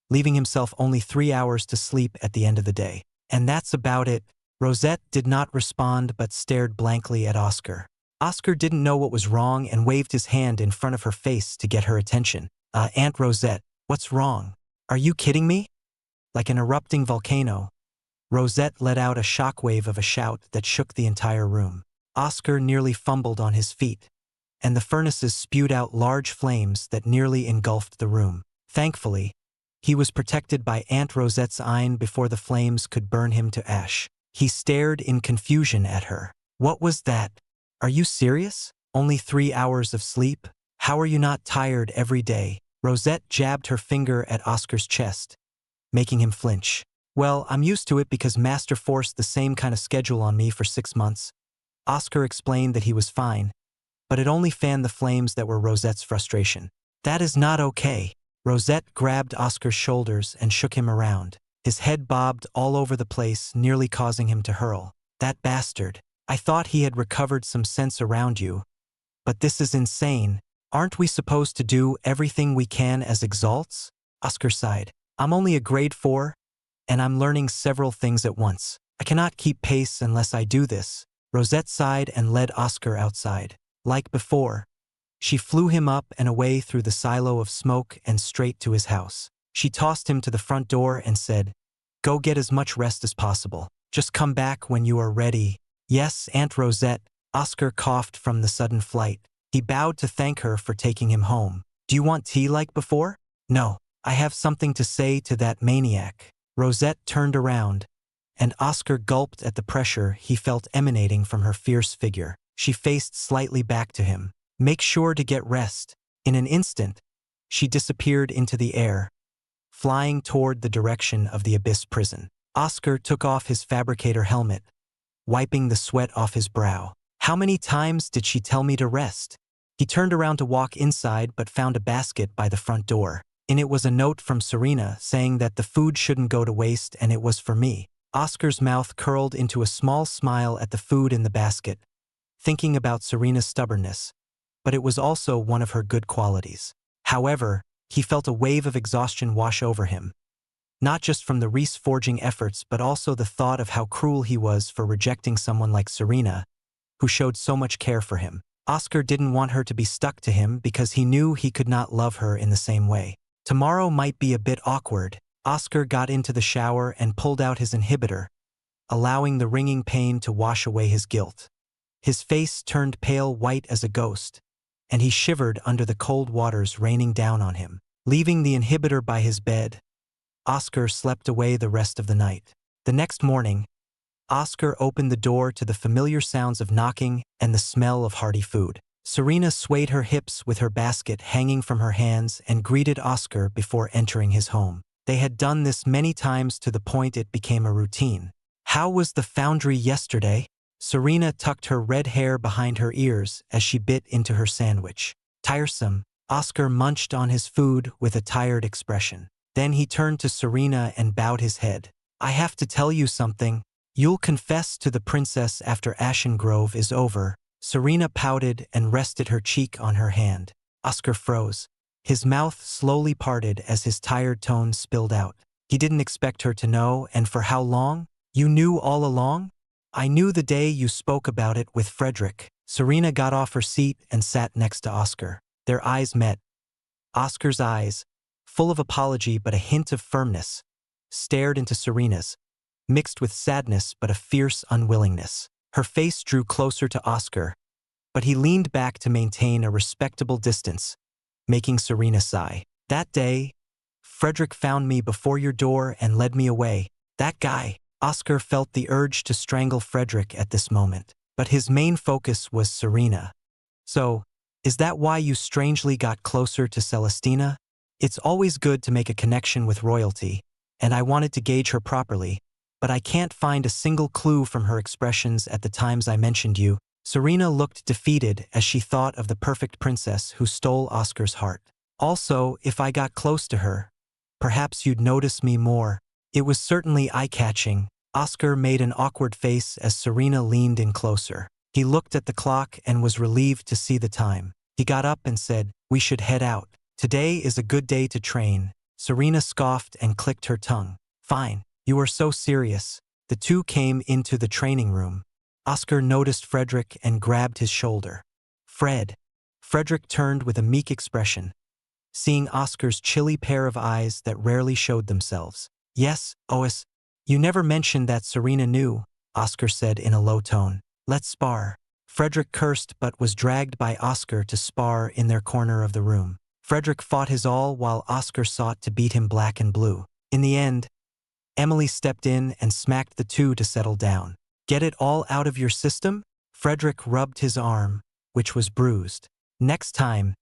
leaving himself only 3 hours to sleep at the end of the day. And that's about it. Rosette did not respond but stared blankly at Oscar. Oscar didn't know what was wrong and waved his hand in front of her face to get her attention. Aunt Rosette, what's wrong? Are you kidding me? Like an erupting volcano, Rosette let out a shockwave of a shout that shook the entire room. Oscar nearly fumbled on his feet, and the furnaces spewed out large flames that nearly engulfed the room. Thankfully, he was protected by Aunt Rosette's ein before the flames could burn him to ash. He stared in confusion at her. What was that? Are you serious? Only 3 hours of sleep? How are you not tired every day? Rosette jabbed her finger at Oscar's chest, making him flinch. Well, I'm used to it because Master forced the same kind of schedule on me for 6 months. Oscar explained that he was fine, but it only fanned the flames that were Rosette's frustration. That is not okay. Rosette grabbed Oscar's shoulders and shook him around. His head bobbed all over the place, nearly causing him to hurl. That bastard. I thought he had recovered some sense around you. But this is insane. Aren't we supposed to do everything we can as Exalts? Oscar sighed. I'm only a grade 4, and I'm learning several things at once. I cannot keep pace unless I do this. Rosette sighed and led Oscar outside. Like before, she flew him up and away through the silo of smoke and straight to his house. She tossed him to the front door and said, "Go get as much rest as possible. Just come back when you are ready." Yes, Aunt Rosette. Oscar coughed from the sudden flight. He bowed to thank her for taking him home. Do you want tea like before? No, I have something to say to that maniac. Rosette turned around, and Oscar gulped at the pressure he felt emanating from her fierce figure. She faced slightly back to him. Make sure to get rest. In an instant, she disappeared into the air, flying toward the direction of the Abyss prison. Oscar took off his fabricator helmet, wiping the sweat off his brow. How many times did she tell me to rest? He turned around to walk inside but found a basket by the front door. In it was a note from Serena saying that the food shouldn't go to waste and it was for me. Oscar's mouth curled into a small smile at the food in the basket, thinking about Serena's stubbornness, but it was also one of her good qualities. However, he felt a wave of exhaustion wash over him, not just from the Reese forging efforts but also the thought of how cruel he was for rejecting someone like Serena, who showed so much care for him. Oscar didn't want her to be stuck to him because he knew he could not love her in the same way. Tomorrow might be a bit awkward. Oscar got into the shower and pulled out his inhibitor, allowing the ringing pain to wash away his guilt. His face turned pale white as a ghost, and he shivered under the cold waters raining down on him. Leaving the inhibitor by his bed, Oscar slept away the rest of the night. The next morning, Oscar opened the door to the familiar sounds of knocking and the smell of hearty food. Serena swayed her hips with her basket hanging from her hands and greeted Oscar before entering his home. They had done this many times to the point it became a routine. How was the foundry yesterday? Serena tucked her red hair behind her ears as she bit into her sandwich. Tiresome. Oscar munched on his food with a tired expression. Then he turned to Serena and bowed his head. I have to tell you something. You'll confess to the princess after Ashen Grove is over. Serena pouted and rested her cheek on her hand. Oscar froze. His mouth slowly parted as his tired tone spilled out. He didn't expect her to know, and for how long? You knew all along? I knew the day you spoke about it with Frederick. Serena got off her seat and sat next to Oscar. Their eyes met. Oscar's eyes, full of apology but a hint of firmness, stared into Serena's, mixed with sadness but a fierce unwillingness. Her face drew closer to Oscar, but he leaned back to maintain a respectable distance, making Serena sigh. That day, Frederick found me before your door and led me away. That guy. Oscar felt the urge to strangle Frederick at this moment, but his main focus was Serena. So, is that why you strangely got closer to Celestina? It's always good to make a connection with royalty, and I wanted to gauge her properly, but I can't find a single clue from her expressions at the times I mentioned you. Serena looked defeated as she thought of the perfect princess who stole Oscar's heart. Also, if I got close to her, perhaps you'd notice me more. It was certainly eye-catching. Oscar made an awkward face as Serena leaned in closer. He looked at the clock and was relieved to see the time. He got up and said, "We should head out. Today is a good day to train." Serena scoffed and clicked her tongue. "Fine, you are so serious." The two came into the training room. Oscar noticed Frederick and grabbed his shoulder. "Fred." Frederick turned with a meek expression, seeing Oscar's chilly pair of eyes that rarely showed themselves. "Yes, Ois. You never mentioned that Serena knew," Oscar said in a low tone. "Let's spar." Frederick cursed but was dragged by Oscar to spar in their corner of the room. Frederick fought his all while Oscar sought to beat him black and blue. In the end, Emily stepped in and smacked the two to settle down. "Get it all out of your system?" Frederick rubbed his arm, which was bruised. "Next time,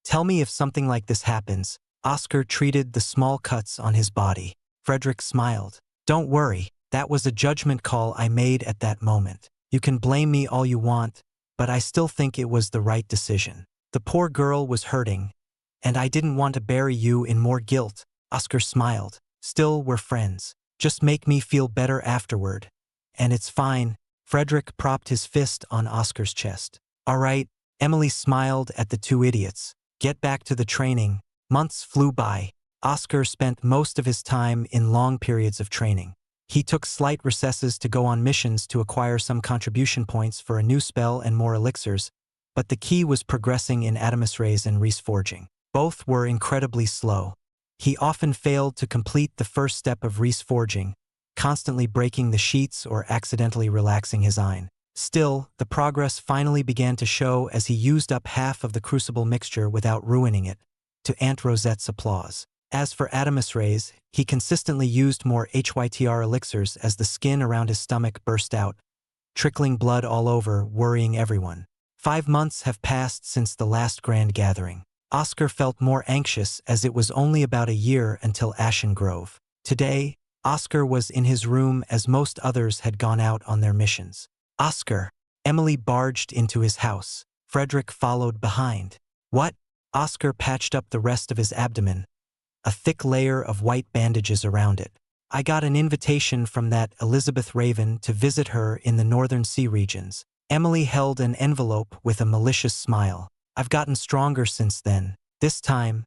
tell me if something like this happens." Oscar treated the small cuts on his body. Frederick smiled. "Don't worry, that was a judgment call I made at that moment. You can blame me all you want, but I still think it was the right decision. The poor girl was hurting, and I didn't want to bury you in more guilt." Oscar smiled. "Still, we're friends. Just make me feel better afterward. And it's fine." Frederick propped his fist on Oscar's chest. "All right." Emily smiled at the two idiots. "Get back to the training." Months flew by. Oscar spent most of his time in long periods of training. He took slight recesses to go on missions to acquire some contribution points for a new spell and more elixirs, but the key was progressing in Adamus Rays and Reese Forging. Both were incredibly slow. He often failed to complete the first step of Reese Forging, constantly breaking the sheets or accidentally relaxing his eye. Still, the progress finally began to show as he used up half of the crucible mixture without ruining it, to Aunt Rosette's applause. As for Adamus Rays, he consistently used more HYTR elixirs as the skin around his stomach burst out, trickling blood all over, worrying everyone. 5 months have passed since the last grand gathering. Oscar felt more anxious as it was only about a year until Ashen Grove. Today, Oscar was in his room as most others had gone out on their missions. "Oscar." Emily barged into his house. Frederick followed behind. "What?" Oscar patched up the rest of his abdomen, a thick layer of white bandages around it. "I got an invitation from that Elizabeth Raven to visit her in the northern sea regions." Emily held an envelope with a malicious smile. "I've gotten stronger since then. This time,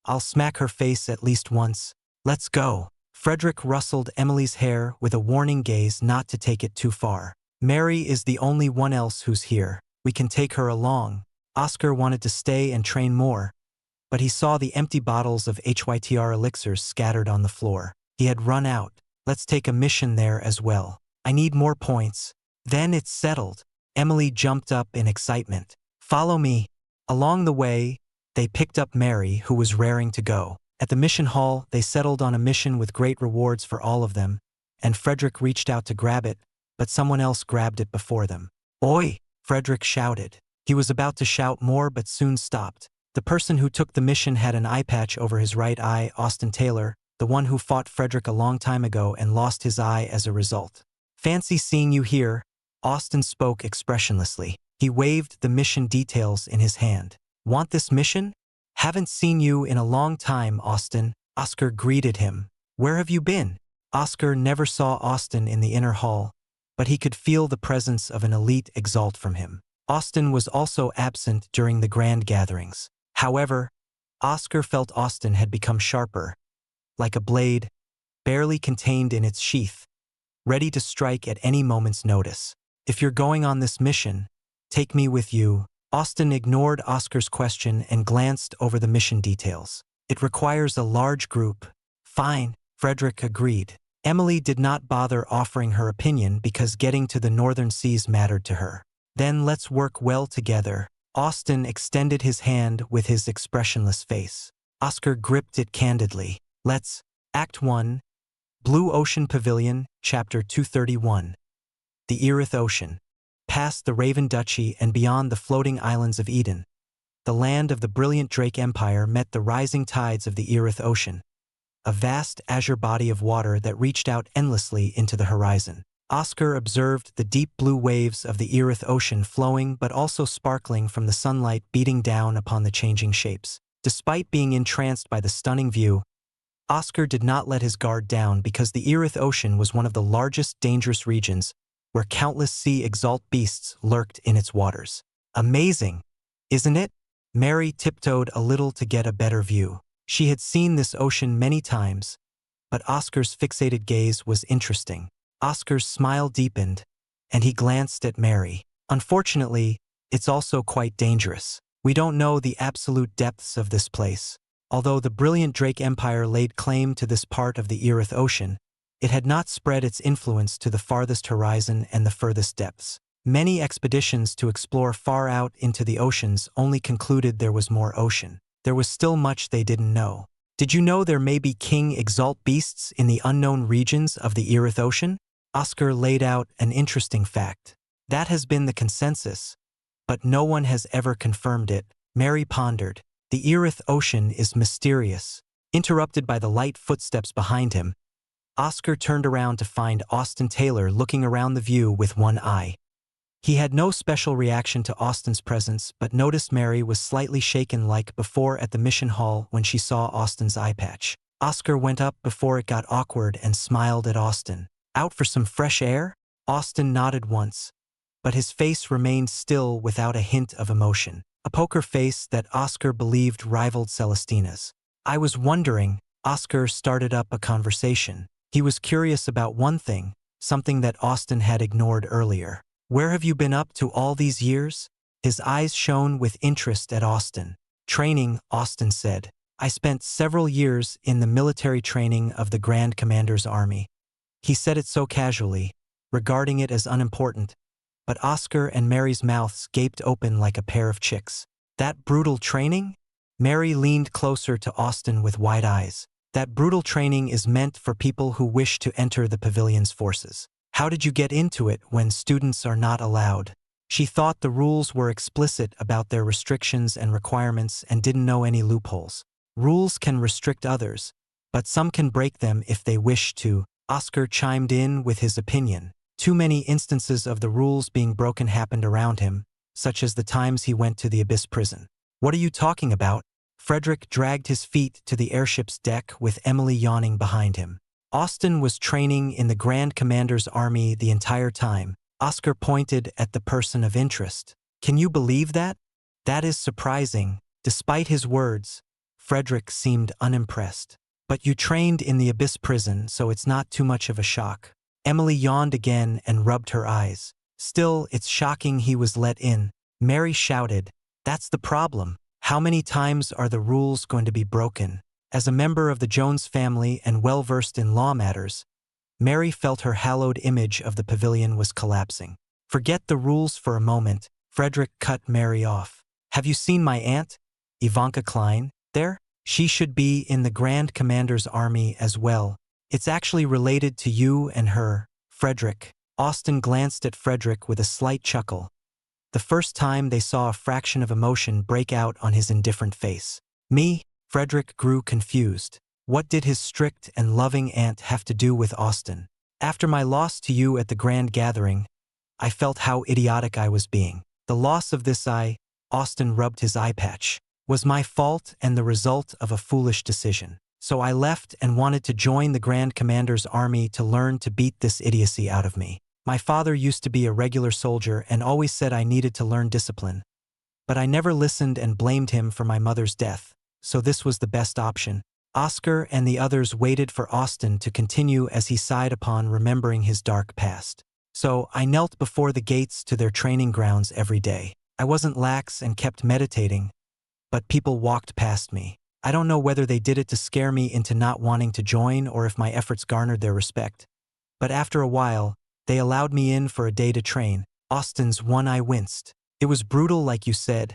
I'll smack her face at least once. Let's go." Frederick rustled Emily's hair with a warning gaze not to take it too far. "Mary is the only one else who's here. We can take her along." Oscar wanted to stay and train more, but he saw the empty bottles of HYTR elixirs scattered on the floor. He had run out. "Let's take a mission there as well. I need more points." "Then it's settled." Emily jumped up in excitement. "Follow me." Along the way, they picked up Mary, who was raring to go. At the mission hall, they settled on a mission with great rewards for all of them, and Frederick reached out to grab it, but someone else grabbed it before them. "Oi!" Frederick shouted. He was about to shout more but soon stopped. The person who took the mission had an eye patch over his right eye, Austin Taylor, the one who fought Frederick a long time ago and lost his eye as a result. "Fancy seeing you here," Austin spoke expressionlessly. He waved the mission details in his hand. "Want this mission?" "Haven't seen you in a long time, Austin." Oscar greeted him. "Where have you been?" Oscar never saw Austin in the inner hall, but he could feel the presence of an elite Exalt from him. Austin was also absent during the grand gatherings. However, Oscar felt Austin had become sharper, like a blade, barely contained in its sheath, ready to strike at any moment's notice. If you're going on this mission, take me with you. Austin ignored Oscar's question and glanced over the mission details. It requires a large group. Fine, Frederick agreed. Emily did not bother offering her opinion because getting to the northern seas mattered to her. Then let's work well together. Austin extended his hand with his expressionless face. Oscar gripped it candidly. Let's. Act 1. Blue Ocean Pavilion, Chapter 231. The Erith Ocean. Past the Raven Duchy and beyond the floating islands of Eden, the land of the brilliant Drake Empire met the rising tides of the Erith Ocean, a vast azure body of water that reached out endlessly into the horizon. Oscar observed the deep blue waves of the Erith Ocean flowing but also sparkling from the sunlight beating down upon the changing shapes. Despite being entranced by the stunning view, Oscar did not let his guard down because the Erith Ocean was one of the largest dangerous regions where countless sea Exalt beasts lurked in its waters. Amazing, isn't it? Mary tiptoed a little to get a better view. She had seen this ocean many times, but Oscar's fixated gaze was interesting. Oscar's smile deepened, and he glanced at Mary. Unfortunately, it's also quite dangerous. We don't know the absolute depths of this place. Although the brilliant Drake Empire laid claim to this part of the Erith Ocean, it had not spread its influence to the farthest horizon and the furthest depths. Many expeditions to explore far out into the oceans only concluded there was more ocean. There was still much they didn't know. Did you know there may be king Exalt beasts in the unknown regions of the Erith Ocean? Oscar laid out an interesting fact. That has been the consensus, but no one has ever confirmed it. Mary pondered. The Erith Ocean is mysterious. Interrupted by the light footsteps behind him, Oscar turned around to find Austin Taylor looking around the view with one eye. He had no special reaction to Austin's presence but noticed Mary was slightly shaken like before at the mission hall when she saw Austin's eye patch. Oscar went up before it got awkward and smiled at Austin. Out for some fresh air? Austin nodded once, but his face remained still without a hint of emotion. A poker face that Oscar believed rivaled Celestina's. I was wondering. Oscar started up a conversation. He was curious about one thing, something that Austin had ignored earlier. Where have you been up to all these years? His eyes shone with interest at Austin. Training, Austin said. I spent several years in the military training of the Grand Commander's army. He said it so casually, regarding it as unimportant, but Oscar and Mary's mouths gaped open like a pair of chicks. That brutal training? Mary leaned closer to Austin with wide eyes. That brutal training is meant for people who wish to enter the pavilion's forces. How did you get into it when students are not allowed? She thought the rules were explicit about their restrictions and requirements and didn't know any loopholes. Rules can restrict others, but some can break them if they wish to. Oscar chimed in with his opinion. Too many instances of the rules being broken happened around him, such as the times he went to the Abyss prison. What are you talking about? Frederick dragged his feet to the airship's deck with Emily yawning behind him. Austin was training in the Grand Commander's army the entire time. Oscar pointed at the person of interest. Can you believe that? That is surprising. Despite his words, Frederick seemed unimpressed. But you trained in the Abyss prison, so it's not too much of a shock. Emily yawned again and rubbed her eyes. Still, it's shocking he was let in. Mary shouted, That's the problem. How many times are the rules going to be broken? As a member of the Jones family and well-versed in law matters, Mary felt her hallowed image of the pavilion was collapsing. Forget the rules for a moment, Frederick cut Mary off. Have you seen my aunt, Ivanka Klein, there? She should be in the Grand Commander's army as well. It's actually related to you and her, Frederick. Austin glanced at Frederick with a slight chuckle. The first time they saw a fraction of emotion break out on his indifferent face. Me? Frederick grew confused. What did his strict and loving aunt have to do with Austin? After my loss to you at the grand gathering, I felt how idiotic I was being. The loss of this eye, Austin rubbed his eye patch, was my fault and the result of a foolish decision. So I left and wanted to join the Grand Commander's army to learn to beat this idiocy out of me. My father used to be a regular soldier and always said I needed to learn discipline. But I never listened and blamed him for my mother's death, so this was the best option. Oscar and the others waited for Austin to continue as he sighed upon remembering his dark past. So I knelt before the gates to their training grounds every day. I wasn't lax and kept meditating, but people walked past me. I don't know whether they did it to scare me into not wanting to join or if my efforts garnered their respect. But after a while, they allowed me in for a day to train. Austin's one eye winced. It was brutal like you said,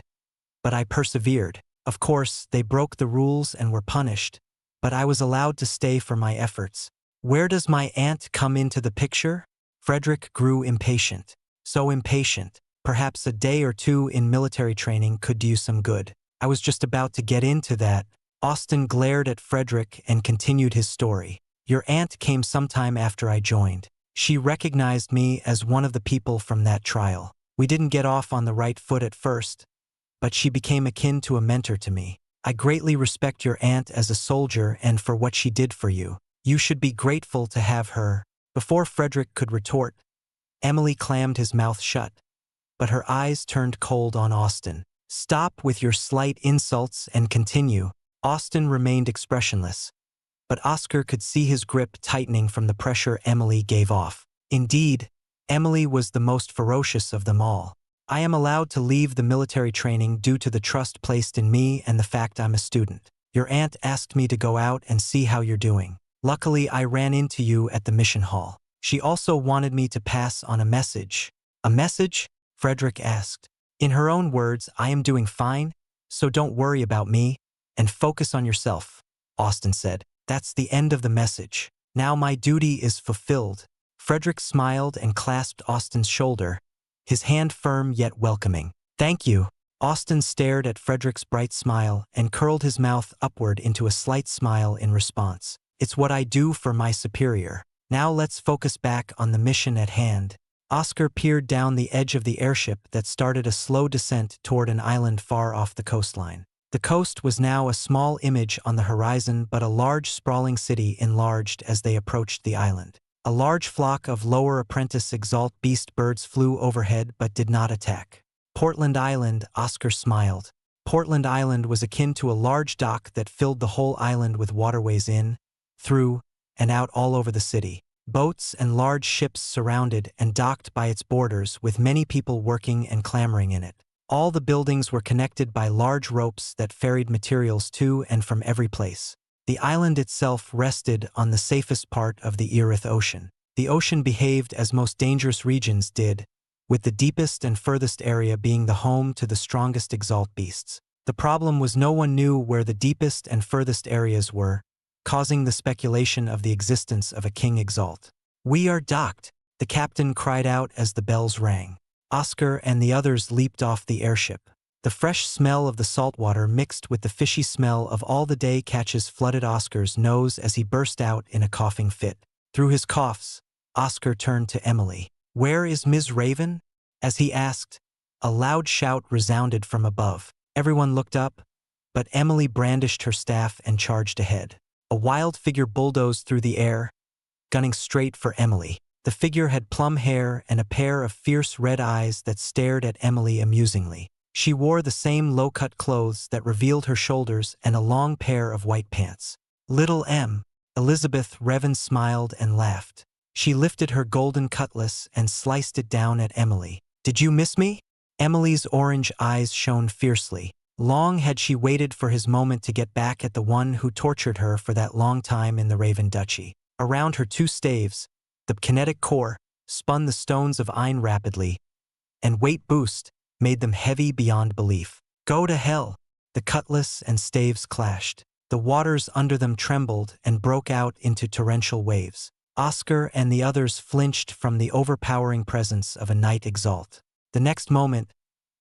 but I persevered. Of course, they broke the rules and were punished, but I was allowed to stay for my efforts. Where does my aunt come into the picture? Frederick grew impatient. So impatient. Perhaps a day or two in military training could do you some good. I was just about to get into that. Austin glared at Frederick and continued his story. Your aunt came sometime after I joined. She recognized me as one of the people from that trial. We didn't get off on the right foot at first, but she became akin to a mentor to me. I greatly respect your aunt as a soldier and for what she did for you. You should be grateful to have her. Before Frederick could retort, Emily clammed his mouth shut, but her eyes turned cold on Austin. Stop with your slight insults and continue. Austin remained expressionless, but Oscar could see his grip tightening from the pressure Emily gave off. Indeed, Emily was the most ferocious of them all. I am allowed to leave the military training due to the trust placed in me and the fact I'm a student. Your aunt asked me to go out and see how you're doing. Luckily, I ran into you at the mission hall. She also wanted me to pass on a message. A message? Frederick asked. In her own words, I am doing fine, so don't worry about me, and focus on yourself, Austin said. That's the end of the message. Now my duty is fulfilled. Frederick smiled and clasped Austin's shoulder, his hand firm yet welcoming. Thank you. Austin stared at Frederick's bright smile and curled his mouth upward into a slight smile in response. It's what I do for my superior. Now let's focus back on the mission at hand. Oscar peered down the edge of the airship that started a slow descent toward an island far off the coastline. The coast was now a small image on the horizon, but a large sprawling city enlarged as they approached the island. A large flock of lower apprentice Exalt beast birds flew overhead but did not attack. Portland Island, Oscar smiled. Portland Island was akin to a large dock that filled the whole island with waterways in, through, and out all over the city. Boats and large ships surrounded and docked by its borders, with many people working and clamoring in it. All the buildings were connected by large ropes that ferried materials to and from every place. The island itself rested on the safest part of the Erith Ocean. The ocean behaved as most dangerous regions did, with the deepest and furthest area being the home to the strongest Exalt beasts. The problem was no one knew where the deepest and furthest areas were, causing the speculation of the existence of a King Exalt. We are docked, the captain cried out as the bells rang. Oscar and the others leaped off the airship. The fresh smell of the salt water mixed with the fishy smell of all the day catches flooded Oscar's nose as he burst out in a coughing fit. Through his coughs, Oscar turned to Emily. Where is Ms. Raven? As he asked, a loud shout resounded from above. Everyone looked up, but Emily brandished her staff and charged ahead. A wild figure bulldozed through the air, gunning straight for Emily. The figure had plum hair and a pair of fierce red eyes that stared at Emily amusingly. She wore the same low-cut clothes that revealed her shoulders and a long pair of white pants. Little M. Elizabeth Revan smiled and laughed. She lifted her golden cutlass and sliced it down at Emily. Did you miss me? Emily's orange eyes shone fiercely. Long had she waited for his moment to get back at the one who tortured her for that long time in the Raven Duchy. Around her two staves, the kinetic core spun the stones of Ein rapidly, and weight boost made them heavy beyond belief. Go to hell! The cutlass and staves clashed. The waters under them trembled and broke out into torrential waves. Oscar and the others flinched from the overpowering presence of a Knight Exalt. The next moment,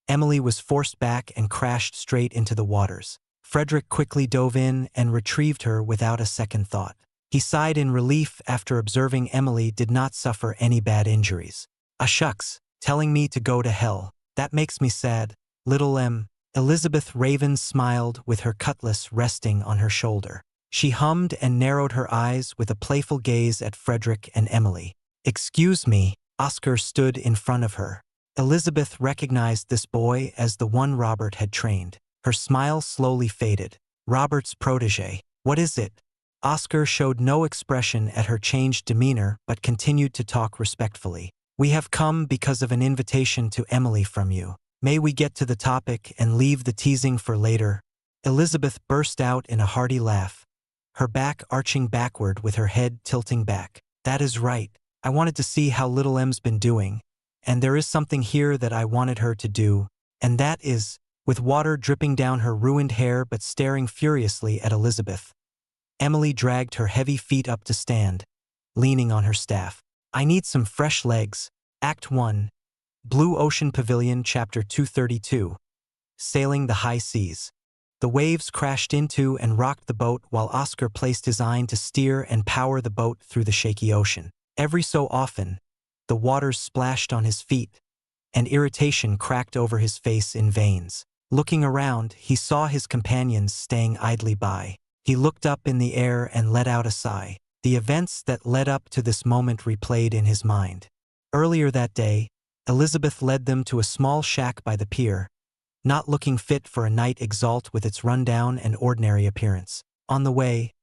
Emily was forced back and crashed straight into the waters. Frederick quickly dove in and retrieved her without a second thought. He sighed in relief after observing Emily did not suffer any bad injuries. Ah shucks, telling me to go to hell. That makes me sad. Little M. Elizabeth Raven smiled with her cutlass resting on her shoulder. She hummed and narrowed her eyes with a playful gaze at Frederick and Emily. Excuse me, Oscar stood in front of her. Elizabeth recognized this boy as the one Robert had trained. Her smile slowly faded. Robert's protege. What is it? Oscar showed no expression at her changed demeanor but continued to talk respectfully. We have come because of an invitation to Emily from you. May we get to the topic and leave the teasing for later? Elizabeth burst out in a hearty laugh, her back arching backward with her head tilting back. That is right. I wanted to see how little M's been doing, and there is something here that I wanted her to do, and that is, with water dripping down her ruined hair but staring furiously at Elizabeth. Emily dragged her heavy feet up to stand, leaning on her staff. I need some fresh legs. Act 1. Blue Ocean Pavilion Chapter 232. Sailing the High Seas. The waves crashed into and rocked the boat while Oscar placed his eye to steer and power the boat through the shaky ocean. Every so often, the waters splashed on his feet, and irritation cracked over his face in veins. Looking around, he saw his companions staying idly by. He looked up in the air and let out a sigh. The events that led up to this moment replayed in his mind. Earlier that day, Elizabeth led them to a small shack by the pier, not looking fit for a night Exalt with its rundown and ordinary appearance. On the way,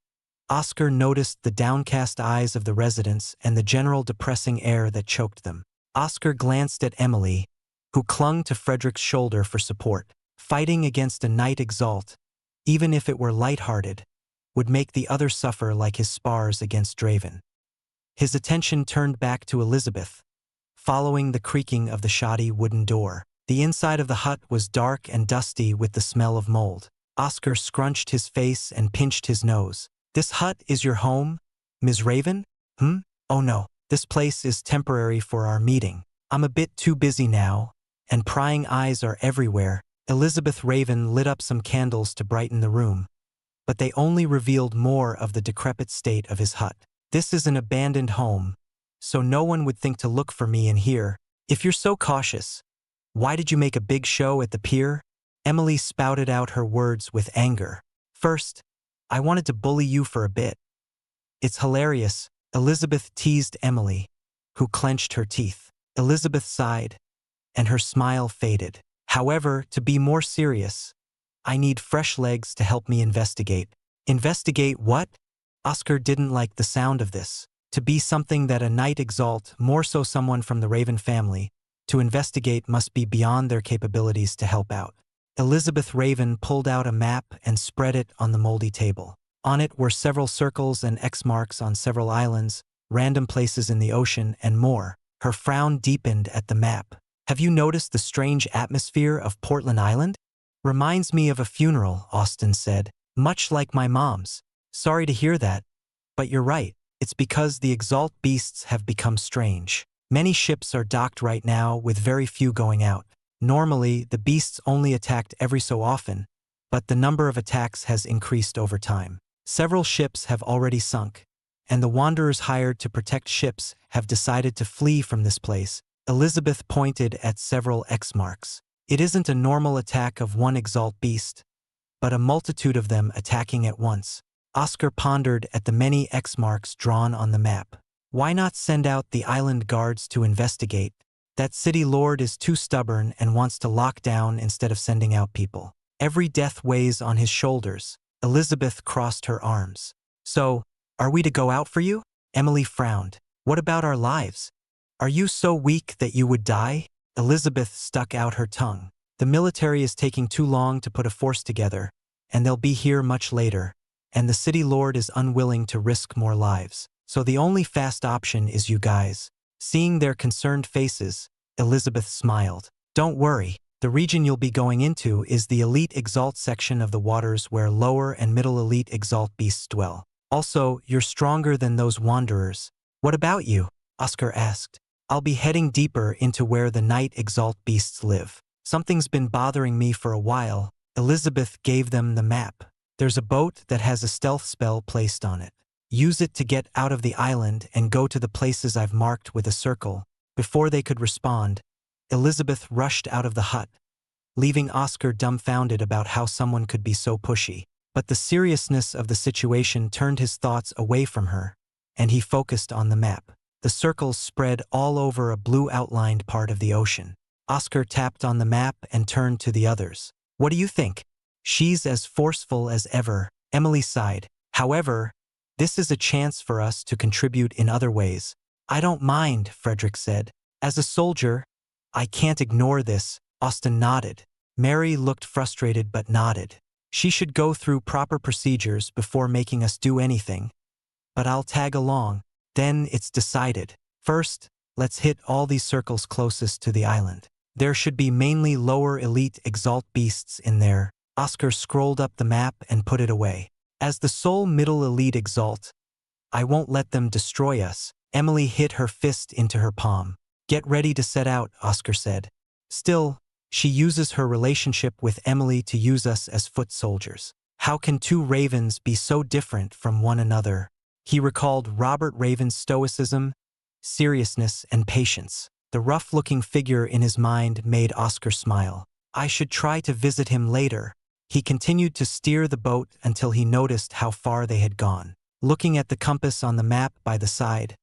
Oscar noticed the downcast eyes of the residents and the general depressing air that choked them. Oscar glanced at Emily, who clung to Frederick's shoulder for support. Fighting against a night Exalt, even if it were light-hearted, would make the other suffer like his spars against Draven. His attention turned back to Elizabeth, following the creaking of the shoddy wooden door. The inside of the hut was dark and dusty with the smell of mold. Oscar scrunched his face and pinched his nose. This hut is your home, Ms. Raven? Oh no, this place is temporary for our meeting. I'm a bit too busy now, and prying eyes are everywhere. Elizabeth Raven lit up some candles to brighten the room, but they only revealed more of the decrepit state of his hut. This is an abandoned home, so no one would think to look for me in here. If you're so cautious, why did you make a big show at the pier? Emily spouted out her words with anger. First, I wanted to bully you for a bit. It's hilarious, Elizabeth teased Emily, who clenched her teeth. Elizabeth sighed, and her smile faded. However, to be more serious, I need fresh legs to help me investigate. Investigate what? Oscar didn't like the sound of this. To be something that a knight Exalt, more so someone from the Raven family, to investigate must be beyond their capabilities to help out. Elizabeth Raven pulled out a map and spread it on the moldy table. On it were several circles and X marks on several islands, random places in the ocean, and more. Her frown deepened at the map. Have you noticed the strange atmosphere of Portland Island? Reminds me of a funeral, Austin said. Much like my mom's. Sorry to hear that, but you're right. It's because the Exalt beasts have become strange. Many ships are docked right now with very few going out. Normally, the beasts only attacked every so often, but the number of attacks has increased over time. Several ships have already sunk, and the wanderers hired to protect ships have decided to flee from this place. Elizabeth pointed at several X marks. It isn't a normal attack of one Exalt beast, but a multitude of them attacking at once. Oscar pondered at the many X marks drawn on the map. Why not send out the island guards to investigate? That city lord is too stubborn and wants to lock down instead of sending out people. Every death weighs on his shoulders. Elizabeth crossed her arms. So, are we to go out for you? Emily frowned. What about our lives? Are you so weak that you would die? Elizabeth stuck out her tongue. The military is taking too long to put a force together, and they'll be here much later, and the city lord is unwilling to risk more lives. So the only fast option is you guys. Seeing their concerned faces, Elizabeth smiled. Don't worry, the region you'll be going into is the elite Exalt section of the waters where lower and middle elite Exalt beasts dwell. Also, you're stronger than those wanderers. What about you? Oscar asked. I'll be heading deeper into where the night Exalt beasts live. Something's been bothering me for a while. Elizabeth gave them the map. There's a boat that has a stealth spell placed on it. Use it to get out of the island and go to the places I've marked with a circle. Before they could respond, Elizabeth rushed out of the hut, leaving Oscar dumbfounded about how someone could be so pushy. But the seriousness of the situation turned his thoughts away from her, and he focused on the map. The circles spread all over a blue outlined part of the ocean. Oscar tapped on the map and turned to the others. What do you think? She's as forceful as ever, Emily sighed. However, this is a chance for us to contribute in other ways. I don't mind, Frederick said. As a soldier, I can't ignore this, Austin nodded. Mary looked frustrated but nodded. She should go through proper procedures before making us do anything. But I'll tag along. Then it's decided. First, let's hit all these circles closest to the island. There should be mainly lower elite Exalt beasts in there. Oscar scrolled up the map and put it away. As the sole middle elite Exalt, I won't let them destroy us. Emily hit her fist into her palm. Get ready to set out, Oscar said. Still, she uses her relationship with Emily to use us as foot soldiers. How can two ravens be so different from one another? He recalled Robert Raven's stoicism, seriousness, and patience. The rough-looking figure in his mind made Oscar smile. I should try to visit him later. He continued to steer the boat until he noticed how far they had gone. Looking at the compass on the map by the side,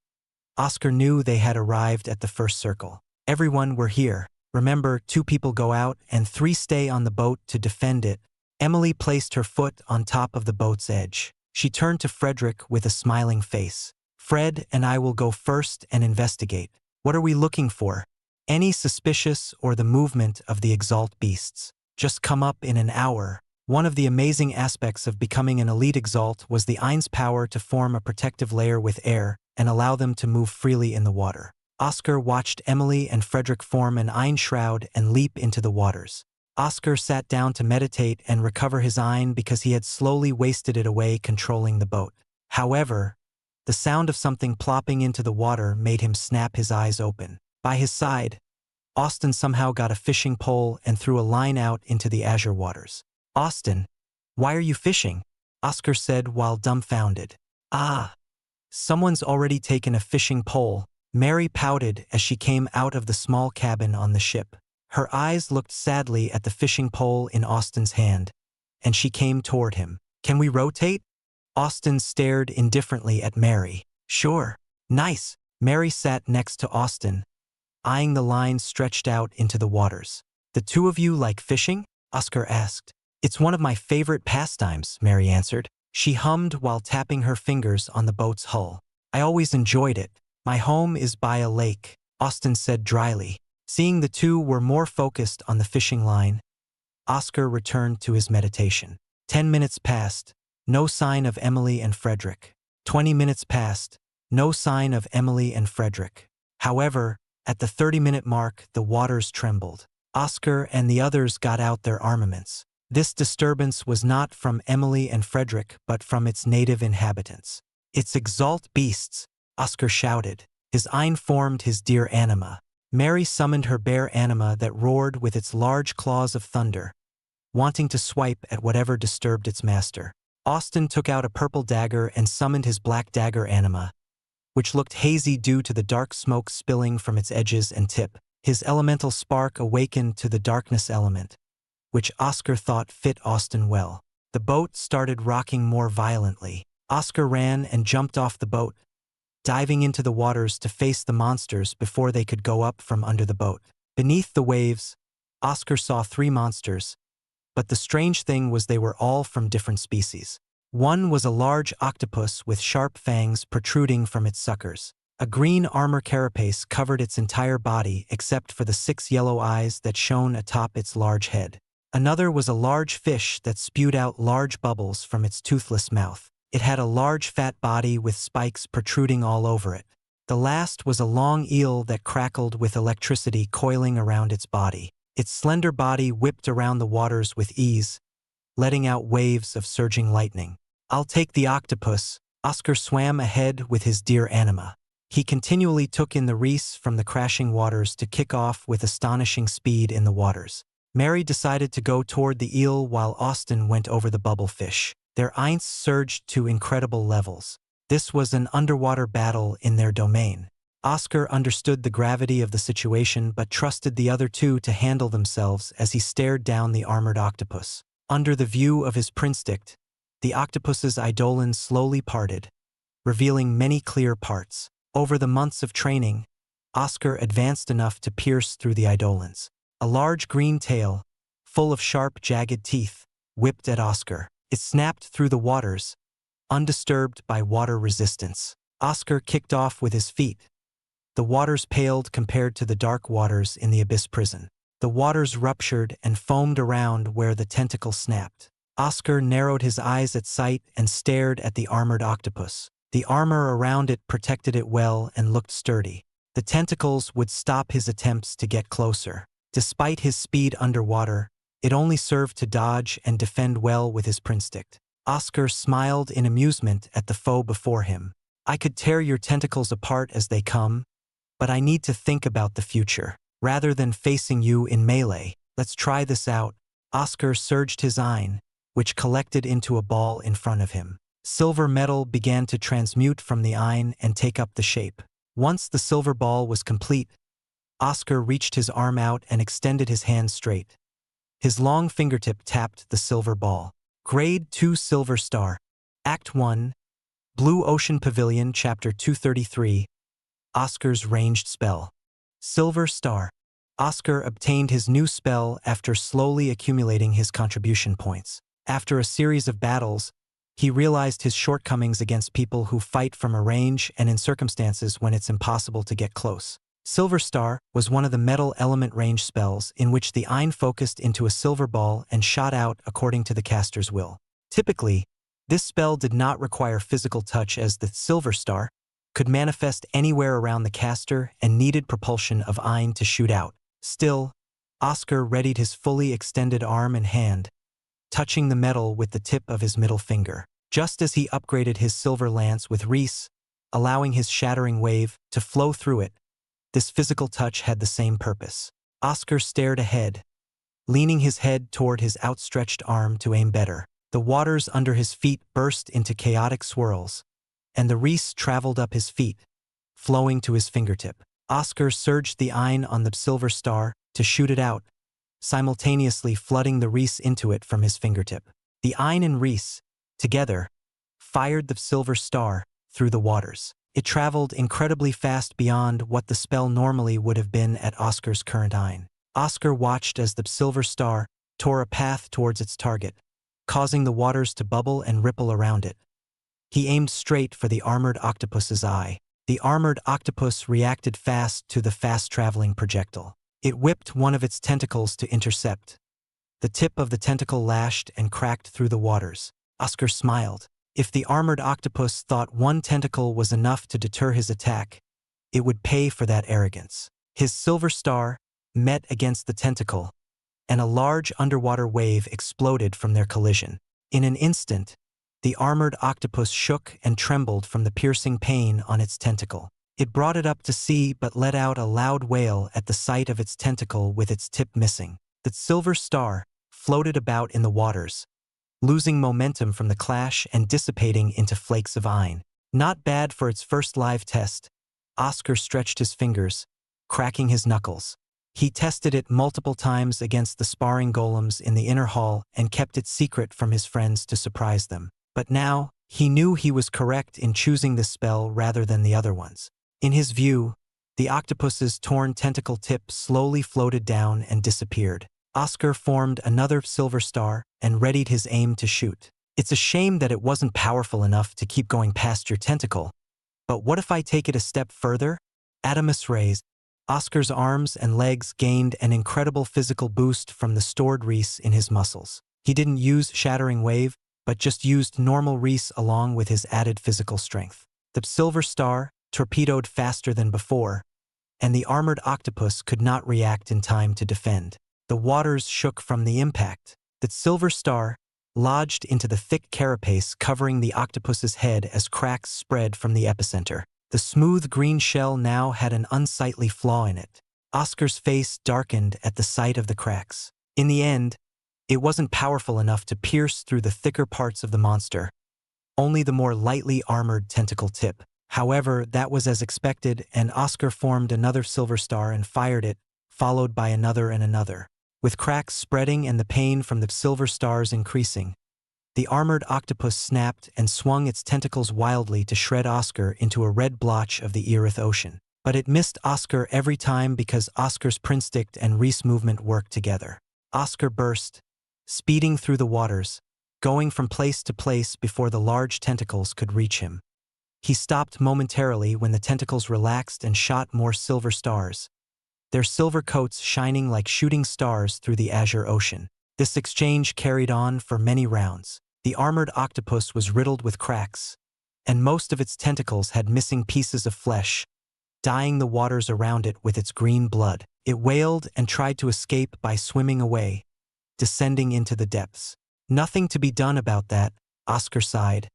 Oscar knew they had arrived at the first circle. Everyone were here. Remember, 2 people go out and 3 stay on the boat to defend it. Emily placed her foot on top of the boat's edge. She turned to Frederick with a smiling face. Fred and I will go first and investigate. What are we looking for? Any suspicious or the movement of the Exalt beasts. Just come up in an hour. One of the amazing aspects of becoming an elite Exalt was the Ein's power to form a protective layer with air and allow them to move freely in the water. Oscar watched Emily and Frederick form an Ein shroud and leap into the waters. Oscar sat down to meditate and recover his Ein because he had slowly wasted it away controlling the boat. However, the sound of something plopping into the water made him snap his eyes open. By his side, Austin somehow got a fishing pole and threw a line out into the azure waters. Austin, why are you fishing? Oscar said while dumbfounded. Ah, someone's already taken a fishing pole. Mary pouted as she came out of the small cabin on the ship. Her eyes looked sadly at the fishing pole in Austin's hand, and she came toward him. Can we rotate? Austin stared indifferently at Mary. Sure. Nice. Mary sat next to Austin, eyeing the line stretched out into the waters. The 2 of you like fishing? Oscar asked. It's one of my favorite pastimes, Mary answered. She hummed while tapping her fingers on the boat's hull. I always enjoyed it. My home is by a lake, Austin said dryly. Seeing the 2 were more focused on the fishing line, Oscar returned to his meditation. 10 minutes passed, no sign of Emily and Frederick. 20 minutes passed, no sign of Emily and Frederick. However, at the 30-minute mark, the waters trembled. Oscar and the others got out their armaments. This disturbance was not from Emily and Frederick, but from its native inhabitants. It's Exalt beasts, Oscar shouted. His Ein formed his deer anima. Mary summoned her bear anima that roared with its large claws of thunder, wanting to swipe at whatever disturbed its master. Austin took out a purple dagger and summoned his black dagger anima, which looked hazy due to the dark smoke spilling from its edges and tip. His elemental spark awakened to the darkness element, which Oscar thought fit Austin well. The boat started rocking more violently. Oscar ran and jumped off the boat, diving into the waters to face the monsters before they could go up from under the boat. Beneath the waves, Oscar saw 3 monsters, but the strange thing was they were all from different species. One was a large octopus with sharp fangs protruding from its suckers. A green armor carapace covered its entire body except for the 6 yellow eyes that shone atop its large head. Another was a large fish that spewed out large bubbles from its toothless mouth. It had a large fat body with spikes protruding all over it. The last was a long eel that crackled with electricity coiling around its body. Its slender body whipped around the waters with ease, letting out waves of surging lightning. I'll take the octopus. Oscar swam ahead with his deer anima. He continually took in the reefs from the crashing waters to kick off with astonishing speed in the waters. Mary decided to go toward the eel while Austin went over the bubblefish. Their Eints surged to incredible levels. This was an underwater battle in their domain. Oscar understood the gravity of the situation but trusted the other 2 to handle themselves as he stared down the armored octopus. Under the view of his prinstict, the octopus's eidolons slowly parted, revealing many clear parts. Over the months of training, Oscar advanced enough to pierce through the eidolons. A large green tail, full of sharp, jagged teeth, whipped at Oscar. It snapped through the waters, undisturbed by water resistance. Oscar kicked off with his feet. The waters paled compared to the dark waters in the abyss prison. The waters ruptured and foamed around where the tentacle snapped. Oscar narrowed his eyes at sight and stared at the armored octopus. The armor around it protected it well and looked sturdy. The tentacles would stop his attempts to get closer. Despite his speed underwater, it only served to dodge and defend well with his prinstick. Oscar smiled in amusement at the foe before him. I could tear your tentacles apart as they come, but I need to think about the future. Rather than facing you in melee, let's try this out. Oscar surged his Ein, which collected into a ball in front of him. Silver metal began to transmute from the Ein and take up the shape. Once the silver ball was complete, Oscar reached his arm out and extended his hand straight. His long fingertip tapped the silver ball. Grade 2 Silver Star. Act 1. Blue Ocean Pavilion, Chapter 233. Oscar's ranged spell. Silver Star. Oscar obtained his new spell after slowly accumulating his contribution points. After a series of battles, he realized his shortcomings against people who fight from a range and in circumstances when it's impossible to get close. Silver Star was one of the metal element range spells in which the Ein focused into a silver ball and shot out according to the caster's will. Typically, this spell did not require physical touch as the Silver Star could manifest anywhere around the caster and needed propulsion of Ein to shoot out. Still, Oscar readied his fully extended arm and hand, touching the metal with the tip of his middle finger. Just as he upgraded his silver lance with Reese, allowing his shattering wave to flow through it, this physical touch had the same purpose. Oscar stared ahead, leaning his head toward his outstretched arm to aim better. The waters under his feet burst into chaotic swirls, and the Reese traveled up his feet, flowing to his fingertip. Oscar surged the Ein on the Silver Star to shoot it out, simultaneously flooding the Reese into it from his fingertip. The Ein and Reese, together, fired the Silver Star through the waters. It traveled incredibly fast beyond what the spell normally would have been at Oscar's current Ein. Oscar watched as the Silver Star tore a path towards its target, causing the waters to bubble and ripple around it. He aimed straight for the armored octopus's eye. The armored octopus reacted fast to the fast-traveling projectile. It whipped one of its tentacles to intercept. The tip of the tentacle lashed and cracked through the waters. Oscar smiled. If the armored octopus thought one tentacle was enough to deter his attack, it would pay for that arrogance. His Silver Star met against the tentacle, and a large underwater wave exploded from their collision. In an instant, the armored octopus shook and trembled from the piercing pain on its tentacle. It brought it up to sea but let out a loud wail at the sight of its tentacle with its tip missing. The Silver Star floated about in the waters, losing momentum from the clash and dissipating into flakes of Ein. Not bad for its first live test. Oscar stretched his fingers, cracking his knuckles. He tested it multiple times against the sparring golems in the inner hall and kept it secret from his friends to surprise them. But now, he knew he was correct in choosing this spell rather than the other ones. In his view, the octopus's torn tentacle tip slowly floated down and disappeared. Oscar formed another Silver Star and readied his aim to shoot. It's a shame that it wasn't powerful enough to keep going past your tentacle, but what if I take it a step further? Adamus raised. Oscar's arms and legs gained an incredible physical boost from the stored Reese in his muscles. He didn't use Shattering Wave, but just used normal Reese along with his added physical strength. The Silver Star torpedoed faster than before, and the armored octopus could not react in time to defend. The waters shook from the impact. The Silver Star lodged into the thick carapace covering the octopus's head as cracks spread from the epicenter. The smooth green shell now had an unsightly flaw in it. Oscar's face darkened at the sight of the cracks. In the end, it wasn't powerful enough to pierce through the thicker parts of the monster, only the more lightly armored tentacle tip. However, that was as expected, and Oscar formed another Silver Star and fired it, followed by another and another. With cracks spreading and the pain from the Silver Stars increasing, the armored octopus snapped and swung its tentacles wildly to shred Oscar into a red blotch of the Erith Ocean. But it missed Oscar every time because Oscar's Prinstict and Reese movement worked together. Oscar burst, speeding through the waters, going from place to place before the large tentacles could reach him. He stopped momentarily when the tentacles relaxed and shot more silver stars, their silver coats shining like shooting stars through the azure ocean. This exchange carried on for many rounds. The armored octopus was riddled with cracks, and most of its tentacles had missing pieces of flesh, dyeing the waters around it with its green blood. It wailed and tried to escape by swimming away, descending into the depths. Nothing to be done about that, Oscar sighed,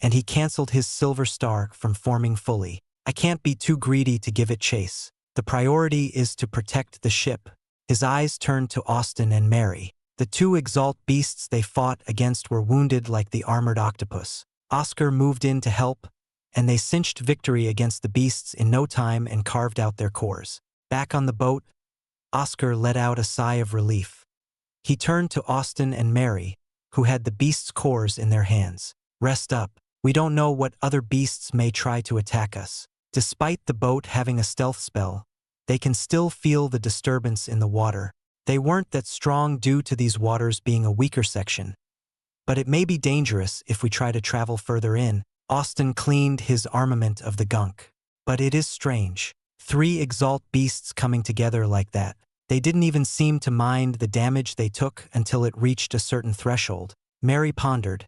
and he canceled his silver star from forming fully. I can't be too greedy to give it chase. The priority is to protect the ship. His eyes turned to Austin and Mary. The two Exalt beasts they fought against were wounded like the armored octopus. Oscar moved in to help, and they cinched victory against the beasts in no time and carved out their cores. Back on the boat, Oscar let out a sigh of relief. He turned to Austin and Mary, who had the beasts' cores in their hands. Rest up. We don't know what other beasts may try to attack us. Despite the boat having a stealth spell, they can still feel the disturbance in the water. They weren't that strong due to these waters being a weaker section, but it may be dangerous if we try to travel further in. Austin cleaned his armament of the gunk. But it is strange. 3 Exalt beasts coming together like that. They didn't even seem to mind the damage they took until it reached a certain threshold. Mary pondered,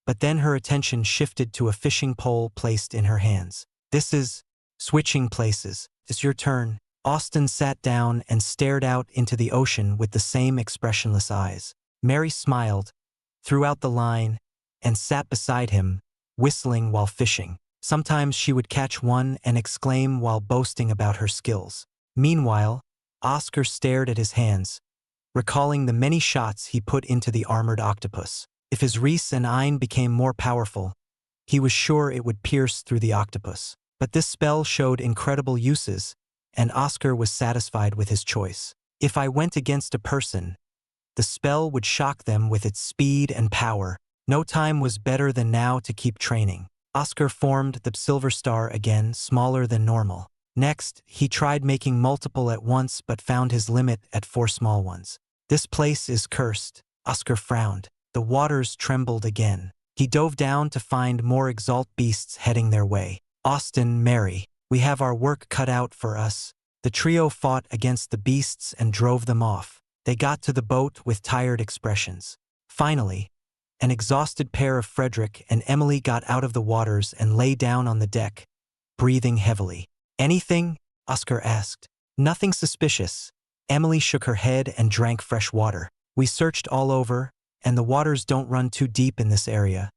but then her attention shifted to a fishing pole placed in her hands. This is switching places. It's your turn. Austin sat down and stared out into the ocean with the same expressionless eyes. Mary smiled, threw out the line, and sat beside him, whistling while fishing. Sometimes she would catch one and exclaim while boasting about her skills. Meanwhile, Oscar stared at his hands, recalling the many shots he put into the armored octopus. If his Reese and Ein became more powerful, he was sure it would pierce through the octopus. But this spell showed incredible uses, and Oscar was satisfied with his choice. If I went against a person, the spell would shock them with its speed and power. No time was better than now to keep training. Oscar formed the silver star again, smaller than normal. Next, he tried making multiple at once but found his limit at 4 small ones. This place is cursed. Oscar frowned. The waters trembled again. He dove down to find more Exalt beasts heading their way. Austin, Mary, we have our work cut out for us. The trio fought against the beasts and drove them off. They got to the boat with tired expressions. Finally, an exhausted pair of Frederick and Emily got out of the waters and lay down on the deck, breathing heavily. Anything? Oscar asked. Nothing suspicious. Emily shook her head and drank fresh water. We searched all over, and the waters don't run too deep in this area.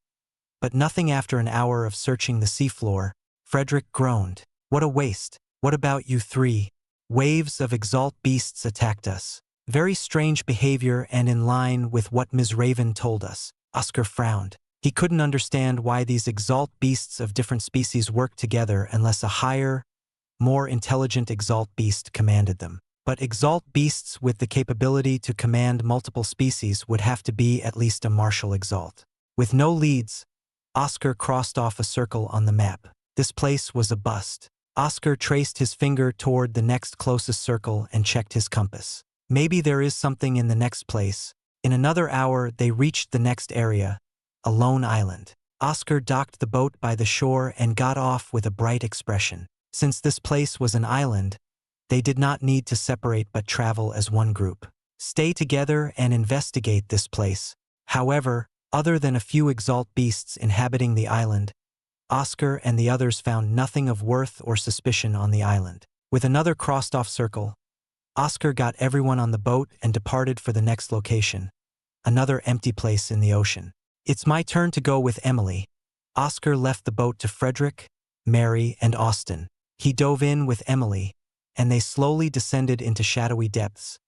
But nothing after an hour of searching the seafloor. Frederick groaned. What a waste. What about you 3? Waves of Exalt beasts attacked us. Very strange behavior and in line with what Ms. Raven told us. Oscar frowned. He couldn't understand why these Exalt beasts of different species worked together unless a higher, more intelligent Exalt beast commanded them. But Exalt beasts with the capability to command multiple species would have to be at least a martial Exalt. With no leads, Oscar crossed off a circle on the map. This place was a bust. Oscar traced his finger toward the next closest circle and checked his compass. Maybe there is something in the next place. In another hour, they reached the next area, a lone island. Oscar docked the boat by the shore and got off with a bright expression. Since this place was an island, they did not need to separate but travel as one group. Stay together and investigate this place. However, other than a few Exalt beasts inhabiting the island, Oscar and the others found nothing of worth or suspicion on the island. With another crossed-off circle, Oscar got everyone on the boat and departed for the next location, another empty place in the ocean. It's my turn to go with Emily. Oscar left the boat to Frederick, Mary, and Austin. He dove in with Emily, and they slowly descended into shadowy depths,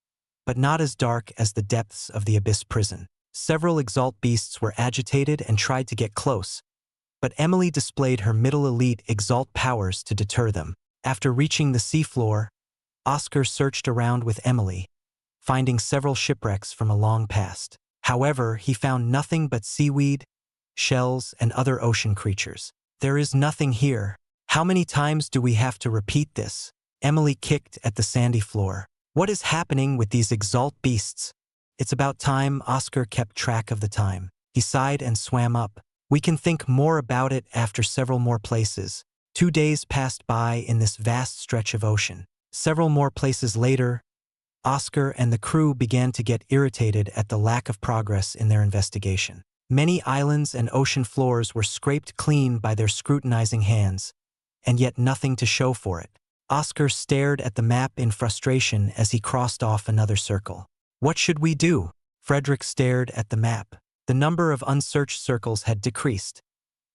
but not as dark as the depths of the Abyss prison. Several Exalt beasts were agitated and tried to get close, but Emily displayed her middle elite Exalt powers to deter them. After reaching the seafloor, Oscar searched around with Emily, finding several shipwrecks from a long past. However, he found nothing but seaweed, shells, and other ocean creatures. There is nothing here. How many times do we have to repeat this? Emily kicked at the sandy floor. What is happening with these Exalt beasts? It's about time. Oscar kept track of the time. He sighed and swam up. We can think more about it after several more places. 2 days passed by in this vast stretch of ocean. Several more places later, Oscar and the crew began to get irritated at the lack of progress in their investigation. Many islands and ocean floors were scraped clean by their scrutinizing hands, and yet nothing to show for it. Oscar stared at the map in frustration as he crossed off another circle. What should we do? Frederick stared at the map. The number of unsearched circles had decreased,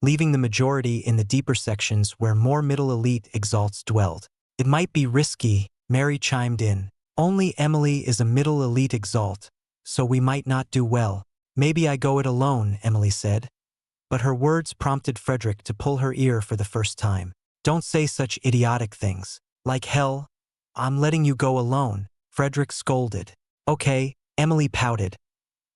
leaving the majority in the deeper sections where more middle elite exalts dwelled. It might be risky, Mary chimed in. Only Emily is a middle elite exalt, so we might not do well. Maybe I go it alone, Emily said. But her words prompted Frederick to pull her ear for the first time. Don't say such idiotic things. Like hell, I'm letting you go alone, Frederick scolded. Okay, Emily pouted,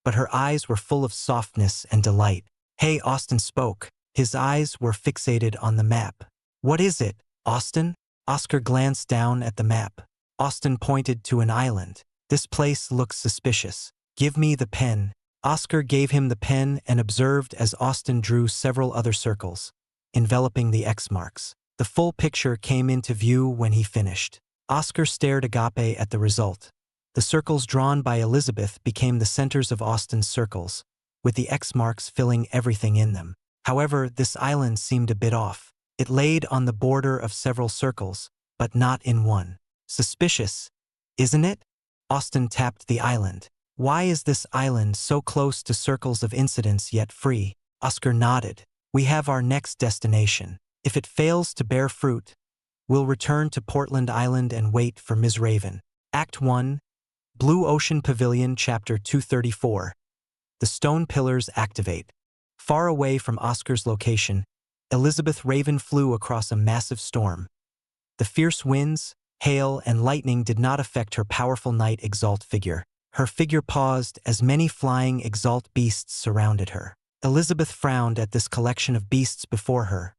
but her eyes were full of softness and delight. Hey, Austin spoke. His eyes were fixated on the map. What is it, Austin? Oscar glanced down at the map. Austin pointed to an island. This place looks suspicious. Give me the pen. Oscar gave him the pen and observed as Austin drew several other circles, enveloping the X marks. The full picture came into view when he finished. Oscar stared agape at the result. The circles drawn by Elizabeth became the centers of Austin's circles, with the X marks filling everything in them. However, this island seemed a bit off. It laid on the border of several circles, but not in one. Suspicious, isn't it? Austin tapped the island. Why is this island so close to circles of incidents yet free? Oscar nodded. We have our next destination. If it fails to bear fruit, we'll return to Portland Island and wait for Ms. Raven. Act 1, Blue Ocean Pavilion, Chapter 234. The stone pillars activate. Far away from Oscar's location, Elizabeth Raven flew across a massive storm. The fierce winds, hail, and lightning did not affect her powerful Knight Exalt figure. Her figure paused as many flying Exalt beasts surrounded her. Elizabeth frowned at this collection of beasts before her.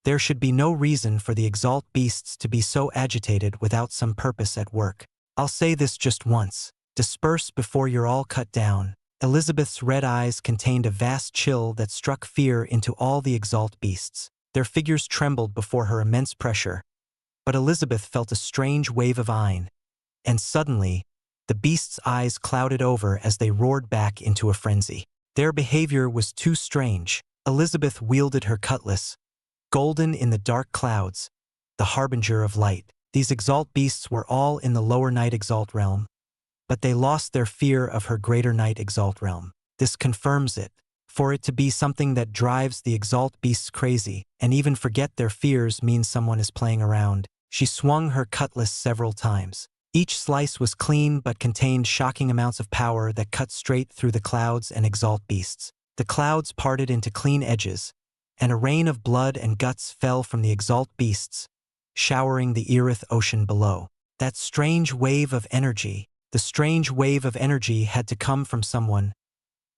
There should be no reason for the Exalt beasts to be so agitated without some purpose at work. I'll say this just once. Disperse before you're all cut down. Elizabeth's red eyes contained a vast chill that struck fear into all the Exalt beasts. Their figures trembled before her immense pressure. But Elizabeth felt a strange wave of awe, and suddenly, the beasts' eyes clouded over as they roared back into a frenzy. Their behavior was too strange. Elizabeth wielded her cutlass, golden in the dark clouds, the harbinger of light. These Exalt beasts were all in the lower Knight Exalt realm, but they lost their fear of her greater Knight Exalt realm. This confirms it. For it to be something that drives the Exalt beasts crazy and even forget their fears means someone is playing around. She swung her cutlass several times. Each slice was clean but contained shocking amounts of power that cut straight through the clouds and Exalt beasts. The clouds parted into clean edges, and a rain of blood and guts fell from the Exalt beasts, showering the Erith Ocean below. That strange wave of energy, the strange wave of energy had to come from someone,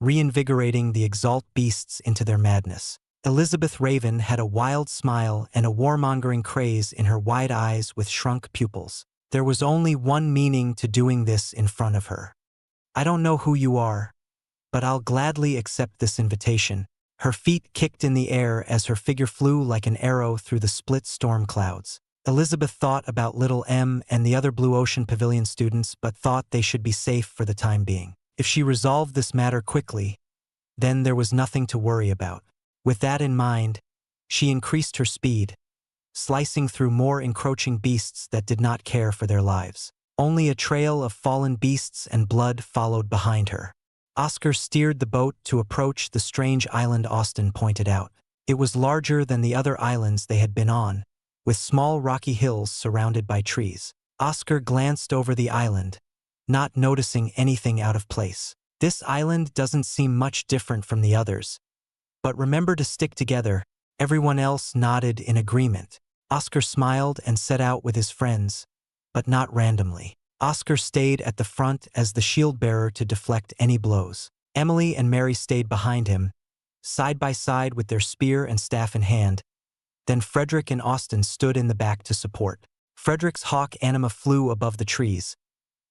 reinvigorating the Exalt beasts into their madness. Elizabeth Raven had a wild smile and a warmongering craze in her wide eyes with shrunk pupils. There was only one meaning to doing this in front of her. I don't know who you are, but I'll gladly accept this invitation. Her feet kicked in the air as her figure flew like an arrow through the split storm clouds. Elizabeth thought about little M and the other Blue Ocean Pavilion students, but thought they should be safe for the time being. If she resolved this matter quickly, then there was nothing to worry about. With that in mind, she increased her speed, slicing through more encroaching beasts that did not care for their lives. Only a trail of fallen beasts and blood followed behind her. Oscar steered the boat to approach the strange island Austin pointed out. It was larger than the other islands they had been on, with small rocky hills surrounded by trees. Oscar glanced over the island, not noticing anything out of place. This island doesn't seem much different from the others. But remember to stick together. Everyone else nodded in agreement. Oscar smiled and set out with his friends, but not randomly. Oscar stayed at the front as the shield-bearer to deflect any blows. Emily and Mary stayed behind him, side by side with their spear and staff in hand. Then Frederick and Austin stood in the back to support. Frederick's hawk anima flew above the trees,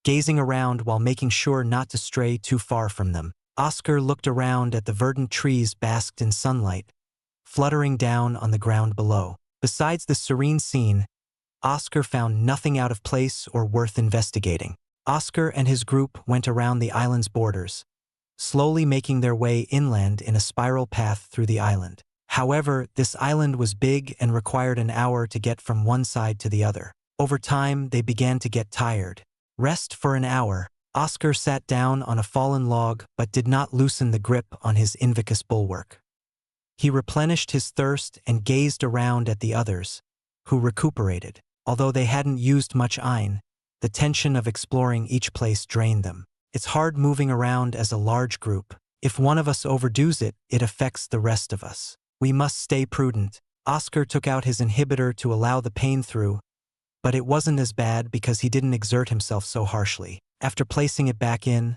gazing around while making sure not to stray too far from them. Oscar looked around at the verdant trees basked in sunlight, fluttering down on the ground below. Besides this serene scene, Oscar found nothing out of place or worth investigating. Oscar and his group went around the island's borders, slowly making their way inland in a spiral path through the island. However, this island was big and required an hour to get from one side to the other. Over time, they began to get tired. Rest for an hour. Oscar sat down on a fallen log but did not loosen the grip on his invictus bulwark. He replenished his thirst and gazed around at the others, who recuperated. Although they hadn't used much iron, the tension of exploring each place drained them. It's hard moving around as a large group. If one of us overdoes it, it affects the rest of us. We must stay prudent. Oscar took out his inhibitor to allow the pain through, but it wasn't as bad because he didn't exert himself so harshly. After placing it back in,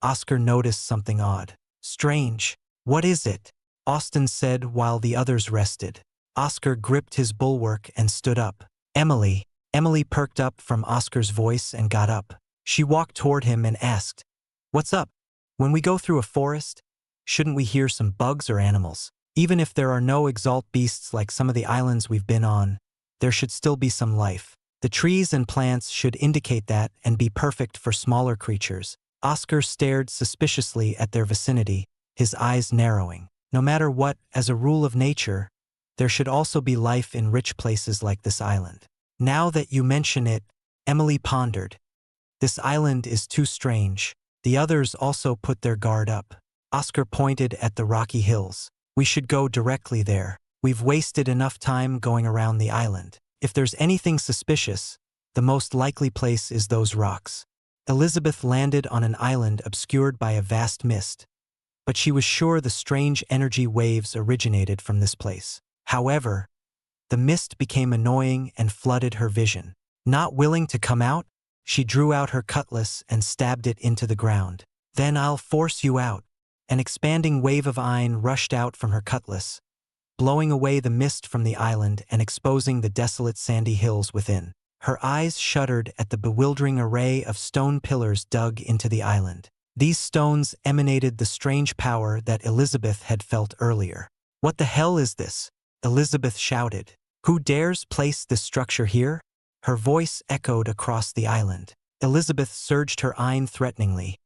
Oscar noticed something odd. Strange. What is it? Austin said while the others rested. Oscar gripped his bulwark and stood up. Emily. Emily perked up from Oscar's voice and got up. She walked toward him and asked, "What's up? When we go through a forest, shouldn't we hear some bugs or animals? Even if there are no exalt beasts like some of the islands we've been on, there should still be some life. The trees and plants should indicate that and be perfect for smaller creatures." Oscar stared suspiciously at their vicinity, his eyes narrowing. No matter what, as a rule of nature, there should also be life in rich places like this island. Now that you mention it, Emily pondered. This island is too strange. The others also put their guard up. Oscar pointed at the rocky hills. We should go directly there. We've wasted enough time going around the island. If there's anything suspicious, the most likely place is those rocks. Elizabeth landed on an island obscured by a vast mist, but she was sure the strange energy waves originated from this place. However, the mist became annoying and flooded her vision. Not willing to come out, she drew out her cutlass and stabbed it into the ground. "Then I'll force you out." An expanding wave of iron rushed out from her cutlass, blowing away the mist from the island and exposing the desolate sandy hills within. Her eyes shuddered at the bewildering array of stone pillars dug into the island. These stones emanated the strange power that Elizabeth had felt earlier. "What the hell is this?" Elizabeth shouted. "Who dares place this structure here?" Her voice echoed across the island. Elizabeth surged her iron threateningly,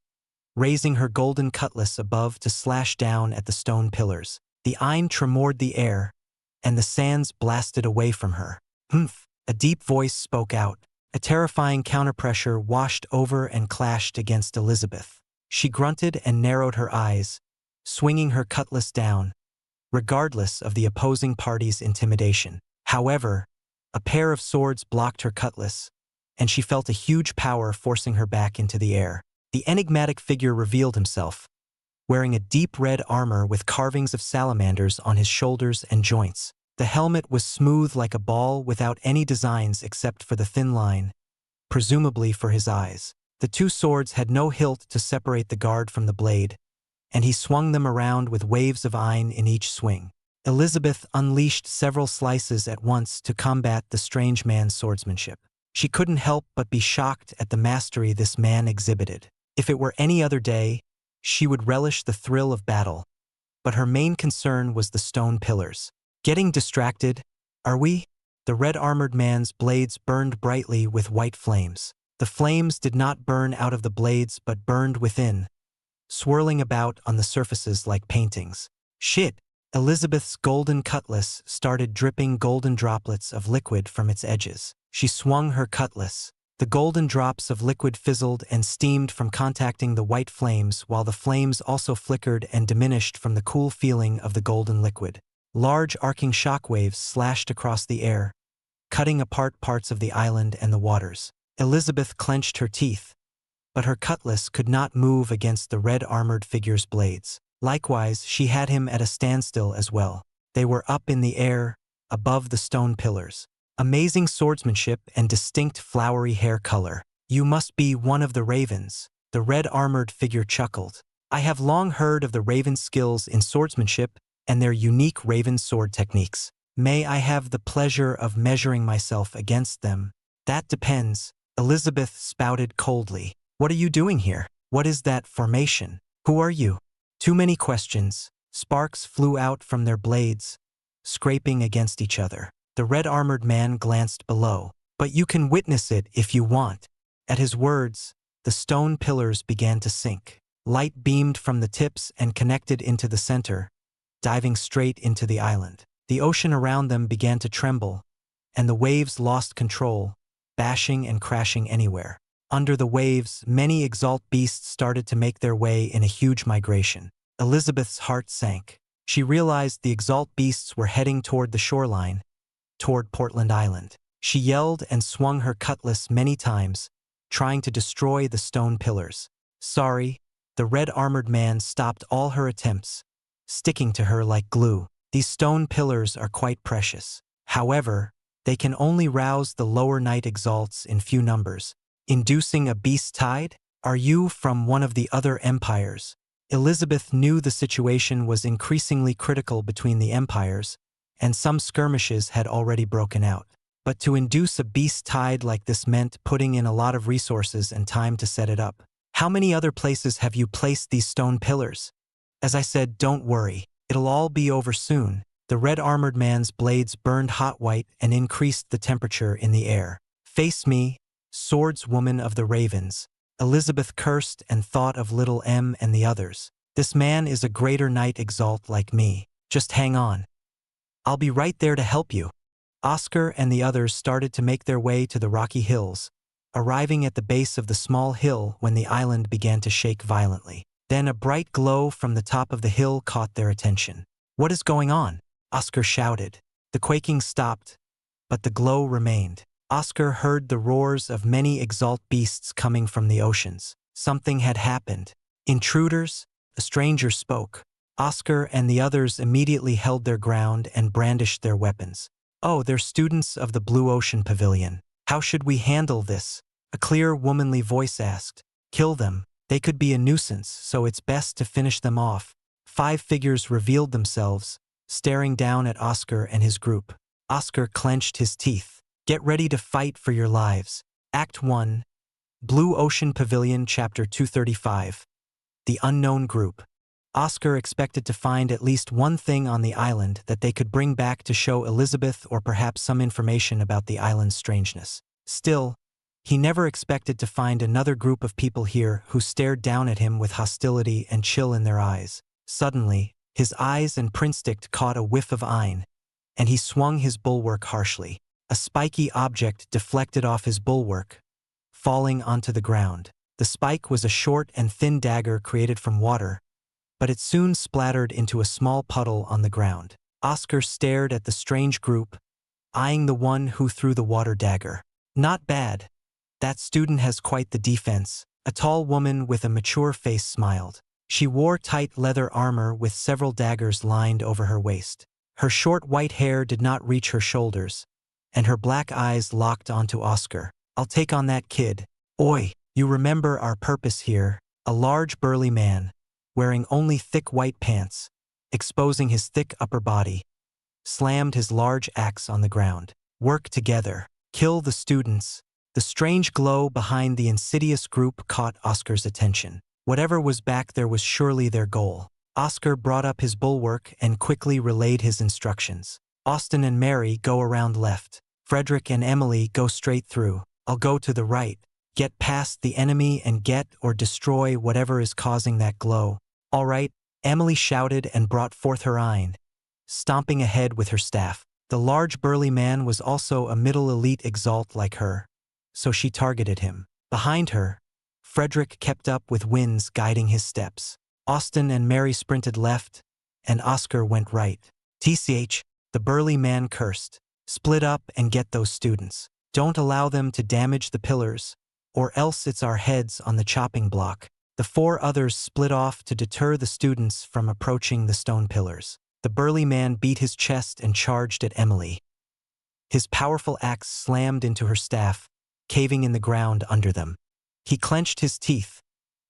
raising her golden cutlass above to slash down at the stone pillars. The iron tremored the air, and the sands blasted away from her. "Humph!" A deep voice spoke out. A terrifying counterpressure washed over and clashed against Elizabeth. She grunted and narrowed her eyes, swinging her cutlass down, regardless of the opposing party's intimidation. However, a pair of swords blocked her cutlass, and she felt a huge power forcing her back into the air. The enigmatic figure revealed himself, wearing a deep red armor with carvings of salamanders on his shoulders and joints. The helmet was smooth like a ball without any designs except for the thin line, presumably for his eyes. The two swords had no hilt to separate the guard from the blade, and he swung them around with waves of iron in each swing. Elizabeth unleashed several slices at once to combat the strange man's swordsmanship. She couldn't help but be shocked at the mastery this man exhibited. If it were any other day, she would relish the thrill of battle, but her main concern was the stone pillars. "Getting distracted, are we?" The red-armored man's blades burned brightly with white flames. The flames did not burn out of the blades but burned within, swirling about on the surfaces like paintings. "Shit!" Elizabeth's golden cutlass started dripping golden droplets of liquid from its edges. She swung her cutlass. The golden drops of liquid fizzled and steamed from contacting the white flames, while the flames also flickered and diminished from the cool feeling of the golden liquid. Large arcing shockwaves slashed across the air, cutting apart parts of the island and the waters. Elizabeth clenched her teeth, but her cutlass could not move against the red-armored figure's blades. Likewise, she had him at a standstill as well. They were up in the air, above the stone pillars. Amazing swordsmanship and distinct flowery hair color. "You must be one of the ravens," the red-armored figure chuckled. "I have long heard of the raven's skills in swordsmanship and their unique raven sword techniques. May I have the pleasure of measuring myself against them?" That depends, Elizabeth spouted coldly. What are you doing here? What is that formation? Who are you? Too many questions. Sparks flew out from their blades, scraping against each other. The red-armored man glanced below. But you can witness it if you want. At his words, the stone pillars began to sink. Light beamed from the tips and connected into the center, diving straight into the island. The ocean around them began to tremble, and the waves lost control, bashing and crashing anywhere. Under the waves, many Exalt beasts started to make their way in a huge migration. Elizabeth's heart sank. She realized the Exalt beasts were heading toward the shoreline, toward Portland Island. She yelled and swung her cutlass many times, trying to destroy the stone pillars. Sorry, the red-armored man stopped all her attempts, sticking to her like glue. These stone pillars are quite precious. However, they can only rouse the lower night exalts in few numbers, inducing a beast tide? Are you from one of the other empires? Elizabeth knew the situation was increasingly critical between the empires, and some skirmishes had already broken out. But to induce a beast tide like this meant putting in a lot of resources and time to set it up. How many other places have you placed these stone pillars? As I said, don't worry. It'll all be over soon. The red-armored man's blades burned hot white and increased the temperature in the air. Face me, swordswoman of the ravens. Elizabeth cursed and thought of little M and the others. This man is a greater knight exalt like me. Just hang on. I'll be right there to help you. Oscar and the others started to make their way to the rocky hills, arriving at the base of the small hill when the island began to shake violently. Then a bright glow from the top of the hill caught their attention. What is going on? Oscar shouted. The quaking stopped, but the glow remained. Oscar heard the roars of many Exalt beasts coming from the oceans. Something had happened. Intruders? A stranger spoke. Oscar and the others immediately held their ground and brandished their weapons. Oh, they're students of the Blue Ocean Pavilion. How should we handle this? A clear, womanly voice asked. Kill them. They could be a nuisance, so it's best to finish them off. 5 figures revealed themselves, staring down at Oscar and his group. Oscar clenched his teeth. Get ready to fight for your lives. Act 1. Blue Ocean Pavilion, Chapter 235. The Unknown Group. Oscar expected to find at least one thing on the island that they could bring back to show Elizabeth or perhaps some information about the island's strangeness. Still, he never expected to find another group of people here who stared down at him with hostility and chill in their eyes. Suddenly, his eyes and prinstick caught a whiff of iron, and he swung his bulwark harshly. A spiky object deflected off his bulwark, falling onto the ground. The spike was a short and thin dagger created from water, but it soon splattered into a small puddle on the ground. Oscar stared at the strange group, eyeing the one who threw the water dagger. Not bad. That student has quite the defense. A tall woman with a mature face smiled. She wore tight leather armor with several daggers lined over her waist. Her short white hair did not reach her shoulders, and her black eyes locked onto Oscar. I'll take on that kid. Oi, you remember our purpose here. A large burly man, wearing only thick white pants, exposing his thick upper body, slammed his large axe on the ground. Work together. Kill the students. The strange glow behind the insidious group caught Oscar's attention. Whatever was back there was surely their goal. Oscar brought up his bulwark and quickly relayed his instructions. Austin and Mary go around left. Frederick and Emily go straight through. I'll go to the right. Get past the enemy and get or destroy whatever is causing that glow. All right, Emily shouted and brought forth her iron, stomping ahead with her staff. The large burly man was also a middle elite exalt like her, so she targeted him. Behind her, Frederick kept up with winds guiding his steps. Austin and Mary sprinted left, and Oscar went right. TCH, the burly man cursed. Split up and get those students. Don't allow them to damage the pillars, or else it's our heads on the chopping block. The 4 others split off to deter the students from approaching the stone pillars. The burly man beat his chest and charged at Emily. His powerful axe slammed into her staff, caving in the ground under them. He clenched his teeth,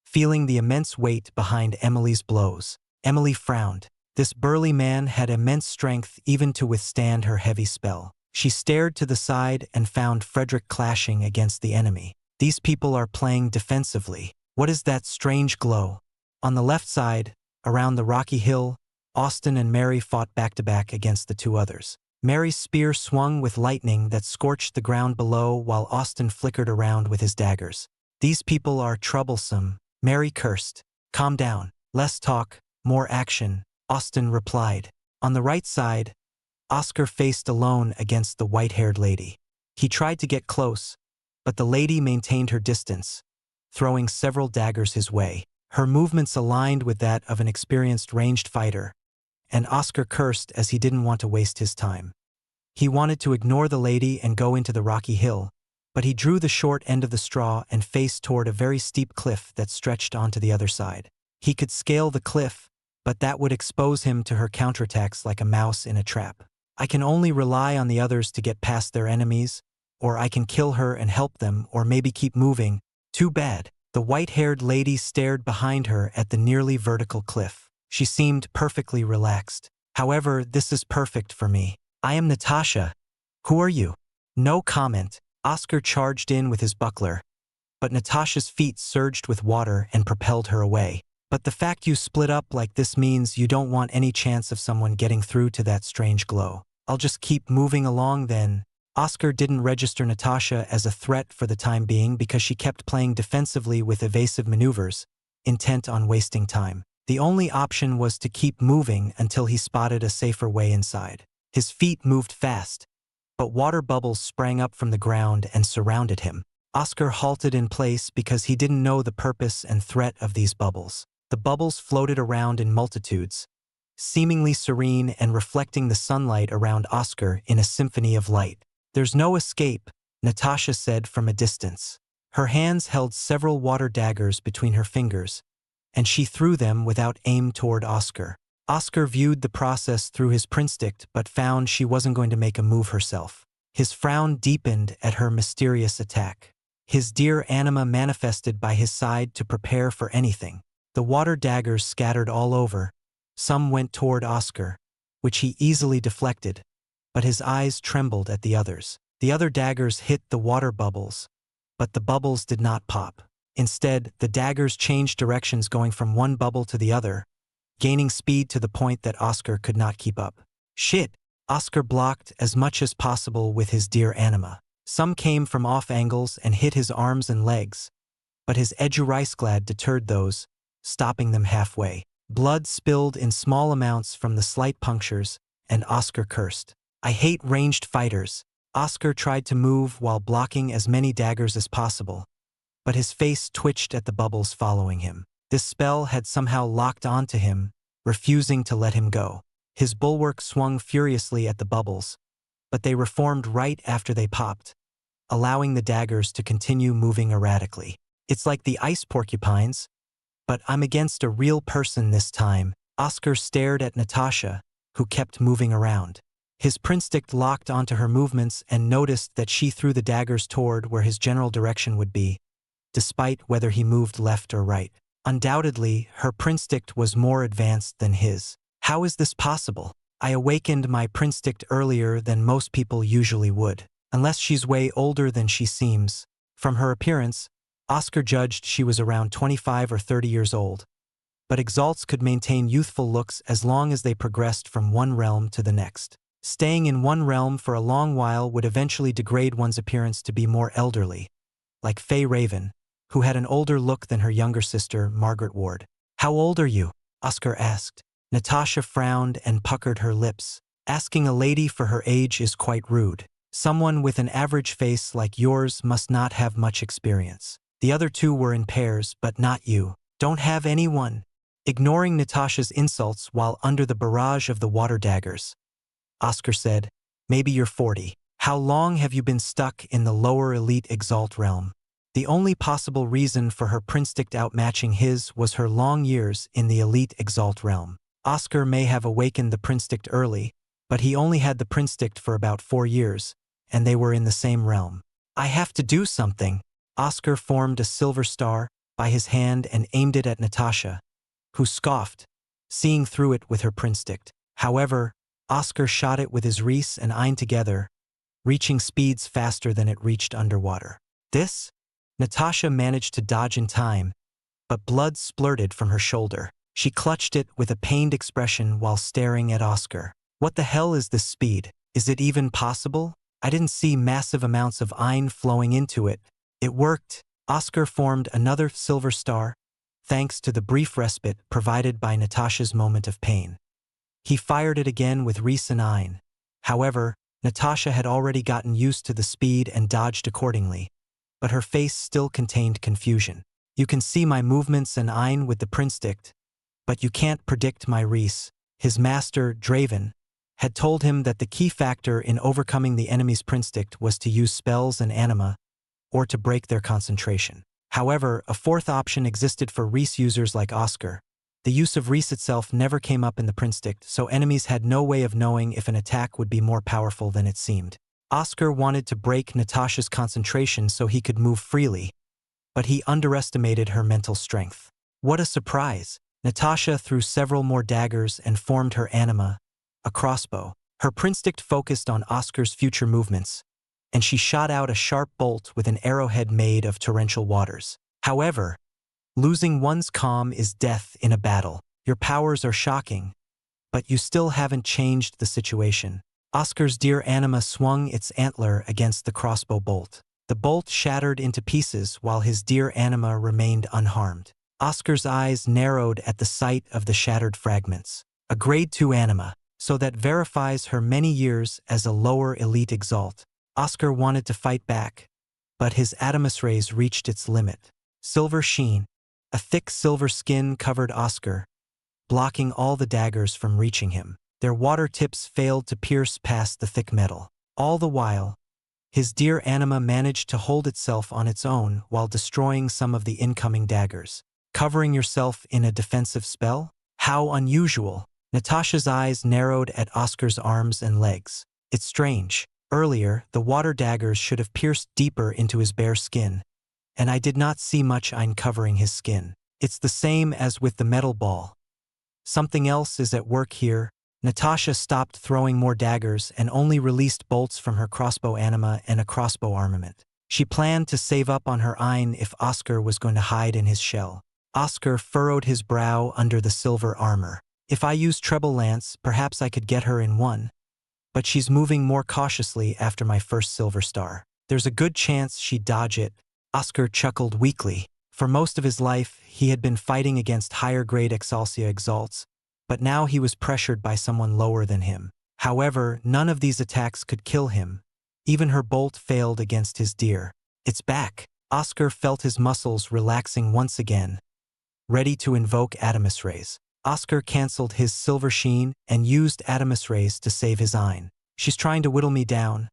feeling the immense weight behind Emily's blows. Emily frowned. This burly man had immense strength even to withstand her heavy spell. She stared to the side and found Frederick clashing against the enemy. These people are playing defensively. What is that strange glow? On the left side, around the rocky hill, Austin and Mary fought back-to-back against the two others. Mary's spear swung with lightning that scorched the ground below while Austin flickered around with his daggers. These people are troublesome, Mary cursed. Calm down. Less talk, more action, Austin replied. On the right side, Oscar faced alone against the white-haired lady. He tried to get close, but the lady maintained her distance, throwing several daggers his way. Her movements aligned with that of an experienced ranged fighter, and Oscar cursed as he didn't want to waste his time. He wanted to ignore the lady and go into the rocky hill, but he drew the short end of the straw and faced toward a very steep cliff that stretched onto the other side. He could scale the cliff, but that would expose him to her counterattacks like a mouse in a trap. I can only rely on the others to get past their enemies, or I can kill her and help them, or maybe keep moving. Too bad. The white-haired lady stared behind her at the nearly vertical cliff. She seemed perfectly relaxed. However, this is perfect for me. I am Natasha. Who are you? No comment. Oscar charged in with his buckler, but Natasha's feet surged with water and propelled her away. But the fact you split up like this means you don't want any chance of someone getting through to that strange glow. I'll just keep moving along then. Oscar didn't register Natasha as a threat for the time being because she kept playing defensively with evasive maneuvers, intent on wasting time. The only option was to keep moving until he spotted a safer way inside. His feet moved fast, but water bubbles sprang up from the ground and surrounded him. Oscar halted in place because he didn't know the purpose and threat of these bubbles. The bubbles floated around in multitudes, seemingly serene and reflecting the sunlight around Oscar in a symphony of light. There's no escape, Natasha said from a distance. Her hands held several water daggers between her fingers, and she threw them without aim toward Oscar. Oscar viewed the process through his prinstick but found she wasn't going to make a move herself. His frown deepened at her mysterious attack. His dear anima manifested by his side to prepare for anything. The water daggers scattered all over. Some went toward Oscar, which he easily deflected, but his eyes trembled at the others. The other daggers hit the water bubbles, but the bubbles did not pop. Instead, the daggers changed directions going from one bubble to the other, gaining speed to the point that Oscar could not keep up. Shit! Oscar blocked as much as possible with his dear anima. Some came from off angles and hit his arms and legs, but his eduricegladd deterred those, stopping them halfway. Blood spilled in small amounts from the slight punctures, and Oscar cursed. I hate ranged fighters. Oscar tried to move while blocking as many daggers as possible, but his face twitched at the bubbles following him. This spell had somehow locked onto him, refusing to let him go. His bulwark swung furiously at the bubbles, but they reformed right after they popped, allowing the daggers to continue moving erratically. It's like the ice porcupines, but I'm against a real person this time. Oscar stared at Natasha, who kept moving around. His prinstick locked onto her movements and noticed that she threw the daggers toward where his general direction would be, despite whether he moved left or right. Undoubtedly, her prinstick was more advanced than his. How is this possible? I awakened my prinstick earlier than most people usually would. Unless she's way older than she seems. From her appearance, Oscar judged she was around 25 or 30 years old. But Exalts could maintain youthful looks as long as they progressed from one realm to the next. Staying in one realm for a long while would eventually degrade one's appearance to be more elderly, like Faye Raven, who had an older look than her younger sister, Margaret Ward. How old are you? Oscar asked. Natasha frowned and puckered her lips. Asking a lady for her age is quite rude. Someone with an average face like yours must not have much experience. The other two were in pairs, but not you. Don't have anyone. Ignoring Natasha's insults while under the barrage of the water daggers, Oscar said, maybe you're 40. How long have you been stuck in the lower elite Exalt realm? The only possible reason for her prinstick outmatching his was her long years in the elite Exalt realm. Oscar may have awakened the prinstick early, but he only had the prinstick for about 4 years, and they were in the same realm. I have to do something. Oscar formed a silver star by his hand and aimed it at Natasha, who scoffed, seeing through it with her prinstick. However, Oscar shot it with his reese and Ein together, reaching speeds faster than it reached underwater. This? Natasha managed to dodge in time, but blood splurted from her shoulder. She clutched it with a pained expression while staring at Oscar. What the hell is this speed? Is it even possible? I didn't see massive amounts of iron flowing into it. It worked. Oscar formed another silver star, thanks to the brief respite provided by Natasha's moment of pain. He fired it again with Reese and Ein. However, Natasha had already gotten used to the speed and dodged accordingly, but her face still contained confusion. You can see my movements and Ein with the Prinstick, but you can't predict my Reese. His master, Draven, had told him that the key factor in overcoming the enemy's Prinstick was to use spells and anima, or to break their concentration. However, a fourth option existed for Reese users like Oscar. The use of Reese itself never came up in the Prinstick, so enemies had no way of knowing if an attack would be more powerful than it seemed. Oscar wanted to break Natasha's concentration so he could move freely, but he underestimated her mental strength. What a surprise! Natasha threw several more daggers and formed her anima, a crossbow. Her Prinstick focused on Oscar's future movements, and she shot out a sharp bolt with an arrowhead made of torrential waters. However, losing one's calm is death in a battle. Your powers are shocking, but you still haven't changed the situation. Oscar's deer anima swung its antler against the crossbow bolt. The bolt shattered into pieces while his deer anima remained unharmed. Oscar's eyes narrowed at the sight of the shattered fragments. A grade 2 anima, so that verifies her many years as a lower elite Exalt. Oscar wanted to fight back, but his Adamus rays reached its limit. Silver sheen. A thick silver skin covered Oscar, blocking all the daggers from reaching him. Their water tips failed to pierce past the thick metal. All the while, his deer anima managed to hold itself on its own while destroying some of the incoming daggers. Covering yourself in a defensive spell? How unusual! Natasha's eyes narrowed at Oscar's arms and legs. It's strange. Earlier, the water daggers should have pierced deeper into his bare skin, and I did not see much iron covering his skin. It's the same as with the metal ball. Something else is at work here. Natasha stopped throwing more daggers and only released bolts from her crossbow anima and a crossbow armament. She planned to save up on her Ein if Oscar was going to hide in his shell. Oscar furrowed his brow under the silver armor. If I use treble lance, perhaps I could get her in one. But she's moving more cautiously after my first silver star. There's a good chance she'd dodge it. Oscar chuckled weakly. For most of his life, he had been fighting against higher-grade Xianxia Exalts, but now he was pressured by someone lower than him. However, none of these attacks could kill him. Even her bolt failed against his deer. It's back. Oscar felt his muscles relaxing once again, ready to invoke Adamus rays. Oscar canceled his silver sheen and used Adamus rays to save his Ein. She's trying to whittle me down,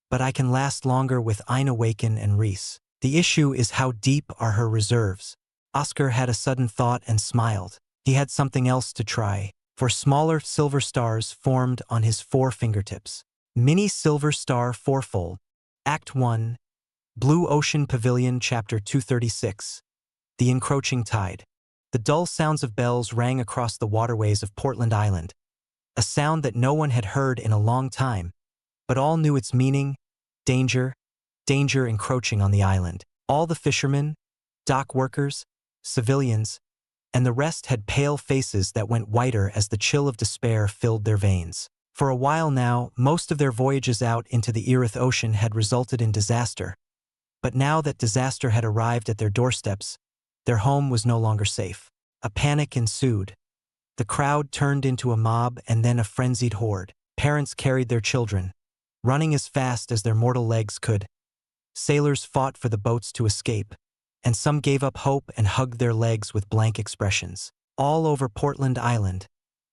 but I can last longer with Ein Awaken and Reese. The issue is how deep are her reserves. Oscar had a sudden thought and smiled. He had something else to try, for smaller silver stars formed on his 4 fingertips. Mini Silver Star Fourfold. Act 1. Blue Ocean Pavilion Chapter 236. The Encroaching Tide. The dull sounds of bells rang across the waterways of Portland Island, a sound that no one had heard in a long time, but all knew its meaning: danger, danger encroaching on the island. All the fishermen, dock workers, civilians, and the rest had pale faces that went whiter as the chill of despair filled their veins. For a while now, most of their voyages out into the Erith Ocean had resulted in disaster, but now that disaster had arrived at their doorsteps, their home was no longer safe. A panic ensued. The crowd turned into a mob and then a frenzied horde. Parents carried their children, running as fast as their mortal legs could. Sailors fought for the boats to escape, and some gave up hope and hugged their legs with blank expressions. All over Portland Island,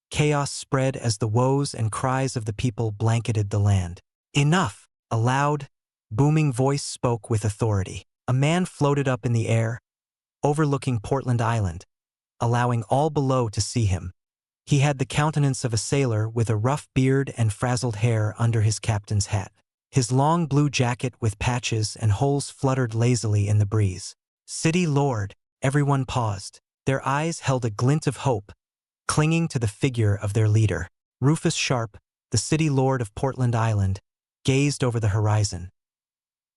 chaos spread as the woes and cries of the people blanketed the land. Enough! A loud, booming voice spoke with authority. A man floated up in the air, overlooking Portland Island, allowing all below to see him. He had the countenance of a sailor with a rough beard and frazzled hair under his captain's hat. His long blue jacket with patches and holes fluttered lazily in the breeze. City Lord! Everyone paused. Their eyes held a glint of hope, clinging to the figure of their leader. Rufus Sharp, the City Lord of Portland Island, gazed over the horizon.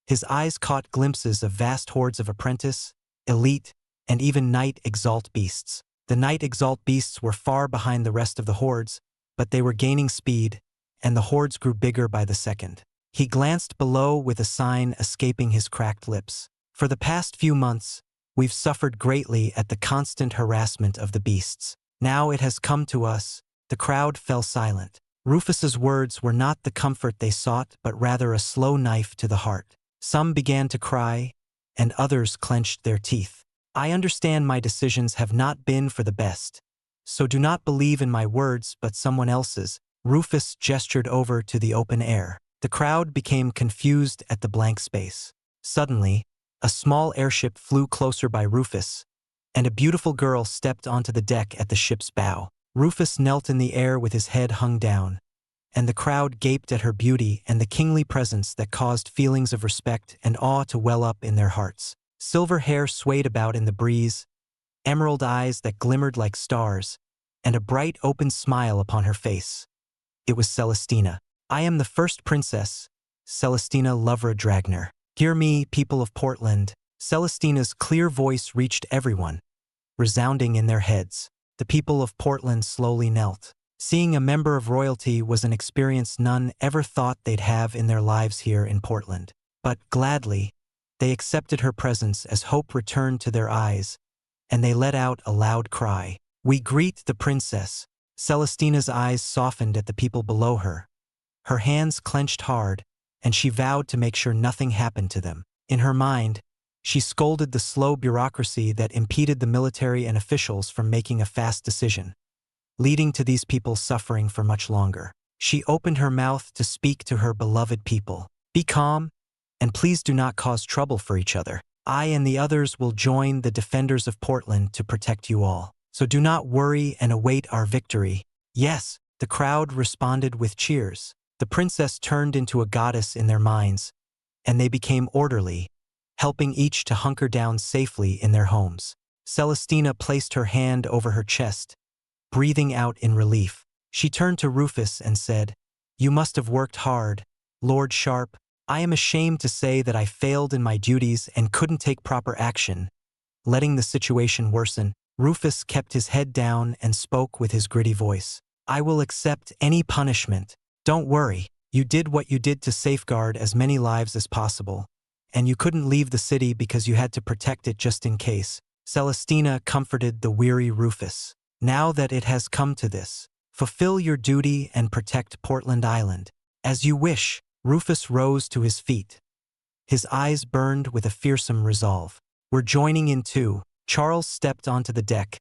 His eyes caught glimpses of vast hordes of apprentice, elite, and even Knight Exalt beasts. The Knight Exalt beasts were far behind the rest of the hordes, but they were gaining speed, and the hordes grew bigger by the second. He glanced below with a sign escaping his cracked lips. For the past few months, we've suffered greatly at the constant harassment of the beasts. Now it has come to us. The crowd fell silent. Rufus's words were not the comfort they sought, but rather a slow knife to the heart. Some began to cry, and others clenched their teeth. I understand my decisions have not been for the best, so do not believe in my words but someone else's. Rufus gestured over to the open air. The crowd became confused at the blank space. Suddenly, a small airship flew closer by Rufus, and a beautiful girl stepped onto the deck at the ship's bow. Rufus knelt in the air with his head hung down, and the crowd gaped at her beauty and the kingly presence that caused feelings of respect and awe to well up in their hearts. Silver hair swayed about in the breeze, emerald eyes that glimmered like stars, and a bright open smile upon her face. It was Celestina. I am the first princess, Celestina Lovra Dragner. Hear me, people of Portland. Celestina's clear voice reached everyone, resounding in their heads. The people of Portland slowly knelt. Seeing a member of royalty was an experience none ever thought they'd have in their lives here in Portland. But gladly, they accepted her presence as hope returned to their eyes, and they let out a loud cry. We greet the princess. Celestina's eyes softened at the people below her. Her hands clenched hard, and she vowed to make sure nothing happened to them. In her mind, she scolded the slow bureaucracy that impeded the military and officials from making a fast decision, leading to these people suffering for much longer. She opened her mouth to speak to her beloved people. Be calm, and please do not cause trouble for each other. I and the others will join the defenders of Portland to protect you all. So do not worry and await our victory. Yes, the crowd responded with cheers. The princess turned into a goddess in their minds, and they became orderly, helping each to hunker down safely in their homes. Celestina placed her hand over her chest, breathing out in relief. She turned to Rufus and said, You must have worked hard, Lord Sharp. I am ashamed to say that I failed in my duties and couldn't take proper action. Letting the situation worsen, Rufus kept his head down and spoke with his gritty voice. I will accept any punishment. Don't worry, you did what you did to safeguard as many lives as possible, and you couldn't leave the city because you had to protect it just in case. Celestina comforted the weary Rufus. Now that it has come to this, fulfill your duty and protect Portland Island. As you wish. Rufus rose to his feet. His eyes burned with a fearsome resolve. We're joining in too. Charles stepped onto the deck,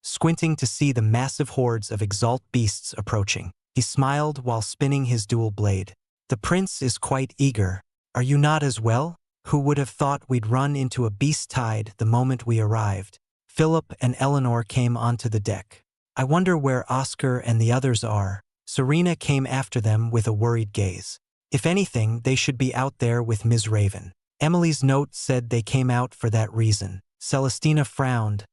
squinting to see the massive hordes of Exalt beasts approaching. He smiled while spinning his dual blade. The prince is quite eager. Are you not as well? Who would have thought we'd run into a beast tide the moment we arrived? Philip and Eleanor came onto the deck. I wonder where Oscar and the others are. Serena came after them with a worried gaze. If anything, they should be out there with Ms. Raven. Emily's note said they came out for that reason. Celestina frowned,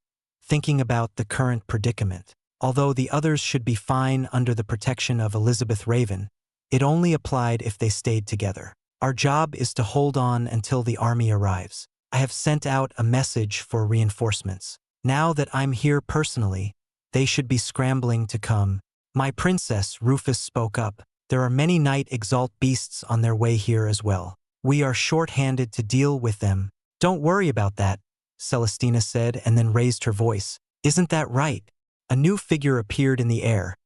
thinking about the current predicament. Although the others should be fine under the protection of Elizabeth Raven, it only applied if they stayed together. Our job is to hold on until the army arrives. I have sent out a message for reinforcements. Now that I'm here personally, they should be scrambling to come. My princess, Rufus spoke up. There are many Knight Exalt beasts on their way here as well. We are short-handed to deal with them. Don't worry about that, Celestina said and then raised her voice. Isn't that right? A new figure appeared in the air,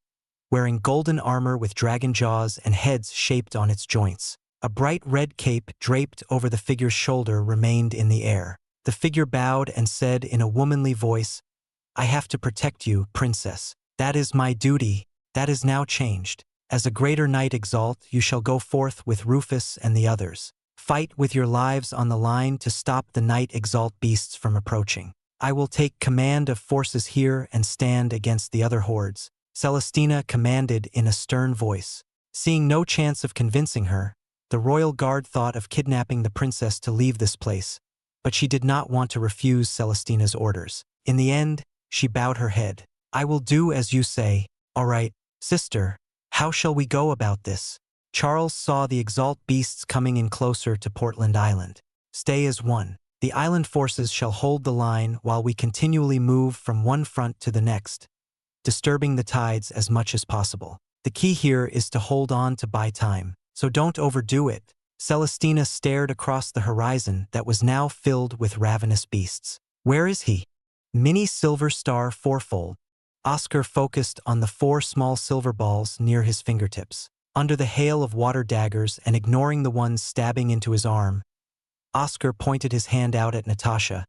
wearing golden armor with dragon jaws and heads shaped on its joints. A bright red cape draped over the figure's shoulder remained in the air. The figure bowed and said in a womanly voice, I have to protect you, princess. That is my duty. That is now changed. As a greater Knight Exalt, you shall go forth with Rufus and the others. Fight with your lives on the line to stop the Knight Exalt beasts from approaching. I will take command of forces here and stand against the other hordes, Celestina commanded in a stern voice. Seeing no chance of convincing her, the royal guard thought of kidnapping the princess to leave this place, but she did not want to refuse Celestina's orders. In the end, she bowed her head. I will do as you say. All right, sister. How shall we go about this? Charles saw the Exalt beasts coming in closer to Portland Island. Stay as one. The island forces shall hold the line while we continually move from one front to the next, disturbing the tides as much as possible. The key here is to hold on to buy time, so don't overdo it. Celestina stared across the horizon that was now filled with ravenous beasts. Where is he? Mini silver star fourfold. Oscar focused on the 4 small silver balls near his fingertips. Under the hail of water daggers and ignoring the ones stabbing into his arm, Oscar pointed his hand out at Natasha,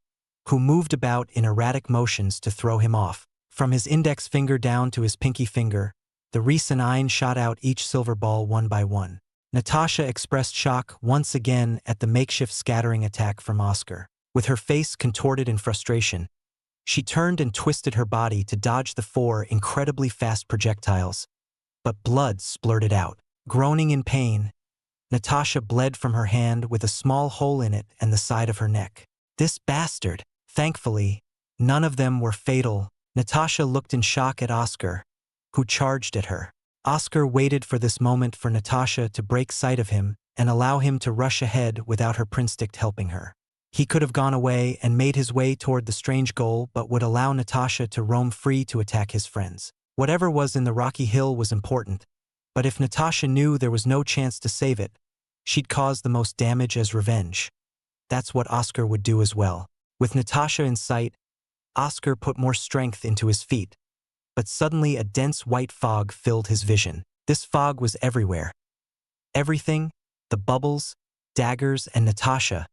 who moved about in erratic motions to throw him off. From his index finger down to his pinky finger, the Reese and Ein shot out each silver ball one by one. Natasha expressed shock once again at the makeshift scattering attack from Oscar. With her face contorted in frustration, she turned and twisted her body to dodge the 4 incredibly fast projectiles, but blood splurted out. Groaning in pain, Natasha bled from her hand with a small hole in it and the side of her neck. This bastard! Thankfully, none of them were fatal. Natasha looked in shock at Oscar, who charged at her. Oscar waited for this moment for Natasha to break sight of him and allow him to rush ahead without her prinstick helping her. He could have gone away and made his way toward the strange goal, but would allow Natasha to roam free to attack his friends. Whatever was in the rocky hill was important, but if Natasha knew there was no chance to save it, she'd cause the most damage as revenge. That's what Oscar would do as well. With Natasha in sight, Oscar put more strength into his feet, but suddenly a dense white fog filled his vision. This fog was everywhere. Everything, the bubbles, daggers, and Natasha,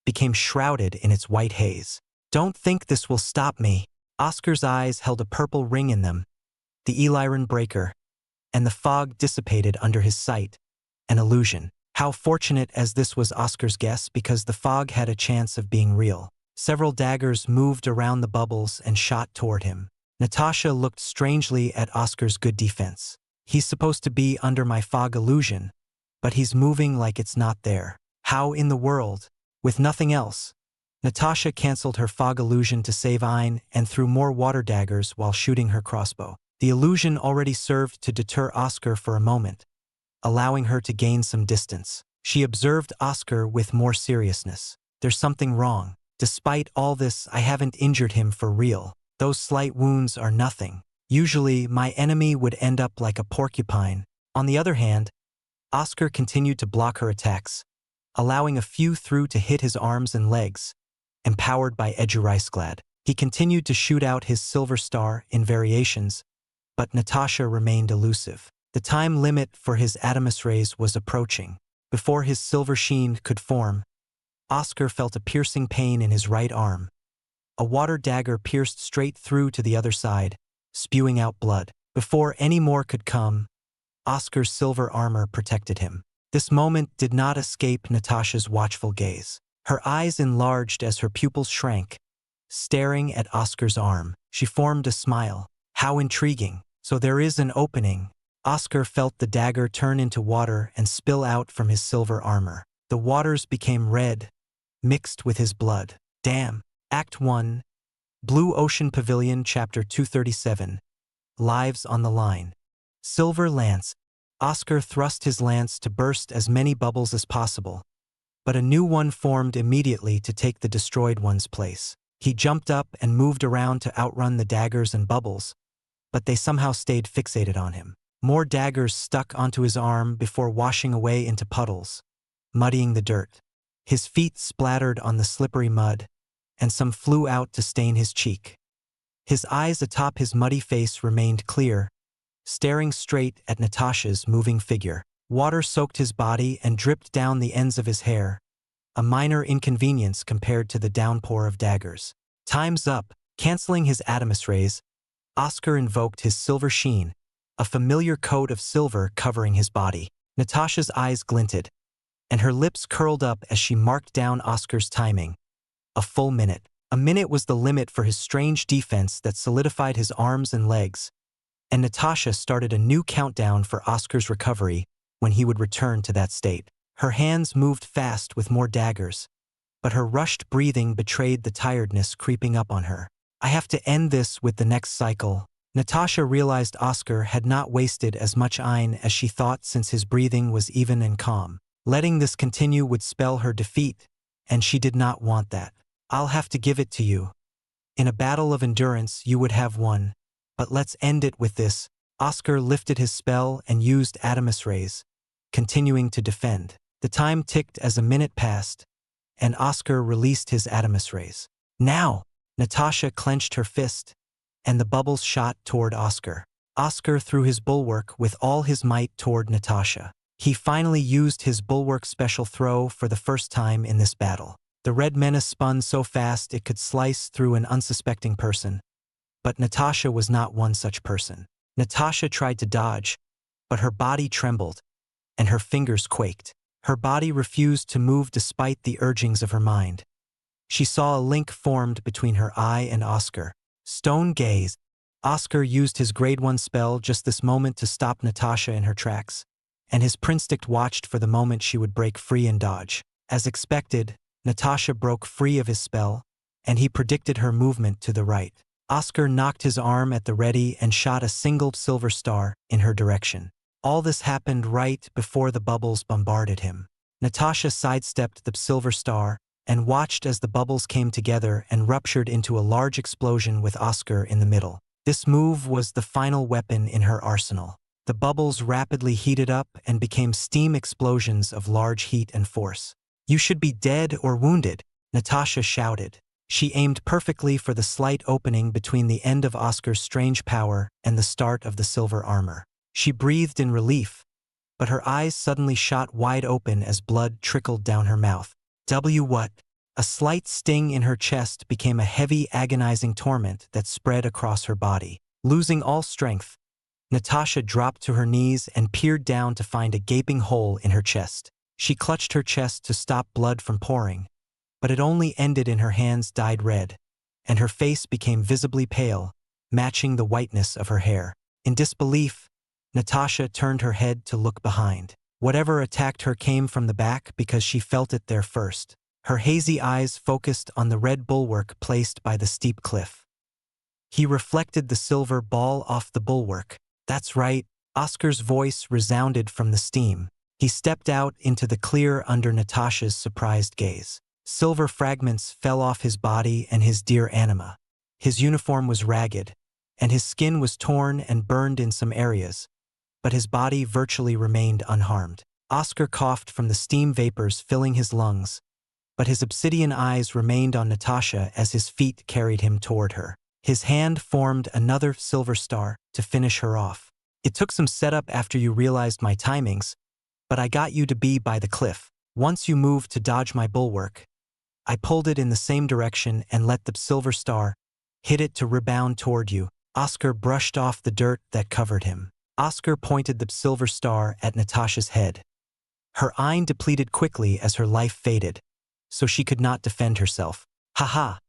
became shrouded in its white haze. Don't think this will stop me. Oscar's eyes held a purple ring in them, the Eliran breaker, and the fog dissipated under his sight, an illusion. How fortunate as this was Oscar's guess, because the fog had a chance of being real. Several daggers moved around the bubbles and shot toward him. Natasha looked strangely at Oscar's good defense. He's supposed to be under my fog illusion, but he's moving like it's not there. How in the world? With nothing else, Natasha canceled her fog illusion to save Ein and threw more water daggers while shooting her crossbow. The illusion already served to deter Oscar for a moment, allowing her to gain some distance. She observed Oscar with more seriousness. There's something wrong. Despite all this, I haven't injured him for real. Those slight wounds are nothing. Usually, my enemy would end up like a porcupine. On the other hand, Oscar continued to block her attacks, allowing a few through to hit his arms and legs, empowered by Eduricegladd. He continued to shoot out his silver star in variations, but Natasha remained elusive. The time limit for his Adamus rays was approaching. Before his silver sheen could form, Oscar felt a piercing pain in his right arm. A water dagger pierced straight through to the other side, spewing out blood. Before any more could come, Oscar's silver armor protected him. This moment did not escape Natasha's watchful gaze. Her eyes enlarged as her pupils shrank. Staring at Oscar's arm, she formed a smile. How intriguing. So there is an opening. Oscar felt the dagger turn into water and spill out from his silver armor. The waters became red, mixed with his blood. Damn. Act 1, Blue Ocean Pavilion, Chapter 237. Lives on the Line. Silver Lance. Oscar thrust his lance to burst as many bubbles as possible, but a new one formed immediately to take the destroyed one's place. He jumped up and moved around to outrun the daggers and bubbles, but they somehow stayed fixated on him. More daggers stuck onto his arm before washing away into puddles, muddying the dirt. His feet splattered on the slippery mud, and some flew out to stain his cheek. His eyes atop his muddy face remained clear, staring straight at Natasha's moving figure. Water soaked his body and dripped down the ends of his hair, a minor inconvenience compared to the downpour of daggers. Time's up. Canceling his Adamus rays, Oscar invoked his silver sheen, a familiar coat of silver covering his body. Natasha's eyes glinted, and her lips curled up as she marked down Oscar's timing. A full minute. A minute was the limit for his strange defense that solidified his arms and legs, and Natasha started a new countdown for Oscar's recovery when he would return to that state. Her hands moved fast with more daggers, but her rushed breathing betrayed the tiredness creeping up on her. I have to end this with the next cycle. Natasha realized Oscar had not wasted as much iron as she thought since his breathing was even and calm. Letting this continue would spell her defeat, and she did not want that. I'll have to give it to you. In a battle of endurance you would have won, but let's end it with this. Oscar lifted his spell and used Adamus Rays, continuing to defend. The time ticked as a minute passed, and Oscar released his Adamus Rays. Now! Natasha clenched her fist, and the bubbles shot toward Oscar. Oscar threw his bulwark with all his might toward Natasha. He finally used his bulwark special throw for the first time in this battle. The red menace spun so fast it could slice through an unsuspecting person. But Natasha was not one such person. Natasha tried to dodge, but her body trembled, and her fingers quaked. Her body refused to move despite the urgings of her mind. She saw a link formed between her eye and Oscar. Stone gaze. Oscar used his grade 1 spell just this moment to stop Natasha in her tracks, and his Prinstick watched for the moment she would break free and dodge. As expected, Natasha broke free of his spell, and he predicted her movement to the right. Oscar knocked his arm at the ready and shot a single silver star in her direction. All this happened right before the bubbles bombarded him. Natasha sidestepped the silver star and watched as the bubbles came together and ruptured into a large explosion with Oscar in the middle. This move was the final weapon in her arsenal. The bubbles rapidly heated up and became steam explosions of large heat and force. "You should be dead or wounded," Natasha shouted. She aimed perfectly for the slight opening between the end of Oscar's strange power and the start of the silver armor. She breathed in relief, but her eyes suddenly shot wide open as blood trickled down her mouth. What? A slight sting in her chest became a heavy, agonizing torment that spread across her body. Losing all strength, Natasha dropped to her knees and peered down to find a gaping hole in her chest. She clutched her chest to stop blood from pouring, but it only ended in her hands dyed red, and her face became visibly pale, matching the whiteness of her hair. In disbelief, Natasha turned her head to look behind. Whatever attacked her came from the back because she felt it there first. Her hazy eyes focused on the red bulwark placed by the steep cliff. He reflected the silver ball off the bulwark. "That's right," Oscar's voice resounded from the steam. He stepped out into the clear under Natasha's surprised gaze. Silver fragments fell off his body and his dear anima. His uniform was ragged, and his skin was torn and burned in some areas, but his body virtually remained unharmed. Oscar coughed from the steam vapors filling his lungs, but his obsidian eyes remained on Natasha as his feet carried him toward her. His hand formed another silver star to finish her off. "It took some setup after you realized my timings, but I got you to be by the cliff. Once you moved to dodge my bulwark, I pulled it in the same direction and let the silver star hit it to rebound toward you." Oscar brushed off the dirt that covered him. Oscar pointed the silver star at Natasha's head. Her iron depleted quickly as her life faded, so she could not defend herself. "Ha-ha!"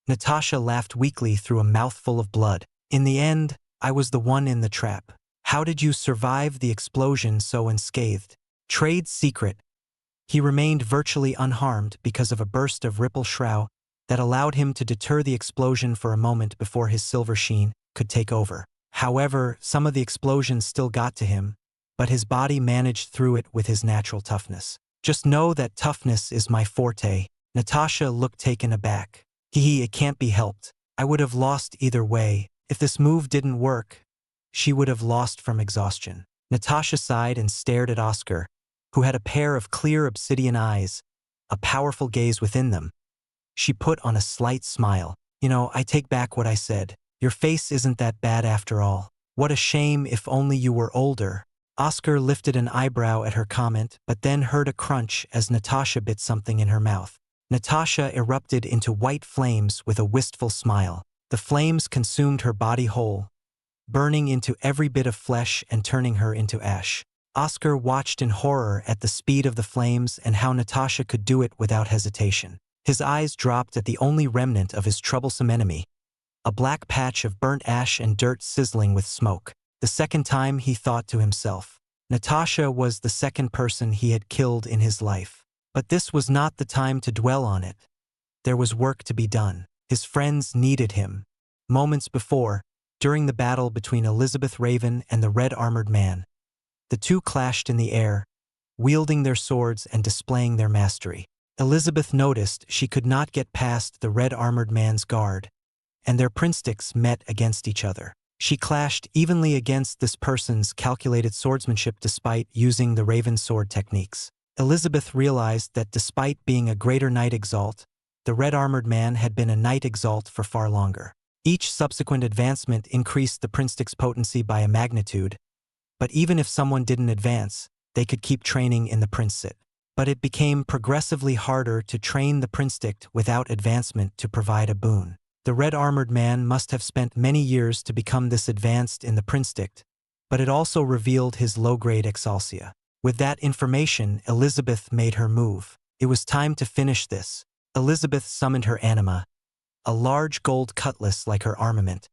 Natasha laughed weakly through a mouthful of blood. "In the end, I was the one in the trap. How did you survive the explosion so unscathed?" Trade secret. He remained virtually unharmed because of a burst of ripple shroud that allowed him to deter the explosion for a moment before his silver sheen could take over. However, some of the explosions still got to him, but his body managed through it with his natural toughness. "Just know that toughness is my forte." Natasha looked taken aback. It can't be helped. I would have lost either way. If this move didn't work, she would have lost from exhaustion." Natasha sighed and stared at Oscar, who had a pair of clear obsidian eyes, a powerful gaze within them. She put on a slight smile. I take back what I said. Your face isn't that bad after all. What a shame if only you were older." Oscar lifted an eyebrow at her comment, but then heard a crunch as Natasha bit something in her mouth. Natasha erupted into white flames with a wistful smile. The flames consumed her body whole, burning into every bit of flesh and turning her into ash. Oscar watched in horror at the speed of the flames and how Natasha could do it without hesitation. His eyes dropped at the only remnant of his troublesome enemy, a black patch of burnt ash and dirt sizzling with smoke. The second time he thought to himself, Natasha was the second person he had killed in his life. But this was not the time to dwell on it. There was work to be done. His friends needed him. Moments before, During the battle between Elizabeth Raven and the Red Armored Man, the two clashed in the air, wielding their swords and displaying their mastery. Elizabeth noticed she could not get past the Red Armored Man's guard, and their printsticks met against each other. She clashed evenly against this person's calculated swordsmanship despite using the Raven sword techniques. Elizabeth realized that despite being a greater Knight Exalt, the Red Armored Man had been a Knight Exalt for far longer. Each subsequent advancement increased the printstick's potency by a magnitude, but even if someone didn't advance, they could keep training in the printstick. But it became progressively harder to train the printstick without advancement to provide a boon. The Red Armored Man must have spent many years to become this advanced in the printstick, but it also revealed his low-grade Xianxia. With that information, Elizabeth made her move. It was time to finish this. Elizabeth summoned her anima, a large gold cutlass like her armament,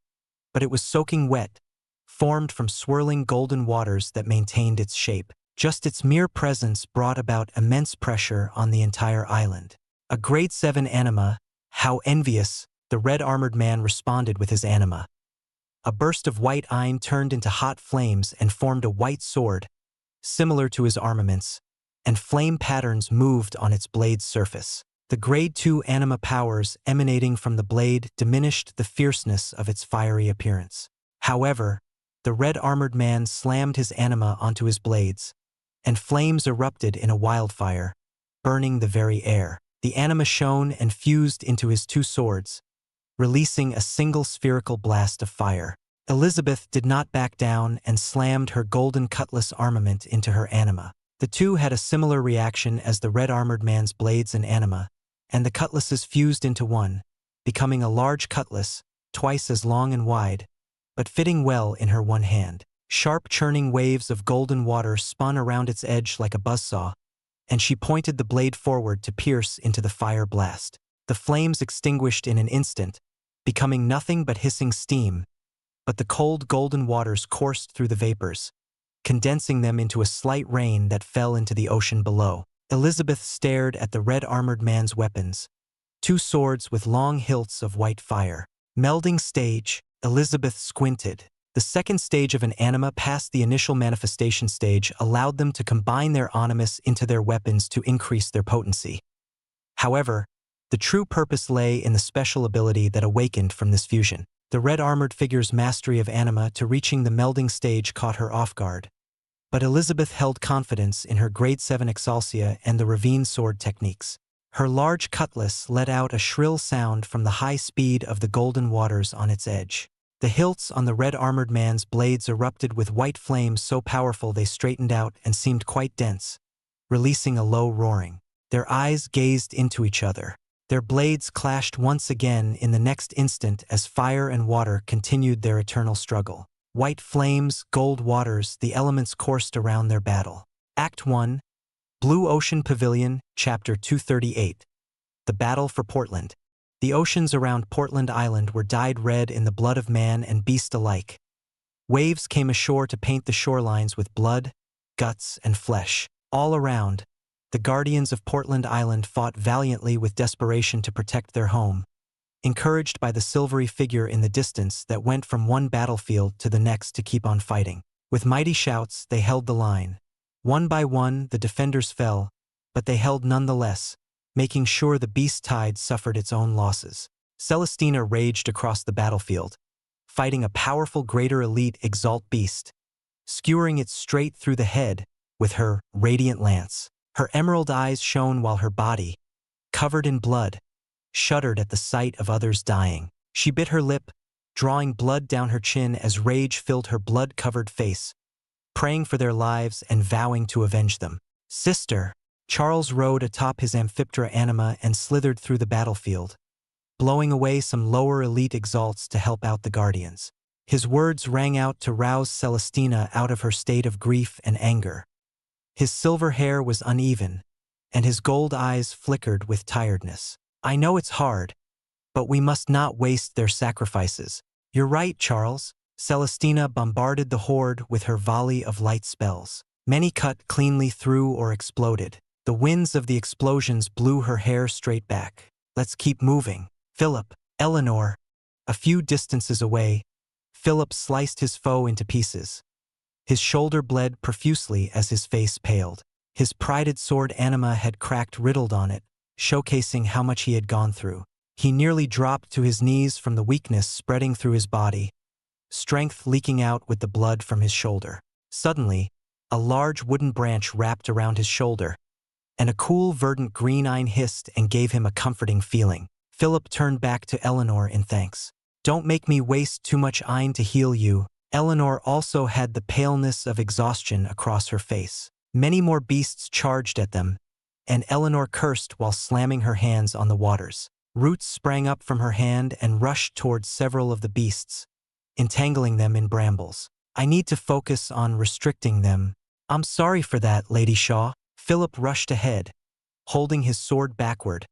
but it was soaking wet, formed from swirling golden waters that maintained its shape. Just its mere presence brought about immense pressure on the entire island. A grade 7 anima, how envious, the Red Armored Man responded with his anima. A burst of white iron turned into hot flames and formed a white sword, similar to his armaments, and flame patterns moved on its blade's surface. The grade 2 anima powers emanating from the blade diminished the fierceness of its fiery appearance. However, the Red Armored Man slammed his anima onto his blades, and flames erupted in a wildfire, burning the very air. The anima shone and fused into his two swords, releasing a single spherical blast of fire. Elizabeth did not back down and slammed her golden cutlass armament into her anima. The two had a similar reaction as the Red Armored Man's blades and anima, and the cutlasses fused into one, becoming a large cutlass, twice as long and wide, but fitting well in her one hand. Sharp churning waves of golden water spun around its edge like a buzzsaw, and she pointed the blade forward to pierce into the fire blast. The flames extinguished in an instant, becoming nothing but hissing steam, but the cold golden waters coursed through the vapors, condensing them into a slight rain that fell into the ocean below. Elizabeth stared at the Red Armored Man's weapons, two swords with long hilts of white fire. Melding stage, Elizabeth squinted. The second stage of an anima past the initial manifestation stage allowed them to combine their animus into their weapons to increase their potency. However, the true purpose lay in the special ability that awakened from this fusion. The Red Armored figure's mastery of anima to reaching the melding stage caught her off guard. But Elizabeth held confidence in her grade 7 Xianxia and the ravine sword techniques. Her large cutlass let out a shrill sound from the high speed of the golden waters on its edge. The hilts on the Red Armored Man's blades erupted with white flames so powerful they straightened out and seemed quite dense, releasing a low roaring. Their eyes gazed into each other. Their blades clashed once again in the next instant as fire and water continued their eternal struggle. White flames, gold waters, the elements coursed around their battle. Act 1, Blue Ocean Pavilion, Chapter 238. The Battle for Portland. The oceans around Portland Island were dyed red in the blood of man and beast alike. Waves came ashore to paint the shorelines with blood, guts, and flesh. All around, the guardians of Portland Island fought valiantly with desperation to protect their home, encouraged by the silvery figure in the distance that went from one battlefield to the next to keep on fighting. With mighty shouts, they held the line. One by one, the defenders fell, but they held nonetheless, making sure the beast tide suffered its own losses. Celestina raged across the battlefield, fighting a powerful greater elite Exalt beast, skewering it straight through the head with her radiant lance. Her emerald eyes shone while her body, covered in blood, shuddered at the sight of others dying. She bit her lip, drawing blood down her chin as rage filled her blood-covered face, praying for their lives and vowing to avenge them. Sister! Charles rode atop his Amphiptera anima and slithered through the battlefield, blowing away some lower elite exalts to help out the guardians. His words rang out to rouse Celestina out of her state of grief and anger. His silver hair was uneven, and his gold eyes flickered with tiredness. I know it's hard, but we must not waste their sacrifices. You're right, Charles. Celestina bombarded the horde with her volley of light spells. Many cut cleanly through or exploded. The winds of the explosions blew her hair straight back. Let's keep moving. Philip, Eleanor, a few distances away, Philip sliced his foe into pieces. His shoulder bled profusely as his face paled. His prided sword anima had cracked riddled on it, showcasing how much he had gone through. He nearly dropped to his knees from the weakness spreading through his body, strength leaking out with the blood from his shoulder. Suddenly, a large wooden branch wrapped around his shoulder, and a cool verdant green eye hissed and gave him a comforting feeling. Philip turned back to Eleanor in thanks. "Don't make me waste too much iron to heal you." Eleanor also had the paleness of exhaustion across her face. Many more beasts charged at them, and Eleanor cursed while slamming her hands on the waters. Roots sprang up from her hand and rushed towards several of the beasts, entangling them in brambles. "I need to focus on restricting them." "I'm sorry for that, Lady Shaw." Philip rushed ahead, holding his sword backward,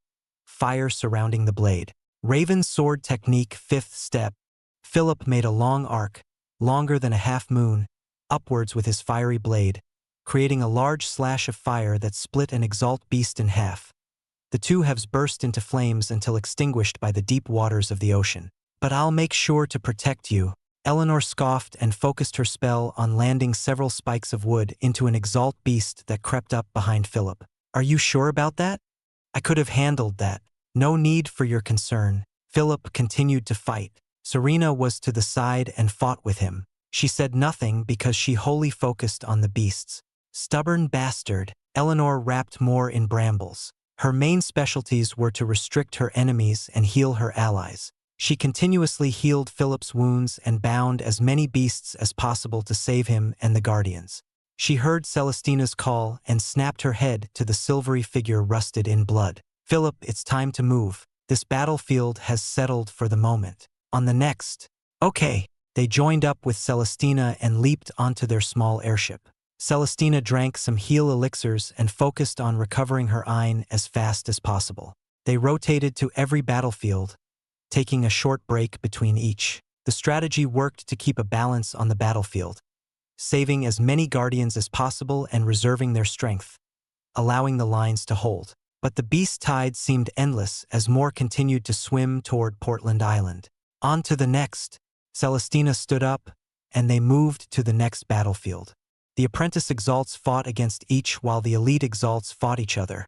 fire surrounding the blade. Raven's sword technique, 5th step. Philip made a long arc, longer than a half moon, upwards with his fiery blade, creating a large slash of fire that split an Exalt beast in half. The two halves burst into flames until extinguished by the deep waters of the ocean. "But I'll make sure to protect you." Eleanor scoffed and focused her spell on landing several spikes of wood into an Exalt beast that crept up behind Philip. "Are you sure about that? I could have handled that." "No need for your concern." Philip continued to fight. Serena was to the side and fought with him. She said nothing because she wholly focused on the beasts. "Stubborn bastard." Eleanor wrapped more in brambles. Her main specialties were to restrict her enemies and heal her allies. She continuously healed Philip's wounds and bound as many beasts as possible to save him and the guardians. She heard Celestina's call and snapped her head to the silvery figure rusted in blood. "Philip, it's time to move. This battlefield has settled for the moment. On the next." "Okay." They joined up with Celestina and leaped onto their small airship. Celestina drank some heal elixirs and focused on recovering her iron as fast as possible. They rotated to every battlefield, taking a short break between each. The strategy worked to keep a balance on the battlefield, saving as many guardians as possible and reserving their strength, allowing the lines to hold. But the beast tide seemed endless as more continued to swim toward Portland Island. On to the next. Celestina stood up, and they moved to the next battlefield. The apprentice Exalts fought against each while the elite Exalts fought each other.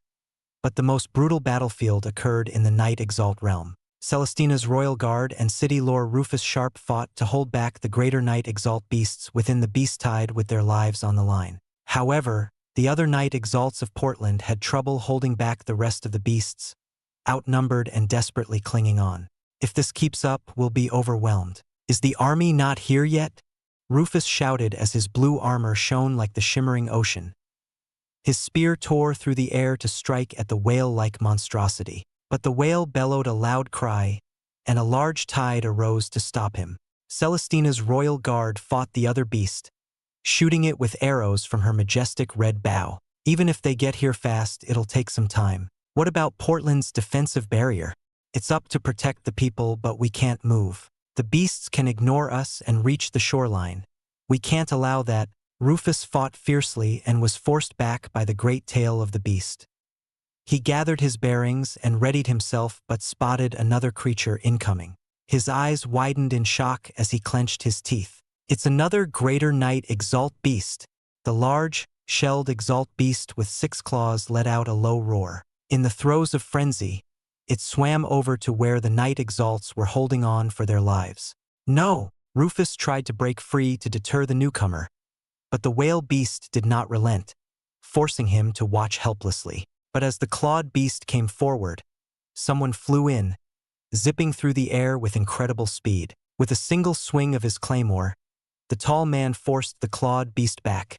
But the most brutal battlefield occurred in the Night Exalt realm. Celestina's Royal Guard and City Lord Rufus Sharp fought to hold back the greater Night Exalt beasts within the beast tide with their lives on the line. However, the other Night Exalts of Portland had trouble holding back the rest of the beasts, outnumbered and desperately clinging on. "If this keeps up, we'll be overwhelmed." "Is the army not here yet?" Rufus shouted as his blue armor shone like the shimmering ocean. His spear tore through the air to strike at the whale-like monstrosity. But the whale bellowed a loud cry, and a large tide arose to stop him. Celestina's Royal Guard fought the other beast, shooting it with arrows from her majestic red bow. "Even if they get here fast, it'll take some time." "What about Portland's defensive barrier?" "It's up to protect the people, but we can't move. The beasts can ignore us and reach the shoreline. We can't allow that." Rufus fought fiercely and was forced back by the great tail of the beast. He gathered his bearings and readied himself but spotted another creature incoming. His eyes widened in shock as he clenched his teeth. "It's another greater Night Exalt beast." The large, shelled Exalt beast with 6 claws let out a low roar. In the throes of frenzy, it swam over to where the Night Exalts were holding on for their lives. "No!" Rufus tried to break free to deter the newcomer, but the whale beast did not relent, forcing him to watch helplessly. But as the clawed beast came forward, someone flew in, zipping through the air with incredible speed. With a single swing of his claymore, the tall man forced the clawed beast back,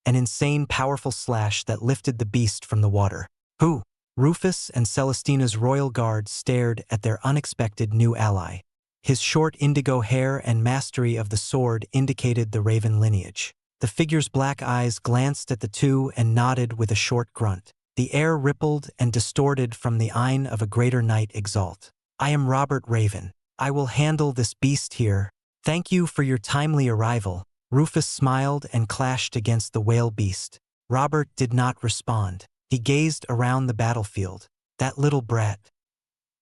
an insane, powerful slash that lifted the beast from the water. "Who?" Rufus and Celestina's Royal Guard stared at their unexpected new ally. His short indigo hair and mastery of the sword indicated the Raven lineage. The figure's black eyes glanced at the two and nodded with a short grunt. The air rippled and distorted from the eye of a greater Night Exalt. "I am Robert Raven. I will handle this beast here. Thank you for your timely arrival." Rufus smiled and clashed against the whale beast. Robert did not respond. He gazed around the battlefield. "That little brat.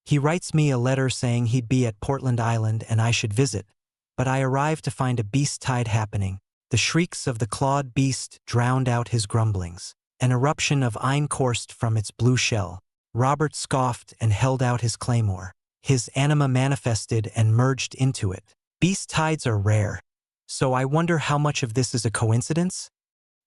He writes me a letter saying he'd be at Portland Island and I should visit. but I arrived to find a beast tide happening. The shrieks of the clawed beast drowned out his grumblings. An eruption of iron coursed from its blue shell. Robert scoffed and held out his claymore. His anima manifested and merged into it. Beast tides are rare, so I wonder how much of this is a coincidence?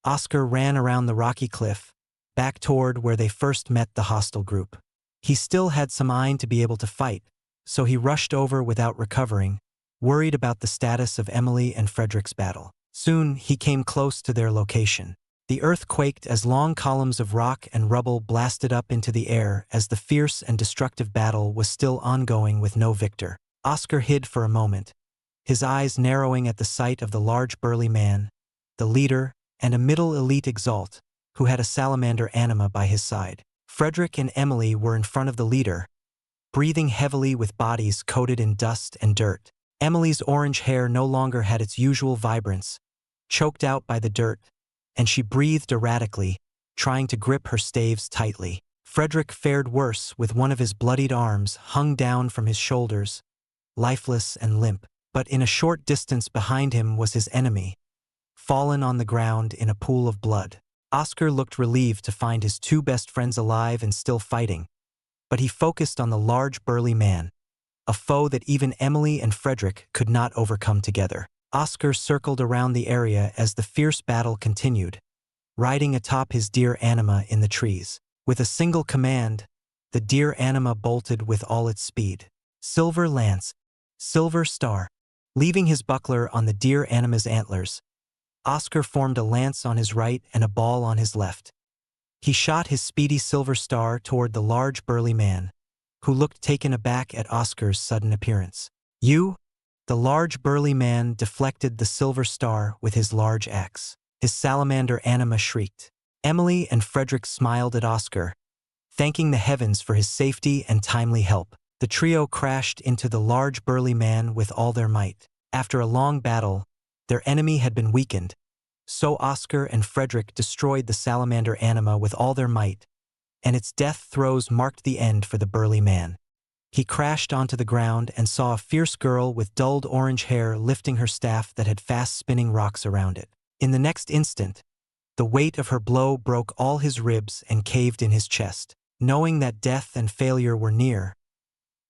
Oscar ran around the rocky cliff, back toward where they first met the hostile group. He still had some iron to be able to fight, so he rushed over without recovering, worried about the status of Emily and Frederick's battle. Soon, he came close to their location. The earth quaked as long columns of rock and rubble blasted up into the air as the fierce and destructive battle was still ongoing with no victor. Oscar hid for a moment, his eyes narrowing at the sight of the large burly man, the leader, and a middle elite Exalt, who had a salamander anima by his side. Frederick and Emily were in front of the leader, breathing heavily with bodies coated in dust and dirt. Emily's orange hair no longer had its usual vibrance, choked out by the dirt, and she breathed erratically, trying to grip her staves tightly. Frederick fared worse, with one of his bloodied arms hung down from his shoulders, lifeless and limp. But in a short distance behind him was his enemy, fallen on the ground in a pool of blood. Oscar looked relieved to find his two best friends alive and still fighting, but he focused on the large burly man, a foe that even Emily and Frederick could not overcome together. Oscar circled around the area as the fierce battle continued, riding atop his deer anima in the trees. With a single command, the deer anima bolted with all its speed. Silver lance, silver star. Leaving his buckler on the deer anima's antlers, Oscar formed a lance on his right and a ball on his left. He shot his speedy silver star toward the large burly man, who looked taken aback at Oscar's sudden appearance. "You?" The large burly man deflected the silver star with his large axe. His salamander anima shrieked. Emily and Frederick smiled at Oscar, thanking the heavens for his safety and timely help. The trio crashed into the large burly man with all their might. After a long battle, their enemy had been weakened, so Oscar and Frederick destroyed the salamander anima with all their might, and its death throes marked the end for the burly man. He crashed onto the ground and saw a fierce girl with dulled orange hair lifting her staff that had fast-spinning rocks around it. In the next instant, the weight of her blow broke all his ribs and caved in his chest. Knowing that death and failure were near,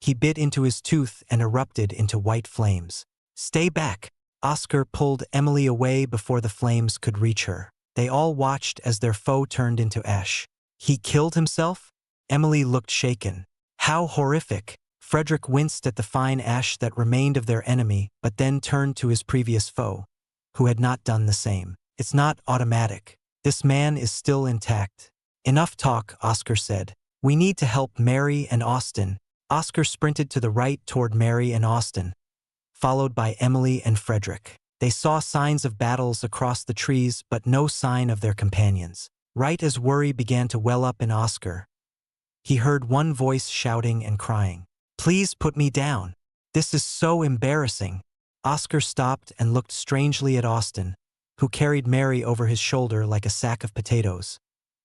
he bit into his tooth and erupted into white flames. "Stay back!" Oscar pulled Emily away before the flames could reach her. They all watched as their foe turned into ash. "He killed himself?" Emily looked shaken. "How horrific!" Frederick winced at the fine ash that remained of their enemy, but then turned to his previous foe, who had not done the same. "It's not automatic. This man is still intact." "Enough talk," Oscar said. "We need to help Mary and Austin." Oscar sprinted to the right toward Mary and Austin, followed by Emily and Frederick. They saw signs of battles across the trees, but no sign of their companions. Right as worry began to well up in Oscar, he heard one voice shouting and crying, "Please put me down. This is so embarrassing." Oscar stopped and looked strangely at Austin, who carried Mary over his shoulder like a sack of potatoes,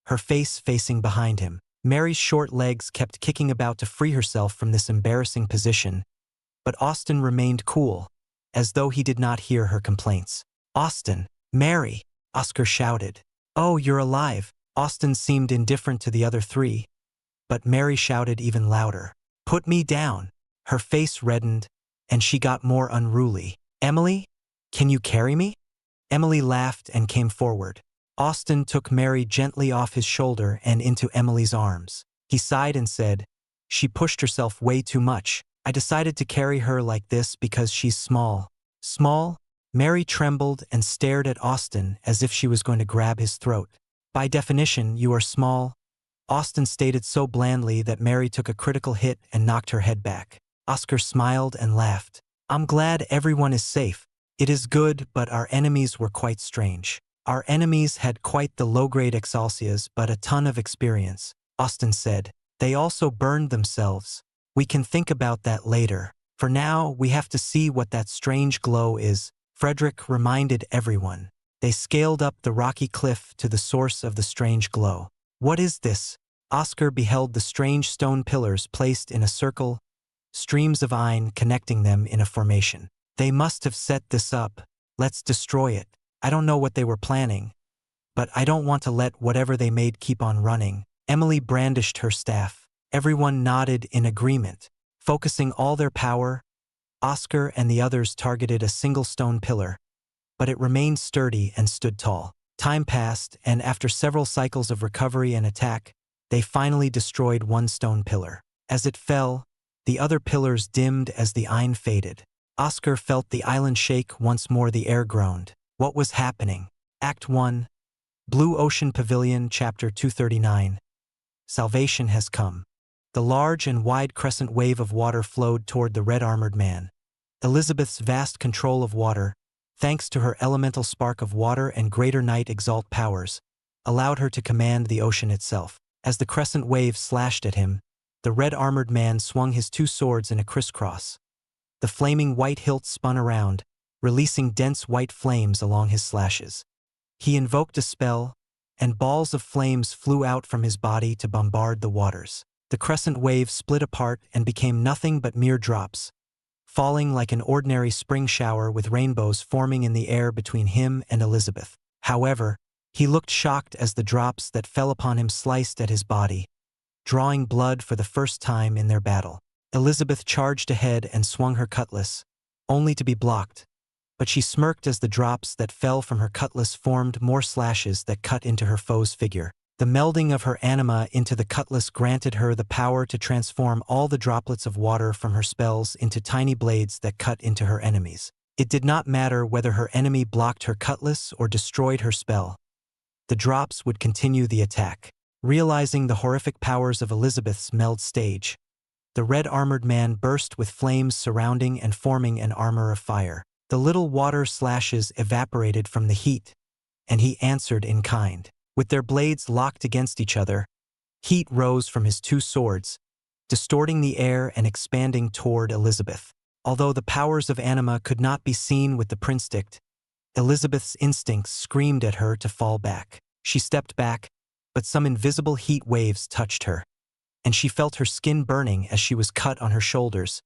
her face facing behind him. Mary's short legs kept kicking about to free herself from this embarrassing position, but Austin remained cool, as though he did not hear her complaints. "Austin! Mary!" Oscar shouted. "Oh, you're alive!" Austin seemed indifferent to the other three, but Mary shouted even louder. "Put me down!" Her face reddened, and she got more unruly. "Emily? Can you carry me?" Emily laughed and came forward. Austin took Mary gently off his shoulder and into Emily's arms. He sighed and said, "She pushed herself way too much. I decided to carry her like this because she's small." "Small?" Mary trembled and stared at Austin as if she was going to grab his throat. "By definition, you are small," Austin stated so blandly that Mary took a critical hit and knocked her head back. Oscar smiled and laughed. "I'm glad everyone is safe. It is good, but our enemies were quite strange." "Our enemies had quite the low-grade Exalcias, but a ton of experience," Austin said. "They also burned themselves. We can think about that later. For now, we have to see what that strange glow is," Frederick reminded everyone. They scaled up the rocky cliff to the source of the strange glow. "What is this?" Oscar beheld the strange stone pillars placed in a circle, streams of iron connecting them in a formation. "They must have set this up. Let's destroy it. I don't know what they were planning, but I don't want to let whatever they made keep on running." Emily brandished her staff. Everyone nodded in agreement. Focusing all their power, Oscar and the others targeted a single stone pillar, but it remained sturdy and stood tall. Time passed, and after several cycles of recovery and attack, they finally destroyed one stone pillar. As it fell, the other pillars dimmed as the Ein faded. Oscar felt the island shake once more. The air groaned. What was happening? Act 1, Blue Ocean Pavilion, Chapter 239. Salvation has come. The large and wide crescent wave of water flowed toward the red-armored man. Elizabeth's vast control of water, thanks to her elemental spark of water and greater night Exalt powers, allowed her to command the ocean itself. As the crescent wave slashed at him, the red-armored man swung his two swords in a crisscross. The flaming white hilt spun around, releasing dense white flames along his slashes. He invoked a spell, and balls of flames flew out from his body to bombard the waters. The crescent wave split apart and became nothing but mere drops, falling like an ordinary spring shower with rainbows forming in the air between him and Elizabeth. However, he looked shocked as the drops that fell upon him sliced at his body, drawing blood for the first time in their battle. Elizabeth charged ahead and swung her cutlass, only to be blocked, but she smirked as the drops that fell from her cutlass formed more slashes that cut into her foe's figure. The melding of her anima into the cutlass granted her the power to transform all the droplets of water from her spells into tiny blades that cut into her enemies. It did not matter whether her enemy blocked her cutlass or destroyed her spell. The drops would continue the attack. Realizing the horrific powers of Elizabeth's meld stage, the red-armored man burst with flames surrounding and forming an armor of fire. The little water slashes evaporated from the heat, and he answered in kind. With their blades locked against each other, heat rose from his two swords, distorting the air and expanding toward Elizabeth. Although the powers of anima could not be seen with the prinstick, Elizabeth's instincts screamed at her to fall back. She stepped back, but some invisible heat waves touched her, and she felt her skin burning as she was cut on her shoulders,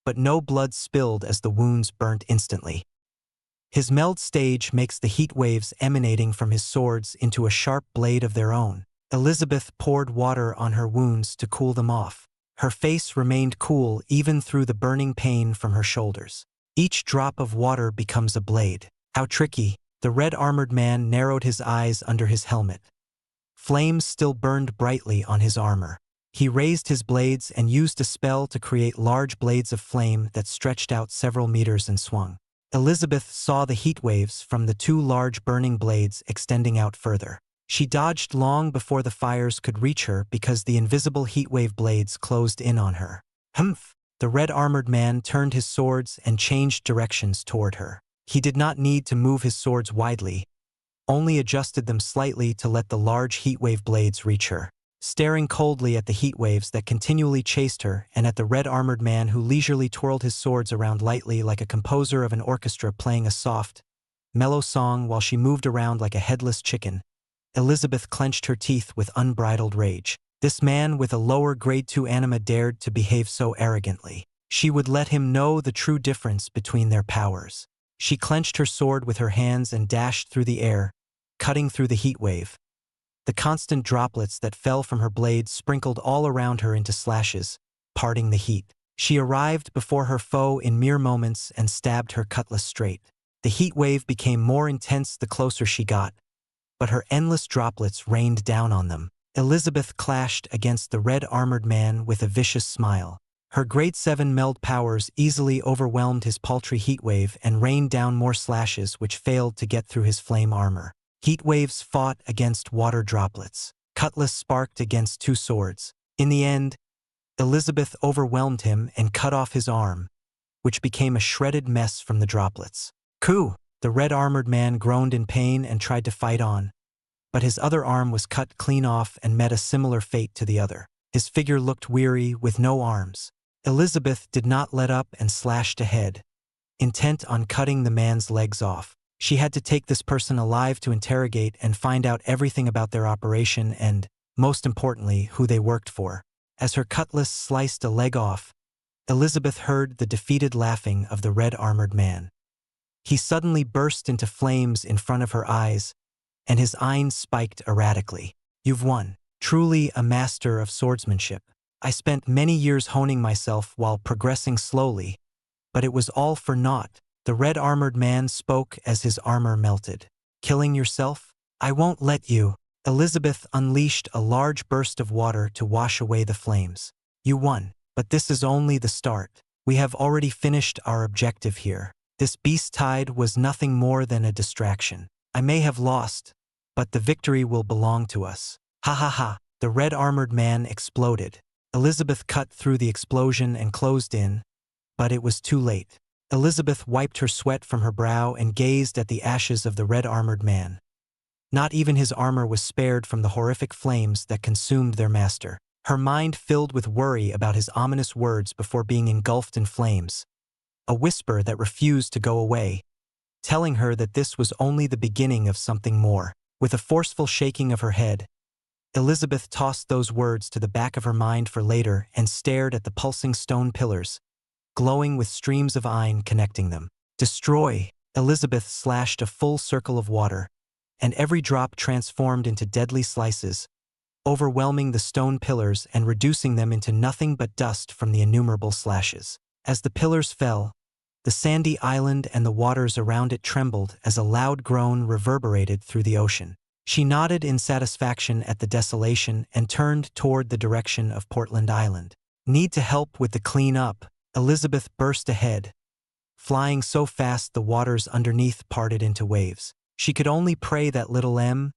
but no blood spilled as the wounds burnt instantly. His meld stage makes the heat waves emanating from his swords into a sharp blade of their own. Elizabeth poured water on her wounds to cool them off. Her face remained cool even through the burning pain from her shoulders. Each drop of water becomes a blade. How tricky! The red-armored man narrowed his eyes under his helmet. Flames still burned brightly on his armor. He raised his blades and used a spell to create large blades of flame that stretched out several meters and swung. Elizabeth saw the heat waves from the two large burning blades extending out further. She dodged long before the fires could reach her because the invisible heatwave blades closed in on her. Humph! The red-armored man turned his swords and changed directions toward her. He did not need to move his swords widely, only adjusted them slightly to let the large heatwave blades reach her. Staring coldly at the heat waves that continually chased her and at the red-armored man who leisurely twirled his swords around lightly like a composer of an orchestra playing a soft, mellow song while she moved around like a headless chicken, Elizabeth clenched her teeth with unbridled rage. This man with a lower grade 2 anima dared to behave so arrogantly. She would let him know the true difference between their powers. She clenched her sword with her hands and dashed through the air, cutting through the heat wave. The constant droplets that fell from her blades sprinkled all around her into slashes, parting the heat. She arrived before her foe in mere moments and stabbed her cutlass straight. The heat wave became more intense the closer she got, but her endless droplets rained down on them. Elizabeth clashed against the red-armored man with a vicious smile. Her grade 7 meld powers easily overwhelmed his paltry heat wave and rained down more slashes which failed to get through his flame armor. Heat waves fought against water droplets. Cutlass sparked against two swords. In the end, Elizabeth overwhelmed him and cut off his arm, which became a shredded mess from the droplets. "Coo!" The red-armored man groaned in pain and tried to fight on, but his other arm was cut clean off and met a similar fate to the other. His figure looked weary with no arms. Elizabeth did not let up and slashed ahead, intent on cutting the man's legs off. She had to take this person alive to interrogate and find out everything about their operation and, most importantly, who they worked for. As her cutlass sliced a leg off, Elizabeth heard the defeated laughing of the red-armored man. He suddenly burst into flames in front of her eyes, and his eyes spiked erratically. You've won. Truly a master of swordsmanship. I spent many years honing myself while progressing slowly, but it was all for naught. The red-armored man spoke as his armor melted. Killing yourself? I won't let you. Elizabeth unleashed a large burst of water to wash away the flames. You won, but this is only the start. We have already finished our objective here. This beast tide was nothing more than a distraction. I may have lost, but the victory will belong to us. Ha ha ha. The red-armored man exploded. Elizabeth cut through the explosion and closed in, but it was too late. Elizabeth wiped her sweat from her brow and gazed at the ashes of the red-armored man. Not even his armor was spared from the horrific flames that consumed their master. Her mind filled with worry about his ominous words before being engulfed in flames. A whisper that refused to go away, telling her that this was only the beginning of something more. With a forceful shaking of her head, Elizabeth tossed those words to the back of her mind for later and stared at the pulsing stone pillars, glowing with streams of iron connecting them. Destroy! Elizabeth slashed a full circle of water, and every drop transformed into deadly slices, overwhelming the stone pillars and reducing them into nothing but dust from the innumerable slashes. As the pillars fell, the sandy island and the waters around it trembled as a loud groan reverberated through the ocean. She nodded in satisfaction at the desolation and turned toward the direction of Portland Island. Need to help with the clean-up? Elizabeth burst ahead, flying so fast the waters underneath parted into waves. She could only pray that little M,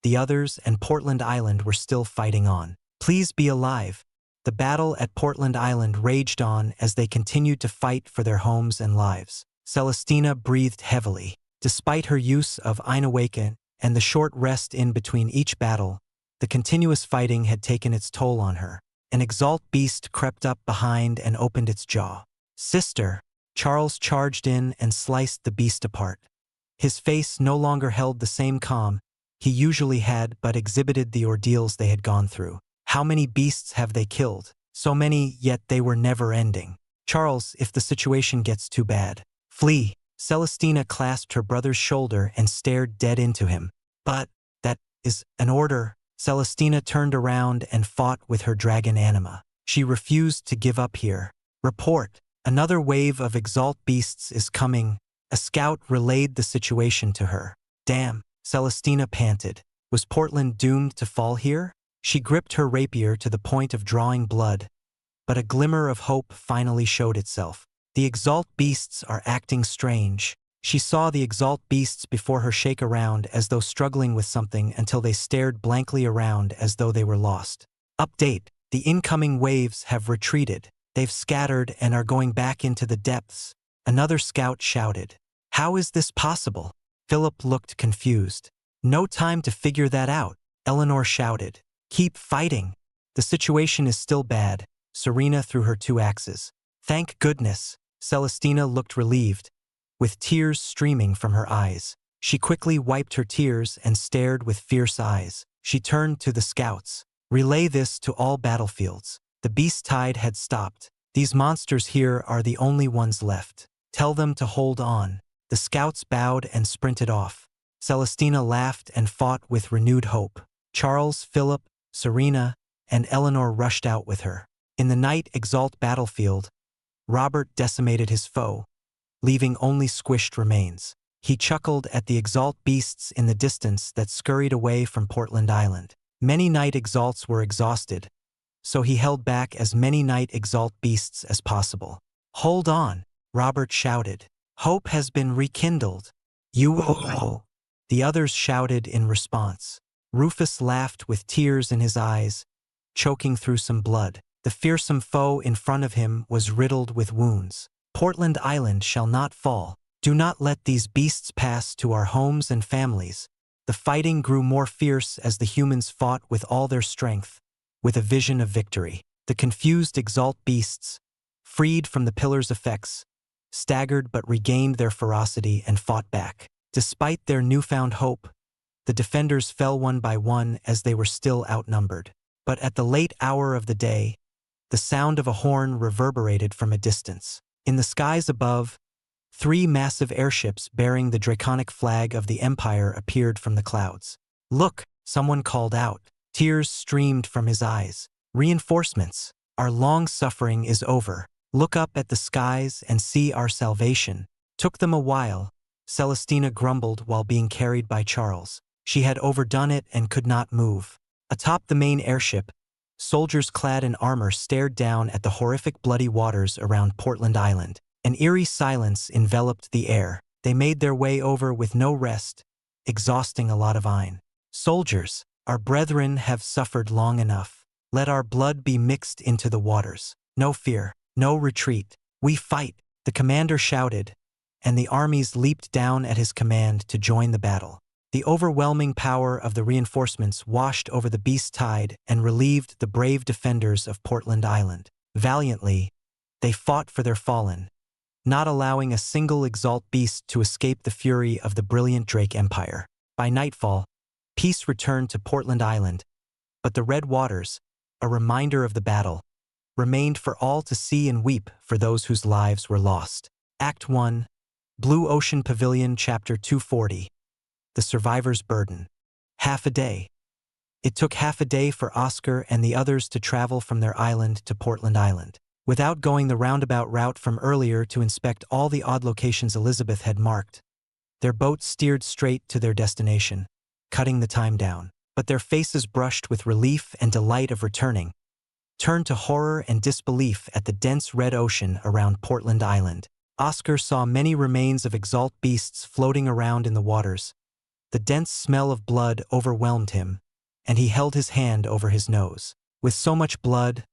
the others, and Portland Island were still fighting on. Please be alive. The battle at Portland Island raged on as they continued to fight for their homes and lives. Celestina breathed heavily. Despite her use of Inawaken and the short rest in between each battle, the continuous fighting had taken its toll on her. An Exalt beast crept up behind and opened its jaw. Sister! Charles charged in and sliced the beast apart. His face no longer held the same calm he usually had, but exhibited the ordeals they had gone through. How many beasts have they killed? So many, yet they were never ending. Charles, if the situation gets too bad, flee. Celestina clasped her brother's shoulder and stared dead into him. But that is an order. Celestina turned around and fought with her dragon anima. She refused to give up here. Report. Another wave of Exalt beasts is coming. A scout relayed the situation to her. Damn, Celestina panted. Was Portland doomed to fall here? She gripped her rapier to the point of drawing blood, but a glimmer of hope finally showed itself. The Exalt beasts are acting strange. She saw the Exalt beasts before her shake around as though struggling with something until they stared blankly around as though they were lost. Update. The incoming waves have retreated. They've scattered and are going back into the depths. Another scout shouted. How is this possible? Philip looked confused. No time to figure that out, Eleanor shouted. Keep fighting. The situation is still bad. Serena threw her 2 axes. Thank goodness. Celestina looked relieved, with tears streaming from her eyes. She quickly wiped her tears and stared with fierce eyes. She turned to the scouts. Relay this to all battlefields. The beast tide had stopped. These monsters here are the only ones left. Tell them to hold on. The scouts bowed and sprinted off. Celestina laughed and fought with renewed hope. Charles, Philip, Serena, and Eleanor rushed out with her. In the night Exalt battlefield, Robert decimated his foe, leaving only squished remains. He chuckled at the Exalt beasts in the distance that scurried away from Portland Island. Many night Exalts were exhausted, so he held back as many night Exalt beasts as possible. Hold on, Robert shouted. Hope has been rekindled. You will. The others shouted in response. Rufus laughed with tears in his eyes, choking through some blood. The fearsome foe in front of him was riddled with wounds. Portland Island shall not fall. Do not let these beasts pass to our homes and families. The fighting grew more fierce as the humans fought with all their strength, with a vision of victory. The confused Exalt beasts, freed from the pillar's effects, staggered but regained their ferocity and fought back. Despite their newfound hope, the defenders fell one by one as they were still outnumbered. But at the late hour of the day, The sound of a horn reverberated from a distance. In the skies above, 3 massive airships bearing the draconic flag of the Empire appeared from the clouds. "Look!" someone called out. Tears streamed from his eyes. "Reinforcements! Our long suffering is over. Look up at the skies and see our salvation." "Took them a while," Celestina grumbled while being carried by Charles. She had overdone it and could not move. Atop the main airship, soldiers clad in armor stared down at the horrific bloody waters around Portland Island. An eerie silence enveloped the air. They made their way over with no rest, exhausting a lot of iron. "Soldiers, our brethren have suffered long enough. Let our blood be mixed into the waters. No fear, no retreat. We fight," the commander shouted, and the armies leaped down at his command to join the battle. The overwhelming power of the reinforcements washed over the beast tide and relieved the brave defenders of Portland Island. Valiantly, they fought for their fallen, not allowing a single Exalt beast to escape the fury of the brilliant Drake Empire. By nightfall, peace returned to Portland Island, but the red waters, a reminder of the battle, remained for all to see and weep for those whose lives were lost. Act 1, Blue Ocean Pavilion, Chapter 240. The Survivor's Burden. Half a day. It took half a day for Oscar and the others to travel from their island to Portland Island. Without going the roundabout route from earlier to inspect all the odd locations Elizabeth had marked, their boat steered straight to their destination, cutting the time down. But their faces, brushed with relief and delight of returning, turned to horror and disbelief at the dense red ocean around Portland Island. Oscar saw many remains of Exalt beasts floating around in the waters. The dense smell of blood overwhelmed him, and he held his hand over his nose. With so much blood,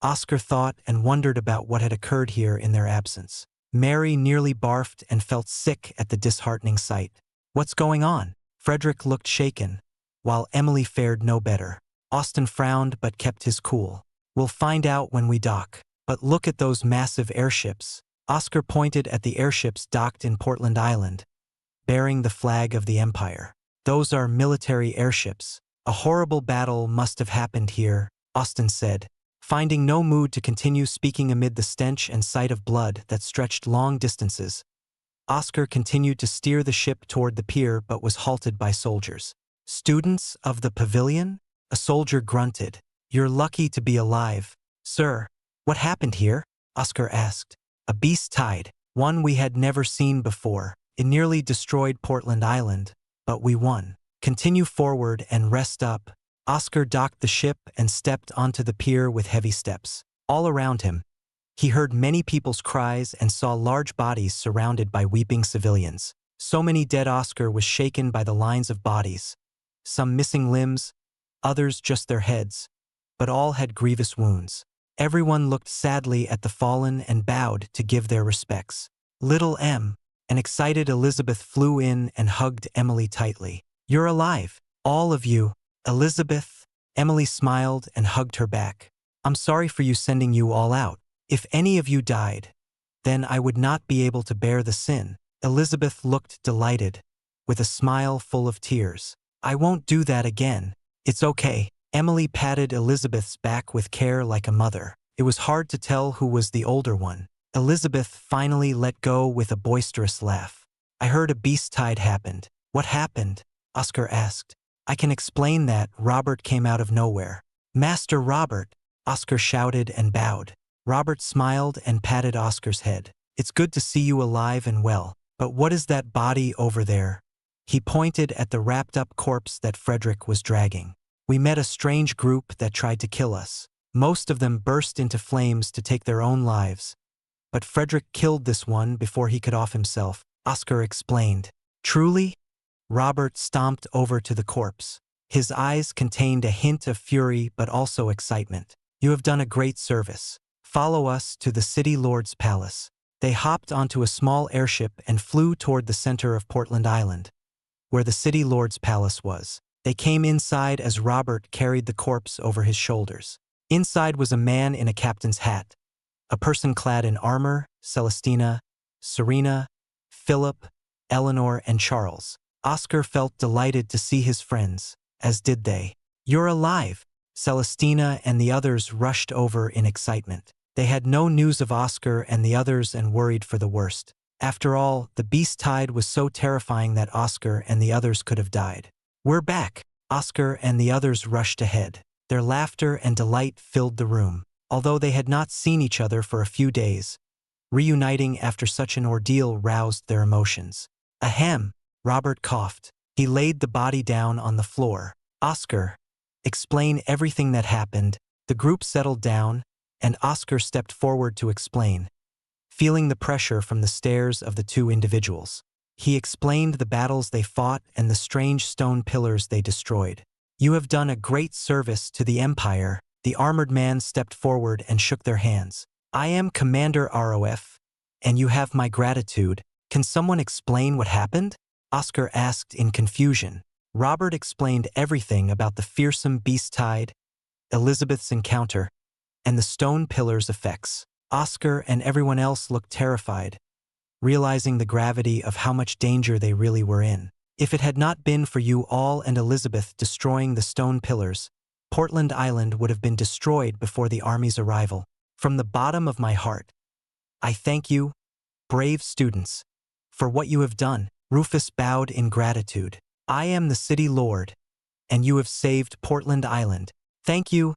Oscar thought and wondered about what had occurred here in their absence. Mary nearly barfed and felt sick at the disheartening sight. "What's going on?" Frederick looked shaken, while Emily fared no better. Austin frowned but kept his cool. "We'll find out when we dock. But look at those massive airships." Oscar pointed at the airships docked in Portland Island, bearing the flag of the Empire. "Those are military airships. A horrible battle must have happened here," Austin said, finding no mood to continue speaking amid the stench and sight of blood that stretched long distances. Oscar continued to steer the ship toward the pier but was halted by soldiers. "Students of the pavilion?" A soldier grunted. "You're lucky to be alive." "Sir, what happened here?" Oscar asked. "A beast tide, one we had never seen before. It nearly destroyed Portland Island, but we won. Continue forward and rest up." Oscar docked the ship and stepped onto the pier with heavy steps. All around him, he heard many people's cries and saw large bodies surrounded by weeping civilians. So many dead. Oscar was shaken by the lines of bodies, some missing limbs, others just their heads, but all had grievous wounds. Everyone looked sadly at the fallen and bowed to give their respects. Little Em, an excited Elizabeth, flew in and hugged Emily tightly. "You're alive, all of you." "Elizabeth," Emily smiled and hugged her back. "I'm sorry for you, sending you all out. If any of you died, then I would not be able to bear the sin." Elizabeth looked delighted, with a smile full of tears. "I won't do that again. It's okay." Emily patted Elizabeth's back with care like a mother. It was hard to tell who was the older one. Elizabeth finally let go with a boisterous laugh. "I heard a beast tide happened." "What happened?" Oscar asked. "I can explain that." Robert came out of nowhere. "Master Robert!" Oscar shouted and bowed. Robert smiled and patted Oscar's head. "It's good to see you alive and well. But what is that body over there?" He pointed at the wrapped-up corpse that Frederick was dragging. "We met a strange group that tried to kill us. Most of them burst into flames to take their own lives. But Frederick killed this one before he could off himself," Oscar explained. "Truly?" Robert stomped over to the corpse. His eyes contained a hint of fury but also excitement. "You have done a great service. Follow us to the City Lord's palace." They hopped onto a small airship and flew toward the center of Portland Island, where the City Lord's palace was. They came inside as Robert carried the corpse over his shoulders. Inside was a man in a captain's hat, a person clad in armor: Celestina, Serena, Philip, Eleanor, and Charles. Oscar felt delighted to see his friends, as did they. "You're alive," Celestina and the others rushed over in excitement. They had no news of Oscar and the others and worried for the worst. After all, the beast tide was so terrifying that Oscar and the others could have died. "We're back!" Oscar and the others rushed ahead. Their laughter and delight filled the room. Although they had not seen each other for a few days, reuniting after such an ordeal roused their emotions. "Ahem," Robert coughed. He laid the body down on the floor. "Oscar, explain everything that happened." The group settled down, and Oscar stepped forward to explain, feeling the pressure from the stares of the two individuals. He explained the battles they fought and the strange stone pillars they destroyed. "You have done a great service to the Empire." The armored man stepped forward and shook their hands. "I am Commander ROF, and you have my gratitude. Can someone explain what happened?" Oscar asked in confusion. Robert explained everything about the fearsome beast tide, Elizabeth's encounter, and the stone pillars' effects. Oscar and everyone else looked terrified, realizing the gravity of how much danger they really were in. "If it had not been for you all and Elizabeth destroying the stone pillars, Portland Island would have been destroyed before the army's arrival. From the bottom of my heart, I thank you, brave students, for what you have done." Rufus bowed in gratitude. "I am the city lord, and you have saved Portland Island." "Thank you,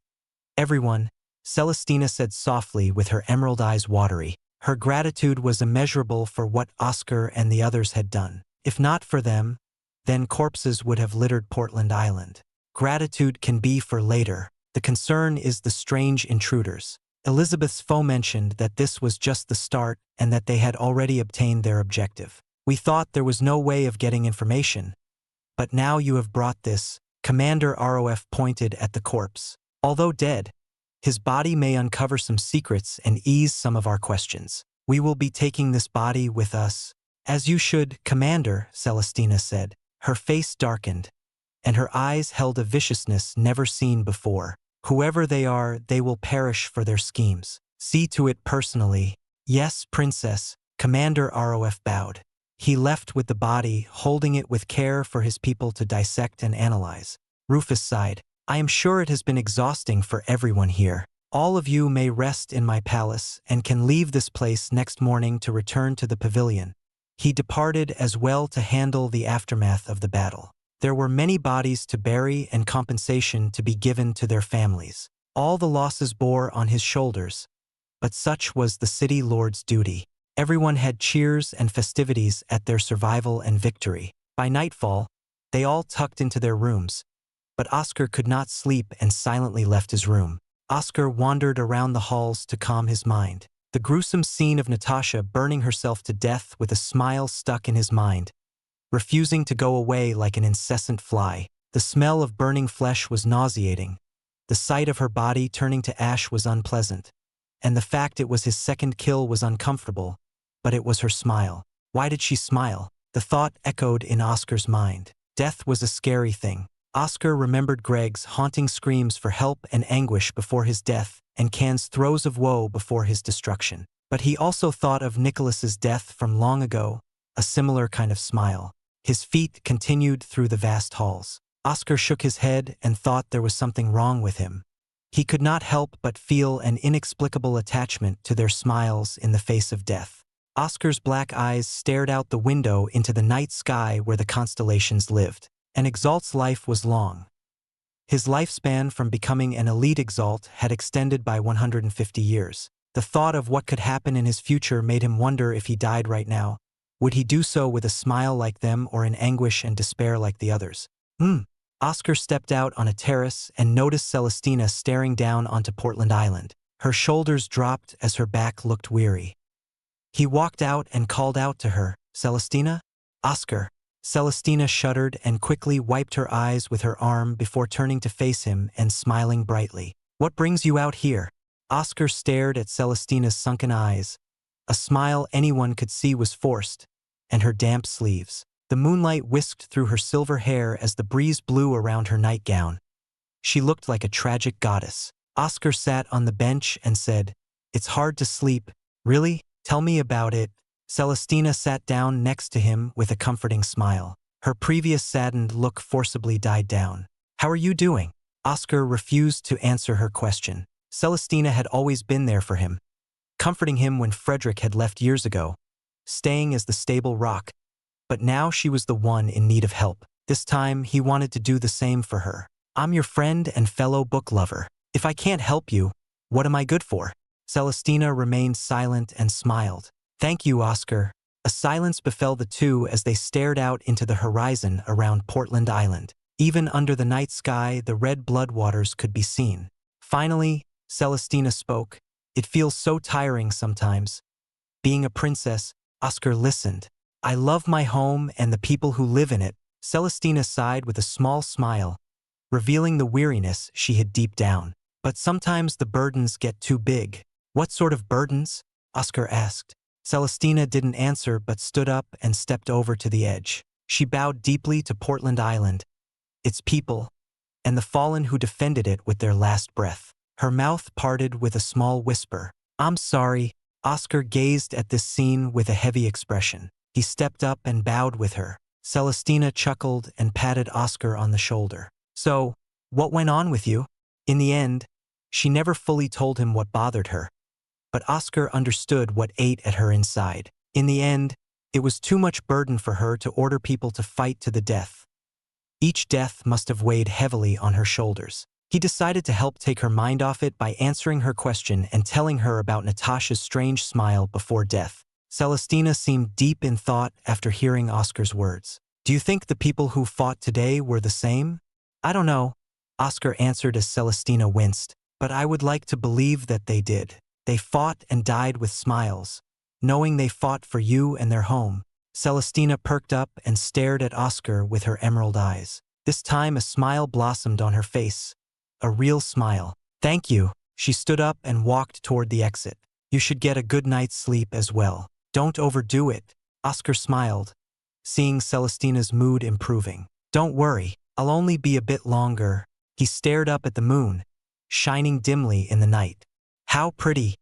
everyone," Celestina said softly with her emerald eyes watery. Her gratitude was immeasurable for what Oscar and the others had done. If not for them, then corpses would have littered Portland Island. Gratitude can be for later. The concern is the strange intruders. Elizabeth's foe mentioned that this was just the start and that they had already obtained their objective. "We thought there was no way of getting information, but now you have brought this." Commander ROF pointed at the corpse. "Although dead, his body may uncover some secrets and ease some of our questions. We will be taking this body with us." "As you should, Commander," Celestina said. Her face darkened, and her eyes held a viciousness never seen before. "Whoever they are, they will perish for their schemes. See to it personally." "Yes, Princess." Commander ROF bowed. He left with the body, holding it with care for his people to dissect and analyze. Rufus sighed. "I am sure it has been exhausting for everyone here. All of you may rest in my palace and can leave this place next morning to return to the pavilion." He departed as well to handle the aftermath of the battle. There were many bodies to bury and compensation to be given to their families. All the losses bore on his shoulders, but such was the city lord's duty. Everyone had cheers and festivities at their survival and victory. By nightfall, they all tucked into their rooms, but Oscar could not sleep and silently left his room. Oscar wandered around the halls to calm his mind. The gruesome scene of Natasha burning herself to death with a smile stuck in his mind, refusing to go away like an incessant fly. The smell of burning flesh was nauseating. The sight of her body turning to ash was unpleasant. And the fact it was his second kill was uncomfortable. But it was her smile. Why did she smile? The thought echoed in Oscar's mind. Death was a scary thing. Oscar remembered Greg's haunting screams for help and anguish before his death, and Can's throes of woe before his destruction. But he also thought of Nicholas's death from long ago, a similar kind of smile. His feet continued through the vast halls. Oscar shook his head and thought there was something wrong with him. He could not help but feel an inexplicable attachment to their smiles in the face of death. Oscar's black eyes stared out the window into the night sky where the constellations lived. And Exalt's life was long. His lifespan from becoming an elite Exalt had extended by 150 years. The thought of what could happen in his future made him wonder if he died right now. Would he do so with a smile like them or in anguish and despair like the others? Oscar stepped out on a terrace and noticed Celestina staring down onto Portland Island. Her shoulders dropped as her back looked weary. He walked out and called out to her, "Celestina?" "Oscar." Celestina shuddered and quickly wiped her eyes with her arm before turning to face him and smiling brightly. "What brings you out here?" Oscar stared at Celestina's sunken eyes. A smile anyone could see was forced, and her damp sleeves. The moonlight whisked through her silver hair as the breeze blew around her nightgown. She looked like a tragic goddess. Oscar sat on the bench and said, "It's hard to sleep." "Really? Tell me about it." Celestina sat down next to him with a comforting smile. Her previous saddened look forcibly died down. "How are you doing?" Oscar refused to answer her question. Celestina had always been there for him, comforting him when Frederick had left years ago, staying as the stable rock. But now she was the one in need of help. This time, he wanted to do the same for her. I'm your friend and fellow book lover. If I can't help you, what am I good for? Celestina remained silent and smiled. Thank you, Oscar. A silence befell the two as they stared out into the horizon around Portland Island. Even under the night sky, the red bloodwaters could be seen. Finally, Celestina spoke. It feels so tiring sometimes. Being a princess, Oscar listened. I love my home and the people who live in it. Celestina sighed with a small smile, revealing the weariness she hid deep down. But sometimes the burdens get too big. What sort of burdens? Oscar asked. Celestina didn't answer but stood up and stepped over to the edge. She bowed deeply to Portland Island, its people, and the fallen who defended it with their last breath. Her mouth parted with a small whisper. I'm sorry. Oscar gazed at this scene with a heavy expression. He stepped up and bowed with her. Celestina chuckled and patted Oscar on the shoulder. So, what went on with you? In the end, she never fully told him what bothered her, but Oscar understood what ate at her inside. In the end, it was too much burden for her to order people to fight to the death. Each death must have weighed heavily on her shoulders. He decided to help take her mind off it by answering her question and telling her about Natasha's strange smile before death. Celestina seemed deep in thought after hearing Oscar's words. Do you think the people who fought today were the same? I don't know, Oscar answered as Celestina winced, but I would like to believe that they did. They fought and died with smiles, knowing they fought for you and their home. Celestina perked up and stared at Oscar with her emerald eyes. This time a smile blossomed on her face, a real smile. Thank you. She stood up and walked toward the exit. You should get a good night's sleep as well. Don't overdo it. Oscar smiled, seeing Celestina's mood improving. Don't worry, I'll only be a bit longer. He stared up at the moon, shining dimly in the night. How pretty,